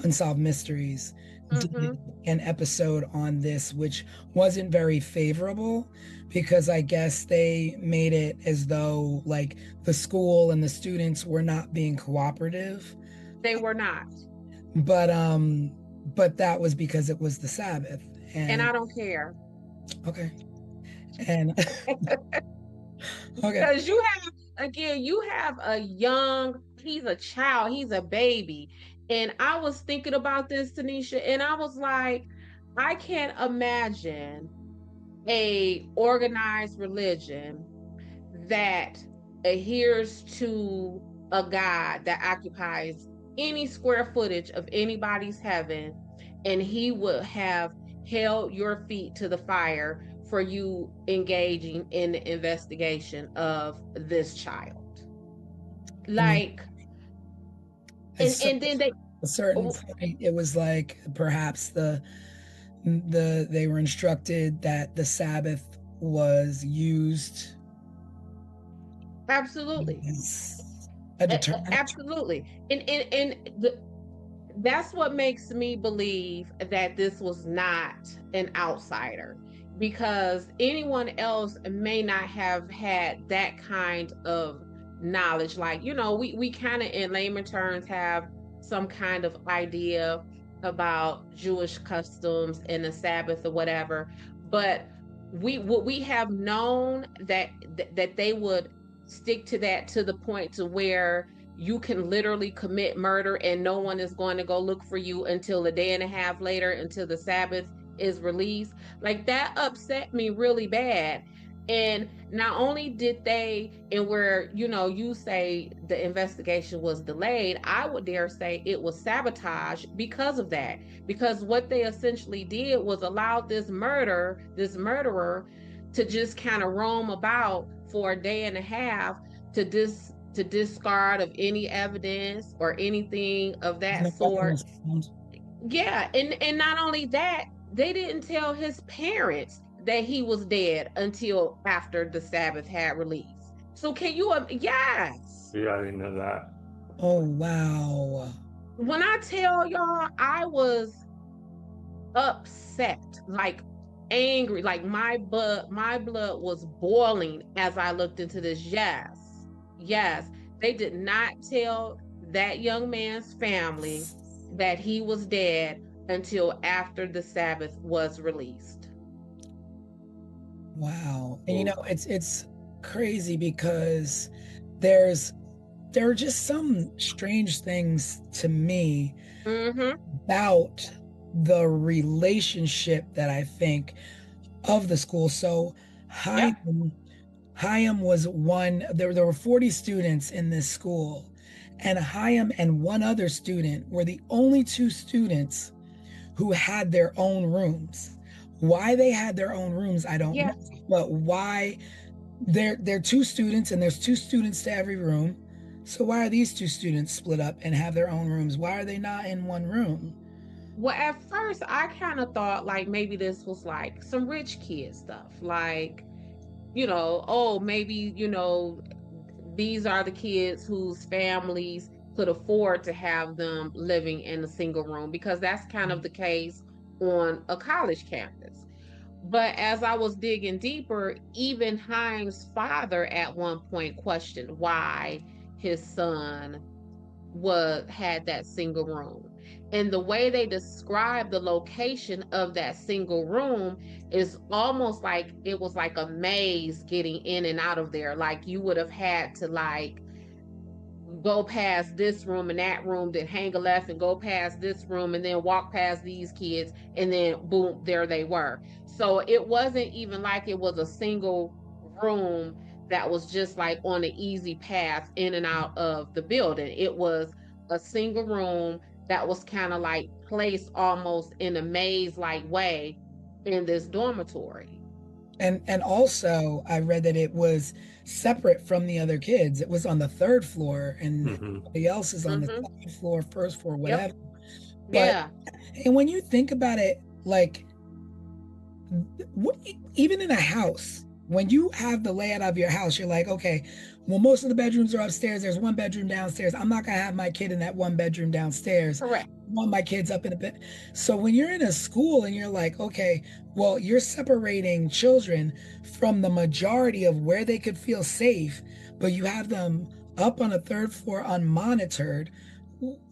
S2: Unsolved Mysteries did
S3: Hmm.
S2: an episode on this, which wasn't very favorable because I guess they made it as though like the school and the students were not being cooperative,
S3: They were not.
S2: but that was because it was the Sabbath.
S3: And
S2: And
S3: I don't care.
S2: okay. And okay.
S3: Because you have he's a child, he's a baby. And I was thinking about this, Tanisha, and I was like, I can't imagine a organized religion that adheres to a God that occupies any square footage of anybody's heaven, and he would have held your feet to the fire for you engaging in the investigation of this child.
S2: I mean,
S3: Like,
S2: at
S3: and then they,
S2: a certain
S3: oh,
S2: point, it was like perhaps they were instructed that the Sabbath was used
S3: absolutely,
S2: as a deterrent.
S3: absolutely, that's what makes me believe that this was not an outsider, because anyone else may not have had that kind of knowledge. Like, we kind of in layman terms have some kind of idea about Jewish customs and the Sabbath or whatever, but we have known that they would stick to that to the point to where you can literally commit murder and no one is going to go look for you until a day and a half later, until the Sabbath is released. Like, that upset me really bad. And not only did they, and where, you say the investigation was delayed, I would dare say it was sabotage because of that. Because what they essentially did was allow this murderer to just kind of roam about for a day and a half to discard of any evidence or anything of that
S2: No weapon
S3: sort.
S2: was found.
S3: Yeah, and not only that, they didn't tell his parents that he was dead until after the Sabbath had released. So can you yes.
S4: Yeah, I didn't know that.
S2: Oh wow.
S3: When I tell y'all, I was upset, like angry, like my blood was boiling as I looked into this. Yes, they did not tell that young man's family that he was dead until after the Sabbath was released.
S2: Wow. And it's crazy because there are just some strange things to me
S3: Mm-hmm.
S2: about the relationship that I think of the school. So
S3: Yep.
S2: Hyam was one. There were 40 students in this school, and Hyam and one other student were the only two students who had their own rooms. Why they had their own rooms, I don't
S3: Yeah.
S2: know. But why? They're two students, and there's two students to every room. So why are these two students split up and have their own rooms? Why are they not in one room?
S3: Well, at first, I kind of thought like maybe this was like some rich kid stuff. Like, oh, maybe, these are the kids whose families could afford to have them living in a single room, because that's kind of the case on a college campus. But as I was digging deeper, even Hines' father at one point questioned why his son had that single room. And the way they describe the location of that single room is almost like it was like a maze getting in and out of there. Like you would have had to like go past this room and that room, then hang a left and go past this room and then walk past these kids, and then boom, there they were. So it wasn't even like it was a single room that was just like on an easy path in and out of the building. It was a single room that was kind of like placed almost in a maze like way in this dormitory.
S2: And also I read that it was separate from the other kids. It was on the third floor, and everybody else is on the second floor, first floor, whatever.
S3: Yep.
S2: But
S3: Yeah.
S2: and when you think about it, like even in a house, when you have the layout of your house, you're like, okay, well, most of the bedrooms are upstairs. There's one bedroom downstairs. I'm not gonna have my kid in that one bedroom downstairs.
S3: Correct.
S2: I want my kids up in a bed. So when you're in a school and you're like, okay, well, you're separating children from the majority of where they could feel safe, but you have them up on a third floor unmonitored.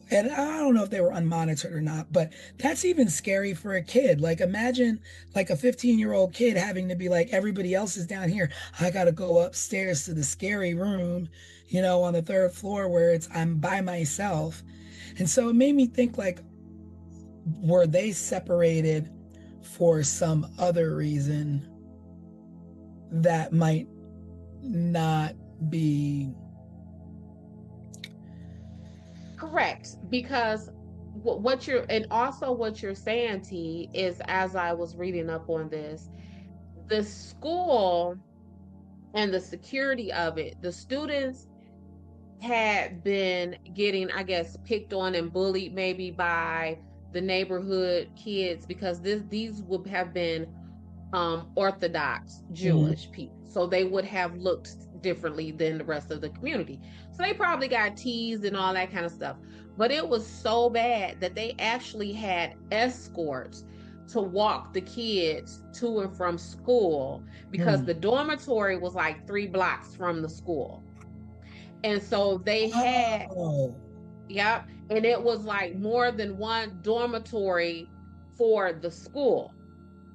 S2: And I don't know if they were unmonitored or not, but that's even scary for a kid. Like imagine like a 15-year-old kid having to be like, everybody else is down here. I got to go upstairs to the scary room, on the third floor where I'm by myself. And so it made me think like, were they separated for some other reason that might not be
S3: correct? Because what you're saying, T, is, as I was reading up on this, the school and the security of it, the students had been getting, I guess, picked on and bullied maybe by the neighborhood kids, because these would have been Orthodox Jewish people. So they would have looked differently than the rest of the community. So they probably got teased and all that kind of stuff. But it was so bad that they actually had escorts to walk the kids to and from school, because the dormitory was like 3 blocks from the school. And so they had, yep, and it was like more than one dormitory for the school.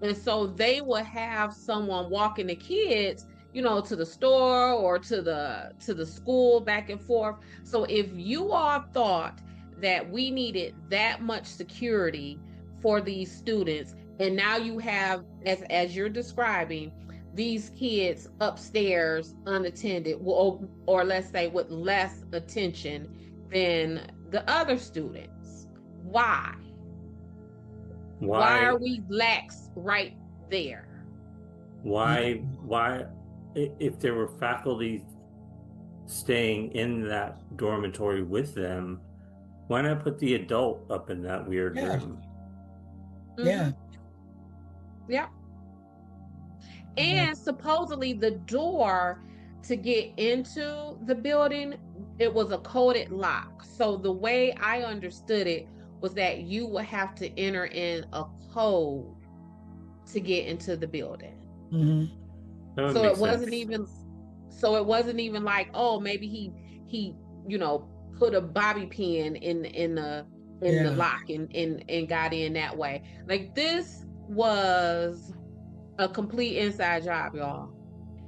S3: And so they would have someone walking the kids, to the store or to the school, back and forth. So if you all thought that we needed that much security for these students, and now you have, as you're describing, these kids upstairs unattended, or let's say with less attention than the other students, why? Why are we lax right there?
S4: Why, if there were faculty staying in that dormitory with them, why not put the adult up in that weird room?
S2: Yeah.
S3: Yep. And supposedly the door to get into the building, it was a coded lock. So the way I understood it was that you would have to enter in a code to get into the building. So it wasn't even like, oh, maybe he put a bobby pin in the lock and got in that way. Like, this was a complete inside job, y'all.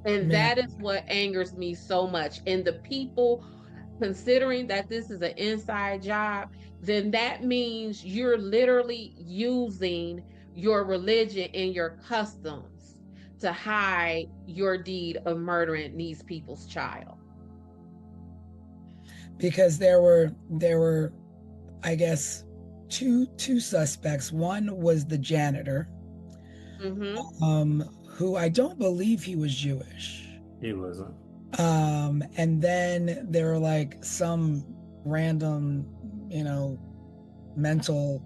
S3: And that is what angers me so much. And the people, considering that this is an inside job, then that means you're literally using your religion and your customs to hide your deed of murdering these people's child.
S2: Because there were, I guess, two suspects. One was the janitor, who I don't believe he was Jewish.
S4: He wasn't.
S2: And then there were like some random, mental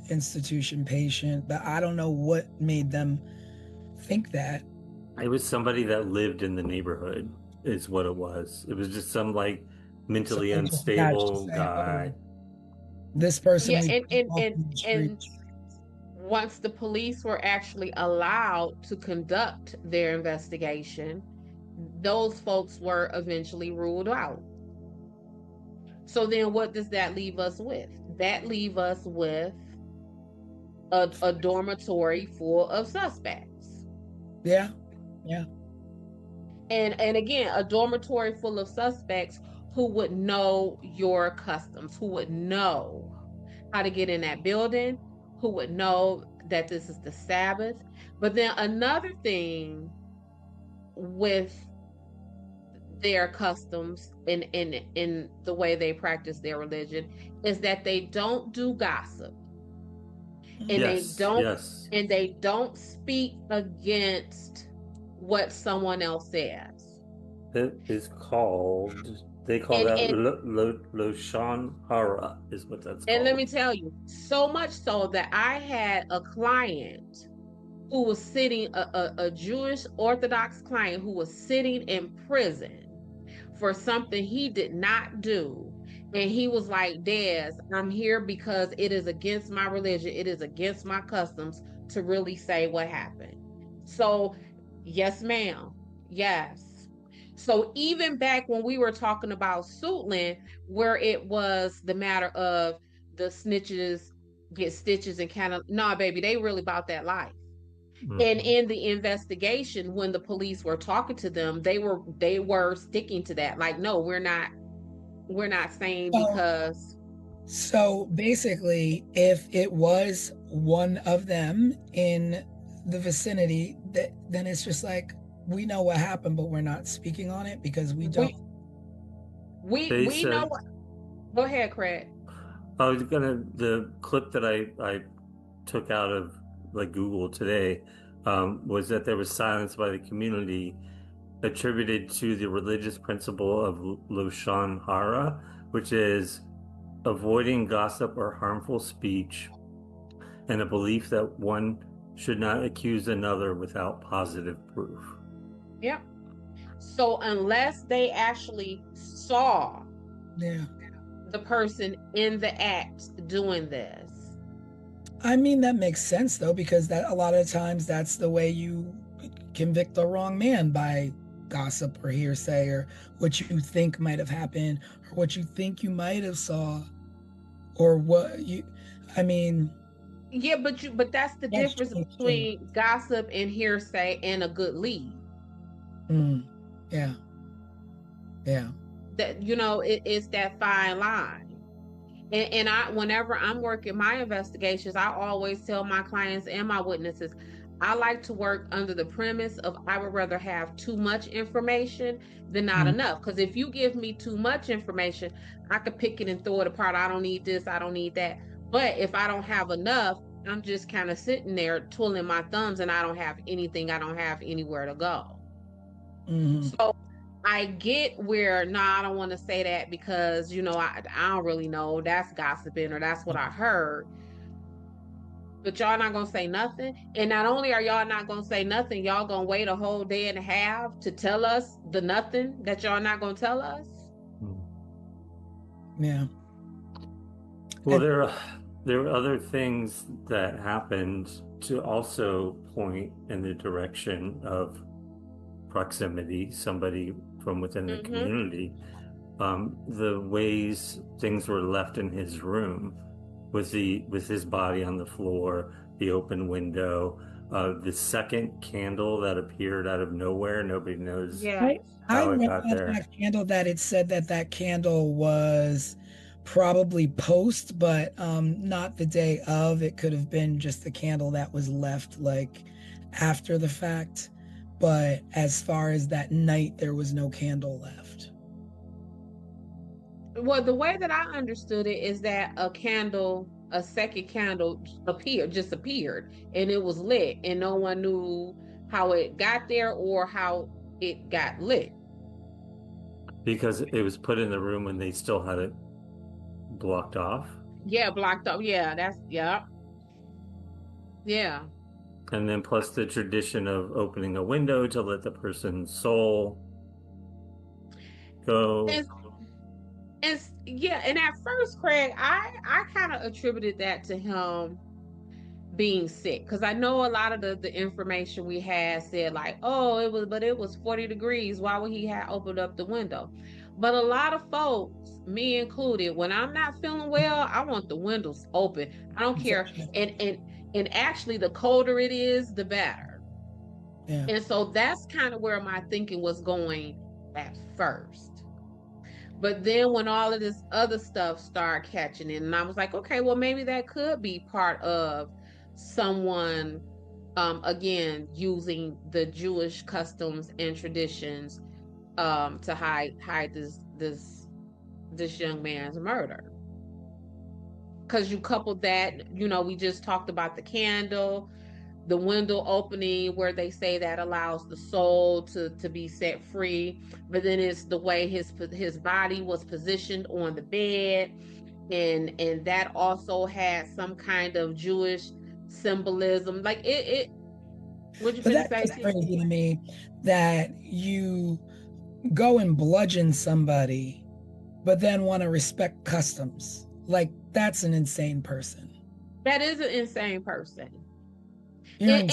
S2: institution patient, but I don't know what made them think that.
S4: It was somebody that lived in the neighborhood, is what it was. It was just some like mentally
S2: So they just attached to
S4: unstable
S2: say,
S4: guy.
S2: this person
S3: Yeah,
S2: we
S3: and
S2: picked off
S3: and
S2: in the
S3: and
S2: streets.
S3: once the police were actually allowed to conduct their investigation, those folks were eventually ruled out. So then what does that leave us with? That leave us with a dormitory full of suspects.
S2: Yeah.
S3: And again, a dormitory full of suspects who would know your customs, who would know how to get in that building, who would know that this is the Sabbath. But then another thing with their customs in the way they practice their religion is that they don't do gossip. And they don't speak against what someone else says.
S4: It is called, they call that Loshan Hara, is what that's called.
S3: And let me tell you, so much so that I had a client who was sitting, a Jewish Orthodox client who was sitting in prison for something he did not do. And he was like, Des, I'm here because it is against my religion, it is against my customs to really say what happened. So, yes, ma'am. Yes. So even back when we were talking about Suitland, where it was the matter of the snitches get stitches and kind of, nah, baby, they really about that life. And in the investigation, when the police were talking to them, they were sticking to that. Like, no, we're not saying because.
S2: So basically, if it was one of them in the vicinity, then it's just like, we know what happened, but we're not speaking on it because we don't.
S3: We know what. Go ahead, Craig.
S4: The clip that I took out of like Google today was that there was silence by the community attributed to the religious principle of Loshan Hara, which is avoiding gossip or harmful speech, and a belief that one should not accuse another without positive proof.
S3: Yep. So unless they actually saw the person in the act doing this.
S2: I mean, that makes sense though, because that a lot of times that's the way you convict the wrong man, by gossip or hearsay or what you think might have happened or what you think you might have saw or what you, I mean.
S3: Yeah, but that's the difference between gossip and hearsay and a good lead.
S2: Yeah.
S3: That, it's that fine line. And whenever I'm working my investigations, I always tell my clients and my witnesses, I like to work under the premise of I would rather have too much information than not enough. Because if you give me too much information, I could pick it and throw it apart. I don't need this, I don't need that. But if I don't have enough, I'm just kind of sitting there twiddling my thumbs and I don't have anything, I don't have anywhere to go. So I get where, I don't want to say that because, I don't really know, that's gossiping or that's what I heard. But y'all not going to say nothing. And not only are y'all not going to say nothing, y'all going to wait a whole day and a half to tell us the nothing that y'all not going to tell us.
S2: Yeah.
S4: Well, there are other things that happened to also point in the direction of proximity, somebody from within the community. The ways things were left in his room with his body on the floor, the open window, the second candle that appeared out of nowhere. Nobody knows how it got there.
S2: That candle, that it said that candle was probably post, but not the day of. It could have been just the candle that was left like after the fact. But as far as that night, there was no candle left.
S3: Well, the way that I understood it is that a candle a second candle just appeared, and it was lit, and no one knew how it got there or how it got lit.
S4: Because it was put in the room when they still had it blocked off.
S3: Yeah, blocked off. Yeah, yeah.
S4: And then plus the tradition of opening a window to let the person's soul go.
S3: And at first, Craig, I kind of attributed that to him being sick, because I know a lot of the information we had said like, oh, it was 40 degrees, why would he have opened up the window? But a lot of folks, me included, when I'm not feeling well, I want the windows open. I don't care. And actually, the colder it is, the better.
S2: Yeah.
S3: And so that's kind of where my thinking was going at first. But then when all of this other stuff started catching in, and I was like, okay, well, maybe that could be part of someone, again, using the Jewish customs and traditions to hide this young man's murder. Because you coupled that, we just talked about the candle, the window opening where they say that allows the soul to be set free, but then it's the way his body was positioned on the bed, and that also had some kind of Jewish symbolism. Like it what you finna say?
S2: That's crazy to me, that you go and bludgeon somebody but then want to respect customs. Like, that's an insane person.
S3: That is an insane person.
S2: And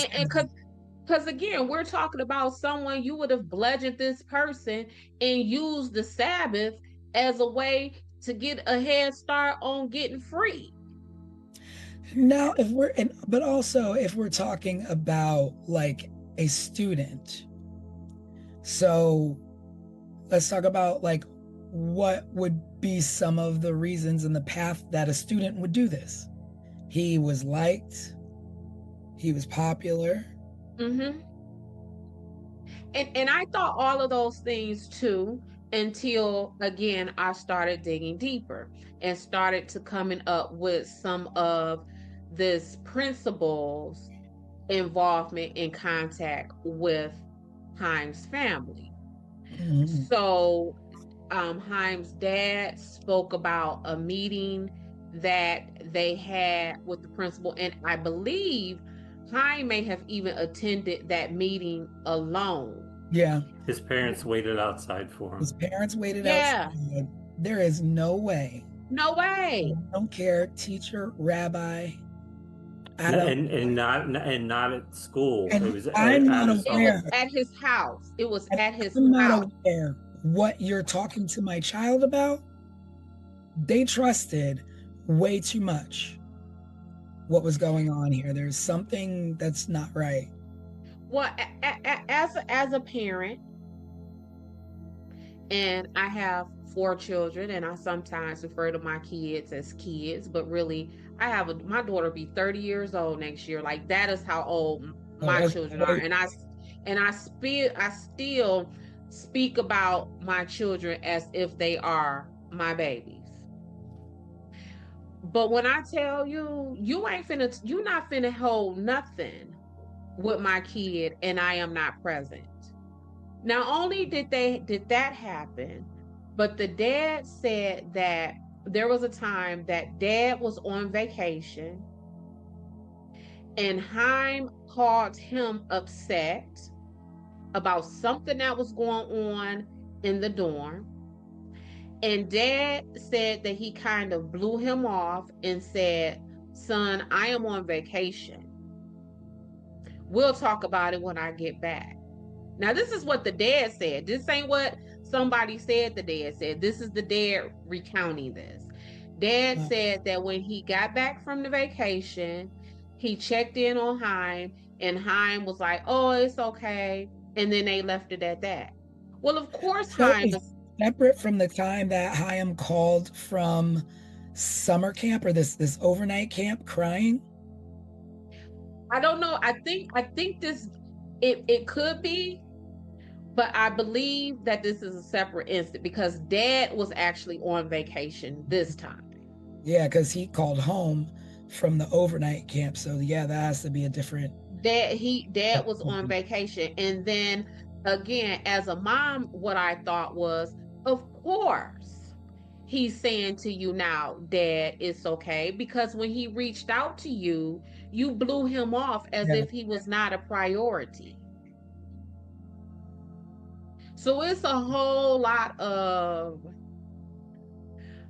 S3: because again, we're talking about someone, you would have bludgeoned this person and used the Sabbath as a way to get a head start on getting free.
S2: now, but also if we're talking about like a student, so let's talk about like what would be some of the reasons in the path that a student would do this. He was liked, he was popular.
S3: Mm-hmm. And I thought all of those things too, until again I started digging deeper and started to coming up with some of this principles involvement in contact with Haim's family.
S2: Mhm.
S3: So Haim's dad spoke about a meeting that they had with the principal, and I believe Haim may have even attended that meeting alone.
S2: Yeah.
S4: His parents waited outside for him.
S2: His parents waited
S3: Yeah.
S2: outside. There is no way.
S3: No way.
S2: I don't care, teacher, rabbi.
S4: And not at school.
S2: And
S4: It was
S2: I'm not
S3: It
S2: aware.
S3: was at his house. It was at his
S2: I'm
S3: house.
S2: not aware what you're talking to my child about. They trusted way too much what was going on here. There's something that's not right.
S3: Well, as a parent, and I have 4 children, and I sometimes refer to my kids as kids, but really I have my daughter be 30 years old next year. Like, that is how old my children are. And I still speak about my children as if they are my babies. But when I tell you, you're not finna hold nothing with my kid and I am not present. Not only did that happen, but the dad said that there was a time that dad was on vacation and Haim called him upset about something that was going on in the dorm. And dad said that he kind of blew him off and said, "Son, I am on vacation. We'll talk about it when I get back." Now, this is what the dad said. This ain't what somebody said the dad said. This is the dad recounting this. Dad said that when he got back from the vacation, he checked in on Haim, and Haim was like, "Oh, it's okay." And then they left it at that. Well, of course, Haim was
S2: separate from the time that Haim called from summer camp or this overnight camp crying.
S3: I don't know. I think this it could be, but I believe that this is a separate incident because dad was actually on vacation this time.
S2: Yeah, because he called home from the overnight camp. So yeah, that has to be a different.
S3: Dad was on vacation. And then again, as a mom, what I thought was, of course, he's saying to you now, Dad, it's okay. Because when he reached out to you, you blew him off as
S2: Yeah.
S3: if he was not a priority. So it's a whole lot of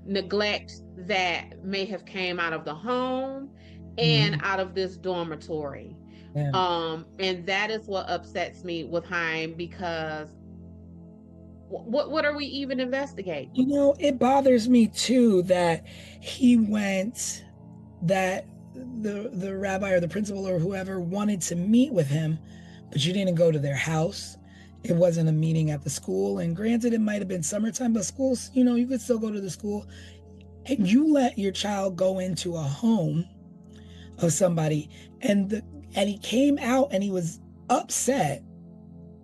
S3: neglect that may have came out of the home and out of this dormitory.
S2: Yeah.
S3: And that is what upsets me with Haim, because what are we even investigating?
S2: You know, it bothers me too that he went, that the rabbi or the principal or whoever wanted to meet with him, but you didn't go to their house. It wasn't a meeting at the school. And granted, it might have been summertime, but schools, you know, you could still go to the school. And you let your child go into a home of somebody, and he came out and he was upset.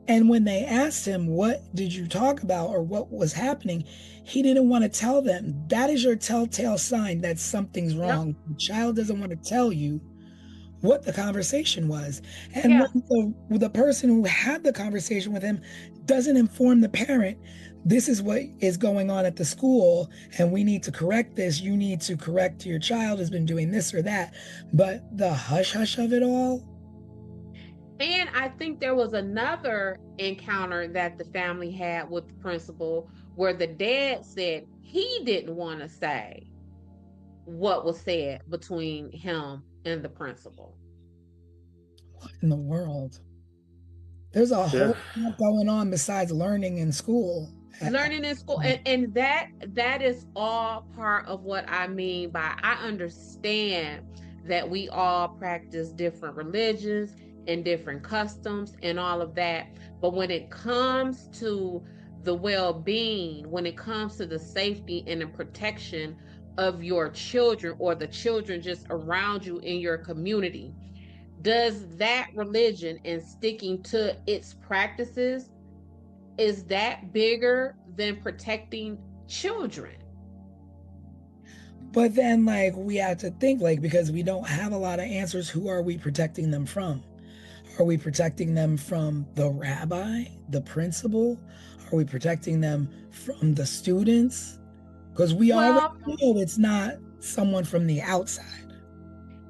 S2: And when they asked him, what did you talk about or what was happening, he didn't want to tell them. That is your telltale sign that something's wrong. Yep. The child doesn't want to tell you what the conversation was. And when the person who had the conversation with him doesn't inform the parent, this is what is going on at the school, and we need to correct this. You need to correct your child has been doing this or that. But the hush-hush of it all.
S3: And I think there was another encounter that the family had with the principal where the dad said he didn't want to say what was said between him and the principal.
S2: What in the world? There's a whole lot going on besides learning in school.
S3: Learning in school. And that is all part of what I mean by, I understand that we all practice different religions and different customs and all of that. But when it comes to the well-being, when it comes to the safety and the protection of your children or the children just around you in your community, does that religion and sticking to its practices, is that bigger than protecting children?
S2: But then, like, we have to think, like, because we don't have a lot of answers, who are we protecting them from? Are we protecting them from the rabbi, the principal? Are we protecting them from the students? Because we already know it's not someone from the outside.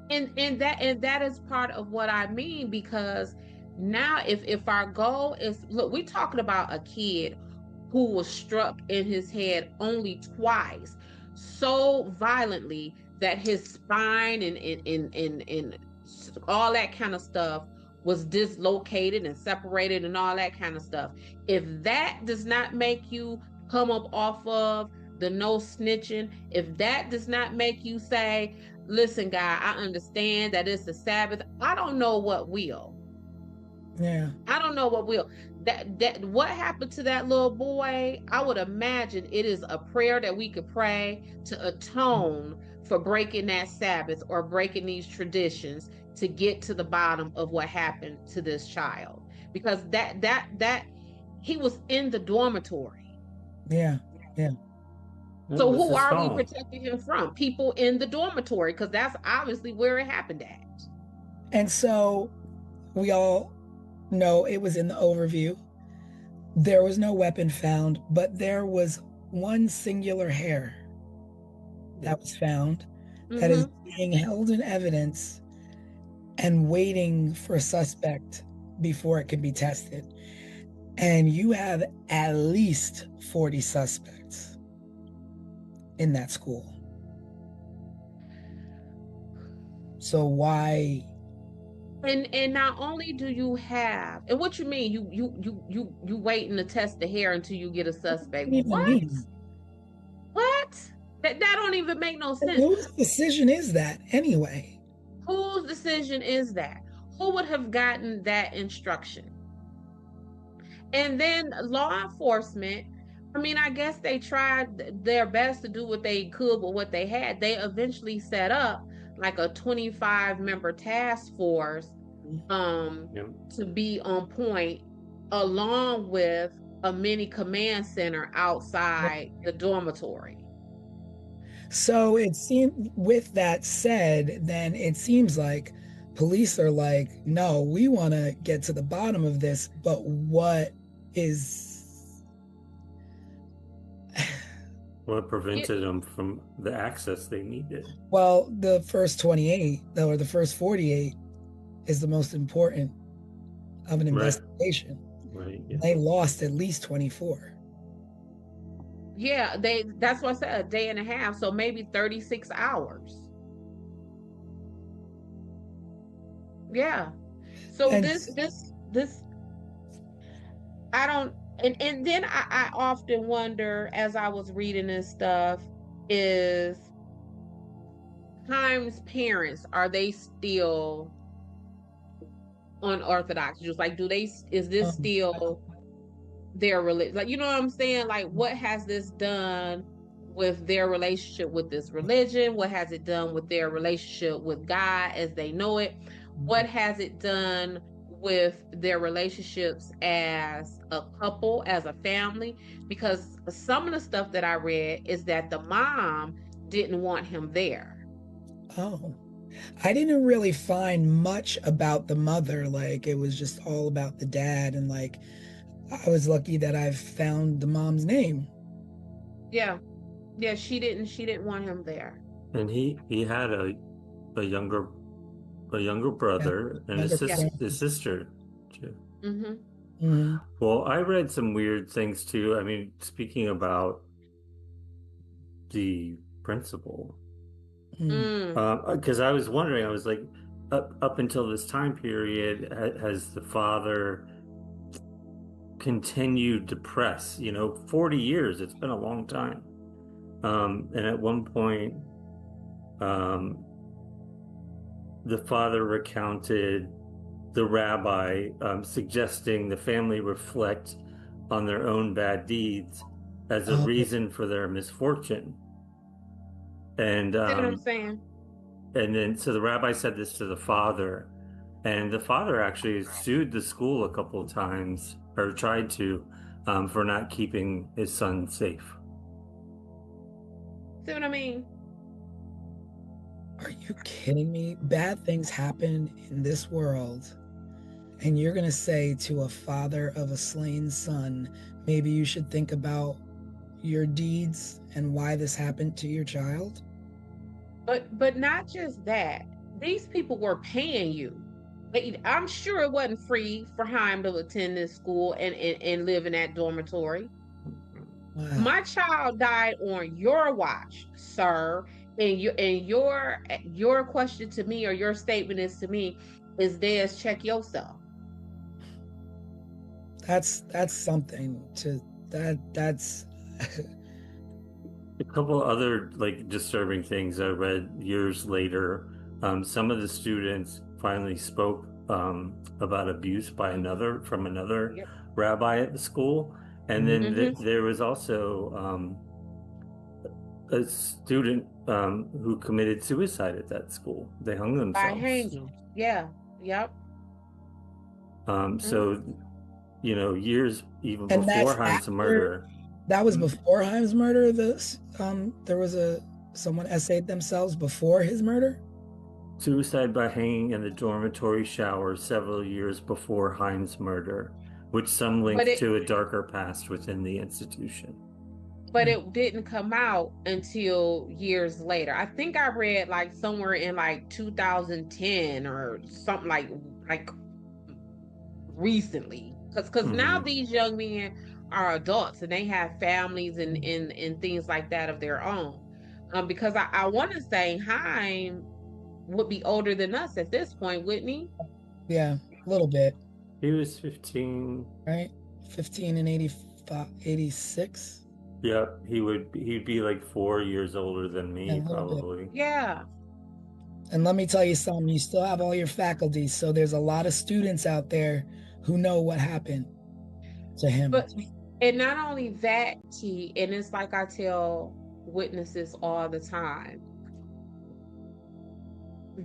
S3: And that is part of what I mean, because now if our goal is, look, we're talking about a kid who was struck in his head only twice, so violently that his spine and all that kind of stuff was dislocated and separated and all that kind of stuff. If that does not make you come up off of the no snitching, if that does not make you say, listen, guy, I understand that it's the Sabbath, I don't know what will.
S2: Yeah.
S3: I don't know what will. That what happened to that little boy, I would imagine it is a prayer that we could pray to atone for breaking that Sabbath or breaking these traditions to get to the bottom of what happened to this child. Because that he was in the dormitory.
S2: Yeah. Yeah.
S3: So who are we protecting him from? People in the dormitory, because that's obviously where it happened at.
S2: And so we all know it was in the overview. There was no weapon found, but there was one singular hair that was found that is being held in evidence and waiting for a suspect before it can be tested. And you have at least 40 suspects in that school. So why?
S3: And not only do you have, and what you mean, you waiting to test the hair until you get a suspect. What? What? That don't even make no sense.
S2: Whose decision is that anyway?
S3: Whose decision is that? Who would have gotten that instruction? And then law enforcement, I mean, I guess they tried their best to do what they could with what they had. They eventually set up like a 25-member task force to be on point, along with a mini command center outside the dormitory.
S2: So it seems, with that said, then it seems like police are like, no, we want to get to the bottom of this, but what is
S4: What prevented them from the access they needed?
S2: well, the first 28 or the first 48 is the most important of an investigation.
S4: Right. Yeah.
S2: They lost at least 24.
S3: Yeah, that's what I said, a day and a half, so maybe 36 hours. Yeah. So
S2: And
S3: this I don't, and then I often wonder as I was reading this stuff, is Haim's parents, are they still unorthodox? Just like, is this still their religion? Like, you know what I'm saying? Like, what has this done with their relationship with this religion? What has it done with their relationship with God as they know it? What has it done with their relationships as a couple, as a family? Because some of the stuff that I read is that the mom didn't want him there.
S2: oh, I didn't really find much about the mother. Like, it was just all about the dad, and like, I was lucky that I found the mom's name.
S3: Yeah. She didn't want him there.
S4: And he had a younger brother and
S2: Younger
S4: his sister too.
S3: Mm-hmm.
S2: Mhm.
S4: Well, I read some weird things too. I mean, speaking about the principal, because I was wondering, I was like, up until this time period, has the father continued to press? 40 years, it's been a long time. And at one point, the father recounted the rabbi suggesting the family reflect on their own bad deeds as a reason for their misfortune. And
S3: See what I'm saying?
S4: And then so the rabbi said this to the father, and the father actually sued the school a couple of times, or tried to, for not keeping his son safe.
S3: See what I mean?
S2: Are you kidding me? Bad things happen in this world, and you're going to say to a father of a slain son, maybe you should think about your deeds and why this happened to your child?
S3: But not just that. These people were paying you. I'm sure it wasn't free for Haim to attend this school and live in that dormitory.
S2: Wow.
S3: My child died on your watch, sir. And your question to me, or your statement is to me, is Des, check yourself.
S2: That's something to that's
S4: A couple other like disturbing things I read years later. Some of the students finally spoke about abuse by another rabbi at the school, and then there was also a student who committed suicide at that school. They hung themselves.
S3: By hanging. Yeah. Yep.
S4: So years even
S2: and
S4: before
S2: that's
S4: Haim's murder.
S2: That was before Haim's murder. There was someone essayed themselves before his murder.
S4: Suicide by hanging in the dormitory shower several years before Haim's murder, which some linked to a darker past within the institution.
S3: But it didn't come out until years later. I think I read like somewhere in like 2010 or something, like recently. Because now these young men are adults and they have families and things like that of their own. Because I want to say Haim would be older than us at this point, wouldn't he?
S2: Yeah, a little bit.
S4: He was 15.
S2: Right? 15 and 85, 86.
S4: Yep, he'd be like 4 years older than me, probably.
S3: Yeah.
S2: And let me tell you something, you still have all your faculties, so there's a lot of students out there who know what happened to him.
S3: And not only that, T, and it's like I tell witnesses all the time,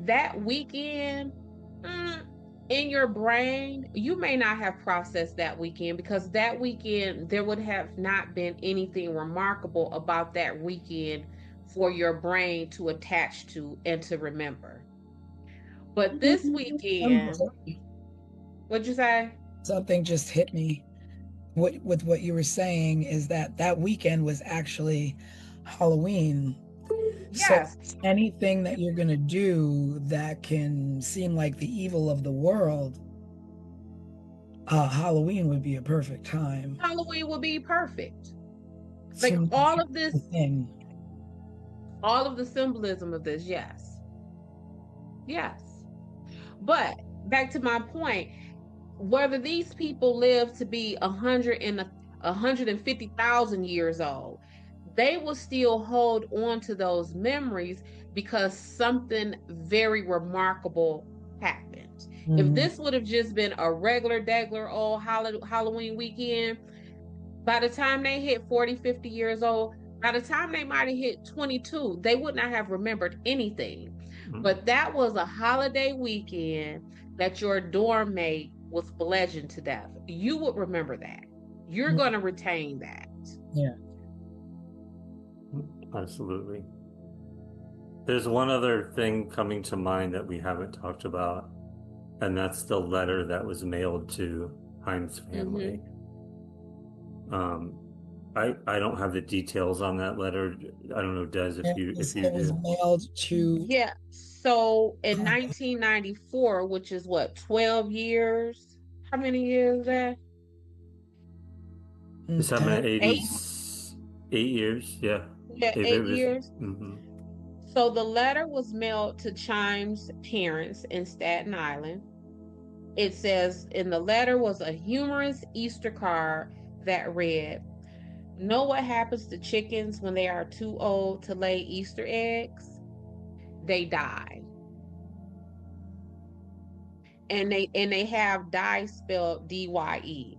S3: that weekend, in your brain, you may not have processed that weekend, because that weekend there would have not been anything remarkable about that weekend for your brain to attach to and to remember. But this weekend, what'd you say?
S2: Something just hit me. With what you were saying is that weekend was actually Halloween.
S3: Yes.
S2: So anything that you're going to do that can seem like the evil of the world, Halloween would be a perfect time.
S3: Halloween would be perfect. Like
S2: So
S3: all of this,
S2: thing.
S3: all of the symbolism of this, yes. Yes. But back to my point, whether these people live to be 150,000 years old, they will still hold on to those memories because something very remarkable happened.
S2: Mhm.
S3: If this would have just been a regular old Halloween weekend, by the time they hit 40, 50 years old, by the time they might have hit 22, they would not have remembered anything. But that was a holiday weekend that your dorm mate was bludgeoned to death. You would remember that. You're going to retain that.
S2: Yeah.
S4: Absolutely. There's one other thing coming to mind that we haven't talked about, and that's the letter that was mailed to Hines' family. I don't have the details on that letter. I don't know, Des, if you
S2: it
S4: do.
S2: was mailed to
S3: Yeah. So in 1994, which is what, 12 years? How many years is that?
S4: Is that meant
S3: 8
S4: years? Yeah.
S3: Yeah, 8 years.
S4: Mm-hmm.
S3: So the letter was mailed to Chime's parents in Staten Island. It says in the letter was a humorous Easter card that read, "Know what happens to chickens when they are too old to lay Easter eggs? They die." And they have die spelled DYE.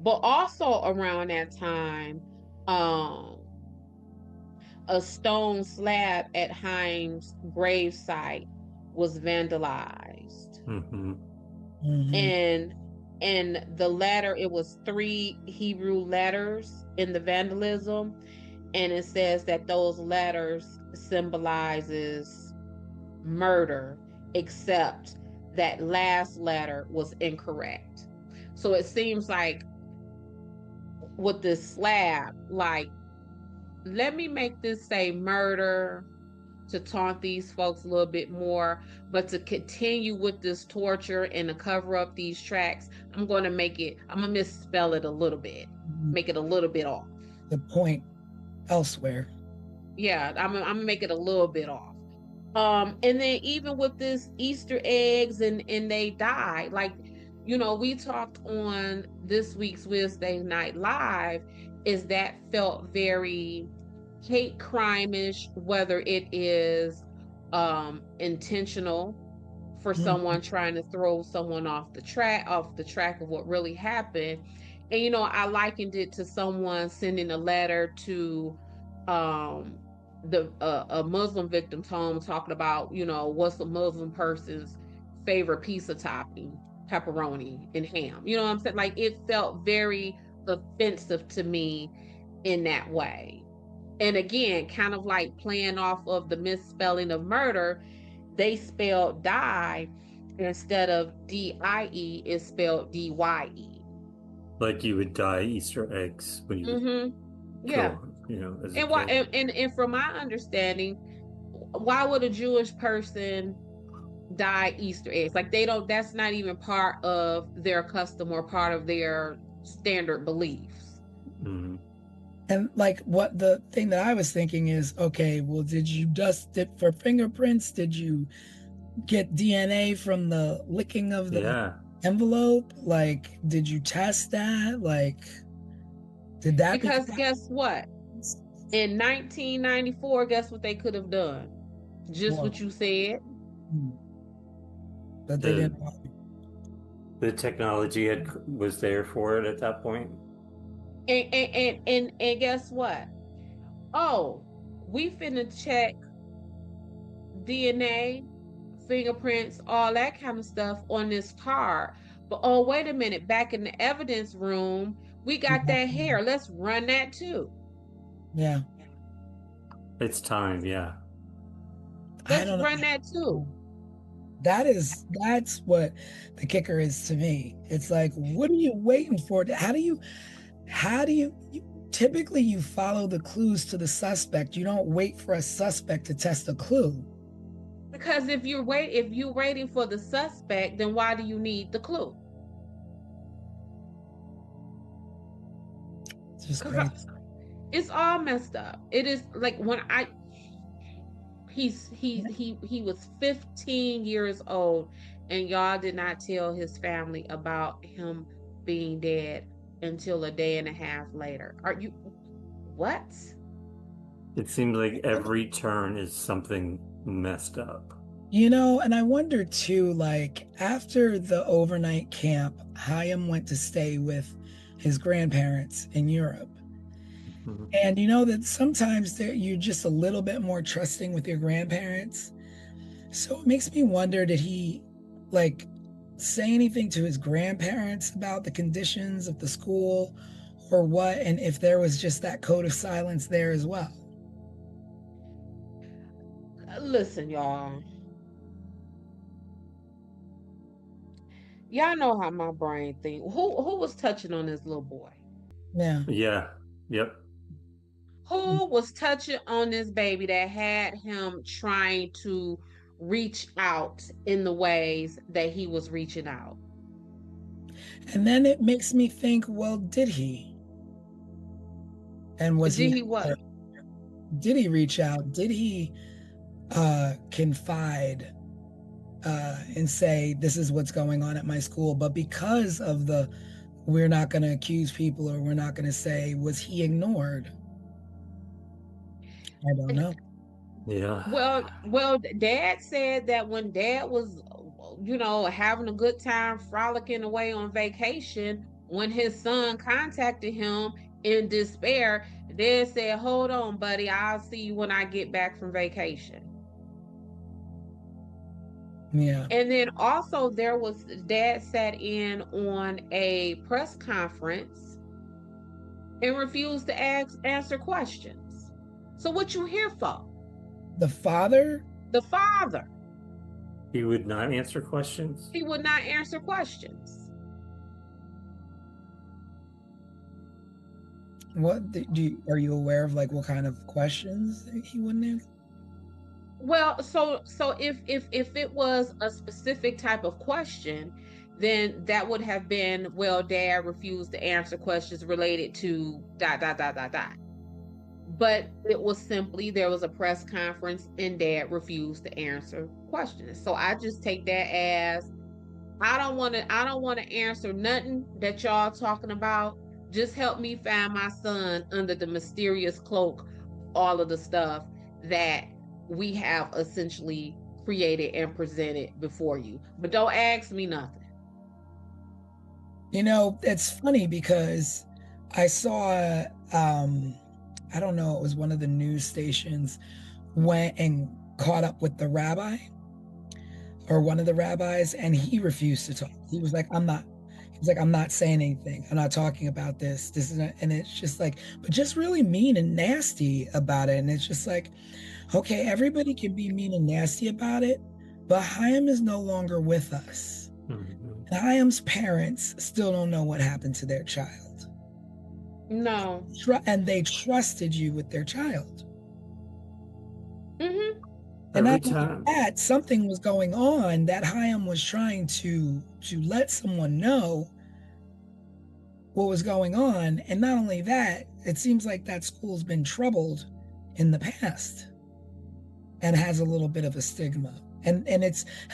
S3: But also around that time, a stone slab at Haim's gravesite was vandalized. And the letter, it was 3 Hebrew letters in the vandalism, and it says that those letters symbolizes murder, except that last letter was incorrect. So it seems like with this slab, like, let me make this say murder to taunt these folks a little bit more, but to continue with this torture and to cover up these tracks, I'm going to misspell it a little bit, make it a little bit off.
S2: The point elsewhere.
S3: Yeah, I'm gonna make it a little bit off. And then even with this Easter eggs and they die, like, we talked on this week's Wednesday Night Live, is that felt very hate crime-ish, whether it is intentional for someone trying to throw someone off the track of what really happened. And I likened it to someone sending a letter to a Muslim victim's home, talking about, what's a Muslim person's favorite pizza topping, pepperoni and ham. You know what I'm saying? Like, it felt very offensive to me in that way. And again, kind of like playing off of the misspelling of murder, they spelled die instead of DIE, it's spelled DYE.
S4: Like you would dye Easter eggs when you
S3: yeah.
S4: as
S3: and why and from my understanding, why would a Jewish person dye Easter eggs? Like, that's not even part of their custom or part of their standard beliefs.
S2: And like, what the thing that I was thinking is, okay, well, did you dust it for fingerprints? Did you get DNA from the licking of the envelope? Like, did you test that? Like, did that?
S3: Because guess what? In 1994, guess what they could have done? Just what you said.
S2: But they didn't.
S4: The technology was there for it at that point.
S3: And guess what? Oh, we finna check DNA, fingerprints, all that kind of stuff on this card. But oh, wait a minute, back in the evidence room, we got that hair. Let's run that too.
S2: Yeah.
S4: It's time, yeah.
S2: I
S3: Let's
S2: don't know.
S3: run that too.
S2: That's what the kicker is to me. It's like, what are you waiting for? Typically you follow the clues to the suspect. You don't wait for a suspect to test a clue.
S3: Because if you're waiting for the suspect, then why do you need the clue?
S2: It's just
S3: 'Cause
S2: crazy.
S3: it's all messed up. It is like he was 15 years old, and y'all did not tell his family about him being dead until a day and a half later. Are you what?
S4: It seems like every turn is something messed up.
S2: And I wonder too, like after the overnight camp, Chaim went to stay with his grandparents in Europe.
S4: Mhm.
S2: And that sometimes you're just a little bit more trusting with your grandparents. So it makes me wonder, did he like say anything to his grandparents about the conditions of the school or what? And if there was just that code of silence there as well.
S3: Listen, y'all. Y'all know how my brain think. Who was touching on this little boy?
S2: Yeah.
S4: Yeah. Yep.
S3: Who was touching on this baby that had him trying to reach out in the ways that he was reaching out?
S2: And then it makes me think, well, did he? And was
S3: Did
S2: he
S3: he what?
S2: did he reach out? Did he confide and say, this is what's going on at my school? But because of we're not going to accuse people, or we're not going to say, was he ignored? I don't know.
S4: Yeah.
S3: Well, Dad said that when Dad was, having a good time frolicking away on vacation, when his son contacted him in despair, Dad said, "Hold on, buddy, I'll see you when I get back from vacation."
S2: Yeah.
S3: And then also Dad sat in on a press conference and refused to answer questions. So what you here for?
S2: The father?
S3: The father.
S4: He would not answer questions.
S3: He would not answer questions.
S2: What are you aware of, like what kind of questions he wouldn't answer?
S3: Well, so if it was a specific type of question, then that would have been, well, Dad refused to answer questions related to dot dot dot dot dot. But it was simply there was a press conference and Dad refused to answer questions. So I just take that as I don't want to answer nothing that y'all talking about. Just help me find my son under the mysterious cloak, all of the stuff that we have essentially created and presented before you. But don't ask me nothing.
S2: It's funny because I saw I don't know, it was one of the news stations went and caught up with the rabbi, or one of the rabbis, and he refused to talk. He was like, I'm not saying anything. I'm not talking about this. This is not, and it's just like, but just really mean and nasty about it. And it's just like, okay, everybody can be mean and nasty about it, but Chaim is no longer with us.
S4: Mhm.
S2: And Chaim's parents still don't know what happened to their child.
S3: No.
S2: And they trusted you with their child.
S3: Mm-hmm.
S2: And
S4: Every
S2: not only
S4: time.
S2: that, something was going on that Chaim was trying to let someone know what was going on. And not only that, it seems like that school's been troubled in the past and has a little bit of a stigma. And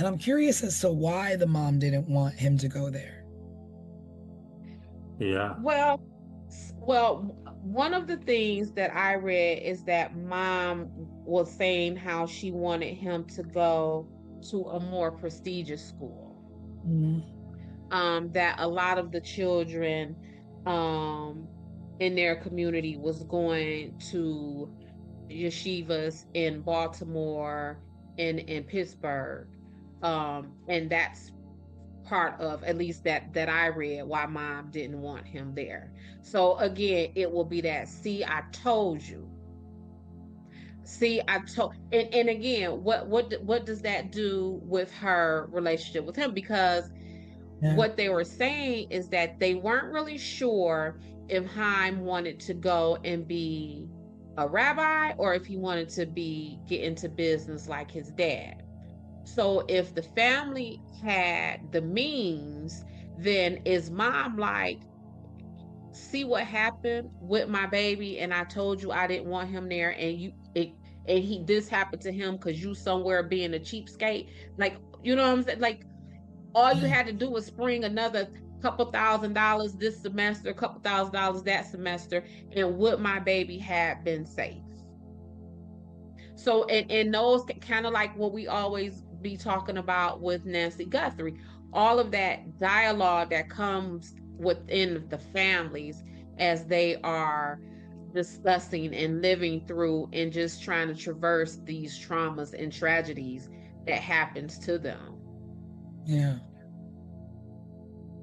S2: I'm curious as to why the mom didn't want him to go there.
S4: Yeah.
S3: Well, one of the things that I read is that Mom was saying how she wanted him to go to a more prestigious school. That a lot of the children in their community was going to yeshivas in Baltimore and in Pittsburgh. And that's part of, at least that I read, why Mom didn't want him there. So again, it will be that, see, I told you. See, I told, and again, what does that do with her relationship with him? Because
S2: Yeah.
S3: what they were saying is that they weren't really sure if Haim wanted to go and be a rabbi or if he wanted to get into business like his dad. So if the family had the means, then is mom like, see what happened with my baby, and I told you I didn't want him there, and this happened to him because you somewhere being a cheapskate. Like, you know what I'm saying? Like, all you had to do was spring another couple $1,000s this semester, couple $1,000s that semester, and would my baby have been safe? So, and those kind of like what we always be talking about with Nancy Guthrie, all of that dialogue that comes within the families as they are discussing and living through and just trying to traverse these traumas and tragedies that happens to them.
S2: Yeah.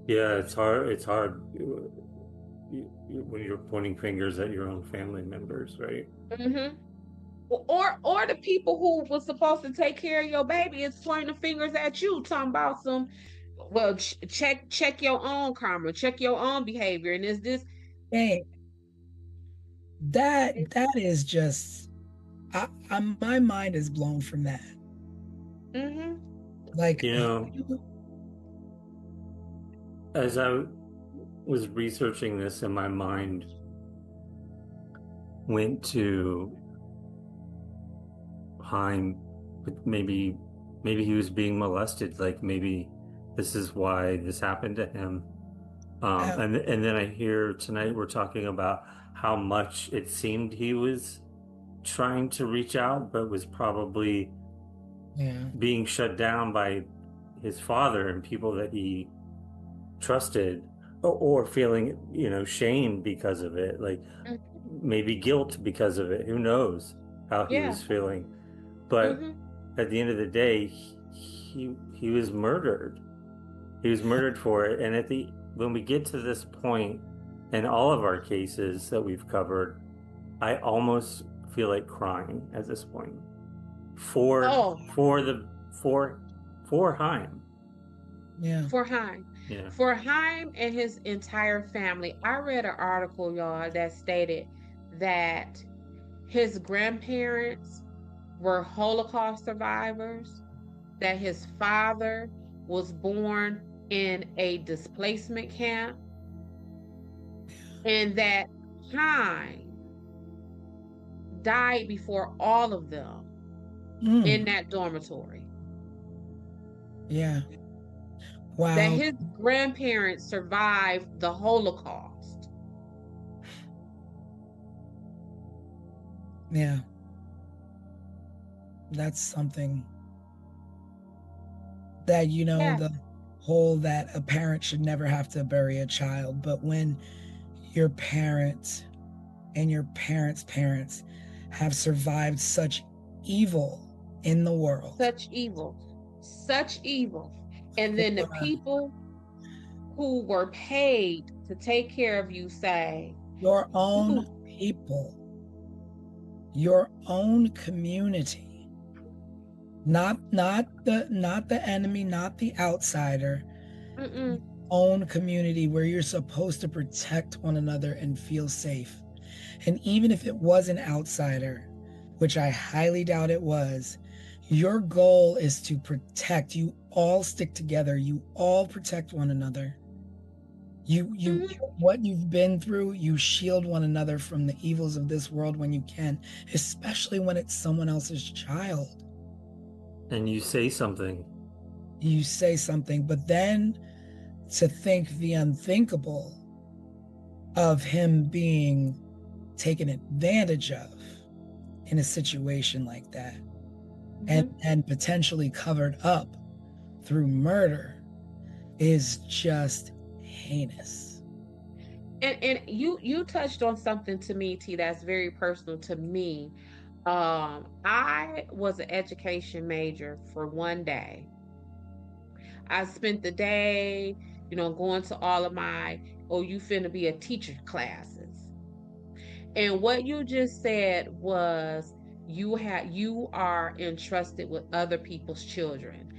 S4: Yeah, it's hard. It's hard when you're pointing fingers at your own family members, right?
S3: Mm-hmm. Or the people who was supposed to take care of your baby is pointing the fingers at you, talking about some, well, check your own karma, check your own behavior, and is this?
S2: Hey, that is just, my mind is blown from that.
S3: Mm-hmm.
S2: Like,
S4: You know, as I was researching this, and my mind went to Haim, maybe he was being molested. Like maybe this is why this happened to him. And then I hear tonight we're talking about how much it seemed he was trying to reach out, but was probably being shut down by his father and people that he trusted, or feeling, shame because of it, like maybe guilt because of it. Who knows how he was feeling? But at the end of the day, he was murdered. He was murdered for it. And when we get to this point in all of our cases that we've covered, I almost feel like crying at this point for Haim.
S2: Yeah.
S3: For Haim.
S4: Yeah.
S3: For Haim and his entire family. I read an article, y'all, that stated that his grandparents were Holocaust survivors, that his father was born in a displacement camp, and that Haim died before all of them in that dormitory.
S2: Yeah. Wow.
S3: That his grandparents survived the Holocaust.
S2: Yeah. That's something that, the whole that a parent should never have to bury a child. But when your parents and your parents' parents have survived such evil in the world.
S3: Such evil. And then the people who were paid to take care of you say,
S2: your own people, your own community, not the enemy, not the outsider, own community where you're supposed to protect one another and feel safe. And even if it was an outsider, which I highly doubt it was, your goal is to protect. You all stick together. You all protect one another. What you've been through, you shield one another from the evils of this world when you can, especially when it's someone else's child.
S4: And you say something.
S2: But then to think the unthinkable of him being taken advantage of in a situation like that, and potentially covered up through murder is just heinous.
S3: And you touched on something to me, T, that's very personal to me. I was an education major for one day. I spent the day, going to all of my, you finna be a teacher classes. And what you just said was you are entrusted with other people's children.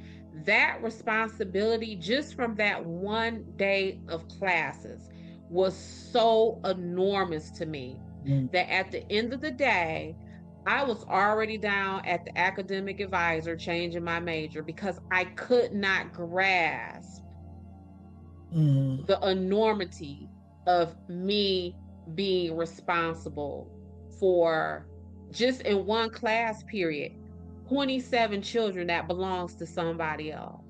S3: That responsibility, just from that one day of classes, was so enormous to me
S2: Mm.
S3: that at the end of the day, I was already down at the academic advisor changing my major because I could not grasp
S2: Mm.
S3: the enormity of me being responsible for, just in one class period, 27 children that belongs to somebody else.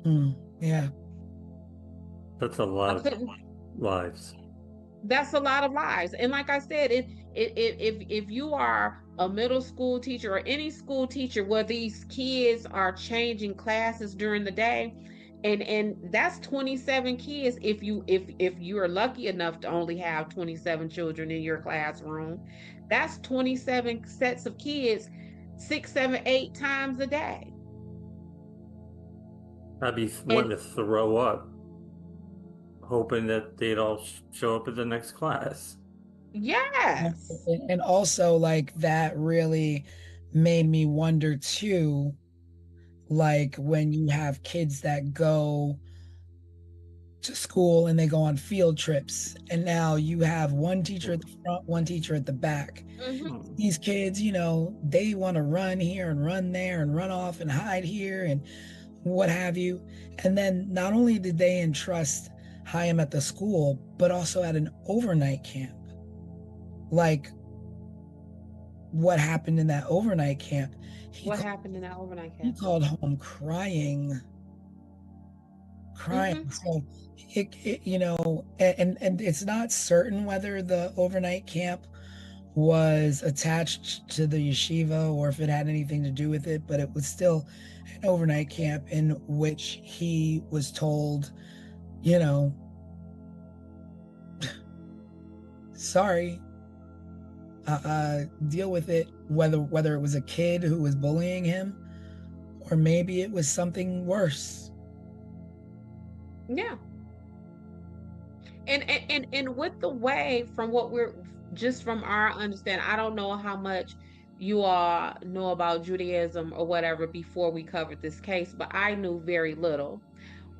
S2: Mm. Yeah.
S4: That's a
S3: I
S4: lot of
S3: couldn't.
S4: lives.
S3: That's a lot of lives. And like I said, if you are a middle school teacher or any school teacher where these kids are changing classes during the day, and that's 27 kids. If you are lucky enough to only have 27 children in your classroom, that's 27 sets of kids, 6, 7, 8 times a day.
S4: I'd be
S3: And
S4: wanting to throw up, hoping that they'd all show up at the next class.
S3: yes.
S2: And also, like, that really made me wonder too, like when you have kids that go to school and they go on field trips, and now you have one teacher at the front, one teacher at the back.
S3: Mhm.
S2: These kids, they want to run here and run there and run off and hide here and what have you. And then not only did they entrust Chaim at the school, but also at an overnight camp. Like, what happened in that overnight camp?
S3: What happened in that overnight
S2: He
S3: camp?
S2: called home crying.
S3: Mhm.
S2: So and it's not certain whether the overnight camp was attached to the yeshiva or if it had anything to do with it, but it was still an overnight camp in which he was told, you know, sorry, deal with it, whether it was a kid who was bullying him or maybe it was something worse.
S3: Yeah. And with the way, from what we're, just from our understanding, I don't know how much you all know about Judaism or whatever before we covered this case, but I knew very little.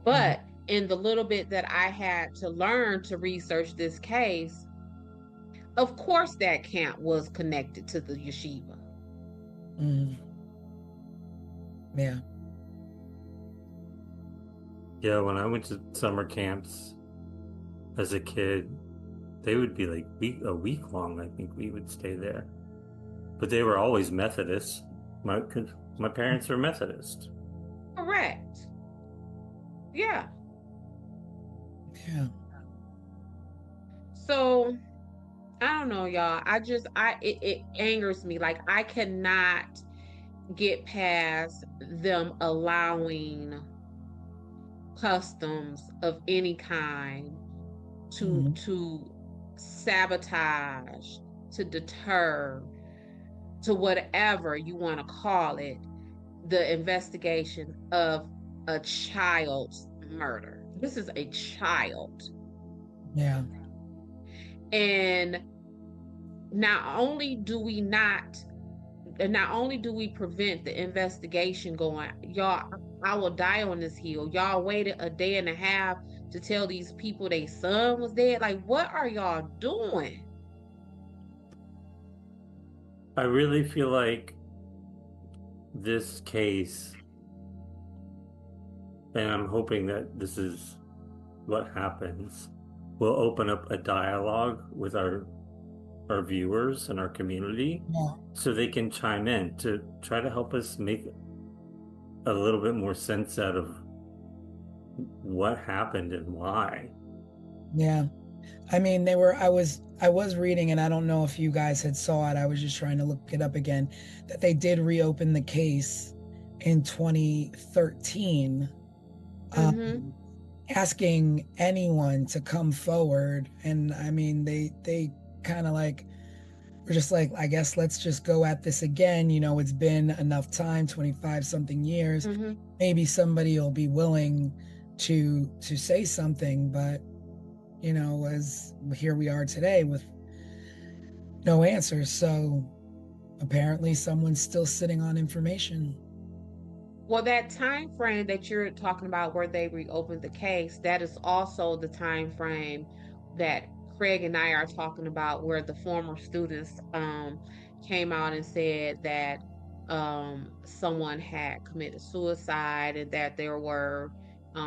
S3: But in the little bit that I had to learn to research this case, of course that camp was connected to the yeshiva.
S2: Mm. Yeah.
S4: Yeah, when I went to summer camps as a kid, they would be like a week long. I think we would stay there, but they were always Methodist. My parents are Methodist.
S3: Correct. Yeah.
S2: Yeah.
S3: So I don't know, y'all. It angers me. Like, I cannot get past them allowing customs of any kind
S2: Mhm.
S3: to sabotage, to deter, to whatever you want to call it, the investigation of a child's murder. This is a child.
S2: Yeah.
S3: And not only do we not not only do we prevent the investigation going, y'all, I will die on this hill. Y'all waited a day and a half to tell these people their son was dead. Like, what are y'all doing?
S4: I really feel like this case, and I'm hoping that this is what happens, will open up a dialogue with our viewers and our community,
S2: Yeah.
S4: so they can chime in to try to help us make a little bit more sense out of what happened and why.
S2: Yeah. I mean, I was reading, and I don't know if you guys had saw it. I was just trying to look it up again, that they did reopen the case in 2013,
S3: Mm-hmm.
S2: asking anyone to come forward. And I mean, they kind of like were just like, I guess let's just go at this again. It's been enough time, 25 something years.
S3: Mm-hmm.
S2: Maybe somebody will be willing to say something, but as here we are today with no answers. So apparently someone's still sitting on information.
S3: Well, that time frame that you're talking about where they reopened the case, that is also the time frame that Craig and I are talking about where the former students came out and said that someone had committed suicide and that there were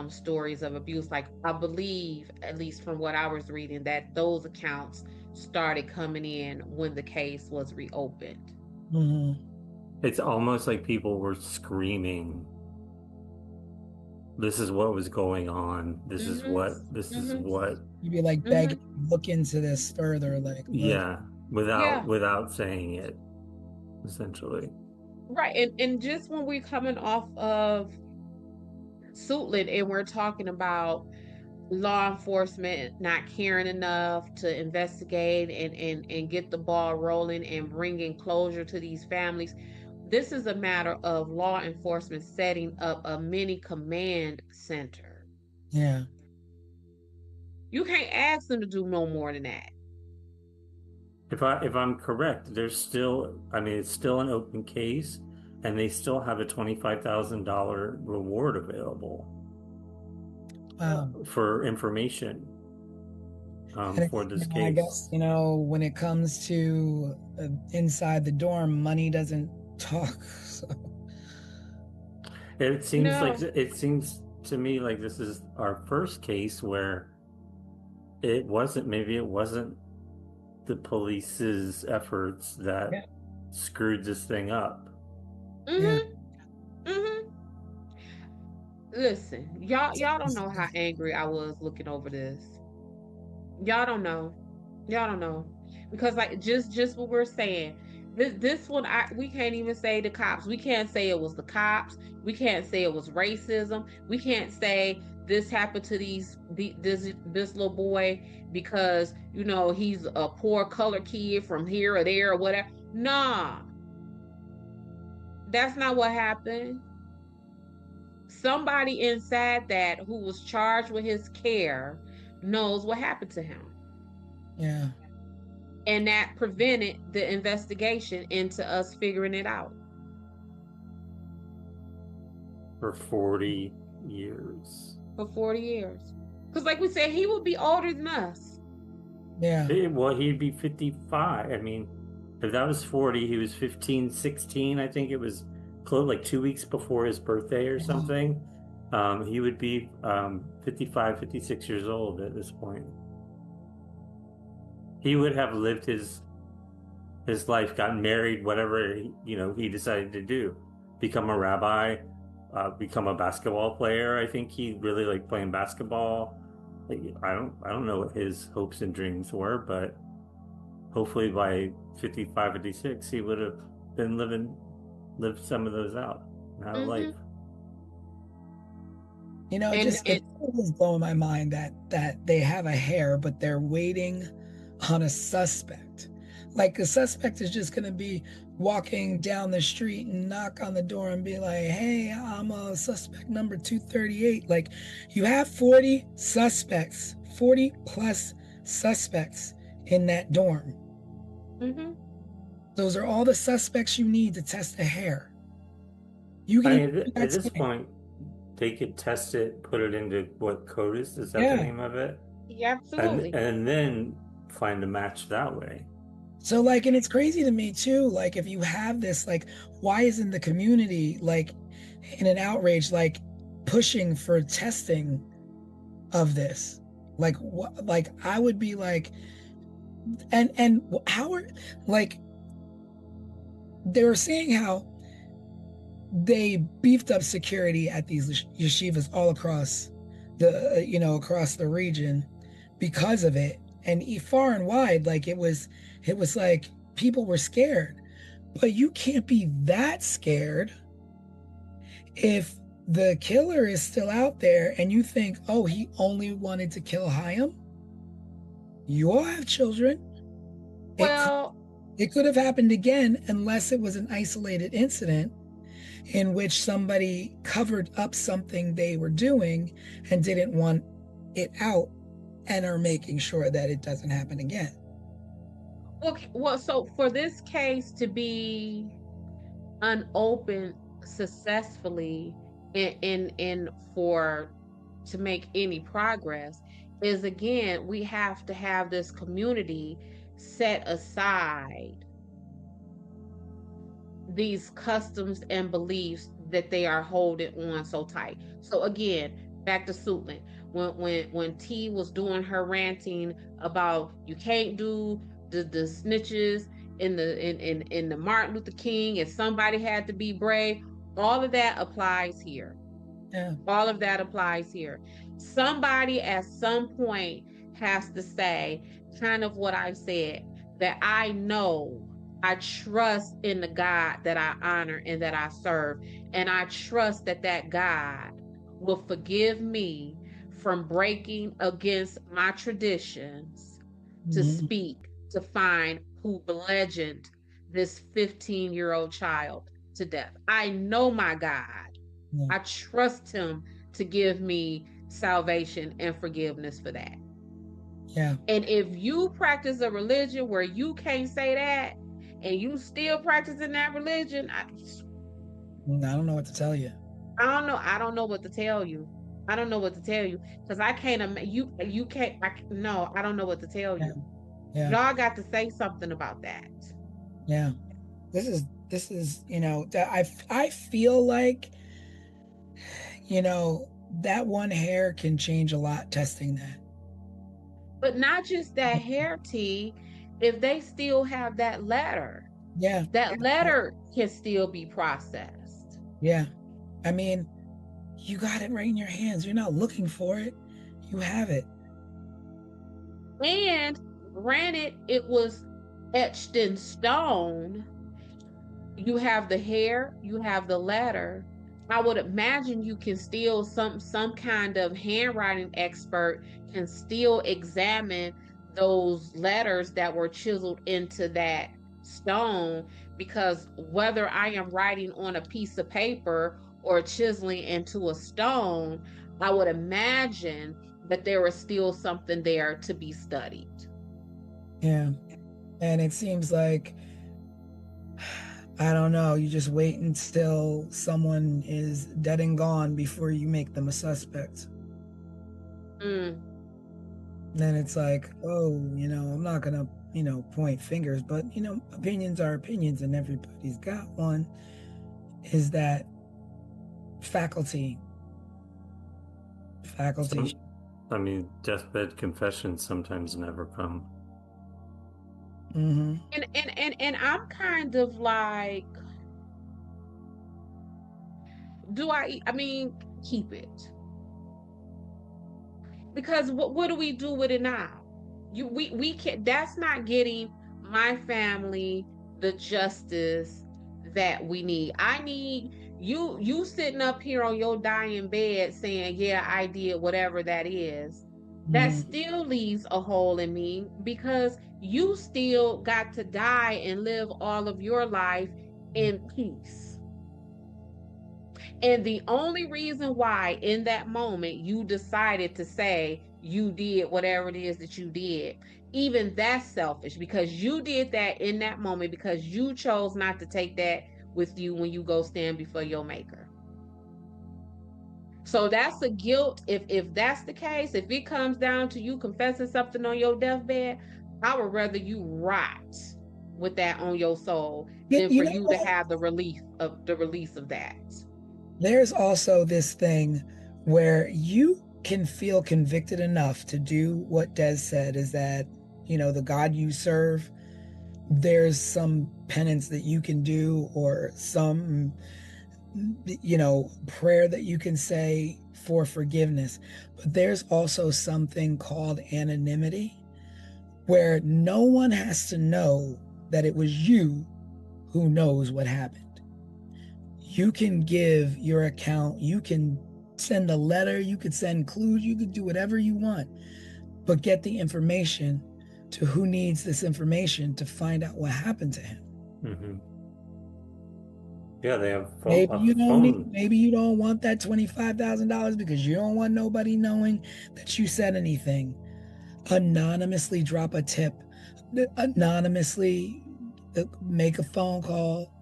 S3: stories of abuse. Like I believe, at least from what I was reading, that those accounts started coming in when the case was reopened.
S2: Mhm.
S4: It's almost like people were screaming, this is what was going on. This is what,
S2: You'd be like begging, look into this further, like look.
S4: yeah,
S3: Yeah.
S4: without saying it, essentially.
S3: Right. And just when we're coming off of Suitland and we're talking about law enforcement not caring enough to investigate and get the ball rolling and bringing closure to these families, this is a matter of law enforcement setting up a mini command center.
S2: Yeah.
S3: You can't ask them to do no more than that.
S4: If I'm correct, there's still, I mean, it's still an open case, and they still have a $25,000 reward available for information for this case.
S2: I guess, when it comes to inside the dorm, money doesn't talk. So.
S4: It seems to me like this is our first case where maybe it wasn't the police's efforts that screwed this thing up.
S3: Listen, y'all don't know how angry I was looking over this. Y'all don't know. Because like just what we're saying, this one we can't even say the cops. We can't say it was the cops. We can't say it was racism. We can't say this happened to this little boy because he's a poor color kid from here or there or whatever. Nah. That's not what happened. Somebody inside that who was charged with his care knows what happened to him.
S2: Yeah.
S3: And that prevented the investigation into us figuring it out.
S4: For 40 years.
S3: Because like we said, he would be older than us.
S2: Yeah.
S4: Well, he'd be 55. I mean, if that was 40, he was 15, 16. I think it was close, like 2 weeks before his birthday or something. He would be 55, 56 years old at this point. He would have lived his life, gotten married, whatever he decided to do, become a rabbi, become a basketball player. I think he really liked playing basketball. I don't know what his hopes and dreams were, but hopefully by 55, 56, he would have been lived some of those out of life.
S2: It was blowing my mind that they have a hair, but they're waiting on a suspect. Like the suspect is just going to be walking down the street and knock on the door and be like, hey, I'm a suspect number 238. Like you have 40 plus suspects in that dorm. Those are all the suspects you need to test the hair.
S4: At this point, they could test it, put it into what CODIS is that the name of it?
S3: Yeah, absolutely.
S4: And then find a match that way.
S2: So like, and it's crazy to me too, like if you have this, like, why isn't the community like in an outrage, like pushing for testing of this? Like what, like I would be like, and how are, like, they were saying how they beefed up security at these yeshivas all across the, across the region because of it. And far and wide, like it was like people were scared, but you can't be that scared if the killer is still out there and you think, oh, he only wanted to kill Chaim. You all have children.
S3: Well,
S2: it could have happened again unless it was an isolated incident in which somebody covered up something they were doing and didn't want it out and are making sure that it doesn't happen again.
S3: Well, so for this case to be unopened successfully in for to make any progress is, again, we have to have this community set aside these customs and beliefs that they are holding on so tight. So again, back to Suitland. When T was doing her ranting about you can't do the snitches in the Martin Luther King, if somebody had to be brave, all of that applies here.
S2: Yeah.
S3: All of that applies here. Somebody at some point has to say, kind of what I said, that I know, I trust in the God that I honor and that I serve. And I trust that that God will forgive me from breaking against my traditions to
S2: Mhm.
S3: speak, to find who bludgeoned this 15-year-old child to death. I know my God.
S2: Yeah.
S3: I trust him to give me salvation and forgiveness for that.
S2: Yeah.
S3: And if you practice a religion where you can't say that and you still practicing that religion,
S2: I don't know what to tell you.
S3: I don't know. I don't know what to tell you. I don't know what to tell you because I can't. You can't. No, I don't know what to tell
S2: Yeah.
S3: you.
S2: Yeah.
S3: Y'all got to say something about that.
S2: Yeah. This is, I feel like, that one hair can change a lot testing that.
S3: But not just that hair tea. If they still have that letter,
S2: Yeah.
S3: that letter can still be processed.
S2: Yeah. I mean, you got it right in your hands. You're not looking for it. You have it.
S3: And granted, it was etched in stone. You have the hair, you have the letter. I would imagine you can still, some kind of handwriting expert can still examine those letters that were chiseled into that stone, because whether I am writing on a piece of paper or chiseling into a stone, I would imagine that there is still something there to be studied.
S2: Yeah. And it seems like, I don't know, you just wait until someone is dead and gone before you make them a suspect.
S3: Mm.
S2: Then it's like, oh, I'm not gonna, point fingers, but opinions are opinions and everybody's got one. Is that faculty?
S4: I mean, deathbed confessions sometimes never come.
S2: Mm-hmm.
S3: And I'm kind of like, I mean, keep it. Because what do we do with it now? We can't, that's not getting my family the justice that we need. I need you sitting up here on your dying bed saying, yeah, I did whatever that is. That
S2: Mm-hmm.
S3: still leaves a hole in me, because you still got to die and live all of your life in peace. And the only reason why in that moment you decided to say you did whatever it is that you did, even that's selfish, because you did that in that moment because you chose not to take that with you when you go stand before your maker. So that's a guilt. If that's the case, if it comes down to you confessing something on your deathbed, I would rather you rot with that on your soul than for you to have the release of that.
S2: There's also this thing where you can feel convicted enough to do what Des said, is that, the God you serve, there's some penance that you can do, or some, prayer that you can say for forgiveness. But there's also something called anonymity, where no one has to know that it was you who knows what happened. You can give your account, you can send a letter, you could send clues, you could do whatever you want, but get the information to who needs this information to find out what happened to him.
S4: Mm-hmm. Yeah, they have
S2: Maybe you
S4: phone.
S2: Maybe you don't want that $25,000 because you don't want nobody knowing that you said anything. Anonymously drop a tip. anonymously make a phone call.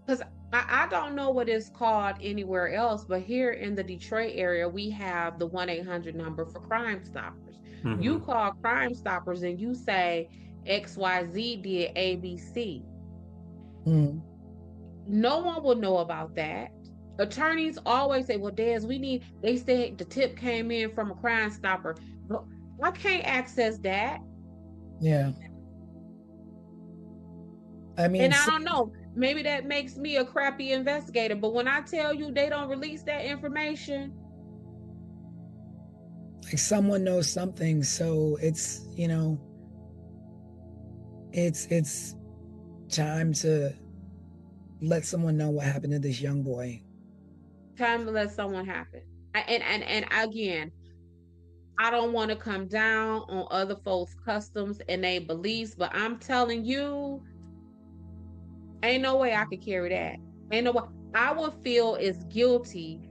S3: Because I don't know what it's called anywhere else, but here in the Detroit area, we have the 1-800 number for Crime Stoppers. You call Crime Stoppers and you say XYZ did ABC.
S2: Mm.
S3: No one will know about that. Attorneys always say, well, they said the tip came in from a Crime Stopper. But I can't access that.
S2: Yeah. I mean,
S3: And I don't know, maybe that makes me a crappy investigator, but when I tell you they don't release that information,
S2: like someone knows something, so it's, it's time to let someone know what happened to this young boy.
S3: time to let someone happen. And again, I don't want to come down on other folks' customs and their beliefs, but I'm telling you, ain't no way I could carry that. Ain't no way. I would feel as guilty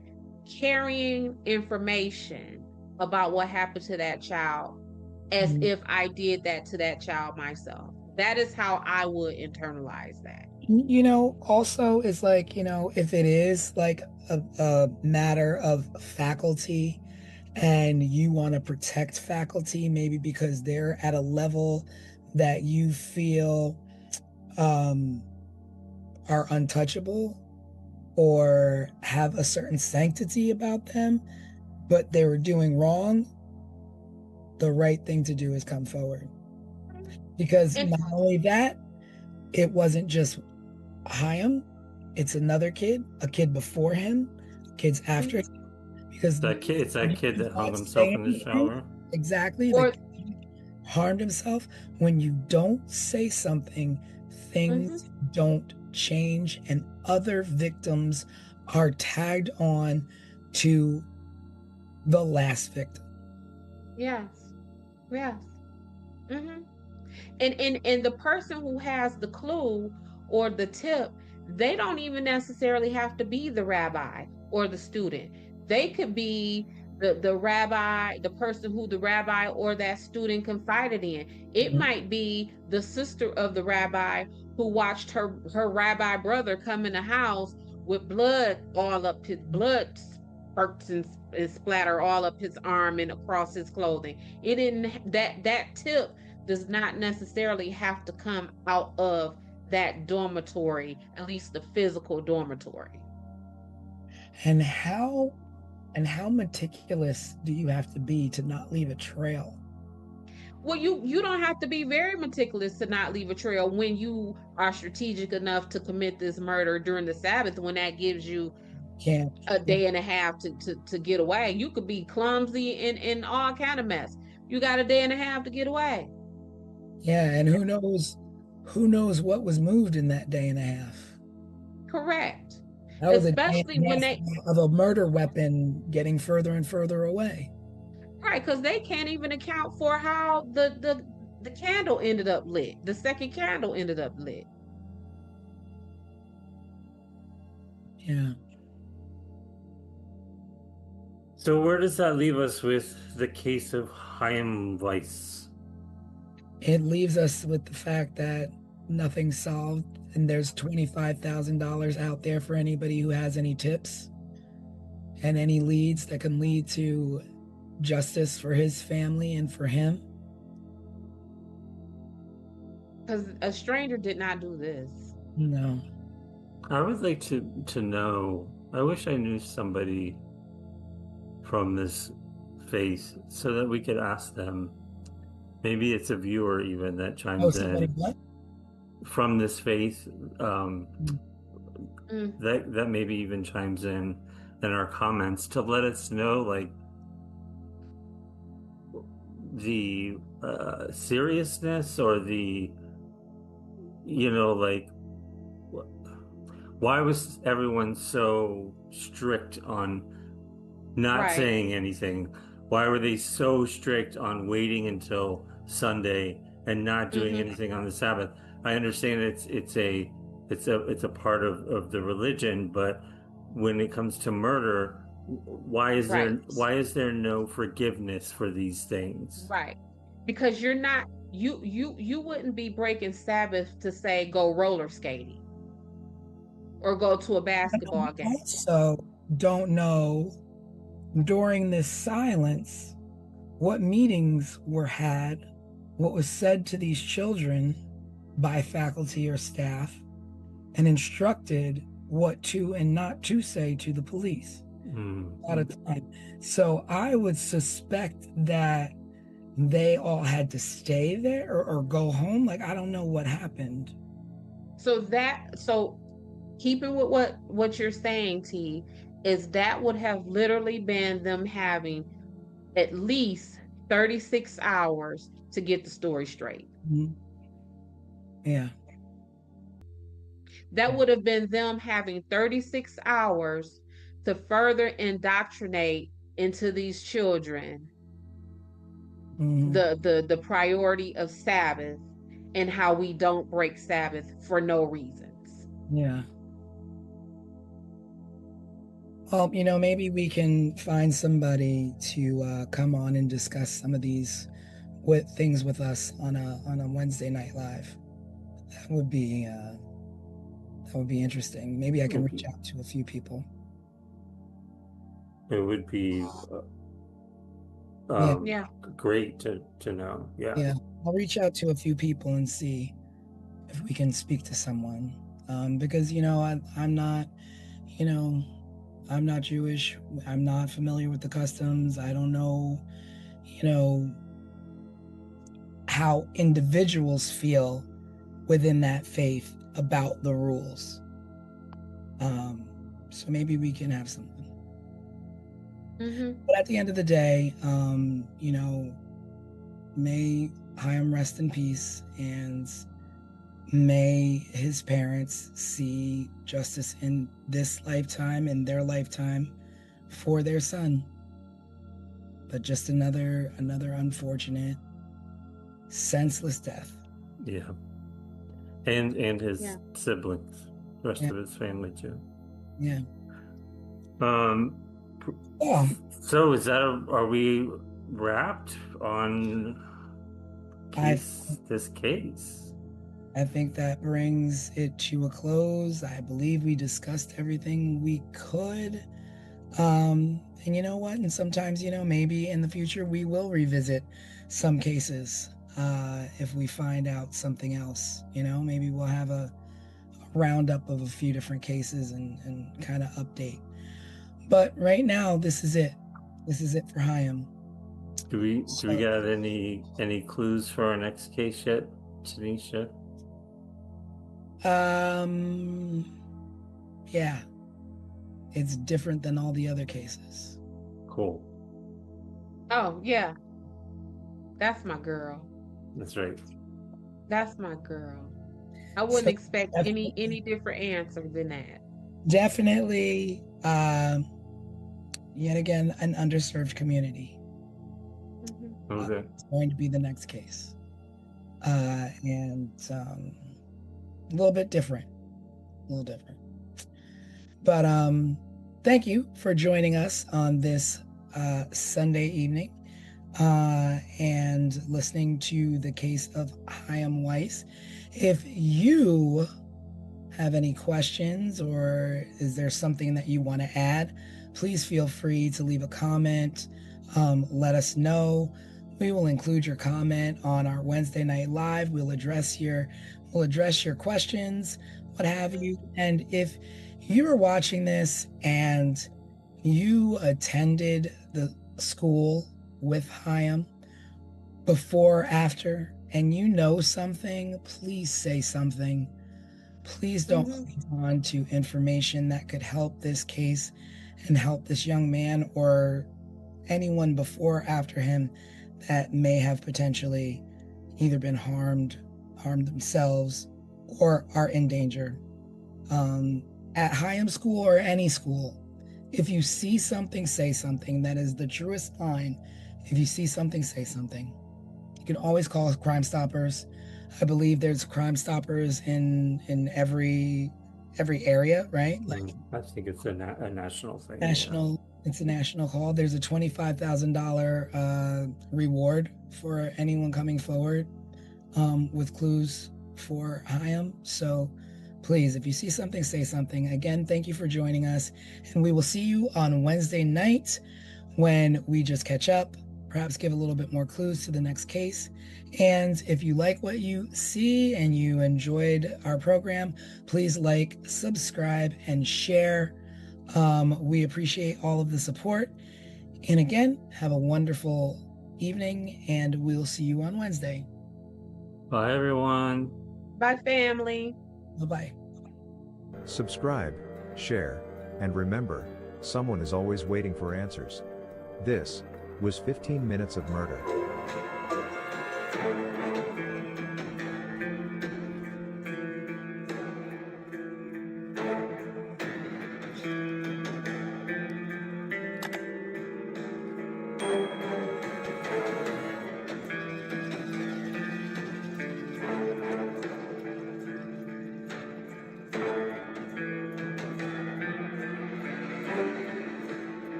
S3: carrying information about what happened to that child as if I did that to that child myself. That is how I would internalize that.
S2: Also it's like, if it is like a matter of faculty and you want to protect faculty, maybe because they're at a level that you feel are untouchable or have a certain sanctity about them, but they were doing wrong, the right thing to do is come forward. Because not only that, it wasn't just Chaim, it's another kid, a kid before him, kids after him. Because
S4: it's that kid that hung himself in the shower.
S2: Exactly. Or harmed himself. When you don't say something, things don't change, and other victims are tagged on to the last victim.
S3: Yes. And the person who has the clue or the tip, they don't even necessarily have to be the rabbi or the student. They could be the rabbi, the person who the rabbi or that student confided in. It might be the sister of the rabbi who watched her rabbi brother come in the house with blood all up his blood spurts and splatter all up his arm and across his clothing. It didn't that tip does not necessarily have to come out of that dormitory, at least the physical dormitory.
S2: And how meticulous do you have to be to not leave a trail?
S3: Well, you don't have to be very meticulous to not leave a trail when you are strategic enough to commit this murder during the Sabbath, when that gives you a day and a half to get away. You could be clumsy and all kind of mess. You got a day and a half to get away.
S2: Yeah, and who knows what was moved in that day and a half.
S3: Correct.
S2: That was
S3: especially when they
S2: of a murder weapon getting further and further away.
S3: Right, because they can't even account for how the candle ended up lit. The second candle ended up lit.
S2: Yeah.
S4: So where does that leave us with the case of Chaim Weiss?
S2: It leaves us with the fact that nothing's solved, and there's $25,000 out there for anybody who has any tips and any leads that can lead to justice for his family and for him.
S3: Because a stranger did not do this.
S2: No.
S4: I would like to know, I wish I knew somebody from this faith so that we could ask them. Maybe it's a viewer even that chimes in.
S2: What?
S4: From this faith, that maybe even chimes in our comments to let us know, like, the seriousness or the, like, why was everyone so strict on not saying anything? Why were they so strict on waiting until Sunday and not doing anything on the Sabbath? I understand it's a part of the religion, but when it comes to murder, why is there no forgiveness for these things?
S3: Right. Because you're not you wouldn't be breaking Sabbath to say go roller skating or go to a basketball game.
S2: Also, don't know during this silence what meetings were had, what was said to these children by faculty or staff, and instructed what to and not to say to the police. A lot of time. So I would suspect that they all had to stay there or go home. Like, I don't know what happened.
S3: So keeping with what you're saying, T, is that would have literally been them having at least 36 hours to get the story straight.
S2: Yeah.
S3: That would have been them having 36 hours to further indoctrinate into these children the priority of Sabbath and how we don't break Sabbath for no reasons.
S2: Yeah. Well, maybe we can find somebody to come on and discuss some of these things with us on a Wednesday night live. That would be interesting. Maybe I can reach out to a few people.
S4: It would be great to know.
S2: Yeah, I'll reach out to a few people and see if we can speak to someone. Because I'm not, I'm not Jewish. I'm not familiar with the customs. I don't know, how individuals feel within that faith about the rules. So maybe we can have something. But at the end of the day, may Chaim rest in peace, and may his parents see justice in this lifetime, in their lifetime, for their son. But just another unfortunate, senseless death.
S4: Yeah. And his siblings, the rest of his family too.
S2: Yeah.
S4: So are we wrapped on this case?
S2: I think that brings it to a close. I believe we discussed everything we could. And you know what? And sometimes, maybe in the future we will revisit some cases if we find out something else. Maybe we'll have a roundup of a few different cases and kind of update. But right now, this is it. This is it for Chaim.
S4: Do we get any clues for our next case yet, Tanisha?
S2: Yeah. It's different than all the other cases.
S4: Cool.
S3: Oh, yeah. That's my girl.
S4: That's right.
S3: That's my girl. I wouldn't expect any different answer than that.
S2: Definitely, yet again, an underserved community.
S4: Okay.
S2: It's going to be the next case. And a little bit different. But thank you for joining us on this Sunday evening and listening to the case of Chaim Weiss. If you have any questions or is there something that you want to add, please feel free to leave a comment. Let us know. We will include your comment on our Wednesday night live. We'll address your questions, what have you. And if you are watching this and you attended the school with Chaim before or after, and you know something, please say something. Please don't hold on to information that could help this case and help this young man or anyone before or after him that may have potentially either been harmed themselves, or are in danger. At Chaim school or any school, if you see something, say something. That is the truest line. If you see something, say something. You can always call Crime Stoppers. I believe there's Crime Stoppers in every area, right?
S4: I think it's a national thing.
S2: It's a national call. There's a $25,000 reward for anyone coming forward. with clues for Hyam. So please, if you see something, say something. Again, thank you for joining us. And we will see you on Wednesday night when we just catch up, perhaps give a little bit more clues to the next case. And if you like what you see and you enjoyed our program, please like, subscribe, and share. We appreciate all of the support. And again, have a wonderful evening, and we'll see you on Wednesday.
S4: Bye, everyone.
S3: Bye, family.
S2: Bye-bye.
S5: Subscribe, share, and remember, someone is always waiting for answers. This was 15 Minutes of Murder.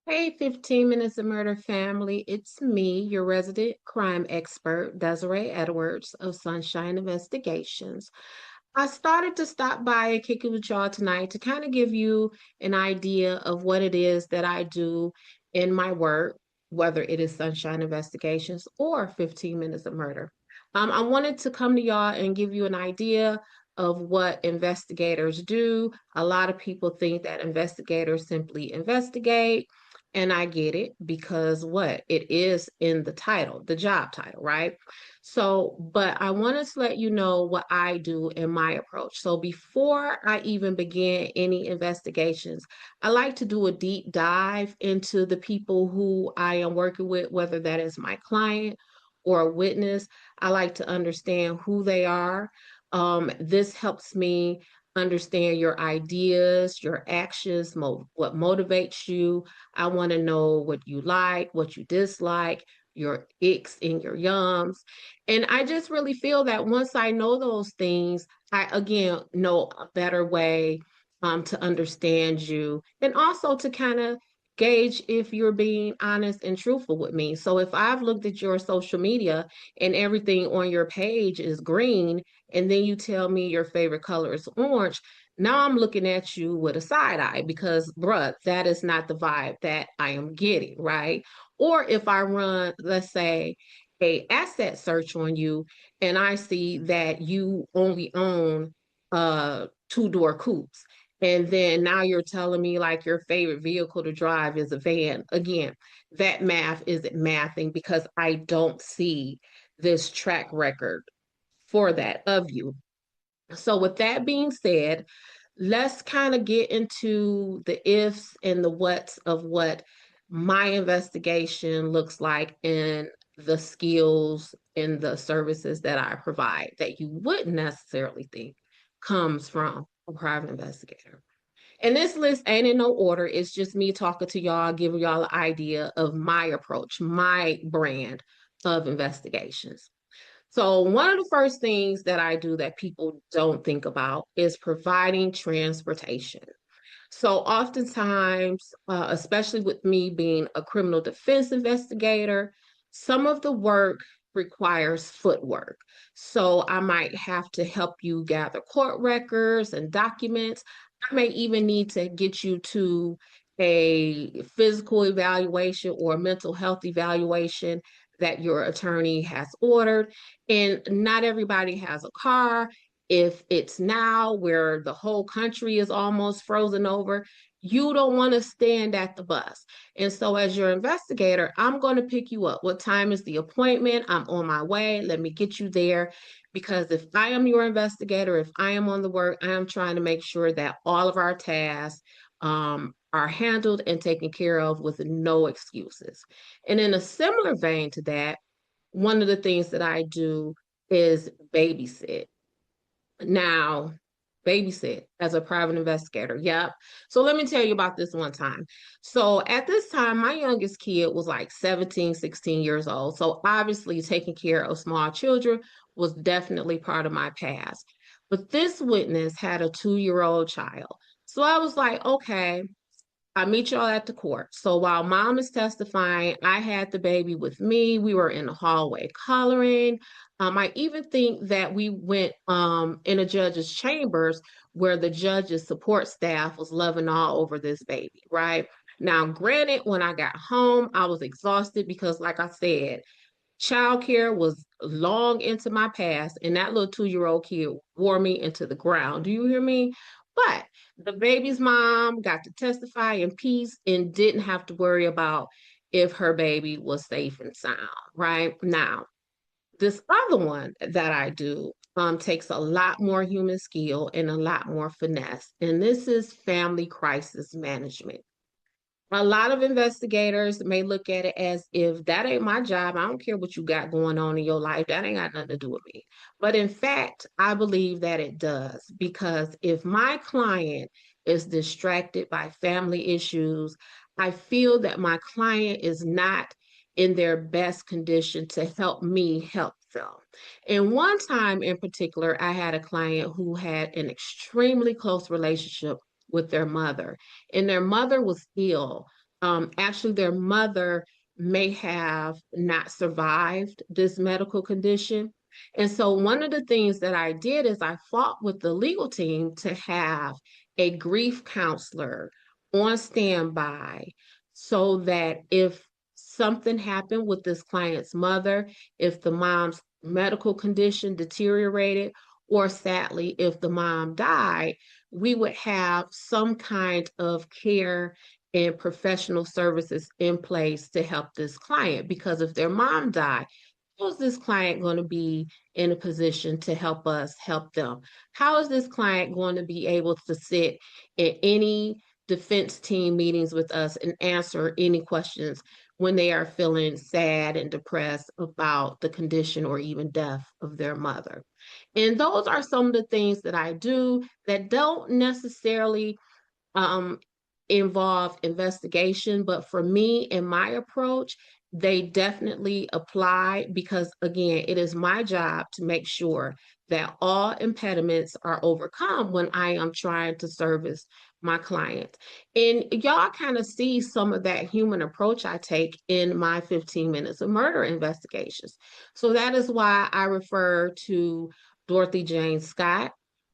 S3: Hey, 15 Minutes of Murder family. It's me, your resident crime expert, Desiree Edwards of Sunshine Investigations. I started to stop by and kick it with y'all tonight to kind of give you an idea of what it is that I do in my work, whether it is Sunshine Investigations or 15 Minutes of Murder. I wanted to come to y'all and give you an idea of what investigators do. A lot of people think that investigators simply investigate, and I get it because what? It is in the title, the job title, right? So, but I wanted to let you know what I do in my approach. So, before I even begin any investigations, I like to do a deep dive into the people who I am working with, whether that is my client or a witness. I like to understand who they are. This helps me understand your ideas, your actions, what motivates you. I want to know what you like, what you dislike, your icks and your yums. And I just really feel that once I know those things, I again know a better way to understand you and also to kind of gauge if you're being honest and truthful with me. So if I've looked at your social media and everything on your page is green, and then you tell me your favorite color is orange, now I'm looking at you with a side eye because, bruh, that is not the vibe that I am getting, right? Or if I run, let's say, a asset search on you and I see that you only own two-door coupes, and then now you're telling me like your favorite vehicle to drive is a van. Again, that math isn't mathing because I don't see this track record for that of you. So with that being said, let's kind of get into the ifs and the whats of what my investigation looks like and the skills and the services that I provide that you wouldn't necessarily think comes from a private investigator. And this list ain't in no order. It's just me talking to y'all, giving y'all an idea of my approach, my brand of investigations. So, one of the first things that I do that people don't think about is providing transportation. So, oftentimes, especially with me being a criminal defense investigator, some of the work requires footwork. So, I might have to help you gather court records and documents. I may even need to get you to a physical evaluation or a mental health evaluation that your attorney has ordered. And not everybody has a car. If it's now where the whole country is almost frozen over, You don't want to stand at the bus. And so as your investigator, I'm going to pick you up. What time is the appointment? I'm on my way. Let me get you there. Because if I am your investigator, if I am on the work, I am trying to make sure that all of our tasks are handled and taken care of with no excuses. And in a similar vein to that, one of the things that I do is babysit. Now, babysit as a private investigator. Yep. So let me tell you about this one time. So at this time, my youngest kid was like 17, 16 years old. So obviously taking care of small children was definitely part of my past. But this witness had a 2-year-old child. So I was like, okay, I meet y'all at the court. So while mom is testifying, I had the baby with me. We were in the hallway coloring. I even think that we went in a judge's chambers where the judge's support staff was loving all over this baby, right? Now, granted, when I got home, I was exhausted because, like I said, childcare was long into my past, and that little 2-year-old kid wore me into the ground. Do you hear me? But the baby's mom got to testify in peace and didn't have to worry about if her baby was safe and sound, right? Now, this other one that I do takes a lot more human skill and a lot more finesse, and this is family crisis management. A lot of investigators may look at it as if that ain't my job. I don't care what you got going on in your life. That ain't got nothing to do with me. But in fact, I believe that it does because if my client is distracted by family issues, I feel that my client is not in their best condition to help me help them. And one time in particular, I had a client who had an extremely close relationship with their mother, and their mother was ill. Actually, their mother may have not survived this medical condition. And so, one of the things that I did is I fought with the legal team to have a grief counselor on standby so that if something happened with this client's mother, if the mom's medical condition deteriorated, or sadly, if the mom died, we would have some kind of care and professional services in place to help this client. Because if their mom died, how is this client going to be in a position to help us help them? How is this client going to be able to sit in any defense team meetings with us and answer any questions when they are feeling sad and depressed about the condition or even death of their mother? And those are some of the things that I do that don't necessarily um, involve investigation, but for me and my approach, they definitely apply because, again, it is my job to make sure that all impediments are overcome when I am trying to service my client. And y'all kind of see some of that human approach I take in my 15 minutes of murder investigations. So that is why I refer to Dorothy Jane Scott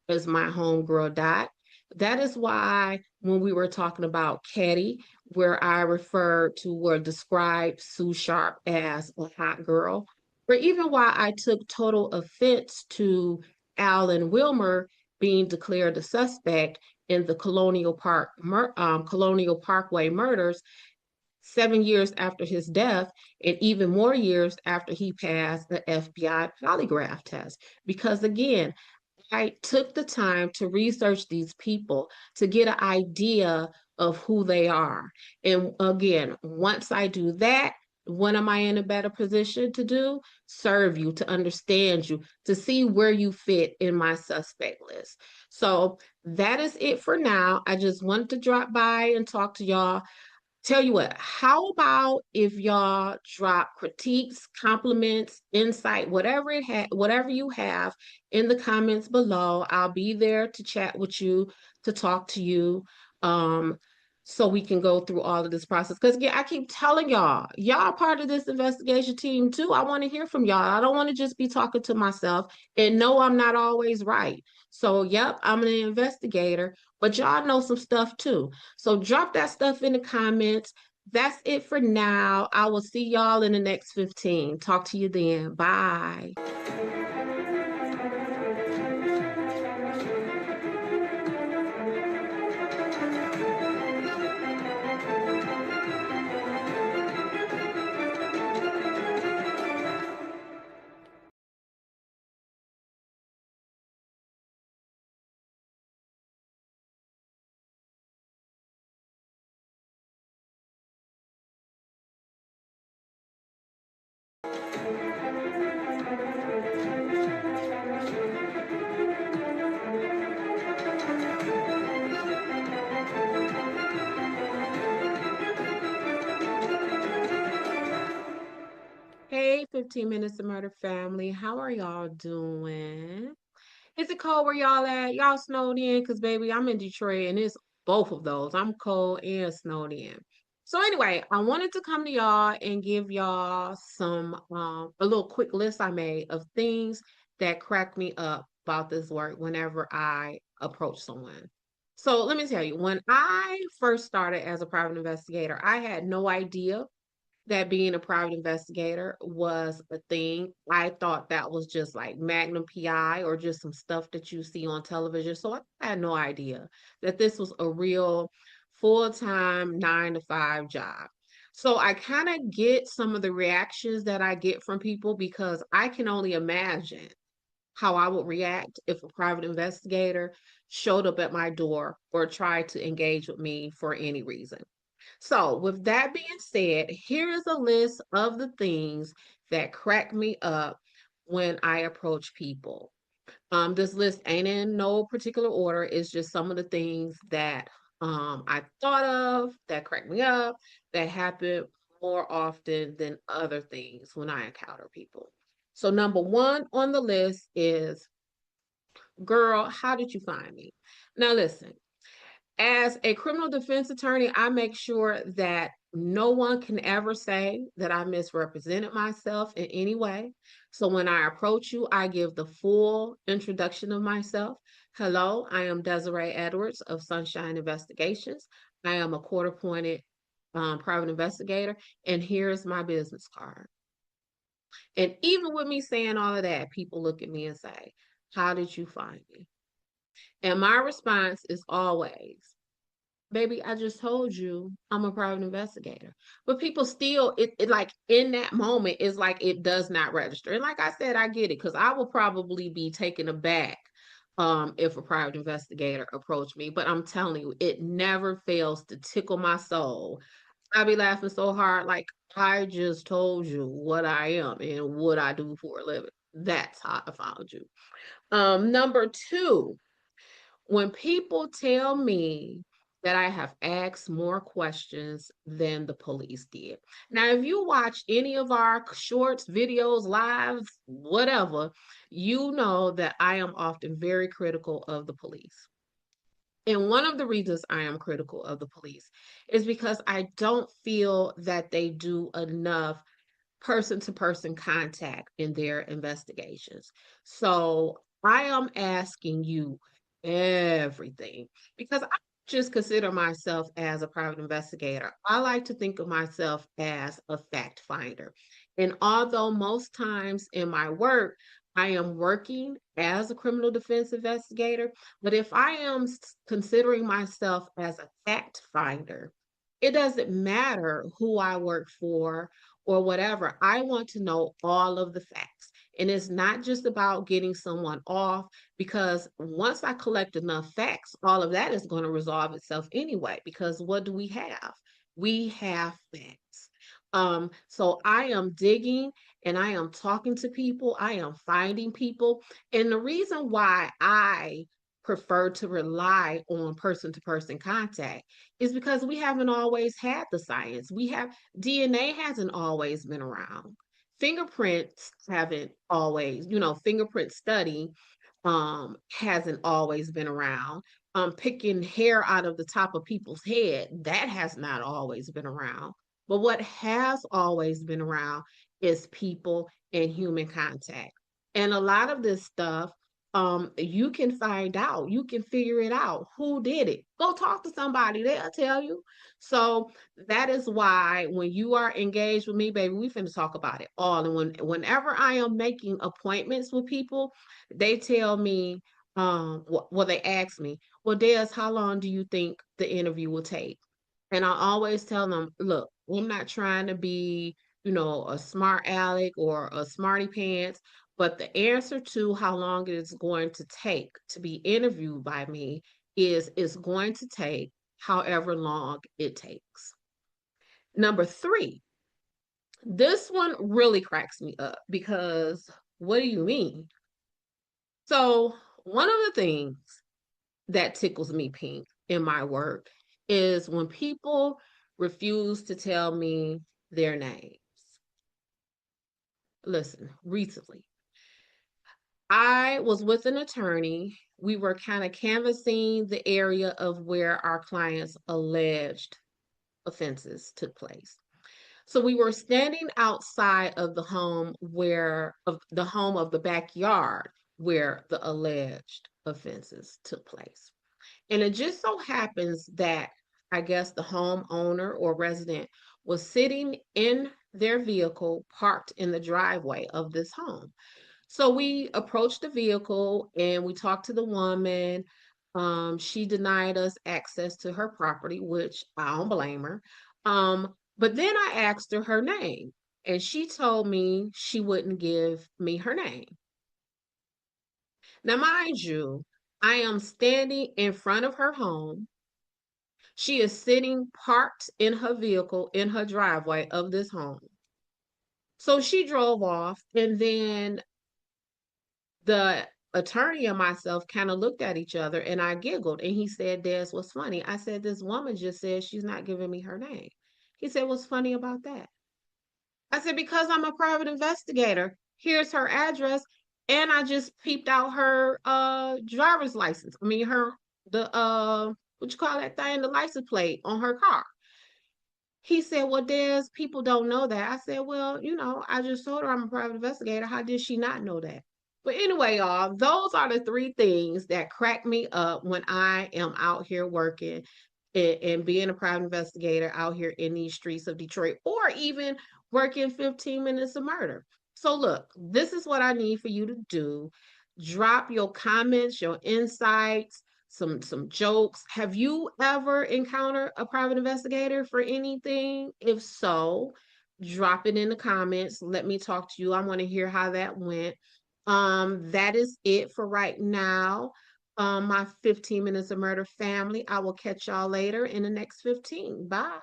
S3: as my homegirl Dot. That is why when we were talking about Caddy, where I referred to or described Sue Sharp as a hot girl, or even why I took total offense to Alan Wilmer being declared a suspect in the Colonial Parkway murders 7 years after his death, and even more years after he passed the FBI polygraph test. Because again, I took the time to research these people to get an idea of who they are. And again, once I do that, what am I in a better position to do? Serve you, to understand you, to see where you fit in my suspect list. So that is it for now. I just wanted to drop by and talk to y'all. Tell you what, how about if y'all drop critiques, compliments, insight, whatever you have in the comments below. I'll be there to chat with you, to talk to you, so we can go through all of this process. Because again, I keep telling y'all are part of this investigation team too. I want to hear from y'all. I don't want to just be talking to myself. And no, I'm not always right. So, yep, I'm an investigator, but y'all know some stuff too. So drop that stuff in the comments. That's it for now. I will see y'all in the next 15. Talk to you then. Bye. 15 Minutes to Murder family. How are y'all doing? Is it cold where y'all at? Y'all snowed in? Because, baby, I'm in Detroit and it's both of those. I'm cold and snowed in. So anyway, I wanted to come to y'all and give y'all a little quick list I made of things that crack me up about this work whenever I approach someone. So let me tell you, when I first started as a private investigator, I had no idea that being a private investigator was a thing. I thought that was just like Magnum PI or just some stuff that you see on television. So I had no idea that this was a real full-time 9 to 5 job. So I kind of get some of the reactions that I get from people because I can only imagine how I would react if a private investigator showed up at my door or tried to engage with me for any reason. So, with that being said, here is a list of the things that crack me up when I approach people. This list ain't in no particular order. It's just some of the things that I thought of that crack me up, that happen more often than other things when I encounter people. So, number one on the list is, girl, how did you find me? Now, listen, as a criminal defense attorney, I make sure that no one can ever say that I misrepresented myself in any way. So when I approach you, I give the full introduction of myself. Hello, I am Desiree Edwards of Sunshine Investigations. I am a court-appointed private investigator, and here's my business card. And even with me saying all of that, people look at me and say, "How did you find me?" And my response is always, "Baby, I just told you I'm a private investigator." But people still, it like in that moment, it's like it does not register. And like I said, I get it because I will probably be taken aback if a private investigator approached me. But I'm telling you, it never fails to tickle my soul. I be laughing so hard, like I just told you what I am and what I do for a living. That's how I found you. Number two, when people tell me that I have asked more questions than the police did. Now, if you watch any of our shorts, videos, lives, whatever, you know that I am often very critical of the police. And one of the reasons I am critical of the police is because I don't feel that they do enough person to person contact in their investigations. So I am asking you everything because I just consider myself as a private investigator. I like to think of myself as a fact finder. And although most times in my work, I am working as a criminal defense investigator, but if I am considering myself as a fact finder, it doesn't matter who I work for or whatever. I want to know all of the facts. And it's not just about getting someone off, because once I collect enough facts, all of that is going to resolve itself anyway. Because what do we have? We have facts. So I am digging and I am talking to people, I am finding people. And the reason why I prefer to rely on person to person contact is because we haven't always had the science. DNA hasn't always been around. Fingerprints haven't always, fingerprint study hasn't always been around. Picking hair out of the top of people's head, that has not always been around. But what has always been around is people and human contact. And a lot of this stuff, you can find out, you can figure it out. Who did it? Go talk to somebody, they'll tell you. So that is why when you are engaged with me, baby, we finna talk about it all. And whenever I am making appointments with people, they tell me, well, they ask me, "Well, Des, how long do you think the interview will take?" And I always tell them, "Look, I'm not trying to be, a smart aleck or a smarty pants, but the answer to how long it is going to take to be interviewed by me is it's going to take however long it takes." Number three, this one really cracks me up because what do you mean? So, one of the things that tickles me pink in my work is when people refuse to tell me their names. listen, recently, I was with an attorney. We were kind of canvassing the area of where our client's alleged offenses took place. So we were standing outside of the home of the backyard where the alleged offenses took place. And it just so happens that I guess the homeowner or resident was sitting in their vehicle parked in the driveway of this home. So we approached the vehicle and we talked to the woman. She denied us access to her property, which I don't blame her. But then I asked her name, and she told me she wouldn't give me her name. Now, mind you, I am standing in front of her home. She is sitting parked in her vehicle in her driveway of this home. So she drove off, and then the attorney and myself kind of looked at each other, and I giggled, and he said, Des, what's funny? I said, this woman just said she's not giving me her name. He said, what's funny about that? I said, because I'm a private investigator. Here's her address, and I just peeped out her driver's license. I mean, what you call that thing? The license plate on her car. He said, well, there's people don't know that. I said, well, I just told her I'm a private investigator. How did she not know that? But anyway, y'all, those are the three things that crack me up when I am out here working and being a private investigator out here in these streets of Detroit, or even working 15 minutes of murder. So look, this is what I need for you to do. Drop your comments, your insights, some jokes. Have you ever encountered a private investigator for anything? If so, drop it in the comments. Let me talk to you. I want to hear how that went. That is it for right now. My 15 minutes of murder family. I will catch y'all later in the next 15. Bye.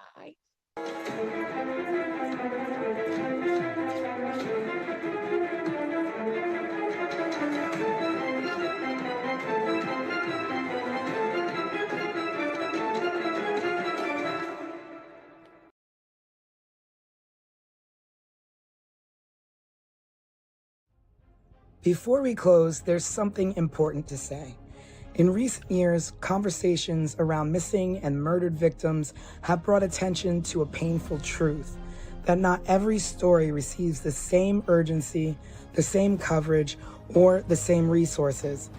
S2: 'Before we close, there's something important to say. In recent years, conversations around missing and murdered victims have brought attention to a painful truth: that not every story receives the same urgency, the same coverage, or the same resources.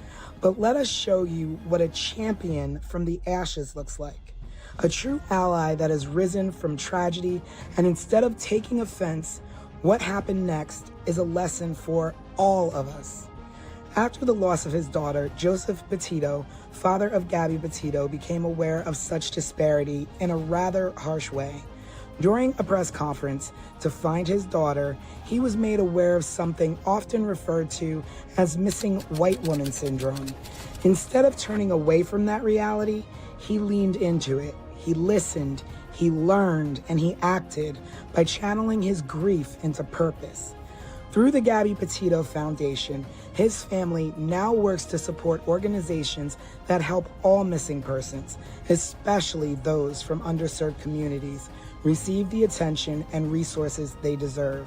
S2: But let us show you what a champion from the ashes looks like. A true ally that has risen from tragedy, and instead of taking offense, what happened next is a lesson for all of us. After the loss of his daughter, Joseph Petito, father of Gabby Petito, became aware of such disparity in a rather harsh way. During a press conference to find his daughter, he was made aware of something often referred to as missing white woman syndrome. Instead of turning away from that reality, he leaned into it. He listened, he learned, and he acted by channeling his grief into purpose. Through the Gabby Petito Foundation, his family now works to support organizations that help all missing persons, especially those from underserved communities, receive the attention and resources they deserve.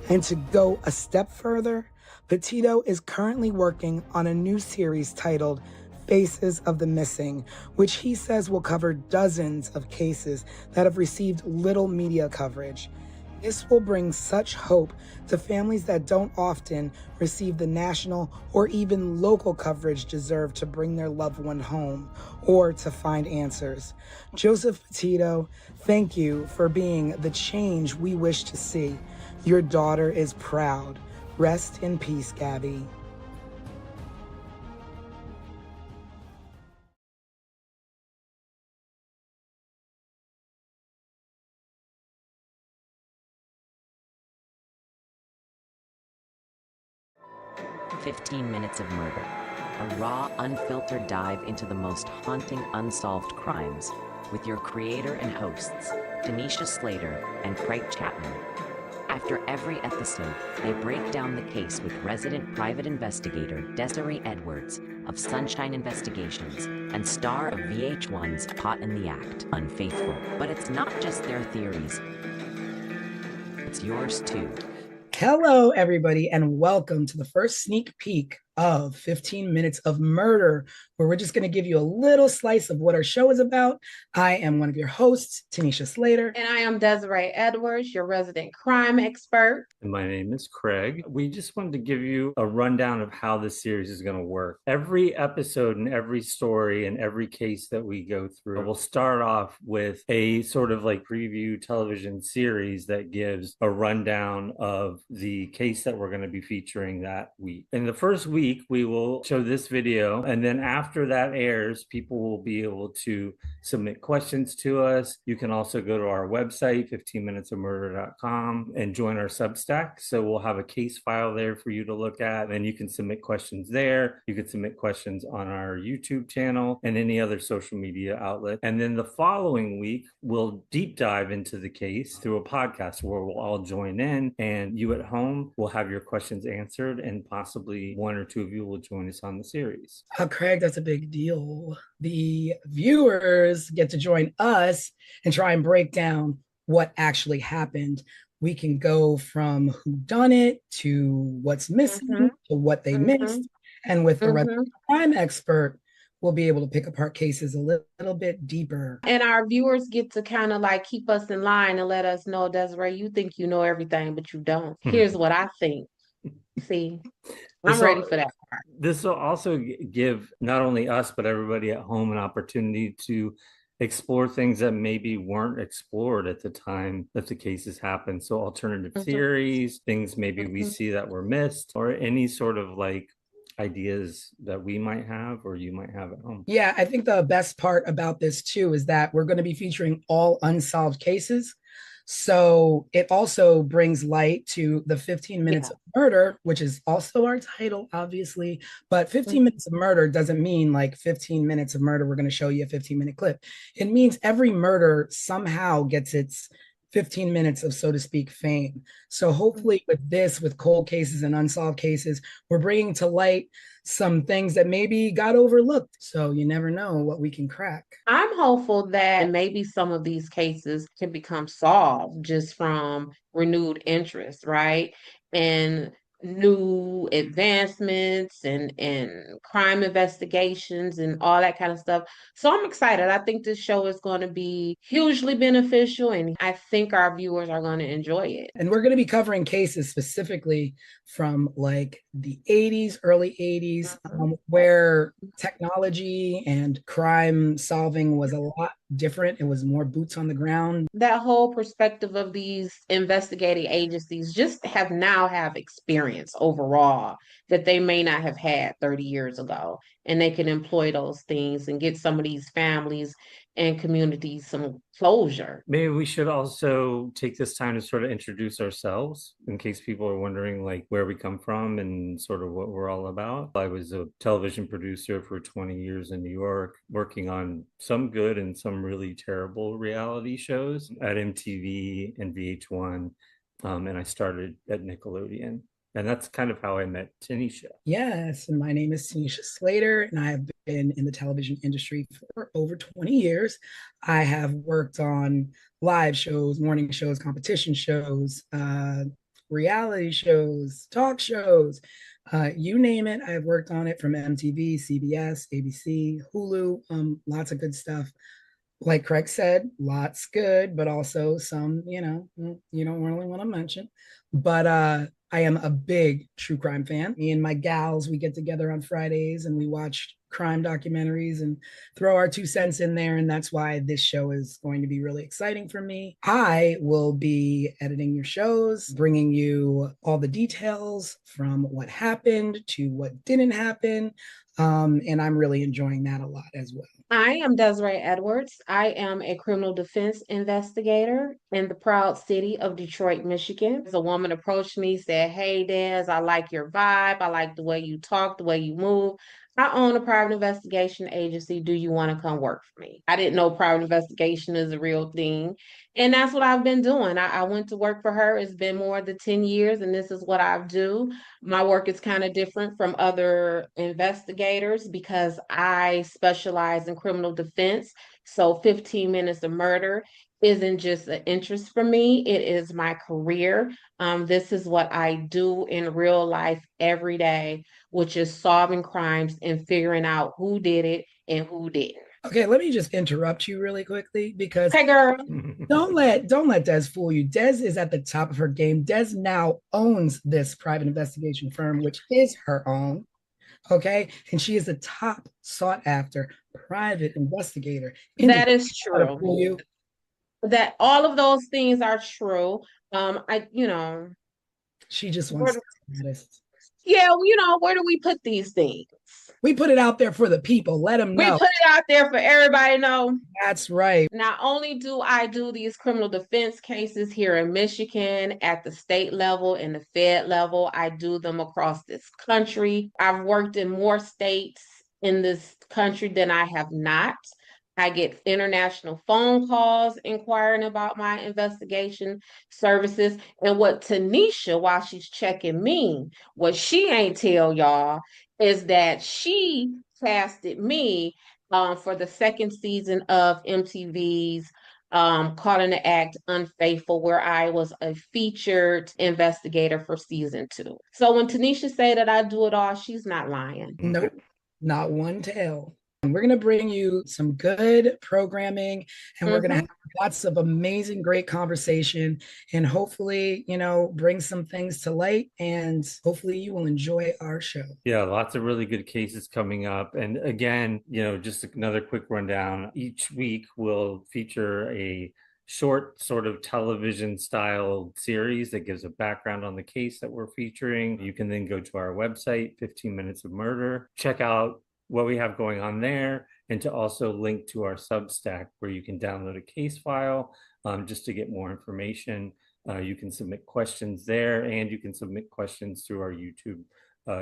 S2: And to go a step further, Petito is currently working on a new series titled Faces of the Missing, which he says will cover dozens of cases that have received little media coverage. This will bring such hope to families that don't often receive the national or even local coverage deserved to bring their loved one home or to find answers. Joseph Petito, thank you for being the change we wish to see. Your daughter is proud. Rest in peace, Gabby.
S1: "15 Minutes of Murder, a raw, unfiltered dive into the most haunting unsolved crimes with your creator and hosts, Tanisha Slater and Craig Chapman. After every episode, they break down the case with resident private investigator Desiree Edwards of Sunshine Investigations and star of VH1's Caught in the Act, Unfaithful. But it's not just their theories, it's yours too.
S2: Hello, everybody, and welcome to the first sneak peek of 15 Minutes of Murder, where we're just going to give you a little slice of what our show is about. I am one of your hosts, Tanisha Slater.
S3: And I am Desiree Edwards, your resident crime expert.
S4: And my name is Craig. We just wanted to give you a rundown of how this series is going to work. Every episode and every story and every case that we go through will start off with a sort of like preview television series that gives a rundown of the case that we're going to be featuring that week. In the first week, we will show this video, and then after that airs, people will be able to submit questions to us. You can also go to our website, 15minutesofmurder.com, and join our Substack. So we'll have a case file there for you to look at, and you can submit questions there. You can submit questions on our YouTube channel and any other social media outlet. And then the following week, we'll deep dive into the case through a podcast where we'll all join in, and you at home will have your questions answered, and possibly one or two of you will join us on the series.
S2: Craig, that's a big deal. The viewers get to join us and try and break down what actually happened. We can go from who done it to what's missing to what they missed. And with the resident crime expert, we'll be able to pick apart cases a little bit deeper.
S3: And our viewers get to kind of like keep us in line and let us know, Desiree, you think you know everything, but you don't. Here's what I think. See, I'm ready for that part.
S4: This will also give not only us, but everybody at home an opportunity to explore things that maybe weren't explored at the time that the cases happened. So alternative theories, things maybe we see that were missed, or any sort of like ideas that we might have or you might have at home.
S2: Yeah, I think the best part about this too is that we're going to be featuring all unsolved cases. So it also brings light to the 15 Minutes of Murder, which is also our title, obviously. But 15 Minutes of Murder doesn't mean like 15 minutes of murder. We're going to show you a 15-minute clip. It means every murder somehow gets its 15 minutes of, so to speak, fame. So hopefully with this, with cold cases and unsolved cases, we're bringing to light some things that maybe got overlooked. So you never know what we can crack.
S3: I'm hopeful that maybe some of these cases can become solved just from renewed interest, right? And new advancements and crime investigations and all that kind of stuff. So I'm excited. I think this show is going to be hugely beneficial, and I think our viewers are going to enjoy it.
S2: And we're going to be covering cases specifically from like the 80s, early 80s, where technology and crime solving was a lot different. It was more boots on the ground.
S3: That whole perspective of these investigating agencies just have experience overall that they may not have had 30 years ago. And they can employ those things and get some of these families and communities some closure.
S4: Maybe we should also take this time to sort of introduce ourselves in case people are wondering like where we come from and sort of what we're all about. I was a television producer for 20 years in New York, working on some good and some really terrible reality shows at MTV and VH1. And I started at Nickelodeon. And that's kind of how I met Tanisha.
S2: Yes, and my name is Tanisha Slater, and I have been in the television industry for over 20 years. I have worked on live shows, morning shows, competition shows, reality shows, talk shows, you name it. I've worked on it, from MTV, CBS, ABC, Hulu, lots of good stuff. Like Craig said, lots good, but also some, you don't really want to mention. But I am a big true crime fan. Me and my gals, we get together on Fridays and we watch crime documentaries and throw our 2 cents in there. And that's why this show is going to be really exciting for me. I will be editing your shows, bringing you all the details from what happened to what didn't happen. And I'm really enjoying that a lot as well.
S3: I am Desiree Edwards. I am a criminal defense investigator in the proud city of Detroit, Michigan. A woman approached me, said, "Hey, Des, I like your vibe. I like the way you talk, the way you move. I own a private investigation agency. Do you want to come work for me?" I didn't know private investigation is a real thing. And that's what I've been doing. I went to work for her. It's been more than 10 years, and this is what I do. My work is kind of different from other investigators because I specialize in criminal defense. So 15 Minutes of Murder isn't just an interest for me, it is my career. This is what I do in real life every day, which is solving crimes and figuring out who did it and who didn't.
S2: Okay, let me just interrupt you really quickly because
S3: Hey, girl.
S2: don't let Des fool you. Des is at the top of her game. Des now owns this private investigation firm, which is her own. Okay, and she is the top sought after private investigator in the
S3: That is
S2: fool
S3: true.
S2: you.
S3: That all of those things are true. You know,
S2: She just wants
S3: where,
S2: to be honest.
S3: yeah, where do we put these things?
S2: We put it out there for the people. Let them
S3: We
S2: know.
S3: put it out there for everybody to know.
S2: That's right.
S3: Not only do I do these criminal defense cases here in Michigan at the state level and the Fed level, I do them across this country. I've worked in more states in this country than I have not. I get international phone calls inquiring about my investigation services. And what Tanisha, while she's checking me, what she ain't tell y'all is that she casted me for the second season of MTV's Caught in the Act Unfaithful, where I was a featured investigator for season 2. So when Tanisha say that I do it all, she's not lying.
S2: Nope, not one tell. And we're going to bring you some good programming and we're going to have lots of amazing, great conversation and hopefully, bring some things to light and hopefully you will enjoy our show.
S4: Yeah, lots of really good cases coming up. And again, just another quick rundown. Each week we'll feature a short sort of television style series that gives a background on the case that we're featuring. You can then go to our website, 15 Minutes of Murder, check out what we have going on there, and to also link to our Substack where you can download a case file just to get more information. You can submit questions there, and you can submit questions through our YouTube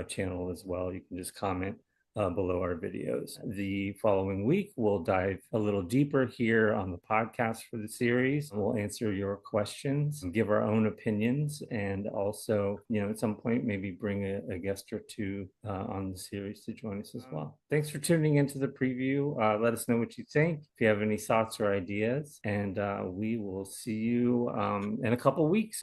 S4: channel as well. You can just comment below our videos. The following week, we'll dive a little deeper here on the podcast for the series. We'll answer your questions, give our own opinions, and also, at some point, maybe bring a guest or two on the series to join us as well. Thanks for tuning into the preview. Let us know what you think, if you have any thoughts or ideas, and we will see you in a couple weeks.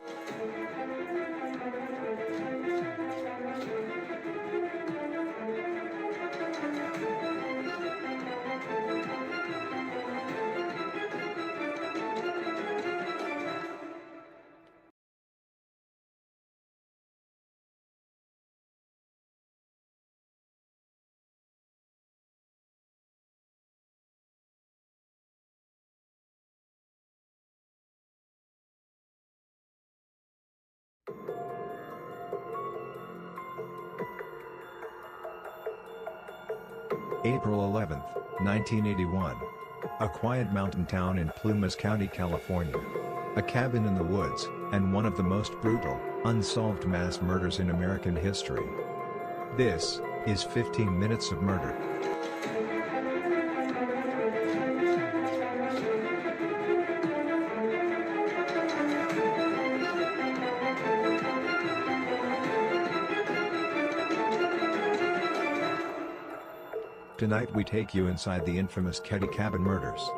S5: April 11, 1981. A quiet mountain town in Plumas County, California. A cabin in the woods, and one of the most brutal, unsolved mass murders in American history. This is 15 Minutes of Murder. Tonight we take you inside the infamous Ketty Cabin murders.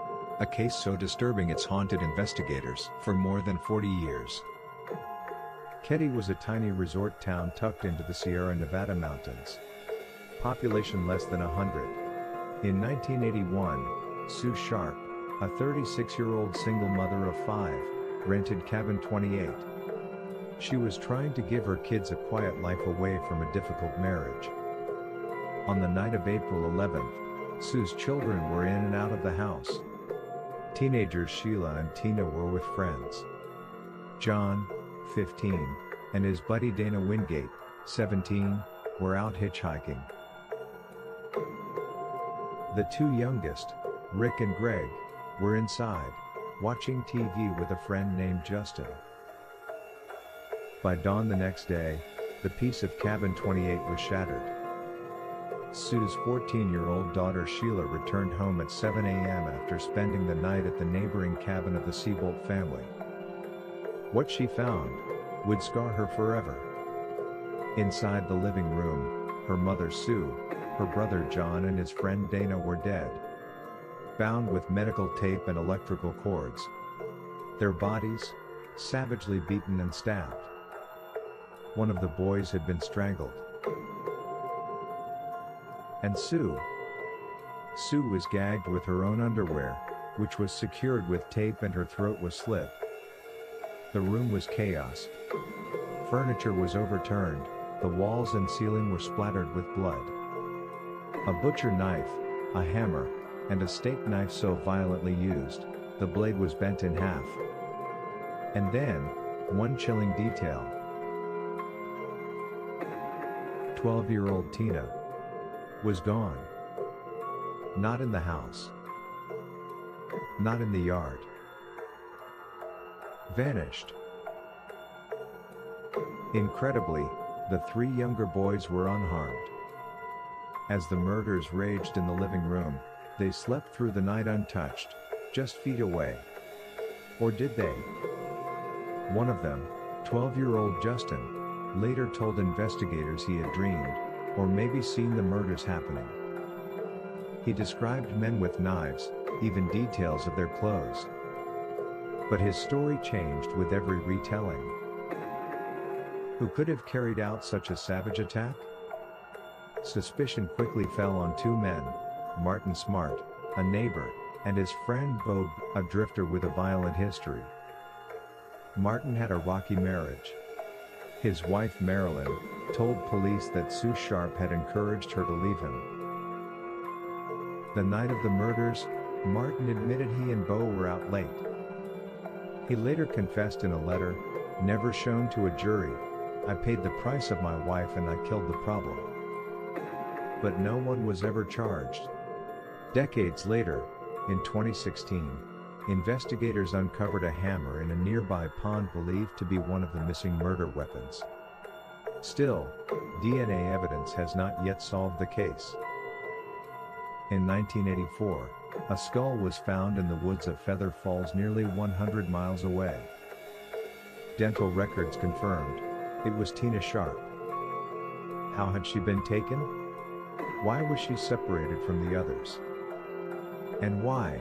S5: A case so disturbing it's haunted investigators for more than 40 years. Ketty was a tiny resort town tucked into the Sierra Nevada mountains. Population less than 100. In 1981, Sue Sharp, a 36-year-old single mother of 5, rented Cabin 28. She was trying to give her kids a quiet life away from a difficult marriage. On the night of April 11th, Sue's children were in and out of the house. Teenagers Sheila and Tina were with friends. John, 15, and his buddy Dana Wingate, 17, were out hitchhiking. The two youngest, Rick and Greg, were inside, watching TV with a friend named Justin. By dawn the next day, the peace of Cabin 28 was shattered. Sue's 14-year-old daughter Sheila returned home at 7 a.m. after spending the night at the neighboring cabin of the Seabolt family. What she found would scar her forever. Inside the living room, her mother Sue, her brother John and his friend Dana were dead. Bound with medical tape and electrical cords. their bodies savagely beaten and stabbed. One of the boys had been strangled. And Sue was gagged with her own underwear, which was secured with tape, and her throat was slit. The room was chaos. Furniture was overturned, the walls and ceiling were splattered with blood. A butcher knife, a hammer, and a steak knife so violently used, the blade was bent in half. And then, one chilling detail. 12-year-old Tina was gone. Not in the house. Not in the yard. Vanished. Incredibly, the three younger boys were unharmed. As the murders raged in the living room, they slept through the night untouched, just feet away. Or did they? One of them, 12-year-old Justin, later told investigators he had dreamed, or maybe seen the murders happening. He described men with knives, even details of their clothes. But his story changed with every retelling. Who could have carried out such a savage attack? Suspicion quickly fell on two men, Martin Smart, a neighbor, and his friend Bob, a drifter with a violent history. Martin had a rocky marriage. His wife Marilyn told police that Sue Sharp had encouraged her to leave him. The night of the murders, Martin admitted he and Bo were out late. He later confessed in a letter, never shown to a jury, "I paid the price of my wife and I killed the problem." But no one was ever charged. Decades later, in 2016, investigators uncovered a hammer in a nearby pond believed to be one of the missing murder weapons. Still, DNA evidence has not yet solved the case. In 1984, a skull was found in the woods of Feather Falls nearly 100 miles away. Dental records confirmed it was Tina Sharp. How had she been taken? Why was she separated from the others? And why,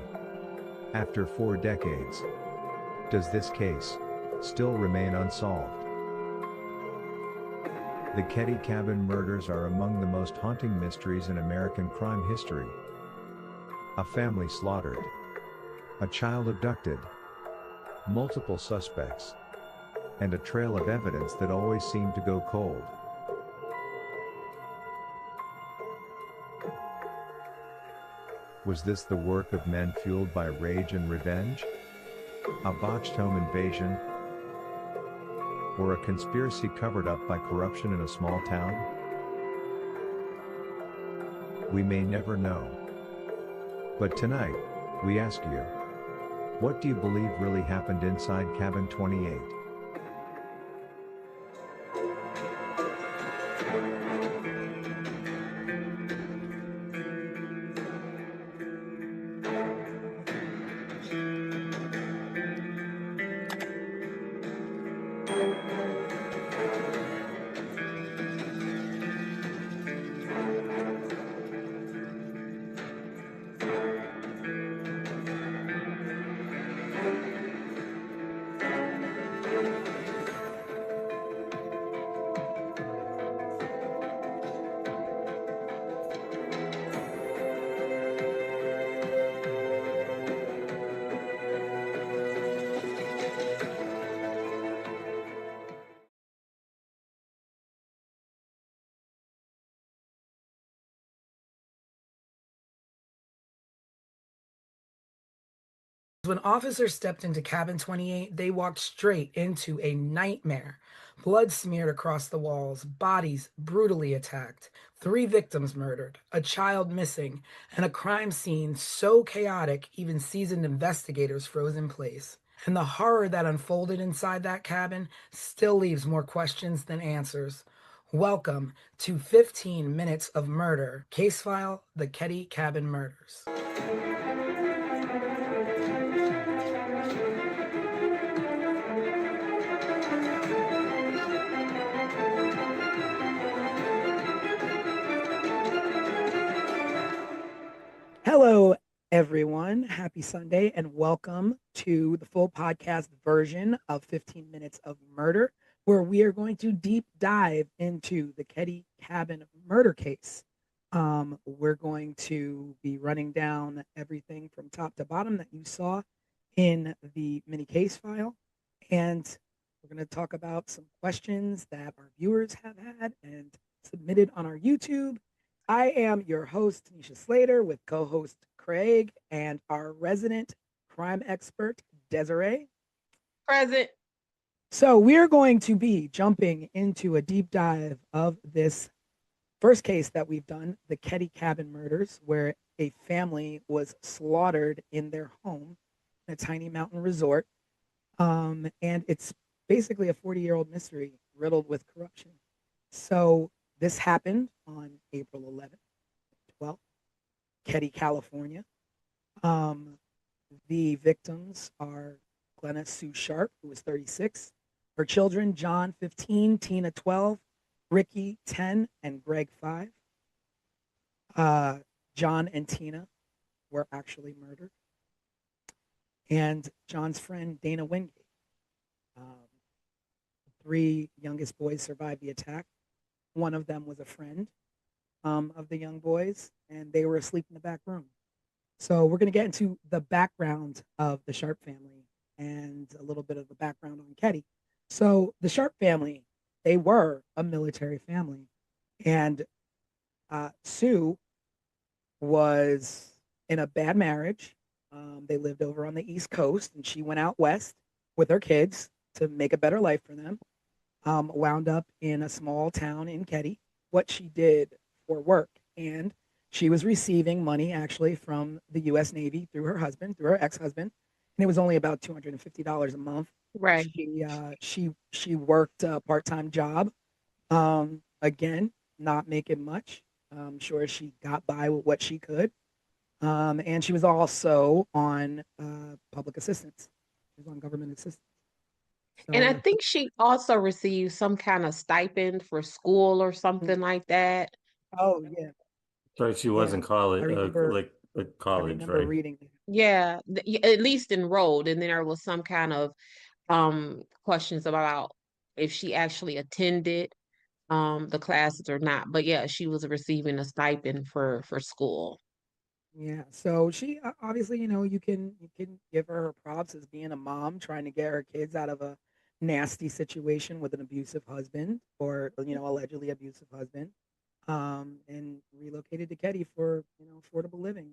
S5: after 4 decades, does this case still remain unsolved? The Ketty Cabin murders are among the most haunting mysteries in American crime history. A family slaughtered. A child abducted. Multiple suspects. And a trail of evidence that always seemed to go cold. Was this the work of men fueled by rage and revenge? A botched home invasion? Or a conspiracy covered up by corruption in a small town? We may never know. But tonight, we ask you, what do you believe really happened inside Cabin 28?
S2: When officers stepped into Cabin 28, they walked straight into a nightmare. Blood smeared across the walls, bodies brutally attacked, 3 victims murdered, a child missing, and a crime scene so chaotic even seasoned investigators froze in place. And the horror that unfolded inside that cabin still leaves more questions than answers. Welcome to 15 Minutes of Murder, case file, the Ketty Cabin Murders. Hello, everyone. Happy Sunday and welcome to the full podcast version of 15 Minutes of Murder, where we are going to deep dive into the Ketty Cabin murder case. We're going to be running down everything from top to bottom that you saw in the mini case file. And we're going to talk about some questions that our viewers have had and submitted on our YouTube. I am your host, Tanisha Slater, with co host Craig and our resident crime expert, Desiree.
S3: Present.
S2: So, we're going to be jumping into a deep dive of this first case that we've done, the Ketty Cabin murders, where a family was slaughtered in their home in a tiny mountain resort. And it's basically a 40-year-old mystery riddled with corruption. So, this happened on April 11th, 12th, Ketty, California. The victims are Glenna Sue Sharp, who was 36, her children, John, 15, Tina, 12, Ricky, 10, and Greg, 5. John and Tina were actually murdered. And John's friend, Dana Wingate. 3 youngest boys survived the attack. One of them was a friend of the young boys, and they were asleep in the back room. So we're going to get into the background of the Sharp family and a little bit of the background on Ketty. So the Sharp family, they were a military family, and Sue was in a bad marriage. They lived over on the East Coast, and she went out west with her kids to make a better life for them. Wound up in a small town in Ketty, what she did for work. And she was receiving money actually from the U.S. Navy through her husband, through her ex-husband. And it was only about $250 a month.
S3: Right.
S2: She worked a part-time job. Again, not making much. I'm sure she got by with what she could. And she was also on public assistance. She was on government assistance.
S3: And I
S2: So,
S3: think she also received some kind of stipend for school or something like that.
S2: oh yeah,
S4: Right, she was in
S2: yeah.
S4: college,
S2: I remember.
S4: like
S2: I
S4: college,
S2: remember
S4: right?
S2: reading that.
S3: Yeah, at least enrolled. And then there was some kind of questions about if she actually attended the classes or not. But yeah, she was receiving a stipend for school.
S2: Yeah. So she obviously, you can give her her props as being a mom trying to get her kids out of a nasty situation with an abusive husband or allegedly abusive husband, and relocated to Ketty for affordable living.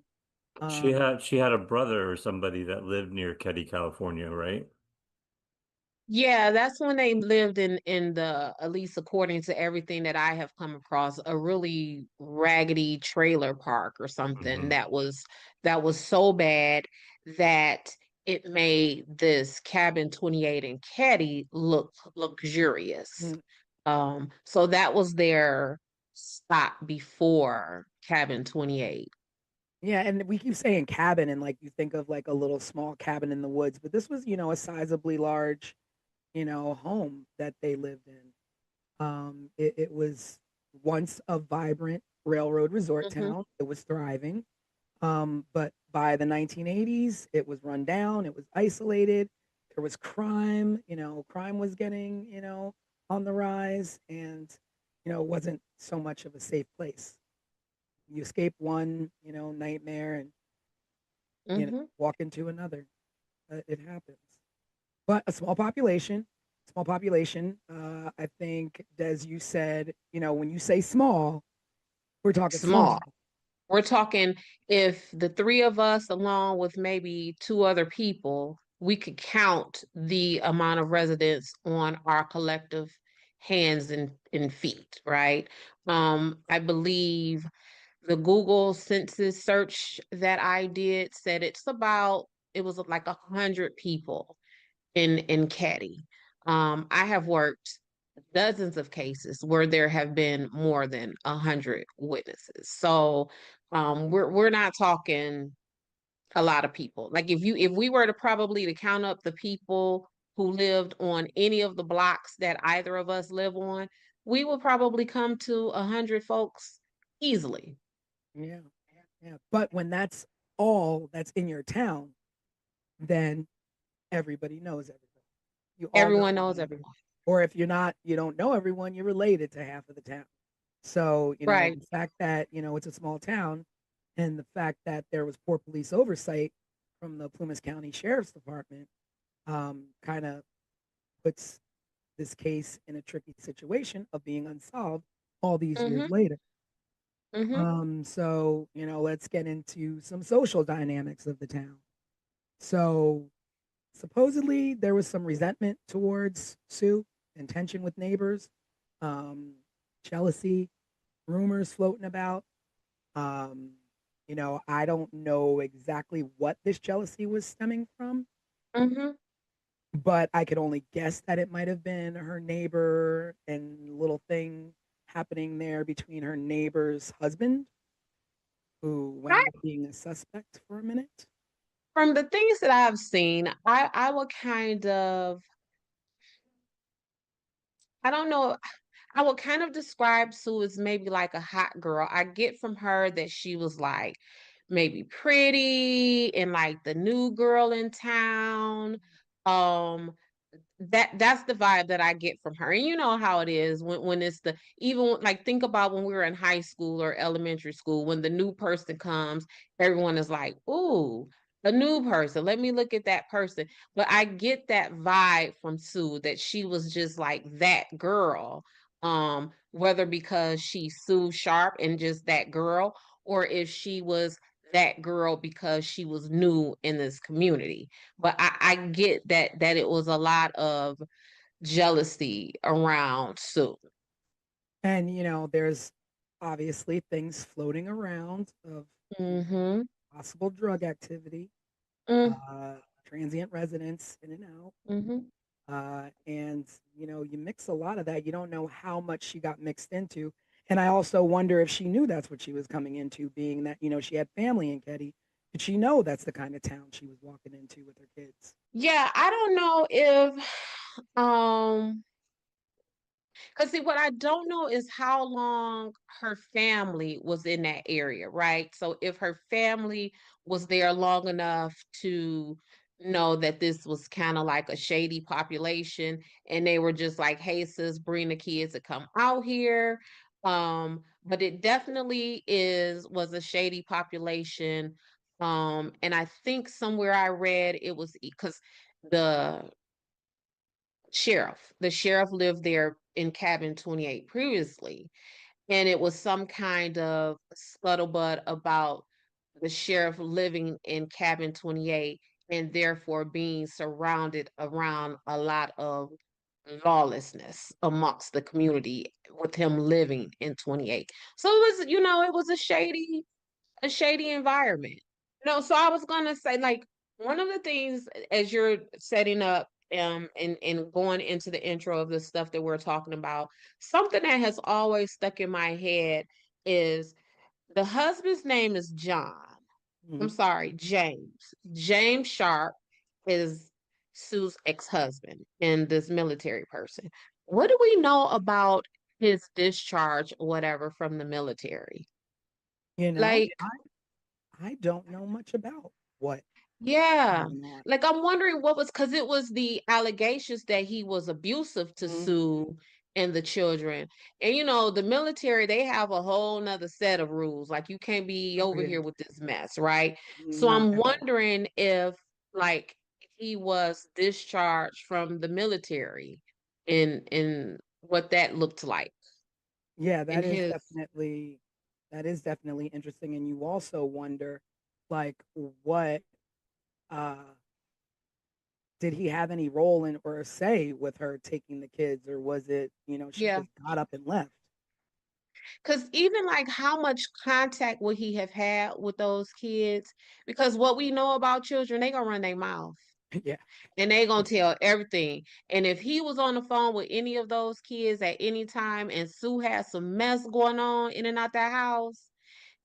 S4: She
S2: Um,
S4: had she had a brother or somebody that lived near Ketty, California, right?
S3: Yeah, that's when they lived in the, at least according to everything that I have come across, a really raggedy trailer park or something
S4: Hmm.
S3: that was so bad that it made this cabin 28 in Caddy look luxurious.
S2: mm,
S3: So that was their stop before cabin 28.
S2: yeah, and we keep saying cabin, and like you think of like a little small cabin in the woods, but this was, a sizably large, home that they lived in. It was once a vibrant railroad resort
S3: Hmm.
S2: town. It was thriving. But by the 1980s, it was run down. It was isolated. There was crime. Crime was getting, on the rise, and it wasn't so much of a safe place. You escape one, nightmare, and
S3: Hmm.
S2: walk into another. It happens. But a small population. I think, Des, you said, when you say small, we're talking
S3: Small.
S2: small.
S3: We're talking if the 3 of us, along with maybe 2 other people, we could count the amount of residents on our collective hands and feet, right? I believe the Google census search that I did said it was like 100 people in Caddy. I have worked dozens of cases where there have been more than 100 witnesses. So we're not talking a lot of people. Like if we were to probably to count up the people who lived on any of the blocks that either of us live on, we would probably come to 100 folks easily.
S2: Yeah, yeah. But when that's all that's in your town, then everybody knows everybody. You all know
S3: Everyone knows
S2: everybody.
S3: everyone.
S2: Or if you're not, you don't know everyone, you're related to half of the town. So,
S3: Right.
S2: the fact that, it's a small town and the fact that there was poor police oversight from the Plumas County Sheriff's Department kind of puts this case in a tricky situation of being unsolved all these years
S3: Mm-hmm.
S2: later.
S3: Mm-hmm.
S2: So, let's get into some social dynamics of the town. So, supposedly there was some resentment towards Sue and tension with neighbors, um, jealousy, rumors floating about. Um, I don't know exactly what this jealousy was stemming from,
S3: Mm-hmm.
S2: but I could only guess that it might have been her neighbor and little thing happening there between her neighbor's husband, who wound up being a suspect for a minute.
S3: From the things that I've seen, I will kind of, I don't know, I would kind of describe Sue as maybe like a hot girl. I get from her that she was like maybe pretty and like the new girl in town. Um, that's the vibe that I get from her. And you know how it is when it's the even like think about when we were in high school or elementary school, when the new person comes, everyone is like, "Ooh, a new person. Let me look at that person." But I get that vibe from Sue that she was just like that girl. Whether because she's Sue Sharp and just that girl, or if she was that girl because she was new in this community. But I get that it was a lot of jealousy around Sue.
S2: And, there's obviously things floating around of
S3: Mm-hmm.
S2: possible drug activity,
S3: Mm,
S2: uh, transient residents in and out.
S3: mm-hmm.
S2: And, you mix a lot of that. You don't know how much she got mixed into. And I also wonder if she knew that's what she was coming into, being that, she had family in Ketty. Did she know that's the kind of town she was walking into with her kids?
S3: Yeah, I don't know if because see, what I don't know is how long her family was in that area, right? So if her family was there long enough to know that this was kind of like a shady population, and they were just like, "Hey, sis, bring the kids to come out here." But it definitely was a shady population. And I think somewhere I read it was because the the sheriff lived there in cabin 28 previously, and it was some kind of scuttlebutt about the sheriff living in cabin 28 and therefore being surrounded around a lot of lawlessness amongst the community with him living in 28. So it was, it was a shady environment. So I was gonna say, like, one of the things as you're setting up and going into the intro of the stuff that we're talking about, something that has always stuck in my head is the husband's name is John. I'm
S2: Mhm.
S3: sorry, James. James Sharp is Sue's ex-husband and this military person. What do we know about his discharge or whatever from the military?
S2: You know,
S3: Like,
S2: I don't know much about what
S3: yeah.
S2: went on.
S3: Like I'm wondering what was because it was the allegations that he was abusive to
S2: Mhm.
S3: Sue and the children. And the military, they have a whole nother set of rules. Like you can't be
S2: Oh,
S3: over
S2: yeah.
S3: here with this mess, right? So
S2: Not
S3: I'm
S2: at all.
S3: wondering if like he was discharged from the military and what that looked like
S2: Yeah,
S3: in his
S2: that is definitely interesting. And you also wonder, like, what uh did he have any role in or say with her taking the kids, or was it, she
S3: yeah.
S2: just got up and left?
S3: Because even like how much contact would he have had with those kids? Because what we know about children, they gonna run their mouth
S2: Yeah.
S3: and they gonna tell everything. And if he was on the phone with any of those kids at any time and Sue had some mess going on in and out that house,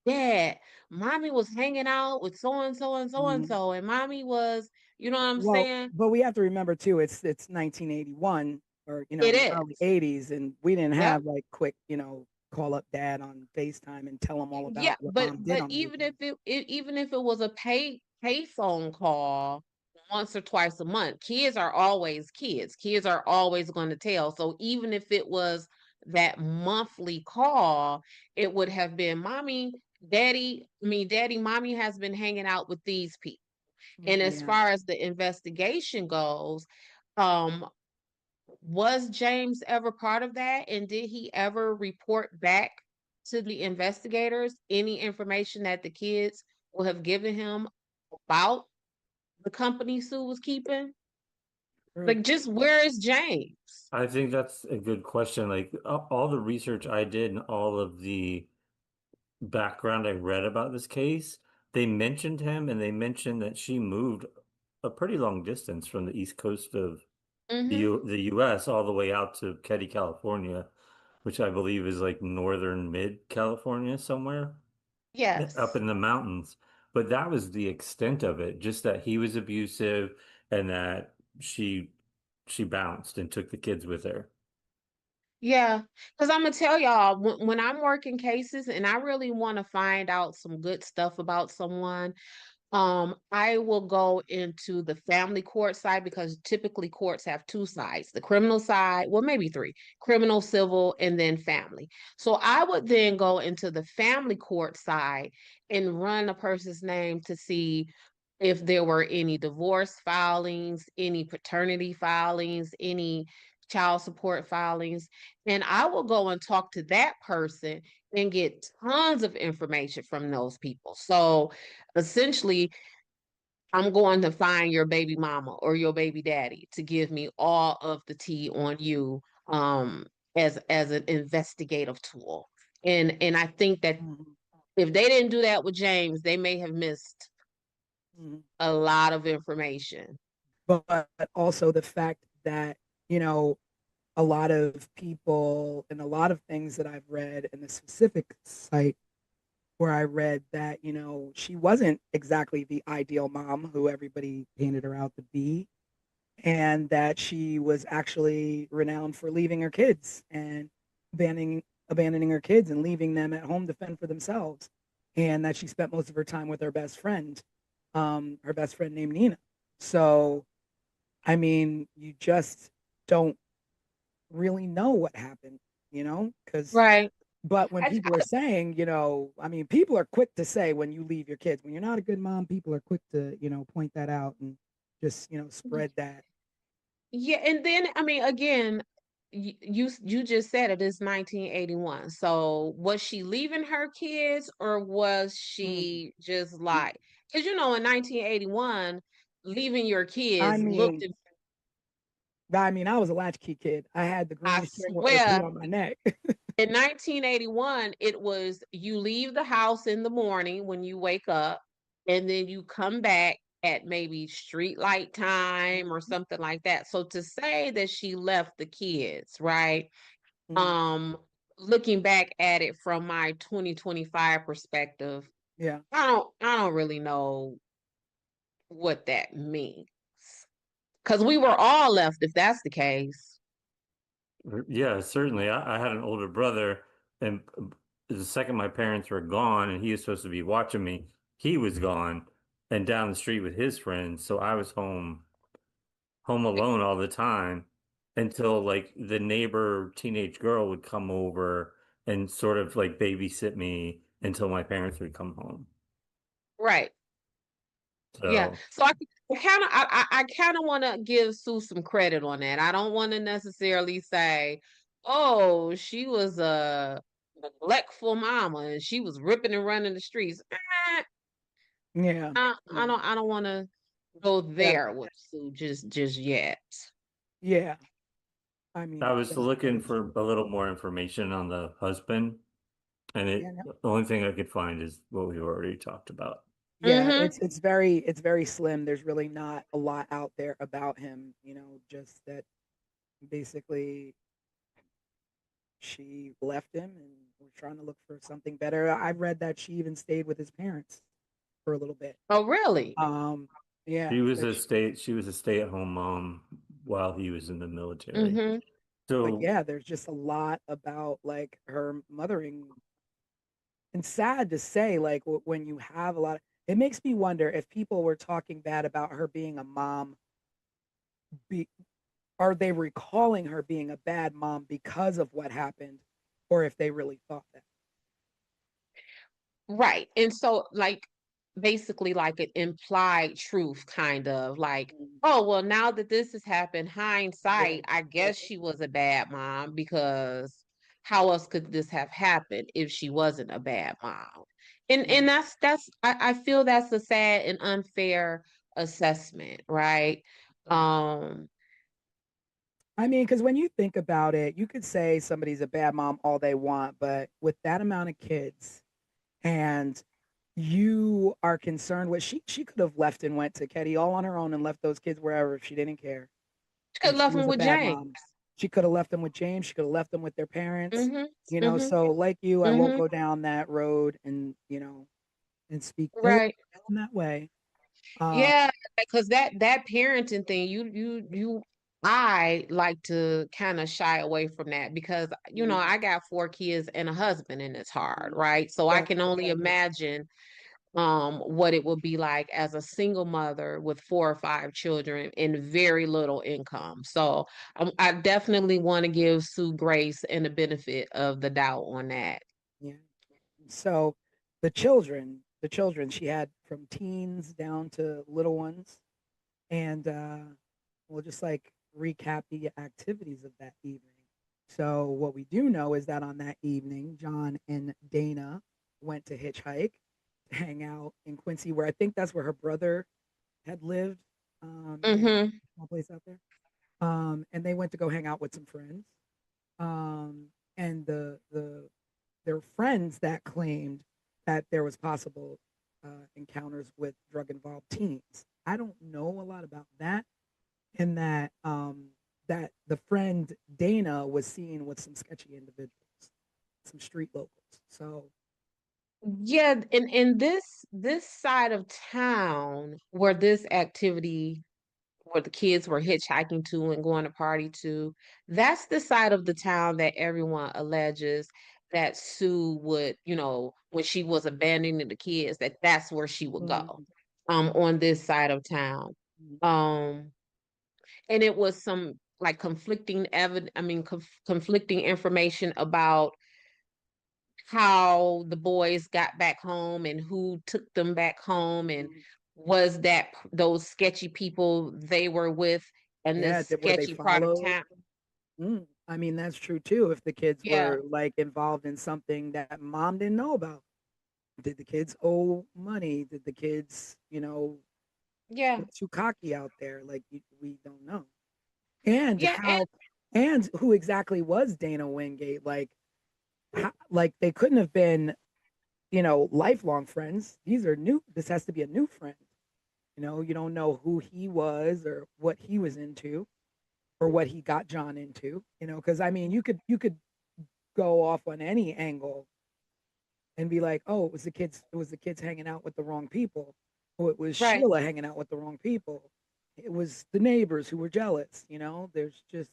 S3: Dad, mommy was hanging out with so and so and so and
S2: Mhm.
S3: so, and mommy was, you know what I'm
S2: Well,
S3: saying?
S2: but we have to remember too, it's 1981 or
S3: It
S2: the early
S3: is.
S2: 80s, and we didn't
S3: Yep.
S2: have like quick, call up dad on FaceTime and tell him all
S3: Yeah,
S2: about what
S3: but
S2: mom did on the
S3: even
S2: weekend.
S3: even if it was a pay phone call once or twice a month, kids are always kids. Kids are always going to tell. So even if it was that monthly call, it would have been mommy, daddy, mommy has been hanging out with these people. And as
S2: Yeah.
S3: far as the investigation goes, um, was James ever part of that? And did he ever report back to the investigators any information that the kids will have given him about the company Sue was keeping?
S2: True.
S3: Like, just where is James?
S4: I think that's a good question. Like all the research I did and all of the background I read about this case, they mentioned him and they mentioned that she moved a pretty long distance from the east coast of
S3: Mm-hmm.
S4: the US all the way out to Keddie, California, which I believe is like northern mid California somewhere up
S3: Yes.
S4: in the mountains. But that was the extent of it, just that he was abusive and that she bounced and took the kids with her.
S3: Yeah, because I'm gonna tell y'all when I'm working cases and I really want to find out some good stuff about someone, I will go into the family court side because typically courts have two sides, the criminal side, well, maybe three, criminal, civil, and then family. So I would then go into the family court side and run a person's name to see if there were any divorce filings, any paternity filings, any child support filings. And I will go and talk to that person and get tons of information from those people. So essentially, I'm going to find your baby mama or your baby daddy to give me all of the tea on you as an investigative tool. And I think that
S2: Mhm.
S3: if they didn't do that with James, they may have missed
S2: Mhm.
S3: a lot of information.
S2: But also the fact that, you know, a lot of people and a lot of things that I've read in the specific site where I read that, she wasn't exactly the ideal mom who everybody painted her out to be, and that she was actually renowned for leaving her kids and abandoning her kids and leaving them at home to fend for themselves, and that she spent most of her time with her best friend named Nina. So, I mean, you just don't really know what happened, because
S3: Right.
S2: but when
S3: I,
S2: people are saying, I mean, people are quick to say when you leave your kids, when you're not a good mom, people are quick to, point that out and just, spread that.
S3: yeah, and then I mean, again, you just said it is 1981. So was she leaving her kids or was
S2: Mm.
S3: she just like, because in 1981, leaving your
S2: I
S3: kids looked,
S2: mean, I was a latchkey kid. I had the
S3: I
S2: green string with OP
S3: swear,
S2: on my neck.
S3: in 1981, it was you leave the house in the morning when you wake up, and then you come back at maybe street light time or something like that. So to say that she left the kids, right?
S2: Mm.
S3: Um, Looking back at it from my 2025 perspective,
S2: Yeah.
S3: I don't really know what that means. Because we were all left if that's the case.
S4: Yeah, certainly. I had an older brother, and the second my parents were gone, and he was supposed to be watching me, he was gone and down the street with his friends. So I was home alone all the time until like the neighbor teenage girl would come over and sort of like babysit me until my parents would come home.
S3: Right. Yeah.
S4: So
S3: So I kind of want to give Sue some credit on that. I don't want to necessarily say, oh, she was a neglectful mama and she was ripping and running the streets.
S2: Yeah. Yeah.
S3: I don't want to go
S2: Yeah.
S3: there with Sue just yet.
S2: Yeah. I
S4: I
S2: mean,
S4: was
S2: that's
S4: looking
S2: very
S4: for
S2: true.
S4: a little more information on the husband, and
S2: Yeah. No.
S4: the only thing I could find is what we already talked about.
S2: Yeah,
S3: Mm-hmm.
S2: it's very slim. There's really not a lot out there about him, just that basically she left him and was trying to look for something better. I've read that she even stayed with his parents for a little bit.
S3: Oh, really?
S2: Um, yeah,
S4: She was a stay-at-home mom while he was in the military.
S3: Mm-hmm.
S2: But
S4: So
S2: yeah, there's just a lot about like her mothering, and sad to say, like when you have a lot of, it makes me wonder if people were talking bad about her being a mom, be, are they recalling her being a bad mom because of what happened, or if they really thought that.
S3: Right. And so, like, basically, like an implied truth, kind of like,
S2: Mm.
S3: oh, well, now that this has happened,
S2: Yeah.
S3: hindsight, I guess she was a bad mom because how else could this have happened if she wasn't a bad mom? And
S2: Mm.
S3: I feel that's a sad and unfair assessment, right? Um,
S2: I mean, because when you think about it, you could say somebody's a bad mom all they want, but with that amount of kids, and you are concerned with, she could have left and went to Ketty all on her own and left those kids wherever if she didn't care.
S3: she could
S2: And
S3: have
S2: she
S3: left
S2: was
S3: him
S2: a
S3: with
S2: bad mom.
S3: James.
S2: She could have left them with James. She could have left them with their parents.
S3: Mm-hmm. Mm-hmm.
S2: So like you, I won't
S3: Mm-hmm.
S2: go down that road and and speak ill
S3: Right.
S2: in that way. Um,
S3: Yeah, because that parenting thing, I like to kind of shy away from that because
S2: mm,
S3: I got 4 kids and a husband and it's hard,
S2: mm,
S3: right? So I
S2: yeah,
S3: can only imagine what it would be like as a single mother with 4 or 5 children and very little income. So I definitely want to give Sue grace and the benefit of the doubt on that.
S2: yeah. So the children she had from teens down to little ones, and we'll just like recap the activities of that evening. So what we do know is that on that evening, John and Dana went to hitchhike to hang out in Quincy, where I think that's where her brother had lived. There's a
S3: Mm-hmm.
S2: small place out there. And they went to go hang out with some friends. And there were friends that claimed that there was possible encounters with drug involved teens. I don't know a lot about that, and that the friend Dana was seen with some sketchy individuals, some street locals. So
S3: Yeah, in this side of town where this activity where the kids were hitchhiking to and going to party to, that's the side of the town that everyone alleges that Sue would, when she was abandoning the kids, that's where she would go.
S2: mm,
S3: On this side of town.
S2: mm,
S3: Um, and it was some like conflicting information about how the boys got back home and who took them back home and
S2: mm.
S3: was that those sketchy people they were with in
S2: Yeah,
S3: this
S2: were they
S3: sketchy part of
S2: followed?
S3: town.
S2: I mean, that's true too. If the kids
S3: Yeah,
S2: were like involved in something that mom didn't know about, did the kids owe money? Did the kids,
S3: yeah,
S2: get too cocky out there? Like we don't know. And
S3: yeah, and
S2: how, and who exactly was Dana Wingate? Like, like they couldn't have been, lifelong friends. These are new. This has to be a new friend. You don't know who he was or what he was into or what he got John into. Because I mean, you could go off on any angle and be like, oh, it was the kids hanging out with the wrong people. Oh, it was
S3: right.
S2: Sheila hanging out with the wrong people. It was the neighbors who were jealous. There's just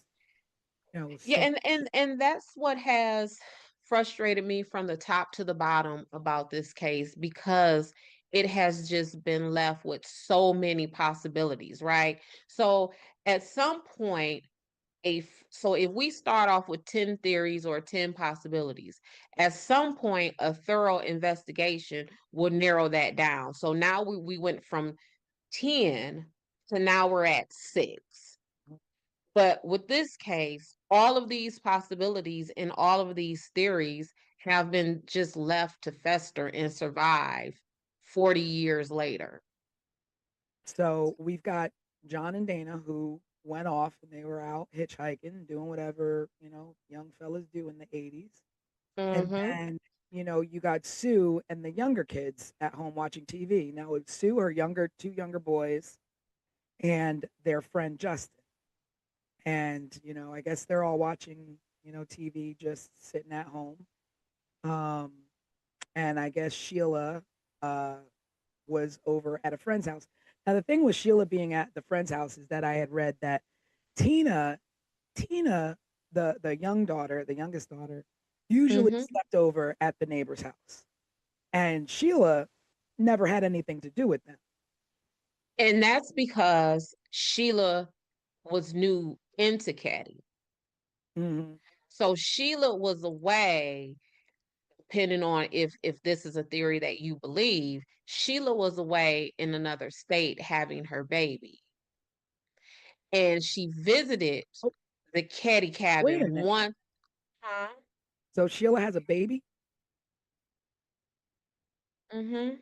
S3: Yeah,
S2: so
S3: and that's what has frustrated me from the top to the bottom about this case because it has just been left with so many possibilities, right? So at some point, if we start off with 10 theories or 10 possibilities, at some point a thorough investigation will narrow that down. So now we went from 10 to now we're at 6. But with this case, all of these possibilities and all of these theories have been just left to fester and survive 40 years later.
S2: so we've got John and Dana who went off and they were out hitchhiking, doing whatever, young fellas do in the 80s. And
S3: Mm-hmm.
S2: then, you got Sue and the younger kids at home watching TV. Now, with Sue, her two younger boys, and their friend Justin. And, I guess they're all watching, TV, just sitting at home. Um, and I guess Sheila uh, was over at a friend's house. Now, the thing with Sheila being at the friend's house is that I had read that Tina, Tina the young daughter, the youngest daughter, usually
S3: Mm-hmm.
S2: slept over at the neighbor's house, and Sheila never had anything to do with them.
S3: And that's because Sheila was new into Caddy.
S2: Mm-hmm.
S3: So Sheila was away, depending on if this is a theory that you believe, Sheila was away in another state having her baby. And she visited
S2: Oh,
S3: the Caddy
S2: wait a
S3: cabin
S2: minute.
S3: one time.
S2: So Sheila has a baby?
S3: Mm-hmm.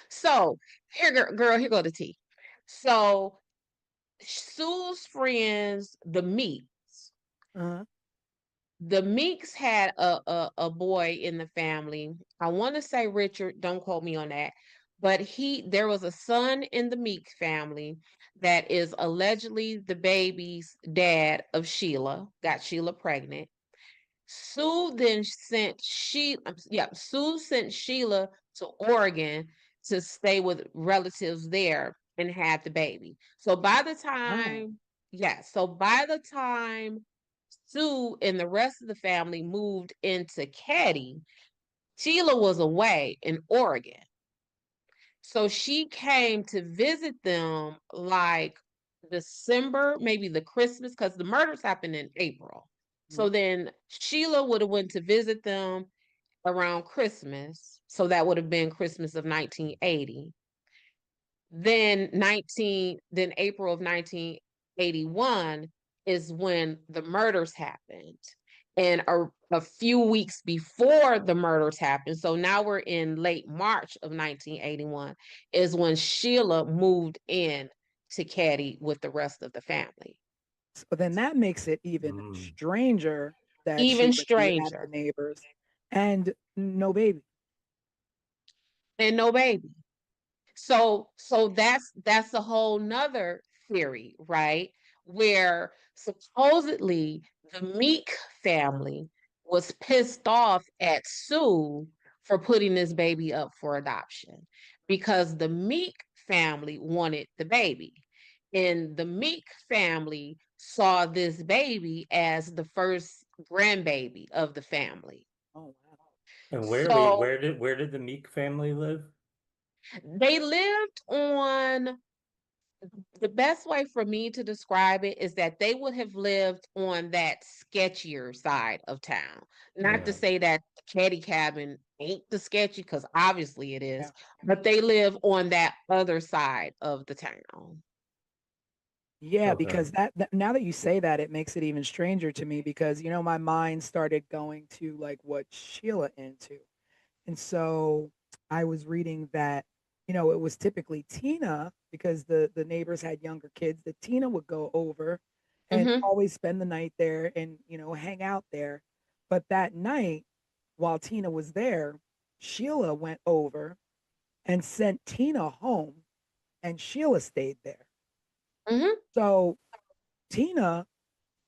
S3: So here, girl, here go the tea. So Sue's friends,
S2: Uh-huh.
S3: the Meeks had a boy in the family. I want to say Richard, don't quote me on that. But there was a son in the Meeks family that is allegedly the baby's dad of Sheila, got Sheila pregnant. Sue then sent Sue sent Sheila to Oregon to stay with relatives there and had the baby. So by the
S2: Oh.
S3: time, so by the time Sue and the rest of the family moved into Caddy, Sheila was away in Oregon. So she came to visit them like December, maybe the Christmas, because the murders happened in April. So then Sheila would have went to visit them around Christmas. So that would have been Christmas of 1980. Then April of 1981 is when the murders happened. And a few weeks before the murders happened, so now we're in late March of 1981, is when Sheila moved in to Caddy with the rest of the family.
S2: So then that makes it even stranger that she
S3: Even
S2: would be at the
S3: stranger.
S2: neighbors and no baby.
S3: And no baby. So that's a whole nother theory, right? Where supposedly the Meek family was pissed off at Sue for putting this baby up for adoption because the Meek family wanted the baby. And the Meek family saw this baby as the first grandbaby of the family.
S2: Oh wow.
S4: And
S3: So
S4: where did the Meek family live?
S3: they lived on the best way for me to describe it is that they would have lived on that sketchier side of town. Not to
S4: Yeah.
S3: say that the Caddy cabin ain't the sketchy, because obviously it is,
S2: Yeah.
S3: but they live on that other side of the town.
S2: Yeah,
S4: Okay.
S2: because that now that you say that, it makes it even stranger to me because my mind started going to like what Sheila into. And so I was reading that, it was typically Tina because the neighbors had younger kids that Tina would go over and
S3: Mm-hmm.
S2: always spend the night there and, hang out there. But that night, while Tina was there, Sheila went over and sent Tina home and Sheila stayed there.
S3: Mm-hmm.
S2: So Tina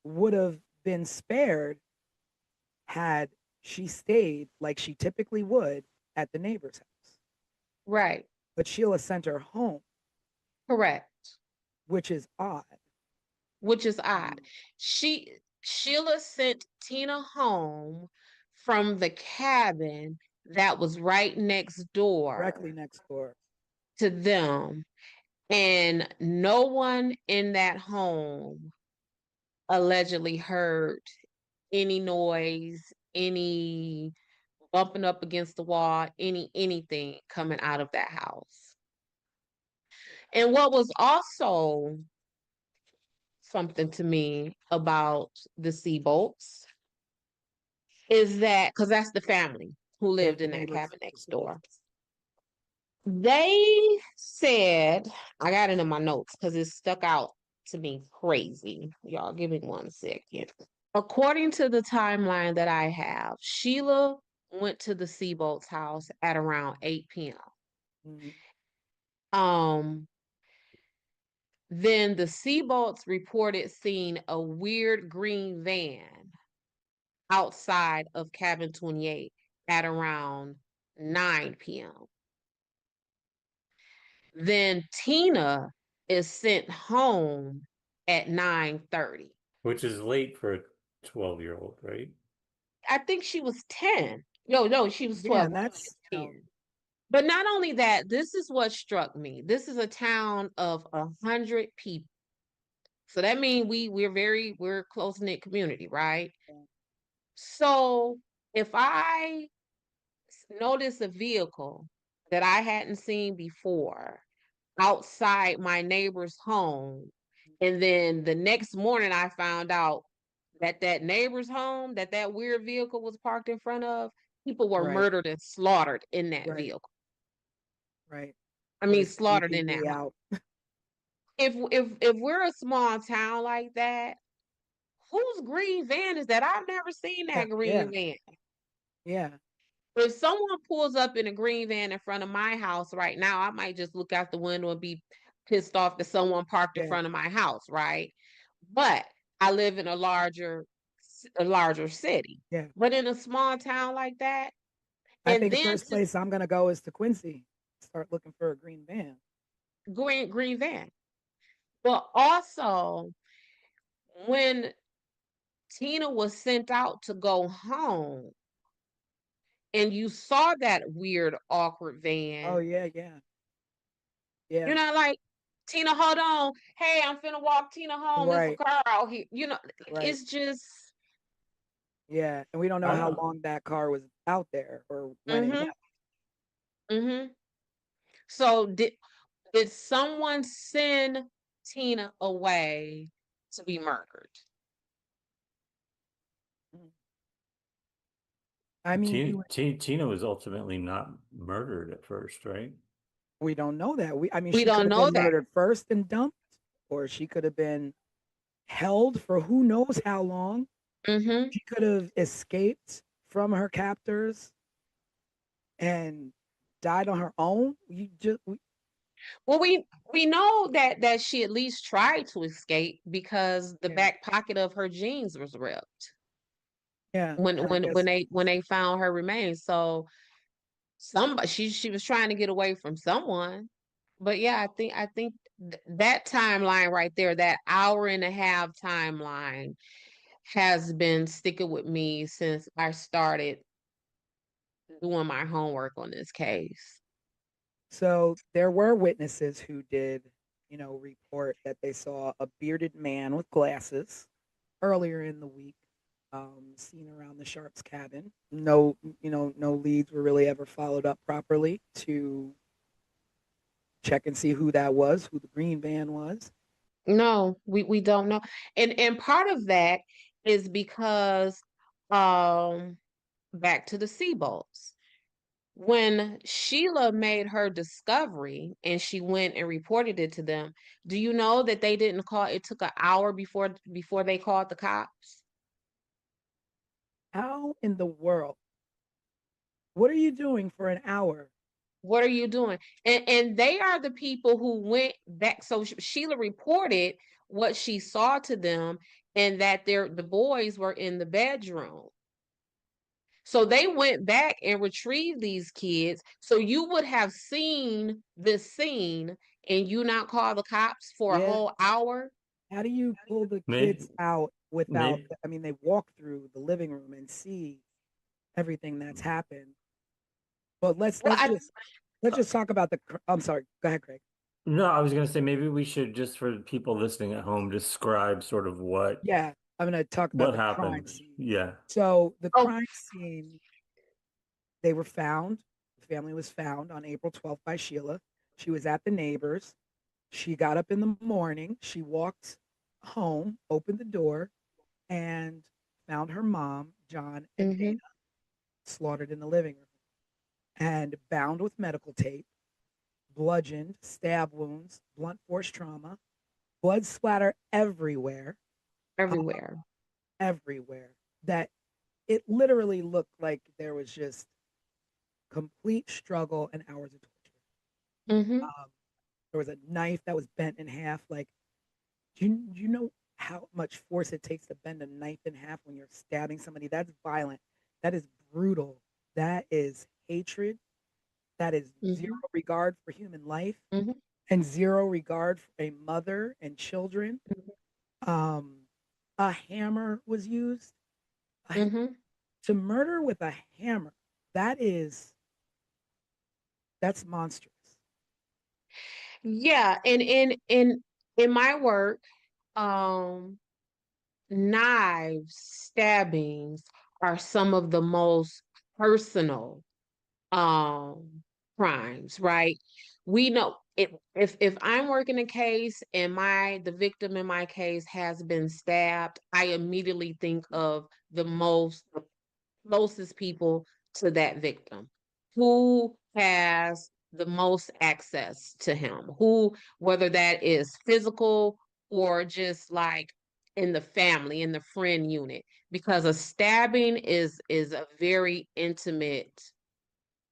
S2: would have been spared had she stayed like she typically would at the neighbor's house.
S3: Right.
S2: But Sheila sent her home,
S3: Correct.
S2: which is odd.
S3: Which is odd. Sheila sent Tina home from the cabin that was right next
S2: Directly
S3: door
S2: next door.
S3: to them. And no one in that home allegedly heard any noise, any bumping up against the wall, anything coming out of that house. And what was also something to me about the Seabolts is that, because that's the family who lived
S2: The
S3: in that
S2: neighbors.
S3: cabin next door. They said, I got it in my notes because it stuck out to me crazy. Y'all, give me 1 second. According to the timeline that I have, Sheila went to the Seabolt's house at around 8 p.m.
S2: Mhm.
S3: Um, then the Seabolts reported seeing a weird green van outside of cabin 28 at around 9 p.m. Then Tina is sent home at 9:30.
S4: Which is late for 12-year-old, right?
S3: I think she was 10. No, she was
S2: Yeah,
S3: 12.
S2: and that's
S3: 10. But not only that, this is what struck me. This is a town of 100 people. So that means we're a close-knit community, right? So if I notice a vehicle that I hadn't seen before outside my neighbor's home, and then the next morning I found out that that neighbor's home that weird vehicle was parked in front of, people were
S2: right,
S3: murdered and slaughtered in that
S2: right,
S3: vehicle.
S2: right.
S3: I
S2: Put
S3: mean,
S2: a
S3: slaughtered in that
S2: CCTV
S3: home.
S2: out.
S3: If we're a small town like that, whose green van is that? I've never seen
S2: Yeah,
S3: that green
S2: yeah,
S3: van.
S2: yeah,
S3: If someone pulls up in a green van in front of my house right now, I might just look out the window and be pissed off that someone parked in
S2: yeah,
S3: front of my house, right? But I live in a larger city.
S2: yeah.
S3: But in a small town like that,
S2: I
S3: and
S2: think the
S3: then
S2: first place I'm gonna go is to Quincy. Start looking for a green van.
S3: green van. But also when Tina was sent out to go home and you saw that weird, awkward
S2: Oh
S3: van,
S2: yeah, yeah, yeah.
S3: you're not like, Tina, hold on. Hey, I'm finna walk Tina home. It's a
S2: Right,
S3: car out here.
S2: right.
S3: It's just,
S2: Yeah, and we don't know how
S4: I,
S2: long that car was out there or when it
S3: mm-hmm,
S2: left.
S3: mm-hmm. So did someone send Tina away to be murdered?
S2: Mm. I mean,
S4: Tina was ultimately not murdered at first, right?
S2: we don't know that. I mean,
S3: We
S2: she could
S3: don't
S2: have
S3: know
S2: been
S3: that.
S2: murdered first and dumped, or she could have been held for who knows how long.
S3: Mm-hmm.
S2: She could have escaped from her captors and died on her own.
S3: Well, we know that she at least tried to escape because the
S2: Yeah,
S3: back pocket of her jeans was ripped
S2: yeah.
S3: when
S2: And I
S3: when when
S2: guess
S3: they when they found her remains. So somebody she was trying to get away from someone. But yeah, I think that timeline right there, that hour and a half timeline, has been sticking with me since I started doing my homework on this case.
S2: so. There were witnesses who did, report that they saw a bearded man with glasses earlier in the week, seen around the Sharps cabin. No, no leads were really ever followed up properly to check and see who that was, who the green van was.
S3: No, we don't know. And part of that is because um back to the Seabolts. When Sheila made her discovery and she went and reported it to them, do you know that they didn't call, it took an hour before they called the cops?
S2: How in the world? What are you doing for an hour?
S3: What are you doing? And they are the people who went back. So Sheila reported what she saw to them, and that the boys were in the bedroom. So they went back and retrieved these kids. So you would have seen this scene and you not call the cops for a
S2: Yeah.
S3: whole hour.
S2: How do you pull the
S4: Maybe,
S2: kids out without?
S4: maybe
S2: I mean, they walk through the living room and see everything that's happened. But let's
S3: Well,
S2: let's just let's just talk about the. I'm sorry. Go ahead, Craig.
S4: no, I was gonna say maybe we should just for people listening at home describe sort of
S2: Yeah, I'm going to talk about
S4: what
S2: the crime
S4: happened.
S2: scene.
S4: Yeah.
S2: So the
S3: oh,
S2: crime scene, they were found. The family was found on April 12th by Sheila. She was at the neighbors. She got up in the morning. She walked home, opened the door, and found her mom, John, and Dana
S3: mhm.
S2: slaughtered in the living room and bound with medical tape, bludgeoned, stab wounds, blunt force trauma, blood splatter everywhere, uh,
S3: Everywhere.
S2: everywhere. That it literally looked like there was just complete struggle and hours of torture.
S3: Hmm.
S2: Um, there was a knife that was bent in half. Like, do you know how much force it takes to bend a knife in half when you're stabbing somebody? That's violent. That is brutal. That is hatred. That is zero
S3: Hmm.
S2: regard for human life
S3: Hmm.
S2: and zero regard for a mother and children. Um, a hammer was used.
S3: Mm-hmm.
S2: To murder with a hammer, that's monstrous.
S3: Yeah, and in my work, um, knives, stabbings are some of the most personal um crimes, right? We know if I'm working a case and the victim in my case has been stabbed, I immediately think of the closest people to that victim. Who has the most access to him? Who, whether that is physical or just like in the family, in the friend unit, because a stabbing is a very intimate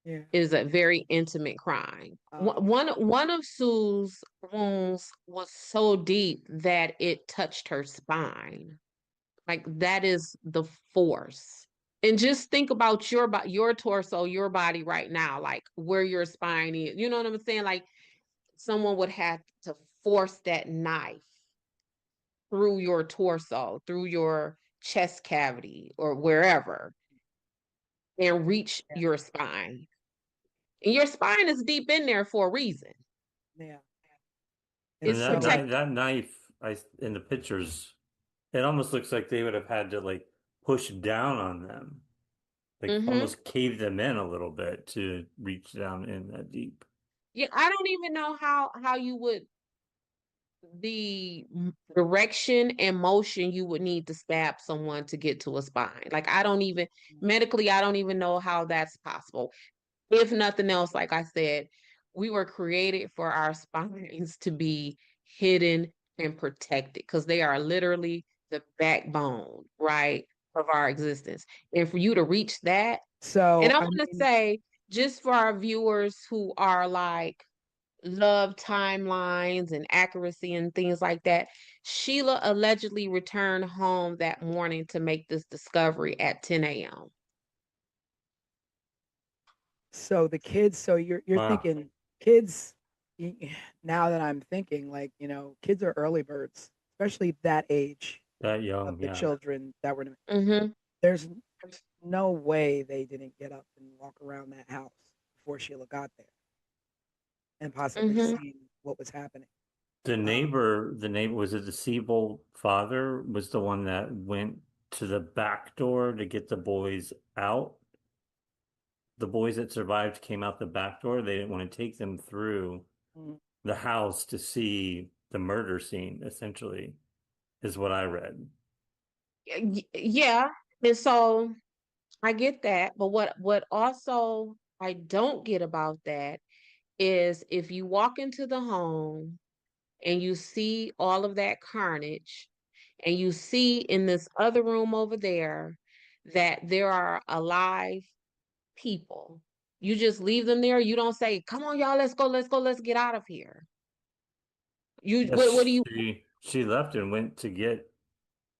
S2: Yeah.
S3: is a very intimate crime. One of Sue's wounds was so deep that it touched her spine. Like that is the force. And just think about your torso, your body right now, like where your spine is. You know what I'm saying? Like someone would have to force that knife through your torso, through your chest cavity or wherever and reach
S2: Yeah.
S3: your spine. And your spine is deep in there for a reason.
S2: Yeah. And
S4: And
S3: It's
S2: so
S3: protected.
S4: that knife, in the pictures, it almost looks like they would have had to like push down on them, like
S3: Mm-hmm.
S4: almost cave them in a little bit to reach down in that deep.
S3: Yeah, I don't even know how you would the direction and motion you would need to stab someone to get to a spine. Like I don't even medically, I don't even know how that's possible. If nothing else, like I said, we were created for our spines to be hidden and protected because they are literally the backbone, right, of our existence. And for you to reach that, and
S2: so
S3: I
S2: I
S3: want to
S2: mean,
S3: say, just for our viewers who are like love timelines and accuracy and things like that, Sheila allegedly returned home that morning to make this discovery at 10 a.m.
S2: so the kids, so you're
S4: Wow,
S2: thinking kids now that I'm thinking, like, kids are early birds, especially that age
S4: that
S2: of
S4: young,
S2: the
S4: yeah.
S2: children that were
S3: Mm-hmm.
S2: there's no way they didn't get up and walk around that house before Sheila got there and possibly
S3: Mm-hmm.
S2: see what was happening. Um,
S4: The neighbor, was it the Siebel father was the one that went to the back door to get the boys out. The boys that survived came out the back door. They didn't want to take them through
S2: mm,
S4: the house to see the murder scene, essentially, is what I read.
S3: Yeah. And so I get that, but what also I don't get about that is if you walk into the home and you see all of that carnage and you see in this other room over there that there are alive people, you just leave them there. You don't say, "Come on, y'all, let's get out of here." You what do
S4: Yes,
S3: you
S4: she left and went to get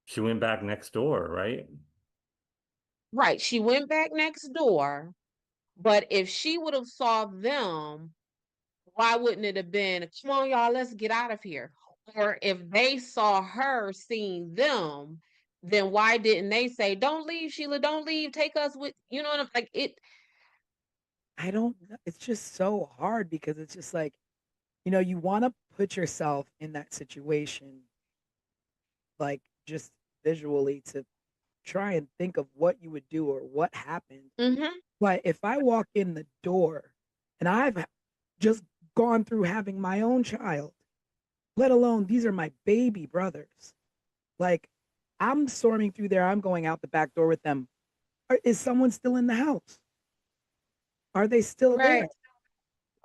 S4: she went back next door, right?
S3: right? She went back next door, but if she would have saw them, why wouldn't it have been, "Come on, y'all, let's get out of here"? Or if they saw her seeing them, then why didn't they say, "Don't leave, Sheila, don't leave, take us with," you know what I'm like it
S2: I don't know. It's just so hard because it's just like, you want to put yourself in that situation, like just visually to try and think of what you would do or what happened.
S3: mm-hmm,
S2: But if I walk in the door and I've just gone through having my own child, let alone these are my baby brothers, like I'm storming through there, I'm going out the back door with them. Is someone still in the house? Are they still
S3: right,
S2: there?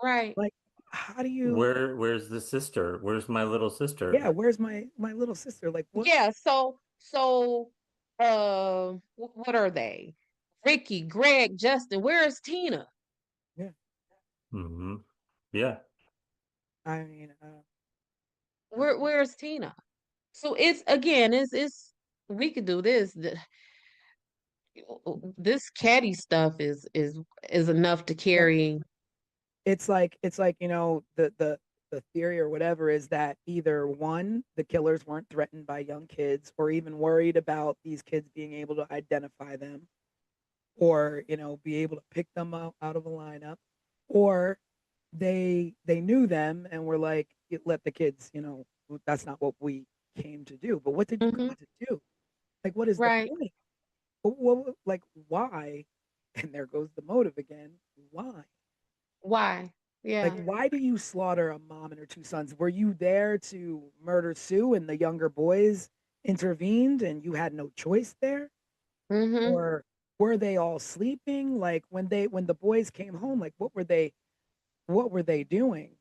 S3: right.
S2: Like, how do you,
S4: Where's the sister? Where's my little
S2: yeah,
S4: sister?
S2: where's my little sister? Like, what?
S3: Yeah, so what are they? Ricky, Greg, Justin, where is Tina?
S2: Yeah,
S4: Hmm. Yeah.
S2: I mean,
S3: Where's Tina? So it's again, it's we could do this. This caddy stuff is enough to
S2: no,
S3: carry.
S2: it's like the the theory or whatever is that either one, the killers weren't threatened by young kids or even worried about these kids being able to identify them, or be able to pick them out of a lineup, or they knew them and were like, let the kids, that's not what we came to do. But what did you
S3: Mm-hmm.
S2: come to do? Like, what is the
S3: Right.
S2: point? Like, why? And there goes the motive again. Why?
S3: Why?
S2: Like,
S3: Yeah.
S2: why do you slaughter a mom and her two sons? Were you there to murder Sue and the younger boys intervened and you had no choice there?
S3: Mm-hmm.
S2: Or were they all sleeping? Like, when the boys came home, like, what were they doing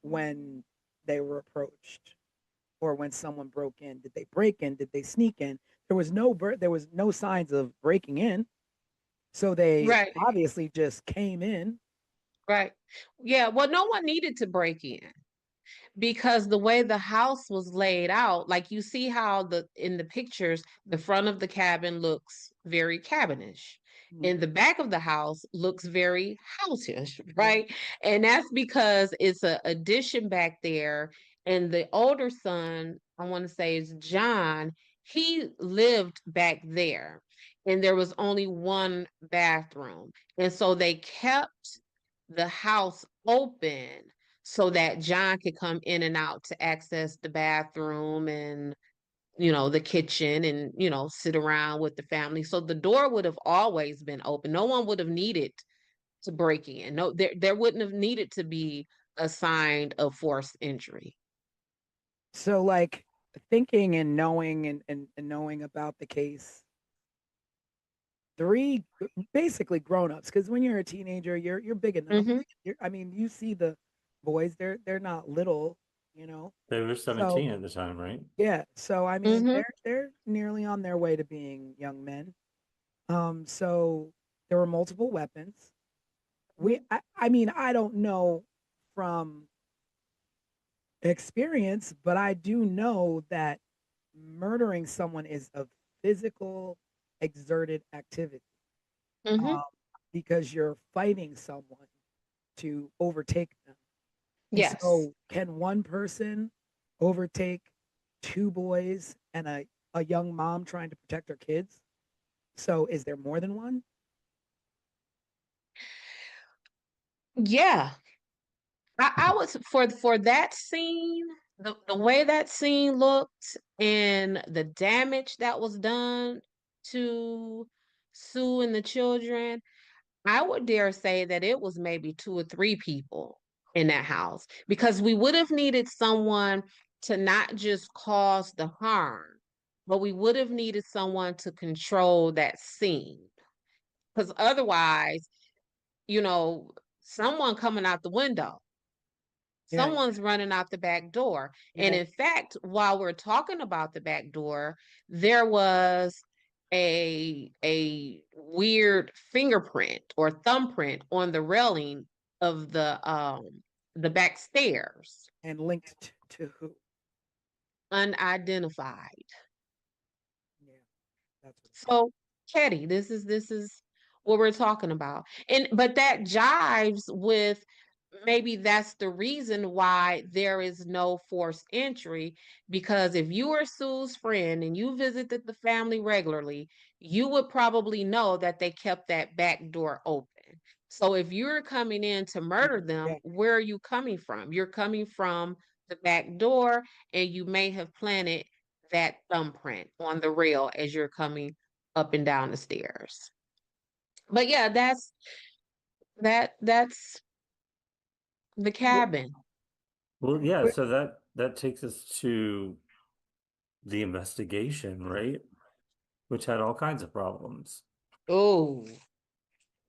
S2: when they were approached, or when someone broke in? Did they break in? Did they sneak in? There was no signs of breaking in, so they
S3: Right.
S2: obviously just came in.
S3: Right. Yeah. Well, no one needed to break in, because the way the house was laid out, like you see how in the pictures, the front of the cabin looks very cabinish. And the back of the house looks very houseish, right? And that's because it's a addition back there. And the older son, I want to say is John, he lived back there. And there was only one bathroom. And so they kept the house open so that John could come in and out to access the bathroom and, the kitchen and, sit around with the family. So the door would have always been open. No one would have needed to break in. No, there wouldn't have needed to be a sign of forced entry.
S2: So, like, thinking and knowing and knowing about the case, three basically grown-ups, because when you're a teenager, you're big enough.
S3: Mm-hmm.
S2: I mean, you see the boys, they're not little, you know.
S4: They were
S2: So
S4: 17 at the time, right?
S2: yeah, so I mean,
S3: Mm-hmm.
S2: they're nearly on their way to being young men. So there were multiple weapons. I mean, I don't know from experience, but I do know that murdering someone is a physical, exerted activity,
S3: Mm-hmm.
S2: um, because you're fighting someone to overtake them. And
S3: Yes.
S2: so, can one person overtake two boys and a young mom trying to protect her kids? So, is there more than one?
S3: Yeah. I was for that scene, the way that scene looked and the damage that was done to Sue and the children, I would dare say that it was maybe two or three people in that house, because we would have needed someone to not just cause the harm, but we would have needed someone to control that scene. Because otherwise, you know, someone coming out the window,
S2: Yeah,
S3: someone's running out the back door. And
S2: yeah.
S3: in fact, while we're talking about the back door, there was a weird fingerprint or thumbprint on the railing of the back stairs,
S2: And linked to who?
S3: unidentified.
S2: Yeah, that's what.
S3: So, Ketty, this is what we're talking about. And but that jives with, maybe that's the reason why there is no forced entry, because if you were Sue's friend and you visited the family regularly, you would probably know that they kept that back door open. So if you're coming in to murder them,
S2: Yeah,
S3: where are you coming from? You're coming from the back door, and you may have planted that thumbprint on the rail as you're coming up and down the stairs. But yeah, that's the cabin.
S4: Well, yeah,
S2: but
S4: so that takes us to the investigation, right? Which had all kinds of problems.
S3: Oh,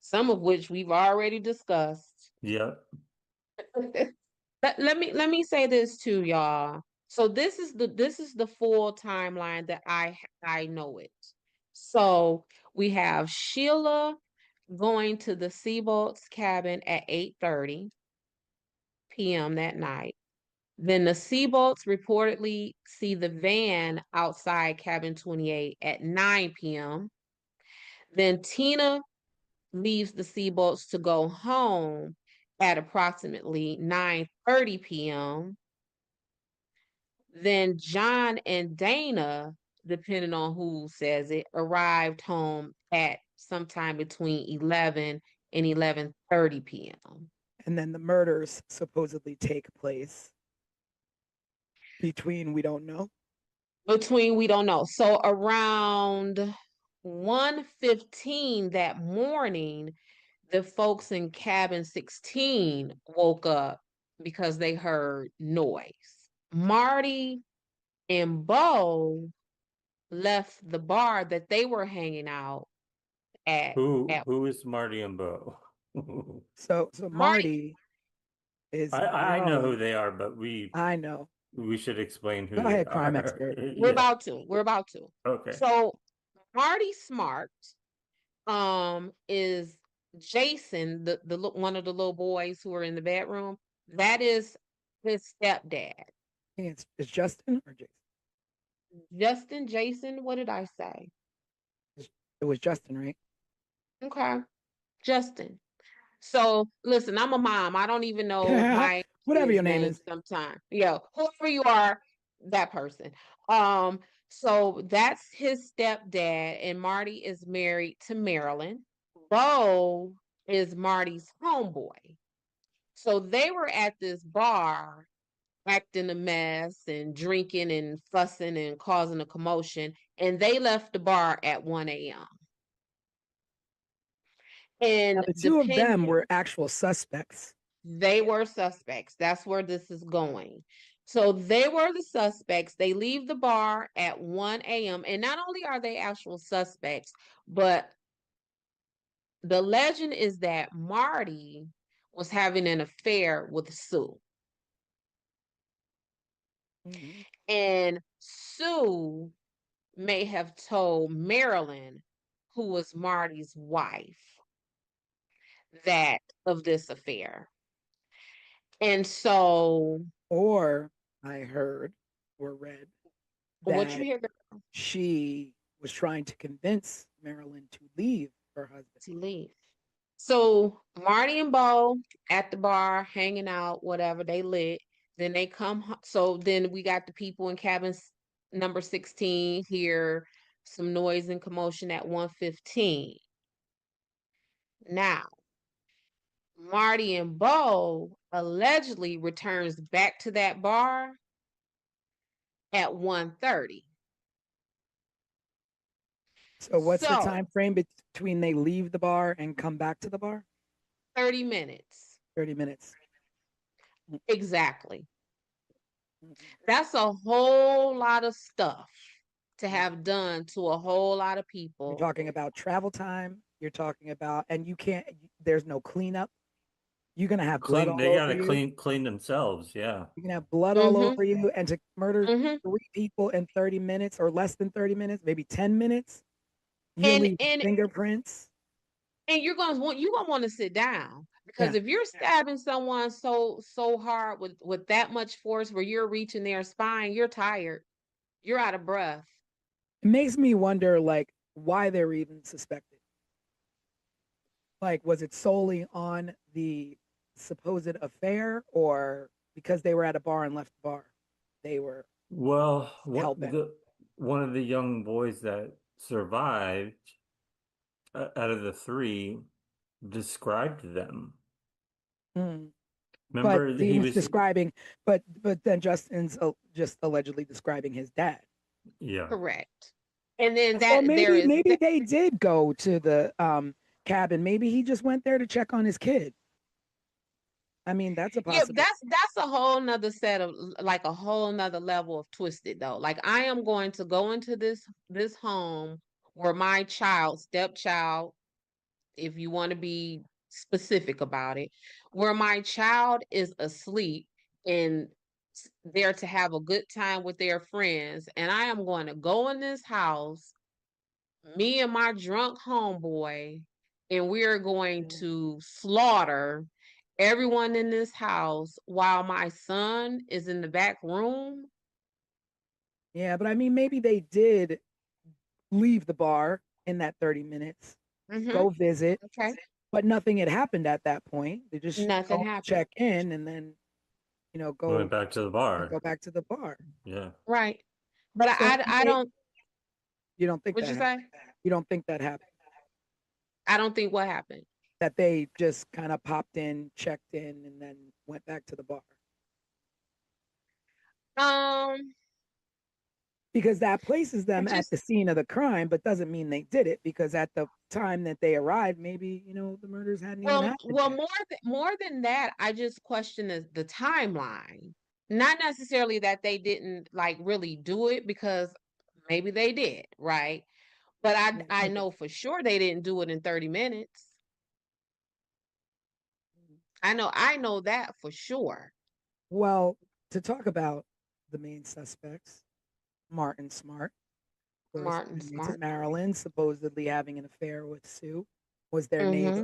S3: some of which we've already discussed.
S4: Yep.
S3: Let me say this too, y'all. So this is the full timeline that I know it. So we have Sheila going to the Seabolt's cabin at 8:30 p.m. that night. Then the Seabolts reportedly see the van outside cabin 28 at 9 p.m. Then Tina leaves the Seabolts to go home, at approximately 9:30 p.m. Then John and Dana, depending on who says it, arrived home at sometime between 11 and 11:30 p.m.
S2: And then the murders supposedly take place between we don't know.
S3: Between we don't know. So around 1:15 that morning, the folks in cabin 16 woke up because they heard noise. Marty and Bo left the bar that they were hanging out at.
S4: Who is Marty and Bo?
S2: So Marty is
S4: I know who they are, but
S2: I know.
S4: we should explain who
S2: Go
S4: they
S2: ahead, crime
S4: are.
S2: expert.
S3: We're about to.
S4: Okay.
S3: So Marty Smart is Jason, the one of the little boys who are in the bedroom. That is his stepdad.
S2: It's Justin or Jason?
S3: Jason, what did I say?
S2: It was Justin, right?
S3: Okay. Justin. So listen, I'm a mom. I don't even know my
S2: Whatever your name
S3: name
S2: is.
S3: sometimes. Yeah, whoever you are, that person. So that's his stepdad, and Marty is married to Marilyn. Bo is Marty's homeboy. So they were at this bar acting a mess and drinking and fussing and causing a commotion, and they left the bar at 1 a.m.
S2: Now,
S3: And
S2: the two of them
S3: depending,
S2: were actual suspects.
S3: they were suspects. That's where this is going. So they were the suspects. They leave the bar at 1 a.m. And not only are they actual suspects, but the legend is that Marty was having an affair with Sue.
S2: Mhm.
S3: And Sue may have told Marilyn, who was Marty's wife, that of this affair. And so,
S2: Or I heard or read
S3: what you
S2: that
S3: hear
S2: she was trying to convince Marilyn to leave her husband.
S3: to leave. So Marty and Bo at the bar, hanging out, whatever, they lit. Then they come. So then we got the people in cabin number 16 hear some noise and commotion at 1:15. Now, Marty and Bo allegedly returns back to that bar at 1:30.
S2: So what's the
S3: So
S2: time frame between they leave the bar and come back to the bar?
S3: 30 minutes.
S2: 30 minutes.
S3: Exactly.
S2: Mhm.
S3: That's a whole lot of stuff to have done to a whole lot of
S2: You're
S3: people.
S2: talking about travel time. You're talking about, and you can't, there's no cleanup. You're going to have blood all
S4: They
S2: over
S4: gotta
S2: you.
S4: clean themselves, yeah.
S2: You can have blood all over you, and to murder
S3: Mm-hmm.
S2: 3 people in 30 minutes or less than 30 minutes, maybe 10 minutes, you
S3: And
S2: leave
S3: and
S2: fingerprints.
S3: and you're gonna want to sit down, because
S2: Yeah.
S3: if you're stabbing someone so hard with that much force where you're reaching their spine, you're tired, you're out of breath.
S2: It makes me wonder, like, why they're even suspected. Like, was it solely on the supposed affair, or because they were at a bar and left the bar, they were
S4: Well,
S2: hell-bent?
S4: one of the young boys that survived out of the three described them.
S2: Mm. But
S4: Remember, he
S2: Dean is
S4: was,
S2: describing, but then Justin's just allegedly describing his dad.
S4: yeah.
S3: Correct. And then
S2: Or
S3: that there is
S2: maybe they did go to the cabin. Maybe he just went there to check on his kid. I mean, that's a
S3: yeah,
S2: possibility.
S3: that's a whole nother set of, like, a whole nother level of twisted though. Like, I am going to go into this home where my stepchild, if you want to be specific about it, where my child is asleep and there to have a good time with their friends, and I am going to go in this house, me and my drunk homeboy, and we're going to slaughter everyone in this house while my son is in the back room.
S2: Yeah, but I mean, maybe they did leave the bar in that 30 minutes,
S3: Mm-hmm.
S2: go visit,
S3: Okay.
S2: but nothing had happened at that point. They just
S3: Nothing
S2: called,
S3: happened.
S2: check in, and then go
S4: Went back to the bar.
S2: go back to the bar.
S4: Yeah.
S3: Right. But
S2: So
S3: I don't,
S2: you don't think
S3: what'd
S2: that
S3: you
S2: happened?
S3: say?
S2: You don't think that happened?
S3: I don't think what happened.
S2: That they just kind of popped in, checked in, and then went back to the bar?
S3: Um,
S2: Because that places
S3: I
S2: them at
S3: just,
S2: the scene of the crime, but doesn't mean they did it, because at the time that they arrived, maybe, the murders hadn't even happened
S3: well,
S2: yet.
S3: more than that, I just question the timeline. Not necessarily that they didn't like really do it, because maybe they did, right? But I know for sure they didn't do it in 30 minutes. I know that for sure.
S2: Well, to talk about the main suspects, Martin Smart, of course,
S3: Martin
S2: married to
S3: Smart.
S2: Marilyn, supposedly having an affair with Sue, was their neighbor.
S3: Mm-hmm.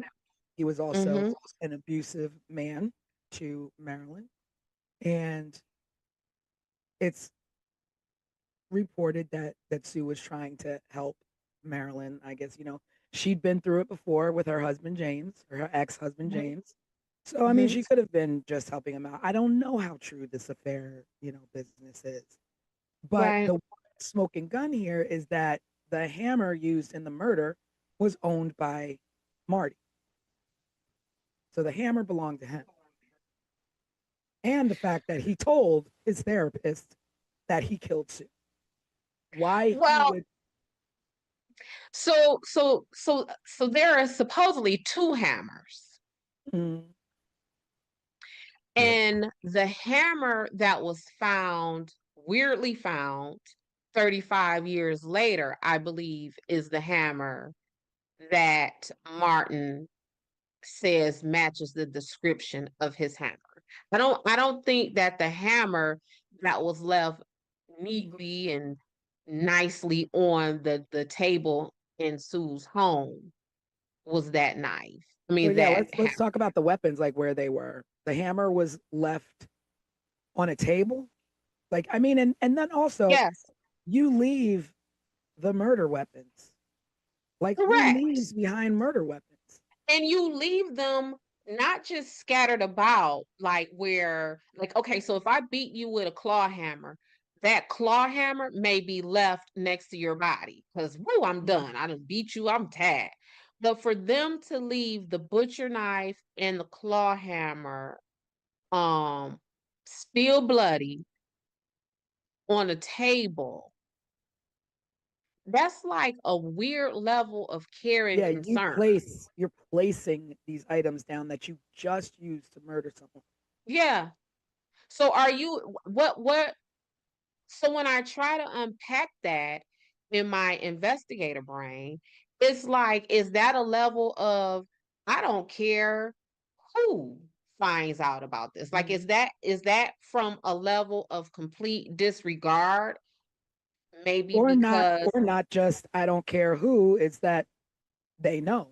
S2: He was also
S3: Mm-hmm.
S2: an abusive man to Marilyn. And it's reported that Sue was trying to help Marilyn. I guess, she'd been through it before with her husband James, or her ex-husband
S3: Mm-hmm.
S2: James. So I mean,
S3: Mm-hmm.
S2: she could have been just helping him out. I don't know how true this affair, business is. But
S3: Right.
S2: the smoking gun here is that the hammer used in the murder was owned by Marty. So the hammer belonged to him. And the fact that he told his therapist that he killed Sue. Why he
S3: Well,
S2: would.
S3: so there are supposedly two hammers.
S2: Mm,
S4: Yep.
S3: And the hammer that was found, weirdly found 35 years later, I believe, is the hammer that Martin says matches the description of his hammer. I don't think that the hammer that was left neatly and nicely on the table in Sue's home was that knife. I
S2: so
S3: mean
S2: yeah,
S3: that
S2: let's talk about the weapons, like where they were. The hammer was left on a table. Like, I mean, and then also
S3: yes,
S2: you leave the murder weapons. Like, who
S3: correct.
S2: leaves behind murder weapons?
S3: And you leave them not just scattered about, like where, like, okay, so if I beat you with a claw hammer, that claw hammer may be left next to your body because, whoo, I'm done. I done beat you, I'm tagged. But for them to leave the butcher knife and the claw hammer, um, still bloody on a table, that's like a weird level of care and
S2: Yeah,
S3: concern.
S2: you're placing these items down that you just used to murder someone.
S3: Yeah. So are you what so when I try to unpack that in my investigator brain, it's like, is that a level of I don't care who finds out about this? Like, is that from a level of complete disregard? Maybe because
S2: Or not just I don't care who, it's that they know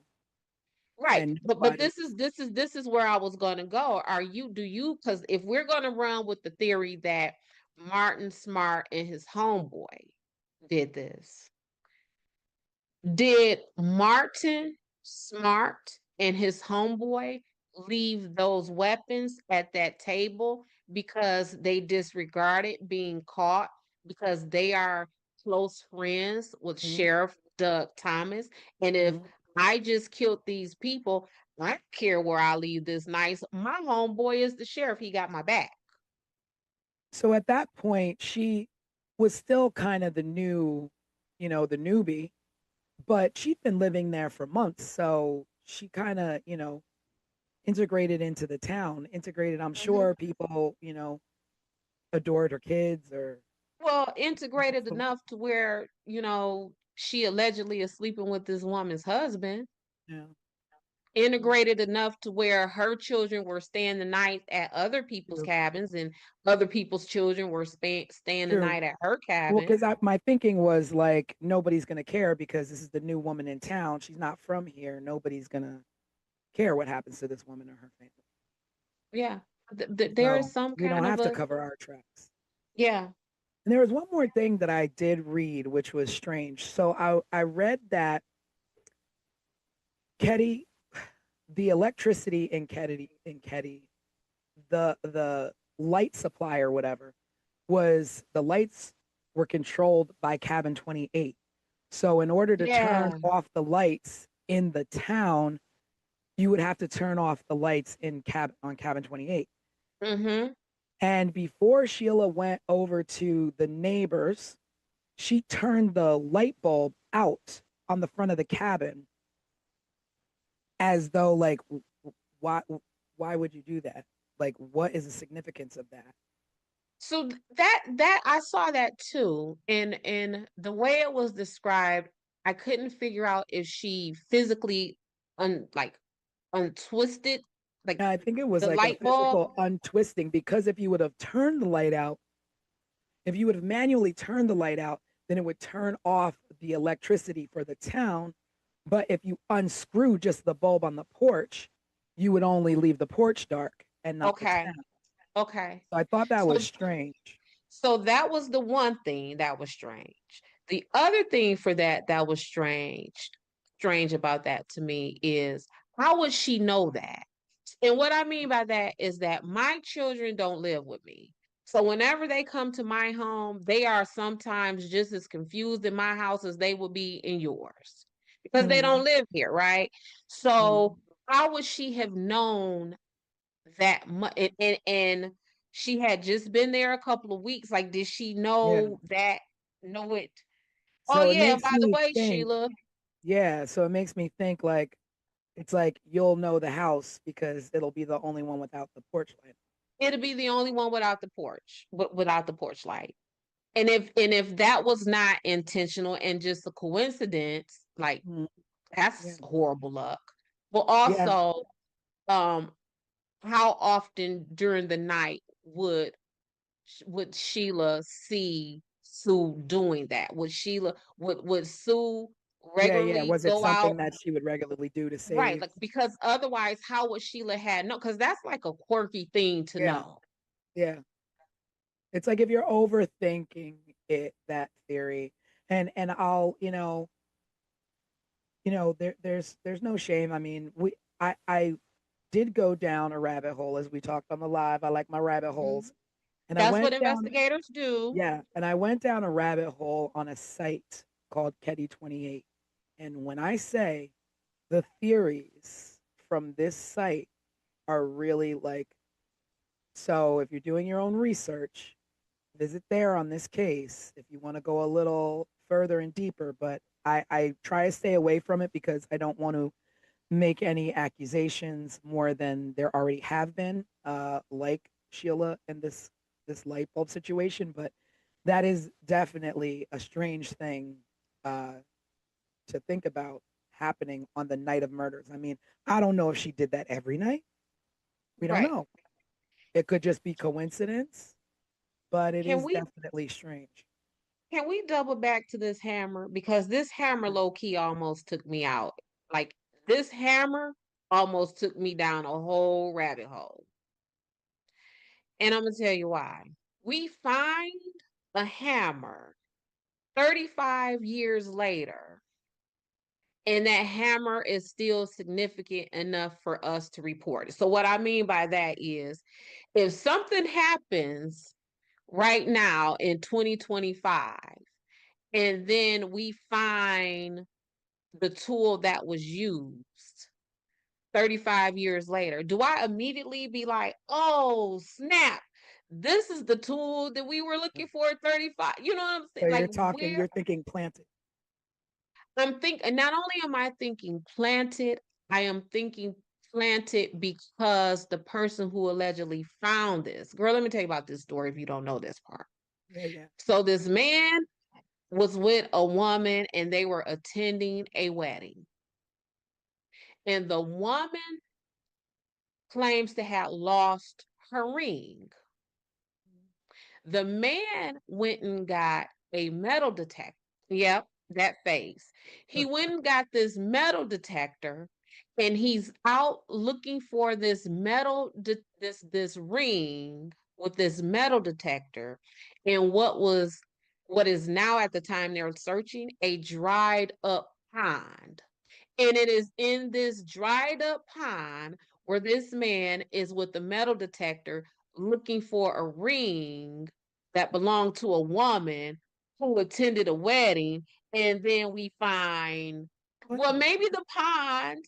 S3: right,
S2: and
S3: but
S2: nobody.
S3: this is where I was going to go. Do you, because if we're going to run with the theory that Martin Smart and his homeboy did this, did Martin Smart and his homeboy leave those weapons at that table because they disregarded being caught because they are close friends with
S2: Mhm,
S3: Sheriff Doug Thomas? And if
S2: mhm.
S3: I just killed these people, I don't care where I leave this nice. My homeboy is the sheriff. He got my back.
S2: So at that point, she was still kind of the newbie, but she'd been living there for months. So she kind of, integrated into the town. Integrated, I'm
S3: Mhm.
S2: sure people, adored her kids or
S3: Well, integrated enough to where, she allegedly is sleeping with this woman's husband.
S2: yeah.
S3: Integrated enough to where her children were staying the night at other people's
S2: True.
S3: cabins and other people's children were staying the
S2: True.
S3: night at her
S2: Well,
S3: cabin.
S2: because my thinking was like nobody's gonna care because this is the new woman in town. She's not from here. Nobody's gonna care what happens to this woman or her family.
S3: Yeah. There is
S2: So
S3: some
S2: we don't
S3: kind of
S2: have to
S3: a,
S2: cover our tracks.
S3: yeah.
S2: And there was one more thing that I did read, which was strange. So I read that Ketty, the electricity in Ketty, the light supply or whatever the lights were controlled by cabin 28. So in order to turn
S3: Yeah.
S2: off the lights in the town, you would have to turn off the lights on cabin 28.
S3: Mm-hmm.
S2: And before Sheila went over to the neighbors, she turned the light bulb out on the front of the cabin as though like why why would you do that? Like what is the significance of that?
S3: So that I saw that too, and the way it was described, I couldn't figure out if she physically untwisted like
S2: I think it was
S3: the
S2: like a
S3: light bulb.
S2: physical untwisting because if you would have turned the light out, if you would have manually turned the light out, then it would turn off the electricity for the town. But if you unscrew just the bulb on the porch, you would only leave the porch dark and not the
S3: Okay.
S2: town.
S3: Okay.
S2: So I thought that
S3: So
S2: was strange.
S3: so that was the one thing that was strange. The other thing for that was strange about that to me is how would she know that? And what I mean by that is that my children don't live with me. So whenever they come to my home, they are sometimes just as confused in my house as they would be in yours because they
S2: Mm,
S3: don't live here, right?
S2: mm,
S3: So how would she have known that much? And she had just been there a couple of weeks. Like, did she
S2: yeah.
S3: know it? Oh
S2: So it
S3: yeah,
S2: makes
S3: by the
S2: me
S3: way,
S2: think,
S3: Sheila,
S2: yeah. So it makes me think like it's like you'll know the house because it'll be the only one without the porch light.
S3: it'll be the only one without the porch, without the porch light. And if that was not intentional and just a coincidence, like
S2: Mm, yeah.
S3: that's horrible luck. But
S2: Yeah.
S3: also, um, how often during the night would Sheila see Sue doing that? Would Sue
S2: Yeah. Yeah.
S3: regularly
S2: Was it
S3: go out?
S2: something that she would regularly do to
S3: Right,
S2: save?
S3: like because otherwise, how would Sheila had no? Because that's like a quirky thing to
S2: Yeah.
S3: know.
S2: Yeah. It's like if you're overthinking that theory, and I'll, there's no shame. I mean, I did go down a rabbit hole as we talked on the live. I like my rabbit
S3: Mhm.
S2: holes. And I
S3: That's what
S2: went down,
S3: investigators do.
S2: yeah, and I went down a rabbit hole on a site called Ketty 28. And when I say the theories from this site are really like, so if you're doing your own research, visit there on this case if you want to go a little further and deeper. But I try to stay away from it because I don't want to make any accusations more than there already have been, like Sheila and this light bulb situation. But that is definitely a strange thing uh, to think about happening on the night of murders. I mean, I don't know if she did that every night. We don't
S3: Right.
S2: know. It could just be coincidence, but it
S3: Can
S2: is
S3: we
S2: definitely strange.
S3: can we double back to this hammer? Because this hammer
S2: Mm.
S3: low key almost took me out. Like this hammer almost took me down a whole rabbit hole. And I'm gonna tell you why. We find a hammer 35 years later, and that hammer is still significant enough for us to report it. So what I mean by that is if something happens right now in 2025 and then we find the tool that was used 35 years later, do I immediately be like, oh, snap, this is the tool that we were looking for at 35? You know what I'm
S2: So
S3: saying? Like,
S2: you're thinking planted.
S3: I'm thinking, not only am I thinking planted, I am thinking planted because the person who allegedly found this. Girl, let me tell you about this story if you don't know this part.
S2: Yeah, yeah.
S3: So, this man was with a woman and they were attending a wedding. And the woman claims to have lost her ring. The man went and got a metal detector. Yep, that face. He went and got this metal detector and he's out looking for this this ring with this metal detector and what is now at the time they're searching a dried up pond. And it is in this dried up pond where this man is with the metal detector looking for a ring that belonged to a woman who attended a wedding. And then we find, well, maybe the pond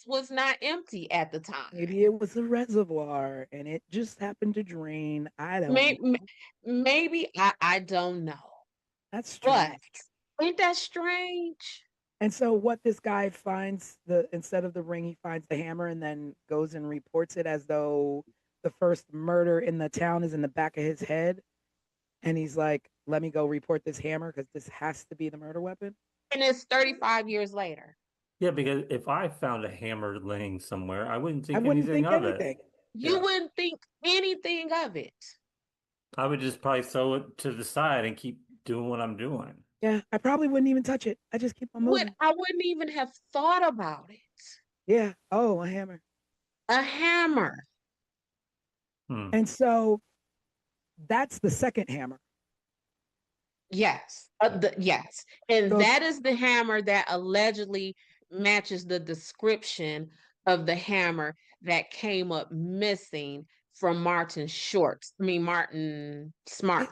S3: was not empty at the time.
S2: Maybe it was a reservoir and it just happened to drain. I don't
S3: Maybe,
S2: know.
S3: maybe I don't know.
S2: That's
S3: But
S2: strange.
S3: ain't that strange?
S2: And so what this guy finds, instead of the ring, he finds the hammer and then goes and reports it as though the first murder in the town is in the back of his head. And he's like, let me go report this hammer because this has to be the murder weapon.
S3: And it's 35 years later.
S4: Yeah, because if I found a hammer laying somewhere, I wouldn't
S2: I
S4: think
S2: wouldn't
S4: anything
S2: think
S4: of
S2: anything.
S4: it.
S3: You
S4: Yeah.
S3: wouldn't think anything of it.
S4: I would just probably throw it to the side and keep doing what I'm doing.
S2: Yeah, I probably wouldn't even touch it. I just keep on moving.
S3: I wouldn't even have thought about it.
S2: Yeah. Oh, a hammer.
S3: A hammer.
S2: And so that's the second hammer.
S3: Yes. Yes. And
S2: So-
S3: that is the hammer that allegedly matches the description of the hammer that came up missing from Martin Smart's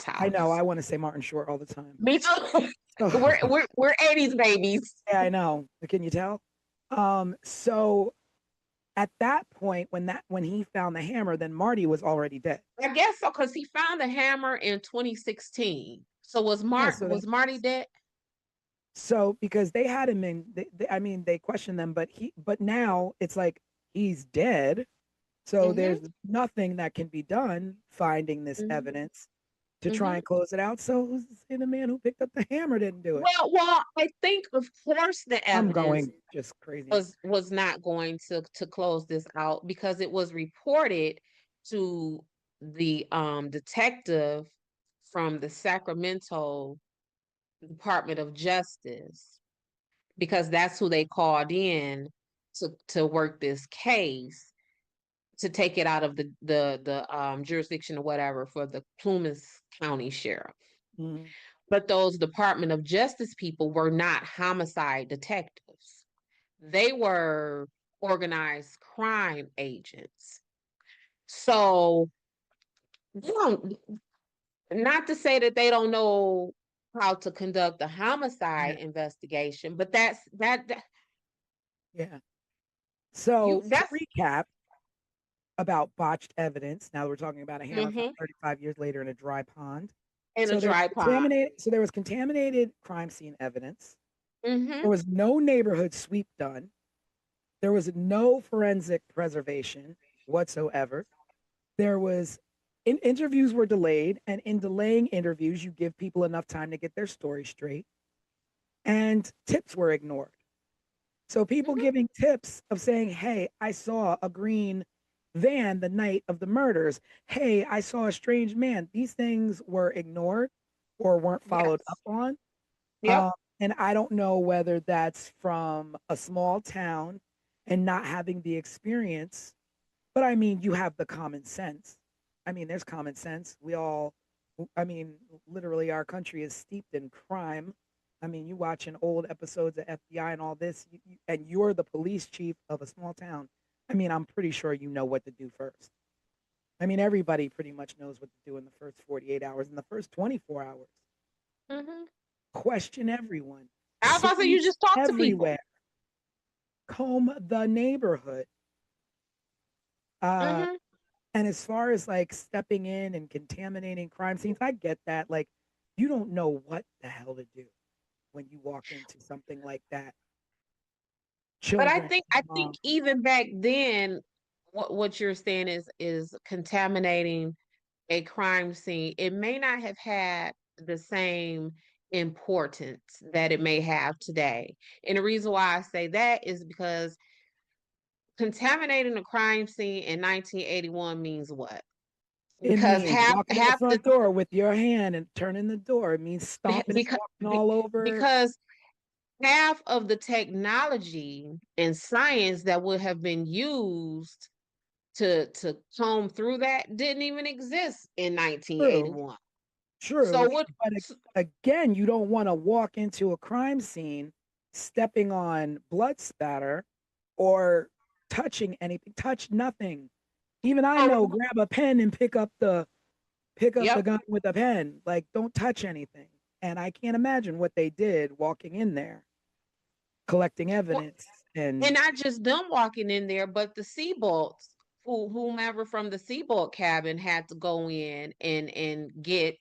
S3: house.
S2: I know. I want to say Martin Short all the time.
S3: Me too. We're 80s babies.
S2: Yeah, I know. Can you tell? So at that point, when he found the hammer, then Marty was already dead.
S3: I guess so, because he found the hammer in 2016. So was Marty dead?
S2: So because they had him in, they questioned them, but now it's like he's dead. So there's nothing that can be done finding this evidence to try and close it out. So who's to say the man who picked up the hammer didn't do it?
S3: Well, I think of course the evidence
S2: I'm going just crazy.
S3: was not going to close this out because it was reported to the detective from the Sacramento Department of Justice, because that's who they called in to work this case, to take it out of the jurisdiction or whatever for the Plumas County Sheriff. But those Department of Justice people were not homicide detectives. They were organized crime agents. So, not to say that they don't know how to conduct a homicide investigation, but that.
S2: Yeah. So to recap about botched evidence, now we're talking about a hammer found 35 years later in a dry pond. So there was contaminated crime scene evidence. There was no neighborhood sweep done. There was no forensic preservation whatsoever. There was interviews were delayed, and in delaying interviews, you give people enough time to get their story straight. And tips were ignored. So people giving tips of saying, hey, I saw a green van the night of the murders. Hey, I saw a strange man. These things were ignored or weren't followed up on. And I don't know whether that's from a small town and not having the experience, but I mean, you have the common sense. I mean, there's common sense. Literally our country is steeped in crime. I mean, you watching old episodes of FBI and all this, and you're the police chief of a small town. I mean, I'm pretty sure you know what to do first. I mean, everybody pretty much knows what to do in the first 48 hours. In the first 24 hours, question everyone.
S3: I was about to say, you just talk
S2: everywhere.
S3: to people.
S2: Comb the neighborhood. And as far as like stepping in and contaminating crime scenes, I get that. Like, you don't know what the hell to do when you walk into something like that.
S3: But I think even back then, what you're saying is contaminating a crime scene. It may not have had the same importance that it may have today. And the reason why I say that is because contaminating a crime scene in 1981 means what?
S2: Because walking in the front door with your hand and turning the door, it means stomping and walking all over.
S3: Because half of the technology and science that would have been used to comb through that didn't even exist in 1981.
S2: True. So but again, you don't want to walk into a crime scene stepping on blood spatter or touching anything. Touch nothing. Even I know, grab a pen and pick up the
S3: Yep.
S2: gun with a pen. Like, don't touch anything. And I can't imagine what they did walking in there, collecting
S3: Well,
S2: evidence.
S3: and
S2: And
S3: not just them walking in there, but the Seabolts, whomever from the Seabolt cabin had to go in and get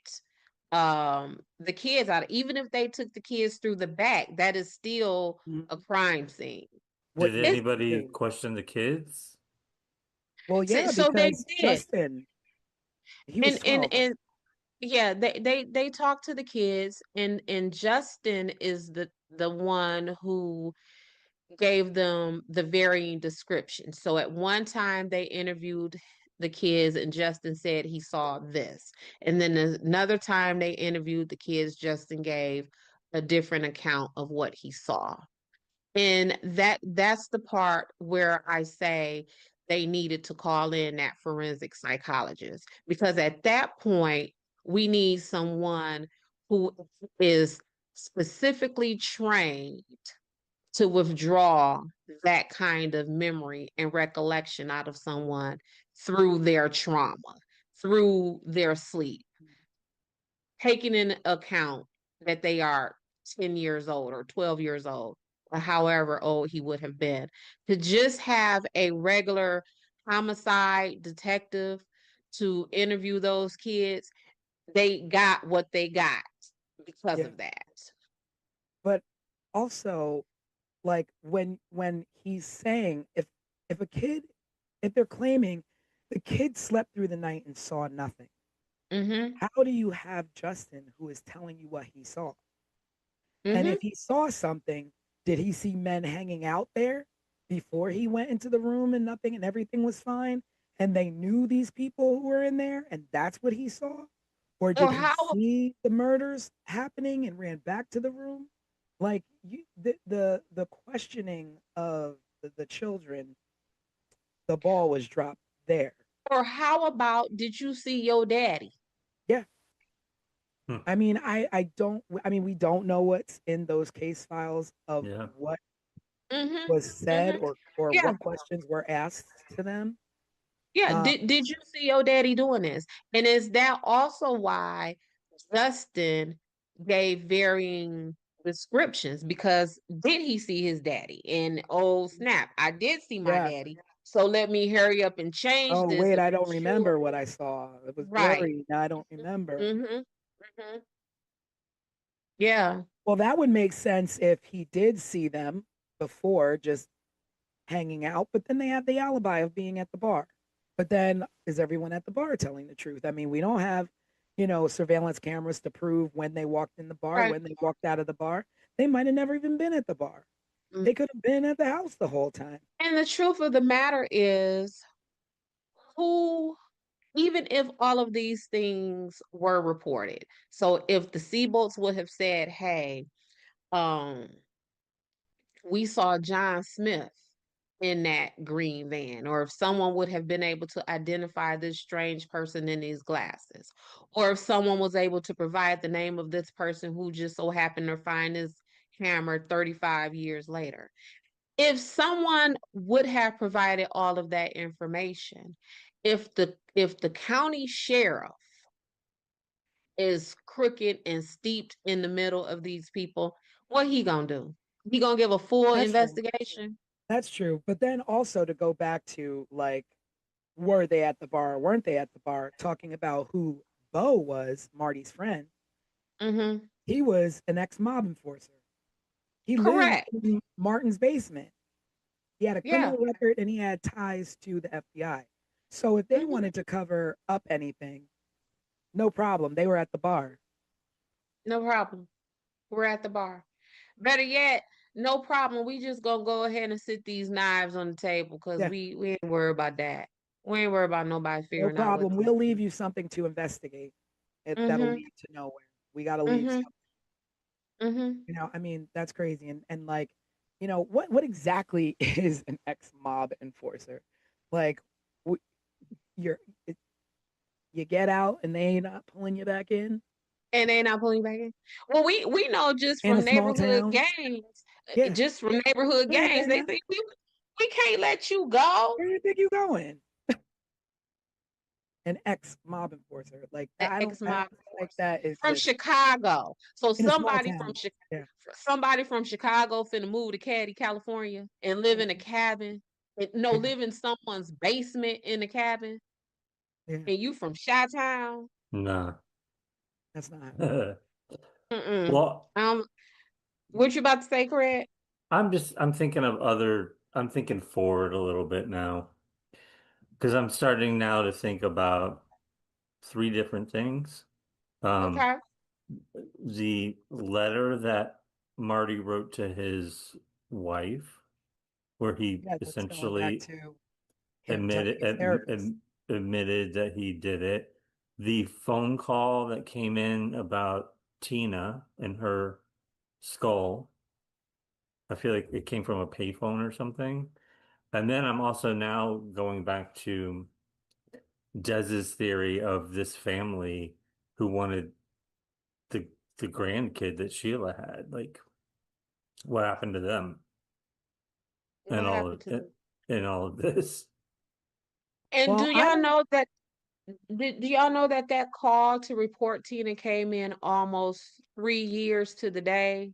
S3: the kids out. Even if they took the kids through the back, that is still a crime scene.
S2: what
S4: Did
S2: did
S3: It's
S2: they
S4: anybody
S2: do?
S4: question the kids?
S2: Well, yeah,
S3: so they
S2: because
S3: did.
S2: Justin, he was
S3: And
S2: 12, right?
S3: and yeah, they talked to the kids, and Justin is the one who gave them the varying descriptions. So at one time they interviewed the kids and Justin said he saw this. And then another time they interviewed the kids, Justin gave a different account of what he saw. And that's the part where I say they needed to call in that forensic psychologist, because at that point we need someone who is specifically trained to withdraw that kind of memory and recollection out of someone through their trauma, through their sleep, taking in account that they are 10 years old or 12 years old, or however old he would have been. To just have a regular homicide detective to interview those kids, they got what they got because
S2: Yeah.
S3: of that.
S2: But also, like when he's saying if a kid, if they're claiming the kid slept through the night and saw nothing,
S3: Mm-hmm.
S2: how do you have Justin who is telling you what he saw? And
S3: Mm-hmm.
S2: if he saw something, did he see men hanging out there before he went into the room and nothing and everything was fine? And they knew these people who were in there and that's what he saw? Or did
S3: Or
S2: he
S3: how
S2: see the murders happening and ran back to the room? Like the questioning of the children, the ball was dropped there.
S3: Or how about, did you see your daddy?
S2: Yeah.
S4: Hmm.
S2: I mean, I mean, we don't know what's in those case files of
S4: Yeah.
S2: what
S3: Mm-hmm.
S2: was said
S3: Mm-hmm.
S2: or
S3: Yeah.
S2: what questions were asked to them.
S3: Yeah.
S2: Uh,
S3: Did you see your daddy doing this? And is that also why Justin gave varying descriptions? Because did he see his daddy? And oh snap, I did see my
S2: yeah.
S3: daddy. So let me hurry up and change
S2: Oh
S3: this
S2: wait,
S3: to
S2: I
S3: be
S2: don't
S3: sure.
S2: remember what I saw. It was
S3: Right.
S2: blurry. Now I don't remember.
S3: Mm-hmm. Mm-hmm. Yeah.
S2: Well, that would make sense if he did see them before, just hanging out. But then they have the alibi of being at the bar. But then is everyone at the bar telling the truth? I mean, we don't have, surveillance cameras to prove when they walked in the bar,
S3: Right.
S2: when they walked out of the bar. They might have never even been at the bar.
S3: Mm.
S2: They could have been at the house the whole time.
S3: And the truth of the matter is, who, even if all of these things were reported, so if the Seabolts would have said, hey, um, we saw John Smith in that green van, or if someone would have been able to identify this strange person in these glasses, or if someone was able to provide the name of this person who just so happened to find his hammer 35 years later. If someone would have provided all of that information, if the county sheriff is crooked and steeped in the middle of these people, what he gonna do? He gonna give a full
S2: That's true.
S3: investigation?
S2: That's true. But then also to go back to like, were they at the bar? Weren't they at the bar? Talking about who Bo was, Marty's friend.
S3: Mm-hmm.
S2: He was an ex-mob enforcer. He lived
S3: Correct.
S2: in Martin's basement. He had a
S3: Yeah.
S2: criminal record and he had ties to the FBI. So if they
S3: Mm-hmm.
S2: wanted to cover up anything, no problem. They were at the bar.
S3: No problem. We're at the bar. Better yet, no problem. We just gonna go ahead and sit these knives on the table because
S2: Yeah,
S3: we ain't worried about that. We ain't worried about nobody
S2: no
S3: figuring out what
S2: problem.
S3: to
S2: We'll leave you something to investigate. That'll
S3: do.
S2: lead to nowhere. We got to leave
S3: Mm-hmm.
S2: something.
S3: Mm-hmm.
S2: I mean, that's crazy. And like, what exactly is an ex-mob enforcer? Like, you're it, you get out and they ain't not pulling you back in
S3: And they not pulling back in. Well, we know just
S2: in a
S3: from
S2: small
S3: neighborhood
S2: town.
S3: gangs,
S2: Yeah.
S3: just from neighborhood
S2: Yeah,
S3: gangs. They
S2: man.
S3: think we can't let you go.
S2: Where do you think you going? An ex-mob enforcer. Like
S3: The
S2: I don't
S3: ex-mob
S2: like that
S3: from
S2: exists
S3: Chicago. So
S2: in a small town. Yeah.
S3: somebody from Chicago finna move to Caddy, California, and live in a cabin. No,
S2: Yeah.
S3: live in someone's basement in the cabin,
S2: Yeah.
S3: and you from Chi-Town.
S4: Nah.
S2: That's not.
S3: Mm-mm.
S4: Well,
S3: What you about to say, Craig?
S4: I'm thinking forward a little bit now because I'm starting now to think about three different things. Um,
S3: Okay.
S4: the letter that Marty wrote to his wife, where he
S2: Yeah, that's going back
S4: essentially
S2: to him telling
S4: admitted
S2: his therapist.
S4: admitted that he did it. The phone call that came in about Tina and her skull, I feel like it came from a payphone or something. And then I'm also now going back to Dez's theory of this family who wanted the the grandkid that Sheila had. Like, what happened to them and
S3: What happened to them?
S4: all of this?
S3: And
S2: Well, I don't.
S3: do y'all know that that call to report Tina came in almost 3 years to the day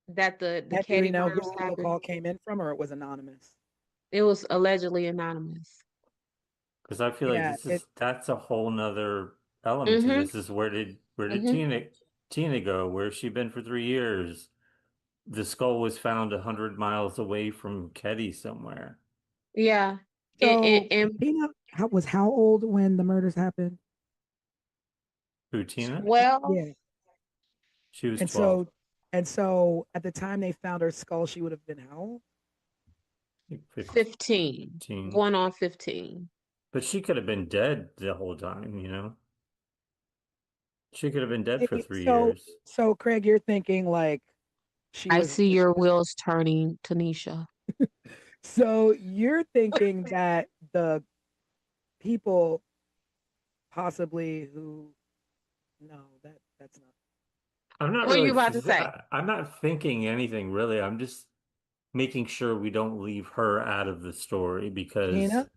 S3: that the
S2: And do we
S3: Katie
S2: know
S3: murders
S2: who the
S3: happened?
S2: call came in from, or it was anonymous?
S3: It was allegedly anonymous.
S4: Because I feel like
S2: Yeah.
S4: that's a whole nother element to
S3: Mm-hmm.
S4: this. Is where did
S3: Mm-hmm.
S4: Tina go? Where's she been for 3 years? The skull was found 100 miles away from Ketty somewhere.
S3: Yeah.
S2: So
S3: And
S2: Tina was how old when the murders happened?
S4: Who, Tina?
S3: 12,
S2: Yeah.
S4: She was
S2: And
S4: 12.
S2: so at the time they found her skull, she would have been how old?
S4: Like
S3: 15,
S4: 15.
S3: going on 15.
S4: But she could have been dead the whole time, you know? She could have been dead for
S2: Maybe-
S4: three
S2: So
S4: years.
S2: so Craig, you're thinking like she
S3: I
S2: was
S3: see your wheels turning, Tanisha.
S2: so you're thinking that the people possibly who no, that's not.
S4: I'm not
S3: What are you
S4: really,
S3: about to say?
S4: I'm not thinking anything really. I'm just making sure we don't leave her out of the story because,
S2: Tina?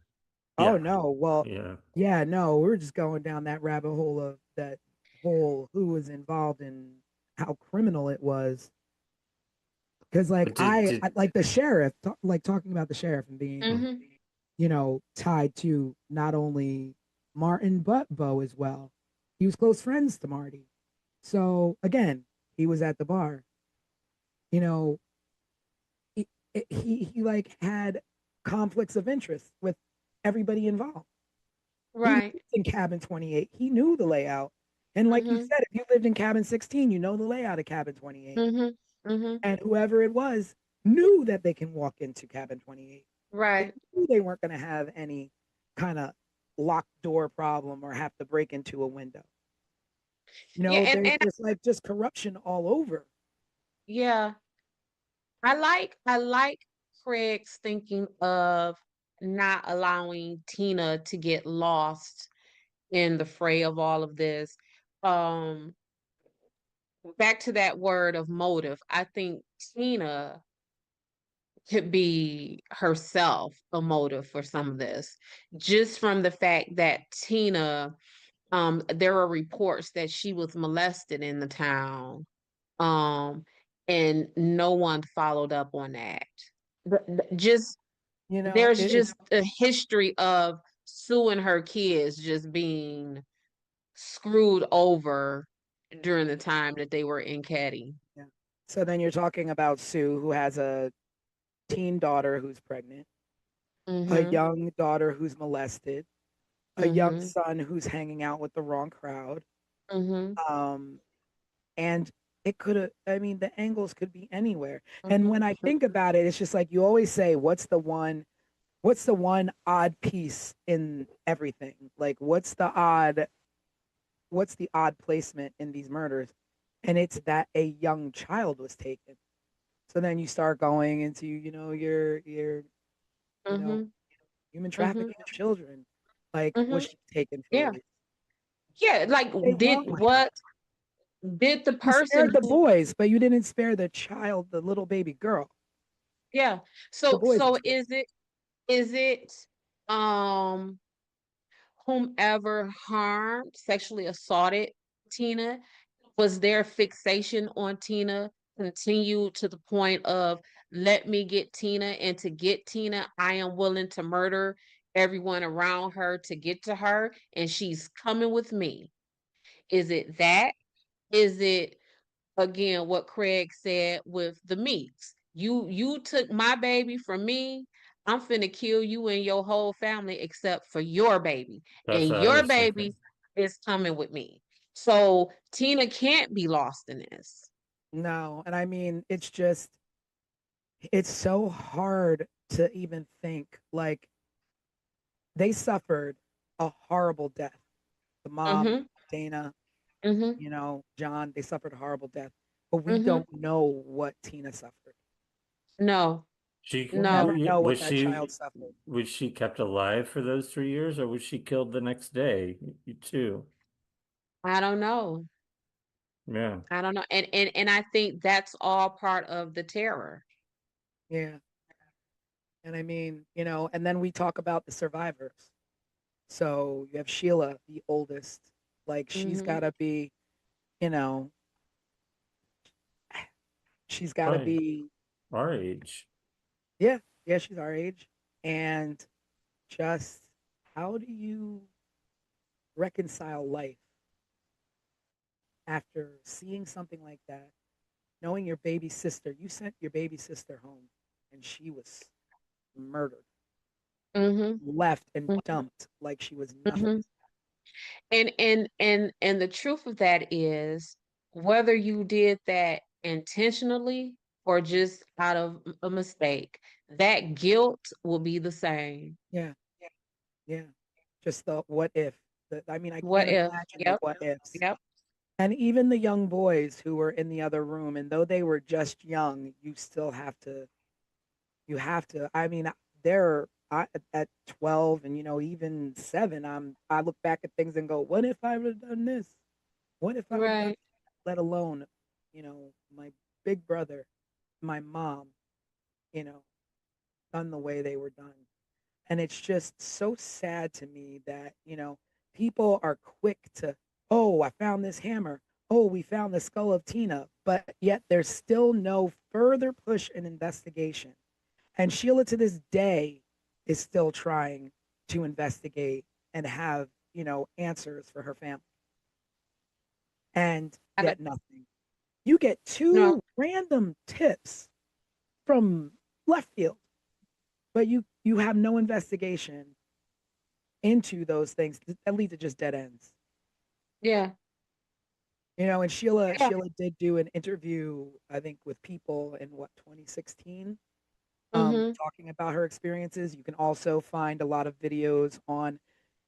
S2: Oh
S4: yeah,
S2: no. Well,
S4: yeah.
S2: yeah, no, we're just going down that rabbit hole of that whole who was involved and how criminal it was. Because like
S4: But
S2: I like the sheriff, like talking about the sheriff and being,
S3: Mm-hmm.
S2: tied to not only Martin but Bo as well. He was close friends to Marty. So again, he was at the bar. You know, he he like had conflicts of interest with everybody involved. He lived
S3: Right.
S2: in cabin 28. He knew the layout. And like you
S3: Mm-hmm.
S2: said, if you lived in cabin 16, you know the layout of cabin 28.
S3: Mm-hmm. Mm-hmm.
S2: And whoever it was knew that they can walk into cabin 28. They
S3: Right.
S2: knew they weren't going to have any kind of locked door problem or have to break into a window.
S3: Yeah,
S2: There's
S3: and
S2: just corruption all over.
S3: yeah, I like Craig's thinking of not allowing Tina to get lost in the fray of all of this. Um, Back to that word of motive. I think Tina could be herself a motive for some of this, just from the fact that Tina, there are reports that she was molested in the town, um, and no one followed up on that. Just
S2: You know,
S3: there's
S2: it,
S3: just a history of Sue and her kids just being screwed over during the time that they were in Caddy.
S2: yeah. So then you're talking about Sue, who has a teen daughter who's pregnant, a
S3: Mm-hmm.
S2: young daughter who's molested, a young
S3: Mm-hmm.
S2: son who's hanging out with the wrong crowd.
S3: Mm-hmm.
S2: Um, and it could have, I mean, the angles could be anywhere. And when I
S3: Mm-hmm.
S2: think about it, it's just like you always say, what's the one odd piece in everything? Like, what's the odd placement in these murders? And it's that a young child was taken. So then you start going into, your you know,
S3: Mm-hmm.
S2: human
S3: Mm-hmm.
S2: trafficking of children. Like, was
S3: Mm-hmm.
S2: she taken for a
S3: Yeah.
S2: reason?
S3: Yeah. Like,
S2: They
S3: did
S2: want with her.
S3: Did the
S2: You
S3: person
S2: spared the
S3: who,
S2: boys, but you didn't spare the child, the little baby girl.
S3: yeah.
S2: The
S3: So
S2: boys were spared.
S3: is it um whomever harmed, sexually assaulted Tina? Was their fixation on Tina continued to the point of let me get Tina, and to get Tina, I am willing to murder everyone around her to get to her, and she's coming with me? Is it that? Is it again what Craig said with the meats? You took my baby from me. I'm finna kill you and your whole family except for your baby.
S4: That's
S3: And
S4: what I
S3: your
S4: was
S3: baby
S4: thinking.
S3: is coming with me. So Tina can't be lost in this.
S2: No, and I mean, it's so hard to even think. Like, they suffered a horrible death. The mom,
S3: Mm-hmm.
S2: Dana,
S3: Mm-hmm.
S2: John, they suffered a horrible death. But we
S3: Mm-hmm.
S2: don't know what Tina suffered.
S3: No,
S2: We'll never
S3: no.
S2: know what that child suffered.
S4: Was she kept alive for those 3 years, or was she killed the next day too?
S3: I don't know.
S4: Yeah.
S3: I don't know. And I think that's all part of the terror.
S2: Yeah. And I mean, and then we talk about the survivors. So you have Sheila, the oldest. Like, she's
S3: Mm-hmm.
S2: got to be, you know, she's got to
S4: Probably
S2: be,
S4: our age.
S2: yeah, yeah, she's our age. And just how do you reconcile life after seeing something like that? Knowing your baby sister, you sent your baby sister home and she was murdered,
S3: Mm-hmm.
S2: left and dumped like she was nothing.
S3: Mm-hmm. And the truth of that is, whether you did that intentionally or just out of a mistake, that guilt will be the same.
S2: Yeah, yeah. Just the what if. I mean, I
S3: What
S2: can't
S3: if?
S2: imagine the
S3: Yep.
S2: what ifs.
S3: Yep.
S2: And even the young boys who were in the other room, and though they were just young, you have to, I mean, at 12 and, even 7, I look back at things and go, what if I would have done this? What if I would have done,
S3: Right.
S2: let alone, my big brother, my mom, you know, done the way they were done. And it's just so sad to me that, people are quick to, oh, I found this hammer. Oh, we found the skull of Tina. But yet there's still no further push in investigation. And Sheila to this day is still trying to investigate and have, answers for her family. And
S3: I don't
S2: get nothing. You get
S3: know.
S2: two random tips from left field, but you have no investigation into those things that lead to just dead ends.
S3: Yeah.
S2: And Sheila
S3: Yeah.
S2: Sheila did do an interview, I think, with People in 2016,
S3: Mm-hmm.
S2: talking about her experiences. You can also find a lot of videos on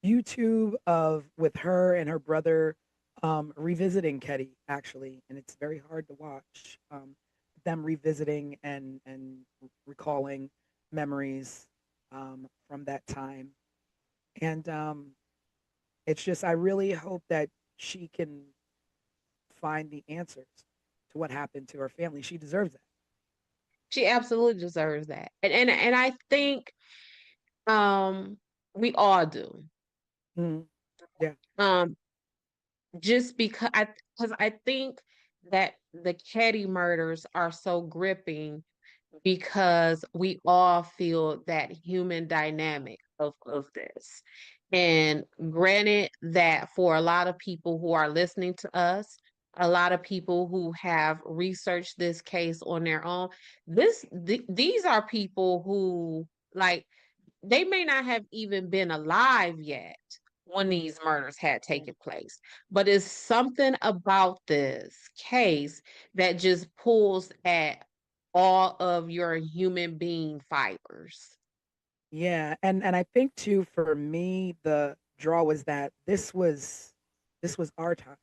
S2: YouTube of with her and her brother revisiting Ketty, actually, and it's very hard to watch, them revisiting and recalling memories from that time. And it's just, I really hope that she can find the answers to what happened to her family. She deserves that.
S3: She absolutely deserves that. And I think um we all do.
S2: Mhm. Yeah.
S3: Um just because I think that the Ketty murders are so gripping because we all feel that human dynamic of this. And granted that for a lot of people who are listening to us, a lot of people who have researched this case on their own, these are people who, like, they may not have even been alive yet when these murders had taken place. But it's something about this case that just pulls at all of your human being fibers.
S2: Yeah, and I think too, for me the draw was that this was our time.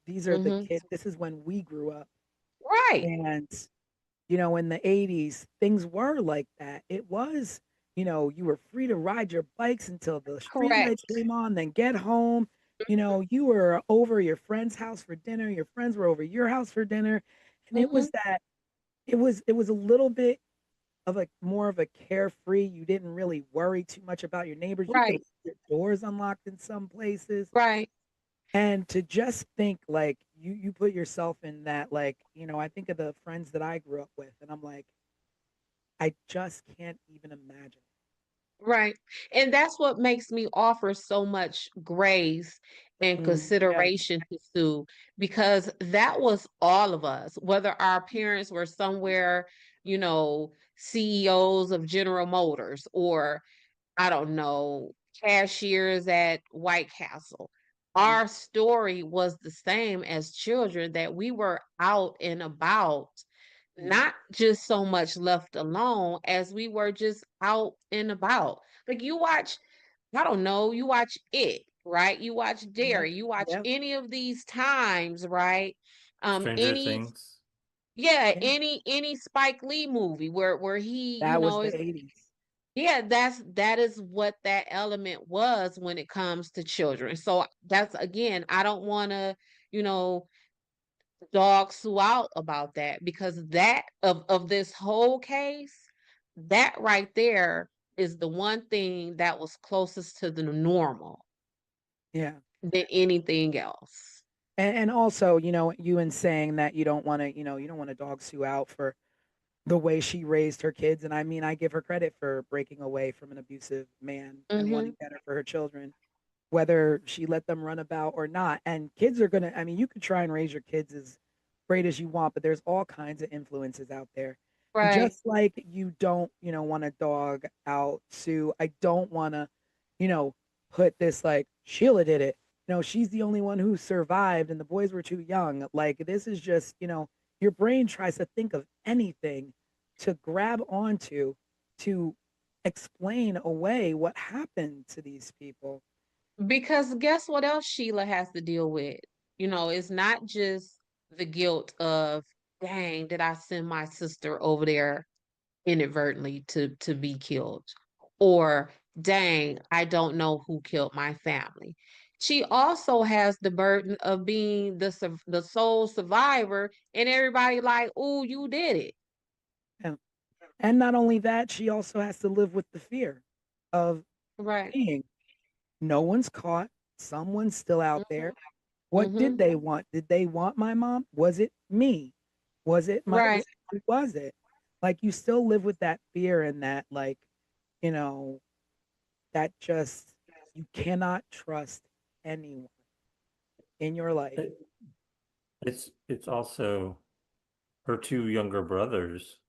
S2: These are the
S3: Hmm.
S2: kids. This is when we grew up.
S3: Right.
S2: And in the 80s, things were like that. It was, you were free to ride your bikes until the street lights
S3: Correct.
S2: came on, then get home. you were over your friend's house for dinner, your friends were over your house for dinner, and it
S3: Hmm.
S2: was that it was a little bit of a more of a carefree. You didn't really worry too much about your neighbors. You could
S3: Right,
S2: leave your doors unlocked in some places.
S3: right.
S2: And to just think like you put yourself in that, like, I think of the friends that I grew up with and I'm like, I just can't even imagine.
S3: Right. And that's what makes me offer so much grace and
S2: Yeah.
S3: consideration to Sue, because that was all of us, whether our parents were somewhere, CEOs of General Motors, or I don't know, cashiers at White Castle.
S2: Mhm.
S3: Our story was the same as children, that we were out and about,
S2: Mhm.
S3: not just so much left alone as we were just out and about. Like you watch, I don't know, you watch It, right? You watch
S2: Yeah.
S3: Dare, you watch
S2: Yeah.
S3: any of these times, right?
S4: Stranger
S3: Any
S4: Things.
S3: yeah,
S2: Yeah.
S3: any Spike Lee movie where he,
S2: That was the
S3: is
S2: 80s.
S3: yeah, that is what that element was when it comes to children. So that's again, I don't want to, you know, dog Sue out about that, because that of this whole case, that right there is the one thing that was closest to the normal
S2: Yeah.
S3: than anything else.
S2: And also, you in saying that you don't want to dog Sue out for the way she raised her kids. And I mean, I give her credit for breaking away from an abusive man and
S3: Mm-hmm.
S2: wanting better for her children, whether she let them run about or not. And kids are going to, I mean, you could try and raise your kids as great as you want, but there's all kinds of influences out there. And
S3: Right.
S2: just like you don't, want to dog out Sue, I don't want to, you know, put this like Sheila did it. She's the only one who survived and the boys were too young. Like this is just, your brain tries to think of anything to grab onto to explain away what happened to these people.
S3: Because guess what else Sheila has to deal with? It's not just the guilt of, dang, did I send my sister over there inadvertently to be killed? Or, dang, I don't know who killed my family. She also has the burden of being the sole survivor, and everybody like, "Oh, you did it."
S2: And, and not only that, she also has to live with the fear of
S3: Right.
S2: being no one's caught, someone's still out there. What
S3: Mm-hmm.
S2: did they want? Did they want my mom? Was it me? Was it my
S3: Right.
S2: was who was it? Like you still live with that fear and that like, you know, that just you cannot trust anyone in your life.
S4: It, it's also her two younger brothers.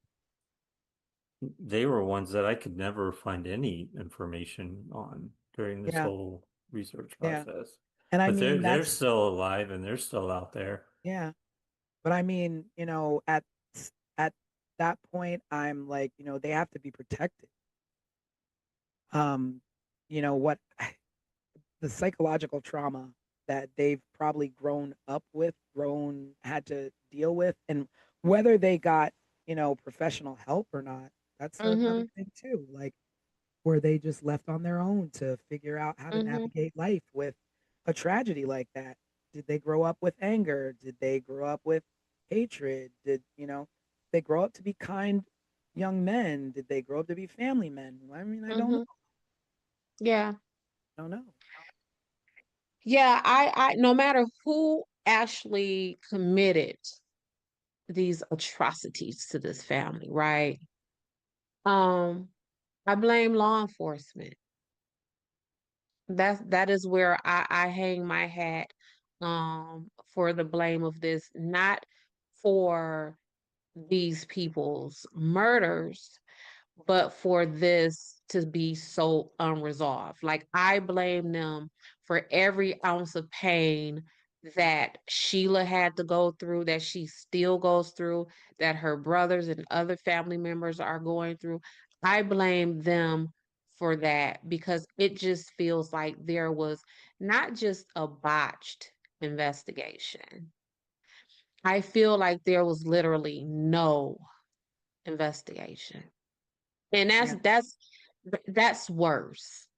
S4: They were ones that I could never find any information on during this
S2: Yeah,
S4: whole research
S2: yeah.
S4: process.
S2: And I
S4: But they're
S2: mean
S4: they're
S2: that's
S4: still alive and they're still out there.
S2: yeah. But I mean, at that point I'm like, they have to be protected. Um, what the psychological trauma that they've probably grown up with, had to deal with, and whether they got, professional help or not, that's
S3: Mm-hmm.
S2: another thing too. Like, were they just left on their own to figure out how to
S3: Mm-hmm.
S2: navigate life with a tragedy like that? Did they grow up with anger? Did they grow up with hatred? Did, they grow up to be kind young men? Did they grow up to be family men? I mean, I don't know.
S3: Mm-hmm. Yeah.
S2: I don't know.
S3: Yeah, I no matter who actually committed these atrocities to this family, right? Um, I blame law enforcement. That is where I hang my hat for the blame of this, not for these people's murders, but for this to be so unresolved. Like I blame them for every ounce of pain that Sheila had to go through, that she still goes through, that her brothers and other family members are going through. I blame them for that, because it just feels like there was not just a botched investigation. I feel like there was literally no investigation. And
S2: Yeah.
S3: that's worse.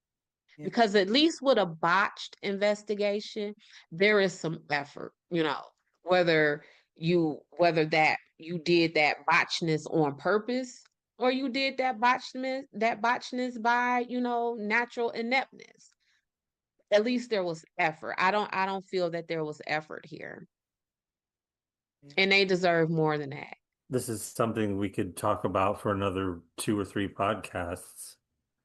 S2: Yeah.
S3: Because at least with a botched investigation, there is some effort, whether that you did that botchness on purpose or you did that botchness by, natural ineptness. At least there was effort. I don't feel that there was effort here.
S2: Yeah.
S3: And they deserve more than that.
S4: This is something we could talk about for another 2 or 3 podcasts.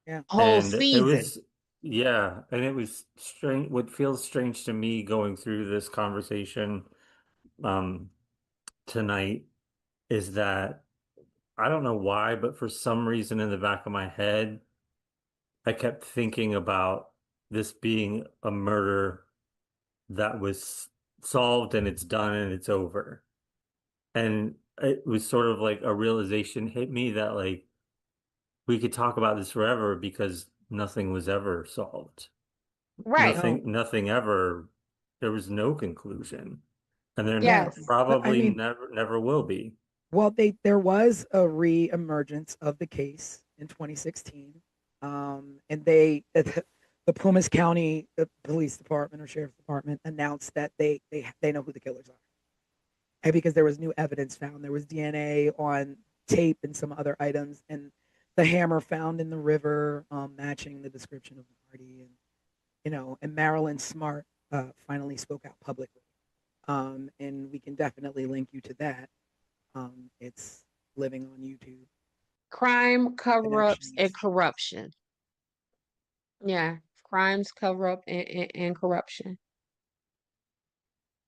S2: Yeah.
S3: Whole
S4: And it
S3: season.
S4: was, yeah, and it was strange. What feels strange to me going through this conversation um, tonight is that I don't know why, but for some reason in the back of my head, I kept thinking about this being a murder that was solved and it's done and it's over. And it was sort of like a realization hit me that like we could talk about this forever because nothing was ever solved.
S3: Right.
S2: No.
S4: Nothing ever, there was no conclusion. And there
S2: Yeah.
S3: Yes.
S2: But I
S4: probably
S2: mean,
S4: never will be.
S2: well, there was a re-emergence of the case in 2016, and the Plumas County Police Department or Sheriff's Department announced that they know who the killers are, and because there was new evidence found, there was DNA on tape and some other items, and the hammer found in the river matching the description of Marty, and and Marilyn Smart finally spoke out publicly, and we can definitely link you to that. It's living on YouTube.
S3: Crime, cover-ups, and
S2: Connections.
S3: corruption. Yeah. Crimes, cover up, and corruption.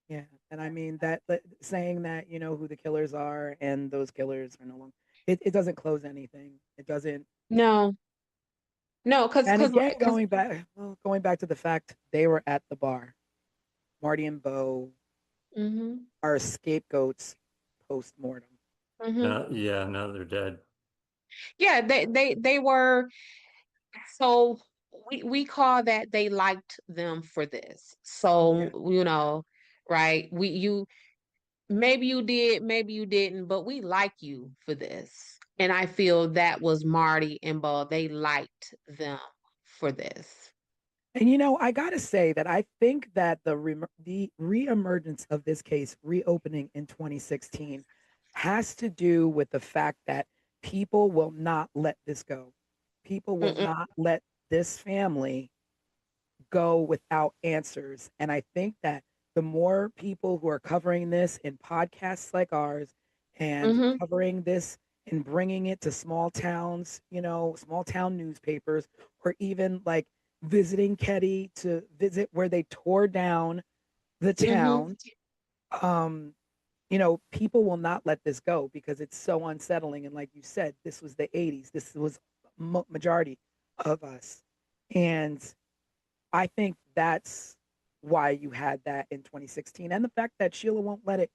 S2: Yeah, and I mean that saying that you know who the killers are and those killers are no longer. It doesn't close anything. It doesn't.
S3: No, no,
S2: And again,
S3: because
S2: going back to the fact they were at the bar. Marty and Bo
S3: mm-hmm,
S2: are scapegoats post mortem.
S3: mm-hmm.
S4: No, yeah, no, they're dead.
S3: Yeah, they were. So we call that they liked them for this.
S2: Yeah,
S3: So, right? You maybe you did, maybe you didn't, but we like you for this. And I feel that was Marty and Bo. They liked them for this.
S2: and I gotta say that I think that the reemergence of this case reopening in 2016 has to do with the fact that people will not let this go. People will
S3: Mm-mm,
S2: not let this family go without answers. And I think that the more people who are covering this in podcasts like ours and
S3: mm-hmm,
S2: covering this and bringing it to small towns, small town newspapers, or even like visiting Ketty to visit where they tore down the
S3: mm-hmm,
S2: town, um, people will not let this go because it's so unsettling. And like you said, this was the 80s. This was majority of us. And I think that's why you had that in 2016, and the fact that Sheila won't let it